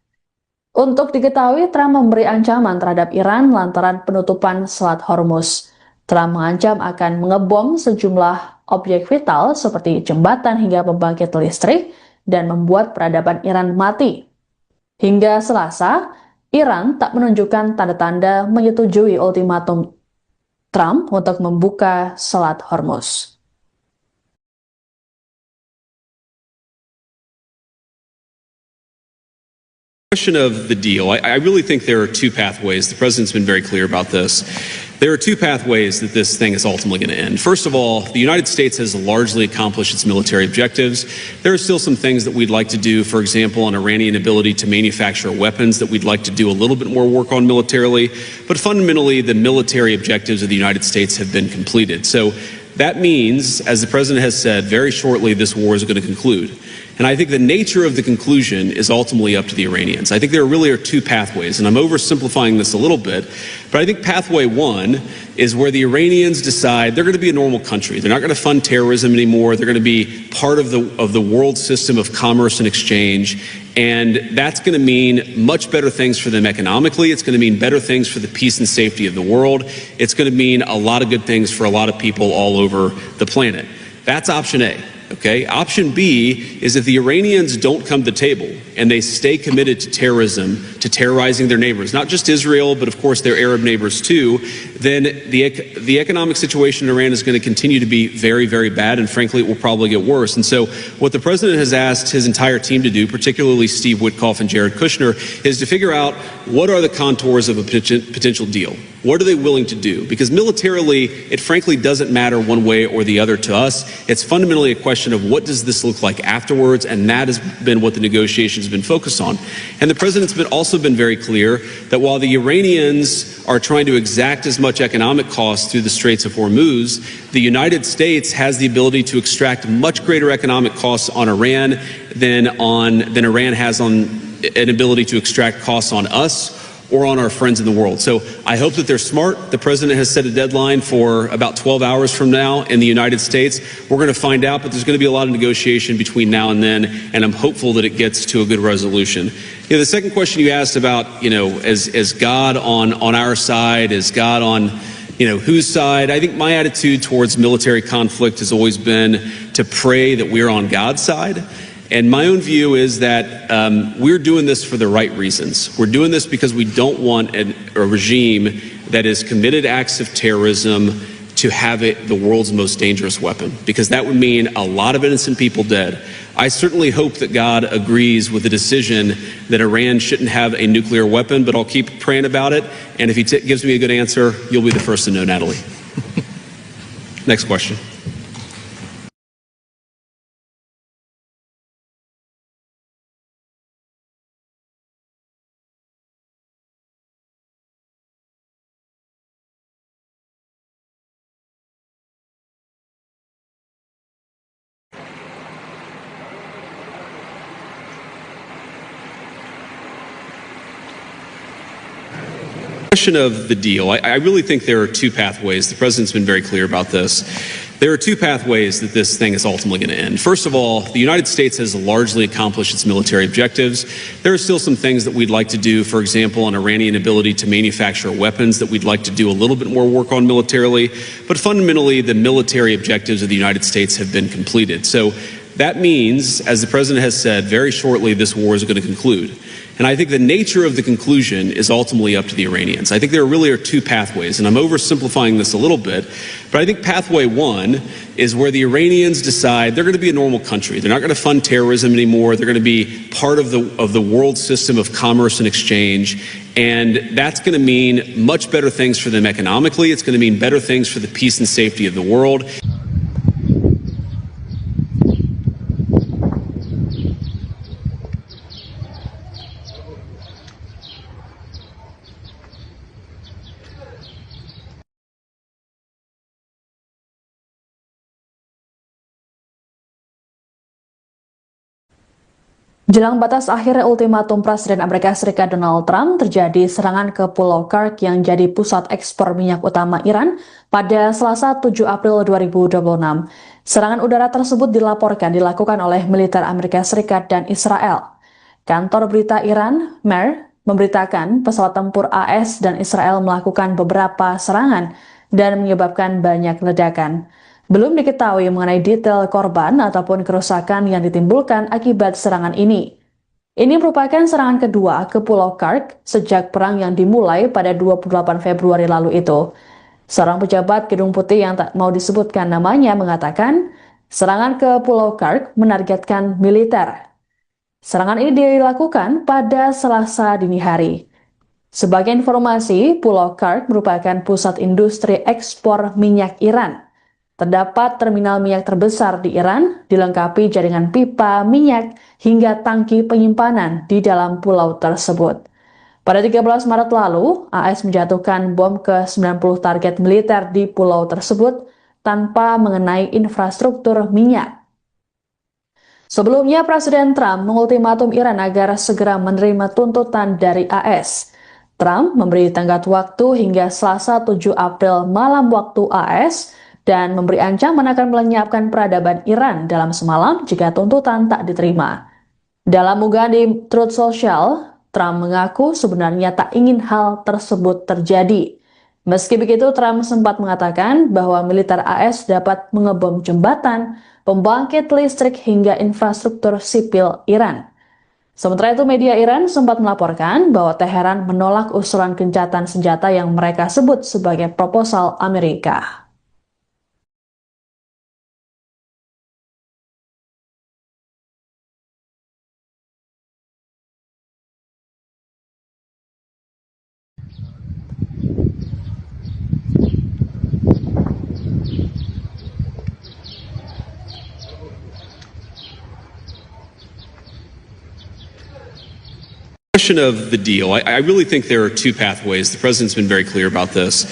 Untuk diketahui, Trump memberi ancaman terhadap Iran lantaran penutupan Selat Hormuz. Trump mengancam akan mengebom sejumlah objek vital seperti jembatan hingga pembangkit listrik dan membuat peradaban Iran mati. Hingga Selasa, Iran tak menunjukkan tanda-tanda menyetujui ultimatum Trump untuk membuka Selat Hormuz. Question of the deal. I really think there are two pathways. The president's been very clear about this. There are two pathways that this thing is ultimately going to end. First of all, the United States has largely accomplished its military objectives. There are still some things that we'd like to do, for example, on Iranian ability to manufacture weapons that we'd like to do a little bit more work on militarily. But fundamentally, the military objectives of the United States have been completed. So that means, as the president has said, very shortly this war is going to conclude. And I think the nature of the conclusion is ultimately up to the Iranians. I think there really are two pathways, and I'm oversimplifying this a little bit, but I think pathway one is where the Iranians decide they're going to be a normal country. They're not going to fund terrorism anymore. They're going to be part of the world system of commerce and exchange. And that's going to mean much better things for them economically. It's going to mean better things for the peace and safety of the world. It's going to mean a lot of good things for a lot of people all over the planet. That's option A. Okay. Option B is if the Iranians don't come to the table and they stay committed to terrorism, to terrorizing their neighbors, not just Israel, but of course their Arab neighbors too, then the economic situation in Iran is going to continue to be very, very bad, and frankly, it will probably get worse. And so what the president has asked his entire team to do, particularly Steve Witkoff and Jared Kushner, is to figure out what are the contours of a potential deal. What are they willing to do? Because militarily, it frankly doesn't matter one way or the other to us. It's fundamentally a question of what does this look like afterwards, and that has been what the negotiations have been focused on. And the president's also been very clear that while the Iranians are trying to exact as much economic cost through the Straits of Hormuz, the United States has the ability to extract much greater economic costs on Iran than Iran has on an ability to extract costs on us or on our friends in the world. So I hope that they're smart. The president has set a deadline for about 12 hours from now in the United States. We're going to find out, but there's going to be a lot of negotiation between now and then, and I'm hopeful that it gets to a good resolution. The second question you asked about, is God on our side? Is God on, whose side? I think my attitude towards military conflict has always been to pray that we're on God's side. And my own view is that we're doing this for the right reasons. We're doing this because we don't want a regime that has committed acts of terrorism to have it the world's most dangerous weapon, because that would mean a lot of innocent people dead. I certainly hope that God agrees with the decision that Iran shouldn't have a nuclear weapon, but I'll keep praying about it. And if he gives me a good answer, you'll be the first to know, Natalie. Next question. Question of the deal. I really think there are two pathways. The president's been very clear about this. There are two pathways that this thing is ultimately going to end. First of all, the United States has largely accomplished its military objectives. There are still some things that we'd like to do, for example, on Iranian ability to manufacture weapons that we'd like to do a little bit more work on militarily. But fundamentally, the military objectives of the United States have been completed. So that means, as the president has said, very shortly this war is going to conclude. And I think the nature of the conclusion is ultimately up to the Iranians. I think there really are two pathways, and I'm oversimplifying this a little bit, but I think pathway one is where the Iranians decide they're going to be a normal country. They're not going to fund terrorism anymore. They're going to be part of the world system of commerce and exchange. And that's going to mean much better things for them economically. It's going to mean better things for the peace and safety of the world. Jelang batas akhir ultimatum Presiden Amerika Serikat Donald Trump, terjadi serangan ke Pulau Kursk yang jadi pusat ekspor minyak utama Iran pada Selasa 7 April 2026. Serangan udara tersebut dilaporkan dilakukan oleh militer Amerika Serikat dan Israel. Kantor berita Iran, MER, memberitakan pesawat tempur AS dan Israel melakukan beberapa serangan dan menyebabkan banyak ledakan. Belum diketahui mengenai detail korban ataupun kerusakan yang ditimbulkan akibat serangan ini. Ini merupakan serangan kedua ke Pulau Kark sejak perang yang dimulai pada 28 Februari lalu itu. Seorang pejabat Gedung Putih yang tak mau disebutkan namanya mengatakan, serangan ke Pulau Kark menargetkan militer. Serangan ini dilakukan pada Selasa dini hari. Sebagai informasi, Pulau Kark merupakan pusat industri ekspor minyak Iran. Terdapat terminal minyak terbesar di Iran, dilengkapi jaringan pipa minyak hingga tangki penyimpanan di dalam pulau tersebut. Pada 13 Maret lalu, AS menjatuhkan bom ke 90 target militer di pulau tersebut tanpa mengenai infrastruktur minyak. Sebelumnya, Presiden Trump mengultimatum Iran agar segera menerima tuntutan dari AS. Trump memberi tenggat waktu hingga Selasa 7 April malam waktu AS dan memberi ancaman akan melenyapkan peradaban Iran dalam semalam jika tuntutan tak diterima. Dalam unggahan di Truth Social, Trump mengaku sebenarnya tak ingin hal tersebut terjadi. Meski begitu, Trump sempat mengatakan bahwa militer AS dapat mengebom jembatan, pembangkit listrik hingga infrastruktur sipil Iran. Sementara itu, media Iran sempat melaporkan bahwa Teheran menolak usulan gencatan senjata yang mereka sebut sebagai proposal Amerika. Of the deal, I really think there are two pathways. The president's been very clear about this.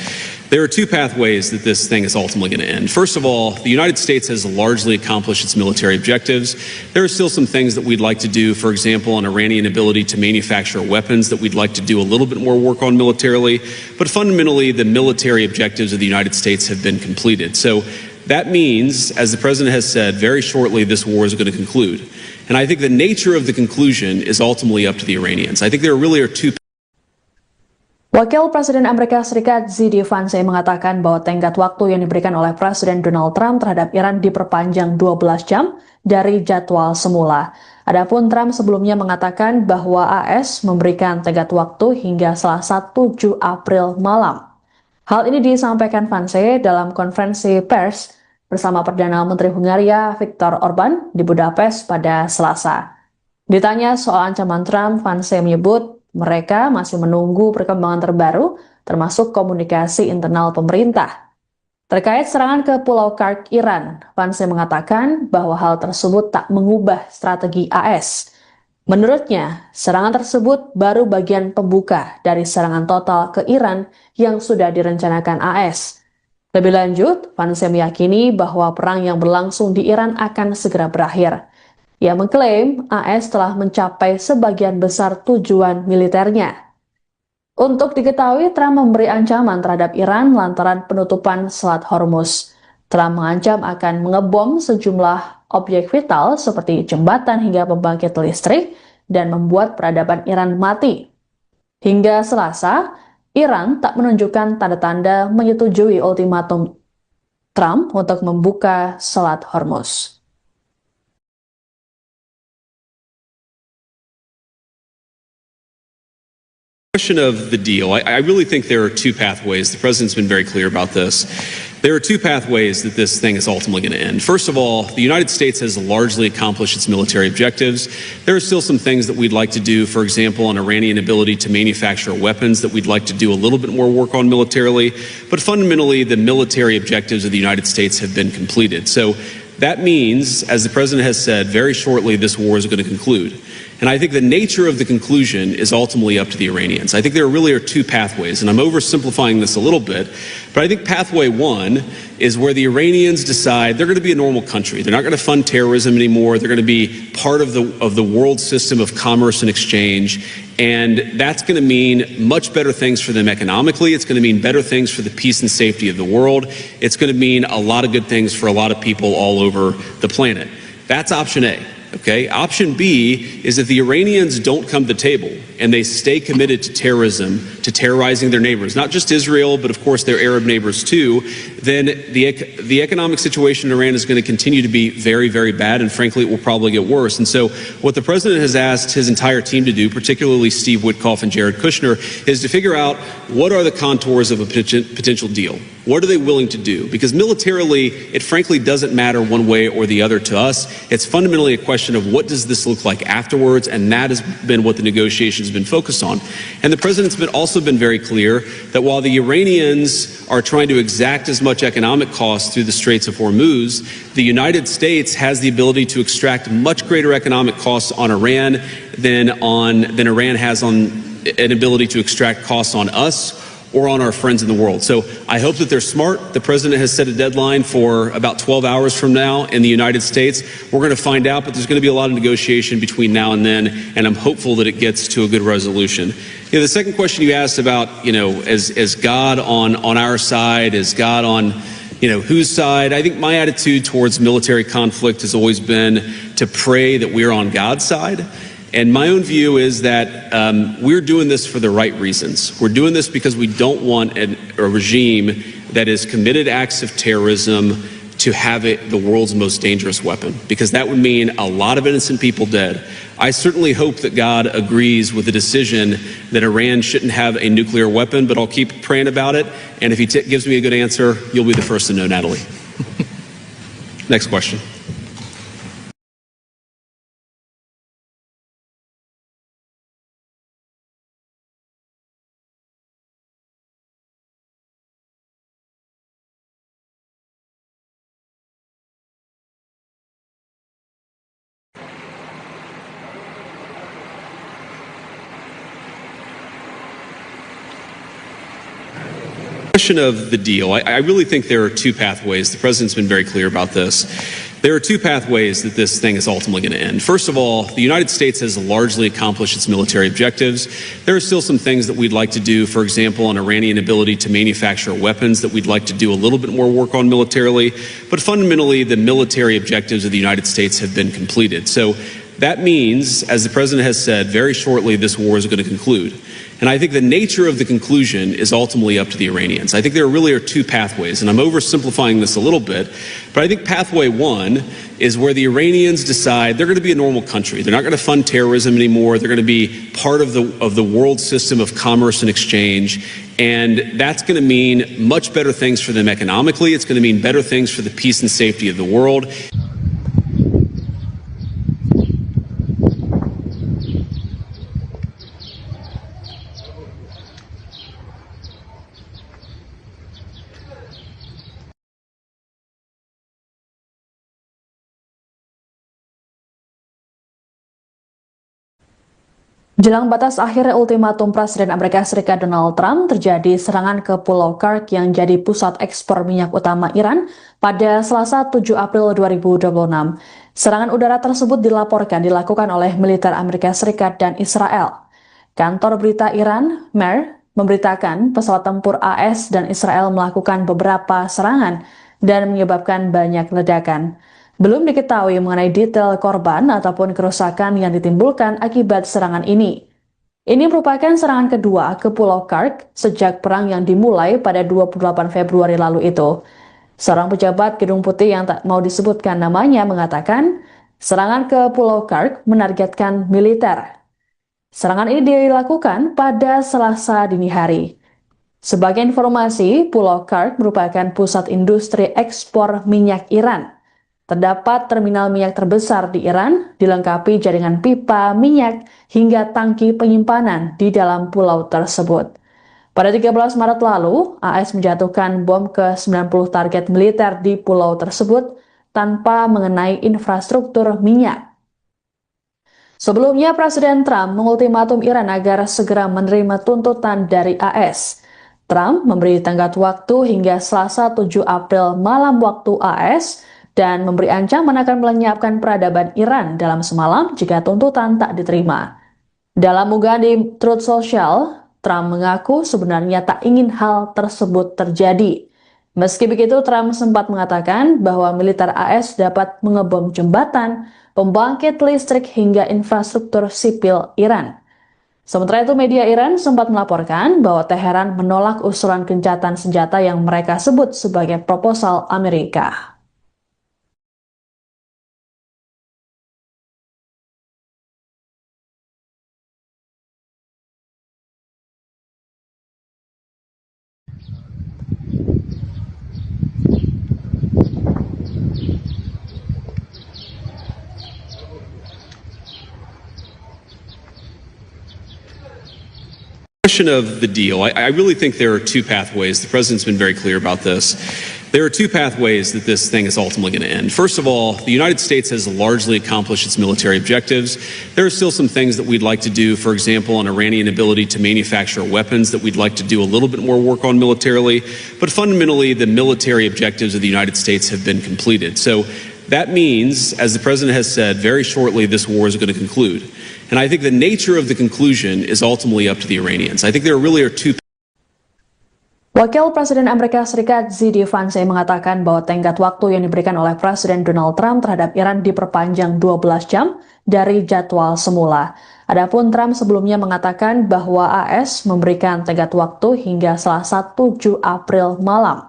There are two pathways that this thing is ultimately going to end. First of all, the United States has largely accomplished its military objectives. There are still some things that we'd like to do, for example, on Iranian ability to manufacture weapons that we'd like to do a little bit more work on militarily. But fundamentally, the military objectives of the United States have been completed. So that means, as the president has said, very shortly this war is going to conclude. And I think the nature of the conclusion is ultimately up to the Iranians. I think there really are two. Wakil Presiden Amerika Serikat Z.D. Vance mengatakan bahwa tenggat waktu yang diberikan oleh Presiden Donald Trump terhadap Iran diperpanjang 12 jam dari jadwal semula. Adapun Trump sebelumnya mengatakan bahwa AS memberikan tenggat waktu hingga Selasa 7 April malam. Hal ini disampaikan Vance dalam konferensi pers bersama Perdana Menteri Hungaria Viktor Orban di Budapest pada Selasa. Ditanya soal ancaman Trump, Vance menyebut mereka masih menunggu perkembangan terbaru, termasuk komunikasi internal pemerintah. Terkait serangan ke Pulau Kark, Iran, Vance mengatakan bahwa hal tersebut tak mengubah strategi AS. Menurutnya, serangan tersebut baru bagian pembuka dari serangan total ke Iran yang sudah direncanakan AS. Lebih lanjut, Vance meyakini bahwa perang yang berlangsung di Iran akan segera berakhir. Ia mengklaim AS telah mencapai sebagian besar tujuan militernya. Untuk diketahui, Trump memberi ancaman terhadap Iran lantaran penutupan Selat Hormuz. Trump mengancam akan mengebom sejumlah objek vital seperti jembatan hingga pembangkit listrik dan membuat peradaban Iran mati. Hingga Selasa, Iran tak menunjukkan tanda-tanda menyetujui ultimatum Trump untuk membuka Selat Hormuz. Of the deal, I really think there are two pathways. The president's been very clear about this. There are two pathways that this thing is ultimately going to end. First of all, the United States has largely accomplished its military objectives. There are still some things that we'd like to do, for example, on Iranian ability to manufacture weapons that we'd like to do a little bit more work on militarily. But fundamentally, the military objectives of the United States have been completed. So that means, as the president has said, very shortly this war is going to conclude. And I think the nature of the conclusion is ultimately up to the Iranians. I think there really are two pathways, and I'm oversimplifying this a little bit, but I think pathway one is where the Iranians decide they're going to be a normal country. They're not going to fund terrorism anymore. They're going to be part of the world system of commerce and exchange, and that's going to mean much better things for them economically. It's going to mean better things for the peace and safety of the world. It's going to mean a lot of good things for a lot of people all over the planet. That's option A. Okay. Option B is if the Iranians don't come to the table and they stay committed to terrorism, to terrorizing their neighbors, not just Israel, but of course their Arab neighbors too, then the economic situation in Iran is going to continue to be very, very bad, and frankly, it will probably get worse. And so what the president has asked his entire team to do, particularly Steve Witkoff and Jared Kushner, is to figure out what are the contours of a potential deal. What are they willing to do? Because militarily, it frankly doesn't matter one way or the other to us. It's fundamentally a question of what does this look like afterwards, and that has been what the negotiations have been focused on. And the president's also been very clear that while the Iranians are trying to exact as much economic cost through the Straits of Hormuz, the United States has the ability to extract much greater economic costs on Iran than Iran has on an ability to extract costs on us or on our friends in the world. So I hope that they're smart. The president has set a deadline for about 12 hours from now in the United States. We're going to find out, but there's going to be a lot of negotiation between now and then, and I'm hopeful that it gets to a good resolution. The second question you asked about, is God on our side? Is God on, whose side? I think my attitude towards military conflict has always been to pray that we're on God's side. And my own view is that we're doing this for the right reasons. We're doing this because we don't want a regime that has committed acts of terrorism to have it the world's most dangerous weapon, because that would mean a lot of innocent people dead. I certainly hope that God agrees with the decision that Iran shouldn't have a nuclear weapon, but I'll keep praying about it. And if he gives me a good answer, you'll be the first to know, Natalie. Next question. Question of the deal. I really think there are two pathways. The president's been very clear about this. There are two pathways that this thing is ultimately going to end. First of all, the United States has largely accomplished its military objectives. There are still some things that we'd like to do, for example, on Iranian ability to manufacture weapons that we'd like to do a little bit more work on militarily. But fundamentally, the military objectives of the United States have been completed. So that means, as the president has said, very shortly this war is going to conclude. And I think the nature of the conclusion is ultimately up to the Iranians. I think there really are two pathways, and I'm oversimplifying this a little bit, but I think pathway one is where the Iranians decide they're going to be a normal country. They're not going to fund terrorism anymore. They're going to be part of the world system of commerce and exchange, and that's going to mean much better things for them economically. It's going to mean better things for the peace and safety of the world. Jelang batas akhir ultimatum Presiden Amerika Serikat Donald Trump, terjadi serangan ke Pulau Kursk yang jadi pusat ekspor minyak utama Iran pada Selasa 7 April 2026. Serangan udara tersebut dilaporkan dilakukan oleh militer Amerika Serikat dan Israel. Kantor berita Iran, MER, memberitakan pesawat tempur AS dan Israel melakukan beberapa serangan dan menyebabkan banyak ledakan. Belum diketahui mengenai detail korban ataupun kerusakan yang ditimbulkan akibat serangan ini. Ini merupakan serangan kedua ke Pulau Kursk sejak perang yang dimulai pada 28 Februari lalu itu. Seorang pejabat Gedung Putih yang tak mau disebutkan namanya mengatakan, serangan ke Pulau Kursk menargetkan militer. Serangan ini dilakukan pada Selasa dini hari. Sebagai informasi, Pulau Kursk merupakan pusat industri ekspor minyak Iran. Terdapat terminal minyak terbesar di Iran, dilengkapi jaringan pipa minyak hingga tangki penyimpanan di dalam pulau tersebut. Pada 13 Maret lalu, AS menjatuhkan bom ke 90 target militer di pulau tersebut tanpa mengenai infrastruktur minyak. Sebelumnya, Presiden Trump mengultimatum Iran agar segera menerima tuntutan dari AS. Trump memberi tenggat waktu hingga Selasa 7 April malam waktu AS, dan memberi ancaman akan melenyapkan peradaban Iran dalam semalam jika tuntutan tak diterima. Dalam unggahan di Truth Social, Trump mengaku sebenarnya tak ingin hal tersebut terjadi. Meski begitu, Trump sempat mengatakan bahwa militer AS dapat mengebom jembatan, pembangkit listrik hingga infrastruktur sipil Iran. Sementara itu, media Iran sempat melaporkan bahwa Teheran menolak usulan gencatan senjata yang mereka sebut sebagai proposal Amerika. Question of the deal. I really think there are two pathways. The president's been very clear about this. There are two pathways that this thing is ultimately going to end. First of all, the United States has largely accomplished its military objectives. There are still some things that we'd like to do, for example, on Iranian ability to manufacture weapons that we'd like to do a little bit more work on militarily. But fundamentally, the military objectives of the United States have been completed. So that means, as the president has said, very shortly this war is going to conclude. And I think the nature of the conclusion is ultimately up to the Iranians. I think there really are two. Wakil Presiden Amerika Serikat Z.D. Vance mengatakan bahwa tenggat waktu yang diberikan oleh Presiden Donald Trump terhadap Iran diperpanjang 12 jam dari jadwal semula. Adapun Trump sebelumnya mengatakan bahwa AS memberikan tenggat waktu hingga Selasa 7 April malam.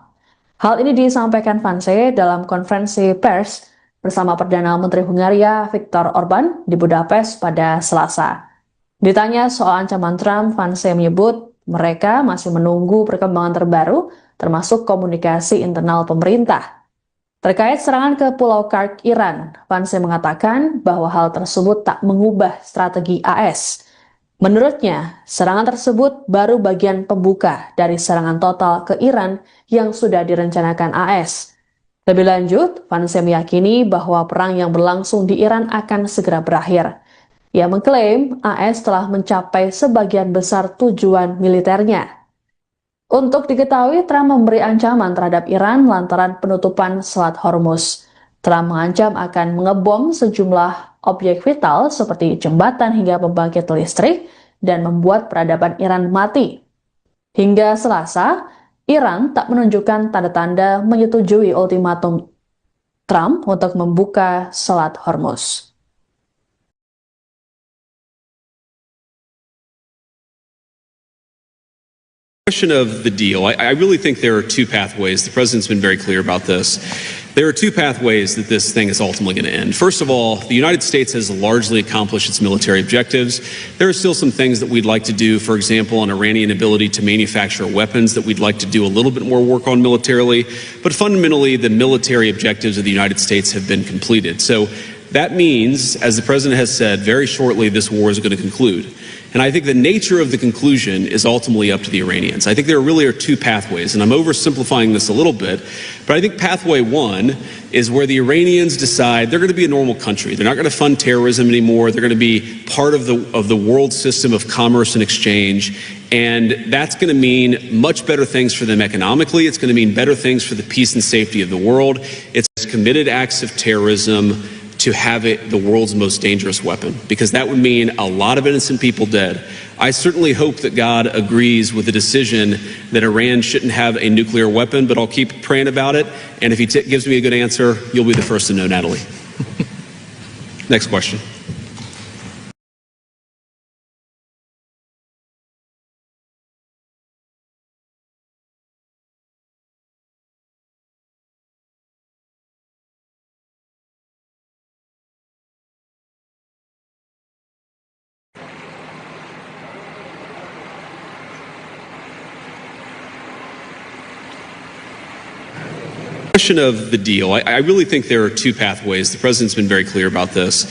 Hal ini disampaikan Vance dalam konferensi pers bersama Perdana Menteri Hungaria Viktor Orban di Budapest pada Selasa. Ditanya soal ancaman Trump, Vance menyebut mereka masih menunggu perkembangan terbaru, termasuk komunikasi internal pemerintah. Terkait serangan ke Pulau Kark, Iran, Vance mengatakan bahwa hal tersebut tak mengubah strategi AS. Menurutnya, serangan tersebut baru bagian pembuka dari serangan total ke Iran yang sudah direncanakan AS. Lebih lanjut, Vance meyakini bahwa perang yang berlangsung di Iran akan segera berakhir. Ia mengklaim AS telah mencapai sebagian besar tujuan militernya. Untuk diketahui, Trump memberi ancaman terhadap Iran lantaran penutupan Selat Hormuz. Trump mengancam akan mengebom sejumlah objek vital seperti jembatan hingga pembangkit listrik dan membuat peradaban Iran mati. Hingga Selasa, Iran tak menunjukkan tanda-tanda menyetujui ultimatum Trump untuk membuka Selat Hormuz. Question of the deal. I really think there are two pathways. The president's been very clear about this. There are two pathways that this thing is ultimately going to end. First of all, the United States has largely accomplished its military objectives. There are still some things that we'd like to do, for example, on Iranian ability to manufacture weapons that we'd like to do a little bit more work on militarily. But fundamentally, the military objectives of the United States have been completed. So that means, as the president has said, very shortly this war is going to conclude. And I think the nature of the conclusion is ultimately up to the Iranians. I think there really are two pathways, and I'm oversimplifying this a little bit, but I think pathway one is where the Iranians decide they're going to be a normal country. They're not going to fund terrorism anymore. They're going to be part of the world system of commerce and exchange, and that's going to mean much better things for them economically. It's going to mean better things for the peace and safety of the world. It's committed acts of terrorism to have it the world's most dangerous weapon, because that would mean a lot of innocent people dead. I certainly hope that God agrees with the decision that Iran shouldn't have a nuclear weapon, but I'll keep praying about it. And if he gives me a good answer, you'll be the first to know, Natalie. Next question. Question of the deal. I really think there are two pathways. The president's been very clear about this.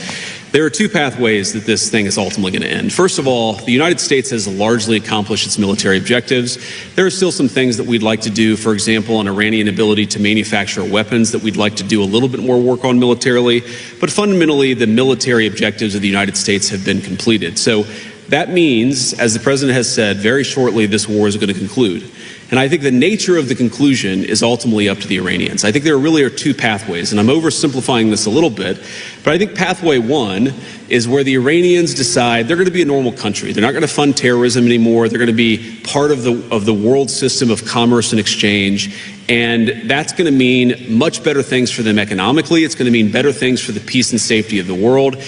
There are two pathways that this thing is ultimately going to end. First of all, the United States has largely accomplished its military objectives. There are still some things that we'd like to do, for example, on Iranian ability to manufacture weapons that we'd like to do a little bit more work on militarily. But fundamentally, the military objectives of the United States have been completed. So that means, as the president has said, very shortly this war is going to conclude. And I think the nature of the conclusion is ultimately up to the Iranians. I think there really are two pathways, and I'm oversimplifying this a little bit, but I think pathway one is where the Iranians decide they're going to be a normal country. They're not going to fund terrorism anymore. They're going to be part of the world system of commerce and exchange. And that's going to mean much better things for them economically. It's going to mean better things for the peace and safety of the world.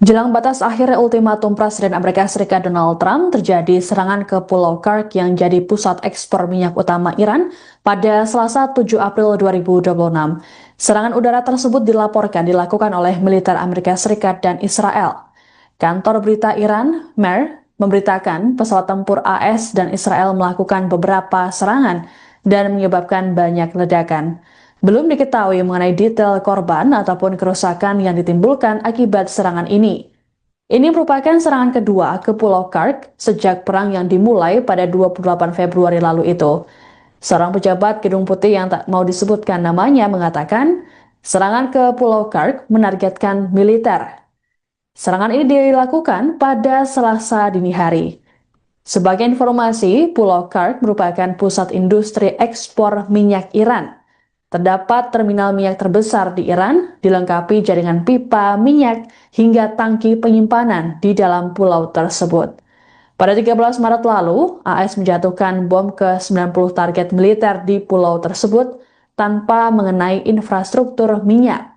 Jelang batas akhir ultimatum Presiden Amerika Serikat Donald Trump, terjadi serangan ke Pulau Kursk yang jadi pusat ekspor minyak utama Iran pada Selasa 7 April 2026. Serangan udara tersebut dilaporkan dilakukan oleh militer Amerika Serikat dan Israel. Kantor berita Iran, MER, memberitakan pesawat tempur AS dan Israel melakukan beberapa serangan dan menyebabkan banyak ledakan. Belum diketahui mengenai detail korban ataupun kerusakan yang ditimbulkan akibat serangan ini. Ini merupakan serangan kedua ke Pulau Kursk sejak perang yang dimulai pada 28 Februari lalu itu. Seorang pejabat Gedung Putih yang tak mau disebutkan namanya mengatakan, serangan ke Pulau Kursk menargetkan militer. Serangan ini dilakukan pada Selasa dini hari. Sebagai informasi, Pulau Kursk merupakan pusat industri ekspor minyak Iran. Terdapat terminal minyak terbesar di Iran, dilengkapi jaringan pipa minyak hingga tangki penyimpanan di dalam pulau tersebut. Pada 13 Maret lalu, AS menjatuhkan bom ke 90 target militer di pulau tersebut tanpa mengenai infrastruktur minyak.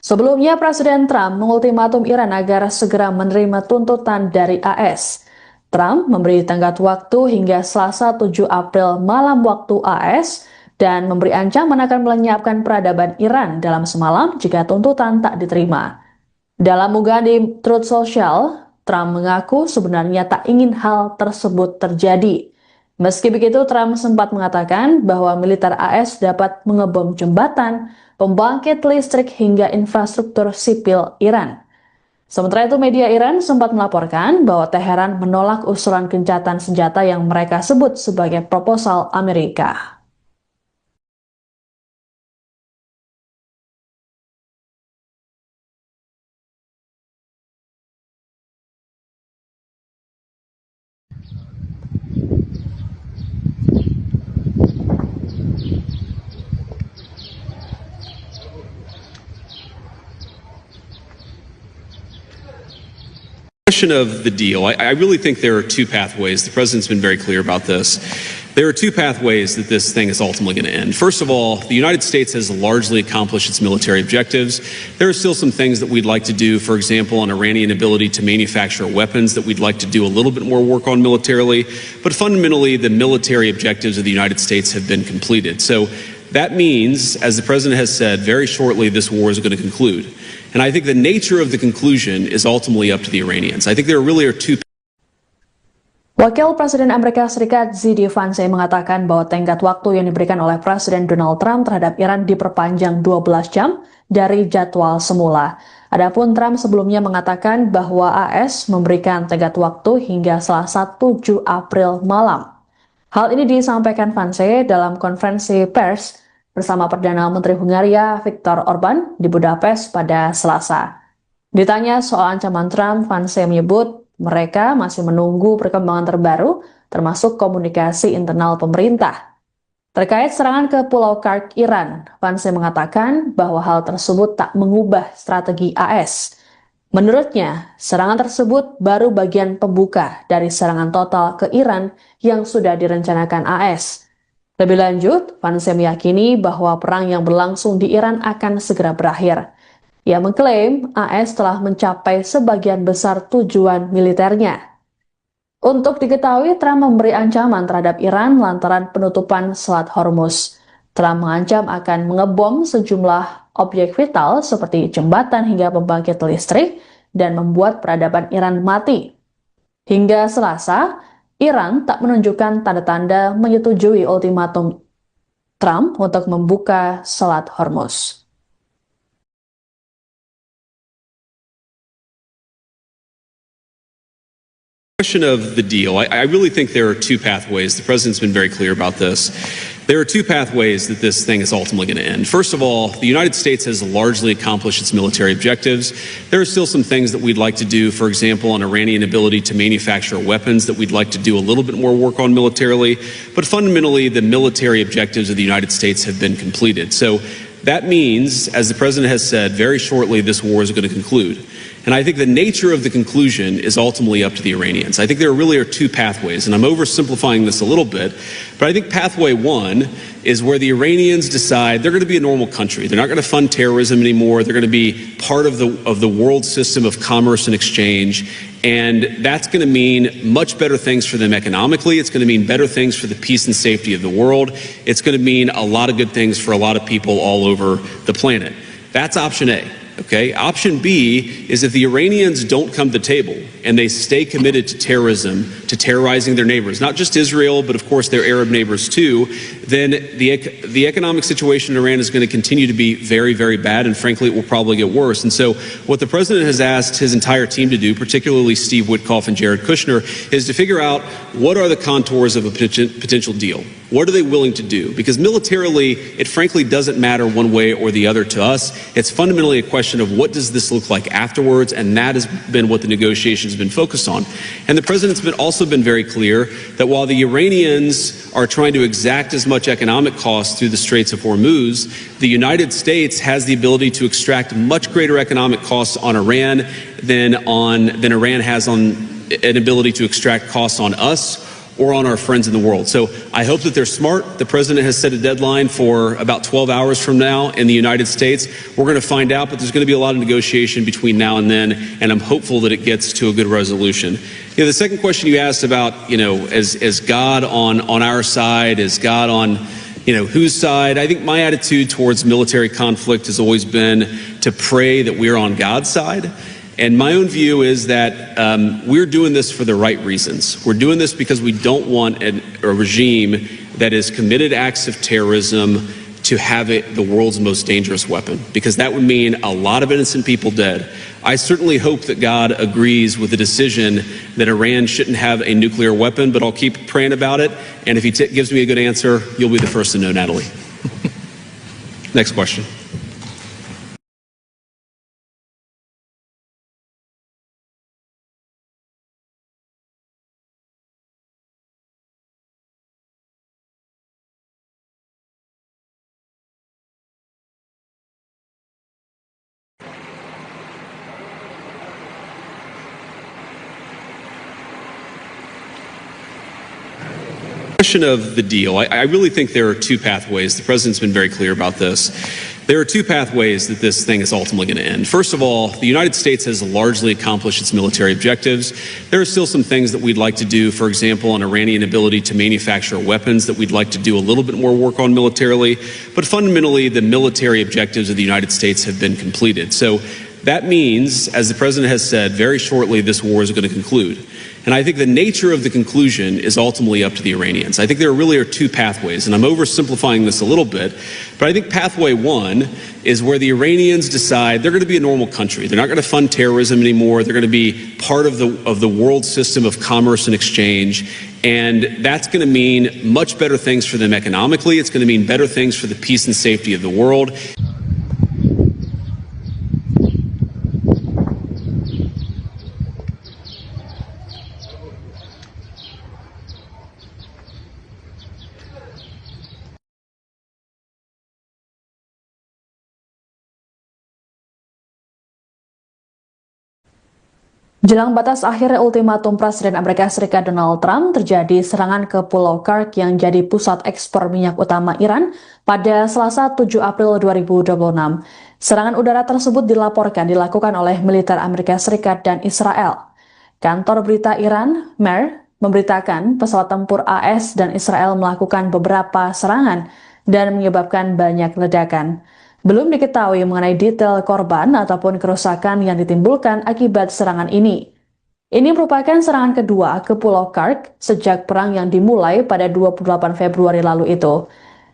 Sebelumnya, Presiden Trump mengultimatum Iran agar segera menerima tuntutan dari AS. Trump memberi tenggat waktu hingga Selasa 7 April malam waktu AS, dan memberi ancaman akan melenyapkan peradaban Iran dalam semalam jika tuntutan tak diterima. Dalam unggahan di Truth Social, Trump mengaku sebenarnya tak ingin hal tersebut terjadi. Meski begitu, Trump sempat mengatakan bahwa militer AS dapat mengebom jembatan, pembangkit listrik hingga infrastruktur sipil Iran. Sementara itu, media Iran sempat melaporkan bahwa Teheran menolak usulan gencatan senjata yang mereka sebut sebagai proposal Amerika. Of the deal, I really think there are two pathways. The president's been very clear about this. There are two pathways that this thing is ultimately going to end. First of all, the United States has largely accomplished its military objectives. There are still some things that we'd like to do, for example, on Iranian ability to manufacture weapons that we'd like to do a little bit more work on militarily. But fundamentally, the military objectives of the United States have been completed. So that means, as the president has said, very shortly this war is going to conclude. And I think the nature of the conclusion is ultimately up to the Iranians. I think there really are two. Wakil Presiden Amerika Serikat JD Vance mengatakan bahwa tenggat waktu yang diberikan oleh Presiden Donald Trump terhadap Iran diperpanjang 12 jam dari jadwal semula. Adapun Trump sebelumnya mengatakan bahwa AS memberikan tenggat waktu hingga Selasa 7 April malam. Hal ini disampaikan Vance dalam konferensi pers bersama Perdana Menteri Hungaria Viktor Orban di Budapest pada Selasa. Ditanya soal ancaman Trump, Vance menyebut mereka masih menunggu perkembangan terbaru, termasuk komunikasi internal pemerintah. Terkait serangan ke Pulau Kursk Iran, Vance mengatakan bahwa hal tersebut tak mengubah strategi AS. Menurutnya, serangan tersebut baru bagian pembuka dari serangan total ke Iran yang sudah direncanakan AS. Lebih lanjut, Vance meyakini bahwa perang yang berlangsung di Iran akan segera berakhir. Ia mengklaim AS telah mencapai sebagian besar tujuan militernya. Untuk diketahui, Trump memberi ancaman terhadap Iran lantaran penutupan Selat Hormuz. Trump mengancam akan mengebom sejumlah objek vital seperti jembatan hingga pembangkit listrik dan membuat peradaban Iran mati. Hingga Selasa, Iran tak menunjukkan tanda-tanda menyetujui ultimatum Trump untuk membuka Selat Hormuz. Question of the deal. I really think there are two pathways. The president's been very clear about this. There are two pathways that this thing is ultimately going to end. First of all, the United States has largely accomplished its military objectives. There are still some things that we'd like to do, for example, on Iranian ability to manufacture weapons that we'd like to do a little bit more work on militarily. But fundamentally, the military objectives of the United States have been completed. So that means, as the president has said, very shortly this war is going to conclude. And I think the nature of the conclusion is ultimately up to the Iranians. I think there really are two pathways, and I'm oversimplifying this a little bit, but I think pathway one is where the Iranians decide they're going to be a normal country. They're not going to fund terrorism anymore. They're going to be part of the world system of commerce and exchange. And that's going to mean much better things for them economically. It's going to mean better things for the peace and safety of the world. It's going to mean a lot of good things for a lot of people all over the planet. That's option A. Okay. Option B is if the Iranians don't come to the table and they stay committed to terrorism, to terrorizing their neighbors, not just Israel, but of course their Arab neighbors too, then the economic situation in Iran is going to continue to be very, very bad. And frankly, it will probably get worse. And so what the president has asked his entire team to do, particularly Steve Witkoff and Jared Kushner, is to figure out what are the contours of a potential deal. What are they willing to do? Because militarily, it frankly doesn't matter one way or the other to us. It's fundamentally a question of what does this look like afterwards, and that has been what the negotiations have been focused on. And the president's also been very clear that while the Iranians are trying to exact as much economic cost through the Straits of Hormuz, the United States has the ability to extract much greater economic costs on Iran than Iran has on an ability to extract costs on us or on our friends in the world. So I hope that they're smart. The president has set a deadline for about 12 hours from now in the United States. We're going to find out, but there's going to be a lot of negotiation between now and then, and I'm hopeful that it gets to a good resolution. The second question you asked about, is God on our side? Is God on, whose side? I think my attitude towards military conflict has always been to pray that we're on God's side. And my own view is that we're doing this for the right reasons. We're doing this because we don't want a regime that has committed acts of terrorism to have the world's most dangerous weapon, because that would mean a lot of innocent people dead. I certainly hope that God agrees with the decision that Iran shouldn't have a nuclear weapon, but I'll keep praying about it. And if he gives me a good answer, you'll be the first to know, Natalie. Next question. Question of the deal. I really think there are two pathways. The president's been very clear about this. There are two pathways that this thing is ultimately going to end. First of all, the United States has largely accomplished its military objectives. There are still some things that we'd like to do, for example, on Iranian ability to manufacture weapons that we'd like to do a little bit more work on militarily. But fundamentally, the military objectives of the United States have been completed. So that means, as the president has said, very shortly this war is going to conclude. And I think the nature of the conclusion is ultimately up to the Iranians. I think there really are two pathways, and I'm oversimplifying this a little bit, but I think pathway one is where the Iranians decide they're going to be a normal country. They're not going to fund terrorism anymore. They're going to be part of the world system of commerce and exchange. And that's going to mean much better things for them economically. It's going to mean better things for the peace and safety of the world. Jelang batas akhir ultimatum Presiden Amerika Serikat Donald Trump, terjadi serangan ke Pulau Kursk yang jadi pusat ekspor minyak utama Iran pada Selasa 7 April 2026. Serangan udara tersebut dilakukan oleh militer Amerika Serikat dan Israel. Kantor berita Iran, MER, memberitakan pesawat tempur AS dan Israel melakukan beberapa serangan dan menyebabkan banyak ledakan. Belum diketahui mengenai detail korban ataupun kerusakan yang ditimbulkan akibat serangan ini. Ini merupakan serangan kedua ke Pulau Kursk sejak perang yang dimulai pada 28 Februari lalu itu.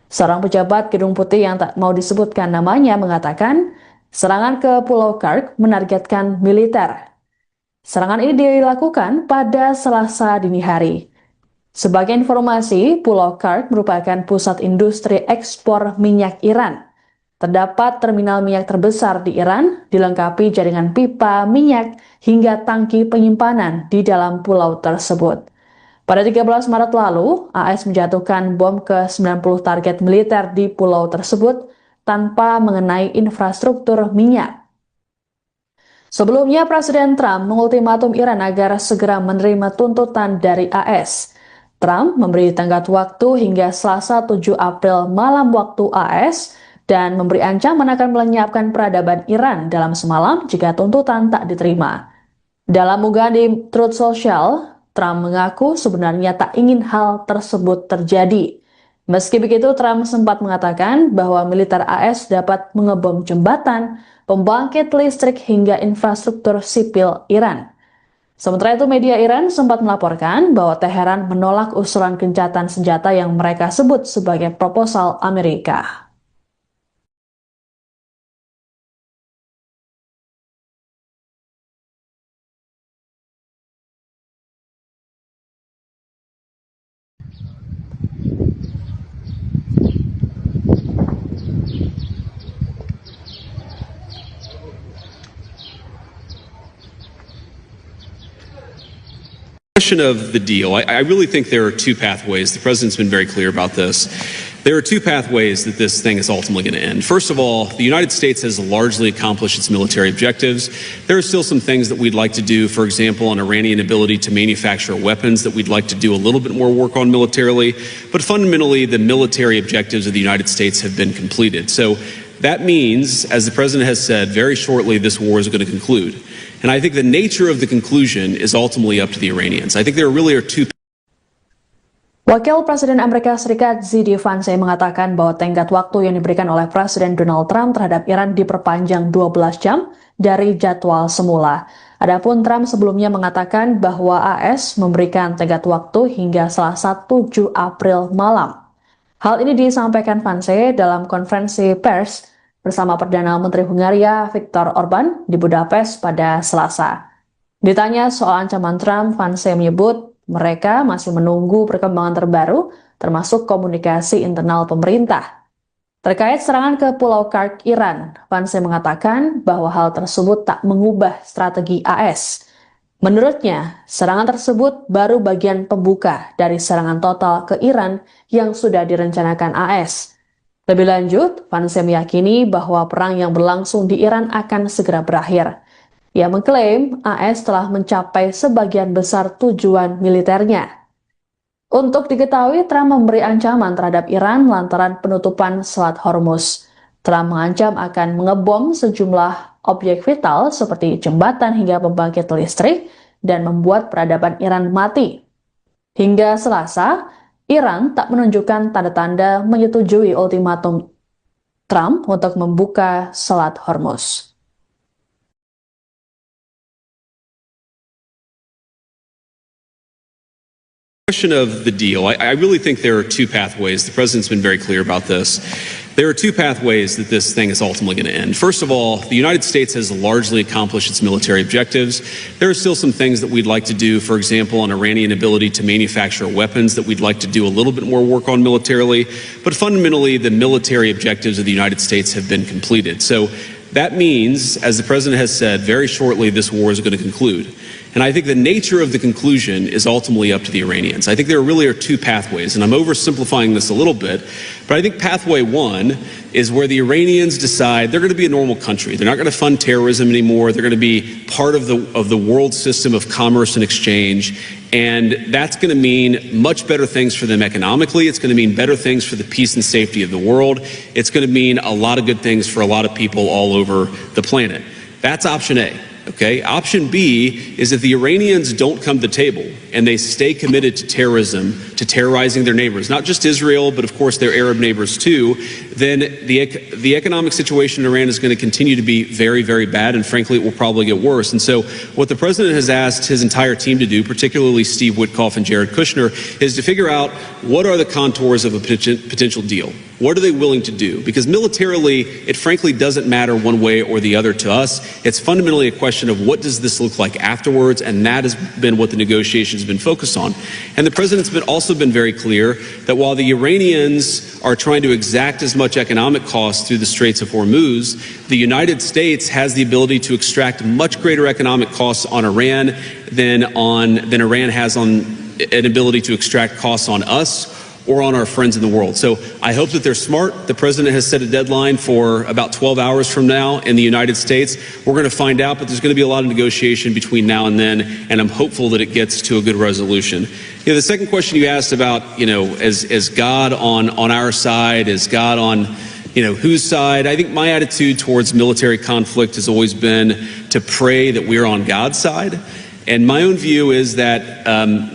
Seorang pejabat Gedung Putih yang tak mau disebutkan namanya mengatakan, serangan ke Pulau Kursk menargetkan militer. Serangan ini dilakukan pada Selasa dini hari. Sebagai informasi, Pulau Kark merupakan pusat industri ekspor minyak Iran. Terdapat terminal minyak terbesar di Iran, dilengkapi jaringan pipa minyak hingga tangki penyimpanan di dalam pulau tersebut. Pada 13 Maret lalu, AS menjatuhkan bom ke 90 target militer di pulau tersebut tanpa mengenai infrastruktur minyak. Sebelumnya, Presiden Trump mengultimatum Iran agar segera menerima tuntutan dari AS. Trump memberi tenggat waktu hingga Selasa 7 April malam waktu AS dan memberi ancaman akan melenyapkan peradaban Iran dalam semalam jika tuntutan tak diterima. Dalam unggahan di Truth Social, Trump mengaku sebenarnya tak ingin hal tersebut terjadi. Meski begitu, Trump sempat mengatakan bahwa militer AS dapat mengebom jembatan, pembangkit listrik hingga infrastruktur sipil Iran. Sementara itu, media Iran sempat melaporkan bahwa Teheran menolak usulan gencatan senjata yang mereka sebut sebagai proposal Amerika. Question of the deal. I really think there are two pathways. The president's been very clear about this. There are two pathways that this thing is ultimately going to end. First of all, the United States has largely accomplished its military objectives. There are still some things that we'd like to do, for example, on Iranian ability to manufacture weapons that we'd like to do a little bit more work on militarily. But fundamentally, the military objectives of the United States have been completed. So that means, as the president has said, very shortly this war is going to conclude. And I think the nature of the conclusion is ultimately up to the Iranians. I think there really are two. Wakil Presiden Amerika Serikat Z.D. Vance mengatakan bahwa tenggat waktu yang diberikan oleh Presiden Donald Trump terhadap Iran diperpanjang 12 jam dari jadwal semula. Adapun Trump sebelumnya mengatakan bahwa AS memberikan tenggat waktu hingga Selasa 7 April malam. Hal ini disampaikan Vance dalam konferensi pers bersama Perdana Menteri Hungaria Viktor Orban di Budapest pada Selasa. Ditanya soal ancaman Trump, Vance menyebut mereka masih menunggu perkembangan terbaru, termasuk komunikasi internal pemerintah. Terkait serangan ke Pulau Kark, Iran, Vance mengatakan bahwa hal tersebut tak mengubah strategi AS. Menurutnya, serangan tersebut baru bagian pembuka dari serangan total ke Iran yang sudah direncanakan AS. Lebih lanjut, Vance meyakini bahwa perang yang berlangsung di Iran akan segera berakhir. Ia mengklaim AS telah mencapai sebagian besar tujuan militernya. Untuk diketahui, Trump memberi ancaman terhadap Iran lantaran penutupan Selat Hormuz. Trump mengancam akan mengebom sejumlah objek vital seperti jembatan hingga pembangkit listrik dan membuat peradaban Iran mati. Hingga Selasa, Iran tak menunjukkan tanda-tanda menyetujui ultimatum Trump untuk membuka Selat Hormuz. Question of the deal. I really think there are two pathways. The president's been very clear about this. There are two pathways that this thing is ultimately going to end. First of all, the United States has largely accomplished its military objectives. There are still some things that we'd like to do, for example, on Iranian ability to manufacture weapons that we'd like to do a little bit more work on militarily. But fundamentally, the military objectives of the United States have been completed. So that means, as the president has said, very shortly this war is going to conclude. And I think the nature of the conclusion is ultimately up to the Iranians. I think there really are two pathways, and I'm oversimplifying this a little bit, but I think pathway one is where the Iranians decide they're going to be a normal country. They're not going to fund terrorism anymore. They're going to be part of the world system of commerce and exchange, and that's going to mean much better things for them economically. It's going to mean better things for the peace and safety of the world. It's going to mean a lot of good things for a lot of people all over the planet. That's option A. Okay. Option B is if the Iranians don't come to the table and they stay committed to terrorism, to terrorizing their neighbors, not just Israel, but of course their Arab neighbors too, then the economic situation in Iran is going to continue to be very, very bad, and frankly, it will probably get worse. And so what the president has asked his entire team to do, particularly Steve Witkoff and Jared Kushner, is to figure out what are the contours of a potential deal. What are they willing to do? Because militarily, it frankly doesn't matter one way or the other to us. It's fundamentally a question of what does this look like afterwards, and that has been what the negotiations have been focused on. And the president's also been very clear that while the Iranians are trying to exact as much economic cost through the Straits of Hormuz, the United States has the ability to extract much greater economic costs on Iran than Iran has on an ability to extract costs on us or on our friends in the world. So I hope that they're smart. The president has set a deadline for about 12 hours from now in the United States. We're going to find out, but there's going to be a lot of negotiation between now and then, and I'm hopeful that it gets to a good resolution. The second question you asked about, is God on our side? Is God on, whose side? I think my attitude towards military conflict has always been to pray that we're on God's side. And my own view is that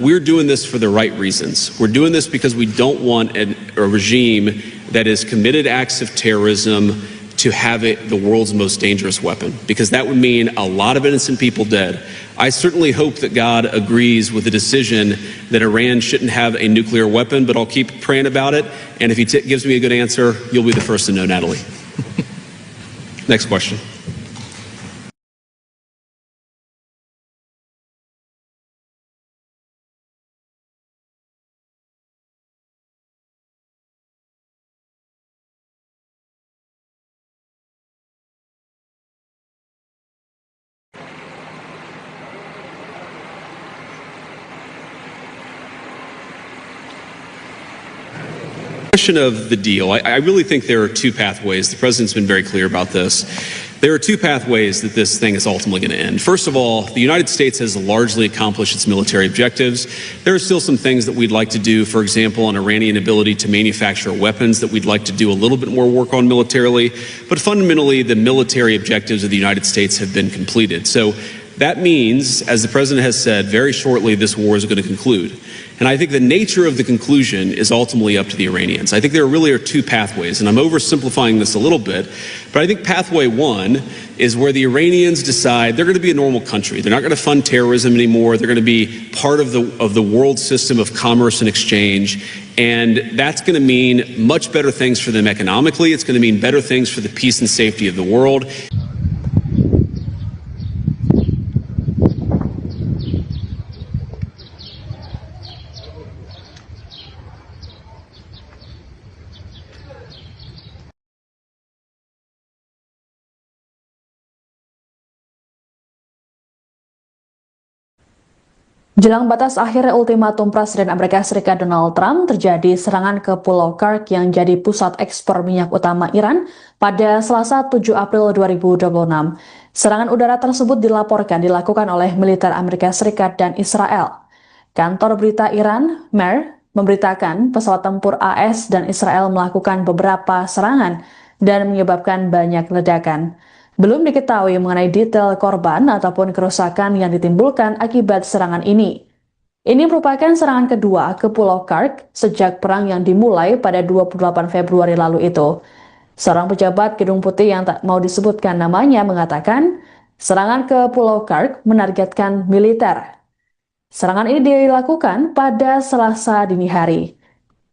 we're doing this for the right reasons. We're doing this because we don't want a regime that has committed acts of terrorism to have the world's most dangerous weapon, because that would mean a lot of innocent people dead. I certainly hope that God agrees with the decision that Iran shouldn't have a nuclear weapon, but I'll keep praying about it. And if he gives me a good answer, you'll be the first to know, Natalie. Next question. Question of the deal. I really think there are two pathways. The president's been very clear about this. There are two pathways that this thing is ultimately going to end. First of all, the United States has largely accomplished its military objectives. There are still some things that we'd like to do, for example, on Iranian ability to manufacture weapons that we'd like to do a little bit more work on militarily. But fundamentally, the military objectives of the United States have been completed. So that means, as the president has said, very shortly this war is going to conclude. And I think the nature of the conclusion is ultimately up to the Iranians. I think there really are two pathways, and I'm oversimplifying this a little bit, but I think pathway one is where the Iranians decide they're going to be a normal country. They're not going to fund terrorism anymore. They're going to be part of the world system of commerce and exchange. And that's going to mean much better things for them economically. It's going to mean better things for the peace and safety of the world. Jelang batas akhir ultimatum Presiden Amerika Serikat Donald Trump, terjadi serangan ke Pulau Kursk yang jadi pusat ekspor minyak utama Iran pada Selasa 7 April 2026. Serangan udara tersebut dilaporkan dilakukan oleh militer Amerika Serikat dan Israel. Kantor berita Iran, MER, memberitakan pesawat tempur AS dan Israel melakukan beberapa serangan dan menyebabkan banyak ledakan. Belum diketahui mengenai detail korban ataupun kerusakan yang ditimbulkan akibat serangan ini. Ini merupakan serangan kedua ke Pulau Kursk sejak perang yang dimulai pada 28 Februari lalu itu. Seorang pejabat Gedung Putih yang tak mau disebutkan namanya mengatakan, serangan ke Pulau Kursk menargetkan militer. Serangan ini dilakukan pada Selasa dini hari.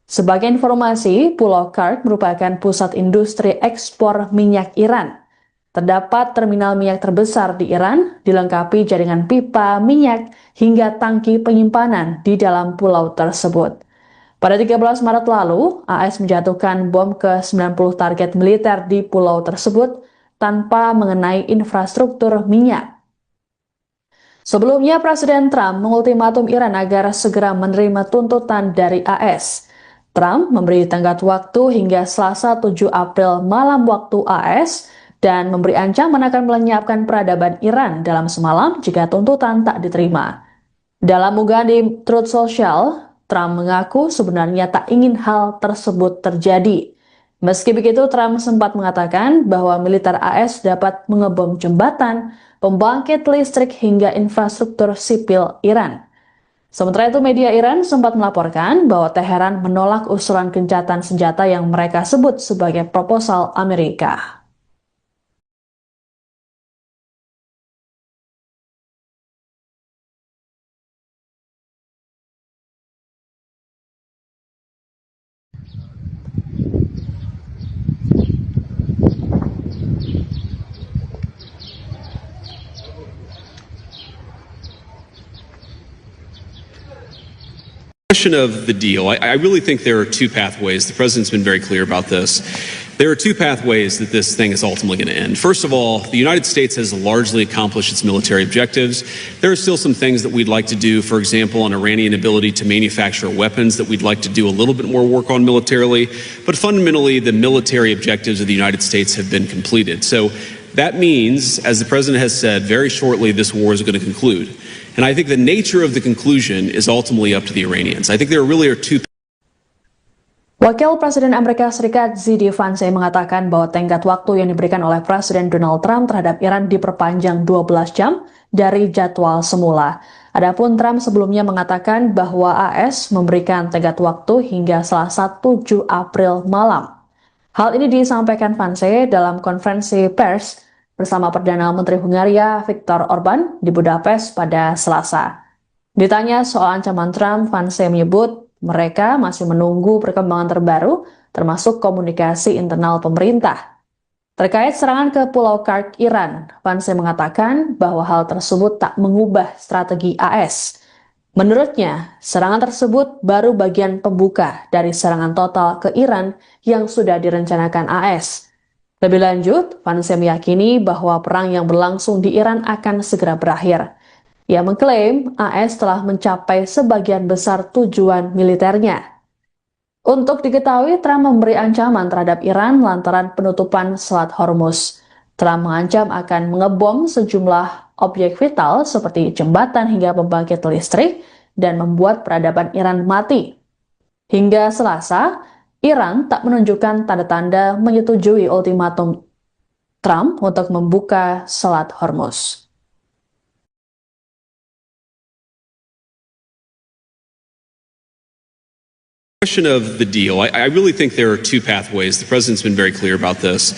Sebagai informasi, Pulau Kursk merupakan pusat industri ekspor minyak Iran. Terdapat terminal minyak terbesar di Iran, dilengkapi jaringan pipa minyak hingga tangki penyimpanan di dalam pulau tersebut. Pada 13 Maret lalu, AS menjatuhkan bom ke 90 target militer di pulau tersebut tanpa mengenai infrastruktur minyak. Sebelumnya, Presiden Trump mengultimatum Iran agar segera menerima tuntutan dari AS. Trump memberi tenggat waktu hingga Selasa 7 April malam waktu AS, dan memberi ancaman akan melenyapkan peradaban Iran dalam semalam jika tuntutan tak diterima. Dalam unggahan di Truth Social, Trump mengaku sebenarnya tak ingin hal tersebut terjadi. Meski begitu, Trump sempat mengatakan bahwa militer AS dapat mengebom jembatan, pembangkit listrik hingga infrastruktur sipil Iran. Sementara itu, media Iran sempat melaporkan bahwa Teheran menolak usulan gencatan senjata yang mereka sebut sebagai proposal Amerika. Question of the deal. I really think there are two pathways. The president's been very clear about this. There are two pathways that this thing is ultimately going to end. First of all, the United States has largely accomplished its military objectives. There are still some things that we'd like to do, for example, on Iranian ability to manufacture weapons that we'd like to do a little bit more work on militarily. But fundamentally, the military objectives of the United States have been completed. So that means, as the president has said, very shortly this war is going to conclude. And I think the nature of the conclusion is ultimately up to the Iranians. I think there really are two. Wakil Presiden Amerika Serikat JD Vance mengatakan bahwa tenggat waktu yang diberikan oleh Presiden Donald Trump terhadap Iran diperpanjang 12 jam dari jadwal semula. Adapun Trump sebelumnya mengatakan bahwa AS memberikan tenggat waktu hingga Selasa 7 April malam. Hal ini disampaikan Vance dalam konferensi pers bersama Perdana Menteri Hungaria Viktor Orban di Budapest pada Selasa. Ditanya soal ancaman Trump, Vance menyebut mereka masih menunggu perkembangan terbaru, termasuk komunikasi internal pemerintah. Terkait serangan ke Pulau Kark, Iran, Vance mengatakan bahwa hal tersebut tak mengubah strategi AS. Menurutnya, serangan tersebut baru bagian pembuka dari serangan total ke Iran yang sudah direncanakan AS. Lebih lanjut, Vance meyakini bahwa perang yang berlangsung di Iran akan segera berakhir. Ia mengklaim AS telah mencapai sebagian besar tujuan militernya. Untuk diketahui, Trump memberi ancaman terhadap Iran lantaran penutupan Selat Hormuz. Trump mengancam akan mengebom sejumlah objek vital seperti jembatan hingga pembangkit listrik dan membuat peradaban Iran mati. Hingga Selasa, Iran tak menunjukkan tanda-tanda menyetujui ultimatum Trump untuk membuka Selat Hormuz. Question of the deal. I really think there are two pathways. The president's been very clear about this.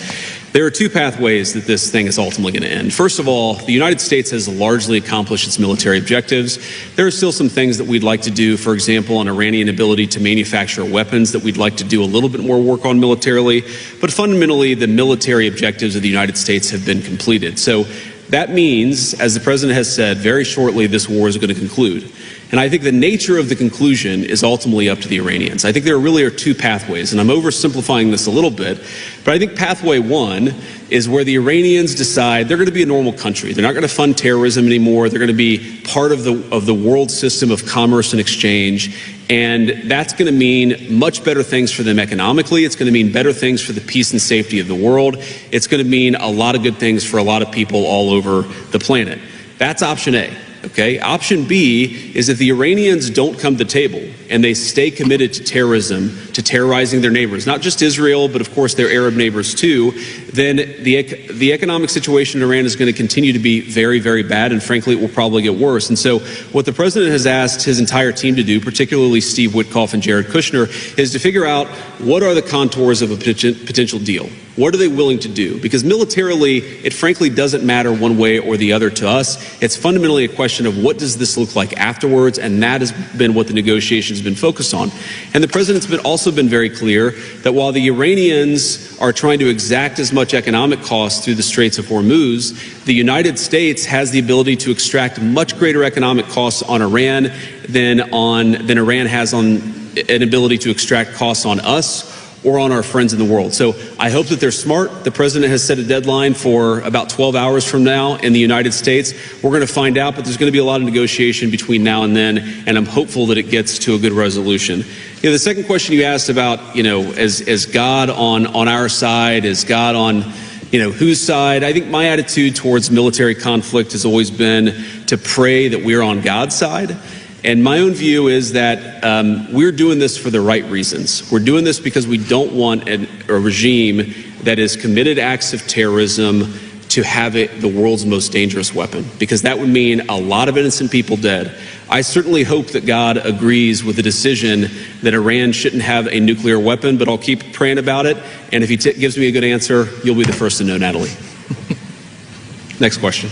There are two pathways that this thing is ultimately going to end. First of all, the United States has largely accomplished its military objectives. There are still some things that we'd like to do, for example, on Iranian ability to manufacture weapons that we'd like to do a little bit more work on militarily. But fundamentally, the military objectives of the United States have been completed. So that means, as the president has said, very shortly this war is going to conclude. And I think the nature of the conclusion is ultimately up to the Iranians. I think there really are two pathways, and I'm oversimplifying this a little bit, but I think pathway one is where the Iranians decide they're going to be a normal country. They're not going to fund terrorism anymore. They're going to be part of the world system of commerce and exchange, and that's going to mean much better things for them economically. It's going to mean better things for the peace and safety of the world. It's going to mean a lot of good things for a lot of people all over the planet. That's option A. Okay. Option B is if the Iranians don't come to the table and they stay committed to terrorism, to terrorizing their neighbors, not just Israel, but of course their Arab neighbors too, then the economic situation in Iran is going to continue to be very, very bad, and frankly, it will probably get worse. And so what the president has asked his entire team to do, particularly Steve Witkoff and Jared Kushner, is to figure out what are the contours of a potential deal. What are they willing to do? Because militarily, it frankly doesn't matter one way or the other to us. It's fundamentally a question of what does this look like afterwards, and that has been what the negotiations have been focused on. And the president's also been very clear that while the Iranians are trying to exact as much economic cost through the Straits of Hormuz, the United States has the ability to extract much greater economic costs on Iran than Iran has on an ability to extract costs on us or on our friends in the world. So I hope that they're smart. The president has set a deadline for about 12 hours from now in the United States. We're going to find out, but there's going to be a lot of negotiation between now and then, and I'm hopeful that it gets to a good resolution. The second question you asked about, is God on our side? Is God on, whose side? I think my attitude towards military conflict has always been to pray that we're on God's side. And my own view is that we're doing this for the right reasons. We're doing this because we don't want a regime that has committed acts of terrorism to have it the world's most dangerous weapon, because that would mean a lot of innocent people dead. I certainly hope that God agrees with the decision that Iran shouldn't have a nuclear weapon, but I'll keep praying about it. And if he gives me a good answer, you'll be the first to know, Natalie. Next question.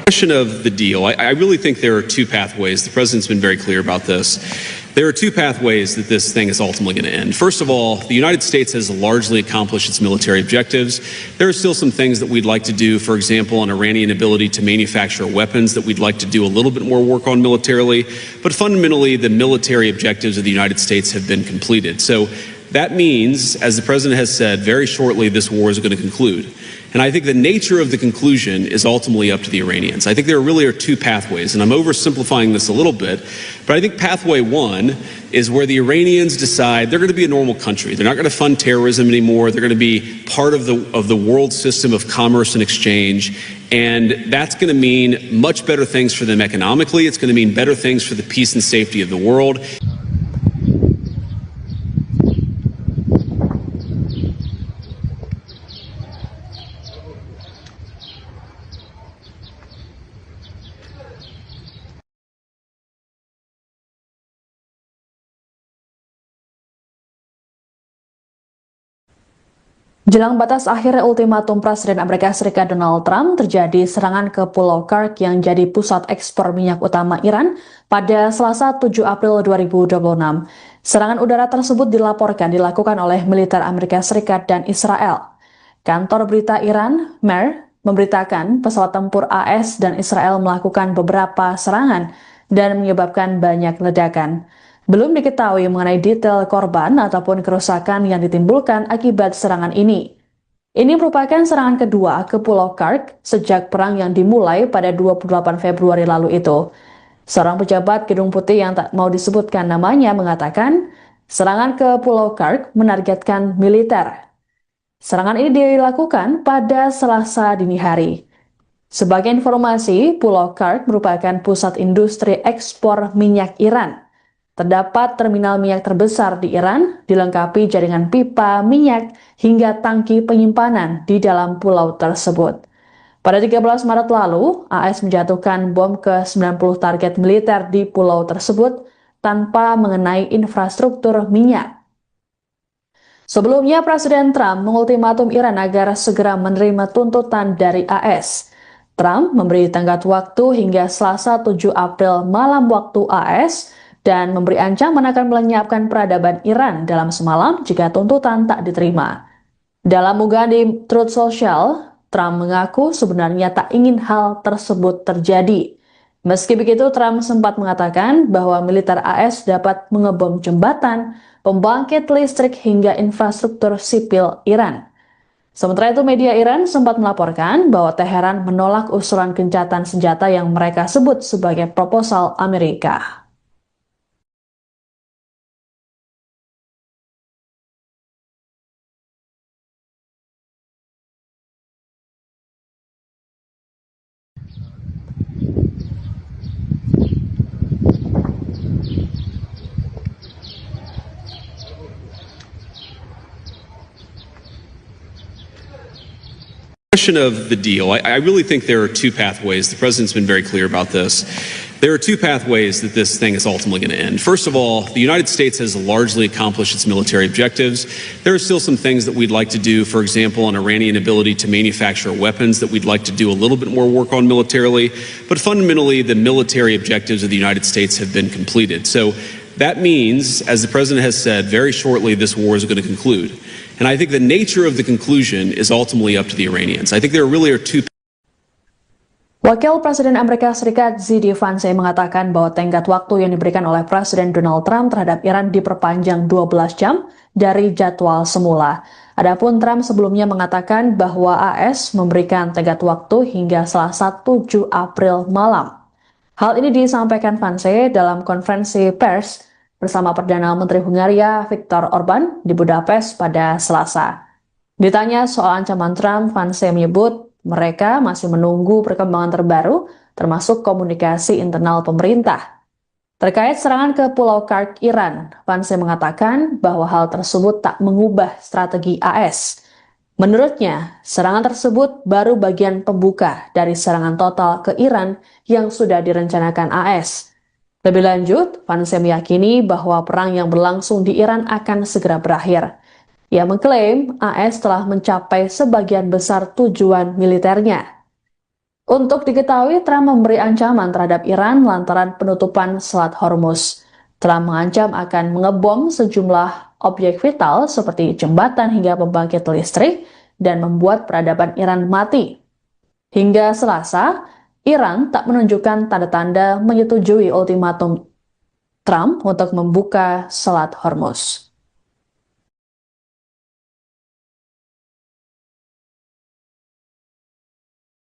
Question of the deal. I really think there are two pathways. The president's been very clear about this. There are two pathways that this thing is ultimately going to end. First of all, the United States has largely accomplished its military objectives. There are still some things that we'd like to do, for example, on Iranian ability to manufacture weapons that we'd like to do a little bit more work on militarily. But fundamentally, the military objectives of the United States have been completed. So that means, as the president has said, very shortly this war is going to conclude. And I think the nature of the conclusion is ultimately up to the Iranians. I think there really are two pathways, and I'm oversimplifying this a little bit, but I think pathway one is where the Iranians decide they're going to be a normal country. They're not going to fund terrorism anymore. They're going to be part of the world system of commerce and exchange. And that's going to mean much better things for them economically. It's going to mean better things for the peace and safety of the world. Jelang batas akhir ultimatum Presiden Amerika Serikat Donald Trump, terjadi serangan ke Pulau Kursk yang jadi pusat ekspor minyak utama Iran pada Selasa 7 April 2026. Serangan udara tersebut dilakukan oleh militer Amerika Serikat dan Israel. Kantor berita Iran, MER, memberitakan pesawat tempur AS dan Israel melakukan beberapa serangan dan menyebabkan banyak ledakan. Belum diketahui mengenai detail korban ataupun kerusakan yang ditimbulkan akibat serangan ini. Ini merupakan serangan kedua ke Pulau Kursk sejak perang yang dimulai pada 28 Februari lalu itu. Seorang pejabat Gedung Putih yang tak mau disebutkan namanya mengatakan, serangan ke Pulau Kursk menargetkan militer. Serangan ini dilakukan pada Selasa dini hari. Sebagai informasi, Pulau Kursk merupakan pusat industri ekspor minyak Iran. Terdapat terminal minyak terbesar di Iran, dilengkapi jaringan pipa minyak hingga tangki penyimpanan di dalam pulau tersebut. Pada 13 Maret lalu, AS menjatuhkan bom ke 90 target militer di pulau tersebut tanpa mengenai infrastruktur minyak. Sebelumnya, Presiden Trump mengultimatum Iran agar segera menerima tuntutan dari AS. Trump memberi tenggat waktu hingga Selasa 7 April malam waktu AS, dan memberi ancaman akan melenyapkan peradaban Iran dalam semalam jika tuntutan tak diterima. Dalam unggahan di Truth Social, Trump mengaku sebenarnya tak ingin hal tersebut terjadi. Meski begitu, Trump sempat mengatakan bahwa militer AS dapat mengebom jembatan, pembangkit listrik hingga infrastruktur sipil Iran. Sementara itu, media Iran sempat melaporkan bahwa Teheran menolak usulan gencatan senjata yang mereka sebut sebagai proposal Amerika. Question of the deal. I really think there are two pathways. The president's been very clear about this. There are two pathways that this thing is ultimately going to end. First of all, the United States has largely accomplished its military objectives. There are still some things that we'd like to do, for example, on Iranian ability to manufacture weapons that we'd like to do a little bit more work on militarily. But fundamentally, the military objectives of the United States have been completed. So that means, as the president has said, very shortly this war is going to conclude. And I think the nature of the conclusion is ultimately up to the Iranians. I think there really are two. Wakil Presiden Amerika Serikat Z.D. Vance mengatakan bahwa tenggat waktu yang diberikan oleh Presiden Donald Trump terhadap Iran diperpanjang 12 jam dari jadwal semula. Adapun Trump sebelumnya mengatakan bahwa AS memberikan tenggat waktu hingga Selasa 7 April malam. Hal ini disampaikan Vance dalam konferensi pers bersama Perdana Menteri Hungaria Viktor Orban di Budapest pada Selasa. Ditanya soal ancaman Trump, Vance menyebut mereka masih menunggu perkembangan terbaru, termasuk komunikasi internal pemerintah. Terkait serangan ke Pulau Kark, Iran, Vance mengatakan bahwa hal tersebut tak mengubah strategi AS. Menurutnya, serangan tersebut baru bagian pembuka dari serangan total ke Iran yang sudah direncanakan AS. Lebih lanjut, Vance meyakini bahwa perang yang berlangsung di Iran akan segera berakhir. Ia mengklaim AS telah mencapai sebagian besar tujuan militernya. Untuk diketahui, Trump memberi ancaman terhadap Iran lantaran penutupan Selat Hormuz. Trump mengancam akan mengebom sejumlah objek vital seperti jembatan hingga pembangkit listrik dan membuat peradaban Iran mati. Hingga Selasa, Iran tak menunjukkan tanda-tanda menyetujui ultimatum Trump untuk membuka Selat Hormuz.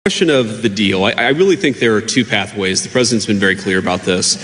Question of the deal. I really think there are two pathways. The president's been very clear about this.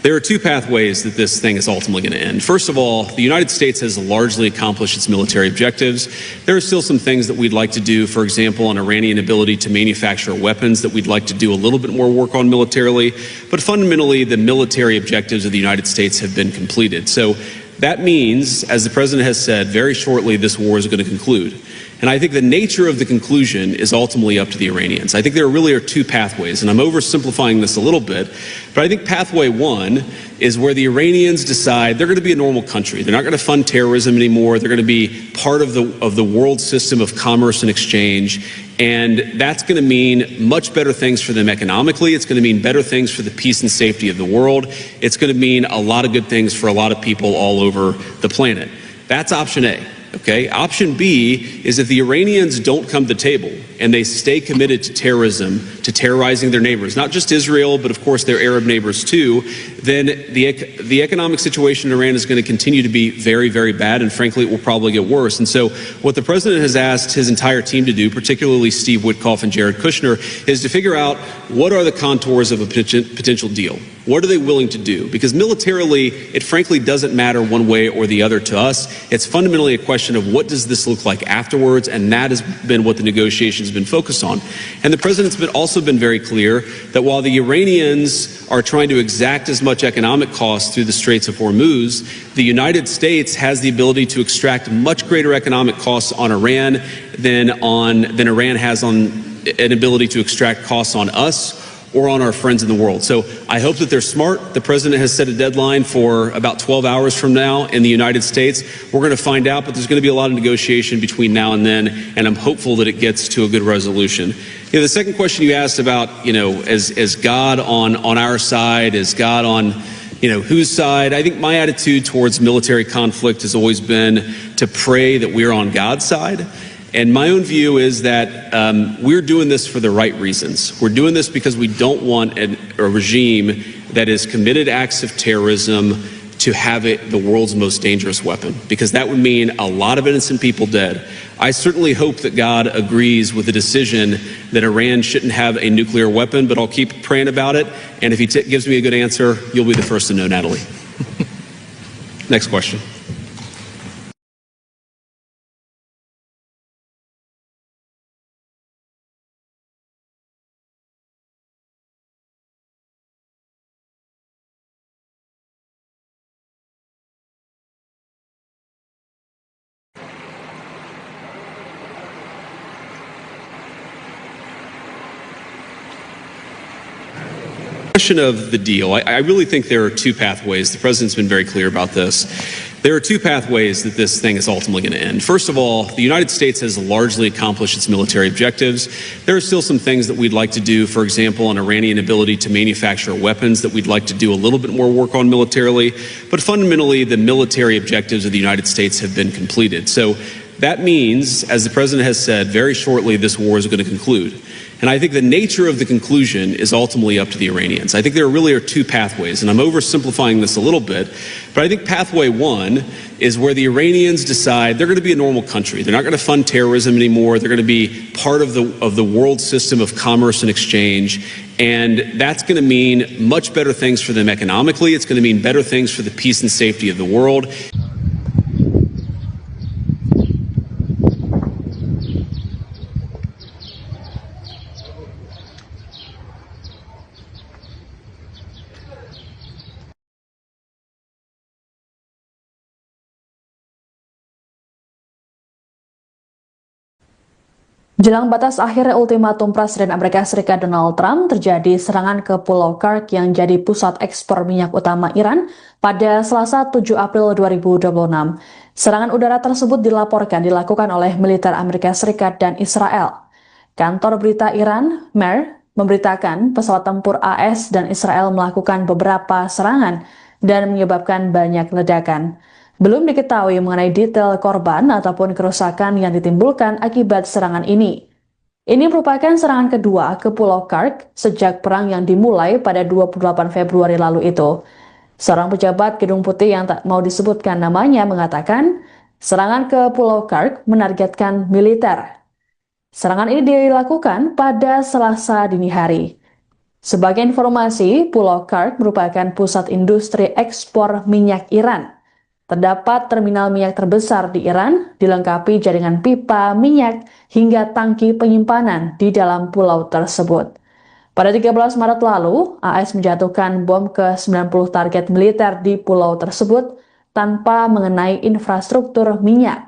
There are two pathways that this thing is ultimately going to end. First of all, the United States has largely accomplished its military objectives. There are still some things that we'd like to do, for example, on Iranian ability to manufacture weapons that we'd like to do a little bit more work on militarily. But fundamentally, the military objectives of the United States have been completed. So that means, as the president has said, very shortly this war is going to conclude. And I think the nature of the conclusion is ultimately up to the Iranians. I think there really are two pathways, and I'm oversimplifying this a little bit, but I think pathway one is where the Iranians decide they're going to be a normal country. They're not going to fund terrorism anymore. They're going to be part of the world system of commerce and exchange, and that's going to mean much better things for them economically. It's going to mean better things for the peace and safety of the world. It's going to mean a lot of good things for a lot of people all over the planet. That's option A. Okay. Option B is if the Iranians don't come to the table and they stay committed to terrorism, to terrorizing their neighbors, not just Israel, but of course their Arab neighbors too, then the economic situation in Iran is going to continue to be very, very bad, and frankly, it will probably get worse. And so what the president has asked his entire team to do, particularly Steve Witkoff and Jared Kushner, is to figure out what are the contours of a potential deal. What are they willing to do? Because militarily, it frankly doesn't matter one way or the other to us. It's fundamentally a question of what does this look like afterwards, and that has been what the negotiations have been focused on. And the president's also been very clear that while the Iranians are trying to exact as much economic cost through the Straits of Hormuz, the United States has the ability to extract much greater economic costs on Iran than Iran has on an ability to extract costs on us or on our friends in the world. So I hope that they're smart. The president has set a deadline for about 12 hours from now in the United States. We're going to find out, but there's going to be a lot of negotiation between now and then, and I'm hopeful that it gets to a good resolution. The second question you asked about, is God on our side? Is God on, whose side? I think my attitude towards military conflict has always been to pray that we're on God's side. And my own view is that we're doing this for the right reasons. We're doing this because we don't want a regime that has committed acts of terrorism to have the world's most dangerous weapon, because that would mean a lot of innocent people dead. I certainly hope that God agrees with the decision that Iran shouldn't have a nuclear weapon, but I'll keep praying about it. And if he gives me a good answer, you'll be the first to know, Natalie. Next question. Question of the deal. I really think there are two pathways. The president's been very clear about this. There are two pathways that this thing is ultimately going to end. First of all, the United States has largely accomplished its military objectives. There are still some things that we'd like to do, for example, on Iranian ability to manufacture weapons that we'd like to do a little bit more work on militarily. But fundamentally, the military objectives of the United States have been completed. So that means, as the president has said, very shortly this war is going to conclude. And I think the nature of the conclusion is ultimately up to the Iranians. I think there really are two pathways, and I'm oversimplifying this a little bit, but I think pathway one is where the Iranians decide they're going to be a normal country. They're not going to fund terrorism anymore. They're going to be part of the world system of commerce and exchange. And that's going to mean much better things for them economically. It's going to mean better things for the peace and safety of the world. Jelang batas akhir ultimatum Presiden Amerika Serikat Donald Trump, terjadi serangan ke Pulau Kursk yang jadi pusat ekspor minyak utama Iran pada Selasa 7 April 2026. Serangan udara tersebut dilakukan oleh militer Amerika Serikat dan Israel. Kantor berita Iran, MER, memberitakan pesawat tempur AS dan Israel melakukan beberapa serangan dan menyebabkan banyak ledakan. Belum diketahui mengenai detail korban ataupun kerusakan yang ditimbulkan akibat serangan ini. Ini merupakan serangan kedua ke Pulau Kursk sejak perang yang dimulai pada 28 Februari lalu itu. Seorang pejabat Gedung Putih yang tak mau disebutkan namanya mengatakan, serangan ke Pulau Kursk menargetkan militer. Serangan ini dilakukan pada Selasa dini hari. Sebagai informasi, Pulau Kursk merupakan pusat industri ekspor minyak Iran. Terdapat terminal minyak terbesar di Iran, dilengkapi jaringan pipa minyak hingga tangki penyimpanan di dalam pulau tersebut. Pada 13 Maret lalu, AS menjatuhkan bom ke 90 target militer di pulau tersebut tanpa mengenai infrastruktur minyak.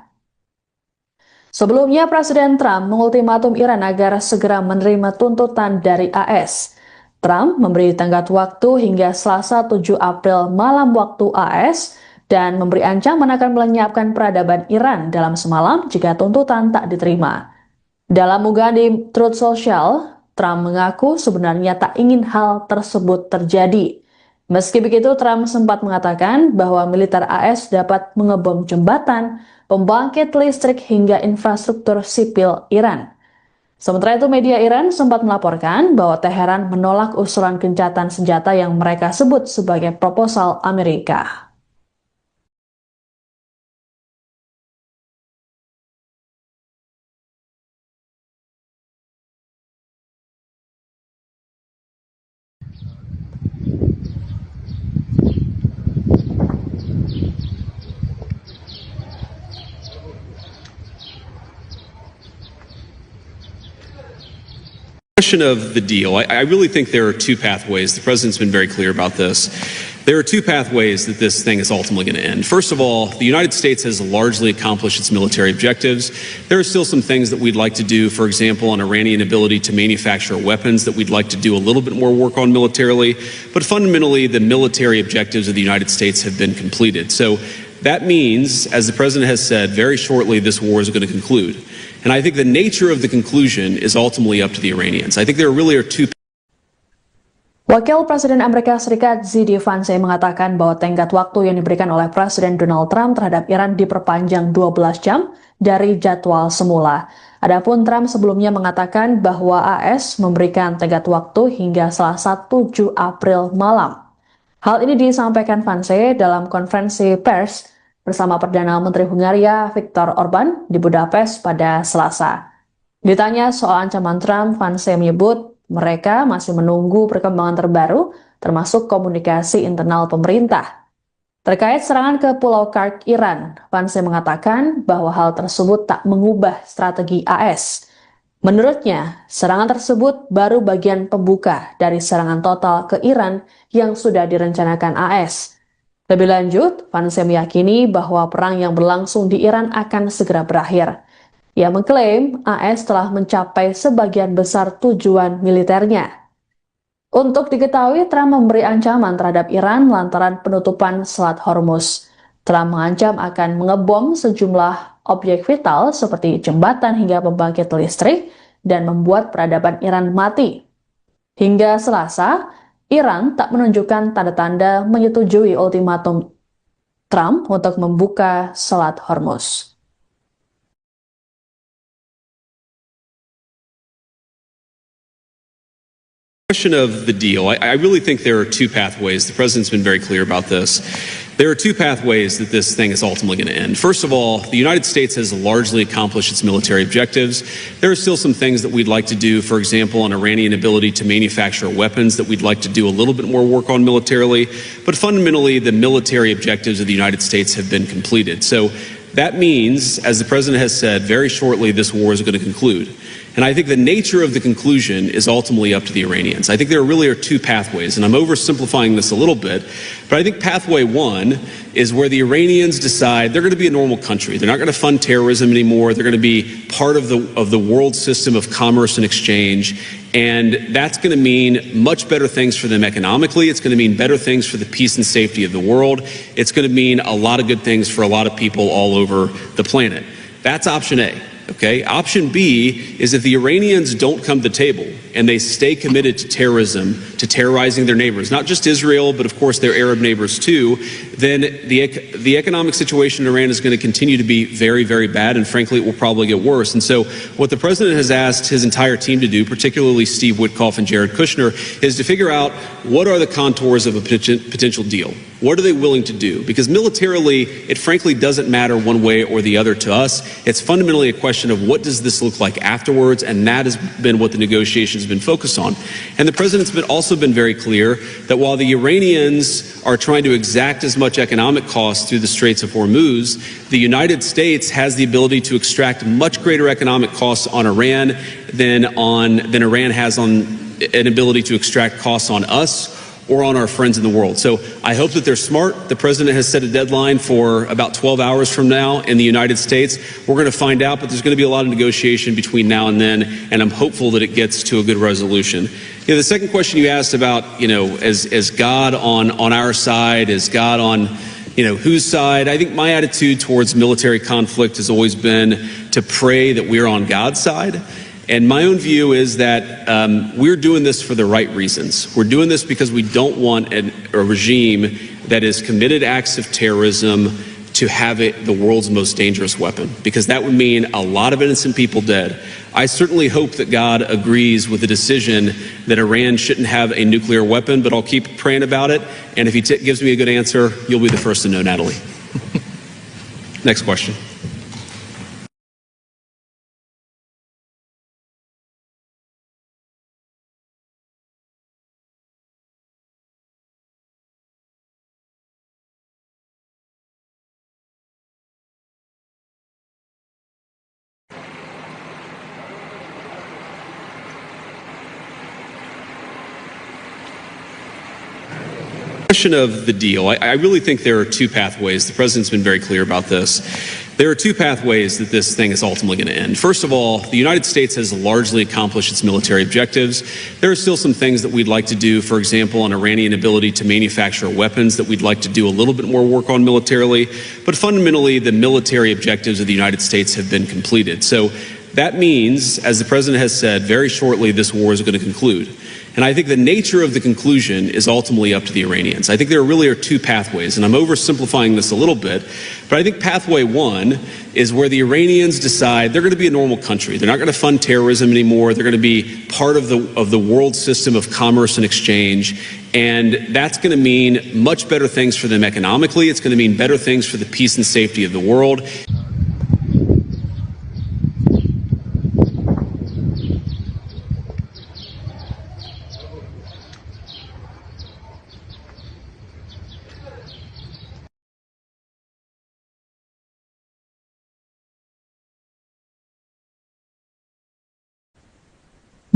Sebelumnya, Presiden Trump mengultimatum Iran agar segera menerima tuntutan dari AS. Trump memberi tenggat waktu hingga Selasa 7 April malam waktu AS, dan memberi ancaman akan melenyapkan peradaban Iran dalam semalam jika tuntutan tak diterima. Dalam unggahan di Truth Social, Trump mengaku sebenarnya tak ingin hal tersebut terjadi. Meski begitu, Trump sempat mengatakan bahwa militer AS dapat mengebom jembatan, pembangkit listrik hingga infrastruktur sipil Iran. Sementara itu, media Iran sempat melaporkan bahwa Teheran menolak usulan gencatan senjata yang mereka sebut sebagai proposal Amerika. Question of the deal. I really think there are two pathways. The president's been very clear about this. There are two pathways that this thing is ultimately going to end. First of all, the United States has largely accomplished its military objectives. There are still some things that we'd like to do, for example, on Iranian ability to manufacture weapons that we'd like to do a little bit more work on militarily. But fundamentally, the military objectives of the United States have been completed. So that means, as the president has said, very shortly this war is going to conclude. And I think the nature of the conclusion is ultimately up to the Iranians. I think there really are two. Wakil Presiden Amerika Serikat JD Vance mengatakan bahwa tenggat waktu yang diberikan oleh Presiden Donald Trump terhadap Iran diperpanjang 12 jam dari jadwal semula. Adapun Trump sebelumnya mengatakan bahwa AS memberikan tenggat waktu hingga Selasa 7 April malam. Hal ini disampaikan Vance dalam konferensi pers bersama Perdana Menteri Hungaria Viktor Orban di Budapest pada Selasa. Ditanya soal ancaman Trump, Vance menyebut mereka masih menunggu perkembangan terbaru, termasuk komunikasi internal pemerintah. Terkait serangan ke Pulau Kursk, Iran, Vance mengatakan bahwa hal tersebut tak mengubah strategi AS. Menurutnya, serangan tersebut baru bagian pembuka dari serangan total ke Iran yang sudah direncanakan AS. Lebih lanjut, Vance meyakini bahwa perang yang berlangsung di Iran akan segera berakhir. Ia mengklaim AS telah mencapai sebagian besar tujuan militernya. Untuk diketahui, Trump memberi ancaman terhadap Iran lantaran penutupan Selat Hormuz. Trump mengancam akan mengebom sejumlah objek vital seperti jembatan hingga pembangkit listrik dan membuat peradaban Iran mati. Hingga Selasa, Iran tak menunjukkan tanda-tanda menyetujui ultimatum Trump untuk membuka Selat Hormuz. Question of the deal. I really think there are two pathways. The president's been very clear about this. There are two pathways that this thing is ultimately going to end. First of all, the United States has largely accomplished its military objectives. There are still some things that we'd like to do, for example, on Iranian ability to manufacture weapons that we'd like to do a little bit more work on militarily. But fundamentally, the military objectives of the United States have been completed. So that means, as the president has said, very shortly this war is going to conclude. And I think the nature of the conclusion is ultimately up to the Iranians. I think there really are two pathways, and I'm oversimplifying this a little bit, but I think pathway one is where the Iranians decide they're going to be a normal country. They're not going to fund terrorism anymore. They're going to be part of the world system of commerce and exchange. And that's going to mean much better things for them economically. It's going to mean better things for the peace and safety of the world. It's going to mean a lot of good things for a lot of people all over the planet. That's option A. Okay. Option B is if the Iranians don't come to the table and they stay committed to terrorism, to terrorizing their neighbors, not just Israel, but of course their Arab neighbors too, then the economic situation in Iran is going to continue to be very, very bad. And frankly, it will probably get worse. And so what the president has asked his entire team to do, particularly Steve Witkoff and Jared Kushner, is to figure out what are the contours of a potential deal. What are they willing to do? Because militarily, it frankly doesn't matter one way or the other to us. It's fundamentally a question of what does this look like afterwards, and that has been what the negotiations have been focused on. And the president's also been very clear that while the Iranians are trying to exact as much economic cost through the Straits of Hormuz, the United States has the ability to extract much greater economic costs on Iran than Iran has on an ability to extract costs on us or on our friends in the world. So I hope that they're smart. The president has set a deadline for about 12 hours from now in the United States. We're going to find out, but there's going to be a lot of negotiation between now and then, and I'm hopeful that it gets to a good resolution. The second question you asked about, is God on our side? Is God on, whose side? I think my attitude towards military conflict has always been to pray that we're on God's side. And my own view is that we're doing this for the right reasons. We're doing this because we don't want a regime that has committed acts of terrorism to have it the world's most dangerous weapon, because that would mean a lot of innocent people dead. I certainly hope that God agrees with the decision that Iran shouldn't have a nuclear weapon, but I'll keep praying about it. And if he gives me a good answer, you'll be the first to know, Natalie. Next question. Question of the deal. I really think there are two pathways. The president's been very clear about this. There are two pathways that this thing is ultimately going to end. First of all, the United States has largely accomplished its military objectives. There are still some things that we'd like to do, for example, on Iranian ability to manufacture weapons that we'd like to do a little bit more work on militarily. But fundamentally, the military objectives of the United States have been completed. So that means, as the president has said, very shortly this war is going to conclude. And I think the nature of the conclusion is ultimately up to the Iranians. I think there really are two pathways, and I'm oversimplifying this a little bit, but I think pathway one is where the Iranians decide they're going to be a normal country. They're not going to fund terrorism anymore. They're going to be part of the world system of commerce and exchange. And that's going to mean much better things for them economically. It's going to mean better things for the peace and safety of the world.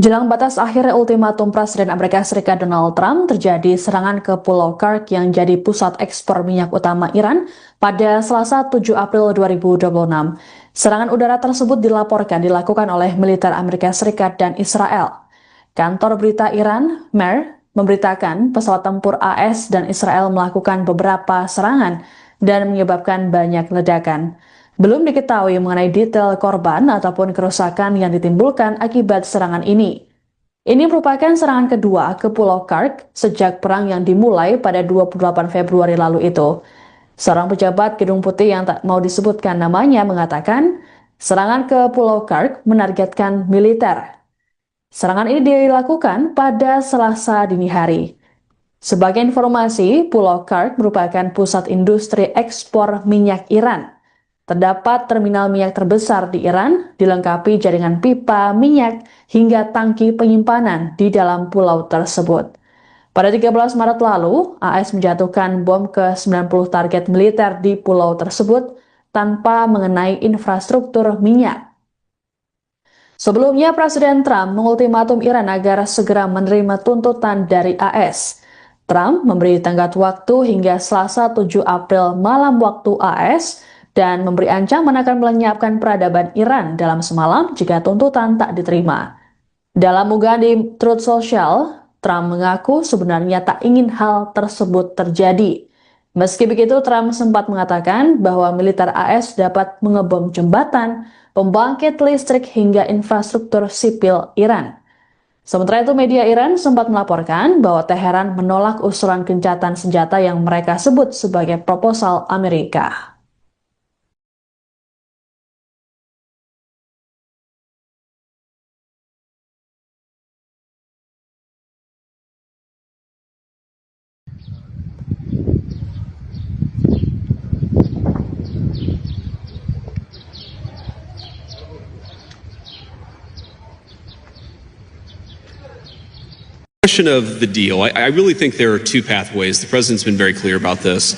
Jelang batas akhir ultimatum Presiden Amerika Serikat Donald Trump, terjadi serangan ke Pulau Kursk yang jadi pusat ekspor minyak utama Iran pada Selasa 7 April 2026. Serangan udara tersebut dilaporkan dilakukan oleh militer Amerika Serikat dan Israel. Kantor berita Iran, MER, memberitakan pesawat tempur AS dan Israel melakukan beberapa serangan dan menyebabkan banyak ledakan. Belum diketahui mengenai detail korban ataupun kerusakan yang ditimbulkan akibat serangan ini. Ini merupakan serangan kedua ke Pulau Kursk sejak perang yang dimulai pada 28 Februari lalu itu. Seorang pejabat Gedung Putih yang tak mau disebutkan namanya mengatakan, serangan ke Pulau Kursk menargetkan militer. Serangan ini dilakukan pada Selasa dini hari. Sebagai informasi, Pulau Kark merupakan pusat industri ekspor minyak Iran. Terdapat terminal minyak terbesar di Iran, dilengkapi jaringan pipa minyak hingga tangki penyimpanan di dalam pulau tersebut. Pada 13 Maret lalu, AS menjatuhkan bom ke 90 target militer di pulau tersebut tanpa mengenai infrastruktur minyak. Sebelumnya, Presiden Trump mengultimatum Iran agar segera menerima tuntutan dari AS. Trump memberi tenggat waktu hingga Selasa 7 April malam waktu AS dan memberi ancaman akan melenyapkan peradaban Iran dalam semalam jika tuntutan tak diterima. Dalam unggahan di Truth Social, Trump mengaku sebenarnya tak ingin hal tersebut terjadi. Meski begitu, Trump sempat mengatakan bahwa militer AS dapat mengebom jembatan, pembangkit listrik hingga infrastruktur sipil Iran. Sementara itu, media Iran sempat melaporkan bahwa Teheran menolak usulan gencatan senjata yang mereka sebut sebagai proposal Amerika. Question of the deal. I really think there are two pathways. The president's been very clear about this.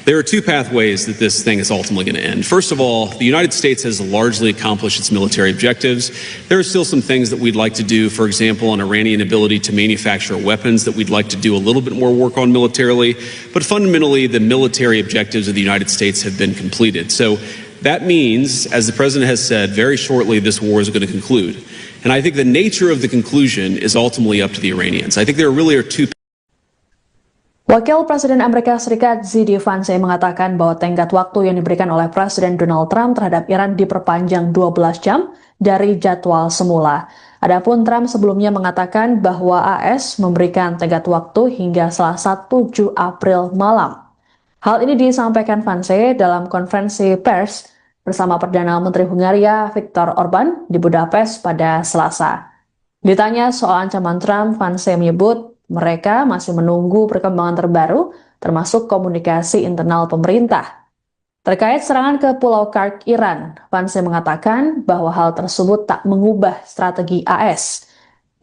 There are two pathways that this thing is ultimately going to end. First of all, the United States has largely accomplished its military objectives. There are still some things that we'd like to do, for example, on Iranian ability to manufacture weapons that we'd like to do a little bit more work on militarily. But fundamentally, the military objectives of the United States have been completed. So that means, as the president has said, very shortly this war is going to conclude. And I think the nature of the conclusion is ultimately up to the Iranians. I think there really are two. Wakil Presiden Amerika Serikat Z.D. Vance mengatakan bahwa tenggat waktu yang diberikan oleh Presiden Donald Trump terhadap Iran diperpanjang 12 jam dari jadwal semula. Adapun Trump sebelumnya mengatakan bahwa AS memberikan tenggat waktu hingga Selasa 7 April malam. Hal ini disampaikan Vance dalam konferensi pers bersama Perdana Menteri Hungaria Viktor Orban di Budapest pada Selasa. Ditanya soal ancaman Trump, Vance menyebut mereka masih menunggu perkembangan terbaru, termasuk komunikasi internal pemerintah. Terkait serangan ke Pulau Kark, Iran, Vance mengatakan bahwa hal tersebut tak mengubah strategi AS.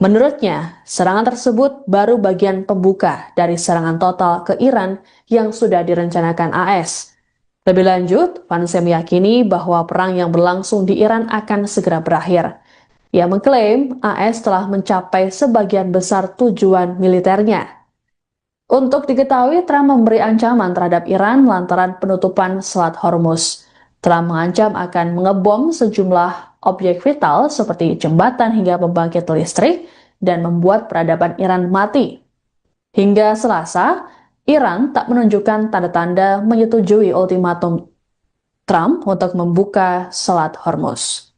Menurutnya, serangan tersebut baru bagian pembuka dari serangan total ke Iran yang sudah direncanakan AS. Lebih lanjut, Vance meyakini bahwa perang yang berlangsung di Iran akan segera berakhir. Ia mengklaim AS telah mencapai sebagian besar tujuan militernya. Untuk diketahui, Trump memberi ancaman terhadap Iran lantaran penutupan Selat Hormuz. Trump mengancam akan mengebom sejumlah objek vital seperti jembatan hingga pembangkit listrik dan membuat peradaban Iran mati. Hingga Selasa, Iran tak menunjukkan tanda-tanda menyetujui ultimatum Trump untuk membuka Selat Hormuz.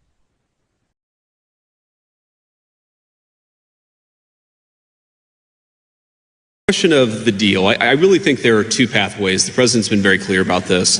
Question of the deal. I really think there are two pathways. The president's been very clear about this.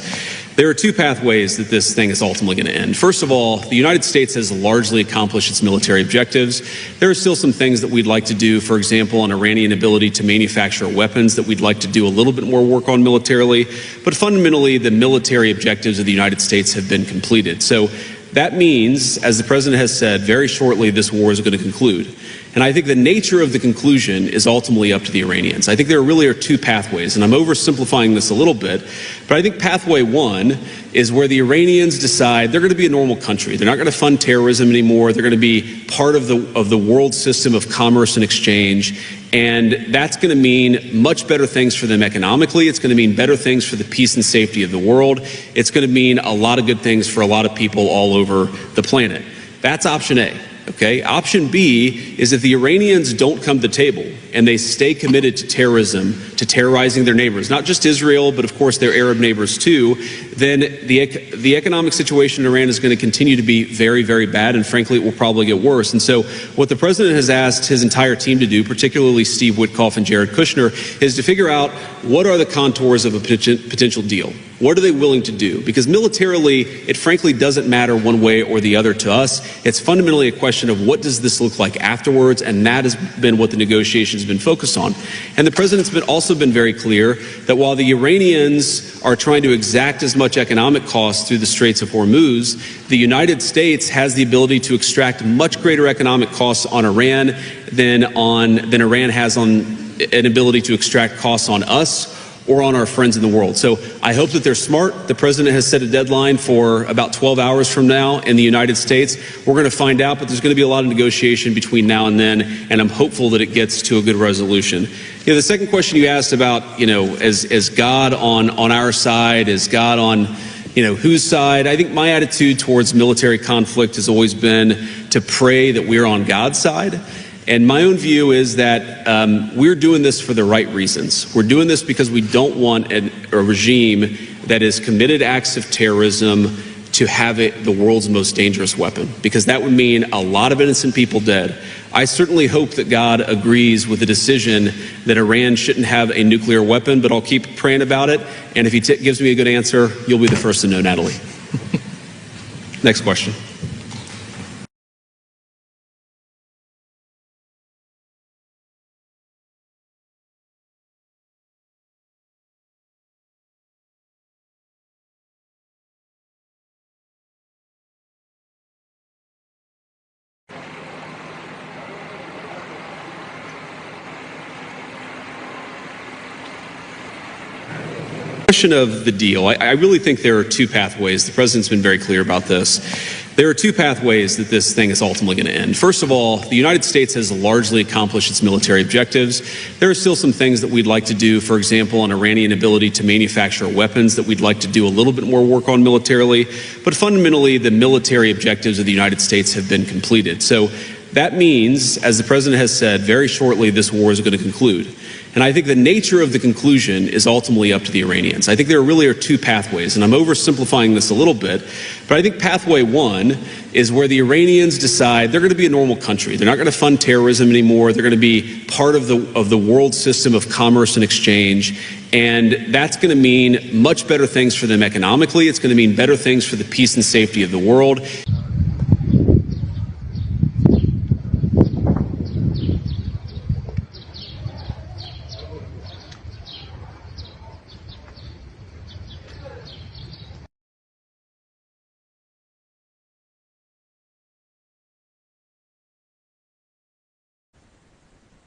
There are two pathways that this thing is ultimately going to end. First of all, the United States has largely accomplished its military objectives. There are still some things that we'd like to do, for example, on Iranian ability to manufacture weapons that we'd like to do a little bit more work on militarily. But fundamentally, the military objectives of the United States have been completed. So that means, as the president has said, very shortly this war is going to conclude. And I think the nature of the conclusion is ultimately up to the Iranians. I think there really are two pathways, and I'm oversimplifying this a little bit, but I think pathway one is where the Iranians decide they're going to be a normal country. They're not going to fund terrorism anymore. They're going to be part of the world system of commerce and exchange, and that's going to mean much better things for them economically. It's going to mean better things for the peace and safety of the world. It's going to mean a lot of good things for a lot of people all over the planet. That's option A. Okay. Option B is if the Iranians don't come to the table and they stay committed to terrorism, to terrorizing their neighbors, not just Israel, but of course their Arab neighbors too, then the economic situation in Iran is going to continue to be very, very bad, and frankly, it will probably get worse. And so what the president has asked his entire team to do, particularly Steve Witkoff and Jared Kushner, is to figure out what are the contours of a potential deal. What are they willing to do? Because militarily, it frankly doesn't matter one way or the other to us. It's fundamentally a question of what does this look like afterwards, and that has been what the negotiations have been focused on. And the president's also been very clear that while the Iranians are trying to exact as much economic cost through the Straits of Hormuz, the United States has the ability to extract much greater economic costs on Iran than Iran has on an ability to extract costs on us or on our friends in the world. So I hope that they're smart. The president has set a deadline for about 12 hours from now in the United States. We're going to find out, but there's going to be a lot of negotiation between now and then, and I'm hopeful that it gets to a good resolution. The second question you asked about, is God on our side? Is God on, whose side? I think my attitude towards military conflict has always been to pray that we're on God's side. And my own view is that we're doing this for the right reasons. We're doing this because we don't want a regime that has committed acts of terrorism to have it the world's most dangerous weapon, because that would mean a lot of innocent people dead. I certainly hope that God agrees with the decision that Iran shouldn't have a nuclear weapon, but I'll keep praying about it. And if he gives me a good answer, you'll be the first to know, Natalie. Next question. Question of the deal. I really think there are two pathways. The president's been very clear about this. There are two pathways that this thing is ultimately going to end. First of all, the United States has largely accomplished its military objectives. There are still some things that we'd like to do, for example, on Iranian ability to manufacture weapons that we'd like to do a little bit more work on militarily. But fundamentally, the military objectives of the United States have been completed. So that means, as the president has said, very shortly this war is going to conclude. And I think the nature of the conclusion is ultimately up to the Iranians. I think there really are two pathways, and I'm oversimplifying this a little bit, but I think pathway one is where the Iranians decide they're going to be a normal country. They're not going to fund terrorism anymore. They're going to be part of the world system of commerce and exchange, and that's going to mean much better things for them economically. It's going to mean better things for the peace and safety of the world.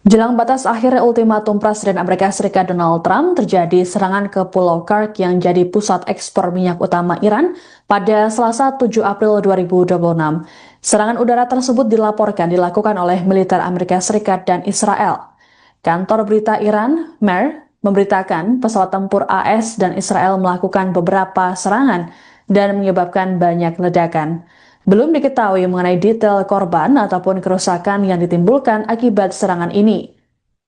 Jelang batas akhir ultimatum Presiden Amerika Serikat Donald Trump, terjadi serangan ke Pulau Kursk yang jadi pusat ekspor minyak utama Iran pada Selasa 7 April 2026. Serangan udara tersebut dilaporkan dilakukan oleh militer Amerika Serikat dan Israel. Kantor berita Iran, MER, memberitakan pesawat tempur AS dan Israel melakukan beberapa serangan dan menyebabkan banyak ledakan. Belum diketahui mengenai detail korban ataupun kerusakan yang ditimbulkan akibat serangan ini.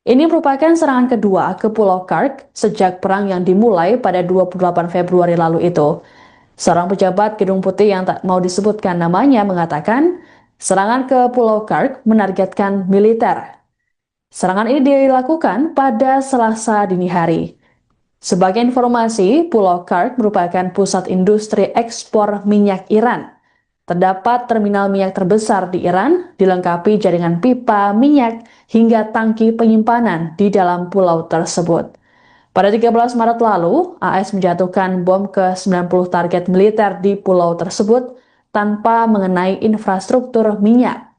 Ini merupakan serangan kedua ke Pulau Kursk sejak perang yang dimulai pada 28 Februari lalu itu. Seorang pejabat Gedung Putih yang tak mau disebutkan namanya mengatakan, serangan ke Pulau Kursk menargetkan militer. Serangan ini dilakukan pada Selasa dini hari. Sebagai informasi, Pulau Kursk merupakan pusat industri ekspor minyak Iran. Terdapat terminal minyak terbesar di Iran, dilengkapi jaringan pipa minyak hingga tangki penyimpanan di dalam pulau tersebut. Pada 13 Maret lalu, AS menjatuhkan bom ke 90 target militer di pulau tersebut tanpa mengenai infrastruktur minyak.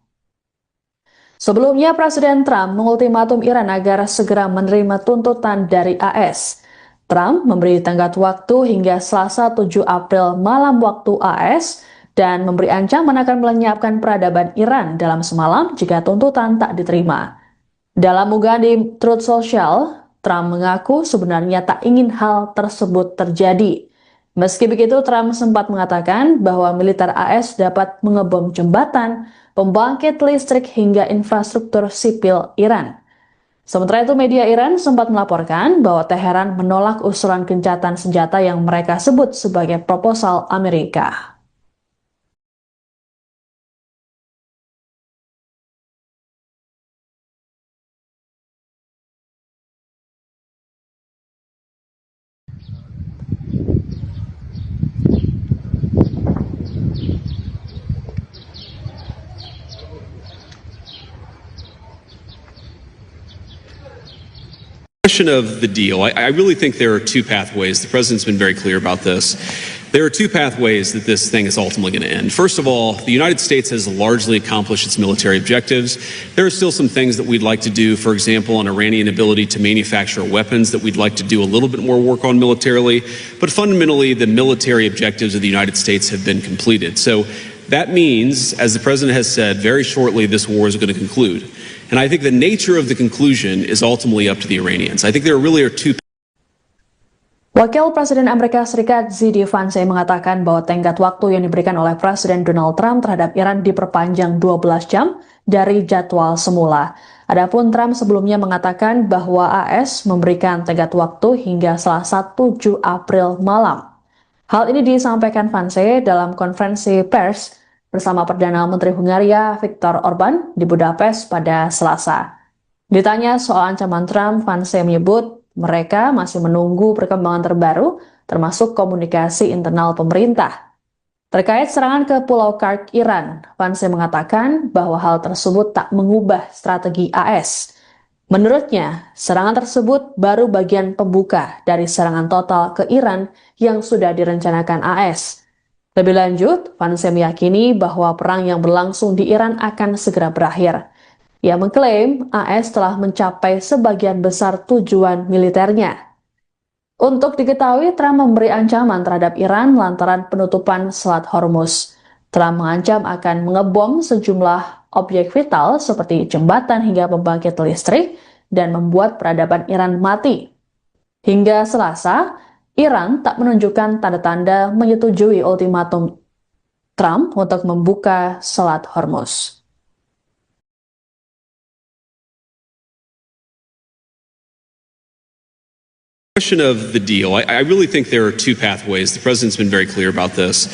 Sebelumnya, Presiden Trump mengultimatum Iran agar segera menerima tuntutan dari AS. Trump memberi tenggat waktu hingga Selasa 7 April malam waktu AS, dan memberi ancaman akan melenyapkan peradaban Iran dalam semalam jika tuntutan tak diterima. Dalam unggahan di Truth Social, Trump mengaku sebenarnya tak ingin hal tersebut terjadi. Meski begitu, Trump sempat mengatakan bahwa militer AS dapat mengebom jembatan, pembangkit listrik hingga infrastruktur sipil Iran. Sementara itu, media Iran sempat melaporkan bahwa Teheran menolak usulan gencatan senjata yang mereka sebut sebagai proposal Amerika. Question of the deal. I really think there are two pathways. The president's been very clear about this. There are two pathways that this thing is ultimately going to end. First of all, the United States has largely accomplished its military objectives. There are still some things that we'd like to do, for example, on Iranian ability to manufacture weapons that we'd like to do a little bit more work on militarily. But fundamentally, the military objectives of the United States have been completed. So that means, as the president has said, very shortly this war is going to conclude. And I think the nature of the conclusion is ultimately up to the Iranians. I think there really are two. Wakil Presiden Amerika Serikat Z.D. Vance mengatakan bahwa tenggat waktu yang diberikan oleh Presiden Donald Trump terhadap Iran diperpanjang 12 jam dari jadwal semula. Adapun Trump sebelumnya mengatakan bahwa AS memberikan tenggat waktu hingga Selasa 7 April malam. Hal ini disampaikan Vance dalam konferensi pers bersama Perdana Menteri Hungaria Viktor Orban di Budapest pada Selasa. Ditanya soal ancaman Trump, Vance menyebut mereka masih menunggu perkembangan terbaru, termasuk komunikasi internal pemerintah. Terkait serangan ke Pulau Kark, Iran, Vance mengatakan bahwa hal tersebut tak mengubah strategi AS. Menurutnya, serangan tersebut baru bagian pembuka dari serangan total ke Iran yang sudah direncanakan AS. Lebih lanjut, Vance meyakini bahwa perang yang berlangsung di Iran akan segera berakhir. Ia mengklaim AS telah mencapai sebagian besar tujuan militernya. Untuk diketahui, Trump memberi ancaman terhadap Iran lantaran penutupan Selat Hormuz. Trump mengancam akan mengebom sejumlah objek vital seperti jembatan hingga pembangkit listrik dan membuat peradaban Iran mati. Hingga Selasa, Iran tak menunjukkan tanda-tanda menyetujui ultimatum Trump untuk membuka Selat Hormuz. Question of the deal. I really think there are two pathways. The president's been very clear about this.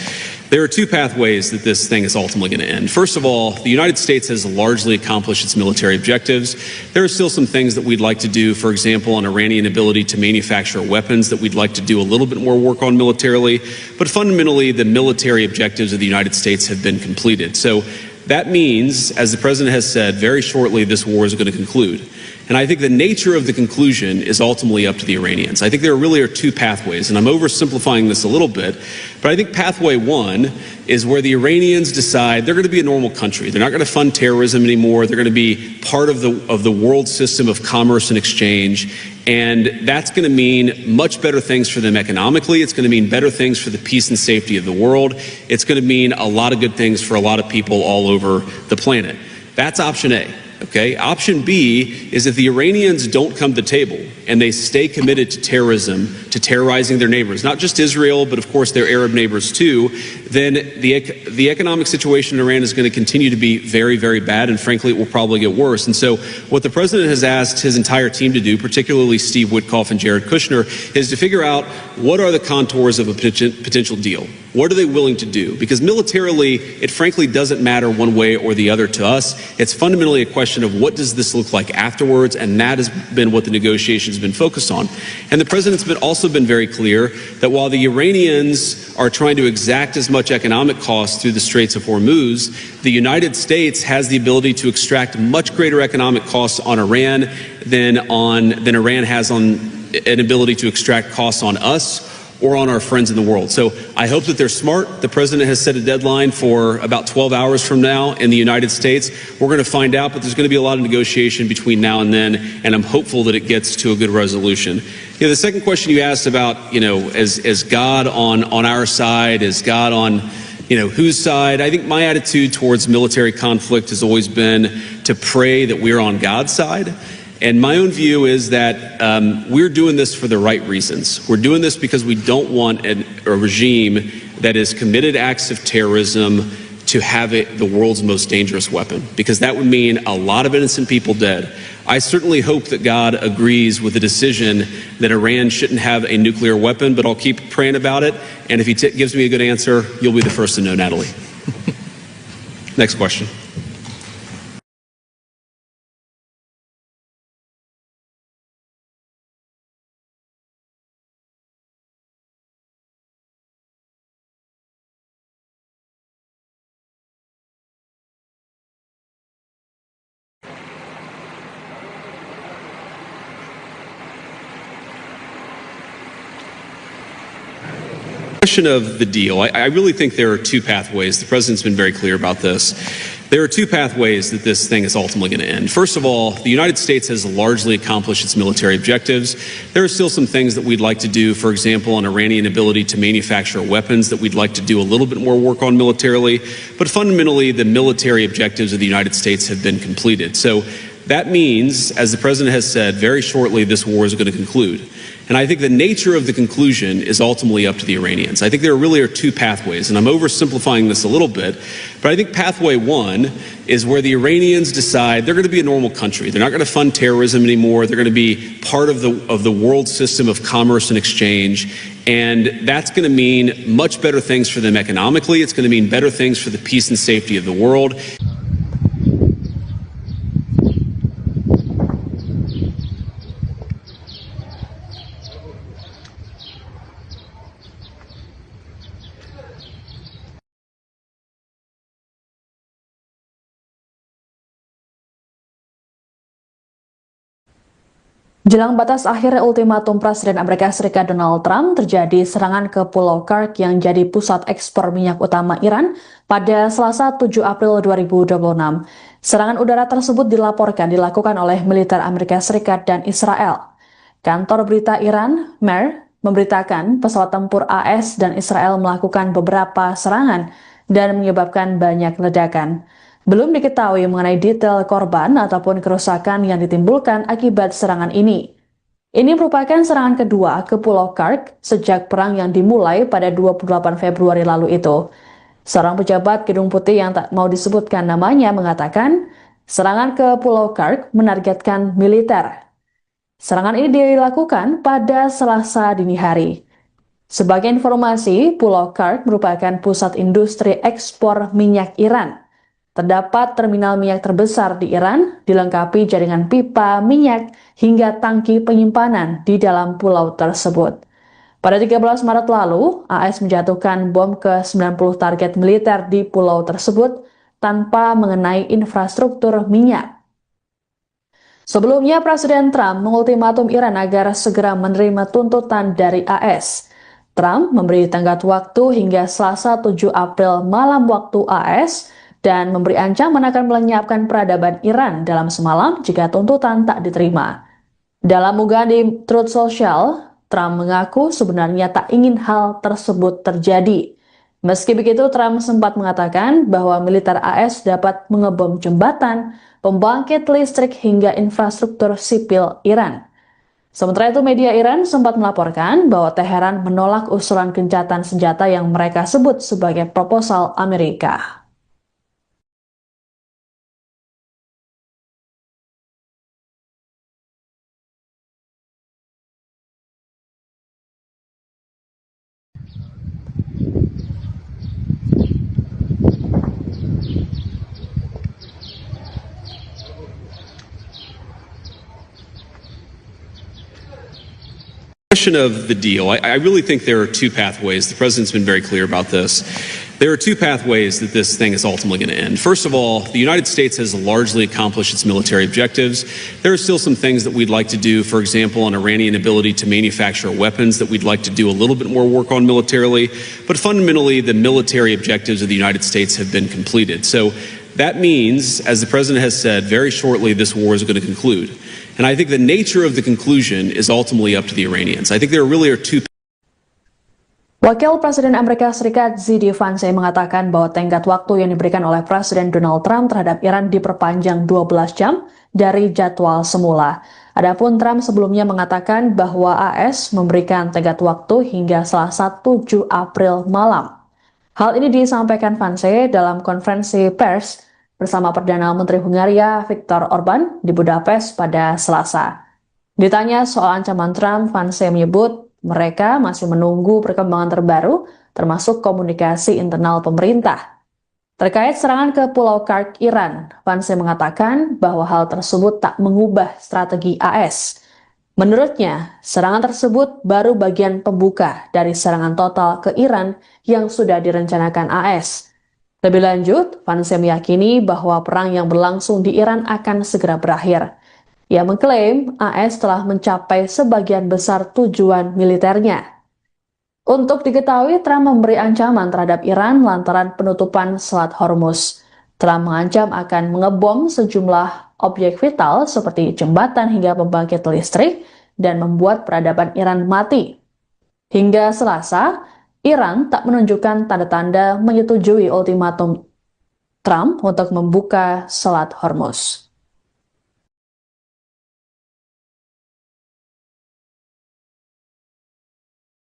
There are two pathways that this thing is ultimately going to end. First of all, the United States has largely accomplished its military objectives. There are still some things that we'd like to do, for example, on Iranian ability to manufacture weapons that we'd like to do a little bit more work on militarily. But fundamentally, the military objectives of the United States have been completed. So that means, as the president has said, very shortly this war is going to conclude. And I think the nature of the conclusion is ultimately up to the Iranians. I think there really are two pathways, and I'm oversimplifying this a little bit, but I think pathway one is where the Iranians decide they're going to be a normal country. They're not going to fund terrorism anymore. They're going to be part of the world system of commerce and exchange, and that's going to mean much better things for them economically. It's going to mean better things for the peace and safety of the world. It's going to mean a lot of good things for a lot of people all over the planet. That's option A. Okay. Option B is if the Iranians don't come to the table and they stay committed to terrorism, to terrorizing their neighbors, not just Israel, but of course their Arab neighbors too, then the economic situation in Iran is going to continue to be very, very bad, and frankly, it will probably get worse. And so what the president has asked his entire team to do, particularly Steve Witkoff and Jared Kushner, is to figure out what are the contours of a potential deal. What are they willing to do? Because militarily, it frankly doesn't matter one way or the other to us. It's fundamentally a question of what does this look like afterwards, and that has been what the negotiations have been focused on. And the president's also been very clear that while the Iranians are trying to exact as much economic cost through the Straits of Hormuz, the United States has the ability to extract much greater economic costs on Iran than Iran has on an ability to extract costs on us or on our friends in the world. So I hope that they're smart. The president has set a deadline for about 12 hours from now in the United States. We're going to find out, but there's going to be a lot of negotiation between now and then, and I'm hopeful that it gets to a good resolution. The second question you asked about, is God on our side? Is God on, whose side? I think my attitude towards military conflict has always been to pray that we're on God's side. And my own view is that we're doing this for the right reasons. We're doing this because we don't want a regime that has committed acts of terrorism to have it the world's most dangerous weapon, because that would mean a lot of innocent people dead. I certainly hope that God agrees with the decision that Iran shouldn't have a nuclear weapon, but I'll keep praying about it. And if he gives me a good answer, you'll be the first to know, Natalie. Next question. Question of the deal. I really think there are two pathways. The president's been very clear about this. There are two pathways that this thing is ultimately going to end. First of all, the United States has largely accomplished its military objectives. There are still some things that we'd like to do, for example, on Iranian ability to manufacture weapons that we'd like to do a little bit more work on militarily. But fundamentally, the military objectives of the United States have been completed. So that means, as the president has said, very shortly this war is going to conclude. And I think the nature of the conclusion is ultimately up to the Iranians. I think there really are two pathways, and I'm oversimplifying this a little bit, but I think pathway one is where the Iranians decide they're going to be a normal country. They're not going to fund terrorism anymore. They're going to be part of the world system of commerce and exchange, and that's going to mean much better things for them economically. It's going to mean better things for the peace and safety of the world. Jelang batas akhir ultimatum Presiden Amerika Serikat Donald Trump, terjadi serangan ke Pulau Kursk yang jadi pusat ekspor minyak utama Iran pada Selasa 7 April 2026. Serangan udara tersebut dilaporkan dilakukan oleh militer Amerika Serikat dan Israel. Kantor berita Iran, MER, memberitakan pesawat tempur AS dan Israel melakukan beberapa serangan dan menyebabkan banyak ledakan. Belum diketahui mengenai detail korban ataupun kerusakan yang ditimbulkan akibat serangan ini. Ini merupakan serangan kedua ke Pulau Kursk sejak perang yang dimulai pada 28 Februari lalu itu. Seorang pejabat Gedung Putih yang tak mau disebutkan namanya mengatakan, serangan ke Pulau Kursk menargetkan militer. Serangan ini dilakukan pada Selasa dini hari. Sebagai informasi, Pulau Kursk merupakan pusat industri ekspor minyak Iran. Terdapat terminal minyak terbesar di Iran, dilengkapi jaringan pipa minyak hingga tangki penyimpanan di dalam pulau tersebut. Pada 13 Maret lalu, AS menjatuhkan bom ke 90 target militer di pulau tersebut tanpa mengenai infrastruktur minyak. Sebelumnya, Presiden Trump mengultimatum Iran agar segera menerima tuntutan dari AS. Trump memberi tenggat waktu hingga Selasa 7 April malam waktu AS, dan memberi ancaman akan melenyapkan peradaban Iran dalam semalam jika tuntutan tak diterima. Dalam unggahan di Truth Social, Trump mengaku sebenarnya tak ingin hal tersebut terjadi. Meski begitu, Trump sempat mengatakan bahwa militer AS dapat mengebom jembatan, pembangkit listrik hingga infrastruktur sipil Iran. Sementara itu, media Iran sempat melaporkan bahwa Teheran menolak usulan gencatan senjata yang mereka sebut sebagai proposal Amerika. Question of the deal. I really think there are two pathways. The president's been very clear about this. There are two pathways that this thing is ultimately going to end. First of all, the United States has largely accomplished its military objectives. There are still some things that we'd like to do, for example, on Iranian ability to manufacture weapons that we'd like to do a little bit more work on militarily. But fundamentally, the military objectives of the United States have been completed. So that means, as the president has said, very shortly this war is going to conclude. And I think the nature of the conclusion is ultimately up to the Iranians. I think there really are two. Wakil Presiden Amerika Serikat Z.D. Vance mengatakan bahwa tenggat waktu yang diberikan oleh Presiden Donald Trump terhadap Iran diperpanjang 12 jam dari jadwal semula. Adapun Trump sebelumnya mengatakan bahwa AS memberikan tenggat waktu hingga Selasa 7 April malam. Hal ini disampaikan Vance dalam konferensi pers bersama Perdana Menteri Hungaria Viktor Orban di Budapest pada Selasa. Ditanya soal ancaman Trump, Vance menyebut mereka masih menunggu perkembangan terbaru, termasuk komunikasi internal pemerintah. Terkait serangan ke Pulau Kursk, Iran, Vance mengatakan bahwa hal tersebut tak mengubah strategi AS. Menurutnya, serangan tersebut baru bagian pembuka dari serangan total ke Iran yang sudah direncanakan AS. Lebih lanjut, Vance meyakini bahwa perang yang berlangsung di Iran akan segera berakhir. Ia mengklaim AS telah mencapai sebagian besar tujuan militernya. Untuk diketahui, Trump memberi ancaman terhadap Iran lantaran penutupan Selat Hormuz. Trump mengancam akan mengebom sejumlah objek vital seperti jembatan hingga pembangkit listrik dan membuat peradaban Iran mati. Hingga Selasa, Iran tak menunjukkan tanda-tanda menyetujui ultimatum Trump untuk membuka Selat Hormuz.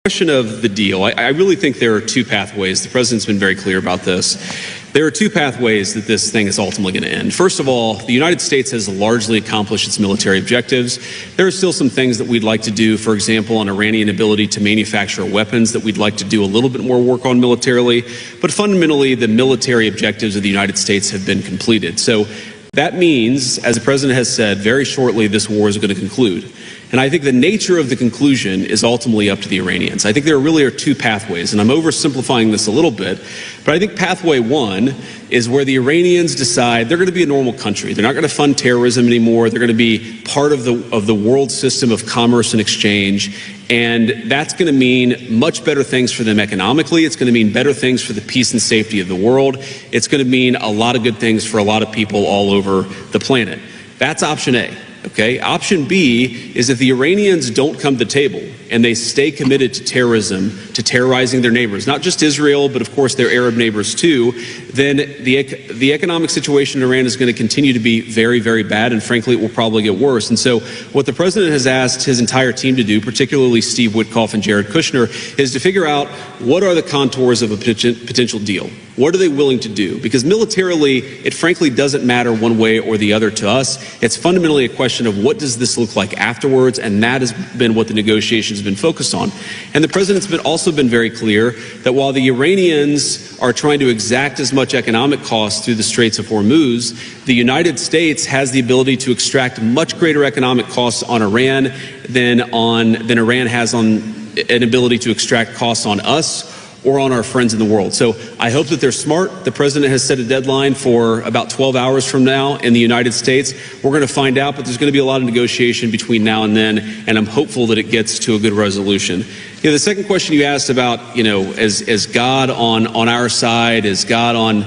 Question of the deal. I really think there are two pathways. The president's been very clear about this. There are two pathways that this thing is ultimately going to end. First of all, the United States has largely accomplished its military objectives. There are still some things that we'd like to do, for example, on Iranian ability to manufacture weapons that we'd like to do a little bit more work on militarily. But fundamentally, the military objectives of the United States have been completed. So that means, as the president has said, very shortly this war is going to conclude. And I think the nature of the conclusion is ultimately up to the Iranians. I think there really are two pathways, and I'm oversimplifying this a little bit, but I think pathway one is where the Iranians decide they're going to be a normal country. They're not going to fund terrorism anymore. They're going to be part of the world system of commerce and exchange, and that's going to mean much better things for them economically. It's going to mean better things for the peace and safety of the world. It's going to mean a lot of good things for a lot of people all over the planet. That's option A. Okay. Option B is if the Iranians don't come to the table and they stay committed to terrorism, to terrorizing their neighbors, not just Israel, but of course their Arab neighbors too, then the economic situation in Iran is going to continue to be very, very bad, and frankly, it will probably get worse. And so what the president has asked his entire team to do, particularly Steve Witkoff and Jared Kushner, is to figure out what are the contours of a potential deal. What are they willing to do? Because militarily, it frankly doesn't matter one way or the other to us. It's fundamentally a question of what does this look like afterwards, and that has been what the negotiations have been focused on. And the president's also been very clear that while the Iranians are trying to exact as much economic cost through the Straits of Hormuz, the United States has the ability to extract much greater economic costs on Iran than Iran has on an ability to extract costs on us or on our friends in the world. So I hope that they're smart. The president has set a deadline for about 12 hours from now in the United States. We're going to find out, but there's going to be a lot of negotiation between now and then, and I'm hopeful that it gets to a good resolution. The second question you asked about, is God on our side? Is God on,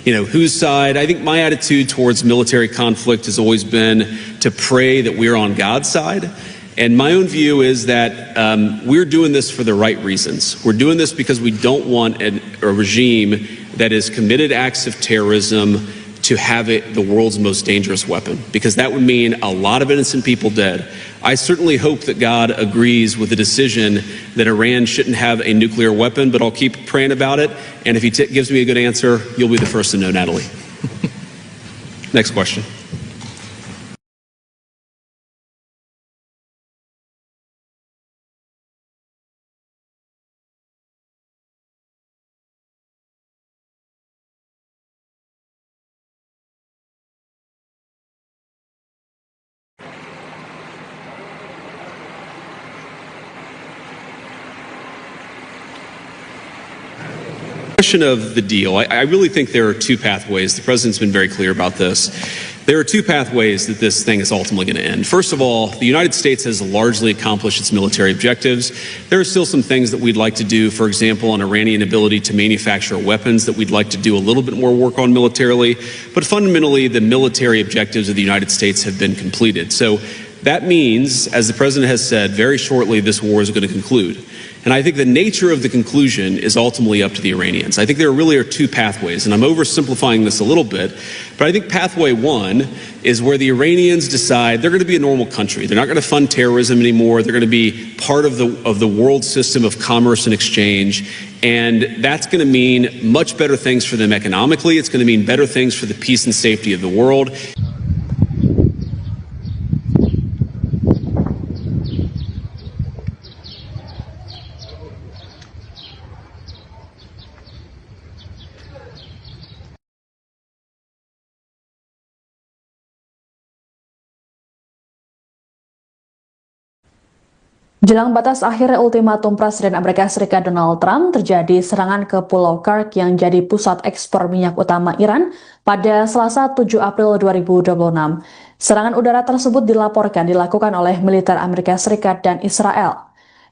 whose side? I think my attitude towards military conflict has always been to pray that we're on God's side. And my own view is that we're doing this for the right reasons. We're doing this because we don't want a regime that has committed acts of terrorism to have it the world's most dangerous weapon, because that would mean a lot of innocent people dead. I certainly hope that God agrees with the decision that Iran shouldn't have a nuclear weapon, but I'll keep praying about it. And if he gives me a good answer, you'll be the first to know, Natalie. Next question. Question of the deal. I really think there are two pathways. The president's been very clear about this. There are two pathways that this thing is ultimately going to end. First of all, the United States has largely accomplished its military objectives. There are still some things that we'd like to do, for example, on Iranian ability to manufacture weapons that we'd like to do a little bit more work on militarily. But fundamentally, the military objectives of the United States have been completed. So that means, as the president has said, very shortly this war is going to conclude. And I think the nature of the conclusion is ultimately up to the Iranians. I think there really are two pathways, and I'm oversimplifying this a little bit, but I think pathway one is where the Iranians decide they're going to be a normal country. They're not going to fund terrorism anymore. They're going to be part of the world system of commerce and exchange, and that's going to mean much better things for them economically. It's going to mean better things for the peace and safety of the world. Jelang batas akhir ultimatum Presiden Amerika Serikat Donald Trump, terjadi serangan ke Pulau Kursk yang jadi pusat ekspor minyak utama Iran pada Selasa 7 April 2026. Serangan udara tersebut dilaporkan dilakukan oleh militer Amerika Serikat dan Israel.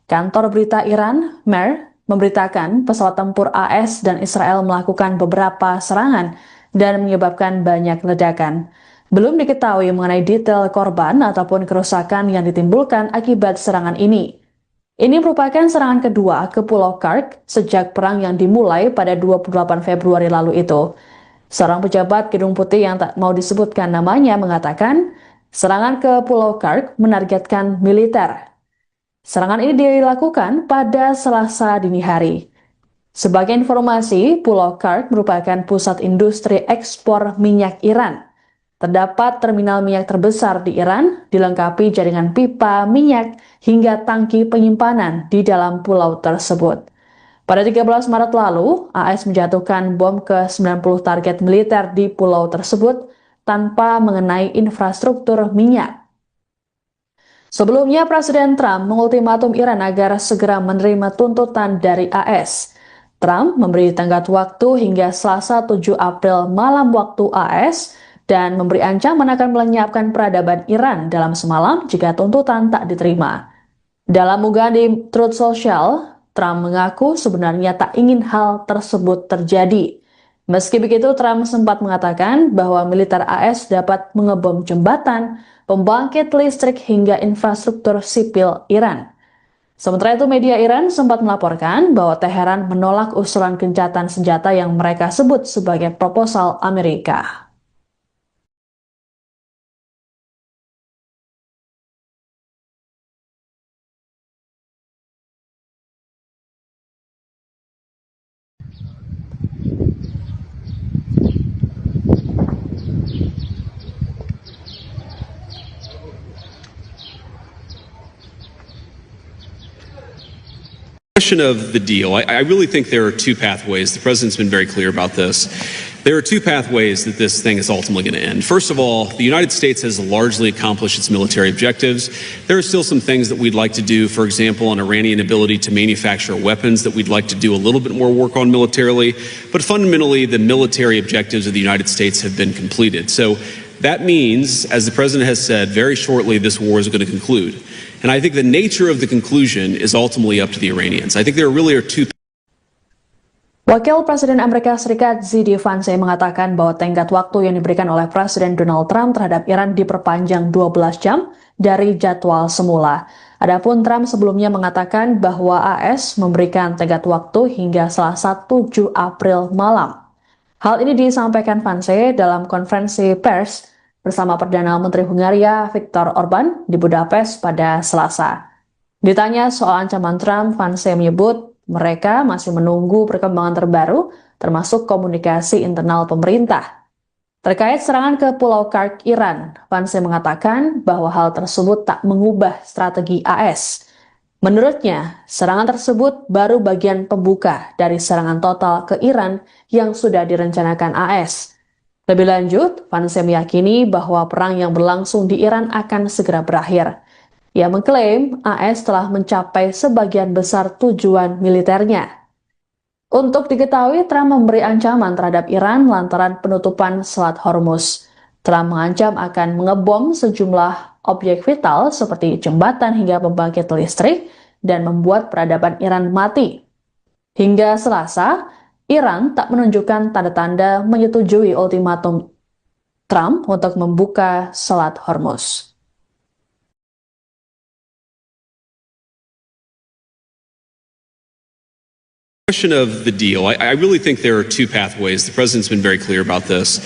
Kantor berita Iran, MER, memberitakan pesawat tempur AS dan Israel melakukan beberapa serangan dan menyebabkan banyak ledakan. Belum diketahui mengenai detail korban ataupun kerusakan yang ditimbulkan akibat serangan ini. Ini merupakan serangan kedua ke Pulau Kark sejak perang yang dimulai pada 28 Februari lalu itu. Seorang pejabat Gedung Putih yang tak mau disebutkan namanya mengatakan, serangan ke Pulau Kark menargetkan militer. Serangan ini dilakukan pada Selasa dini hari. Sebagai informasi, Pulau Kark merupakan pusat industri ekspor minyak Iran. Terdapat terminal minyak terbesar di Iran, dilengkapi jaringan pipa minyak hingga tangki penyimpanan di dalam pulau tersebut. Pada 13 Maret lalu, AS menjatuhkan bom ke 90 target militer di pulau tersebut tanpa mengenai infrastruktur minyak. Sebelumnya, Presiden Trump mengultimatum Iran agar segera menerima tuntutan dari AS. Trump memberi tenggat waktu hingga Selasa 7 April malam waktu AS dan memberi ancaman akan melenyapkan peradaban Iran dalam semalam jika tuntutan tak diterima. Dalam unggahan di Truth Social, Trump mengaku sebenarnya tak ingin hal tersebut terjadi. Meski begitu, Trump sempat mengatakan bahwa militer AS dapat mengebom jembatan, pembangkit listrik hingga infrastruktur sipil Iran. Sementara itu, media Iran sempat melaporkan bahwa Teheran menolak usulan gencatan senjata yang mereka sebut sebagai proposal Amerika. Question of the deal. I really think there are two pathways. The president's been very clear about this. There are two pathways that this thing is ultimately going to end. First of all, the United States has largely accomplished its military objectives. There are still some things that we'd like to do, for example, on Iranian ability to manufacture weapons that we'd like to do a little bit more work on militarily. But fundamentally, the military objectives of the United States have been completed. So that means, as the president has said, very shortly this war is going to conclude. And I think the nature of the conclusion is ultimately up to the Iranians. I think there really are two. Wakil Presiden Amerika Serikat Z.D. Vance mengatakan bahwa tenggat waktu yang diberikan oleh Presiden Donald Trump terhadap Iran diperpanjang 12 jam dari jadwal semula. Adapun Trump sebelumnya mengatakan bahwa AS memberikan tenggat waktu hingga Selasa 7 April malam. Hal ini disampaikan Vance dalam konferensi pers bersama Perdana Menteri Hungaria Viktor Orban di Budapest pada Selasa. Ditanya soal ancaman Trump, Vance menyebut mereka masih menunggu perkembangan terbaru, termasuk komunikasi internal pemerintah. Terkait serangan ke Pulau Kark, Iran, Vance mengatakan bahwa hal tersebut tak mengubah strategi AS. Menurutnya, serangan tersebut baru bagian pembuka dari serangan total ke Iran yang sudah direncanakan AS. Lebih lanjut, Vance meyakini bahwa perang yang berlangsung di Iran akan segera berakhir. Ia mengklaim AS telah mencapai sebagian besar tujuan militernya. Untuk diketahui, Trump memberi ancaman terhadap Iran lantaran penutupan Selat Hormuz. Trump mengancam akan mengebom sejumlah objek vital seperti jembatan hingga pembangkit listrik dan membuat peradaban Iran mati. Hingga Selasa, Iran tak menunjukkan tanda-tanda menyetujui ultimatum Trump untuk membuka Selat Hormuz. Question of the deal. I really think there are two pathways. The president's been very clear about this.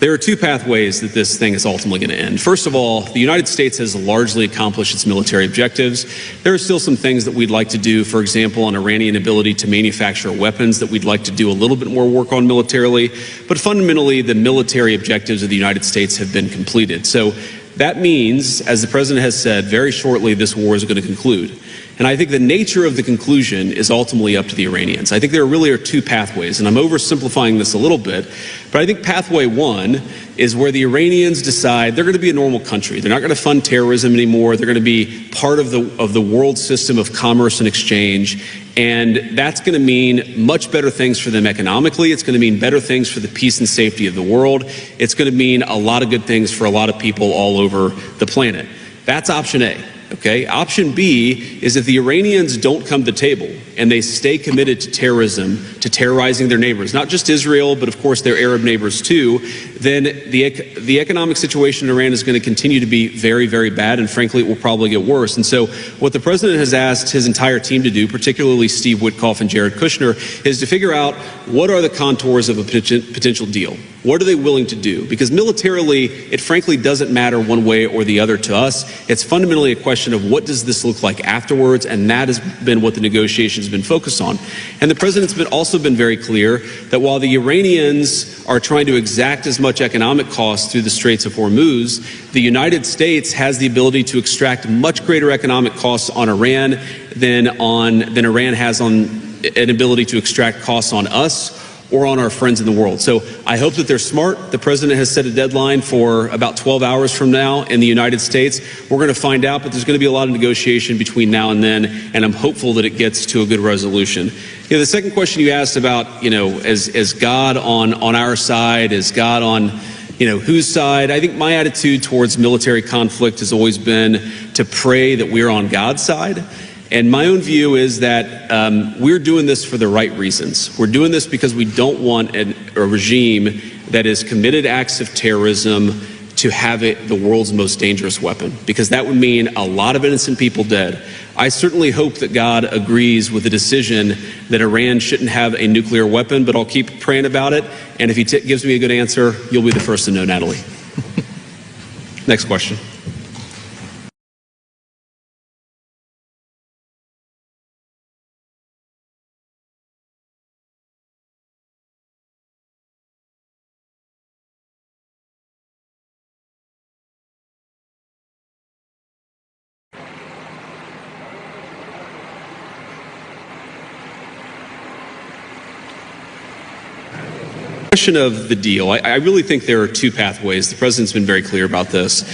There are two pathways that this thing is ultimately going to end. First of all, the United States has largely accomplished its military objectives. There are still some things that we'd like to do, for example, on Iranian ability to manufacture weapons that we'd like to do a little bit more work on militarily. But fundamentally, the military objectives of the United States have been completed. So that means, as the president has said, very shortly this war is going to conclude. And I think the nature of the conclusion is ultimately up to the Iranians. I think there really are two pathways, and I'm oversimplifying this a little bit, but I think pathway one is where the Iranians decide they're going to be a normal country. They're not going to fund terrorism anymore. They're going to be part of the world system of commerce and exchange, and that's going to mean much better things for them economically. It's going to mean better things for the peace and safety of the world. It's going to mean a lot of good things for a lot of people all over the planet. That's option A. Okay. Option B is if the Iranians don't come to the table, and they stay committed to terrorism, to terrorizing their neighbors, not just Israel, but of course their Arab neighbors too, then the economic situation in Iran is going to continue to be very, very bad, and frankly, it will probably get worse. And so what the president has asked his entire team to do, particularly Steve Witkoff and Jared Kushner, is to figure out what are the contours of a potential deal. What are they willing to do? Because militarily, it frankly doesn't matter one way or the other to us. It's fundamentally a question of what does this look like afterwards, and that has been what the negotiations have been focused on. And the president's also been very clear that while the Iranians are trying to exact as much economic cost through the Straits of Hormuz, the United States has the ability to extract much greater economic costs on Iran than Iran has on an ability to extract costs on us or on our friends in the world. So I hope that they're smart. The president has set a deadline for about 12 hours from now in the United States. We're going to find out, but there's going to be a lot of negotiation between now and then, and I'm hopeful that it gets to a good resolution. The second question you asked about, is God on our side? Is God on, whose side? I think my attitude towards military conflict has always been to pray that we're on God's side. And my own view is that we're doing this for the right reasons. We're doing this because we don't want a regime that has committed acts of terrorism to have the world's most dangerous weapon, because that would mean a lot of innocent people dead. I certainly hope that God agrees with the decision that Iran shouldn't have a nuclear weapon, but I'll keep praying about it. And if he gives me a good answer, you'll be the first to know, Natalie. Next question. Question of the deal. I really think there are two pathways. The president's been very clear about this.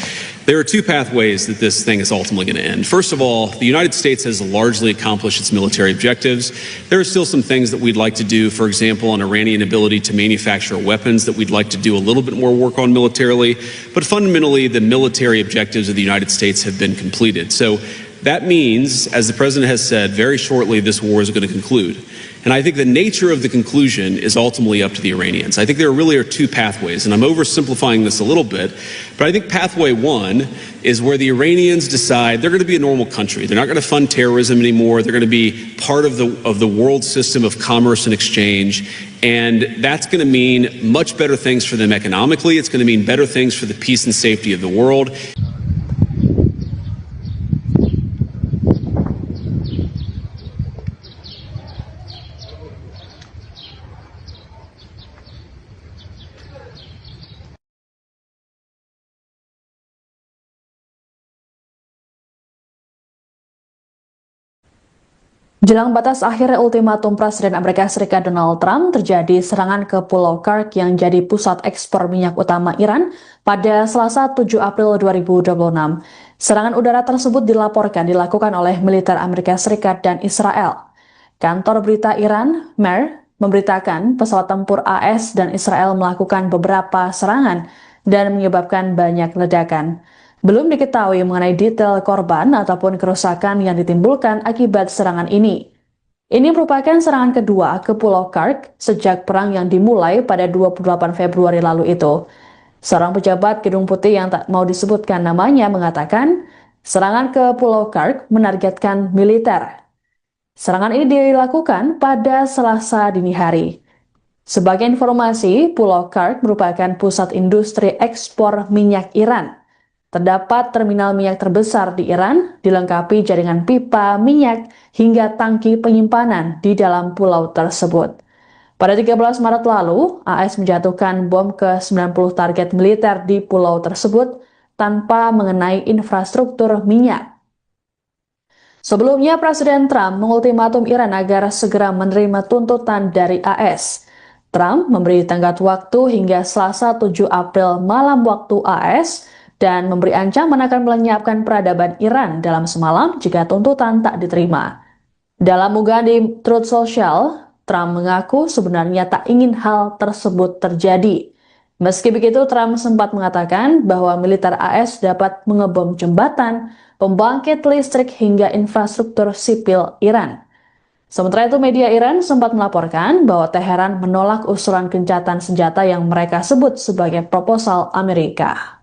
There are two pathways that this thing is ultimately going to end. First of all, the United States has largely accomplished its military objectives. There are still some things that we'd like to do, for example, on Iranian ability to manufacture weapons that we'd like to do a little bit more work on militarily. But fundamentally, the military objectives of the United States have been completed. So that means, as the president has said, very shortly this war is going to conclude. And I think the nature of the conclusion is ultimately up to the Iranians. I think there really are two pathways, and I'm oversimplifying this a little bit, but I think pathway one is where the Iranians decide they're going to be a normal country. They're not going to fund terrorism anymore. They're going to be part of the world system of commerce and exchange, and that's going to mean much better things for them economically. It's going to mean better things for the peace and safety of the world. Jelang batas akhir ultimatum Presiden Amerika Serikat Donald Trump, terjadi serangan ke Pulau Kursk yang jadi pusat ekspor minyak utama Iran pada Selasa 7 April 2026. Serangan udara tersebut dilakukan oleh militer Amerika Serikat dan Israel. Kantor berita Iran, MER, memberitakan pesawat tempur AS dan Israel melakukan beberapa serangan dan menyebabkan banyak ledakan. Belum diketahui mengenai detail korban ataupun kerusakan yang ditimbulkan akibat serangan ini. Ini merupakan serangan kedua ke Pulau Kursk sejak perang yang dimulai pada 28 Februari lalu itu. Seorang pejabat Gedung Putih yang tak mau disebutkan namanya mengatakan, serangan ke Pulau Kursk menargetkan militer. Serangan ini dilakukan pada Selasa dini hari. Sebagai informasi, Pulau Kursk merupakan pusat industri ekspor minyak Iran. Terdapat terminal minyak terbesar di Iran, dilengkapi jaringan pipa minyak hingga tangki penyimpanan di dalam pulau tersebut. Pada 13 Maret lalu, AS menjatuhkan bom ke 90 target militer di pulau tersebut tanpa mengenai infrastruktur minyak. Sebelumnya, Presiden Trump mengultimatum Iran agar segera menerima tuntutan dari AS. Trump memberi tenggat waktu hingga Selasa 7 April malam waktu AS, dan memberi ancaman akan melenyapkan peradaban Iran dalam semalam jika tuntutan tak diterima. Dalam unggahan di Truth Social, Trump mengaku sebenarnya tak ingin hal tersebut terjadi. Meski begitu, Trump sempat mengatakan bahwa militer AS dapat mengebom jembatan, pembangkit listrik hingga infrastruktur sipil Iran. Sementara itu, media Iran sempat melaporkan bahwa Teheran menolak usulan gencatan senjata yang mereka sebut sebagai proposal Amerika.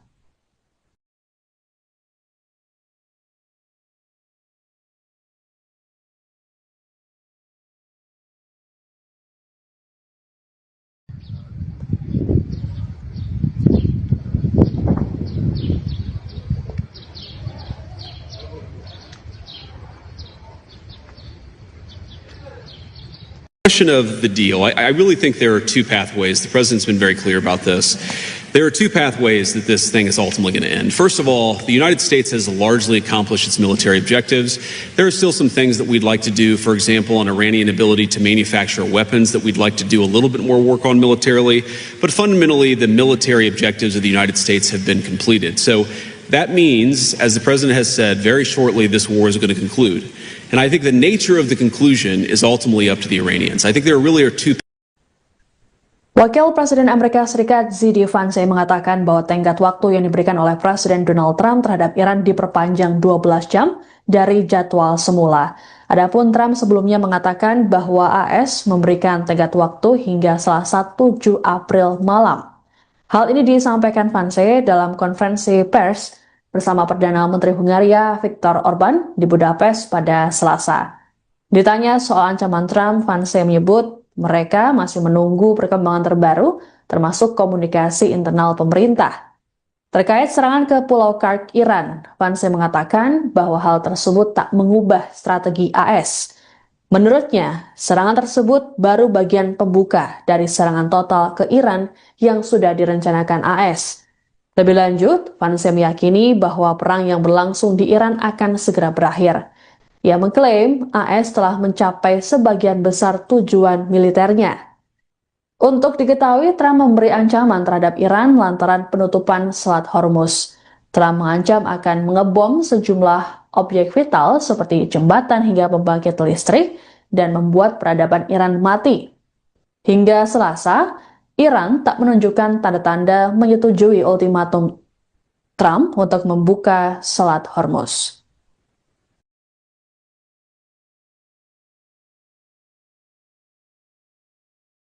Question of the deal. I really think there are two pathways. The president's been very clear about this. There are two pathways that this thing is ultimately going to end. First of all, the United States has largely accomplished its military objectives. There are still some things that we'd like to do, for example, on Iranian ability to manufacture weapons that we'd like to do a little bit more work on militarily. But fundamentally, the military objectives of the United States have been completed. So that means, as the president has said, very shortly this war is going to conclude. And I think the nature of the conclusion is ultimately up to the Iranians. I think there really are two. Wakil Presiden Amerika Serikat Z.D. Vance mengatakan bahwa tenggat waktu yang diberikan oleh Presiden Donald Trump terhadap Iran diperpanjang 12 jam dari jadwal semula. Adapun Trump sebelumnya mengatakan bahwa AS memberikan tenggat waktu hingga Selasa 7 April malam. Hal ini disampaikan Vance dalam konferensi pers bersama Perdana Menteri Hungaria Viktor Orban di Budapest pada Selasa. Ditanya soal ancaman Trump, Vance menyebut mereka masih menunggu perkembangan terbaru, termasuk komunikasi internal pemerintah. Terkait serangan ke Pulau Kark, Iran, Vance mengatakan bahwa hal tersebut tak mengubah strategi AS. Menurutnya, serangan tersebut baru bagian pembuka dari serangan total ke Iran yang sudah direncanakan AS. Lebih lanjut, Vance meyakini bahwa perang yang berlangsung di Iran akan segera berakhir. Ia mengklaim AS telah mencapai sebagian besar tujuan militernya. Untuk diketahui, Trump memberi ancaman terhadap Iran lantaran penutupan Selat Hormuz. Trump mengancam akan mengebom sejumlah objek vital seperti jembatan hingga pembangkit listrik dan membuat peradaban Iran mati. Hingga Selasa, Iran tak menunjukkan tanda-tanda menyetujui ultimatum Trump untuk membuka Selat Hormuz.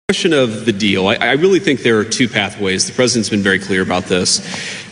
Question of the deal. I really think there are two pathways. The president's been very clear about this.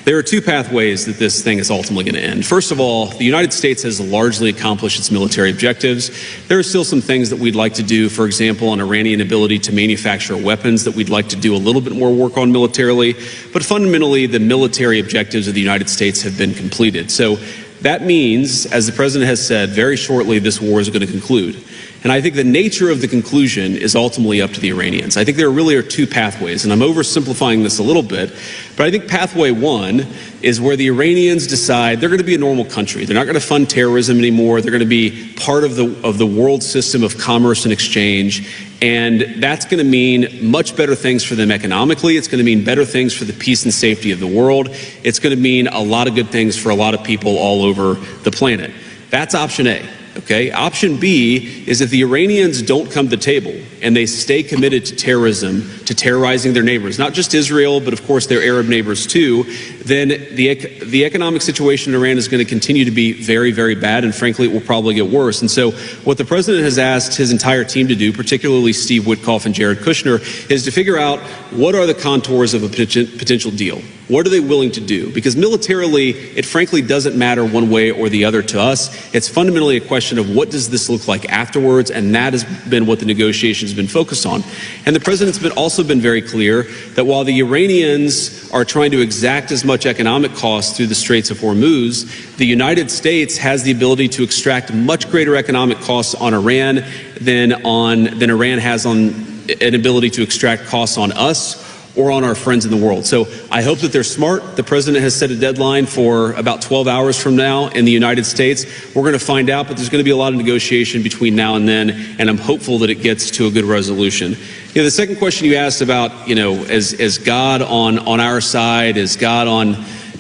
There are two pathways that this thing is ultimately going to end. First of all, the United States has largely accomplished its military objectives. There are still some things that we'd like to do, for example, on Iranian ability to manufacture weapons that we'd like to do a little bit more work on militarily. But fundamentally, the military objectives of the United States have been completed. So that means, as the president has said, very shortly this war is going to conclude. And I think the nature of the conclusion is ultimately up to the Iranians. I think there really are two pathways, and I'm oversimplifying this a little bit, but I think pathway one is where the Iranians decide they're going to be a normal country. They're not going to fund terrorism anymore. They're going to be part of the world system of commerce and exchange, and that's going to mean much better things for them economically. It's going to mean better things for the peace and safety of the world. It's going to mean a lot of good things for a lot of people all over the planet. That's option A. Okay. Option B is if the Iranians don't come to the table and they stay committed to terrorism, to terrorizing their neighbors, not just Israel, but of course their Arab neighbors too, then the economic situation in Iran is going to continue to be very, very bad, and frankly, it will probably get worse. And so what the president has asked his entire team to do, particularly Steve Witkoff and Jared Kushner, is to figure out what are the contours of a potential deal. What are they willing to do? Because militarily, it frankly doesn't matter one way or the other to us. It's fundamentally a question of what does this look like afterwards, and that has been what the negotiations have been focused on. And the president's also been very clear that while the Iranians are trying to exact as much economic cost through the Straits of Hormuz, the United States has the ability to extract much greater economic costs on Iran than Iran has on an ability to extract costs on us or on our friends in the world. So I hope that they're smart. The president has set a deadline for about 12 hours from now in the United States. We're going to find out, but there's going to be a lot of negotiation between now and then, and I'm hopeful that it gets to a good resolution. You know, the second question you asked about, is God on our side? Is God on,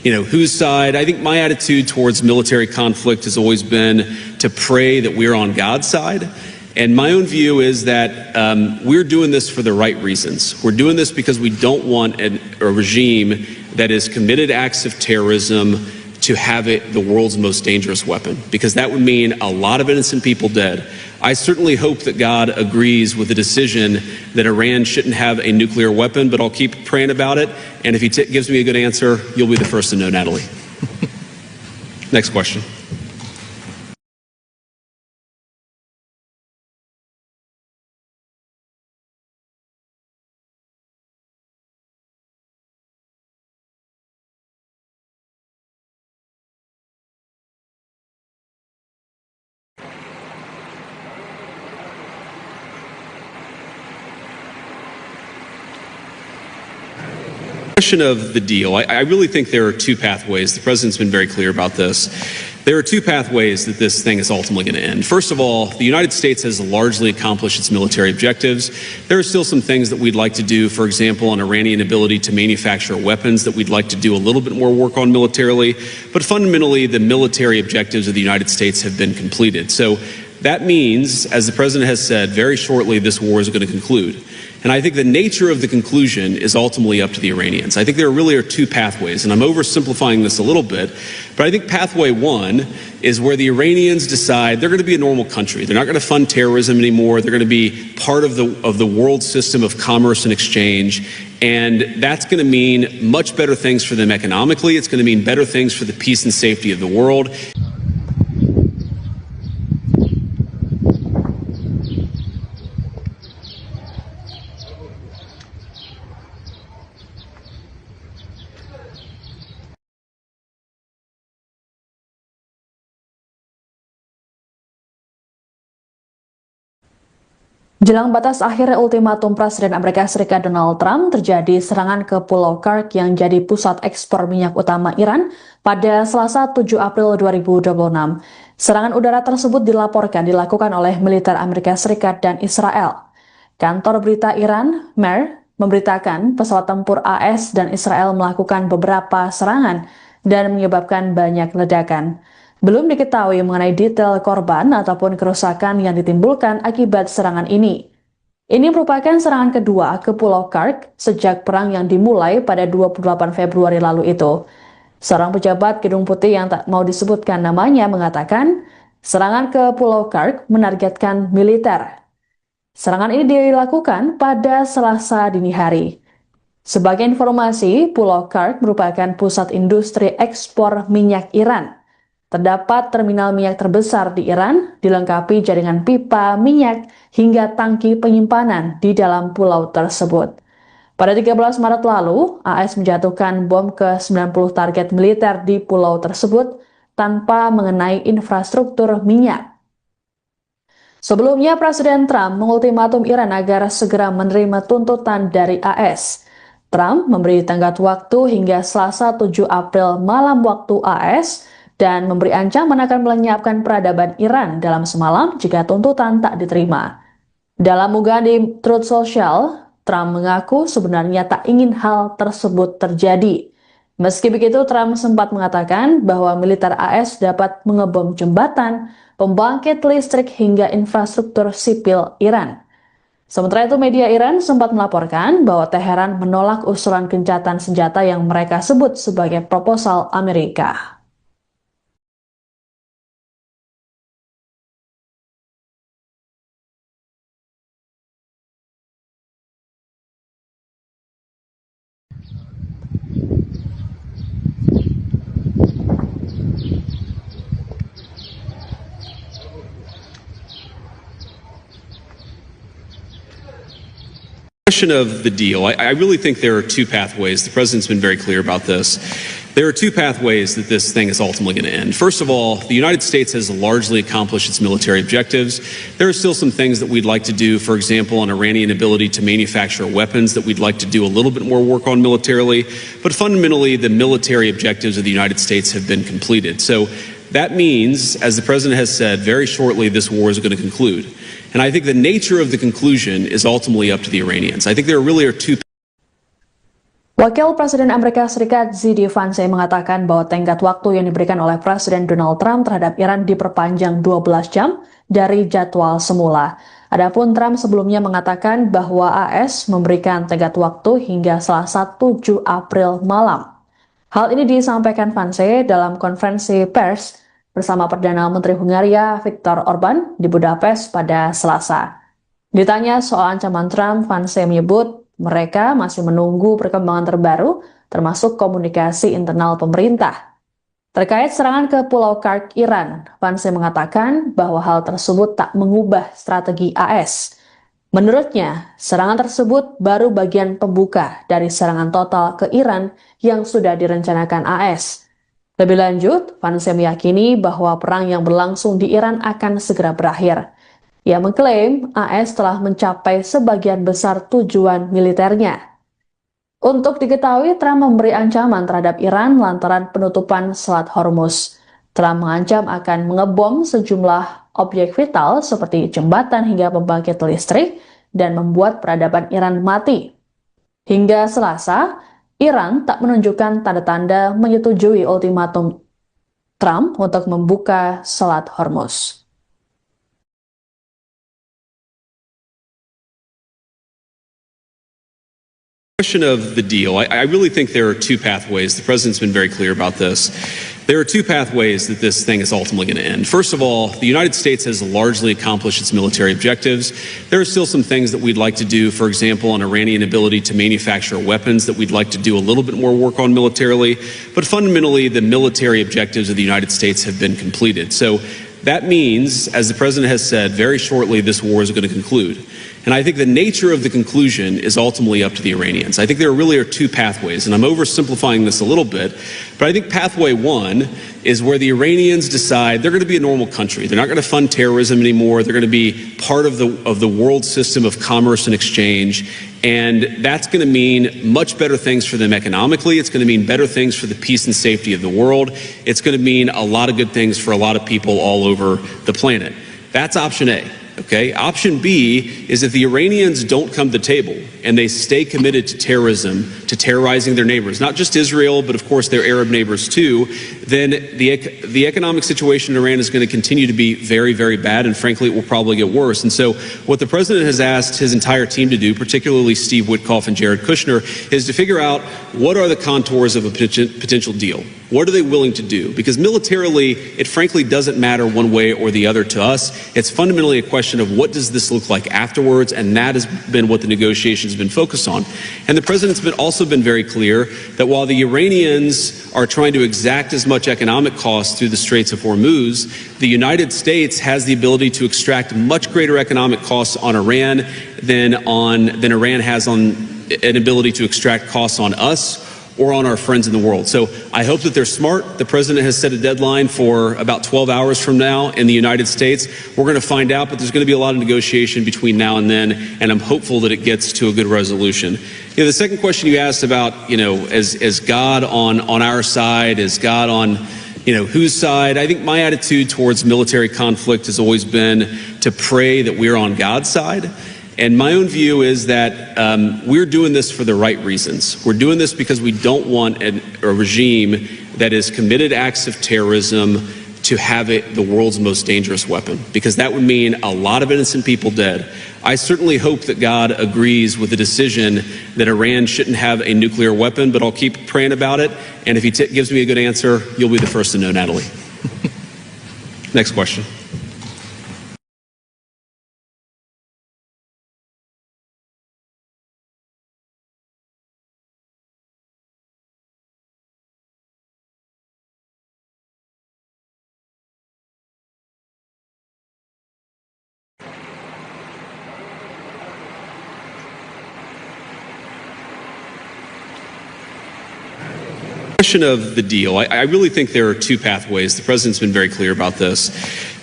whose side? I think my attitude towards military conflict has always been to pray that we're on God's side. And my own view is that we're doing this for the right reasons. We're doing this because we don't want a regime that has committed acts of terrorism, to have it the world's most dangerous weapon, because that would mean a lot of innocent people dead. I certainly hope that God agrees with the decision that Iran shouldn't have a nuclear weapon, but I'll keep praying about it. And if he gives me a good answer, you'll be the first to know, Natalie. Next question. Question of the deal. I really think there are two pathways. The president's been very clear about this. There are two pathways that this thing is ultimately going to end. First of all, the United States has largely accomplished its military objectives. There are still some things that we'd like to do, for example, on Iranian ability to manufacture weapons that we'd like to do a little bit more work on militarily. But fundamentally, the military objectives of the United States have been completed. So that means, as the president has said, very shortly this war is going to conclude. And I think the nature of the conclusion is ultimately up to the Iranians. I think there really are two pathways, and I'm oversimplifying this a little bit, but I think pathway one is where the Iranians decide they're going to be a normal country. They're not going to fund terrorism anymore. They're going to be part of the world system of commerce and exchange. And that's going to mean much better things for them economically. It's going to mean better things for the peace and safety of the world. Jelang batas akhir ultimatum Presiden Amerika Serikat Donald Trump, terjadi serangan ke Pulau Kursk yang jadi pusat ekspor minyak utama Iran pada Selasa 7 April 2026. Serangan udara tersebut dilakukan oleh militer Amerika Serikat dan Israel. Kantor berita Iran, MER, memberitakan pesawat tempur AS dan Israel melakukan beberapa serangan dan menyebabkan banyak ledakan. Belum diketahui mengenai detail korban ataupun kerusakan yang ditimbulkan akibat serangan ini. Ini merupakan serangan kedua ke Pulau Kursk sejak perang yang dimulai pada 28 Februari lalu itu. Seorang pejabat Gedung Putih yang tak mau disebutkan namanya mengatakan, serangan ke Pulau Kursk menargetkan militer. Serangan ini dilakukan pada Selasa dini hari. Sebagai informasi, Pulau Kursk merupakan pusat industri ekspor minyak Iran. Terdapat terminal minyak terbesar di Iran, dilengkapi jaringan pipa minyak hingga tangki penyimpanan di dalam pulau tersebut. Pada 13 Maret lalu, AS menjatuhkan bom ke 90 target militer di pulau tersebut tanpa mengenai infrastruktur minyak. Sebelumnya, Presiden Trump mengultimatum Iran agar segera menerima tuntutan dari AS. Trump memberi tenggat waktu hingga Selasa 7 April malam waktu AS, dan memberi ancaman akan melenyapkan peradaban Iran dalam semalam jika tuntutan tak diterima. Dalam unggahan di Truth Social, Trump mengaku sebenarnya tak ingin hal tersebut terjadi. Meski begitu, Trump sempat mengatakan bahwa militer AS dapat mengebom jembatan, pembangkit listrik hingga infrastruktur sipil Iran. Sementara itu, media Iran sempat melaporkan bahwa Teheran menolak usulan gencatan senjata yang mereka sebut sebagai proposal Amerika. Question of the deal. I really think there are two pathways. The president's been very clear about this. There are two pathways that this thing is ultimately going to end. First of all, the United States has largely accomplished its military objectives. There are still some things that we'd like to do, for example, on Iranian ability to manufacture weapons that we'd like to do a little bit more work on militarily. But fundamentally, the military objectives of the United States have been completed. So that means, as the president has said, very shortly this war is going to conclude. And I think the nature of the conclusion is ultimately up to the Iranians. I think there really are two. Wakil Presiden Amerika Serikat JD Vance mengatakan bahwa tenggat waktu yang diberikan oleh Presiden Donald Trump terhadap Iran diperpanjang 12 jam dari jadwal semula. Adapun Trump sebelumnya mengatakan bahwa AS memberikan tenggat waktu hingga Selasa 7 April malam. Hal ini disampaikan Vance dalam konferensi pers bersama Perdana Menteri Hungaria Viktor Orban di Budapest pada Selasa. Ditanya soal ancaman Trump, Vance menyebut mereka masih menunggu perkembangan terbaru, termasuk komunikasi internal pemerintah. Terkait serangan ke Pulau Kark, Iran, Vance mengatakan bahwa hal tersebut tak mengubah strategi AS. Menurutnya, serangan tersebut baru bagian pembuka dari serangan total ke Iran yang sudah direncanakan AS. Lebih lanjut, Vance meyakini bahwa perang yang berlangsung di Iran akan segera berakhir. Ia mengklaim AS telah mencapai sebagian besar tujuan militernya. Untuk diketahui, Trump memberi ancaman terhadap Iran lantaran penutupan Selat Hormuz. Trump mengancam akan mengebom sejumlah objek vital seperti jembatan hingga pembangkit listrik dan membuat peradaban Iran mati. Hingga Selasa, Iran tak menunjukkan tanda-tanda menyetujui ultimatum Trump untuk membuka Selat Hormuz. Question of the deal. I really think there are two pathways. The president's been very clear about this. There are two pathways that this thing is ultimately going to end. First of all, the United States has largely accomplished its military objectives. There are still some things that we'd like to do, for example, on Iranian ability to manufacture weapons that we'd like to do a little bit more work on militarily. But fundamentally, the military objectives of the United States have been completed. So that means, as the president has said, very shortly this war is going to conclude. And I think the nature of the conclusion is ultimately up to the Iranians. I think there really are two pathways, and I'm oversimplifying this a little bit, but I think pathway one is where the Iranians decide they're going to be a normal country. They're not going to fund terrorism anymore. They're going to be part of the world system of commerce and exchange. And that's going to mean much better things for them economically. It's going to mean better things for the peace and safety of the world. It's going to mean a lot of good things for a lot of people all over the planet. That's option A. Okay. Option B is if the Iranians don't come to the table and they stay committed to terrorism, to terrorizing their neighbors, not just Israel, but of course their Arab neighbors too, then the economic situation in Iran is going to continue to be very, very bad, and frankly, it will probably get worse. And so what the president has asked his entire team to do, particularly Steve Witkoff and Jared Kushner, is to figure out what are the contours of a potential deal. What are they willing to do? Because militarily, it frankly doesn't matter one way or the other to us. It's fundamentally a question of what does this look like afterwards, and that has been what the negotiations have been focused on. And the president's also been very clear that while the Iranians are trying to exact as much economic cost through the Straits of Hormuz, the United States has the ability to extract much greater economic costs on Iran than Iran has on an ability to extract costs on us or on our friends in the world. So I hope that they're smart. The president has set a deadline for about 12 hours from now in the United States. We're going to find out, but there's going to be a lot of negotiation between now and then, and I'm hopeful that it gets to a good resolution. The second question you asked about, is God on our side? Is God on, whose side? I think my attitude towards military conflict has always been to pray that we're on God's side. And my own view is that we're doing this for the right reasons. We're doing this because we don't want a regime that has committed acts of terrorism to have it the world's most dangerous weapon, because that would mean a lot of innocent people dead. I certainly hope that God agrees with the decision that Iran shouldn't have a nuclear weapon, but I'll keep praying about it. And if he gives me a good answer, you'll be the first to know, Natalie. Next question. Question of the deal. I really think there are two pathways. The president's been very clear about this.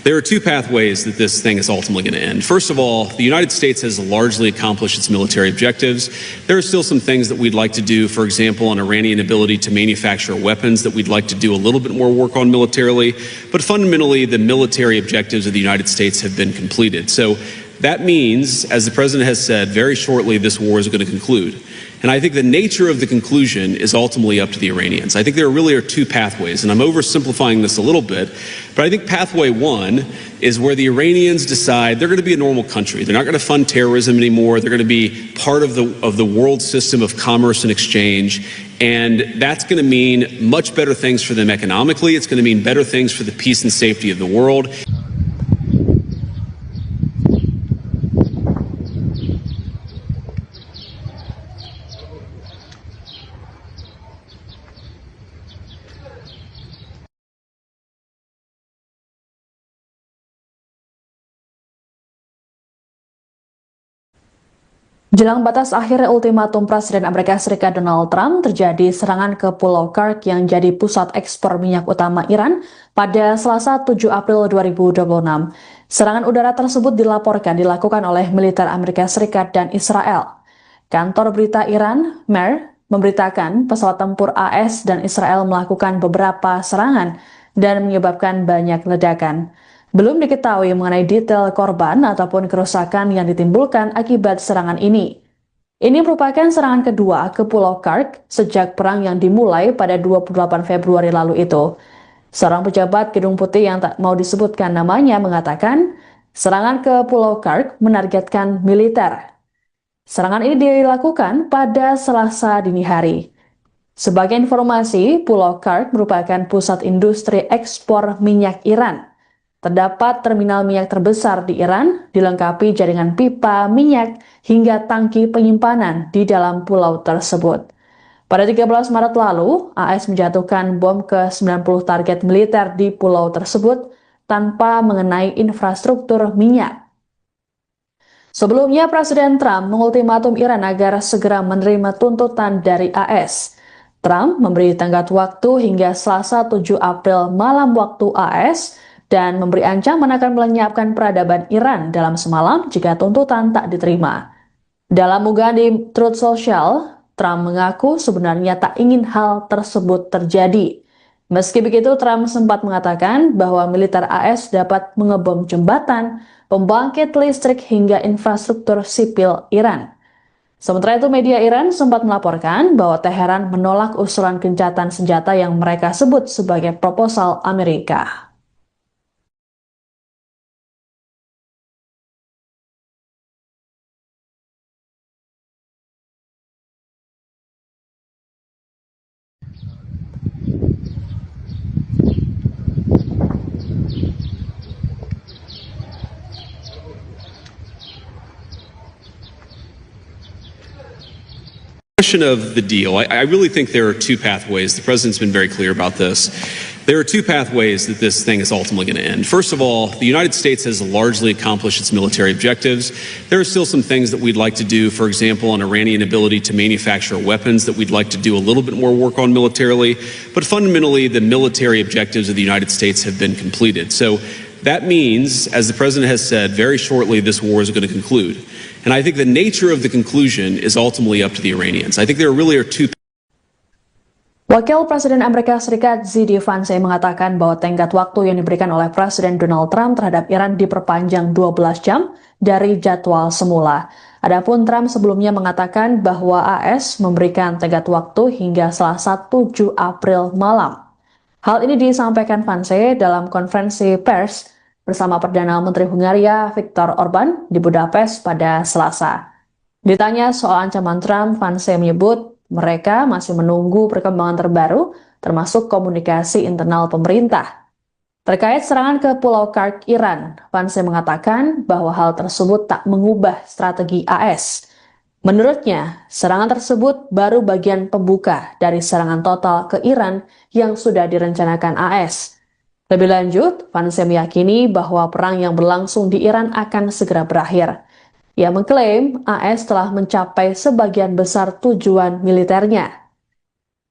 There are two pathways that this thing is ultimately going to end. First of all, the United States has largely accomplished its military objectives. There are still some things that we'd like to do, for example, on Iranian ability to manufacture weapons that we'd like to do a little bit more work on militarily. But fundamentally, the military objectives of the United States have been completed. So that means, as the president has said, very shortly this war is going to conclude. And I think the nature of the conclusion is ultimately up to the Iranians. I think there really are two pathways, and I'm oversimplifying this a little bit, but I think pathway one is where the Iranians decide they're going to be a normal country. They're not going to fund terrorism anymore. They're going to be part of the world system of commerce and exchange. And that's going to mean much better things for them economically. It's going to mean better things for the peace and safety of the world. Jelang batas akhir ultimatum Presiden Amerika Serikat Donald Trump, terjadi serangan ke Pulau Kursk yang jadi pusat ekspor minyak utama Iran pada Selasa 7 April 2026. Serangan udara tersebut dilaporkan dilakukan oleh militer Amerika Serikat dan Israel. Kantor berita Iran, MER, memberitakan pesawat tempur AS dan Israel melakukan beberapa serangan dan menyebabkan banyak ledakan. Belum diketahui mengenai detail korban ataupun kerusakan yang ditimbulkan akibat serangan ini. Ini merupakan serangan kedua ke Pulau Kursk sejak perang yang dimulai pada 28 Februari lalu itu. Seorang pejabat Gedung Putih yang tak mau disebutkan namanya mengatakan, serangan ke Pulau Kursk menargetkan militer. Serangan ini dilakukan pada Selasa dini hari. Sebagai informasi, Pulau Kursk merupakan pusat industri ekspor minyak Iran. Terdapat terminal minyak terbesar di Iran, dilengkapi jaringan pipa minyak hingga tangki penyimpanan di dalam pulau tersebut. Pada 13 Maret lalu, AS menjatuhkan bom ke 90 target militer di pulau tersebut tanpa mengenai infrastruktur minyak. Sebelumnya, Presiden Trump mengultimatum Iran agar segera menerima tuntutan dari AS. Trump memberi tenggat waktu hingga Selasa 7 April malam waktu AS, dan memberi ancaman akan melenyapkan peradaban Iran dalam semalam jika tuntutan tak diterima. Dalam unggahan di Truth Social, Trump mengaku sebenarnya tak ingin hal tersebut terjadi. Meski begitu, Trump sempat mengatakan bahwa militer AS dapat mengebom jembatan, pembangkit listrik hingga infrastruktur sipil Iran. Sementara itu, media Iran sempat melaporkan bahwa Teheran menolak usulan gencatan senjata yang mereka sebut sebagai proposal Amerika. Of the deal, I really think there are two pathways. The president's been very clear about this. There are two pathways that this thing is ultimately going to end. First of all, the United States has largely accomplished its military objectives. There are still some things that we'd like to do, for example, on Iranian ability to manufacture weapons that we'd like to do a little bit more work on militarily. But fundamentally, the military objectives of the United States have been completed. So that means, as the president has said, very shortly this war is going to conclude. And I think the nature of the conclusion is ultimately up to the Iranians. I think there really are two. Wakil Presiden Amerika Serikat Z.D. Vance mengatakan bahwa tenggat waktu yang diberikan oleh Presiden Donald Trump terhadap Iran diperpanjang 12 jam dari jadwal semula. Adapun Trump sebelumnya mengatakan bahwa AS memberikan tenggat waktu hingga Selasa 7 April malam. Hal ini disampaikan Vance dalam konferensi pers bersama Perdana Menteri Hungaria Viktor Orban di Budapest pada Selasa. Ditanya soal ancaman Trump, Vance menyebut mereka masih menunggu perkembangan terbaru, termasuk komunikasi internal pemerintah. Terkait serangan ke Pulau Kursk Iran, Vance mengatakan bahwa hal tersebut tak mengubah strategi AS. Menurutnya, serangan tersebut baru bagian pembuka dari serangan total ke Iran yang sudah direncanakan AS. Lebih lanjut, Vance meyakini bahwa perang yang berlangsung di Iran akan segera berakhir. Ia mengklaim AS telah mencapai sebagian besar tujuan militernya.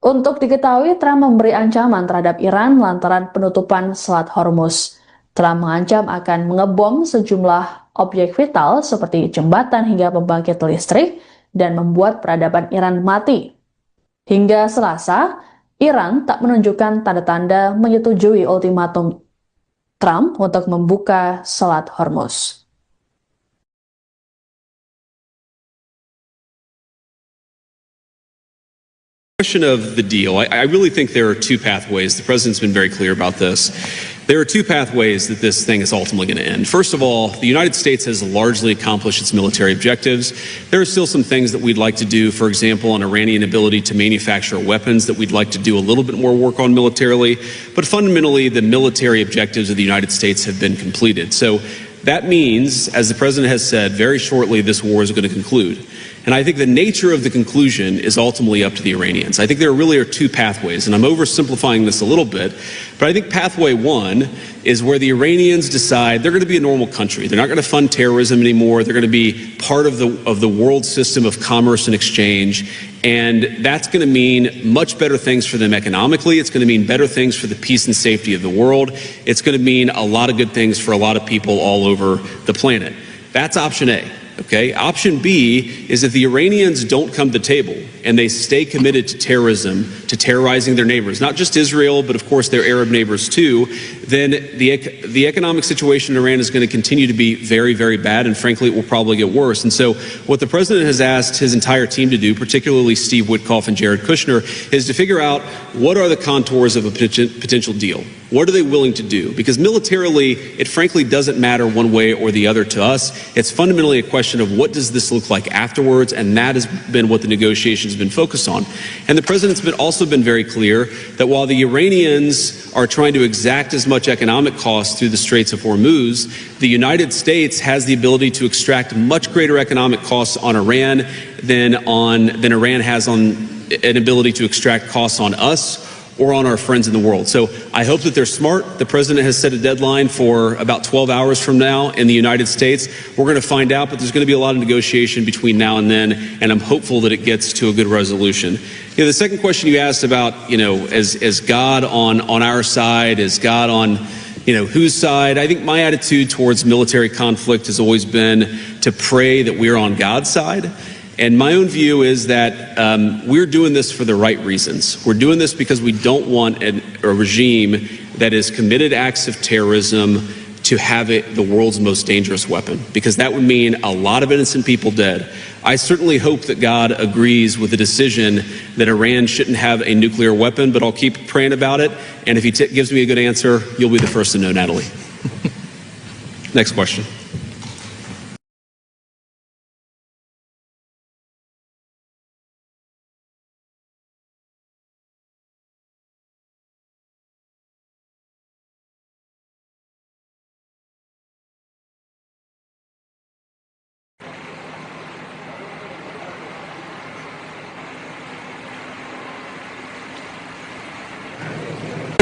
Untuk diketahui, Trump memberi ancaman terhadap Iran lantaran penutupan Selat Hormuz. Trump mengancam akan mengebom sejumlah objek vital seperti jembatan hingga pembangkit listrik dan membuat peradaban Iran mati. Hingga Selasa, Iran tak menunjukkan tanda-tanda menyetujui ultimatum Trump untuk membuka Selat Hormuz. Of the deal, I really think there are two pathways. The president's been very clear about this. There are two pathways that this thing is ultimately going to end. First of all, the United States has largely accomplished its military objectives. There are still some things that we'd like to do, for example, on Iranian ability to manufacture weapons that we'd like to do a little bit more work on militarily. But fundamentally, the military objectives of the United States have been completed. So that means, as the president has said, very shortly this war is going to conclude. And I think the nature of the conclusion is ultimately up to the Iranians. I think there really are two pathways, and I'm oversimplifying this a little bit, but I think pathway one is where the Iranians decide they're going to be a normal country. They're not going to fund terrorism anymore. They're going to be part of the world system of commerce and exchange, and that's going to mean much better things for them economically. It's going to mean better things for the peace and safety of the world. It's going to mean a lot of good things for a lot of people all over the planet. That's option A. Okay. Option B is if the Iranians don't come to the table and they stay committed to terrorism, to terrorizing their neighbors, not just Israel, but of course their Arab neighbors too, then the economic situation in Iran is going to continue to be very, very bad, and frankly, it will probably get worse. And so what the president has asked his entire team to do, particularly Steve Witkoff and Jared Kushner, is to figure out what are the contours of a potential deal. What are they willing to do? Because militarily, it frankly doesn't matter one way or the other to us. It's fundamentally a question of what does this look like afterwards, and that has been what the negotiations have been focused on. And the president's also been very clear that while the Iranians are trying to exact as much economic cost through the Straits of Hormuz, the United States has the ability to extract much greater economic costs on Iran than Iran has on an ability to extract costs on us or on our friends in the world. So I hope that they're smart. The president has set a deadline for about 12 hours from now in the United States. We're going to find out, but there's going to be a lot of negotiation between now and then, and I'm hopeful that it gets to a good resolution. The second question you asked about, is God on our side? Is God on, whose side? I think my attitude towards military conflict has always been to pray that we're on God's side. And my own view is that we're doing this for the right reasons. We're doing this because we don't want a regime that has committed acts of terrorism to have it the world's most dangerous weapon, because that would mean a lot of innocent people dead. I certainly hope that God agrees with the decision that Iran shouldn't have a nuclear weapon, but I'll keep praying about it. And if he gives me a good answer, you'll be the first to know, Natalie. Next question.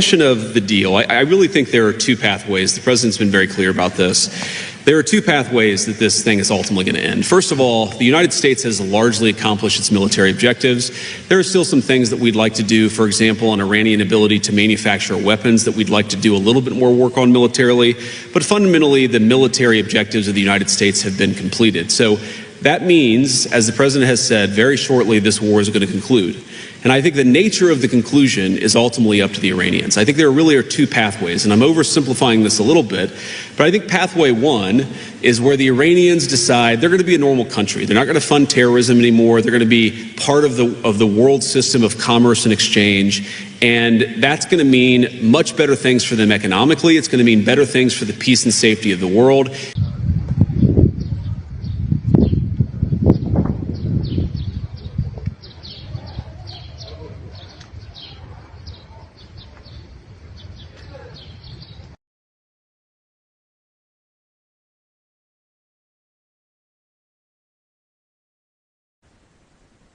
Question of the deal. I really think there are two pathways. The president's been very clear about this. There are two pathways that this thing is ultimately going to end. First of all, the United States has largely accomplished its military objectives. There are still some things that we'd like to do, for example, on Iranian ability to manufacture weapons that we'd like to do a little bit more work on militarily. But fundamentally, the military objectives of the United States have been completed. So that means, as the president has said, very shortly this war is going to conclude. And I think the nature of the conclusion is ultimately up to the Iranians. I think there really are two pathways, and I'm oversimplifying this a little bit, but I think pathway one is where the Iranians decide they're going to be a normal country. They're not going to fund terrorism anymore. They're going to be part of the world system of commerce and exchange, and that's going to mean much better things for them economically. It's going to mean better things for the peace and safety of the world.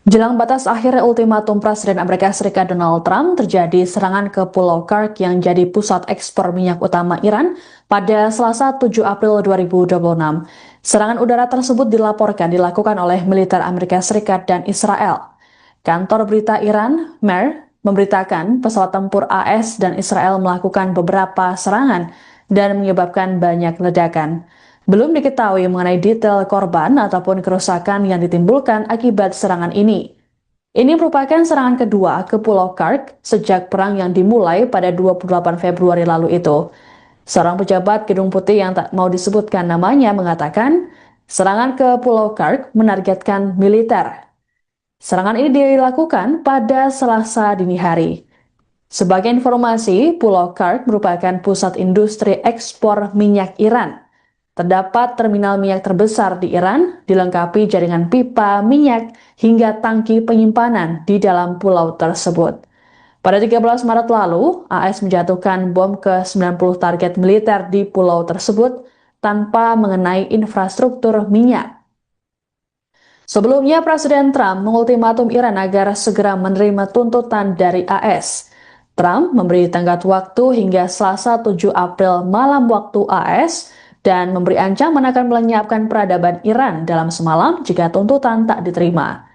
Jelang batas akhir ultimatum Presiden Amerika Serikat Donald Trump, terjadi serangan ke Pulau Kursk yang jadi pusat ekspor minyak utama Iran pada Selasa 7 April 2026. Serangan udara tersebut dilaporkan dilakukan oleh militer Amerika Serikat dan Israel. Kantor berita Iran, MER, memberitakan pesawat tempur AS dan Israel melakukan beberapa serangan dan menyebabkan banyak ledakan. Belum diketahui mengenai detail korban ataupun kerusakan yang ditimbulkan akibat serangan ini. Ini merupakan serangan kedua ke Pulau Kursk sejak perang yang dimulai pada 28 Februari lalu itu. Seorang pejabat Gedung Putih yang tak mau disebutkan namanya mengatakan, serangan ke Pulau Kursk menargetkan militer. Serangan ini dilakukan pada Selasa dini hari. Sebagai informasi, Pulau Kark merupakan pusat industri ekspor minyak Iran. Terdapat terminal minyak terbesar di Iran, dilengkapi jaringan pipa minyak hingga tangki penyimpanan di dalam pulau tersebut. Pada 13 Maret lalu, AS menjatuhkan bom ke 90 target militer di pulau tersebut tanpa mengenai infrastruktur minyak. Sebelumnya, Presiden Trump mengultimatum Iran agar segera menerima tuntutan dari AS. Trump memberi tenggat waktu hingga Selasa 7 April malam waktu AS dan memberi ancaman akan melenyapkan peradaban Iran dalam semalam jika tuntutan tak diterima.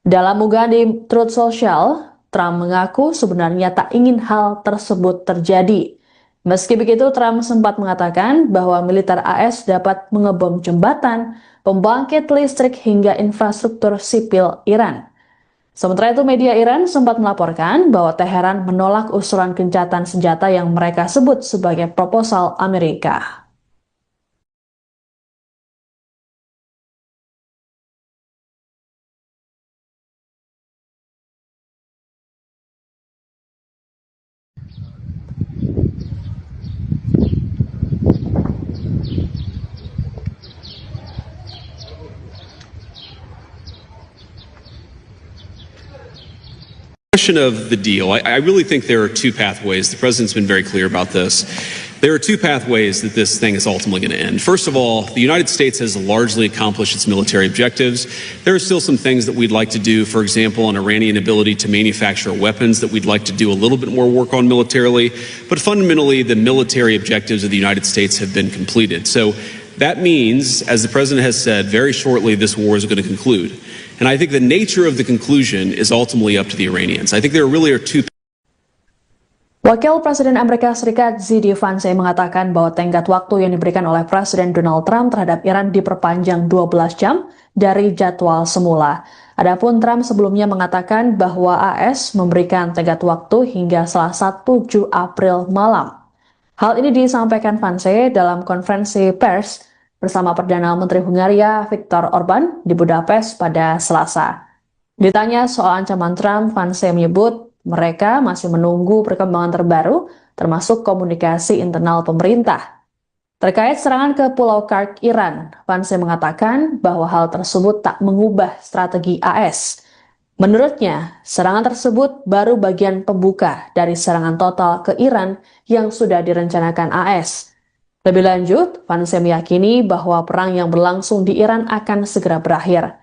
Dalam unggahan di Truth Social, Trump mengaku sebenarnya tak ingin hal tersebut terjadi. Meski begitu, Trump sempat mengatakan bahwa militer AS dapat mengebom jembatan, pembangkit listrik hingga infrastruktur sipil Iran. Sementara itu, media Iran sempat melaporkan bahwa Teheran menolak usulan gencatan senjata yang mereka sebut sebagai proposal Amerika. Question of the deal. I really think there are two pathways. The president's been very clear about this. There are two pathways that this thing is ultimately going to end. First of all, the United States has largely accomplished its military objectives. There are still some things that we'd like to do, for example, on Iranian ability to manufacture weapons that we'd like to do a little bit more work on militarily. But fundamentally, the military objectives of the United States have been completed. So that means, as the president has said, very shortly this war is going to conclude. And I think the nature of the conclusion is ultimately up to the Iranians. I think there really are two. Wakil Presiden Amerika Serikat Z.D. Vance mengatakan bahwa tenggat waktu yang diberikan oleh Presiden Donald Trump terhadap Iran diperpanjang 12 jam dari jadwal semula. Adapun Trump sebelumnya mengatakan bahwa AS memberikan tenggat waktu hingga Selasa 7 April malam. Hal ini disampaikan Vance dalam konferensi pers bersama Perdana Menteri Hungaria Viktor Orban di Budapest pada Selasa. Ditanya soal ancaman Trump, Vance menyebut mereka masih menunggu perkembangan terbaru, termasuk komunikasi internal pemerintah. Terkait serangan ke Pulau Kark, Iran, Vance mengatakan bahwa hal tersebut tak mengubah strategi AS. Menurutnya, serangan tersebut baru bagian pembuka dari serangan total ke Iran yang sudah direncanakan AS. Lebih lanjut, Vance meyakini bahwa perang yang berlangsung di Iran akan segera berakhir.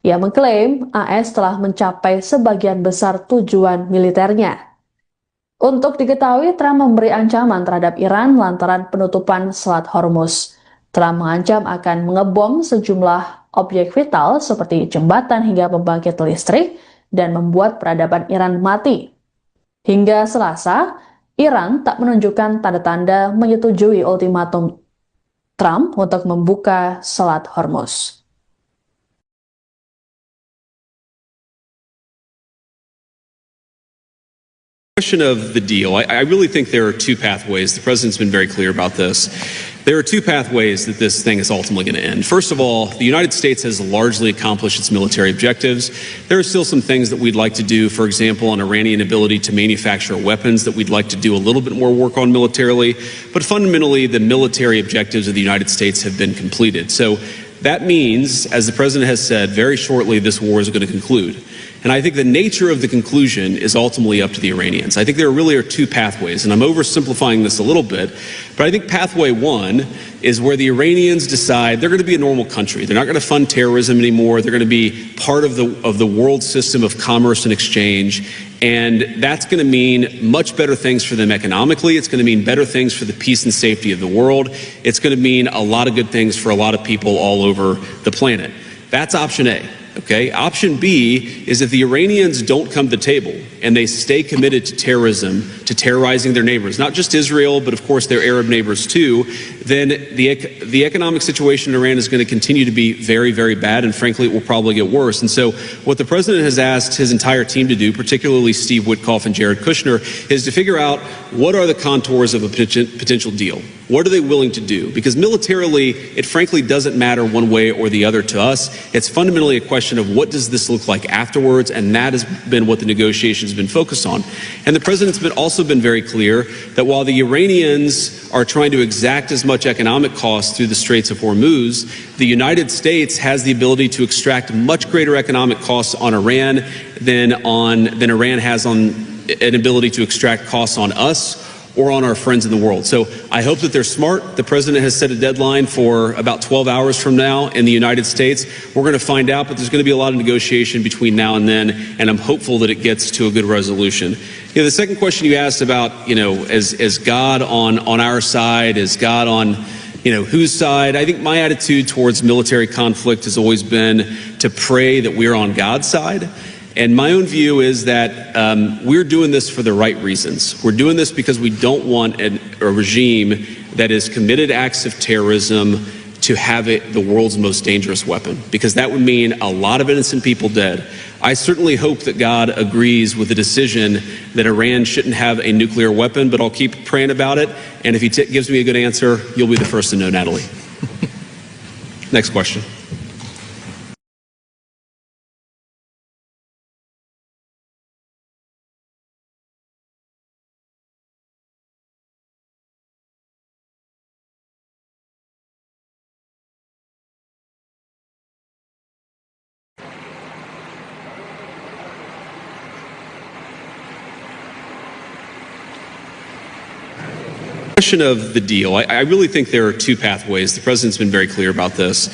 Ia mengklaim AS telah mencapai sebagian besar tujuan militernya. Untuk diketahui, Trump memberi ancaman terhadap Iran lantaran penutupan Selat Hormuz. Trump mengancam akan mengebom sejumlah objek vital seperti jembatan hingga pembangkit listrik dan membuat peradaban Iran mati. Hingga Selasa, Iran tak menunjukkan tanda-tanda menyetujui ultimatum Trump untuk membuka Selat Hormuz. Question of the deal. I really think there are two pathways. The president's been very clear about this. There are two pathways that this thing is ultimately going to end. First of all, the United States has largely accomplished its military objectives. There are still some things that we'd like to do, for example, on Iranian ability to manufacture weapons that we'd like to do a little bit more work on militarily. But fundamentally, the military objectives of the United States have been completed. So that means, as the president has said, very shortly this war is going to conclude. And I think the nature of the conclusion is ultimately up to the Iranians. I think there really are two pathways, and I'm oversimplifying this a little bit, but I think pathway one is where the Iranians decide they're going to be a normal country. They're not going to fund terrorism anymore. They're going to be part of the world system of commerce and exchange, and that's going to mean much better things for them economically. It's going to mean better things for the peace and safety of the world. It's going to mean a lot of good things for a lot of people all over the planet. That's option A. Okay. Option B is if the Iranians don't come to the table and they stay committed to terrorism, to terrorizing their neighbors, not just Israel, but of course their Arab neighbors too, then the economic situation in Iran is going to continue to be very, very bad, and frankly, it will probably get worse. And so what the president has asked his entire team to do, particularly Steve Witkoff and Jared Kushner, is to figure out what are the contours of a potential deal. What are they willing to do? Because militarily, it frankly doesn't matter one way or the other to us. It's fundamentally a question of what does this look like afterwards, and that has been what the negotiations have been focused on. And the president's also been very clear that while the Iranians are trying to exact as much economic cost through the Straits of Hormuz, the United States has the ability to extract much greater economic costs on Iran than Iran has on an ability to extract costs on us or on our friends in the world. So I hope that they're smart. The president has set a deadline for about 12 hours from now in the United States. We're going to find out, but there's going to be a lot of negotiation between now and then, and I'm hopeful that it gets to a good resolution. The second question you asked about, is God on our side? Is God on, whose side? I think my attitude towards military conflict has always been to pray that we're on God's side. And my own view is that we're doing this for the right reasons. We're doing this because we don't want a regime that has committed acts of terrorism to have the world's most dangerous weapon, because that would mean a lot of innocent people dead. I certainly hope that God agrees with the decision that Iran shouldn't have a nuclear weapon, but I'll keep praying about it. And if he gives me a good answer, you'll be the first to know, Natalie. Next question. Question of the deal. I really think there are two pathways. The president's been very clear about this.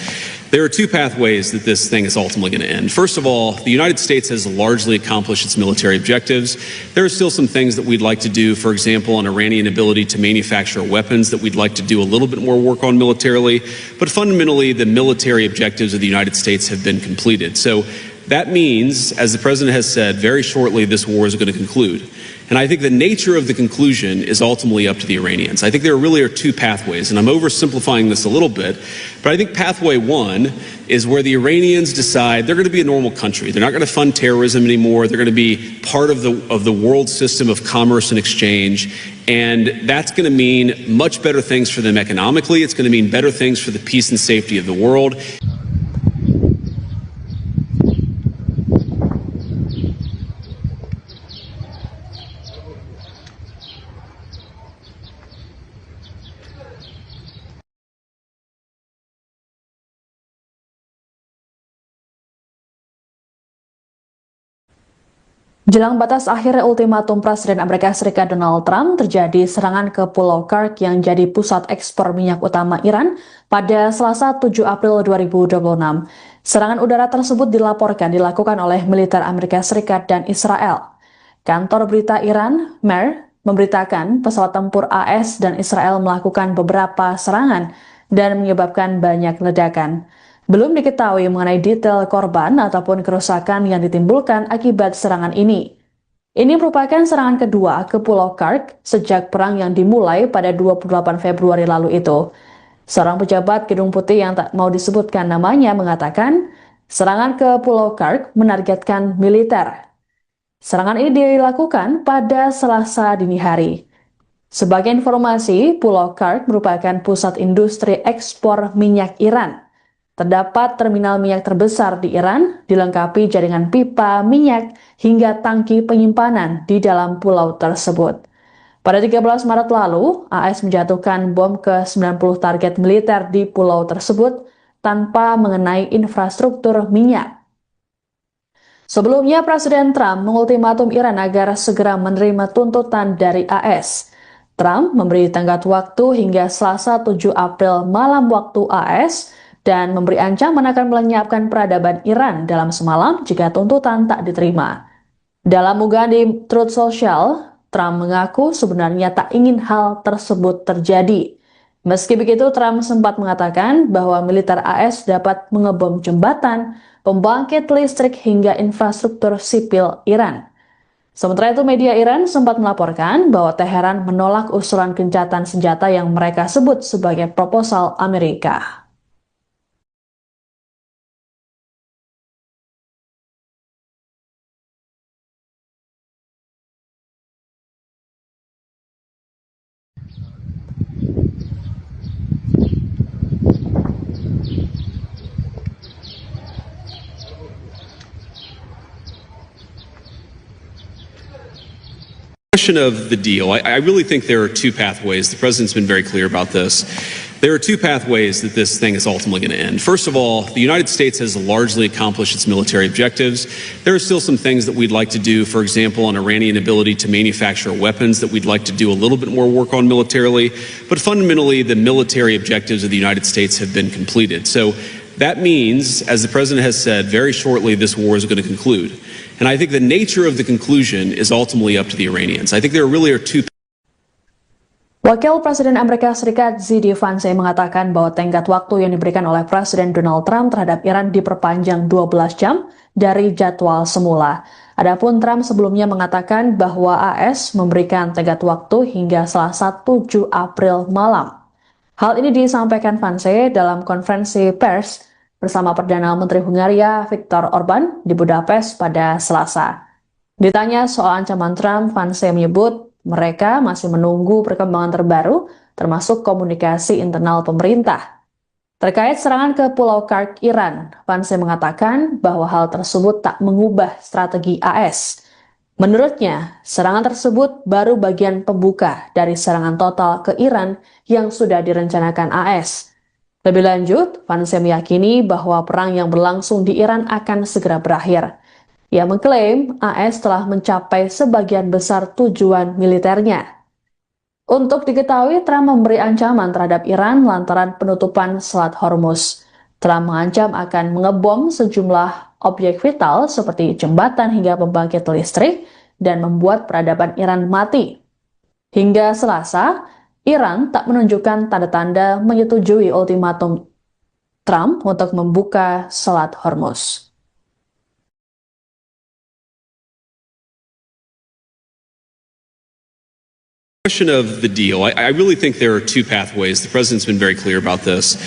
There are two pathways that this thing is ultimately going to end. First of all, the United States has largely accomplished its military objectives. There are still some things that we'd like to do, for example, on Iranian ability to manufacture weapons that we'd like to do a little bit more work on militarily. But fundamentally, the military objectives of the United States have been completed. So that means, as the president has said, very shortly this war is going to conclude. And I think the nature of the conclusion is ultimately up to the Iranians. I think there really are two pathways, and I'm oversimplifying this a little bit, but I think pathway one is where the Iranians decide they're going to be a normal country. They're not going to fund terrorism anymore. They're going to be part of the world system of commerce and exchange, and that's going to mean much better things for them economically. It's going to mean better things for the peace and safety of the world. Jelang batas akhir ultimatum Presiden Amerika Serikat Donald Trump, terjadi serangan ke Pulau Kursk yang jadi pusat ekspor minyak utama Iran pada Selasa 7 April 2026. Serangan udara tersebut dilakukan oleh militer Amerika Serikat dan Israel. Kantor berita Iran, MER, memberitakan pesawat tempur AS dan Israel melakukan beberapa serangan dan menyebabkan banyak ledakan. Belum diketahui mengenai detail korban ataupun kerusakan yang ditimbulkan akibat serangan ini. Ini merupakan serangan kedua ke Pulau Kursk sejak perang yang dimulai pada 28 Februari lalu itu. Seorang pejabat Gedung Putih yang tak mau disebutkan namanya mengatakan, serangan ke Pulau Kursk menargetkan militer. Serangan ini dilakukan pada Selasa dini hari. Sebagai informasi, Pulau Kursk merupakan pusat industri ekspor minyak Iran. Terdapat terminal minyak terbesar di Iran, dilengkapi jaringan pipa minyak hingga tangki penyimpanan di dalam pulau tersebut. Pada 13 Maret lalu, AS menjatuhkan bom ke 90 target militer di pulau tersebut tanpa mengenai infrastruktur minyak. Sebelumnya, Presiden Trump mengultimatum Iran agar segera menerima tuntutan dari AS. Trump memberi tenggat waktu hingga Selasa 7 April malam waktu AS, dan memberi ancaman akan melenyapkan peradaban Iran dalam semalam jika tuntutan tak diterima. Dalam unggahan di Truth Social, Trump mengaku sebenarnya tak ingin hal tersebut terjadi. Meski begitu, Trump sempat mengatakan bahwa militer AS dapat mengebom jembatan, pembangkit listrik hingga infrastruktur sipil Iran. Sementara itu, media Iran sempat melaporkan bahwa Teheran menolak usulan gencatan senjata yang mereka sebut sebagai proposal Amerika. Question of the deal. I really think there are two pathways. The president's been very clear about this. There are two pathways that this thing is ultimately going to end. First of all, the United States has largely accomplished its military objectives. There are still some things that we'd like to do, for example, on Iranian ability to manufacture weapons that we'd like to do a little bit more work on militarily. But fundamentally, the military objectives of the United States have been completed. So that means, as the president has said, very shortly this war is going to conclude. And I think the nature of the conclusion is ultimately up to the Iranians. I think there really are two. Wakil Presiden Amerika Serikat JD Vance mengatakan bahwa tenggat waktu yang diberikan oleh Presiden Donald Trump terhadap Iran diperpanjang 12 jam dari jadwal semula. Adapun Trump sebelumnya mengatakan bahwa AS memberikan tenggat waktu hingga Selasa 7 April malam. Hal ini disampaikan Vance dalam konferensi pers bersama Perdana Menteri Hungaria Viktor Orban di Budapest pada Selasa. Ditanya soal ancaman Trump, Vance menyebut mereka masih menunggu perkembangan terbaru, termasuk komunikasi internal pemerintah. Terkait serangan ke Pulau Kark, Iran, Vance mengatakan bahwa hal tersebut tak mengubah strategi AS. Menurutnya, serangan tersebut baru bagian pembuka dari serangan total ke Iran yang sudah direncanakan AS. Lebih lanjut, Vance meyakini bahwa perang yang berlangsung di Iran akan segera berakhir. Ia mengklaim AS telah mencapai sebagian besar tujuan militernya. Untuk diketahui, Trump memberi ancaman terhadap Iran lantaran penutupan Selat Hormuz. Trump mengancam akan mengebom sejumlah objek vital seperti jembatan hingga pembangkit listrik dan membuat peradaban Iran mati. Hingga Selasa, Iran tak menunjukkan tanda-tanda menyetujui ultimatum Trump untuk membuka Selat Hormuz. Question of the deal. I really think there are two pathways. The president's been very clear about this.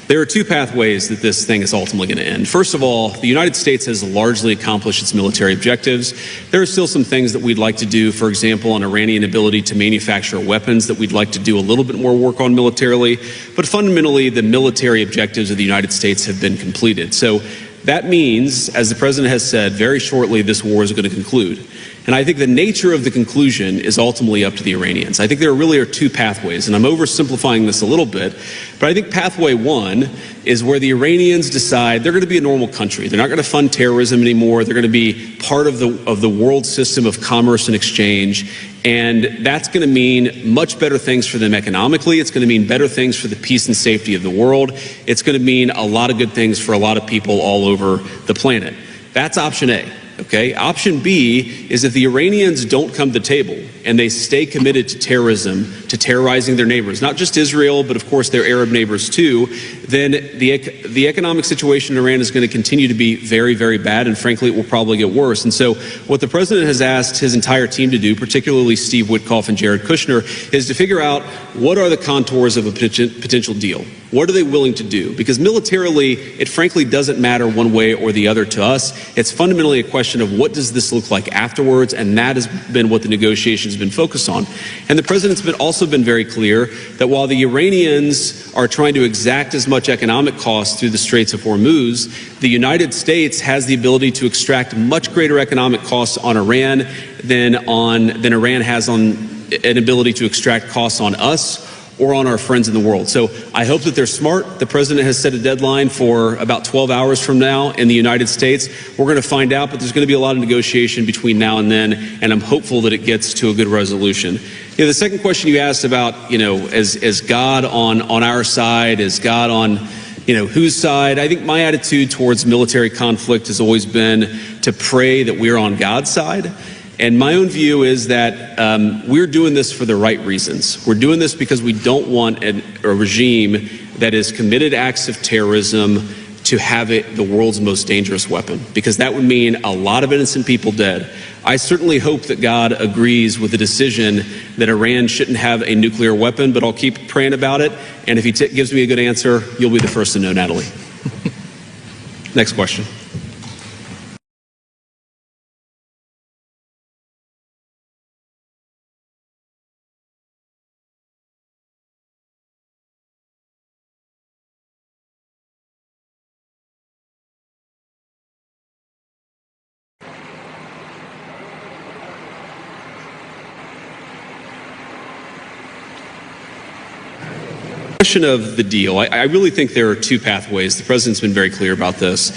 There are two pathways that this thing is ultimately going to end. First of all, the United States has largely accomplished its military objectives. There are still some things that we'd like to do, for example, on Iranian ability to manufacture weapons that we'd like to do a little bit more work on militarily. But fundamentally, the military objectives of the United States have been completed. So that means, as the president has said, very shortly this war is going to conclude. And I think the nature of the conclusion is ultimately up to the Iranians. I think there really are two pathways, and I'm oversimplifying this a little bit, but I think pathway one is where the Iranians decide they're going to be a normal country. They're not going to fund terrorism anymore. They're going to be part of the world system of commerce and exchange, and that's going to mean much better things for them economically. It's going to mean better things for the peace and safety of the world. It's going to mean a lot of good things for a lot of people all over the planet. That's option A. Okay. Option B is if the Iranians don't come to the table and they stay committed to terrorism, to terrorizing their neighbors, not just Israel, but of course their Arab neighbors too, then the economic situation in Iran is going to continue to be very, very bad, and frankly, it will probably get worse. And so what the president has asked his entire team to do, particularly Steve Witkoff and Jared Kushner, is to figure out what are the contours of a potential deal. What are they willing to do? Because militarily, it frankly doesn't matter one way or the other to us. It's fundamentally a question of what does this look like afterwards, and that has been what the negotiations have been focused on. And the president's also been very clear that while the Iranians are trying to exact as much economic cost through the Straits of Hormuz, the United States has the ability to extract much greater economic costs on Iran than Iran has on an ability to extract costs on us or on our friends in the world. So I hope that they're smart. The president has set a deadline for about 12 hours from now in the United States. We're going to find out, but there's going to be a lot of negotiation between now and then, and I'm hopeful that it gets to a good resolution. The second question you asked about, is God on our side? Is God on, whose side? I think my attitude towards military conflict has always been to pray that we're on God's side. And my own view is that we're doing this for the right reasons. We're doing this because we don't want a regime that has committed acts of terrorism to have the world's most dangerous weapon, because that would mean a lot of innocent people dead. I certainly hope that God agrees with the decision that Iran shouldn't have a nuclear weapon, but I'll keep praying about it. And if he gives me a good answer, you'll be the first to know, Natalie. Next question. Question of the deal. I really think there are two pathways. The president's been very clear about this.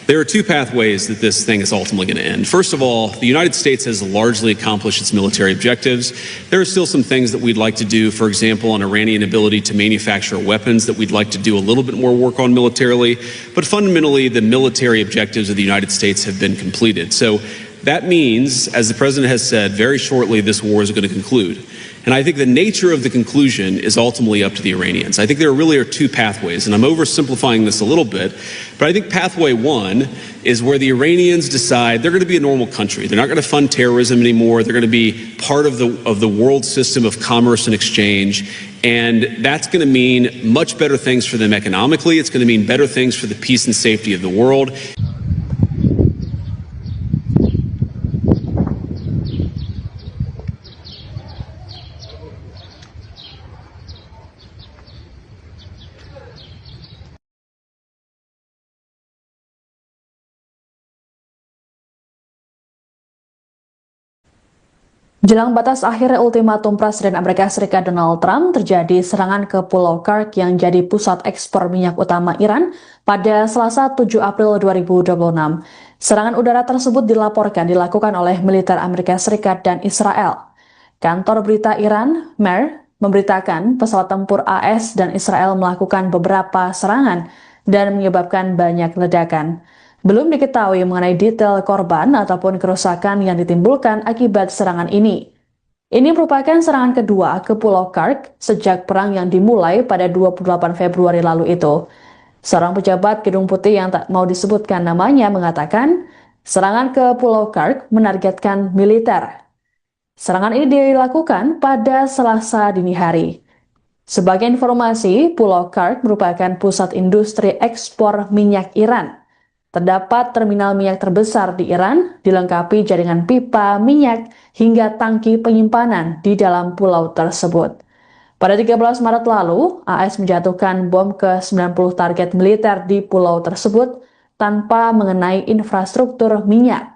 There are two pathways that this thing is ultimately going to end. First of all, the United States has largely accomplished its military objectives. There are still some things that we'd like to do, for example, on Iranian ability to manufacture weapons that we'd like to do a little bit more work on militarily. But fundamentally, the military objectives of the United States have been completed. So that means, as the president has said, very shortly this war is going to conclude. And I think the nature of the conclusion is ultimately up to the Iranians. I think there really are two pathways, and I'm oversimplifying this a little bit, but I think pathway one is where the Iranians decide they're going to be a normal country. They're not going to fund terrorism anymore. They're going to be part of the world system of commerce and exchange. And that's going to mean much better things for them economically. It's going to mean better things for the peace and safety of the world. Jelang batas akhir ultimatum Presiden Amerika Serikat Donald Trump, terjadi serangan ke Pulau Kursk yang jadi pusat ekspor minyak utama Iran pada Selasa 7 April 2026. Serangan udara tersebut dilaporkan dilakukan oleh militer Amerika Serikat dan Israel. Kantor berita Iran, MER, memberitakan pesawat tempur AS dan Israel melakukan beberapa serangan dan menyebabkan banyak ledakan. Belum diketahui mengenai detail korban ataupun kerusakan yang ditimbulkan akibat serangan ini. Ini merupakan serangan kedua ke Pulau Kursk sejak perang yang dimulai pada 28 Februari lalu itu. Seorang pejabat Gedung Putih yang tak mau disebutkan namanya mengatakan, serangan ke Pulau Kursk menargetkan militer. Serangan ini dilakukan pada Selasa dini hari. Sebagai informasi, Pulau Kursk merupakan pusat industri ekspor minyak Iran. Terdapat terminal minyak terbesar di Iran, dilengkapi jaringan pipa minyak hingga tangki penyimpanan di dalam pulau tersebut. Pada 13 Maret lalu, AS menjatuhkan bom ke 90 target militer di pulau tersebut tanpa mengenai infrastruktur minyak.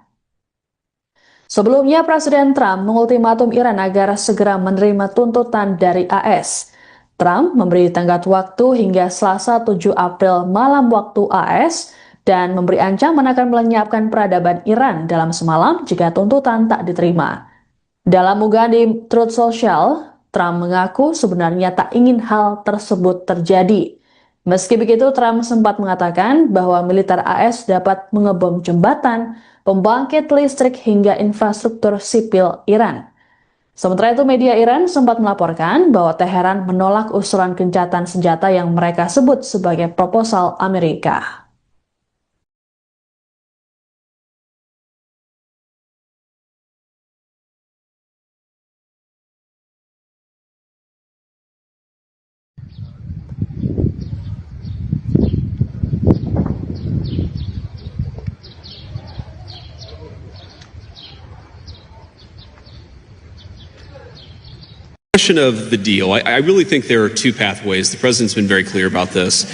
Sebelumnya, Presiden Trump mengultimatum Iran agar segera menerima tuntutan dari AS. Trump memberi tenggat waktu hingga Selasa 7 April malam waktu AS, dan memberi ancaman akan melenyapkan peradaban Iran dalam semalam jika tuntutan tak diterima. Dalam unggahan di Truth Social, Trump mengaku sebenarnya tak ingin hal tersebut terjadi. Meski begitu, Trump sempat mengatakan bahwa militer AS dapat mengebom jembatan, pembangkit listrik hingga infrastruktur sipil Iran. Sementara itu, media Iran sempat melaporkan bahwa Teheran menolak usulan gencatan senjata yang mereka sebut sebagai proposal Amerika. Question of the deal. I really think there are two pathways. The president's been very clear about this.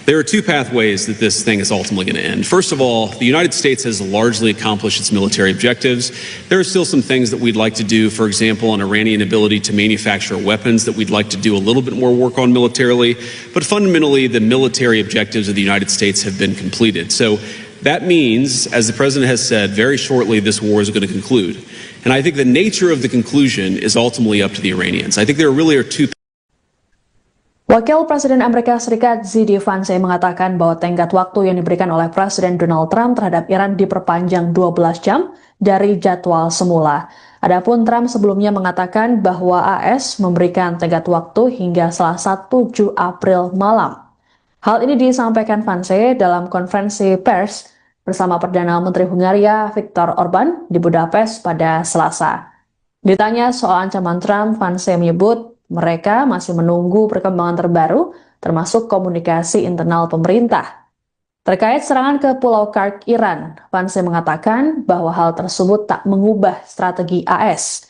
There are two pathways that this thing is ultimately going to end. First of all, the United States has largely accomplished its military objectives. There are still some things that we'd like to do, for example, on Iranian ability to manufacture weapons that we'd like to do a little bit more work on militarily. But fundamentally, the military objectives of the United States have been completed. So that means, as the president has said, very shortly this war is going to conclude. And I think the nature of the conclusion is ultimately up to the Iranians. I think there really are two. Wakil Presiden Amerika Serikat JD Vance mengatakan bahwa tenggat waktu yang diberikan oleh Presiden Donald Trump terhadap Iran diperpanjang 12 jam dari jadwal semula. Adapun Trump sebelumnya mengatakan bahwa AS memberikan tenggat waktu hingga Selasa 7 April malam. Hal ini disampaikan Vance dalam konferensi pers bersama Perdana Menteri Hungaria Viktor Orban di Budapest pada Selasa. Ditanya soal ancaman Trump, Vance menyebut mereka masih menunggu perkembangan terbaru, termasuk komunikasi internal pemerintah. Terkait serangan ke Pulau Kursk, Iran, Vance mengatakan bahwa hal tersebut tak mengubah strategi AS.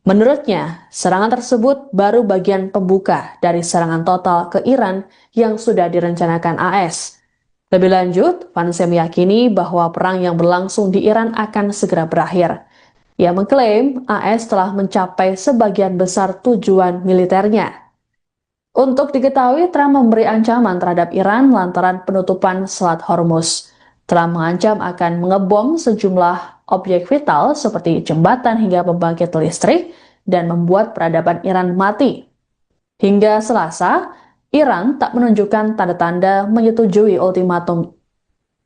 Menurutnya, serangan tersebut baru bagian pembuka dari serangan total ke Iran yang sudah direncanakan AS. Lebih lanjut, Vance meyakini bahwa perang yang berlangsung di Iran akan segera berakhir. Ia mengklaim AS telah mencapai sebagian besar tujuan militernya. Untuk diketahui, Trump memberi ancaman terhadap Iran lantaran penutupan Selat Hormuz. Trump mengancam akan mengebom sejumlah objek vital seperti jembatan hingga pembangkit listrik dan membuat peradaban Iran mati. Hingga Selasa, Iran tak menunjukkan tanda-tanda menyetujui ultimatum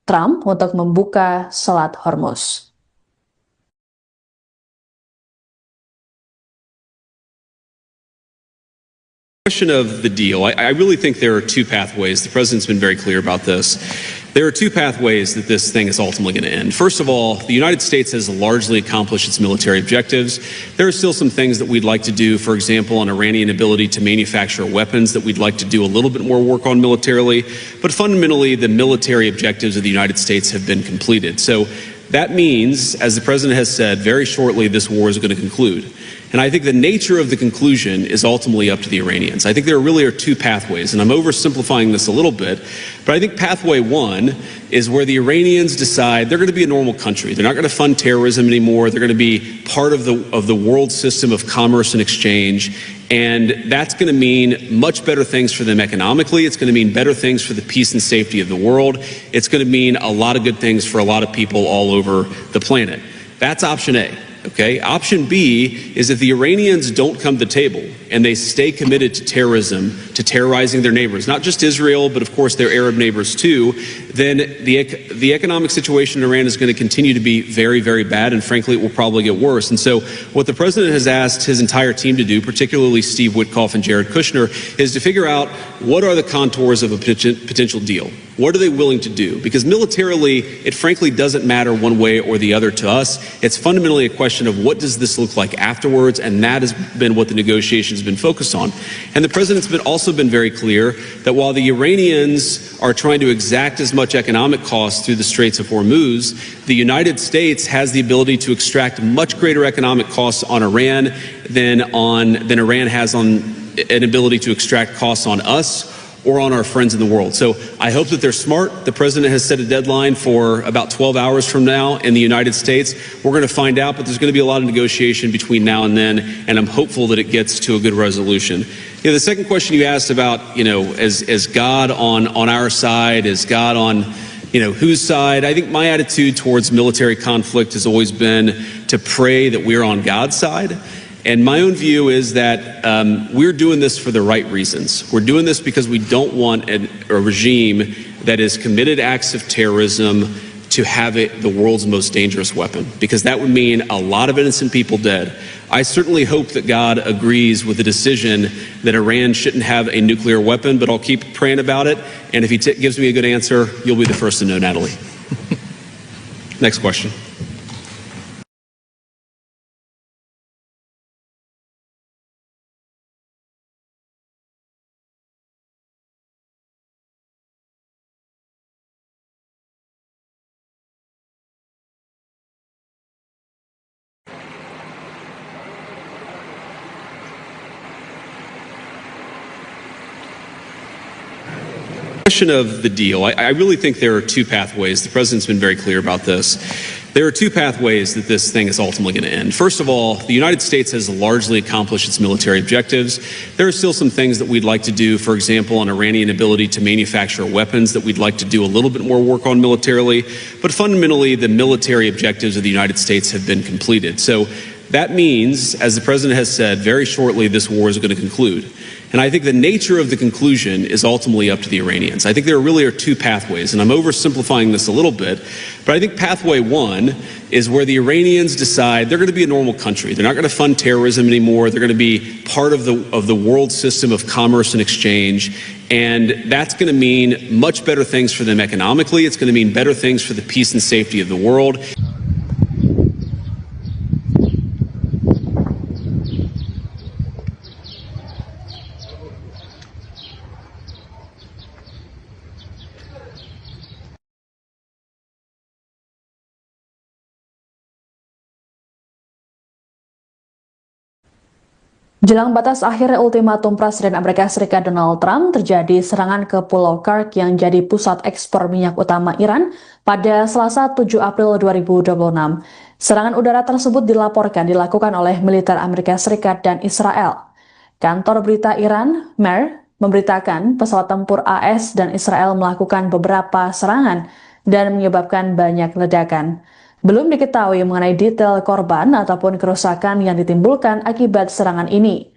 Trump untuk membuka Selat Hormuz. Question of the deal. I really think there are two pathways. The president's been very clear about this. There are two pathways that this thing is ultimately going to end. First of all, the United States has largely accomplished its military objectives. There are still some things that we'd like to do, for example, on Iranian ability to manufacture weapons that we'd like to do a little bit more work on militarily. But fundamentally, the military objectives of the United States have been completed. So that means, as the president has said, very shortly this war is going to conclude. And I think the nature of the conclusion is ultimately up to the Iranians. I think there really are two pathways, and I'm oversimplifying this a little bit, but I think pathway one is where the Iranians decide they're going to be a normal country. They're not going to fund terrorism anymore. They're going to be part of the world system of commerce and exchange. And that's going to mean much better things for them economically. It's going to mean better things for the peace and safety of the world. It's going to mean a lot of good things for a lot of people all over the planet. That's option A. Okay. Option B is if the Iranians don't come to the table and they stay committed to terrorism, to terrorizing their neighbors, not just Israel, but of course their Arab neighbors too, then the economic situation in Iran is going to continue to be very, very bad, and frankly, it will probably get worse. And so what the president has asked his entire team to do, particularly Steve Witkoff and Jared Kushner, is to figure out what are the contours of a potential deal. What are they willing to do? Because militarily, it frankly doesn't matter one way or the other to us. It's fundamentally a question of what does this look like afterwards, and that has been what the negotiations have been focused on. And the president's also been very clear that while the Iranians are trying to exact as much economic cost through the Straits of Hormuz, the United States has the ability to extract much greater economic costs on Iran than Iran has on an ability to extract costs on us or on our friends in the world. So I hope that they're smart. The president has set a deadline for about 12 hours from now in the United States. We're going to find out, but there's going to be a lot of negotiation between now and then, and I'm hopeful that it gets to a good resolution. The second question you asked about, is God on our side? Is God on, whose side? I think my attitude towards military conflict has always been to pray that we're on God's side. And my own view is that we're doing this for the right reasons. We're doing this because we don't want a regime that has committed acts of terrorism to have it the world's most dangerous weapon, because that would mean a lot of innocent people dead. I certainly hope that God agrees with the decision that Iran shouldn't have a nuclear weapon, but I'll keep praying about it. And if he gives me a good answer, you'll be the first to know, Natalie. Next question. Question of the deal. I really think there are two pathways. The president's been very clear about this. There are two pathways that this thing is ultimately going to end. First of all, the United States has largely accomplished its military objectives. There are still some things that we'd like to do, for example, on Iranian ability to manufacture weapons that we'd like to do a little bit more work on militarily. But fundamentally, the military objectives of the United States have been completed. So that means, as the president has said, very shortly this war is going to conclude. And I think the nature of the conclusion is ultimately up to the Iranians. I think there really are two pathways, and I'm oversimplifying this a little bit, but I think pathway one is where the Iranians decide they're going to be a normal country. They're not going to fund terrorism anymore. They're going to be part of the world system of commerce and exchange. And that's going to mean much better things for them economically. It's going to mean better things for the peace and safety of the world. Jelang batas akhir ultimatum Presiden Amerika Serikat Donald Trump, terjadi serangan ke Pulau Kursk yang jadi pusat ekspor minyak utama Iran pada Selasa 7 April 2026. Serangan udara tersebut dilaporkan dilakukan oleh militer Amerika Serikat dan Israel. Kantor berita Iran, MER, memberitakan pesawat tempur AS dan Israel melakukan beberapa serangan dan menyebabkan banyak ledakan. Belum diketahui mengenai detail korban ataupun kerusakan yang ditimbulkan akibat serangan ini.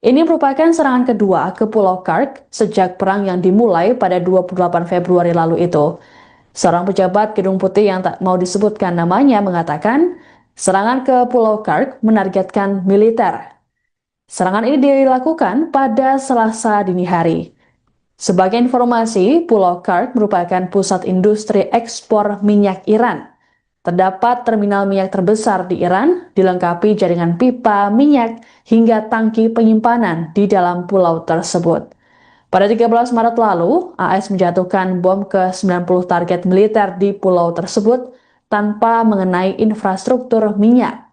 Ini merupakan serangan kedua ke Pulau Kark sejak perang yang dimulai pada 28 Februari lalu itu. Seorang pejabat Gedung Putih yang tak mau disebutkan namanya mengatakan, serangan ke Pulau Kark menargetkan militer. Serangan ini dilakukan pada Selasa dini hari. Sebagai informasi, Pulau Kark merupakan pusat industri ekspor minyak Iran. Terdapat terminal minyak terbesar di Iran, dilengkapi jaringan pipa minyak hingga tangki penyimpanan di dalam pulau tersebut. Pada 13 Maret lalu, AS menjatuhkan bom ke 90 target militer di pulau tersebut tanpa mengenai infrastruktur minyak.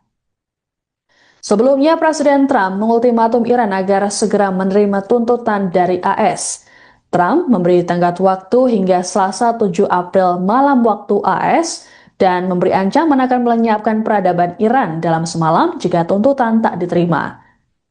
Sebelumnya, Presiden Trump mengultimatum Iran agar segera menerima tuntutan dari AS. Trump memberi tenggat waktu hingga Selasa 7 April malam waktu AS dan memberi ancaman akan melenyapkan peradaban Iran dalam semalam jika tuntutan tak diterima.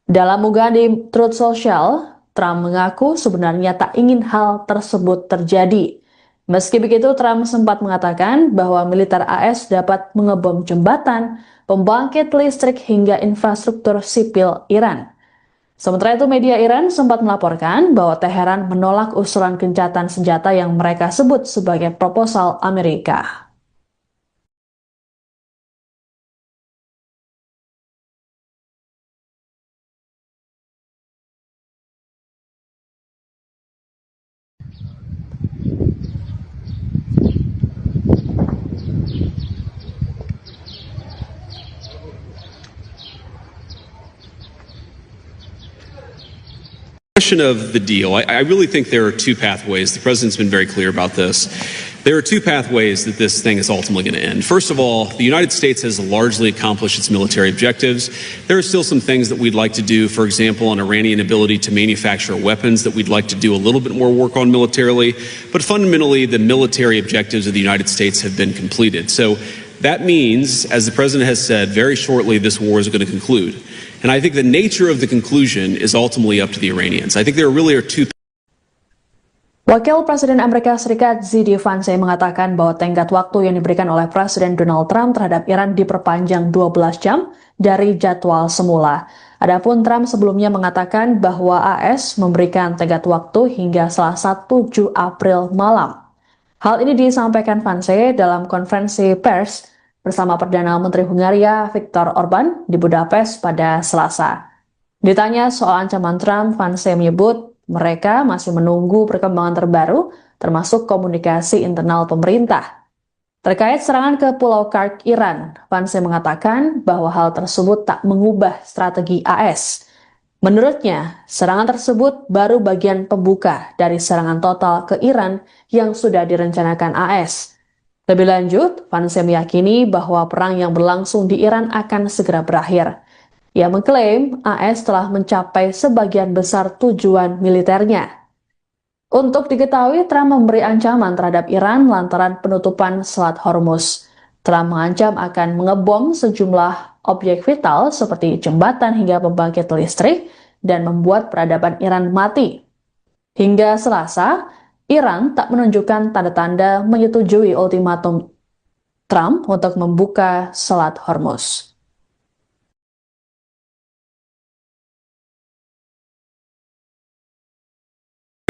Dalam unggahan di Truth Social, Trump mengaku sebenarnya tak ingin hal tersebut terjadi. Meski begitu, Trump sempat mengatakan bahwa militer AS dapat mengebom jembatan, pembangkit listrik hingga infrastruktur sipil Iran. Sementara itu, media Iran sempat melaporkan bahwa Teheran menolak usulan gencatan senjata yang mereka sebut sebagai proposal Amerika. Question of the deal. I really think there are two pathways. The president's been very clear about this. There are two pathways that this thing is ultimately going to end. First of all, the United States has largely accomplished its military objectives. There are still some things that we'd like to do, for example, on Iranian ability to manufacture weapons that we'd like to do a little bit more work on militarily. But fundamentally, the military objectives of the United States have been completed. So that means, as the president has said, very shortly this war is going to conclude. And I think the nature of the conclusion is ultimately up to the Iranians. I think there really are two. Wakil Presiden Amerika Serikat Z.D. Vance mengatakan bahwa tenggat waktu yang diberikan oleh Presiden Donald Trump terhadap Iran diperpanjang 12 jam dari jadwal semula. Adapun Trump sebelumnya mengatakan bahwa AS memberikan tenggat waktu hingga Selasa 7 April malam. Hal ini disampaikan Vance dalam konferensi pers bersama Perdana Menteri Hungaria Viktor Orban di Budapest pada Selasa. Ditanya soal ancaman Trump, Vance menyebut mereka masih menunggu perkembangan terbaru, termasuk komunikasi internal pemerintah. Terkait serangan ke Pulau Kark, Iran, Vance mengatakan bahwa hal tersebut tak mengubah strategi AS. Menurutnya, serangan tersebut baru bagian pembuka dari serangan total ke Iran yang sudah direncanakan AS. Lebih lanjut, Vance meyakini bahwa perang yang berlangsung di Iran akan segera berakhir. Ia mengklaim AS telah mencapai sebagian besar tujuan militernya. Untuk diketahui, Trump memberi ancaman terhadap Iran lantaran penutupan Selat Hormuz. Trump mengancam akan mengebom sejumlah objek vital seperti jembatan hingga pembangkit listrik dan membuat peradaban Iran mati. Hingga Selasa, Iran tak menunjukkan tanda-tanda menyetujui ultimatum Trump untuk membuka Selat Hormuz.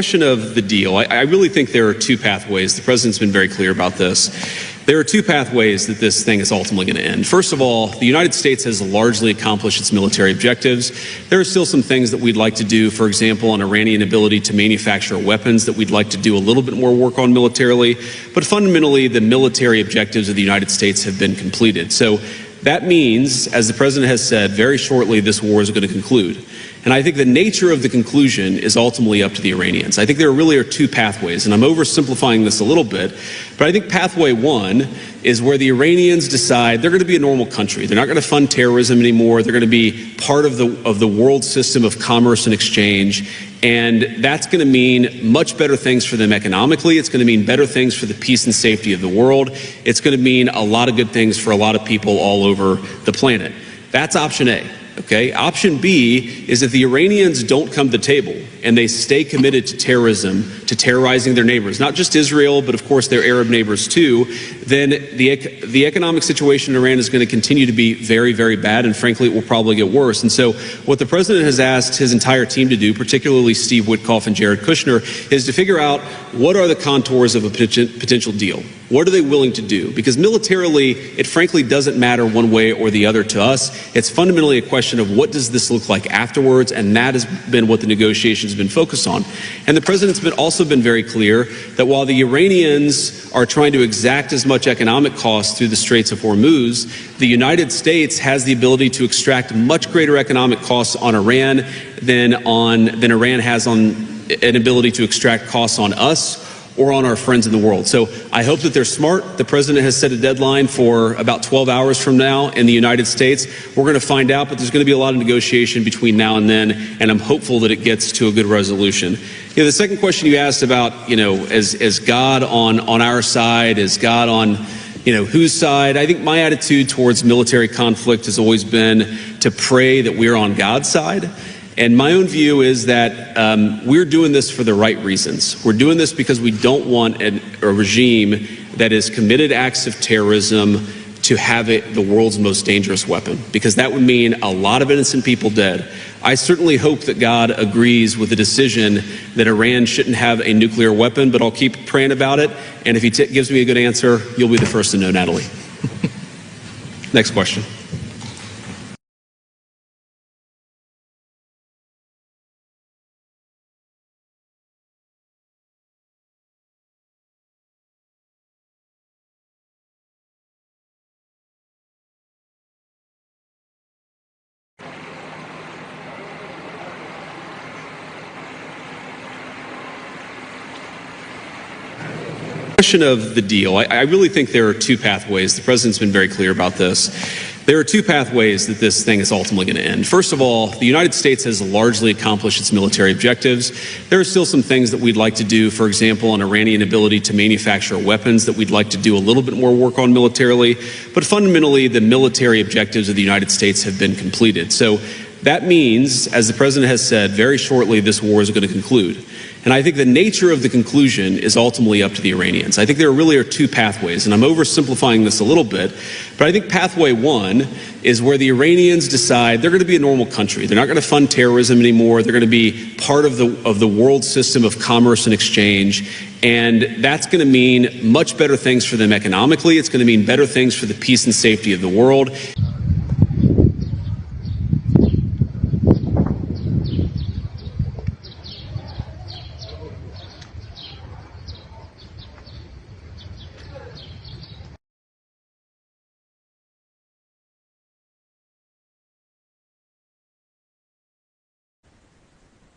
Question of the deal. I really think there are two pathways. The president's been very clear about this. There are two pathways that this thing is ultimately going to end. First of all, the United States has largely accomplished its military objectives. There are still some things that we'd like to do, for example, on Iranian ability to manufacture weapons that we'd like to do a little bit more work on militarily. But fundamentally, the military objectives of the United States have been completed. So that means, as the president has said, very shortly this war is going to conclude. And I think the nature of the conclusion is ultimately up to the Iranians. I think there really are two pathways, and I'm oversimplifying this a little bit, but I think pathway one is where the Iranians decide they're going to be a normal country. They're not going to fund terrorism anymore. They're going to be part of the world system of commerce and exchange, and that's going to mean much better things for them economically. It's going to mean better things for the peace and safety of the world. It's going to mean a lot of good things for a lot of people all over the planet. That's option A. Okay. Option B is if the Iranians don't come to the table and they stay committed to terrorism, to terrorizing their neighbors, not just Israel, but of course their Arab neighbors too, then the economic situation in Iran is going to continue to be very, very bad, and frankly, it will probably get worse. And so what the president has asked his entire team to do, particularly Steve Witkoff and Jared Kushner, is to figure out what are the contours of a potential deal. What are they willing to do? Because militarily, it frankly doesn't matter one way or the other to us. It's fundamentally a question of what does this look like afterwards, and that has been what the negotiations have been focused on. And the president's also been very clear that while the Iranians are trying to exact as much economic cost through the Straits of Hormuz, the United States has the ability to extract much greater economic costs on Iran than Iran has on an ability to extract costs on us or on our friends in the world. So I hope that they're smart. The president has set a deadline for about 12 hours from now in the United States. We're going to find out, but there's going to be a lot of negotiation between now and then, and I'm hopeful that it gets to a good resolution. The second question you asked about, is God on our side? Is God on, whose side? I think my attitude towards military conflict has always been to pray that we're on God's side. And my own view is that we're doing this for the right reasons. We're doing this because we don't want a regime that has committed acts of terrorism to have it the world's most dangerous weapon, because that would mean a lot of innocent people dead. I certainly hope that God agrees with the decision that Iran shouldn't have a nuclear weapon, but I'll keep praying about it. And if he gives me a good answer, you'll be the first to know, Natalie. Next question. Question of the deal. I really think there are two pathways. The president's been very clear about this. There are two pathways that this thing is ultimately going to end. First of all, the United States has largely accomplished its military objectives. There are still some things that we'd like to do, for example, an Iranian ability to manufacture weapons that we'd like to do a little bit more work on militarily. But fundamentally, the military objectives of the United States have been completed. So that means, as the president has said, very shortly this war is going to conclude. And I think the nature of the conclusion is ultimately up to the Iranians. I think there really are two pathways, and I'm oversimplifying this a little bit, but I think pathway one is where the Iranians decide they're going to be a normal country. They're not going to fund terrorism anymore. They're going to be part of the world system of commerce and exchange, and that's going to mean much better things for them economically. It's going to mean better things for the peace and safety of the world.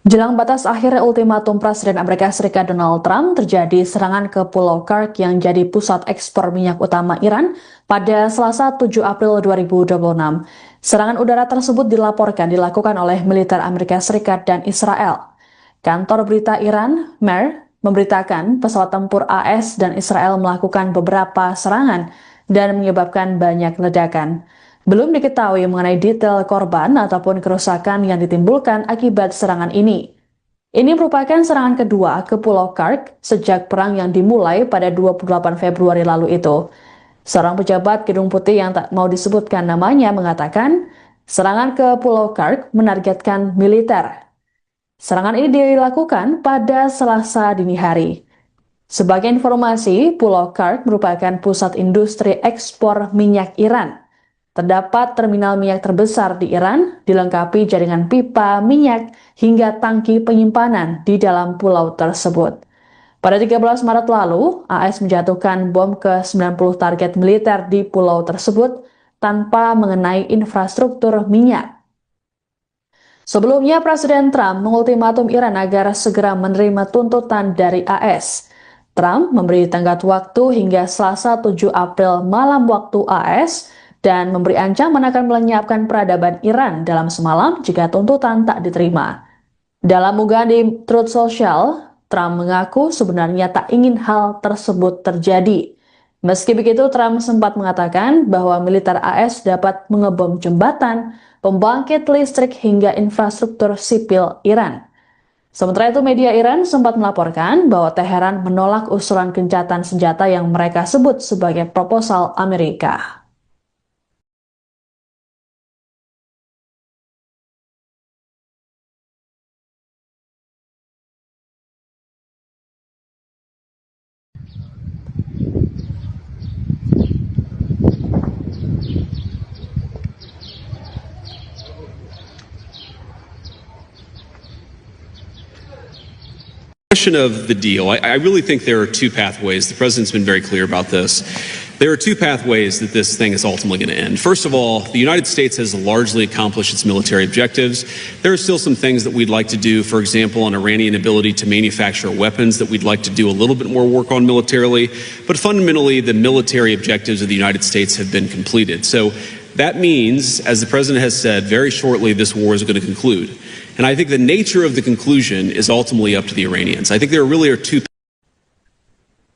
Jelang batas akhir ultimatum Presiden Amerika Serikat Donald Trump, terjadi serangan ke Pulau Kursk yang jadi pusat ekspor minyak utama Iran pada Selasa 7 April 2026. Serangan udara tersebut dilaporkan dilakukan oleh militer Amerika Serikat dan Israel. Kantor berita Iran, MER, memberitakan pesawat tempur AS dan Israel melakukan beberapa serangan dan menyebabkan banyak ledakan. Belum diketahui mengenai detail korban ataupun kerusakan yang ditimbulkan akibat serangan ini. Ini merupakan serangan kedua ke Pulau Kursk sejak perang yang dimulai pada 28 Februari lalu itu. Seorang pejabat Gedung Putih yang tak mau disebutkan namanya mengatakan, serangan ke Pulau Kursk menargetkan militer. Serangan ini dilakukan pada Selasa dini hari. Sebagai informasi, Pulau Kursk merupakan pusat industri ekspor minyak Iran. Terdapat terminal minyak terbesar di Iran, dilengkapi jaringan pipa minyak hingga tangki penyimpanan di dalam pulau tersebut. Pada 13 Maret lalu, AS menjatuhkan bom ke 90 target militer di pulau tersebut tanpa mengenai infrastruktur minyak. Sebelumnya, Presiden Trump mengultimatum Iran agar segera menerima tuntutan dari AS. Trump memberi tenggat waktu hingga Selasa 7 April malam waktu AS, dan memberi ancaman akan melenyapkan peradaban Iran dalam semalam jika tuntutan tak diterima. Dalam unggahan di Truth Social, Trump mengaku sebenarnya tak ingin hal tersebut terjadi. Meski begitu, Trump sempat mengatakan bahwa militer AS dapat mengebom jembatan, pembangkit listrik hingga infrastruktur sipil Iran. Sementara itu, media Iran sempat melaporkan bahwa Teheran menolak usulan gencatan senjata yang mereka sebut sebagai proposal Amerika. Question of the deal. I really think there are two pathways. The president's been very clear about this. There are two pathways that this thing is ultimately going to end. First of all, the United States has largely accomplished its military objectives. There are still some things that we'd like to do, for example, on Iranian ability to manufacture weapons that we'd like to do a little bit more work on militarily. But fundamentally, the military objectives of the United States have been completed. So that means, as the president has said, very shortly this war is going to conclude. And I think the nature of the conclusion is ultimately up to the Iranians. I think there really are two.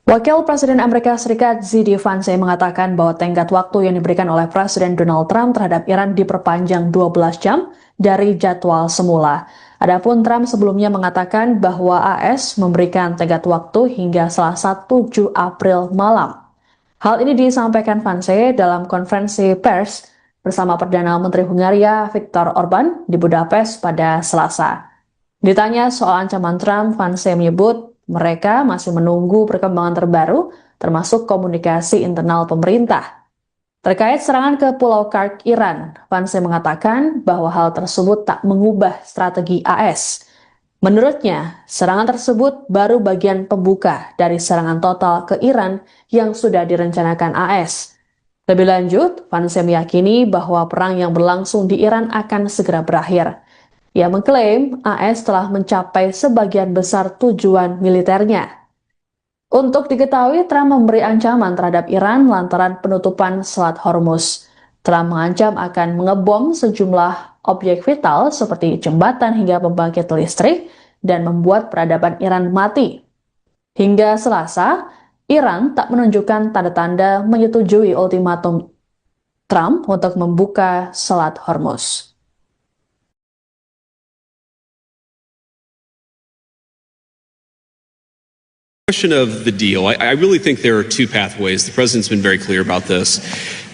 Wakil Presiden Amerika Serikat JD Vance mengatakan bahwa tenggat waktu yang diberikan oleh Presiden Donald Trump terhadap Iran diperpanjang 12 jam dari jadwal semula. Adapun Trump sebelumnya mengatakan bahwa AS memberikan tenggat waktu hingga Selasa 7 April malam. Hal ini disampaikan Vance dalam konferensi pers bersama Perdana Menteri Hungaria Viktor Orban di Budapest pada Selasa. Ditanya soal ancaman Trump, Vance menyebut mereka masih menunggu perkembangan terbaru, termasuk komunikasi internal pemerintah. Terkait serangan ke Pulau Kark, Iran, Vance mengatakan bahwa hal tersebut tak mengubah strategi AS. Menurutnya, serangan tersebut baru bagian pembuka dari serangan total ke Iran yang sudah direncanakan AS. Lebih lanjut, Vance meyakini bahwa perang yang berlangsung di Iran akan segera berakhir. Ia mengklaim AS telah mencapai sebagian besar tujuan militernya. Untuk diketahui, Trump memberi ancaman terhadap Iran lantaran penutupan Selat Hormuz. Trump mengancam akan mengebom sejumlah objek vital seperti jembatan hingga pembangkit listrik dan membuat peradaban Iran mati. Hingga Selasa, Iran tak menunjukkan tanda-tanda menyetujui ultimatum Trump untuk membuka Selat Hormuz. Question of the deal. I really think there are two pathways. The president's been very clear about this.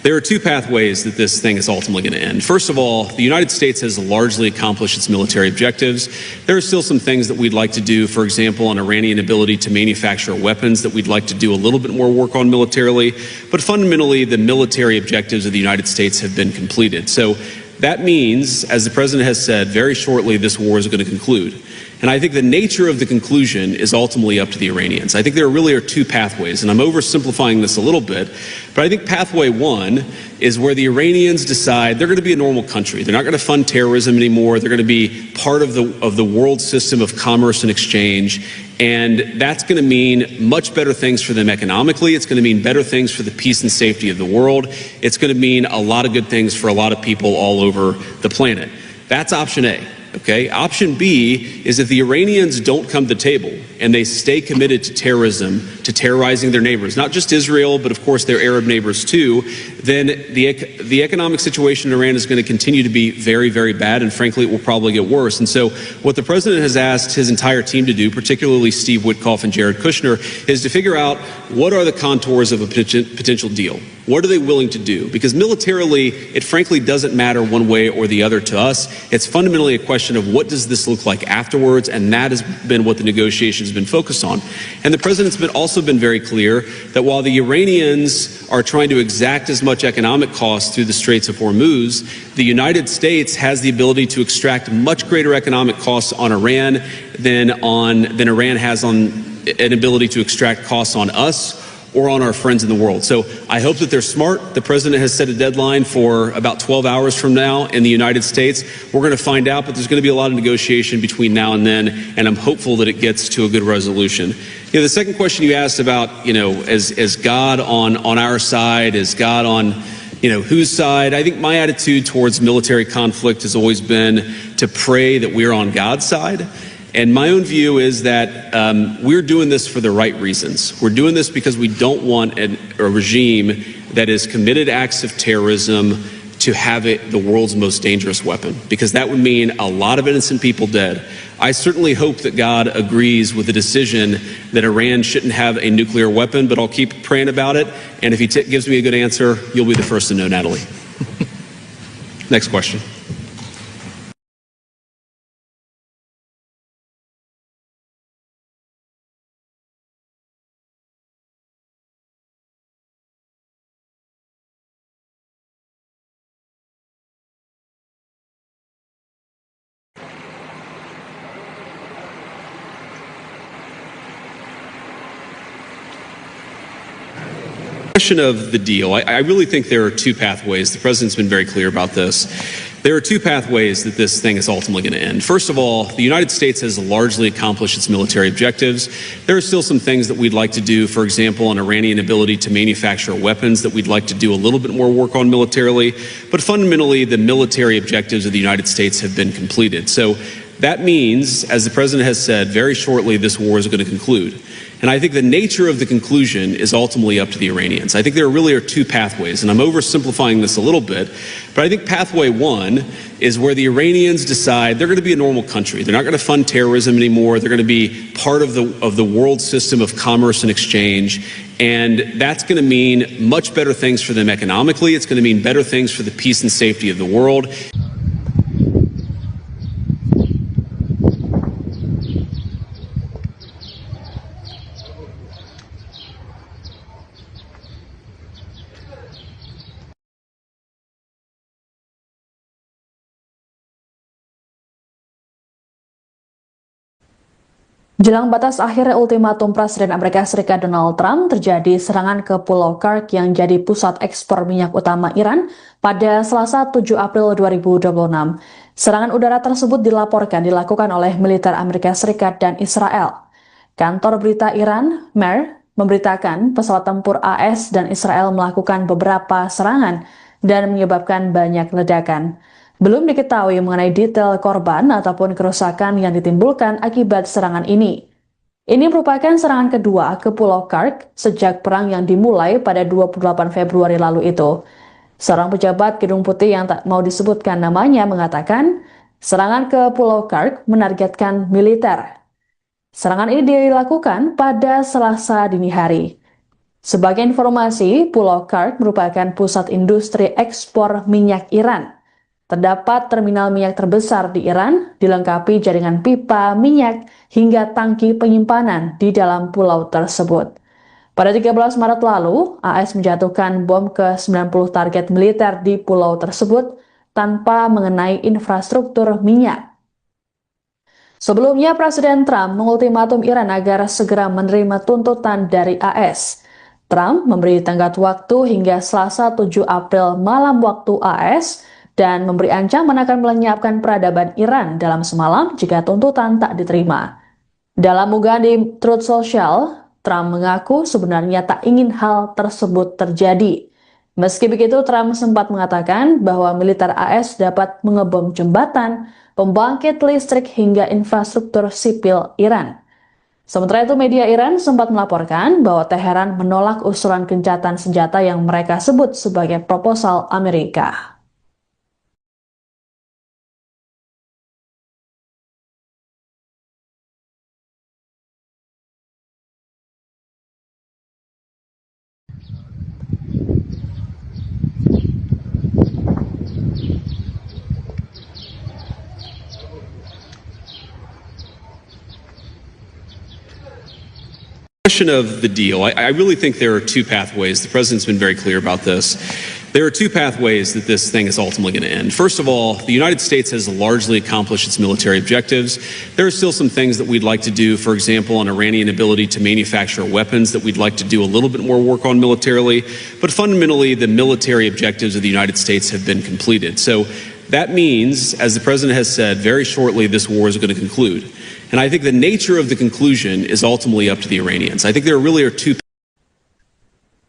There are two pathways that this thing is ultimately going to end. First of all, the United States has largely accomplished its military objectives. There are still some things that we'd like to do, for example, on Iranian ability to manufacture weapons that we'd like to do a little bit more work on militarily. But fundamentally, the military objectives of the United States have been completed. So that means, as the president has said, very shortly this war is going to conclude. And I think the nature of the conclusion is ultimately up to the Iranians. I think there really are two pathways, and I'm oversimplifying this a little bit, but I think pathway one is where the Iranians decide they're going to be a normal country. They're not going to fund terrorism anymore. They're going to be part of the world system of commerce and exchange, and that's going to mean much better things for them economically. It's going to mean better things for the peace and safety of the world. It's going to mean a lot of good things for a lot of people all over the planet. That's option A. Okay. Option B is if the Iranians don't come to the table and they stay committed to terrorism, to terrorizing their neighbors, not just Israel, but of course their Arab neighbors too, then the economic situation in Iran is going to continue to be very, very bad, and frankly, it will probably get worse. And so what the president has asked his entire team to do, particularly Steve Witkoff and Jared Kushner, is to figure out what are the contours of a potential deal. What are they willing to do? Because militarily, it frankly doesn't matter one way or the other to us. It's fundamentally a question of what does this look like afterwards, and that has been what the negotiations have been focused on. And the president's also been very clear that while the Iranians are trying to exact as much economic costs through the Straits of Hormuz, the United States has the ability to extract much greater economic costs on Iran than Iran has on an ability to extract costs on us or on our friends in the world. So I hope that they're smart. The president has set a deadline for about 12 hours from now in the United States. We're going to find out, but there's going to be a lot of negotiation between now and then, and I'm hopeful that it gets to a good resolution. You know, the second question you asked about, is God on our side? Is God on, whose side? I think my attitude towards military conflict has always been to pray that we're on God's side. And my own view is that we're doing this for the right reasons. We're doing this because we don't want a regime that is committed acts of terrorism to have the world's most dangerous weapon, because that would mean a lot of innocent people dead. I certainly hope that God agrees with the decision that Iran shouldn't have a nuclear weapon, but I'll keep praying about it. And if he gives me a good answer, you'll be the first to know, Natalie. Next question. Question of the deal. I really think there are two pathways. The president's been very clear about this. There are two pathways that this thing is ultimately going to end. First of all, the United States has largely accomplished its military objectives. There are still some things that we'd like to do, for example, on Iranian ability to manufacture weapons that we'd like to do a little bit more work on militarily. But fundamentally, the military objectives of the United States have been completed. So that means, as the president has said, very shortly this war is going to conclude. And I think the nature of the conclusion is ultimately up to the Iranians. I think there really are two pathways, and I'm oversimplifying this a little bit, but I think pathway one is where the Iranians decide they're going to be a normal country. They're not going to fund terrorism anymore. They're going to be part of the world system of commerce and exchange, and that's going to mean much better things for them economically. It's going to mean better things for the peace and safety of the world. Jelang batas akhir ultimatum Presiden Amerika Serikat Donald Trump, terjadi serangan ke Pulau Kursk yang jadi pusat ekspor minyak utama Iran pada Selasa 7 April 2026. Serangan udara tersebut dilakukan oleh militer Amerika Serikat dan Israel. Kantor berita Iran, MER, memberitakan pesawat tempur AS dan Israel melakukan beberapa serangan dan menyebabkan banyak ledakan. Belum diketahui mengenai detail korban ataupun kerusakan yang ditimbulkan akibat serangan ini. Ini merupakan serangan kedua ke Pulau Kursk sejak perang yang dimulai pada 28 Februari lalu itu. Seorang pejabat Gedung Putih yang tak mau disebutkan namanya mengatakan, serangan ke Pulau Kursk menargetkan militer. Serangan ini dilakukan pada Selasa dini hari. Sebagai informasi, Pulau Kursk merupakan pusat industri ekspor minyak Iran. Terdapat terminal minyak terbesar di Iran, dilengkapi jaringan pipa minyak hingga tangki penyimpanan di dalam pulau tersebut. Pada 13 Maret lalu, AS menjatuhkan bom ke 90 target militer di pulau tersebut tanpa mengenai infrastruktur minyak. Sebelumnya, Presiden Trump mengultimatum Iran agar segera menerima tuntutan dari AS. Trump memberi tenggat waktu hingga Selasa 7 April malam waktu AS, dan memberi ancaman akan melenyapkan peradaban Iran dalam semalam jika tuntutan tak diterima. Dalam unggahan di Truth Social, Trump mengaku sebenarnya tak ingin hal tersebut terjadi. Meski begitu, Trump sempat mengatakan bahwa militer AS dapat mengebom jembatan, pembangkit listrik hingga infrastruktur sipil Iran. Sementara itu, media Iran sempat melaporkan bahwa Teheran menolak usulan gencatan senjata yang mereka sebut sebagai proposal Amerika. Question of the deal. I really think there are two pathways. The president's been very clear about this. There are two pathways that this thing is ultimately going to end. First of all, the United States has largely accomplished its military objectives. There are still some things that we'd like to do, for example, on Iranian ability to manufacture weapons that we'd like to do a little bit more work on militarily. But fundamentally, the military objectives of the United States have been completed. So that means, as the president has said, very shortly this war is going to conclude. And I think the nature of the conclusion is ultimately up to the Iranians. I think there really are two.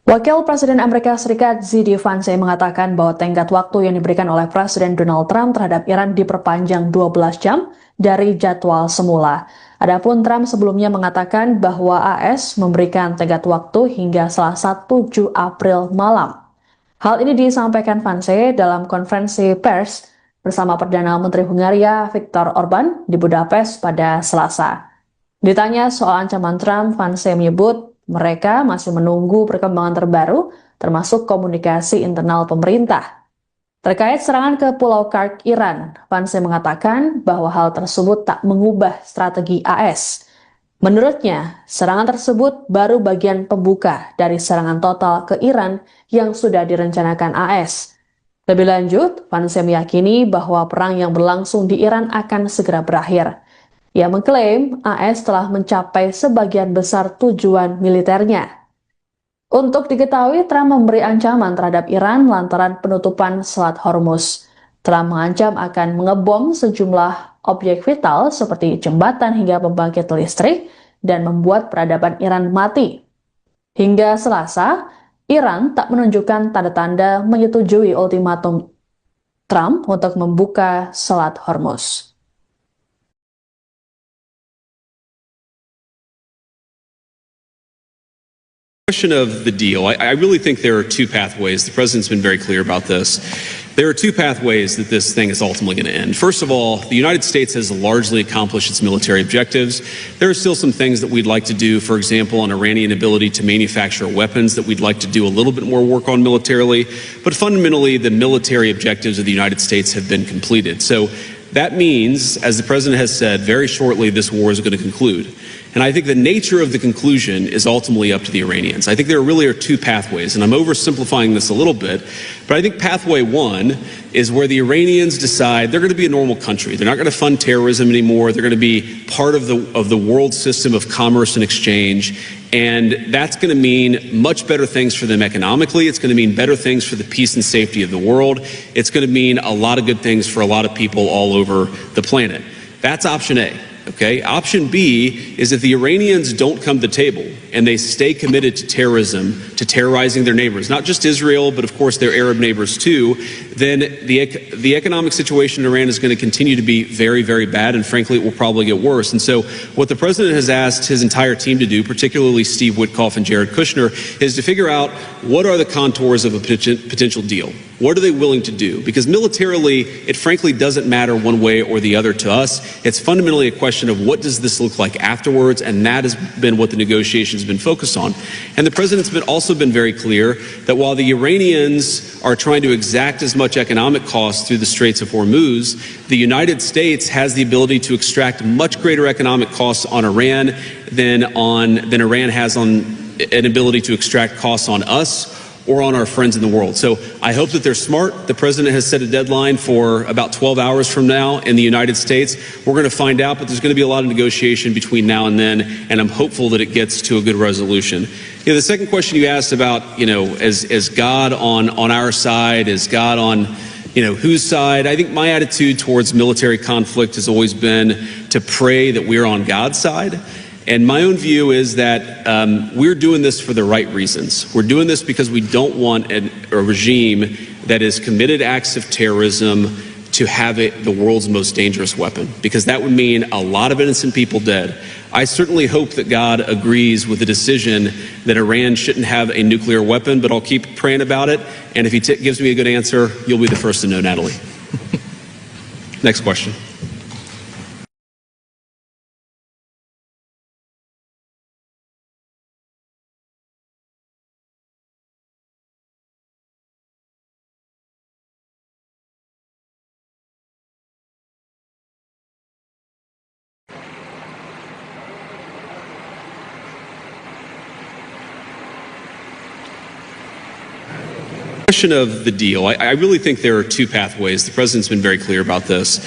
Wakil Presiden Amerika Serikat JD Vance mengatakan bahwa tenggat waktu yang diberikan oleh Presiden Donald Trump terhadap Iran diperpanjang 12 jam dari jadwal semula. Adapun Trump sebelumnya mengatakan bahwa AS memberikan tenggat waktu hingga Selasa 7 April malam. Hal ini disampaikan Vance dalam konferensi pers bersama Perdana Menteri Hungaria Viktor Orban di Budapest pada Selasa. Ditanya soal ancaman Trump, Vance menyebut mereka masih menunggu perkembangan terbaru, termasuk komunikasi internal pemerintah. Terkait serangan ke Pulau Kark, Iran, Vance mengatakan bahwa hal tersebut tak mengubah strategi AS. Menurutnya, serangan tersebut baru bagian pembuka dari serangan total ke Iran yang sudah direncanakan AS. Lebih lanjut, Vance meyakini bahwa perang yang berlangsung di Iran akan segera berakhir. Ia mengklaim AS telah mencapai sebagian besar tujuan militernya. Untuk diketahui, Trump memberi ancaman terhadap Iran lantaran penutupan Selat Hormuz. Trump mengancam akan mengebom sejumlah objek vital seperti jembatan hingga pembangkit listrik dan membuat peradaban Iran mati. Hingga Selasa, Iran tak menunjukkan tanda-tanda menyetujui ultimatum Trump untuk membuka Selat Hormuz. Question of the deal. I really think there are two pathways. The president's been very clear about this. There are two pathways that this thing is ultimately going to end. First of all, the United States has largely accomplished its military objectives. There are still some things that we'd like to do, for example, on Iranian ability to manufacture weapons that we'd like to do a little bit more work on militarily. But fundamentally, the military objectives of the United States have been completed. So that means, as the president has said, very shortly this war is going to conclude. And I think the nature of the conclusion is ultimately up to the Iranians. I think there really are two pathways, and I'm oversimplifying this a little bit, but I think pathway one is where the Iranians decide they're going to be a normal country. They're not going to fund terrorism anymore. They're going to be part of the world system of commerce and exchange, and that's going to mean much better things for them economically. It's going to mean better things for the peace and safety of the world. It's going to mean a lot of good things for a lot of people all over the planet. That's option A. Okay. Option B is if the Iranians don't come to the table and they stay committed to terrorism, to terrorizing their neighbors, not just Israel, but of course their Arab neighbors too, then the economic situation in Iran is going to continue to be very, very bad, and frankly, it will probably get worse. And so what the president has asked his entire team to do, particularly Steve Witkoff and Jared Kushner, is to figure out what are the contours of a potential deal. What are they willing to do? Because militarily, it frankly doesn't matter one way or the other to us. It's fundamentally a question of what does this look like afterwards, and that has been what the negotiations have been focused on. And the president's also been very clear that while the Iranians are trying to exact as much economic cost through the Straits of Hormuz, the United States has the ability to extract much greater economic costs on Iran than Iran has on an ability to extract costs on us or on our friends in the world. So I hope that they're smart. The president has set a deadline for about 12 hours from now in the United States. We're going to find out, but there's going to be a lot of negotiation between now and then, and I'm hopeful that it gets to a good resolution. You know, the second question you asked about, is God on our side? Is God on, whose side? I think my attitude towards military conflict has always been to pray that we're on God's side. And my own view is that we're doing this for the right reasons. We're doing this because we don't want a regime that has committed acts of terrorism to have the world's most dangerous weapon, because that would mean a lot of innocent people dead. I certainly hope that God agrees with the decision that Iran shouldn't have a nuclear weapon, but I'll keep praying about it. And if he gives me a good answer, you'll be the first to know, Natalie. Next question. Question of the deal. I really think there are two pathways. The president's been very clear about this.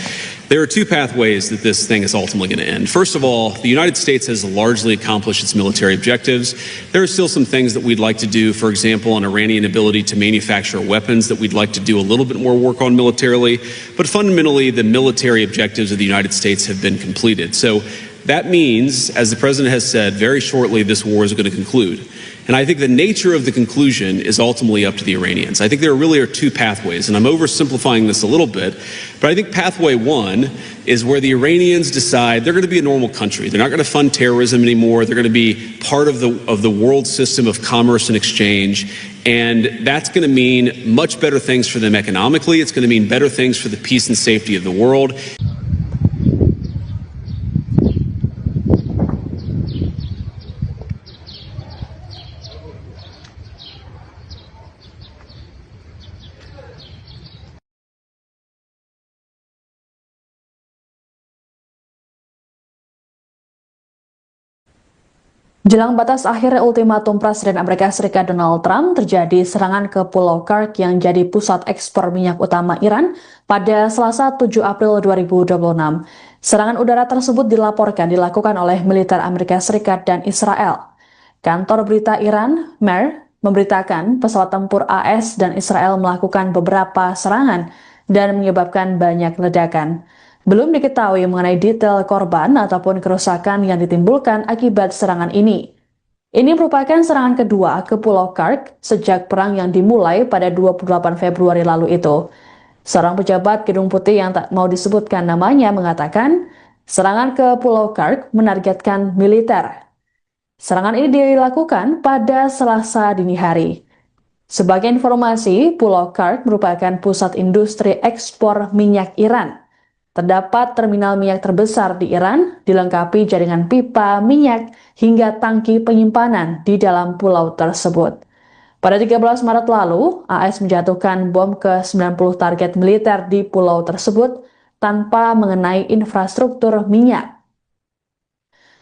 There are two pathways that this thing is ultimately going to end. First of all, the United States has largely accomplished its military objectives. There are still some things that we'd like to do, for example, on Iranian ability to manufacture weapons that we'd like to do a little bit more work on militarily. But fundamentally, the military objectives of the United States have been completed. So that means, as the president has said, very shortly this war is going to conclude. And I think the nature of the conclusion is ultimately up to the Iranians. I think there really are two pathways, and I'm oversimplifying this a little bit, but I think pathway one is where the Iranians decide they're going to be a normal country. They're not going to fund terrorism anymore. They're going to be part of the world system of commerce and exchange. And that's going to mean much better things for them economically. It's going to mean better things for the peace and safety of the world. Jelang batas akhir ultimatum Presiden Amerika Serikat Donald Trump, terjadi serangan ke Pulau Kursk yang jadi pusat ekspor minyak utama Iran pada Selasa 7 April 2026. Serangan udara tersebut dilaporkan dilakukan oleh militer Amerika Serikat dan Israel. Kantor berita Iran, MER, memberitakan pesawat tempur AS dan Israel melakukan beberapa serangan dan menyebabkan banyak ledakan. Belum diketahui mengenai detail korban ataupun kerusakan yang ditimbulkan akibat serangan ini. Ini merupakan serangan kedua ke Pulau Kursk sejak perang yang dimulai pada 28 Februari lalu itu. Seorang pejabat Gedung Putih yang tak mau disebutkan namanya mengatakan, serangan ke Pulau Kursk menargetkan militer. Serangan ini dilakukan pada Selasa dini hari. Sebagai informasi, Pulau Kursk merupakan pusat industri ekspor minyak Iran. Terdapat terminal minyak terbesar di Iran, dilengkapi jaringan pipa minyak hingga tangki penyimpanan di dalam pulau tersebut. Pada 13 Maret lalu, AS menjatuhkan bom ke 90 target militer di pulau tersebut tanpa mengenai infrastruktur minyak.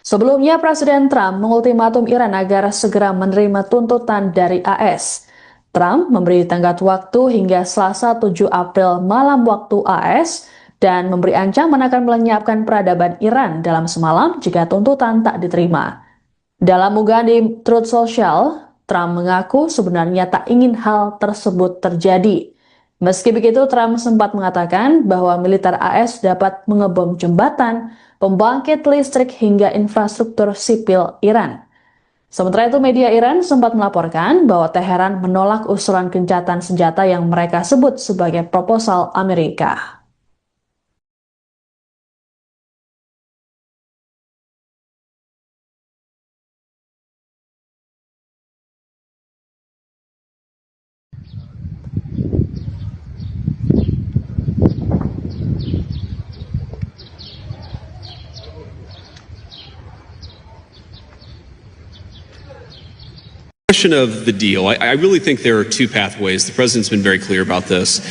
Sebelumnya, Presiden Trump mengultimatum Iran agar segera menerima tuntutan dari AS. Trump memberi tenggat waktu hingga Selasa 7 April malam waktu AS, dan memberi ancaman akan melenyapkan peradaban Iran dalam semalam jika tuntutan tak diterima. Dalam unggahan di Truth Social, Trump mengaku sebenarnya tak ingin hal tersebut terjadi. Meski begitu, Trump sempat mengatakan bahwa militer AS dapat mengebom jembatan, pembangkit listrik hingga infrastruktur sipil Iran. Sementara itu, media Iran sempat melaporkan bahwa Teheran menolak usulan gencatan senjata yang mereka sebut sebagai proposal Amerika. Question of the deal. I really think there are two pathways. The president's been very clear about this.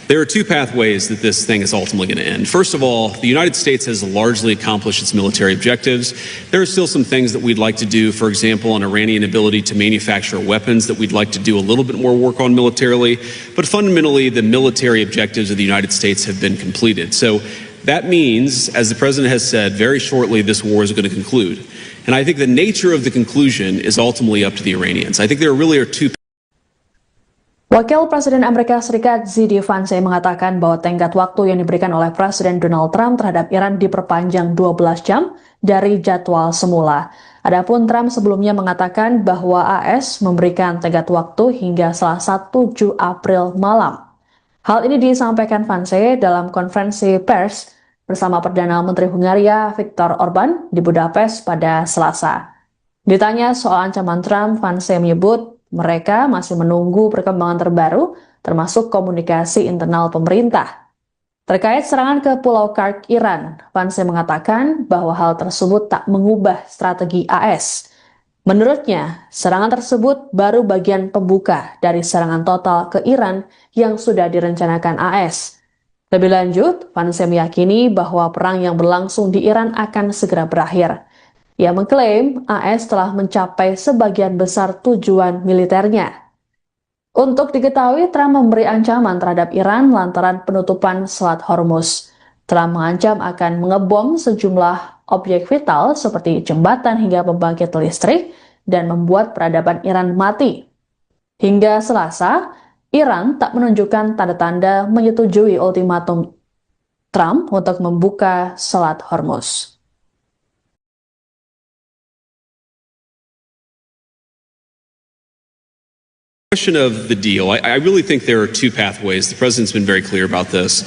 There are two pathways that this thing is ultimately going to end. First of all, the United States has largely accomplished its military objectives. There are still some things that we'd like to do, for example, on Iranian ability to manufacture weapons that we'd like to do a little bit more work on militarily. But fundamentally, the military objectives of the United States have been completed. So that means, as the president has said, very shortly this war is going to conclude. And I think the nature of the conclusion is ultimately up to the Iranians. I think there really are two. Wakil Presiden Amerika Serikat JD Vance mengatakan bahwa tenggat waktu yang diberikan oleh Presiden Donald Trump terhadap Iran diperpanjang 12 jam dari jadwal semula. Adapun Trump sebelumnya mengatakan bahwa AS memberikan tenggat waktu hingga Selasa 7 April malam. Hal ini disampaikan Vance dalam konferensi pers bersama Perdana Menteri Hungaria Viktor Orban di Budapest pada Selasa. Ditanya soal ancaman Trump, Vance menyebut mereka masih menunggu perkembangan terbaru, termasuk komunikasi internal pemerintah. Terkait serangan ke Pulau Kursk, Iran, Vance mengatakan bahwa hal tersebut tak mengubah strategi AS. Menurutnya, serangan tersebut baru bagian pembuka dari serangan total ke Iran yang sudah direncanakan AS. Lebih lanjut, Vance meyakini bahwa perang yang berlangsung di Iran akan segera berakhir. Ia mengklaim AS telah mencapai sebagian besar tujuan militernya. Untuk diketahui, Trump memberi ancaman terhadap Iran lantaran penutupan Selat Hormuz. Trump mengancam akan mengebom sejumlah objek vital seperti jembatan hingga pembangkit listrik dan membuat peradaban Iran mati. Hingga Selasa, Iran tak menunjukkan tanda-tanda menyetujui ultimatum Trump untuk membuka Selat Hormuz. Question of the deal. I really think there are two pathways. The president's been very clear about this.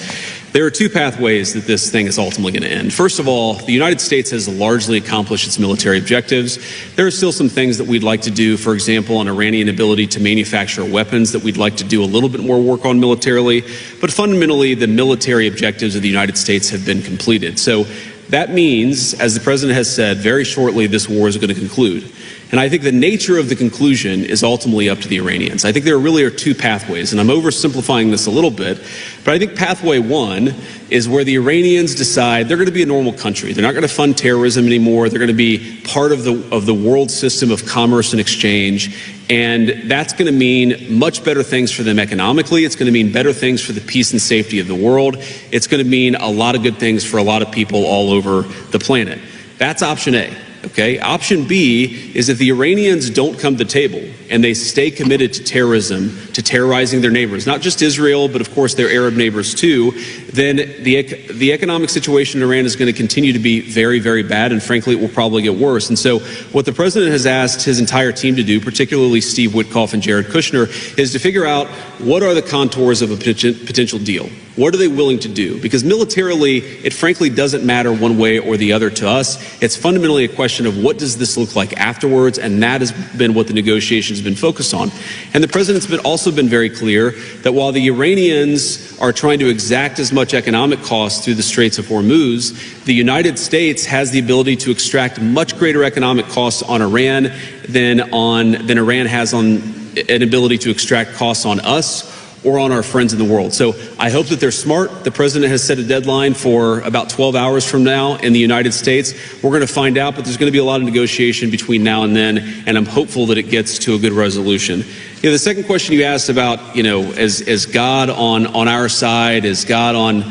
There are two pathways that this thing is ultimately going to end. First of all, the United States has largely accomplished its military objectives. There are still some things that we'd like to do, for example, on Iranian ability to manufacture weapons that we'd like to do a little bit more work on militarily. But fundamentally, the military objectives of the United States have been completed. So that means, as the president has said, very shortly this war is going to conclude. And I think the nature of the conclusion is ultimately up to the Iranians. I think there really are two pathways, and I'm oversimplifying this a little bit, but I think pathway one is where the Iranians decide they're going to be a normal country. They're not going to fund terrorism anymore. They're going to be part of the world system of commerce and exchange. And that's going to mean much better things for them economically. It's going to mean better things for the peace and safety of the world. It's going to mean a lot of good things for a lot of people all over the planet. That's option A. Okay. Option B is if the Iranians don't come to the table and they stay committed to terrorism, to terrorizing their neighbors, not just Israel, but of course their Arab neighbors too, then the economic situation in Iran is going to continue to be very, very bad. And frankly, it will probably get worse. And so what the president has asked his entire team to do, particularly Steve Witkoff and Jared Kushner, is to figure out what are the contours of a potential deal. What are they willing to do? Because militarily, it frankly doesn't matter one way or the other to us. It's fundamentally a question of what does this look like afterwards, and that has been what the negotiations have been focused on. And the president's also been very clear that while the Iranians are trying to exact as much economic cost through the Straits of Hormuz, the United States has the ability to extract much greater economic costs on Iran than Iran has on an ability to extract costs on us or on our friends in the world. So I hope that they're smart. The president has set a deadline for about 12 hours from now in the United States. We're going to find out, but there's going to be a lot of negotiation between now and then, and I'm hopeful that it gets to a good resolution. The second question you asked about, is God on our side? Is God on,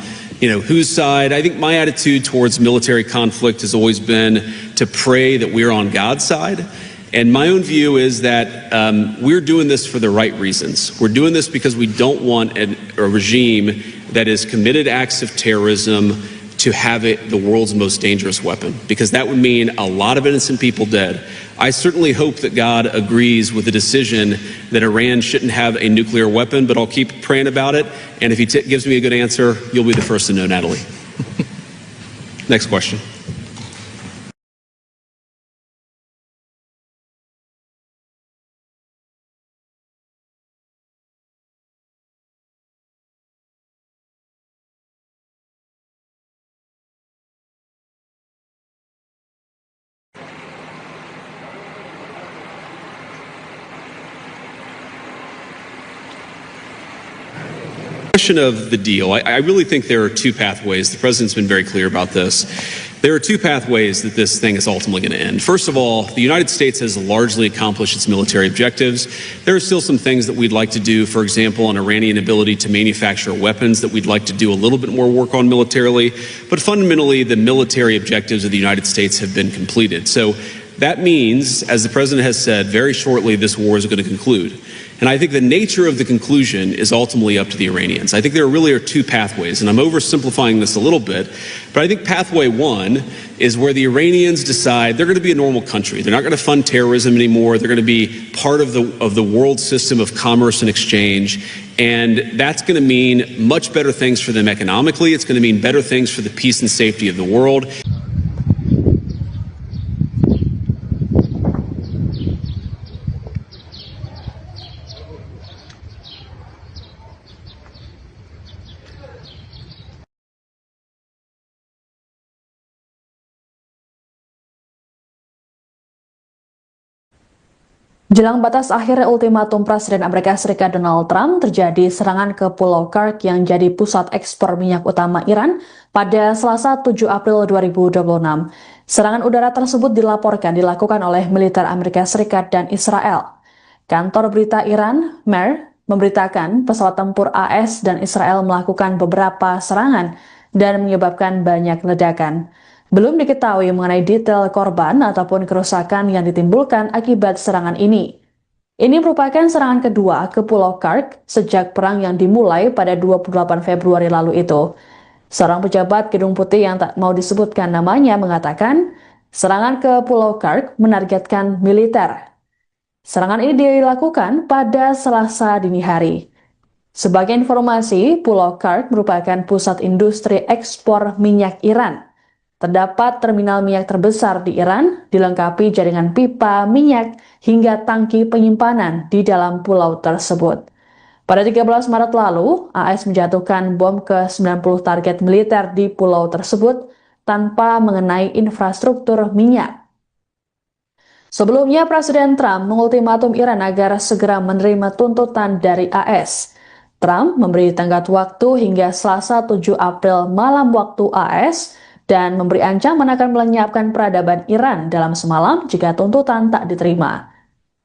whose side? I think my attitude towards military conflict has always been to pray that we're on God's side. And my own view is that we're doing this for the right reasons. We're doing this because we don't want a regime that has committed acts of terrorism to have it the world's most dangerous weapon, because that would mean a lot of innocent people dead. I certainly hope that God agrees with the decision that Iran shouldn't have a nuclear weapon, but I'll keep praying about it. And if he gives me a good answer, you'll be the first to know, Natalie. Next question. Question of the deal. I really think there are two pathways. The president's been very clear about this. There are two pathways that this thing is ultimately going to end. First of all, the United States has largely accomplished its military objectives. There are still some things that we'd like to do, for example, on Iranian ability to manufacture weapons that we'd like to do a little bit more work on militarily. But fundamentally, the military objectives of the United States have been completed. So that means, as the president has said, very shortly this war is going to conclude. And I think the nature of the conclusion is ultimately up to the Iranians. I think there really are two pathways, and I'm oversimplifying this a little bit, but I think pathway one is where the Iranians decide they're going to be a normal country. They're not going to fund terrorism anymore. They're going to be part of the world system of commerce and exchange. And that's going to mean much better things for them economically. It's going to mean better things for the peace and safety of the world. Jelang batas akhir ultimatum Presiden Amerika Serikat Donald Trump, terjadi serangan ke Pulau Kursk yang jadi pusat ekspor minyak utama Iran pada Selasa 7 April 2026. Serangan udara tersebut dilaporkan dilakukan oleh militer Amerika Serikat dan Israel. Kantor berita Iran, MER, memberitakan pesawat tempur AS dan Israel melakukan beberapa serangan dan menyebabkan banyak ledakan. Belum diketahui mengenai detail korban ataupun kerusakan yang ditimbulkan akibat serangan ini. Ini merupakan serangan kedua ke Pulau Kursk sejak perang yang dimulai pada 28 Februari lalu itu. Seorang pejabat Gedung Putih yang tak mau disebutkan namanya mengatakan, serangan ke Pulau Kursk menargetkan militer. Serangan ini dilakukan pada Selasa dini hari. Sebagai informasi, Pulau Kark merupakan pusat industri ekspor minyak Iran. Terdapat terminal minyak terbesar di Iran, dilengkapi jaringan pipa minyak hingga tangki penyimpanan di dalam pulau tersebut. Pada 13 Maret lalu, AS menjatuhkan bom ke 90 target militer di pulau tersebut tanpa mengenai infrastruktur minyak. Sebelumnya, Presiden Trump mengultimatum Iran agar segera menerima tuntutan dari AS. Trump memberi tenggat waktu hingga Selasa 7 April malam waktu AS dan memberi ancaman akan melenyapkan peradaban Iran dalam semalam jika tuntutan tak diterima.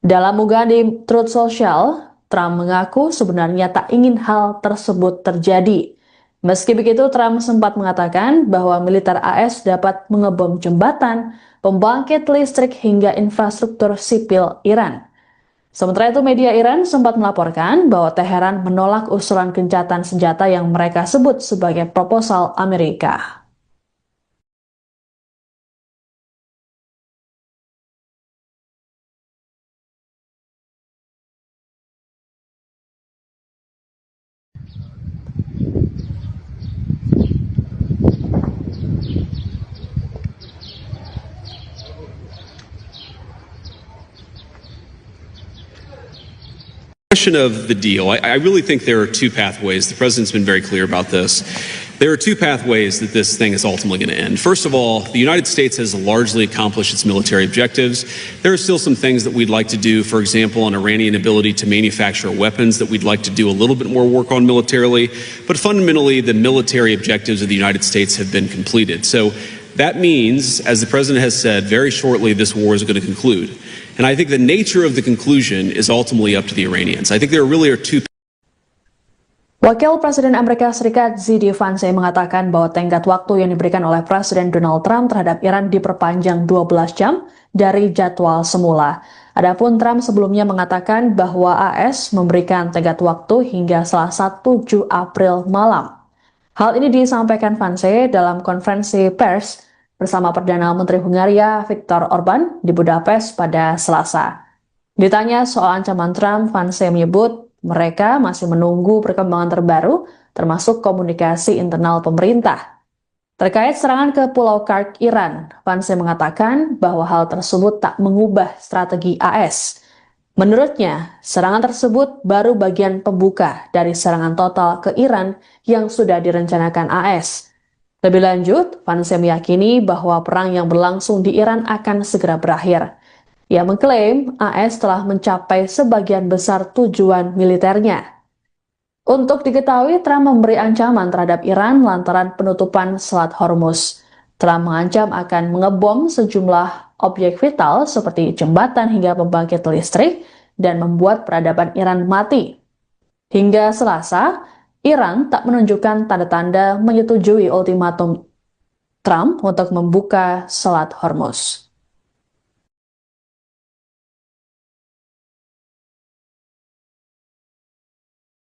Dalam unggahan di Truth Social, Trump mengaku sebenarnya tak ingin hal tersebut terjadi. Meski begitu, Trump sempat mengatakan bahwa militer AS dapat mengebom jembatan, pembangkit listrik hingga infrastruktur sipil Iran. Sementara itu, media Iran sempat melaporkan bahwa Teheran menolak usulan gencatan senjata yang mereka sebut sebagai proposal Amerika. Question of the deal. I really think there are two pathways. The president's been very clear about this. There are two pathways that this thing is ultimately going to end. First of all, the United States has largely accomplished its military objectives. There are still some things that we'd like to do, for example, on Iranian ability to manufacture weapons that we'd like to do a little bit more work on militarily. But fundamentally, the military objectives of the United States have been completed. So that means, as the president has said, very shortly this war is going to conclude. And I think the nature of the conclusion is ultimately up to the Iranians. I think there really are two. Wakil Presiden Amerika Serikat Z.D. Vance mengatakan bahwa tenggat waktu yang diberikan oleh Presiden Donald Trump terhadap Iran diperpanjang 12 jam dari jadwal semula. Adapun Trump sebelumnya mengatakan bahwa AS memberikan tenggat waktu hingga Selasa 7 April malam. Hal ini disampaikan Vance dalam konferensi pers bersama Perdana Menteri Hungaria Viktor Orban di Budapest pada Selasa. Ditanya soal ancaman Trump, Vance menyebut mereka masih menunggu perkembangan terbaru, termasuk komunikasi internal pemerintah. Terkait serangan ke Pulau Kark, Iran, Vance mengatakan bahwa hal tersebut tak mengubah strategi AS. Menurutnya, serangan tersebut baru bagian pembuka dari serangan total ke Iran yang sudah direncanakan AS. Lebih lanjut, Vance meyakini bahwa perang yang berlangsung di Iran akan segera berakhir. Ia mengklaim AS telah mencapai sebagian besar tujuan militernya. Untuk diketahui, Trump memberi ancaman terhadap Iran lantaran penutupan Selat Hormuz. Trump mengancam akan mengebom sejumlah objek vital seperti jembatan hingga pembangkit listrik dan membuat peradaban Iran mati. Hingga Selasa, Iran tak menunjukkan tanda-tanda menyetujui ultimatum Trump untuk membuka Selat Hormuz.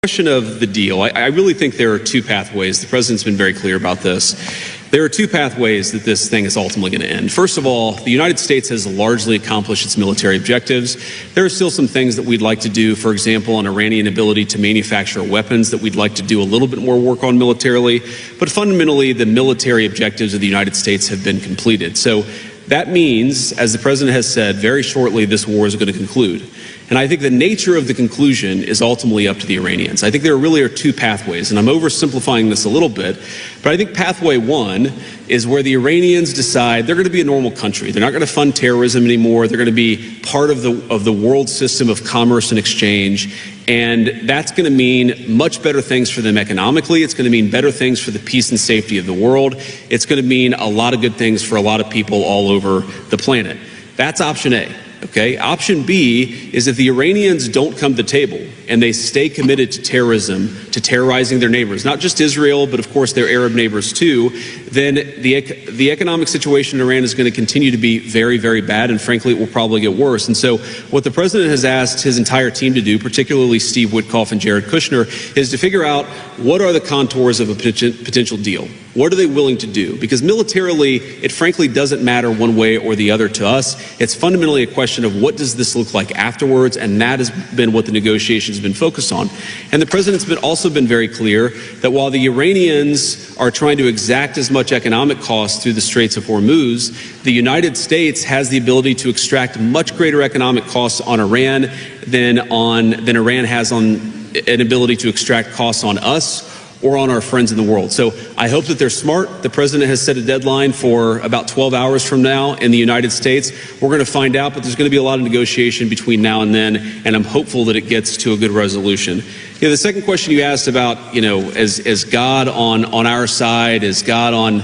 Question of the deal. I really think there are two pathways. The president's been very clear about this. There are two pathways that this thing is ultimately going to end. First of all, the United States has largely accomplished its military objectives. There are still some things that we'd like to do, for example, on Iranian ability to manufacture weapons that we'd like to do a little bit more work on militarily. But fundamentally, the military objectives of the United States have been completed. So that means, as the president has said, very shortly this war is going to conclude. And I think the nature of the conclusion is ultimately up to the Iranians. I think there really are two pathways, and I'm oversimplifying this a little bit, but I think pathway one is where the Iranians decide they're going to be a normal country. They're not going to fund terrorism anymore. They're going to be part of the world system of commerce and exchange, and that's going to mean much better things for them economically. It's going to mean better things for the peace and safety of the world. It's going to mean a lot of good things for a lot of people all over the planet. That's option A. Okay. Option B is if the Iranians don't come to the table and they stay committed to terrorism, to terrorizing their neighbors, not just Israel, but of course their Arab neighbors too, then the economic situation in Iran is going to continue to be very, very bad, and frankly, it will probably get worse. And so what the president has asked his entire team to do, particularly Steve Witkoff and Jared Kushner, is to figure out what are the contours of a potential deal. What are they willing to do? Because militarily, it frankly doesn't matter one way or the other to us. It's fundamentally a question question of what does this look like afterwards, and that has been what the negotiations have been focused on. And the president's also been very clear that while the Iranians are trying to exact as much economic cost through the Straits of Hormuz, the United States has the ability to extract much greater economic costs on Iran than Iran has on an ability to extract costs on us or on our friends in the world. So I hope that they're smart. The president has set a deadline for about 12 hours from now in the United States. We're going to find out, but there's going to be a lot of negotiation between now and then, and I'm hopeful that it gets to a good resolution. The second question you asked about, is God on our side? Is God on,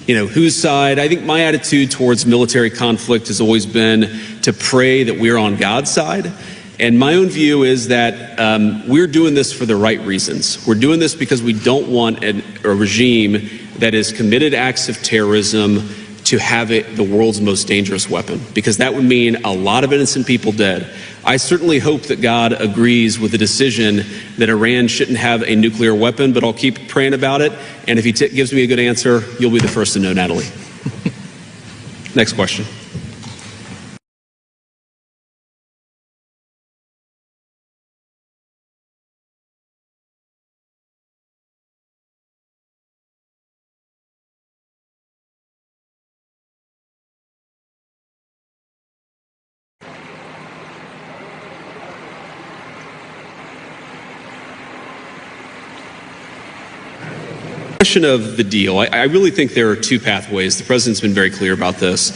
whose side? I think my attitude towards military conflict has always been to pray that we're on God's side. And my own view is that we're doing this for the right reasons. We're doing this because we don't want a regime that has committed acts of terrorism to have it the world's most dangerous weapon, because that would mean a lot of innocent people dead. I certainly hope that God agrees with the decision that Iran shouldn't have a nuclear weapon, but I'll keep praying about it. And if he gives me a good answer, you'll be the first to know, Natalie. Next question. Question of the deal. I really think there are two pathways. The president's been very clear about this.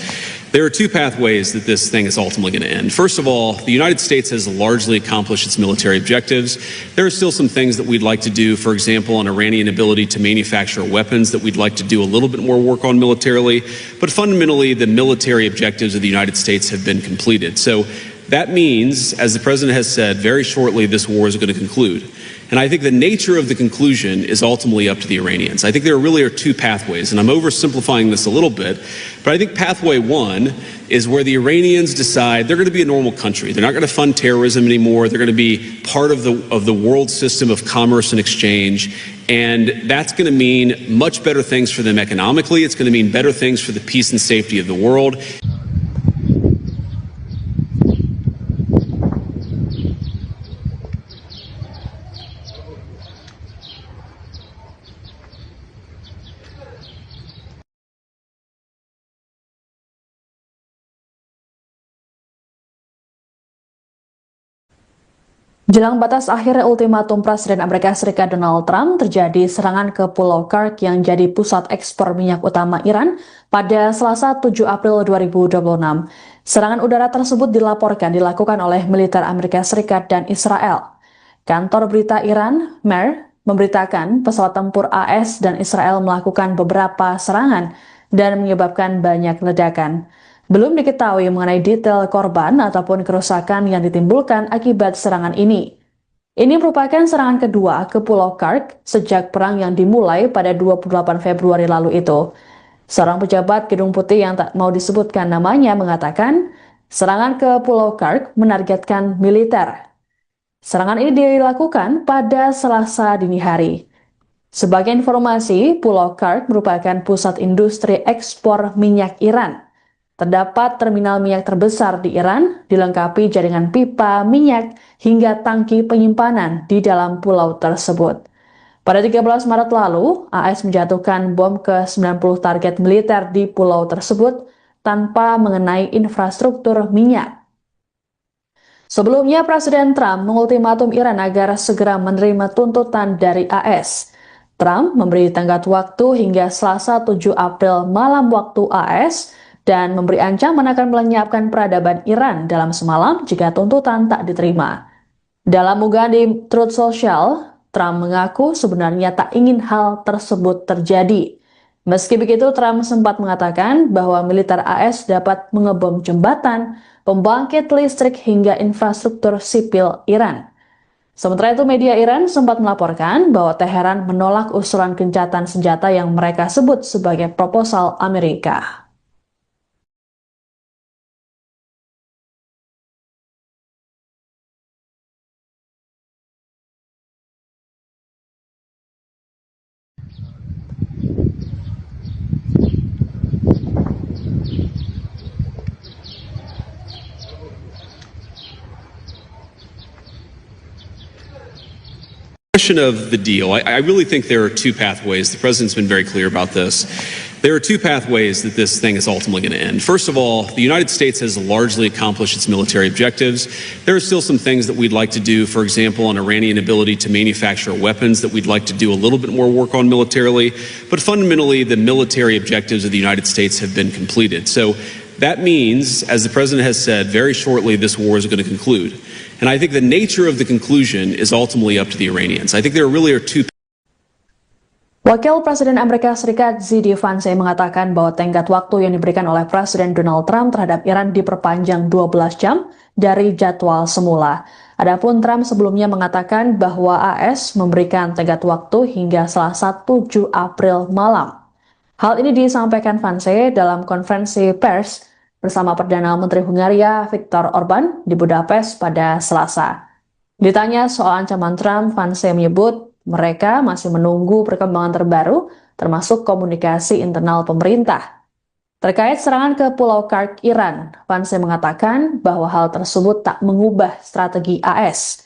There are two pathways that this thing is ultimately going to end. First of all, the United States has largely accomplished its military objectives. There are still some things that we'd like to do, for example, on Iranian ability to manufacture weapons that we'd like to do a little bit more work on militarily. But fundamentally, the military objectives of the United States have been completed. So that means, as the president has said, very shortly this war is going to conclude. And I think the nature of the conclusion is ultimately up to the Iranians. I think there really are two pathways, and I'm oversimplifying this a little bit, but I think pathway one is where the Iranians decide they're going to be a normal country. They're not going to fund terrorism anymore. They're going to be part of the world system of commerce and exchange, and that's going to mean much better things for them economically. It's going to mean better things for the peace and safety of the world. Jelang batas akhir ultimatum Presiden Amerika Serikat Donald Trump, terjadi serangan ke Pulau Kursk yang jadi pusat ekspor minyak utama Iran pada Selasa 7 April 2026. Serangan udara tersebut dilaporkan dilakukan oleh militer Amerika Serikat dan Israel. Kantor berita Iran, MER, memberitakan pesawat tempur AS dan Israel melakukan beberapa serangan dan menyebabkan banyak ledakan. Belum diketahui mengenai detail korban ataupun kerusakan yang ditimbulkan akibat serangan ini. Ini merupakan serangan kedua ke Pulau Kursk sejak perang yang dimulai pada 28 Februari lalu itu. Seorang pejabat Gedung Putih yang tak mau disebutkan namanya mengatakan, serangan ke Pulau Kursk menargetkan militer. Serangan ini dilakukan pada Selasa dini hari. Sebagai informasi, Pulau Kursk merupakan pusat industri ekspor minyak Iran. Terdapat terminal minyak terbesar di Iran, dilengkapi jaringan pipa minyak hingga tangki penyimpanan di dalam pulau tersebut. Pada 13 Maret lalu, AS menjatuhkan bom ke 90 target militer di pulau tersebut tanpa mengenai infrastruktur minyak. Sebelumnya, Presiden Trump mengultimatum Iran agar segera menerima tuntutan dari AS. Trump memberi tenggat waktu hingga Selasa 7 April malam waktu AS, dan memberi ancaman akan melenyapkan peradaban Iran dalam semalam jika tuntutan tak diterima. Dalam unggahan di Truth Social, Trump mengaku sebenarnya tak ingin hal tersebut terjadi. Meski begitu, Trump sempat mengatakan bahwa militer AS dapat mengebom jembatan, pembangkit listrik hingga infrastruktur sipil Iran. Sementara itu, media Iran sempat melaporkan bahwa Teheran menolak usulan gencatan senjata yang mereka sebut sebagai proposal Amerika. Question of the deal. I really think there are two pathways. The president's been very clear about this. There are two pathways that this thing is ultimately going to end. First of all, the United States has largely accomplished its military objectives. There are still some things that we'd like to do, for example, on Iranian ability to manufacture weapons that we'd like to do a little bit more work on militarily. But fundamentally, the military objectives of the United States have been completed. So that means, as the president has said, very shortly this war is going to conclude. And I think the nature of the conclusion is ultimately up to the Iranians. I think there really are two. Wakil Presiden Amerika Serikat Z.D. Vance mengatakan bahwa tenggat waktu yang diberikan oleh Presiden Donald Trump terhadap Iran diperpanjang 12 jam dari jadwal semula. Adapun Trump sebelumnya mengatakan bahwa AS memberikan tenggat waktu hingga Selasa 7 April malam. Hal ini disampaikan Vance dalam konferensi pers bersama Perdana Menteri Hungaria Viktor Orban di Budapest pada Selasa. Ditanya soal ancaman Trump, Vance menyebut mereka masih menunggu perkembangan terbaru, termasuk komunikasi internal pemerintah. Terkait serangan ke Pulau Kark, Iran, Vance mengatakan bahwa hal tersebut tak mengubah strategi AS.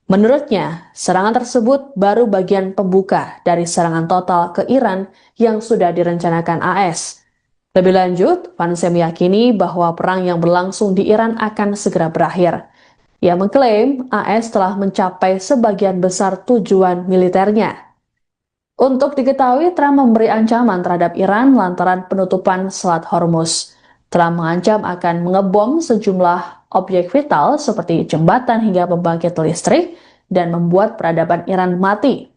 Menurutnya, serangan tersebut baru bagian pembuka dari serangan total ke Iran yang sudah direncanakan AS. Lebih lanjut, Vance meyakini bahwa perang yang berlangsung di Iran akan segera berakhir. Ia mengklaim AS telah mencapai sebagian besar tujuan militernya. Untuk diketahui, Trump memberi ancaman terhadap Iran lantaran penutupan Selat Hormuz. Trump mengancam akan mengebom sejumlah objek vital seperti jembatan hingga pembangkit listrik dan membuat peradaban Iran mati.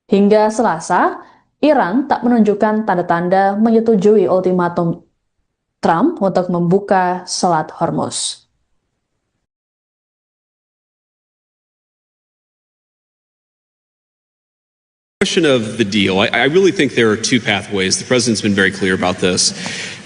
Hingga Selasa, Iran tak menunjukkan tanda-tanda menyetujui ultimatum Trump untuk membuka Selat Hormuz. Question of the deal. I really think there are two pathways. The president's been very clear about this.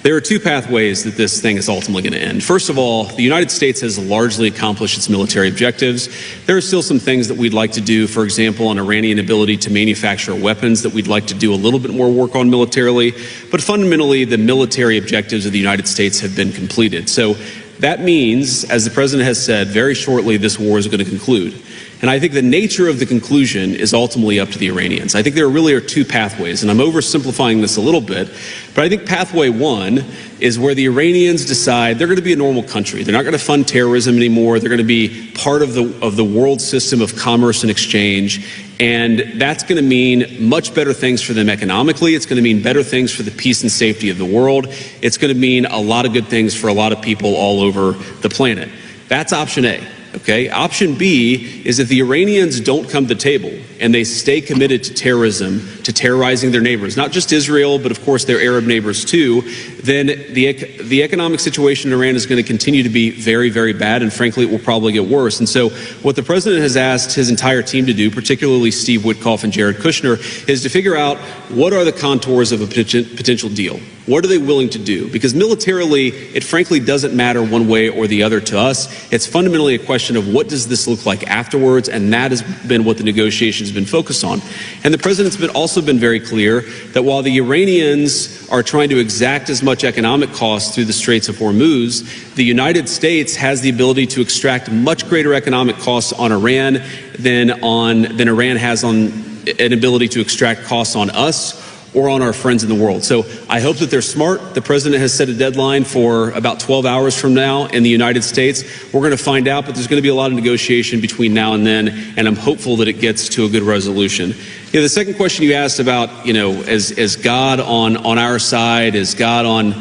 There are two pathways that this thing is ultimately going to end. First of all, the United States has largely accomplished its military objectives. There are still some things that we'd like to do, for example, on Iranian ability to manufacture weapons that we'd like to do a little bit more work on militarily. But fundamentally, the military objectives of the United States have been completed. So that means, as the president has said, very shortly this war is going to conclude. And I think the nature of the conclusion is ultimately up to the Iranians. I think there really are two pathways, and I'm oversimplifying this a little bit, but I think pathway one is where the Iranians decide they're going to be a normal country. They're not going to fund terrorism anymore. They're going to be part of the world system of commerce and exchange, and that's going to mean much better things for them economically. It's going to mean better things for the peace and safety of the world. It's going to mean a lot of good things for a lot of people all over the planet. That's option A. Okay. Option B is if the Iranians don't come to the table and they stay committed to terrorism, to terrorizing their neighbors, not just Israel, but of course their Arab neighbors too, then the economic situation in Iran is going to continue to be very, very bad, and frankly, it will probably get worse. And so what the president has asked his entire team to do, particularly Steve Witkoff and Jared Kushner, is to figure out what are the contours of a potential deal. What are they willing to do? Because militarily, it frankly doesn't matter one way or the other to us. It's fundamentally a question of what does this look like afterwards, and that has been what the negotiations have been focused on. And the president's also been very clear that while the Iranians are trying to exact as much economic costs through the Straits of Hormuz, the United States has the ability to extract much greater economic costs on Iran than Iran has on an ability to extract costs on us or on our friends in the world. So I hope that they're smart. The president has set a deadline for about 12 hours from now in the United States. We're going to find out, but there's going to be a lot of negotiation between now and then, and I'm hopeful that it gets to a good resolution. The second question you asked about, is God on our side? Is God on,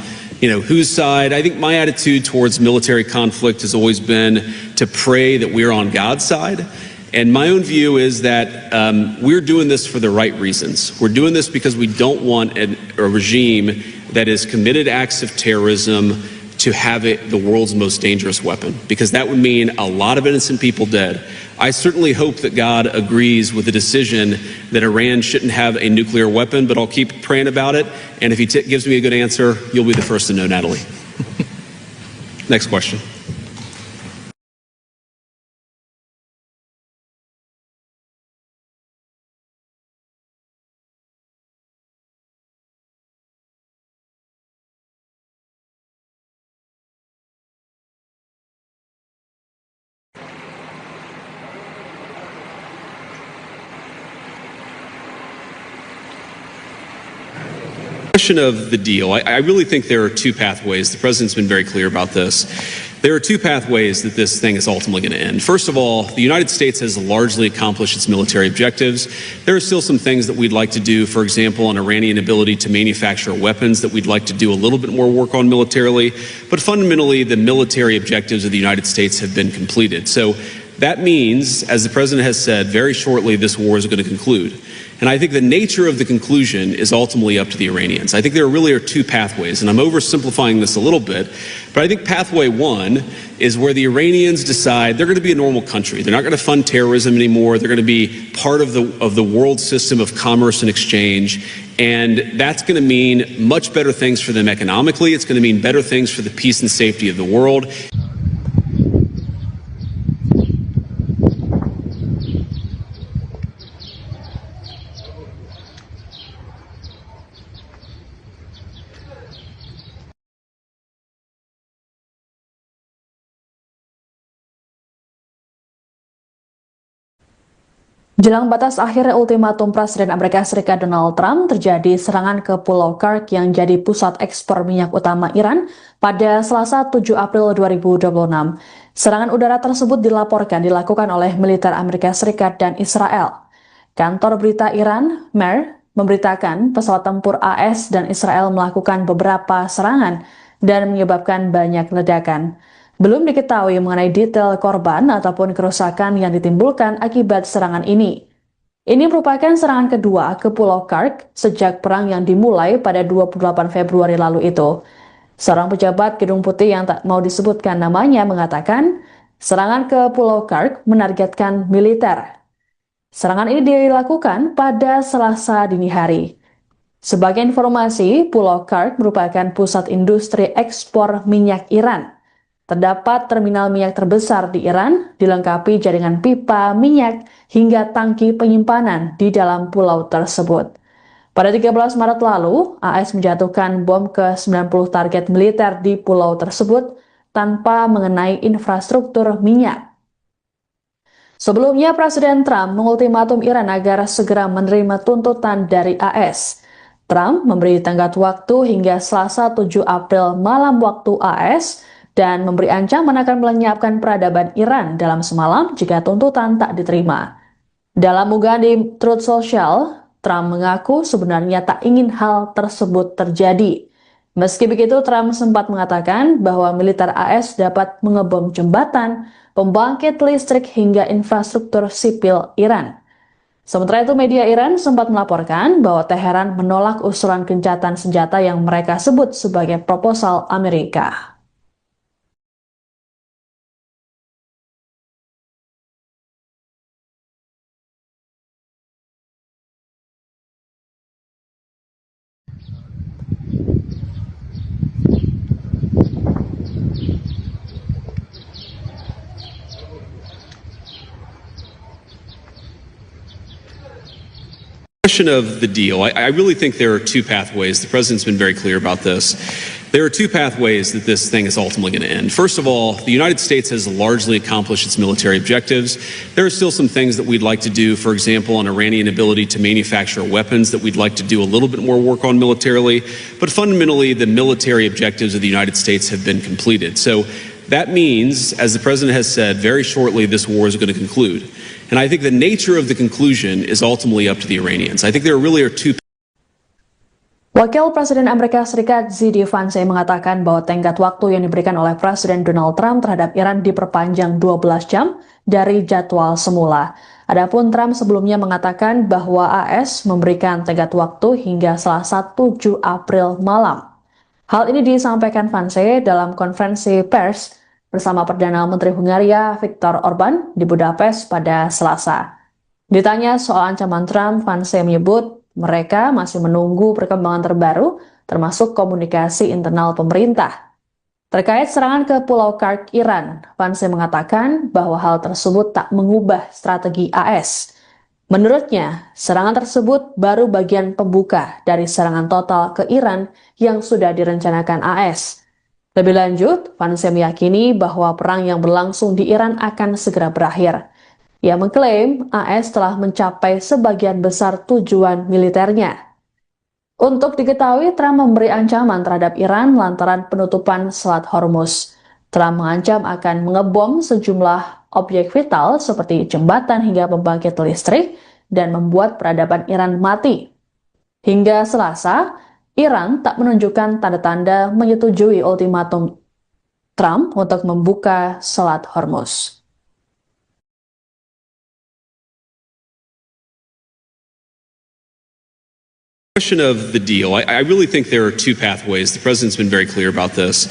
whose side? I think my attitude towards military conflict has always been to pray that we're on God's side. And my own view is that we're doing this for the right reasons. We're doing this because we don't want a regime that has committed acts of terrorism to have the world's most dangerous weapon, because that would mean a lot of innocent people dead. I certainly hope that God agrees with the decision that Iran shouldn't have a nuclear weapon, but I'll keep praying about it. And if he gives me a good answer, you'll be the first to know, Natalie. Next question. Question of the deal. I really think there are two pathways. The president's been very clear about this. There are two pathways that this thing is ultimately going to end. First of all, the United States has largely accomplished its military objectives. There are still some things that we'd like to do, for example, on Iranian ability to manufacture weapons that we'd like to do a little bit more work on militarily. But fundamentally, the military objectives of the United States have been completed. So that means, as the president has said, very shortly this war is going to conclude. And I think the nature of the conclusion is ultimately up to the Iranians. I think there really are two pathways, and I'm oversimplifying this a little bit, but I think pathway one is where the Iranians decide they're going to be a normal country. They're not going to fund terrorism anymore. They're going to be part of the world system of commerce and exchange, and that's going to mean much better things for them economically. It's going to mean better things for the peace and safety of the world. Jelang batas akhir ultimatum Presiden Amerika Serikat Donald Trump, terjadi serangan ke Pulau Kursk yang jadi pusat ekspor minyak utama Iran pada Selasa 7 April 2026. Serangan udara tersebut dilakukan oleh militer Amerika Serikat dan Israel. Kantor berita Iran, MER, memberitakan pesawat tempur AS dan Israel melakukan beberapa serangan dan menyebabkan banyak ledakan. Belum diketahui mengenai detail korban ataupun kerusakan yang ditimbulkan akibat serangan ini. Ini merupakan serangan kedua ke Pulau Kursk sejak perang yang dimulai pada 28 Februari lalu itu. Seorang pejabat Gedung Putih yang tak mau disebutkan namanya mengatakan, serangan ke Pulau Kursk menargetkan militer. Serangan ini dilakukan pada Selasa dini hari. Sebagai informasi, Pulau Kursk merupakan pusat industri ekspor minyak Iran. Terdapat terminal minyak terbesar di Iran, dilengkapi jaringan pipa minyak hingga tangki penyimpanan di dalam pulau tersebut. Pada 13 Maret lalu, AS menjatuhkan bom ke 90 target militer di pulau tersebut tanpa mengenai infrastruktur minyak. Sebelumnya, Presiden Trump mengultimatum Iran agar segera menerima tuntutan dari AS. Trump memberi tenggat waktu hingga Selasa 7 April malam waktu AS, dan memberi ancaman akan melenyapkan peradaban Iran dalam semalam jika tuntutan tak diterima. Dalam unggahan di Truth Social, Trump mengaku sebenarnya tak ingin hal tersebut terjadi. Meski begitu, Trump sempat mengatakan bahwa militer AS dapat mengebom jembatan, pembangkit listrik hingga infrastruktur sipil Iran. Sementara itu, media Iran sempat melaporkan bahwa Teheran menolak usulan gencatan senjata yang mereka sebut sebagai proposal Amerika. Question of the deal. I really think there are two pathways. The president's been very clear about this. There are two pathways that this thing is ultimately going to end. First of all, the United States has largely accomplished its military objectives. There are still some things that we'd like to do, for example, on Iranian ability to manufacture weapons that we'd like to do a little bit more work on militarily. But fundamentally, the military objectives of the United States have been completed. So that means, as the president has said, very shortly this war is going to conclude. And I think the nature of the conclusion is ultimately up to the Iranians. I think there really are two. Wakil Presiden Amerika Serikat JD Vance mengatakan bahwa tenggat waktu yang diberikan oleh Presiden Donald Trump terhadap Iran diperpanjang 12 jam dari jadwal semula. Adapun Trump sebelumnya mengatakan bahwa AS memberikan tenggat waktu hingga Selasa 7 April malam. Hal ini disampaikan Vance dalam konferensi pers bersama Perdana Menteri Hungaria Viktor Orban di Budapest pada Selasa. Ditanya soal ancaman Trump, Vance menyebut mereka masih menunggu perkembangan terbaru, termasuk komunikasi internal pemerintah. Terkait serangan ke Pulau Kursk Iran, Vance mengatakan bahwa hal tersebut tak mengubah strategi AS. Menurutnya, serangan tersebut baru bagian pembuka dari serangan total ke Iran yang sudah direncanakan AS. Lebih lanjut, Vance meyakini bahwa perang yang berlangsung di Iran akan segera berakhir. Ia mengklaim AS telah mencapai sebagian besar tujuan militernya. Untuk diketahui, Trump memberi ancaman terhadap Iran lantaran penutupan Selat Hormuz. Trump mengancam akan mengebom sejumlah objek vital seperti jembatan hingga pembangkit listrik dan membuat peradaban Iran mati. Hingga Selasa, Iran tak menunjukkan tanda-tanda menyetujui ultimatum Trump untuk membuka Selat Hormuz. Question of the deal. I really think there are two pathways. The president's been very clear about this.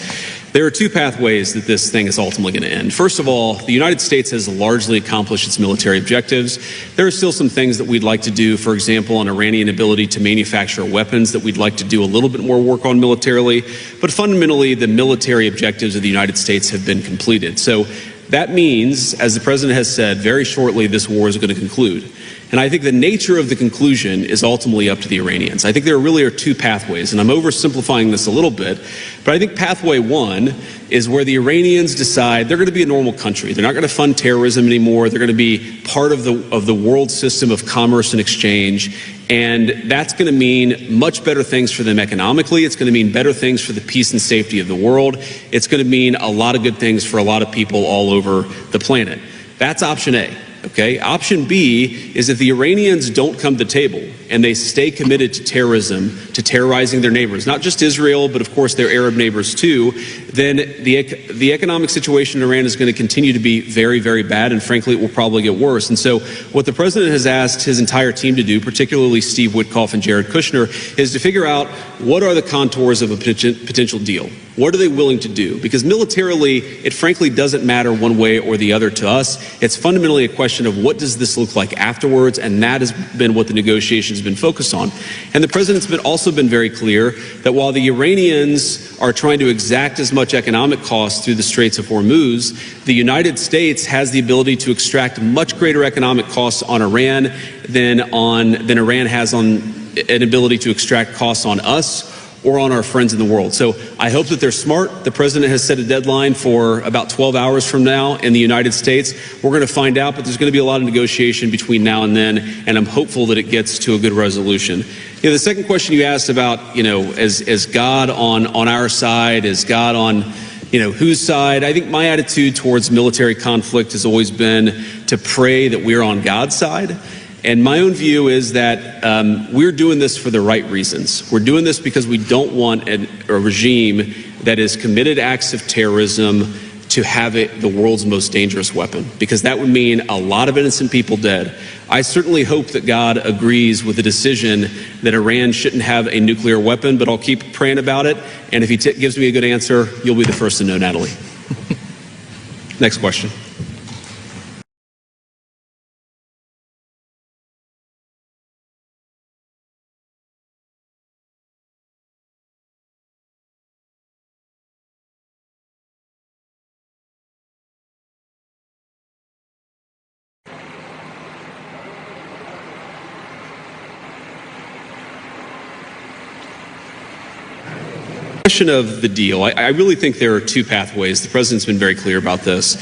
There are two pathways that this thing is ultimately going to end. First of all, the United States has largely accomplished its military objectives. There are still some things that we'd like to do, for example, on Iranian ability to manufacture weapons that we'd like to do a little bit more work on militarily. But fundamentally, the military objectives of the United States have been completed. So that means, as the president has said, very shortly this war is going to conclude. And I think the nature of the conclusion is ultimately up to the Iranians. I think there really are two pathways, and I'm oversimplifying this a little bit, but I think pathway one is where the Iranians decide they're going to be a normal country. They're not going to fund terrorism anymore. They're going to be part of the world system of commerce and exchange. And that's going to mean much better things for them economically. It's going to mean better things for the peace and safety of the world. It's going to mean a lot of good things for a lot of people all over the planet. That's option A. Okay. Option B is if the Iranians don't come to the table and they stay committed to terrorism, to terrorizing their neighbors, not just Israel, but of course their Arab neighbors too, then the economic situation in Iran is going to continue to be very, very bad, and frankly, it will probably get worse. And so what the president has asked his entire team to do, particularly Steve Witkoff and Jared Kushner, is to figure out what are the contours of a potential deal. What are they willing to do? Because militarily, it frankly doesn't matter one way or the other to us. It's fundamentally a question of what does this look like afterwards, and that has been what the negotiations have been focused on. And the president's also been very clear that while the Iranians are trying to exact as much economic cost through the Straits of Hormuz, the United States has the ability to extract much greater economic costs on Iran than Iran has on an ability to extract costs on us or on our friends in the world. So I hope that they're smart. The president has set a deadline for about 12 hours from now in the United States. We're going to find out, but there's going to be a lot of negotiation between now and then, and I'm hopeful that it gets to a good resolution. You know, the second question you asked about, is God on our side? Is God on, whose side? I think my attitude towards military conflict has always been to pray that we're on God's side. And my own view is that we're doing this for the right reasons. We're doing this because we don't want a regime that has committed acts of terrorism to have the world's most dangerous weapon, because that would mean a lot of innocent people dead. I certainly hope that God agrees with the decision that Iran shouldn't have a nuclear weapon, but I'll keep praying about it. And if he gives me a good answer, you'll be the first to know, Natalie. Next question. Question of the deal. I really think there are two pathways. The president's been very clear about this.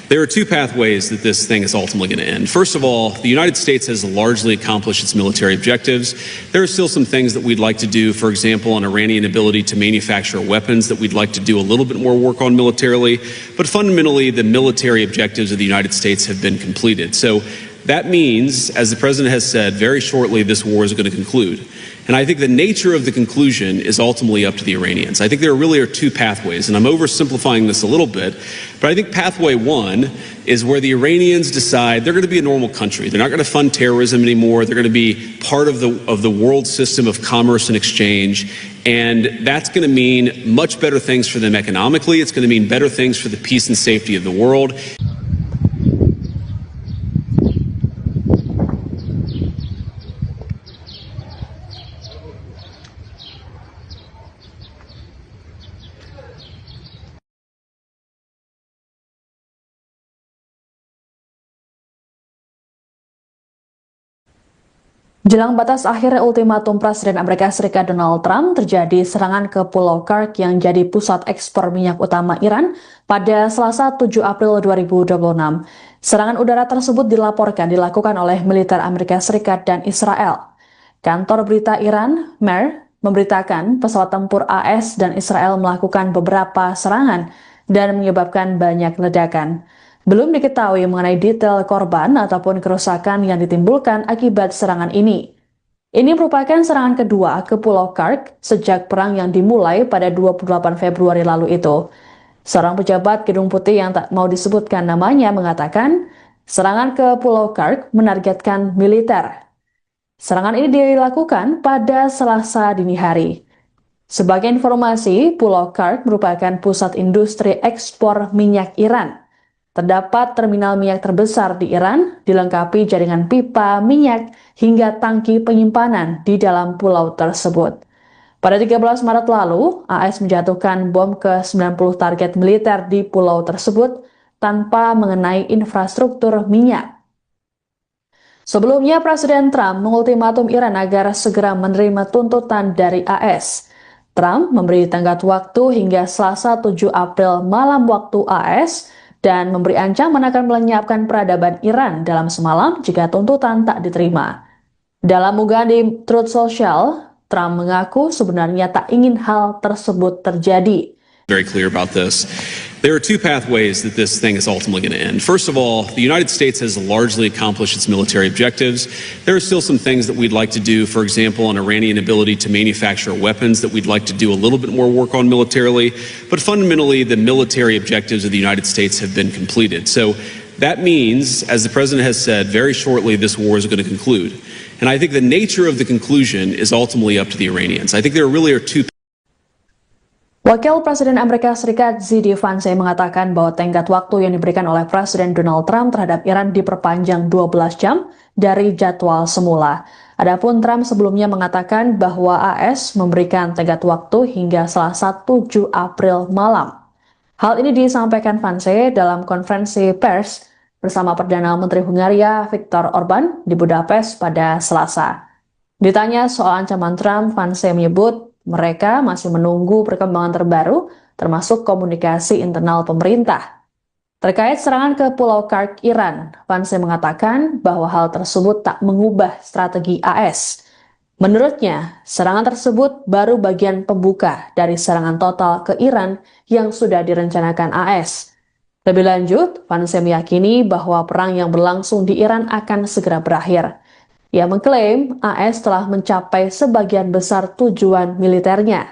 There are two pathways that this thing is ultimately going to end. First of all, the United States has largely accomplished its military objectives. There are still some things that we'd like to do, for example, on Iranian ability to manufacture weapons that we'd like to do a little bit more work on militarily. But fundamentally, the military objectives of the United States have been completed. So that means, as the president has said, very shortly this war is going to conclude. And I think the nature of the conclusion is ultimately up to the Iranians. I think there really are two pathways, and I'm oversimplifying this a little bit, but I think pathway one is where the Iranians decide they're going to be a normal country. They're not going to fund terrorism anymore. They're going to be part of the world system of commerce and exchange. And that's going to mean much better things for them economically. It's going to mean better things for the peace and safety of the world. Jelang batas akhir ultimatum Presiden Amerika Serikat Donald Trump, terjadi serangan ke Pulau Kursk yang jadi pusat ekspor minyak utama Iran pada Selasa 7 April 2026. Serangan udara tersebut dilaporkan dilakukan oleh militer Amerika Serikat dan Israel. Kantor berita Iran, MER, memberitakan pesawat tempur AS dan Israel melakukan beberapa serangan dan menyebabkan banyak ledakan. Belum diketahui mengenai detail korban ataupun kerusakan yang ditimbulkan akibat serangan ini. Ini merupakan serangan kedua ke Pulau Kark sejak perang yang dimulai pada 28 Februari lalu itu. Seorang pejabat Gedung Putih yang tak mau disebutkan namanya mengatakan, serangan ke Pulau Kark menargetkan militer. Serangan ini dilakukan pada Selasa dini hari. Sebagai informasi, Pulau Kark merupakan pusat industri ekspor minyak Iran. Terdapat terminal minyak terbesar di Iran, dilengkapi jaringan pipa minyak hingga tangki penyimpanan di dalam pulau tersebut. Pada 13 Maret lalu, AS menjatuhkan bom ke 90 target militer di pulau tersebut tanpa mengenai infrastruktur minyak. Sebelumnya, Presiden Trump mengultimatum Iran agar segera menerima tuntutan dari AS. Trump memberi tenggat waktu hingga Selasa 7 April malam waktu AS dan memberi ancaman akan melenyapkan peradaban Iran dalam semalam jika tuntutan tak diterima. Dalam unggahan di Truth Social, Trump mengaku sebenarnya tak ingin hal tersebut terjadi. Very clear about this. There are two pathways that this thing is ultimately going to end. First of all, the United States has largely accomplished its military objectives. There are still some things that we'd like to do, for example, on Iranian ability to manufacture weapons that we'd like to do a little bit more work on militarily. But fundamentally, the military objectives of the United States have been completed. So that means, as the president has said, very shortly this war is going to conclude. And I think the nature of the conclusion is ultimately up to the Iranians. I think there really are two. Wakil Presiden Amerika Serikat Z.D. Vance mengatakan bahwa tenggat waktu yang diberikan oleh Presiden Donald Trump terhadap Iran diperpanjang 12 jam dari jadwal semula. Adapun Trump sebelumnya mengatakan bahwa AS memberikan tenggat waktu hingga Selasa 7 April malam. Hal ini disampaikan Vance dalam konferensi pers bersama Perdana Menteri Hungaria Viktor Orban di Budapest pada Selasa. Ditanya soal ancaman Trump, Vance menyebut mereka masih menunggu perkembangan terbaru, termasuk komunikasi internal pemerintah. Terkait serangan ke Pulau Kark, Iran, Vance mengatakan bahwa hal tersebut tak mengubah strategi AS. Menurutnya, serangan tersebut baru bagian pembuka dari serangan total ke Iran yang sudah direncanakan AS. Lebih lanjut, Vance meyakini bahwa perang yang berlangsung di Iran akan segera berakhir. Ia mengklaim AS telah mencapai sebagian besar tujuan militernya.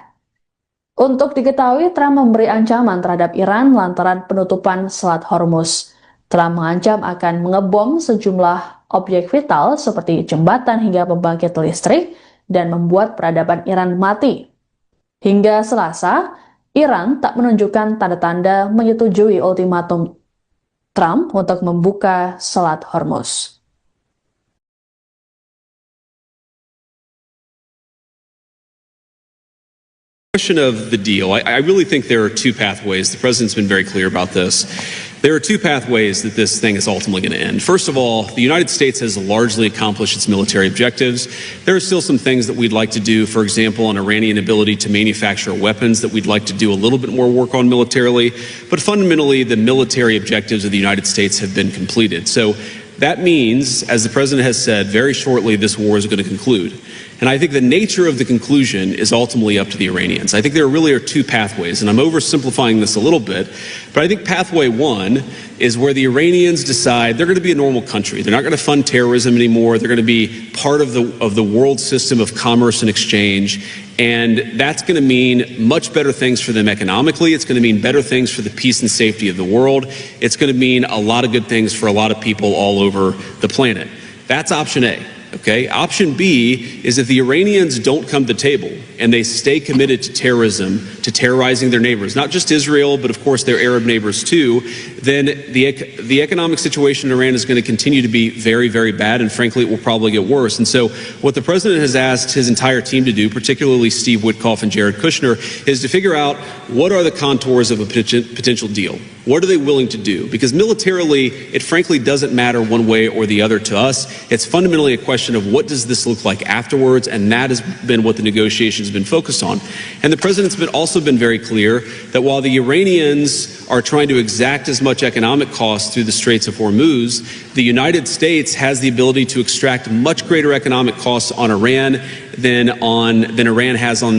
Untuk diketahui, Trump memberi ancaman terhadap Iran lantaran penutupan Selat Hormuz. Trump mengancam akan mengebom sejumlah objek vital seperti jembatan hingga pembangkit listrik dan membuat peradaban Iran mati. Hingga Selasa, Iran tak menunjukkan tanda-tanda menyetujui ultimatum Trump untuk membuka Selat Hormuz. Question of the deal. I really think there are two pathways. The president's been very clear about this. There are two pathways that this thing is ultimately going to end. First of all, the United States has largely accomplished its military objectives. There are still some things that we'd like to do, for example, on Iranian ability to manufacture weapons that we'd like to do a little bit more work on militarily. But fundamentally, the military objectives of the United States have been completed. So that means, as the president has said, very shortly this war is going to conclude. And I think the nature of the conclusion is ultimately up to the Iranians. I think there really are two pathways, and I'm oversimplifying this a little bit, but I think pathway one is where the Iranians decide they're going to be a normal country. They're not going to fund terrorism anymore. They're going to be part of the world system of commerce and exchange, and that's going to mean much better things for them economically. It's going to mean better things for the peace and safety of the world. It's going to mean a lot of good things for a lot of people all over the planet. That's option A. Okay. Option B is if the Iranians don't come to the table and they stay committed to terrorism, to terrorizing their neighbors, not just Israel, but of course their Arab neighbors too, then the economic situation in Iran is going to continue to be very, very bad, and frankly, it will probably get worse. And so what the president has asked his entire team to do, particularly Steve Witkoff and Jared Kushner, is to figure out what are the contours of a potential deal. What are they willing to do? Because militarily, it frankly doesn't matter one way or the other to us. It's fundamentally a question of what does this look like afterwards, and that has been what the negotiations have been focused on. And the president's also been very clear that while the Iranians are trying to exact as much much economic cost through the Straits of Hormuz, the United States has the ability to extract much greater economic costs on Iran than Iran has on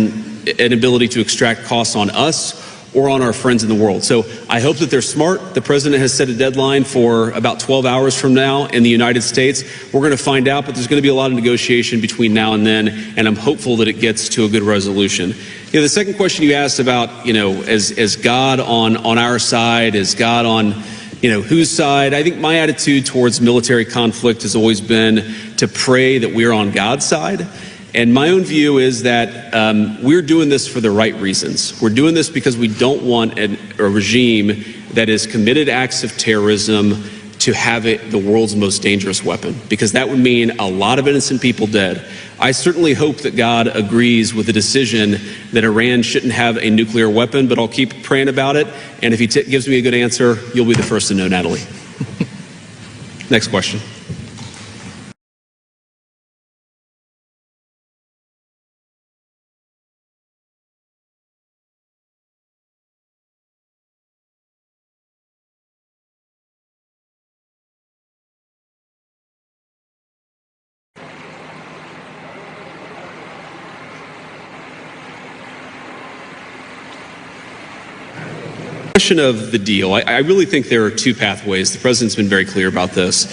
an ability to extract costs on us or on our friends in the world. So I hope that they're smart. The president has set a deadline for about 12 hours from now in the United States. We're going to find out, but there's going to be a lot of negotiation between now and then, and I'm hopeful that it gets to a good resolution. The second question you asked about, is God on our side? Is God on, whose side? I think my attitude towards military conflict has always been to pray that we're on God's side. And my own view is that we're doing this for the right reasons. We're doing this because we don't want a regime that has committed acts of terrorism to have it the world's most dangerous weapon, because that would mean a lot of innocent people dead. I certainly hope that God agrees with the decision that Iran shouldn't have a nuclear weapon, but I'll keep praying about it. And if he gives me a good answer, you'll be the first to know, Natalie. Next question. Of the deal, I really think there are two pathways. The president's been very clear about this.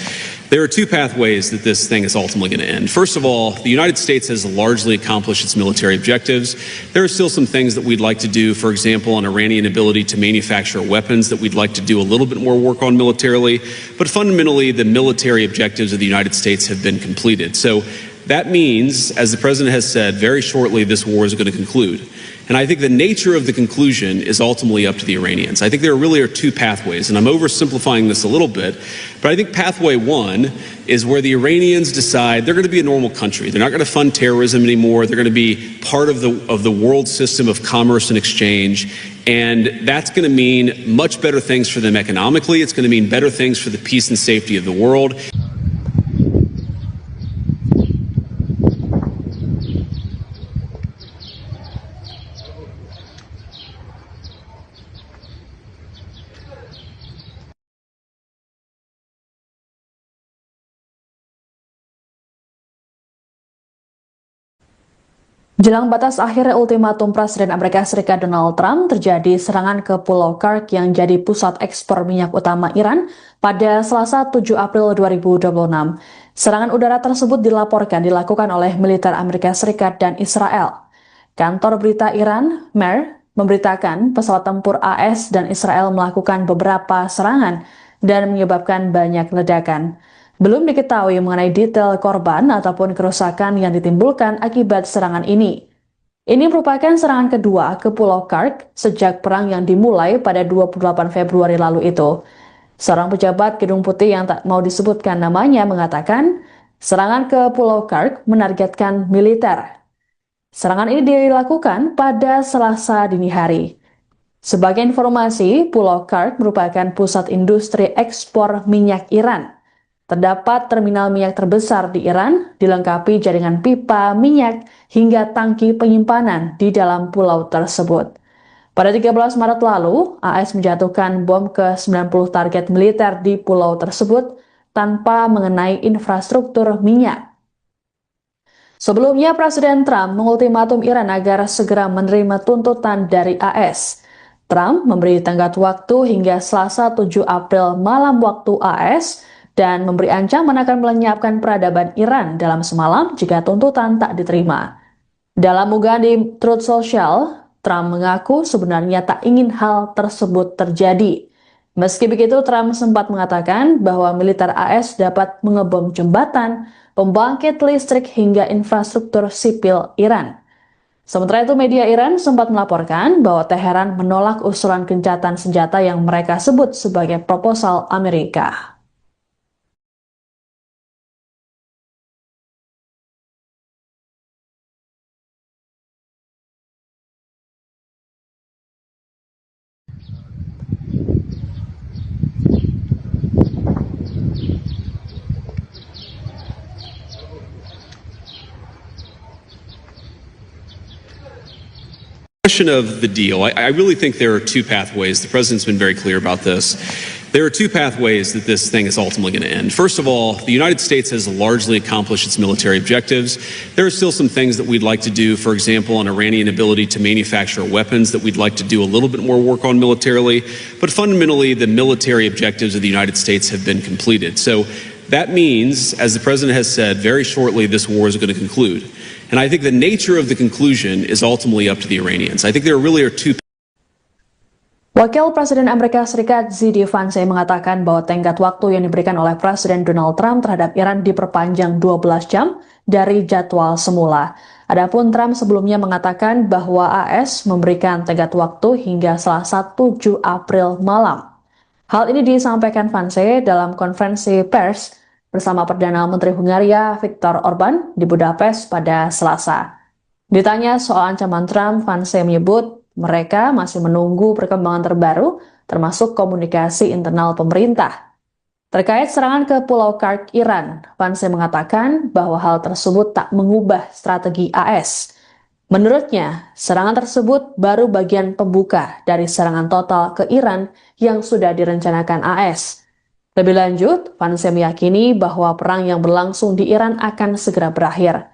There are two pathways that this thing is ultimately going to end. First of all, the United States has largely accomplished its military objectives. There are still some things that we'd like to do, for example, on Iranian ability to manufacture weapons that we'd like to do a little bit more work on militarily. But fundamentally, the military objectives of the United States have been completed. So that means, as the president has said, very shortly this war is going to conclude. And I think the nature of the conclusion is ultimately up to the Iranians. I think there really are two pathways, and I'm oversimplifying this a little bit, but I think pathway one is where the Iranians decide they're going to be a normal country. They're not going to fund terrorism anymore. They're going to be part of the world system of commerce and exchange, and that's going to mean much better things for them economically. It's going to mean better things for the peace and safety of the world. Jelang batas akhir ultimatum Presiden Amerika Serikat Donald Trump, terjadi serangan ke Pulau Kursk yang jadi pusat ekspor minyak utama Iran pada Selasa 7 April 2026. Serangan udara tersebut dilaporkan dilakukan oleh militer Amerika Serikat dan Israel. Kantor berita Iran, MER, memberitakan pesawat tempur AS dan Israel melakukan beberapa serangan dan menyebabkan banyak ledakan. Belum diketahui mengenai detail korban ataupun kerusakan yang ditimbulkan akibat serangan ini. Ini merupakan serangan kedua ke Pulau Kursk sejak perang yang dimulai pada 28 Februari lalu itu. Seorang pejabat Gedung Putih yang tak mau disebutkan namanya mengatakan, serangan ke Pulau Kursk menargetkan militer. Serangan ini dilakukan pada Selasa dini hari. Sebagai informasi, Pulau Kursk merupakan pusat industri ekspor minyak Iran. Terdapat terminal minyak terbesar di Iran, dilengkapi jaringan pipa minyak hingga tangki penyimpanan di dalam pulau tersebut. Pada 13 Maret lalu, AS menjatuhkan bom ke 90 target militer di pulau tersebut tanpa mengenai infrastruktur minyak. Sebelumnya, Presiden Trump mengultimatum Iran agar segera menerima tuntutan dari AS. Trump memberi tenggat waktu hingga Selasa 7 April malam waktu AS, dan memberi ancaman akan melenyapkan peradaban Iran dalam semalam jika tuntutan tak diterima. Dalam unggahan di Truth Social, Trump mengaku sebenarnya tak ingin hal tersebut terjadi. Meski begitu, Trump sempat mengatakan bahwa militer AS dapat mengebom jembatan, pembangkit listrik hingga infrastruktur sipil Iran. Sementara itu, media Iran sempat melaporkan bahwa Teheran menolak usulan gencatan senjata yang mereka sebut sebagai proposal Amerika. Of the deal, I really think there are two pathways. The president's been very clear about this. There are two pathways that this thing is ultimately going to end. First of all, the United States has largely accomplished its military objectives. There are still some things that we'd like to do, for example, on Iranian ability to manufacture weapons that we'd like to do a little bit more work on militarily. But fundamentally, the military objectives of the United States have been completed. So that means, as the president has said, very shortly this war is going to conclude. And I think the nature of the conclusion is ultimately up to the Iranians. I think there really are two. Wakil Presiden Amerika Serikat Z.D. Vance mengatakan bahwa tenggat waktu yang diberikan oleh Presiden Donald Trump terhadap Iran diperpanjang 12 jam dari jadwal semula. Adapun Trump sebelumnya mengatakan bahwa AS memberikan tenggat waktu hingga Selasa 7 April malam. Hal ini disampaikan Vance dalam konferensi pers bersama Perdana Menteri Hungaria Viktor Orban di Budapest pada Selasa. Ditanya soal ancaman Trump, Vance menyebut mereka masih menunggu perkembangan terbaru, termasuk komunikasi internal pemerintah. Terkait serangan ke Pulau Kark, Iran, Vance mengatakan bahwa hal tersebut tak mengubah strategi AS. Menurutnya, serangan tersebut baru bagian pembuka dari serangan total ke Iran yang sudah direncanakan AS. Lebih lanjut, Vance meyakini bahwa perang yang berlangsung di Iran akan segera berakhir.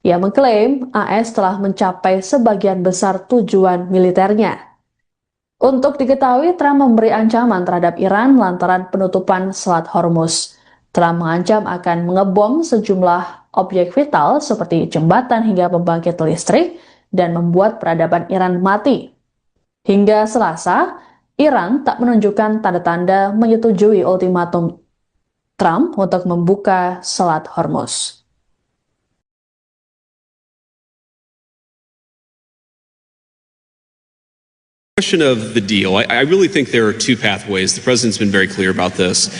Ia mengklaim AS telah mencapai sebagian besar tujuan militernya. Untuk diketahui, Trump memberi ancaman terhadap Iran lantaran penutupan Selat Hormuz. Trump mengancam akan mengebom sejumlah objek vital seperti jembatan hingga pembangkit listrik dan membuat peradaban Iran mati. Hingga Selasa, Iran tak menunjukkan tanda-tanda menyetujui ultimatum Trump untuk membuka Selat Hormuz. Question of the deal. I really think there are two pathways. The president's been very clear about this.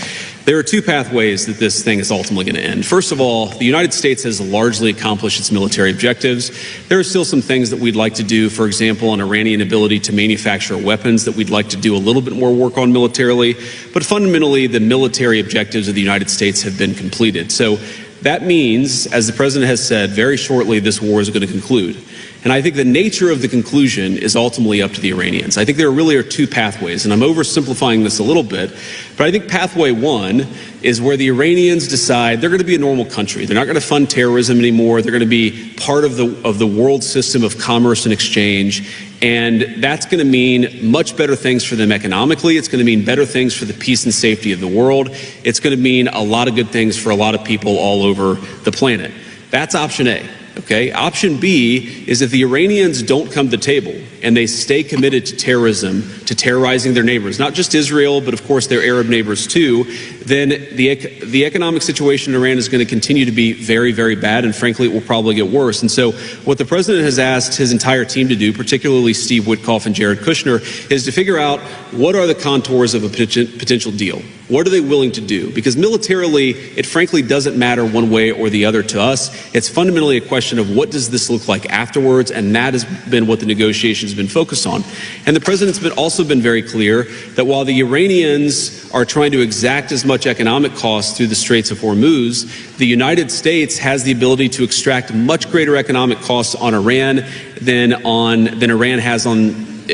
There are two pathways that this thing is ultimately going to end. First of all, the United States has largely accomplished its military objectives. There are still some things that we'd like to do, for example, on Iranian ability to manufacture weapons that we'd like to do a little bit more work on militarily. But fundamentally, the military objectives of the United States have been completed. So that means, as the president has said, very shortly this war is going to conclude. And I think the nature of the conclusion is ultimately up to the Iranians. I think there really are two pathways, and I'm oversimplifying this a little bit, but I think pathway one is where the Iranians decide they're going to be a normal country. They're not going to fund terrorism anymore. They're going to be part of the world system of commerce and exchange, and that's going to mean much better things for them economically. It's going to mean better things for the peace and safety of the world. It's going to mean a lot of good things for a lot of people all over the planet. That's option A. Okay. Option B is if the Iranians don't come to the table and they stay committed to terrorism, to terrorizing their neighbors, not just Israel, but of course their Arab neighbors too, then the economic situation in Iran is going to continue to be very, very bad, and frankly, it will probably get worse. And so what the president has asked his entire team to do, particularly Steve Witkoff and Jared Kushner, is to figure out what are the contours of a potential deal. What are they willing to do? Because militarily, it frankly doesn't matter one way or the other to us. It's fundamentally a question of what does this look like afterwards, and that has been what the negotiations have been focused on. And the president's also been very clear that while the Iranians are trying to exact as much economic cost through the Straits of Hormuz, the United States has the ability to extract much greater economic costs on Iran than Iran has on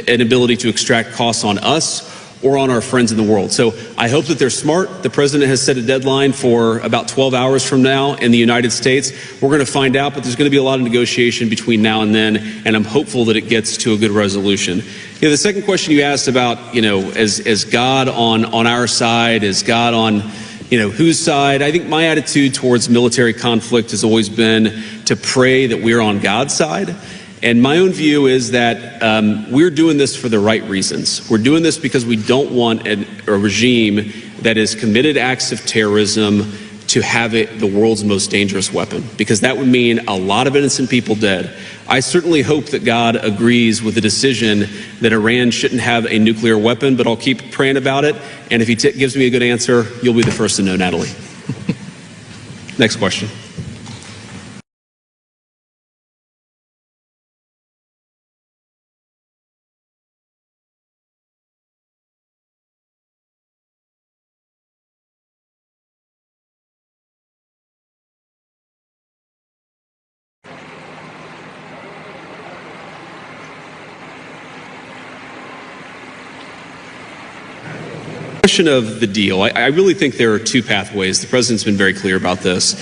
an ability to extract costs on us or on our friends in the world. So I hope that they're smart. The president has set a deadline for about 12 hours from now in the United States. We're going to find out, but there's going to be a lot of negotiation between now and then, and I'm hopeful that it gets to a good resolution. The second question you asked about, is God on our side? Is God on, whose side? I think my attitude towards military conflict has always been to pray that we're on God's side. And my own view is that we're doing this for the right reasons. We're doing this because we don't want a regime that has committed acts of terrorism to have the world's most dangerous weapon, because that would mean a lot of innocent people dead. I certainly hope that God agrees with the decision that Iran shouldn't have a nuclear weapon, but I'll keep praying about it. And if he gives me a good answer, you'll be the first to know, Natalie. Next question. Question of the deal. I really think there are two pathways. The president's been very clear about this.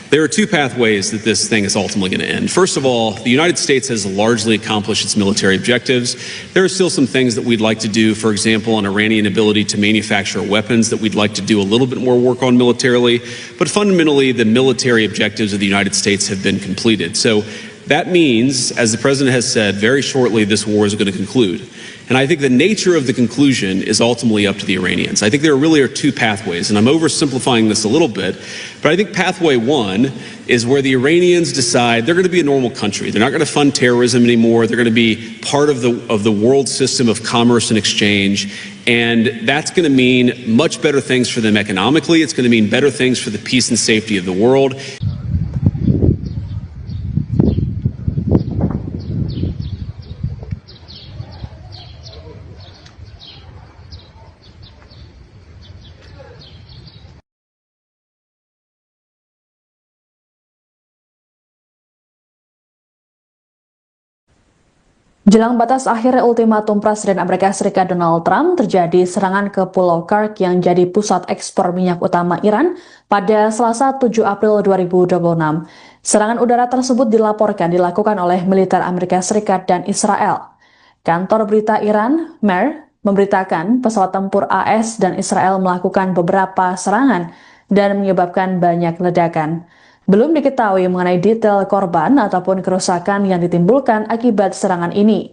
There are two pathways that this thing is ultimately going to end. First of all, the United States has largely accomplished its military objectives. There are still some things that we'd like to do, for example, on Iranian ability to manufacture weapons that we'd like to do a little bit more work on militarily. But fundamentally, the military objectives of the United States have been completed. So that means, as the president has said, very shortly this war is going to conclude. And I think the nature of the conclusion is ultimately up to the Iranians. I think there really are two pathways, and I'm oversimplifying this a little bit, but I think pathway one is where the Iranians decide they're going to be a normal country. They're not going to fund terrorism anymore. They're going to be part of the world system of commerce and exchange, and that's going to mean much better things for them economically. It's going to mean better things for the peace and safety of the world. Jelang batas akhir ultimatum Presiden Amerika Serikat Donald Trump, terjadi serangan ke Pulau Kursk yang jadi pusat ekspor minyak utama Iran pada Selasa 7 April 2026. Serangan udara tersebut dilakukan oleh militer Amerika Serikat dan Israel. Kantor berita Iran, MER, memberitakan pesawat tempur AS dan Israel melakukan beberapa serangan dan menyebabkan banyak ledakan. Belum diketahui mengenai detail korban ataupun kerusakan yang ditimbulkan akibat serangan ini.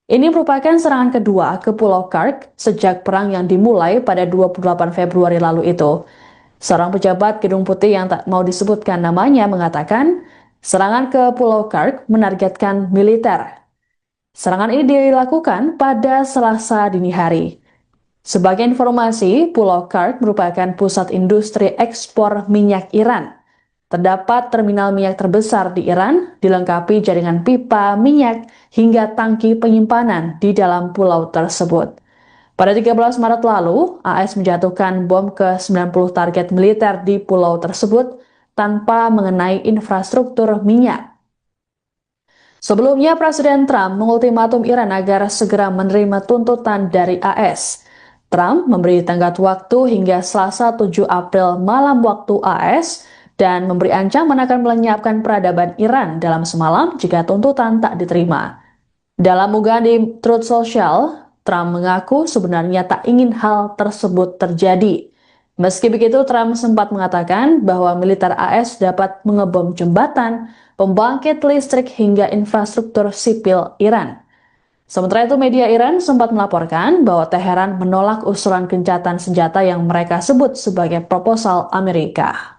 Ini merupakan serangan kedua ke Pulau Kursk sejak perang yang dimulai pada 28 Februari lalu itu. Seorang pejabat Gedung Putih yang tak mau disebutkan namanya mengatakan, serangan ke Pulau Kursk menargetkan militer. Serangan ini dilakukan pada Selasa dini hari. Sebagai informasi, Pulau Kursk merupakan pusat industri ekspor minyak Iran. Terdapat terminal minyak terbesar di Iran, dilengkapi jaringan pipa minyak hingga tangki penyimpanan di dalam pulau tersebut. Pada 13 Maret lalu, AS menjatuhkan bom ke 90 target militer di pulau tersebut tanpa mengenai infrastruktur minyak. Sebelumnya, Presiden Trump mengultimatum Iran agar segera menerima tuntutan dari AS. Trump memberi tenggat waktu hingga Selasa 7 April malam waktu AS, dan memberi ancaman akan melenyapkan peradaban Iran dalam semalam jika tuntutan tak diterima. Dalam unggahan di Truth Social, Trump mengaku sebenarnya tak ingin hal tersebut terjadi. Meski begitu, Trump sempat mengatakan bahwa militer AS dapat mengebom jembatan, pembangkit listrik hingga infrastruktur sipil Iran. Sementara itu, media Iran sempat melaporkan bahwa Teheran menolak usulan gencatan senjata yang mereka sebut sebagai proposal Amerika.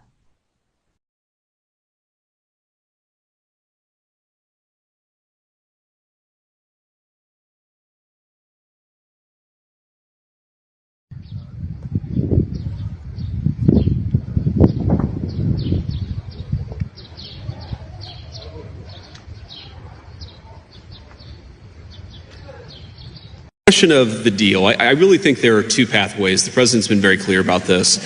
Question of the deal. I really think there are two pathways. The president's been very clear about this.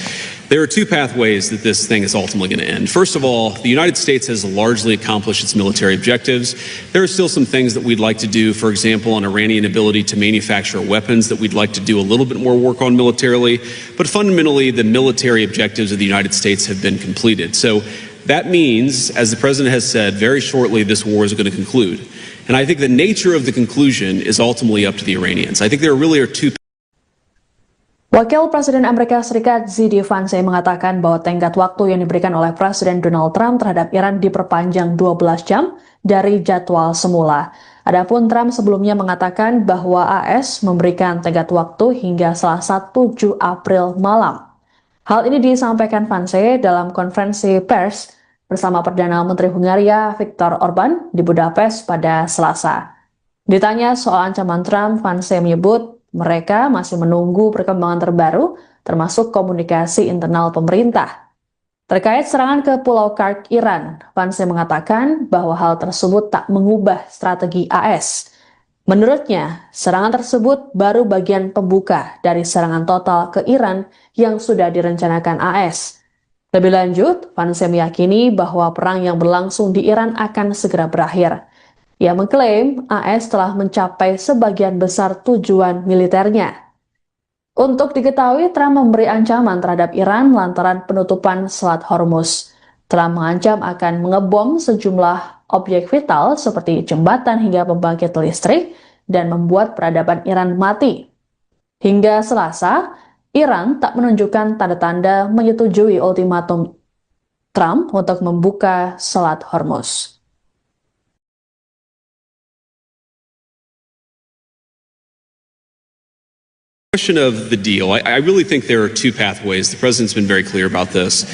There are two pathways that this thing is ultimately going to end. First of all, the United States has largely accomplished its military objectives. There are still some things that we'd like to do, for example, on Iranian ability to manufacture weapons that we'd like to do a little bit more work on militarily. But fundamentally, the military objectives of the United States have been completed. So that means, as the president has said, very shortly this war is going to conclude. And I think the nature of the conclusion is ultimately up to the Iranians. I think there really are two. Wakil Presiden Amerika Serikat JD Vance mengatakan bahwa tenggat waktu yang diberikan oleh Presiden Donald Trump terhadap Iran diperpanjang 12 jam dari jadwal semula. Adapun Trump sebelumnya mengatakan bahwa AS memberikan tenggat waktu hingga Selasa 7 April malam. Hal ini disampaikan Vance dalam konferensi pers bersama Perdana Menteri Hungaria Viktor Orban di Budapest pada Selasa. Ditanya soal ancaman Trump, Vance menyebut mereka masih menunggu perkembangan terbaru, termasuk komunikasi internal pemerintah. Terkait serangan ke Pulau Kursk Iran, Vance mengatakan bahwa hal tersebut tak mengubah strategi AS. Menurutnya, serangan tersebut baru bagian pembuka dari serangan total ke Iran yang sudah direncanakan AS. Lebih lanjut, Vance meyakini bahwa perang yang berlangsung di Iran akan segera berakhir. Ia mengklaim AS telah mencapai sebagian besar tujuan militernya. Untuk diketahui, Trump memberi ancaman terhadap Iran lantaran penutupan Selat Hormuz. Trump mengancam akan mengebom sejumlah objek vital seperti jembatan hingga pembangkit listrik dan membuat peradaban Iran mati. Hingga Selasa, Iran tak menunjukkan tanda-tanda menyetujui ultimatum Trump untuk membuka Selat Hormuz. Question of the deal. I really think there are two pathways. The president's been very clear about this.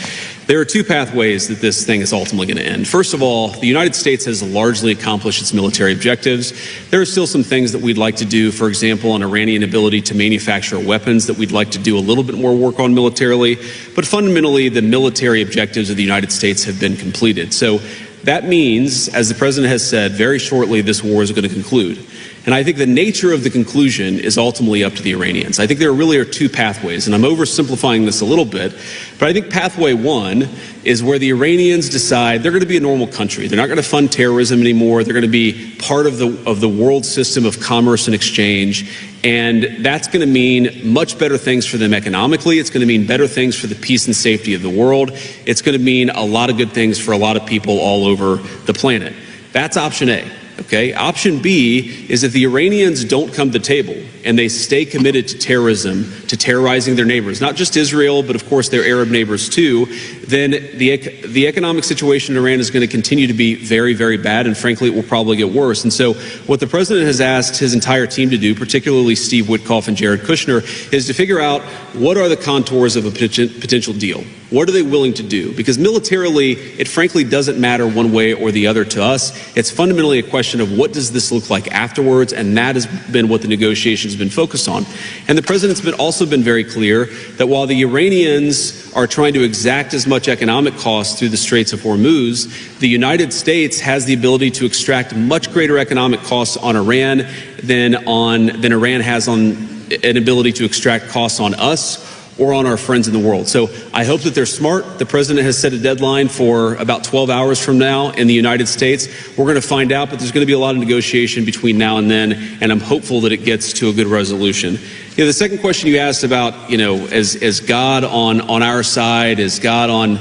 There are two pathways that this thing is ultimately going to end. First of all, the United States has largely accomplished its military objectives. There are still some things that we'd like to do, for example, on Iranian ability to manufacture weapons that we'd like to do a little bit more work on militarily. But fundamentally, the military objectives of the United States have been completed. So that means, as the president has said, very shortly this war is going to conclude. And I think the nature of the conclusion is ultimately up to the Iranians. I think there really are two pathways, and I'm oversimplifying this a little bit, but I think pathway one is where the Iranians decide they're going to be a normal country. They're not going to fund terrorism anymore. They're going to be part of the world system of commerce and exchange. And that's going to mean much better things for them economically. It's going to mean better things for the peace and safety of the world. It's going to mean a lot of good things for a lot of people all over the planet. That's option A. Okay. Option B is if the Iranians don't come to the table and they stay committed to terrorism, to terrorizing their neighbors, not just Israel, but of course their Arab neighbors too, then the economic situation in Iran is going to continue to be very, very bad, and frankly, it will probably get worse. And so what the president has asked his entire team to do, particularly Steve Witkoff and Jared Kushner, is to figure out what are the contours of a potential deal. What are they willing to do? Because militarily, it frankly doesn't matter one way or the other to us. It's fundamentally a question of what does this look like afterwards, and that has been what the negotiations have been focused on. And the president's also been very clear that while the Iranians are trying to exact as much economic cost through the Straits of Hormuz, the United States has the ability to extract much greater economic costs on Iran than Iran has on an ability to extract costs on us or on our friends in the world. So I hope that they're smart. The president has set a deadline for about 12 hours from now in the United States. We're going to find out, but there's going to be a lot of negotiation between now and then, and I'm hopeful that it gets to a good resolution. The second question you asked about, is God on our side? Is God on,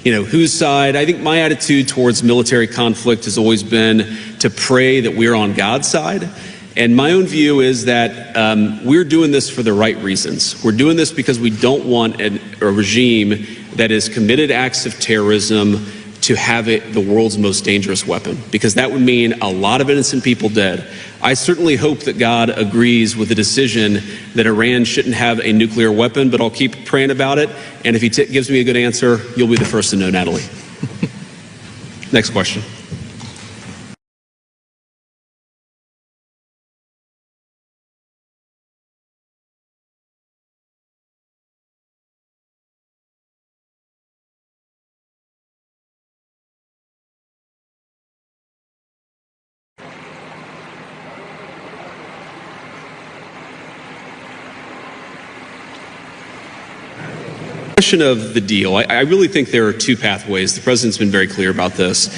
whose side? I think my attitude towards military conflict has always been to pray that we're on God's side. And my own view is that we're doing this for the right reasons. We're doing this because we don't want a regime that has committed acts of terrorism to have the world's most dangerous weapon, because that would mean a lot of innocent people dead. I certainly hope that God agrees with the decision that Iran shouldn't have a nuclear weapon, but I'll keep praying about it. And if he gives me a good answer, you'll be the first to know, Natalie. Next question. Question of the deal. I really think there are two pathways. The president's been very clear about this.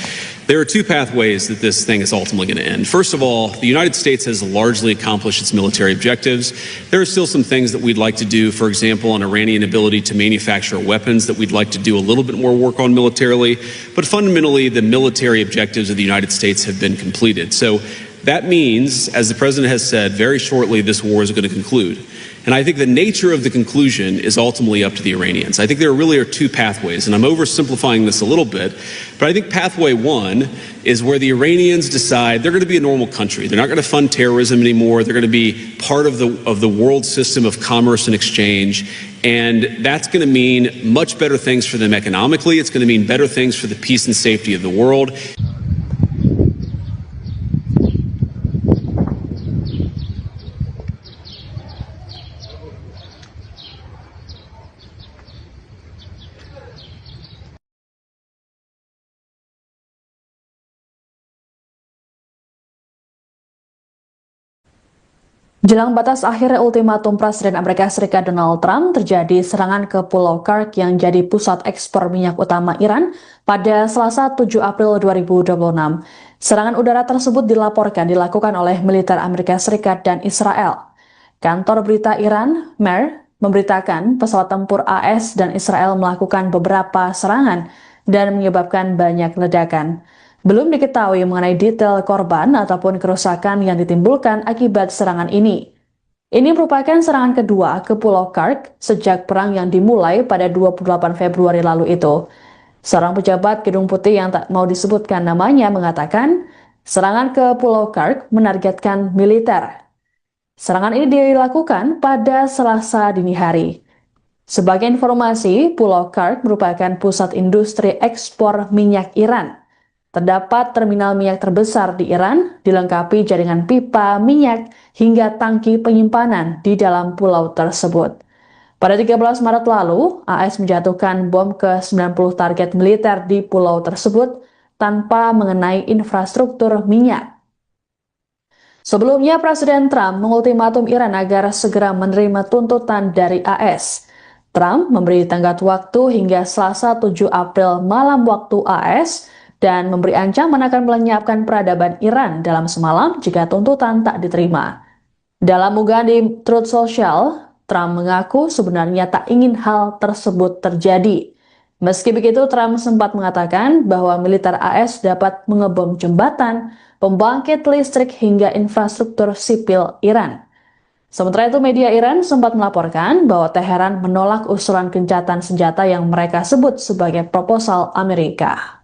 There are two pathways that this thing is ultimately going to end. First of all, the United States has largely accomplished its military objectives. There are still some things that we'd like to do, for example, on Iranian ability to manufacture weapons that we'd like to do a little bit more work on militarily. But fundamentally, the military objectives of the United States have been completed. So that means, as the president has said, very shortly this war is going to conclude. And I think the nature of the conclusion is ultimately up to the Iranians. I think there really are two pathways, and I'm oversimplifying this a little bit, but I think pathway one is where the Iranians decide they're going to be a normal country. They're not going to fund terrorism anymore. They're going to be part of the world system of commerce and exchange. And that's going to mean much better things for them economically. It's going to mean better things for the peace and safety of the world. Jelang batas akhir ultimatum Presiden Amerika Serikat Donald Trump, terjadi serangan ke Pulau Kursk yang jadi pusat ekspor minyak utama Iran pada Selasa 7 April 2026. Serangan udara tersebut dilaporkan dilakukan oleh militer Amerika Serikat dan Israel. Kantor berita Iran, MER, memberitakan pesawat tempur AS dan Israel melakukan beberapa serangan dan menyebabkan banyak ledakan. Belum diketahui mengenai detail korban ataupun kerusakan yang ditimbulkan akibat serangan ini. Ini merupakan serangan kedua ke Pulau Kark sejak perang yang dimulai pada 28 Februari lalu itu. Seorang pejabat Gedung Putih yang tak mau disebutkan namanya mengatakan, serangan ke Pulau Kark menargetkan militer. Serangan ini dilakukan pada Selasa dini hari. Sebagai informasi, Pulau Kark merupakan pusat industri ekspor minyak Iran. Terdapat terminal minyak terbesar di Iran, dilengkapi jaringan pipa minyak hingga tangki penyimpanan di dalam pulau tersebut. Pada 13 Maret lalu, AS menjatuhkan bom ke 90 target militer di pulau tersebut tanpa mengenai infrastruktur minyak. Sebelumnya, Presiden Trump mengultimatum Iran agar segera menerima tuntutan dari AS. Trump memberi tenggat waktu hingga Selasa 7 April malam waktu AS dan memberi ancaman akan melenyapkan peradaban Iran dalam semalam jika tuntutan tak diterima. Dalam unggahan di Truth Social, Trump mengaku sebenarnya tak ingin hal tersebut terjadi. Meski begitu, Trump sempat mengatakan bahwa militer AS dapat mengebom jembatan, pembangkit listrik hingga infrastruktur sipil Iran. Sementara itu, media Iran sempat melaporkan bahwa Teheran menolak usulan gencatan senjata yang mereka sebut sebagai proposal Amerika.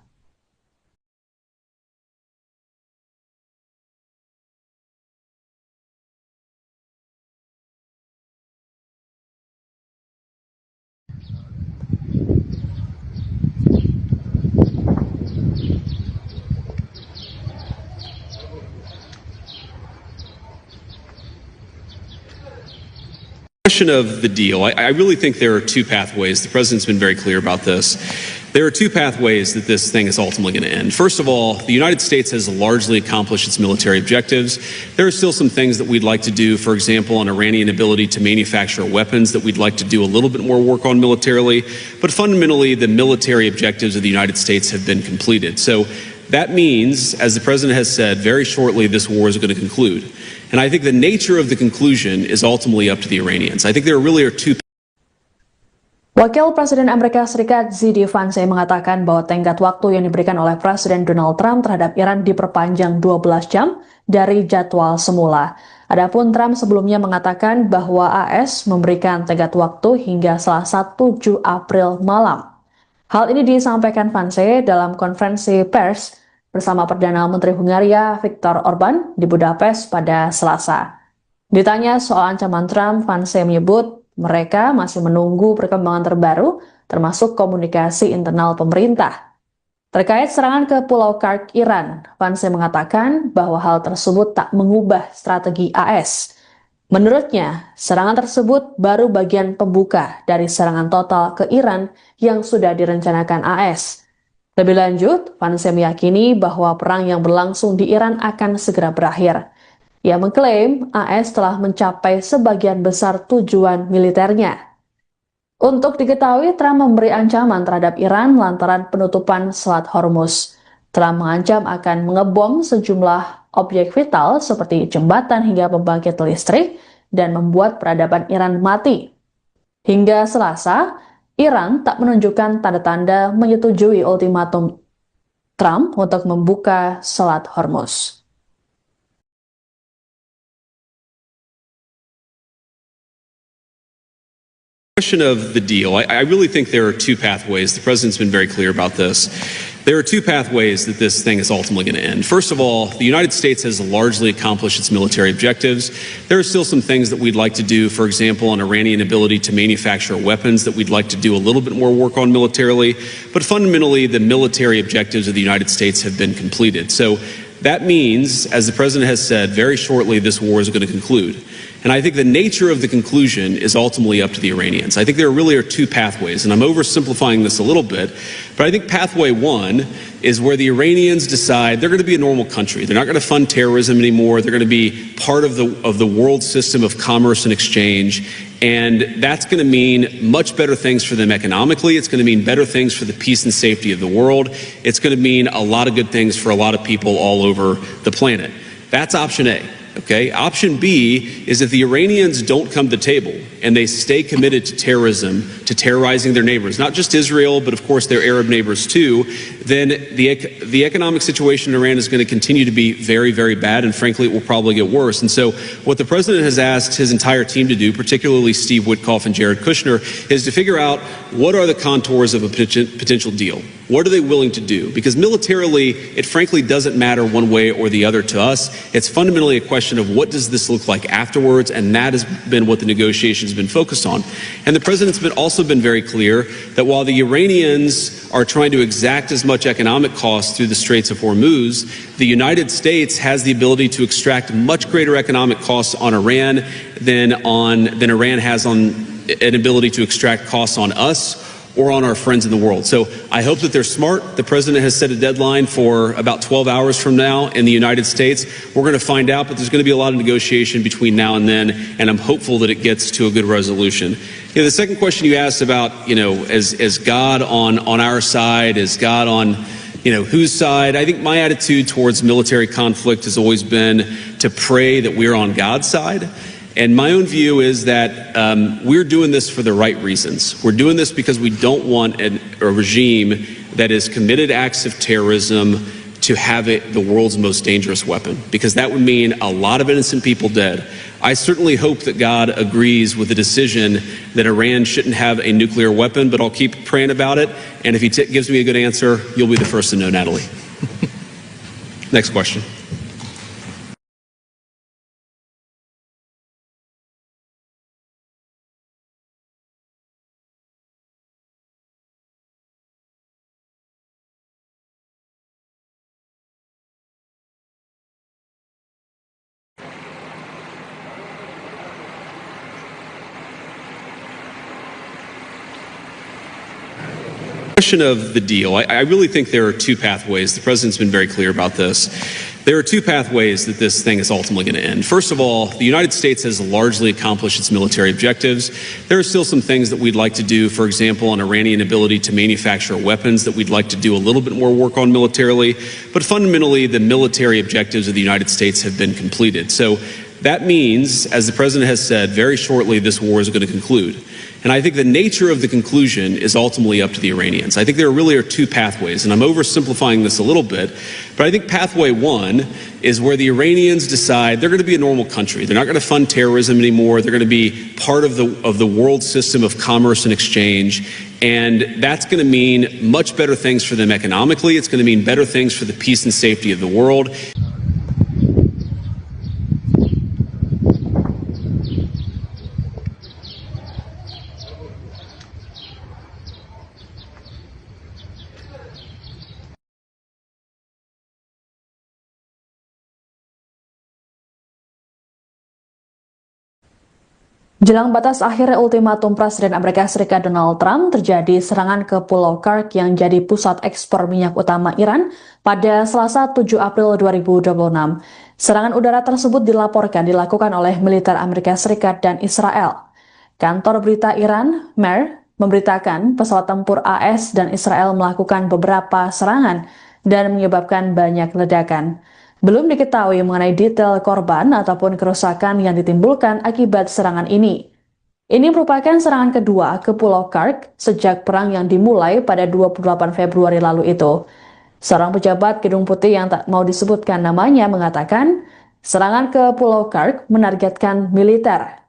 Question of the deal. I really think there are two pathways. The president's been very clear about this. There are two pathways that this thing is ultimately going to end. First of all, the United States has largely accomplished its military objectives. There are still some things that we'd like to do, for example, on Iranian ability to manufacture weapons that we'd like to do a little bit more work on militarily. But fundamentally, the military objectives of the United States have been completed. So that means, as the president has said, very shortly this war is going to conclude. And I think the nature of the conclusion is ultimately up to the Iranians. I think there really are two. Wakil Presiden Amerika Serikat Z.D. Vance mengatakan bahwa tenggat waktu yang diberikan oleh Presiden Donald Trump terhadap Iran diperpanjang 12 jam dari jadwal semula. Adapun Trump sebelumnya mengatakan bahwa AS memberikan tenggat waktu hingga Selasa 7 April malam. Hal ini disampaikan Vance dalam konferensi pers bersama Perdana Menteri Hungaria Viktor Orban di Budapest pada Selasa. Ditanya soal ancaman Trump, Vance menyebut mereka masih menunggu perkembangan terbaru, termasuk komunikasi internal pemerintah. Terkait serangan ke Pulau Kark, Iran, Vance mengatakan bahwa hal tersebut tak mengubah strategi AS. Menurutnya, serangan tersebut baru bagian pembuka dari serangan total ke Iran yang sudah direncanakan AS. Lebih lanjut, Vance meyakini bahwa perang yang berlangsung di Iran akan segera berakhir. Ia mengklaim AS telah mencapai sebagian besar tujuan militernya. Untuk diketahui, Trump memberi ancaman terhadap Iran lantaran penutupan Selat Hormuz. Trump mengancam akan mengebom sejumlah objek vital seperti jembatan hingga pembangkit listrik dan membuat peradaban Iran mati. Hingga Selasa, Iran tak menunjukkan tanda-tanda menyetujui ultimatum Trump untuk membuka Selat Hormuz. Question of the deal. I really think there are two pathways. The president's been very clear about this. There are two pathways that this thing is ultimately going to end. First of all, the United States has largely accomplished its military objectives. There are still some things that we'd like to do, for example, on Iranian ability to manufacture weapons that we'd like to do a little bit more work on militarily. But fundamentally, the military objectives of the United States have been completed. So that means, as the president has said, very shortly this war is going to conclude. And I think the nature of the conclusion is ultimately up to the Iranians. I think there really are two pathways, and I'm oversimplifying this a little bit, but I think pathway one is where the Iranians decide they're going to be a normal country. They're not going to fund terrorism anymore. They're going to be part of the world system of commerce and exchange, and that's going to mean much better things for them economically. It's going to mean better things for the peace and safety of the world. It's going to mean a lot of good things for a lot of people all over the planet. That's option A. Okay. Option B is if the Iranians don't come to the table and they stay committed to terrorism, to terrorizing their neighbors, not just Israel, but of course their Arab neighbors too, then the economic situation in Iran is going to continue to be very, very bad. And frankly, it will probably get worse. And so what the president has asked his entire team to do, particularly Steve Witkoff and Jared Kushner, is to figure out what are the contours of a potential deal. What are they willing to do? Because militarily, it frankly doesn't matter one way or the other to us. It's fundamentally a question of what does this look like afterwards, and that has been what the negotiations have been focused on. And the president's also been very clear that while the Iranians are trying to exact as much economic cost through the Straits of Hormuz, the United States has the ability to extract much greater economic costs on Iran than Iran has on an ability to extract costs on us or on our friends in the world. So I hope that they're smart. The president has set a deadline for about 12 hours from now in the United States. We're going to find out, but there's going to be a lot of negotiation between now and then, and I'm hopeful that it gets to a good resolution. The second question you asked about, is God on our side? Is God on, whose side? I think my attitude towards military conflict has always been to pray that we're on God's side. And my own view is that we're doing this for the right reasons. We're doing this because we don't want a regime that has committed acts of terrorism to have it the world's most dangerous weapon, because that would mean a lot of innocent people dead. I certainly hope that God agrees with the decision that Iran shouldn't have a nuclear weapon, but I'll keep praying about it. And if he gives me a good answer, you'll be the first to know, Natalie. Next question. Question of the deal. I really think there are two pathways. The president's been very clear about this. There are two pathways that this thing is ultimately going to end. First of all, the United States has largely accomplished its military objectives. There are still some things that we'd like to do, for example, on Iranian ability to manufacture weapons that we'd like to do a little bit more work on militarily. But fundamentally, the military objectives of the United States have been completed. So that means, as the president has said, very shortly this war is going to conclude. And I think the nature of the conclusion is ultimately up to the Iranians. I think there really are two pathways, and I'm oversimplifying this a little bit, but I think pathway one is where the Iranians decide they're going to be a normal country. They're not going to fund terrorism anymore. They're going to be part of the world system of commerce and exchange, and that's going to mean much better things for them economically. It's going to mean better things for the peace and safety of the world. Jelang batas akhir ultimatum Presiden Amerika Serikat Donald Trump, terjadi serangan ke Pulau Kursk yang jadi pusat ekspor minyak utama Iran pada Selasa 7 April 2026. Serangan udara tersebut dilaporkan dilakukan oleh militer Amerika Serikat dan Israel. Kantor berita Iran, MER, memberitakan pesawat tempur AS dan Israel melakukan beberapa serangan dan menyebabkan banyak ledakan. Belum diketahui mengenai detail korban ataupun kerusakan yang ditimbulkan akibat serangan ini. Ini merupakan serangan kedua ke Pulau Kursk sejak perang yang dimulai pada 28 Februari lalu itu. Seorang pejabat Gedung Putih yang tak mau disebutkan namanya mengatakan, serangan ke Pulau Kursk menargetkan militer.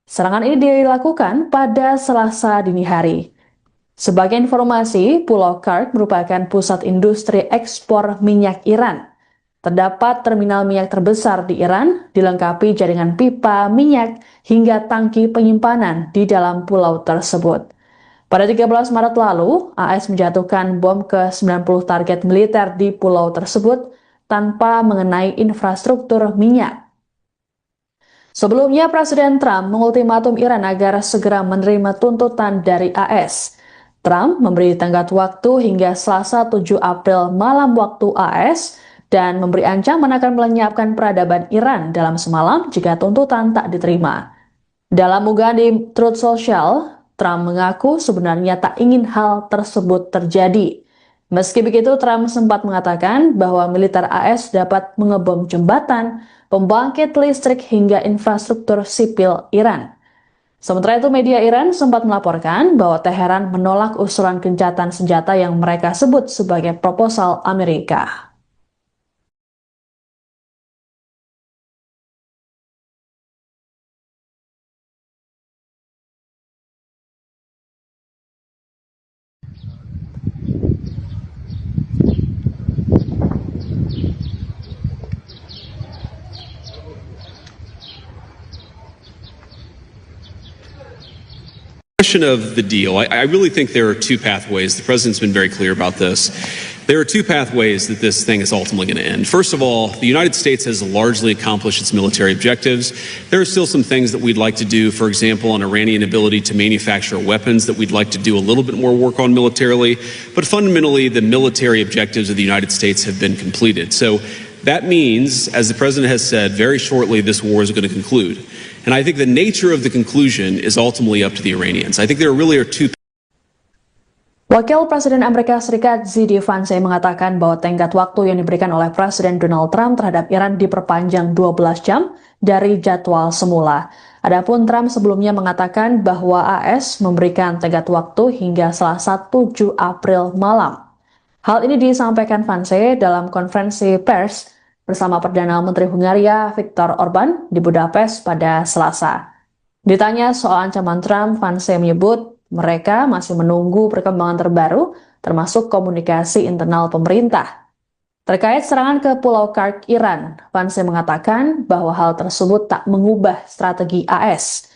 Serangan ini dilakukan pada Selasa dini hari. Sebagai informasi, Pulau Kursk merupakan pusat industri ekspor minyak Iran. Terdapat terminal minyak terbesar di Iran, dilengkapi jaringan pipa minyak hingga tangki penyimpanan di dalam pulau tersebut. Pada 13 Maret lalu, AS menjatuhkan bom ke 90 target militer di pulau tersebut tanpa mengenai infrastruktur minyak. Sebelumnya, Presiden Trump mengultimatum Iran agar segera menerima tuntutan dari AS. Trump memberi tenggat waktu hingga Selasa 7 April malam waktu AS, dan memberi ancaman akan melenyapkan peradaban Iran dalam semalam jika tuntutan tak diterima. Dalam unggahan di Truth Social, Trump mengaku sebenarnya tak ingin hal tersebut terjadi. Meski begitu, Trump sempat mengatakan bahwa militer AS dapat mengebom jembatan, pembangkit listrik hingga infrastruktur sipil Iran. Sementara itu, media Iran sempat melaporkan bahwa Teheran menolak usulan gencatan senjata yang mereka sebut sebagai proposal Amerika. Question of the deal. I really think there are two pathways. The president's been very clear about this. There are two pathways that this thing is ultimately going to end. First of all, the United States has largely accomplished its military objectives. There are still some things that we'd like to do, for example, on Iranian ability to manufacture weapons that we'd like to do a little bit more work on militarily. But fundamentally, the military objectives of the United States have been completed. So that means, as the president has said, very shortly this war is going to conclude. And I think the nature of the conclusion is ultimately up to the Iranians. I think there really are two. Wakil Presiden Amerika Serikat Z.D. Vance mengatakan bahwa tenggat waktu yang diberikan oleh Presiden Donald Trump terhadap Iran diperpanjang 12 jam dari jadwal semula. Adapun Trump sebelumnya mengatakan bahwa AS memberikan tenggat waktu hingga Selasa 7 April malam. Hal ini disampaikan Vance dalam konferensi pers bersama Perdana Menteri Hungaria Viktor Orban di Budapest pada Selasa. Ditanya soal ancaman Trump, Vance menyebut mereka masih menunggu perkembangan terbaru, termasuk komunikasi internal pemerintah. Terkait serangan ke Pulau Kark, Iran, Vance mengatakan bahwa hal tersebut tak mengubah strategi AS.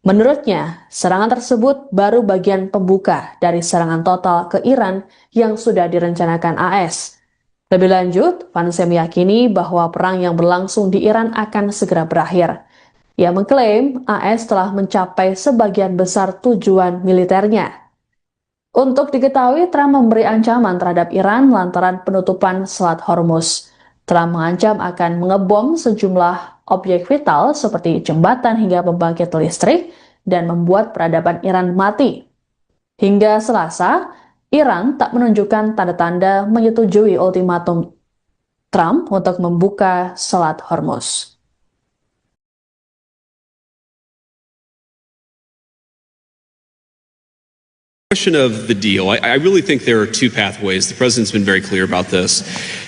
Menurutnya, serangan tersebut baru bagian pembuka dari serangan total ke Iran yang sudah direncanakan AS. Lebih lanjut, Vance meyakini bahwa perang yang berlangsung di Iran akan segera berakhir. Ia mengklaim AS telah mencapai sebagian besar tujuan militernya. Untuk diketahui, Trump memberi ancaman terhadap Iran lantaran penutupan Selat Hormuz. Trump mengancam akan mengebom sejumlah objek vital seperti jembatan hingga pembangkit listrik dan membuat peradaban Iran mati. Hingga Selasa, Iran tak menunjukkan tanda-tanda menyetujui ultimatum Trump untuk membuka Selat Hormuz. Question of the deal. I really think there are two pathways. The president's been very clear about this.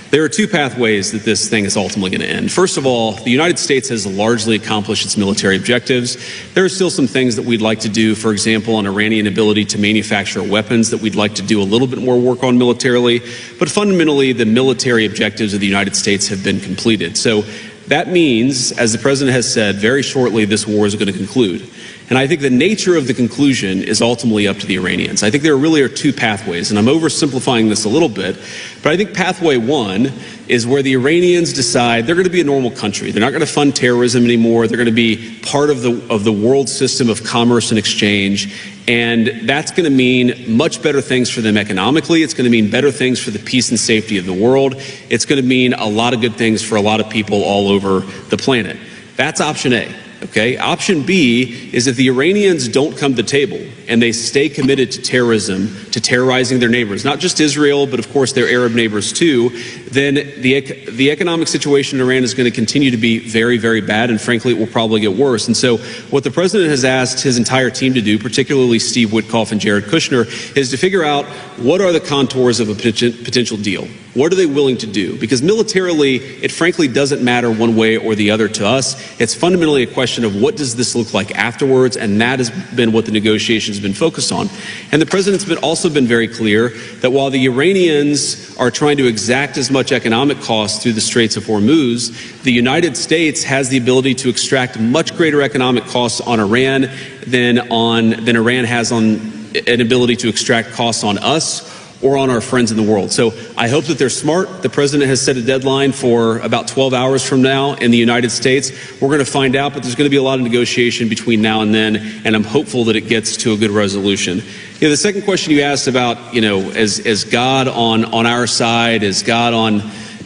There are two pathways that this thing is ultimately going to end. First of all, the United States has largely accomplished its military objectives. There are still some things that we'd like to do, for example, on Iranian ability to manufacture weapons that we'd like to do a little bit more work on militarily. But fundamentally, the military objectives of the United States have been completed. So that means, as the president has said, very shortly this war is going to conclude. And I think the nature of the conclusion is ultimately up to the Iranians. I think there really are two pathways, and I'm oversimplifying this a little bit, but I think pathway one is where the Iranians decide they're going to be a normal country. They're not going to fund terrorism anymore. They're going to be part of the world system of commerce and exchange, and that's going to mean much better things for them economically. It's going to mean better things for the peace and safety of the world. It's going to mean a lot of good things for a lot of people all over the planet. That's option A. Okay. Option B is if the Iranians don't come to the table and they stay committed to terrorism, to terrorizing their neighbors, not just Israel, but of course their Arab neighbors too, then the economic situation in Iran is going to continue to be very, very bad, and frankly, it will probably get worse. And so what the president has asked his entire team to do, particularly Steve Witkoff and Jared Kushner, is to figure out what are the contours of a potential deal. What are they willing to do? Because militarily, it frankly doesn't matter one way or the other to us. It's fundamentally a question of what does this look like afterwards, and that has been what the negotiations have been focused on. And the president's also been very clear that while the Iranians are trying to exact as much economic cost through the Straits of Hormuz, the United States has the ability to extract much greater economic costs on Iran than Iran has on an ability to extract costs on us or on our friends in the world. So I hope that they're smart. The president has set a deadline for about 12 hours from now in the United States. We're going to find out, but there's going to be a lot of negotiation between now and then, and I'm hopeful that it gets to a good resolution. The second question you asked about, is God on our side? Is God on,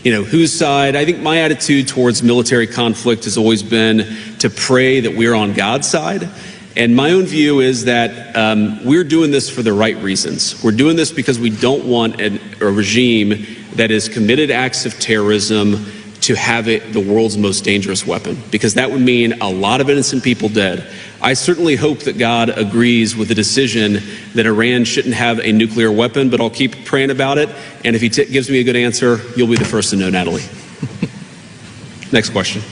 whose side? I think my attitude towards military conflict has always been to pray that we're on God's side. And my own view is that we're doing this for the right reasons. We're doing this because we don't want a regime that has committed acts of terrorism to have it the world's most dangerous weapon, because that would mean a lot of innocent people dead. I certainly hope that God agrees with the decision that Iran shouldn't have a nuclear weapon, but I'll keep praying about it. And if he gives me a good answer, you'll be the first to know, Natalie. Next question.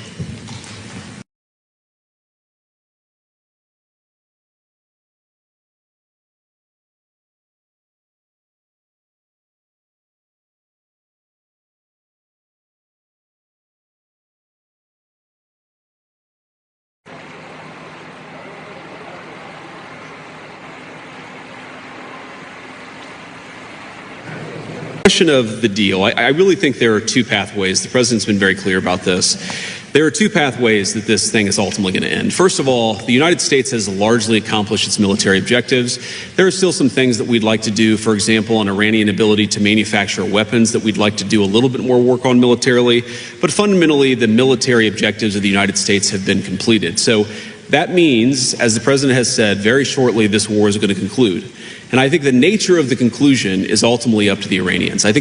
Question of the deal. I really think there are two pathways. The president's been very clear about this. There are two pathways that this thing is ultimately going to end. First of all, the United States has largely accomplished its military objectives. There are still some things that we'd like to do, for example, on Iranian ability to manufacture weapons that we'd like to do a little bit more work on militarily. But fundamentally, the military objectives of the United States have been completed. So that means, as the president has said, very shortly this war is going to conclude. And I think the nature of the conclusion is ultimately up to the Iranians. I think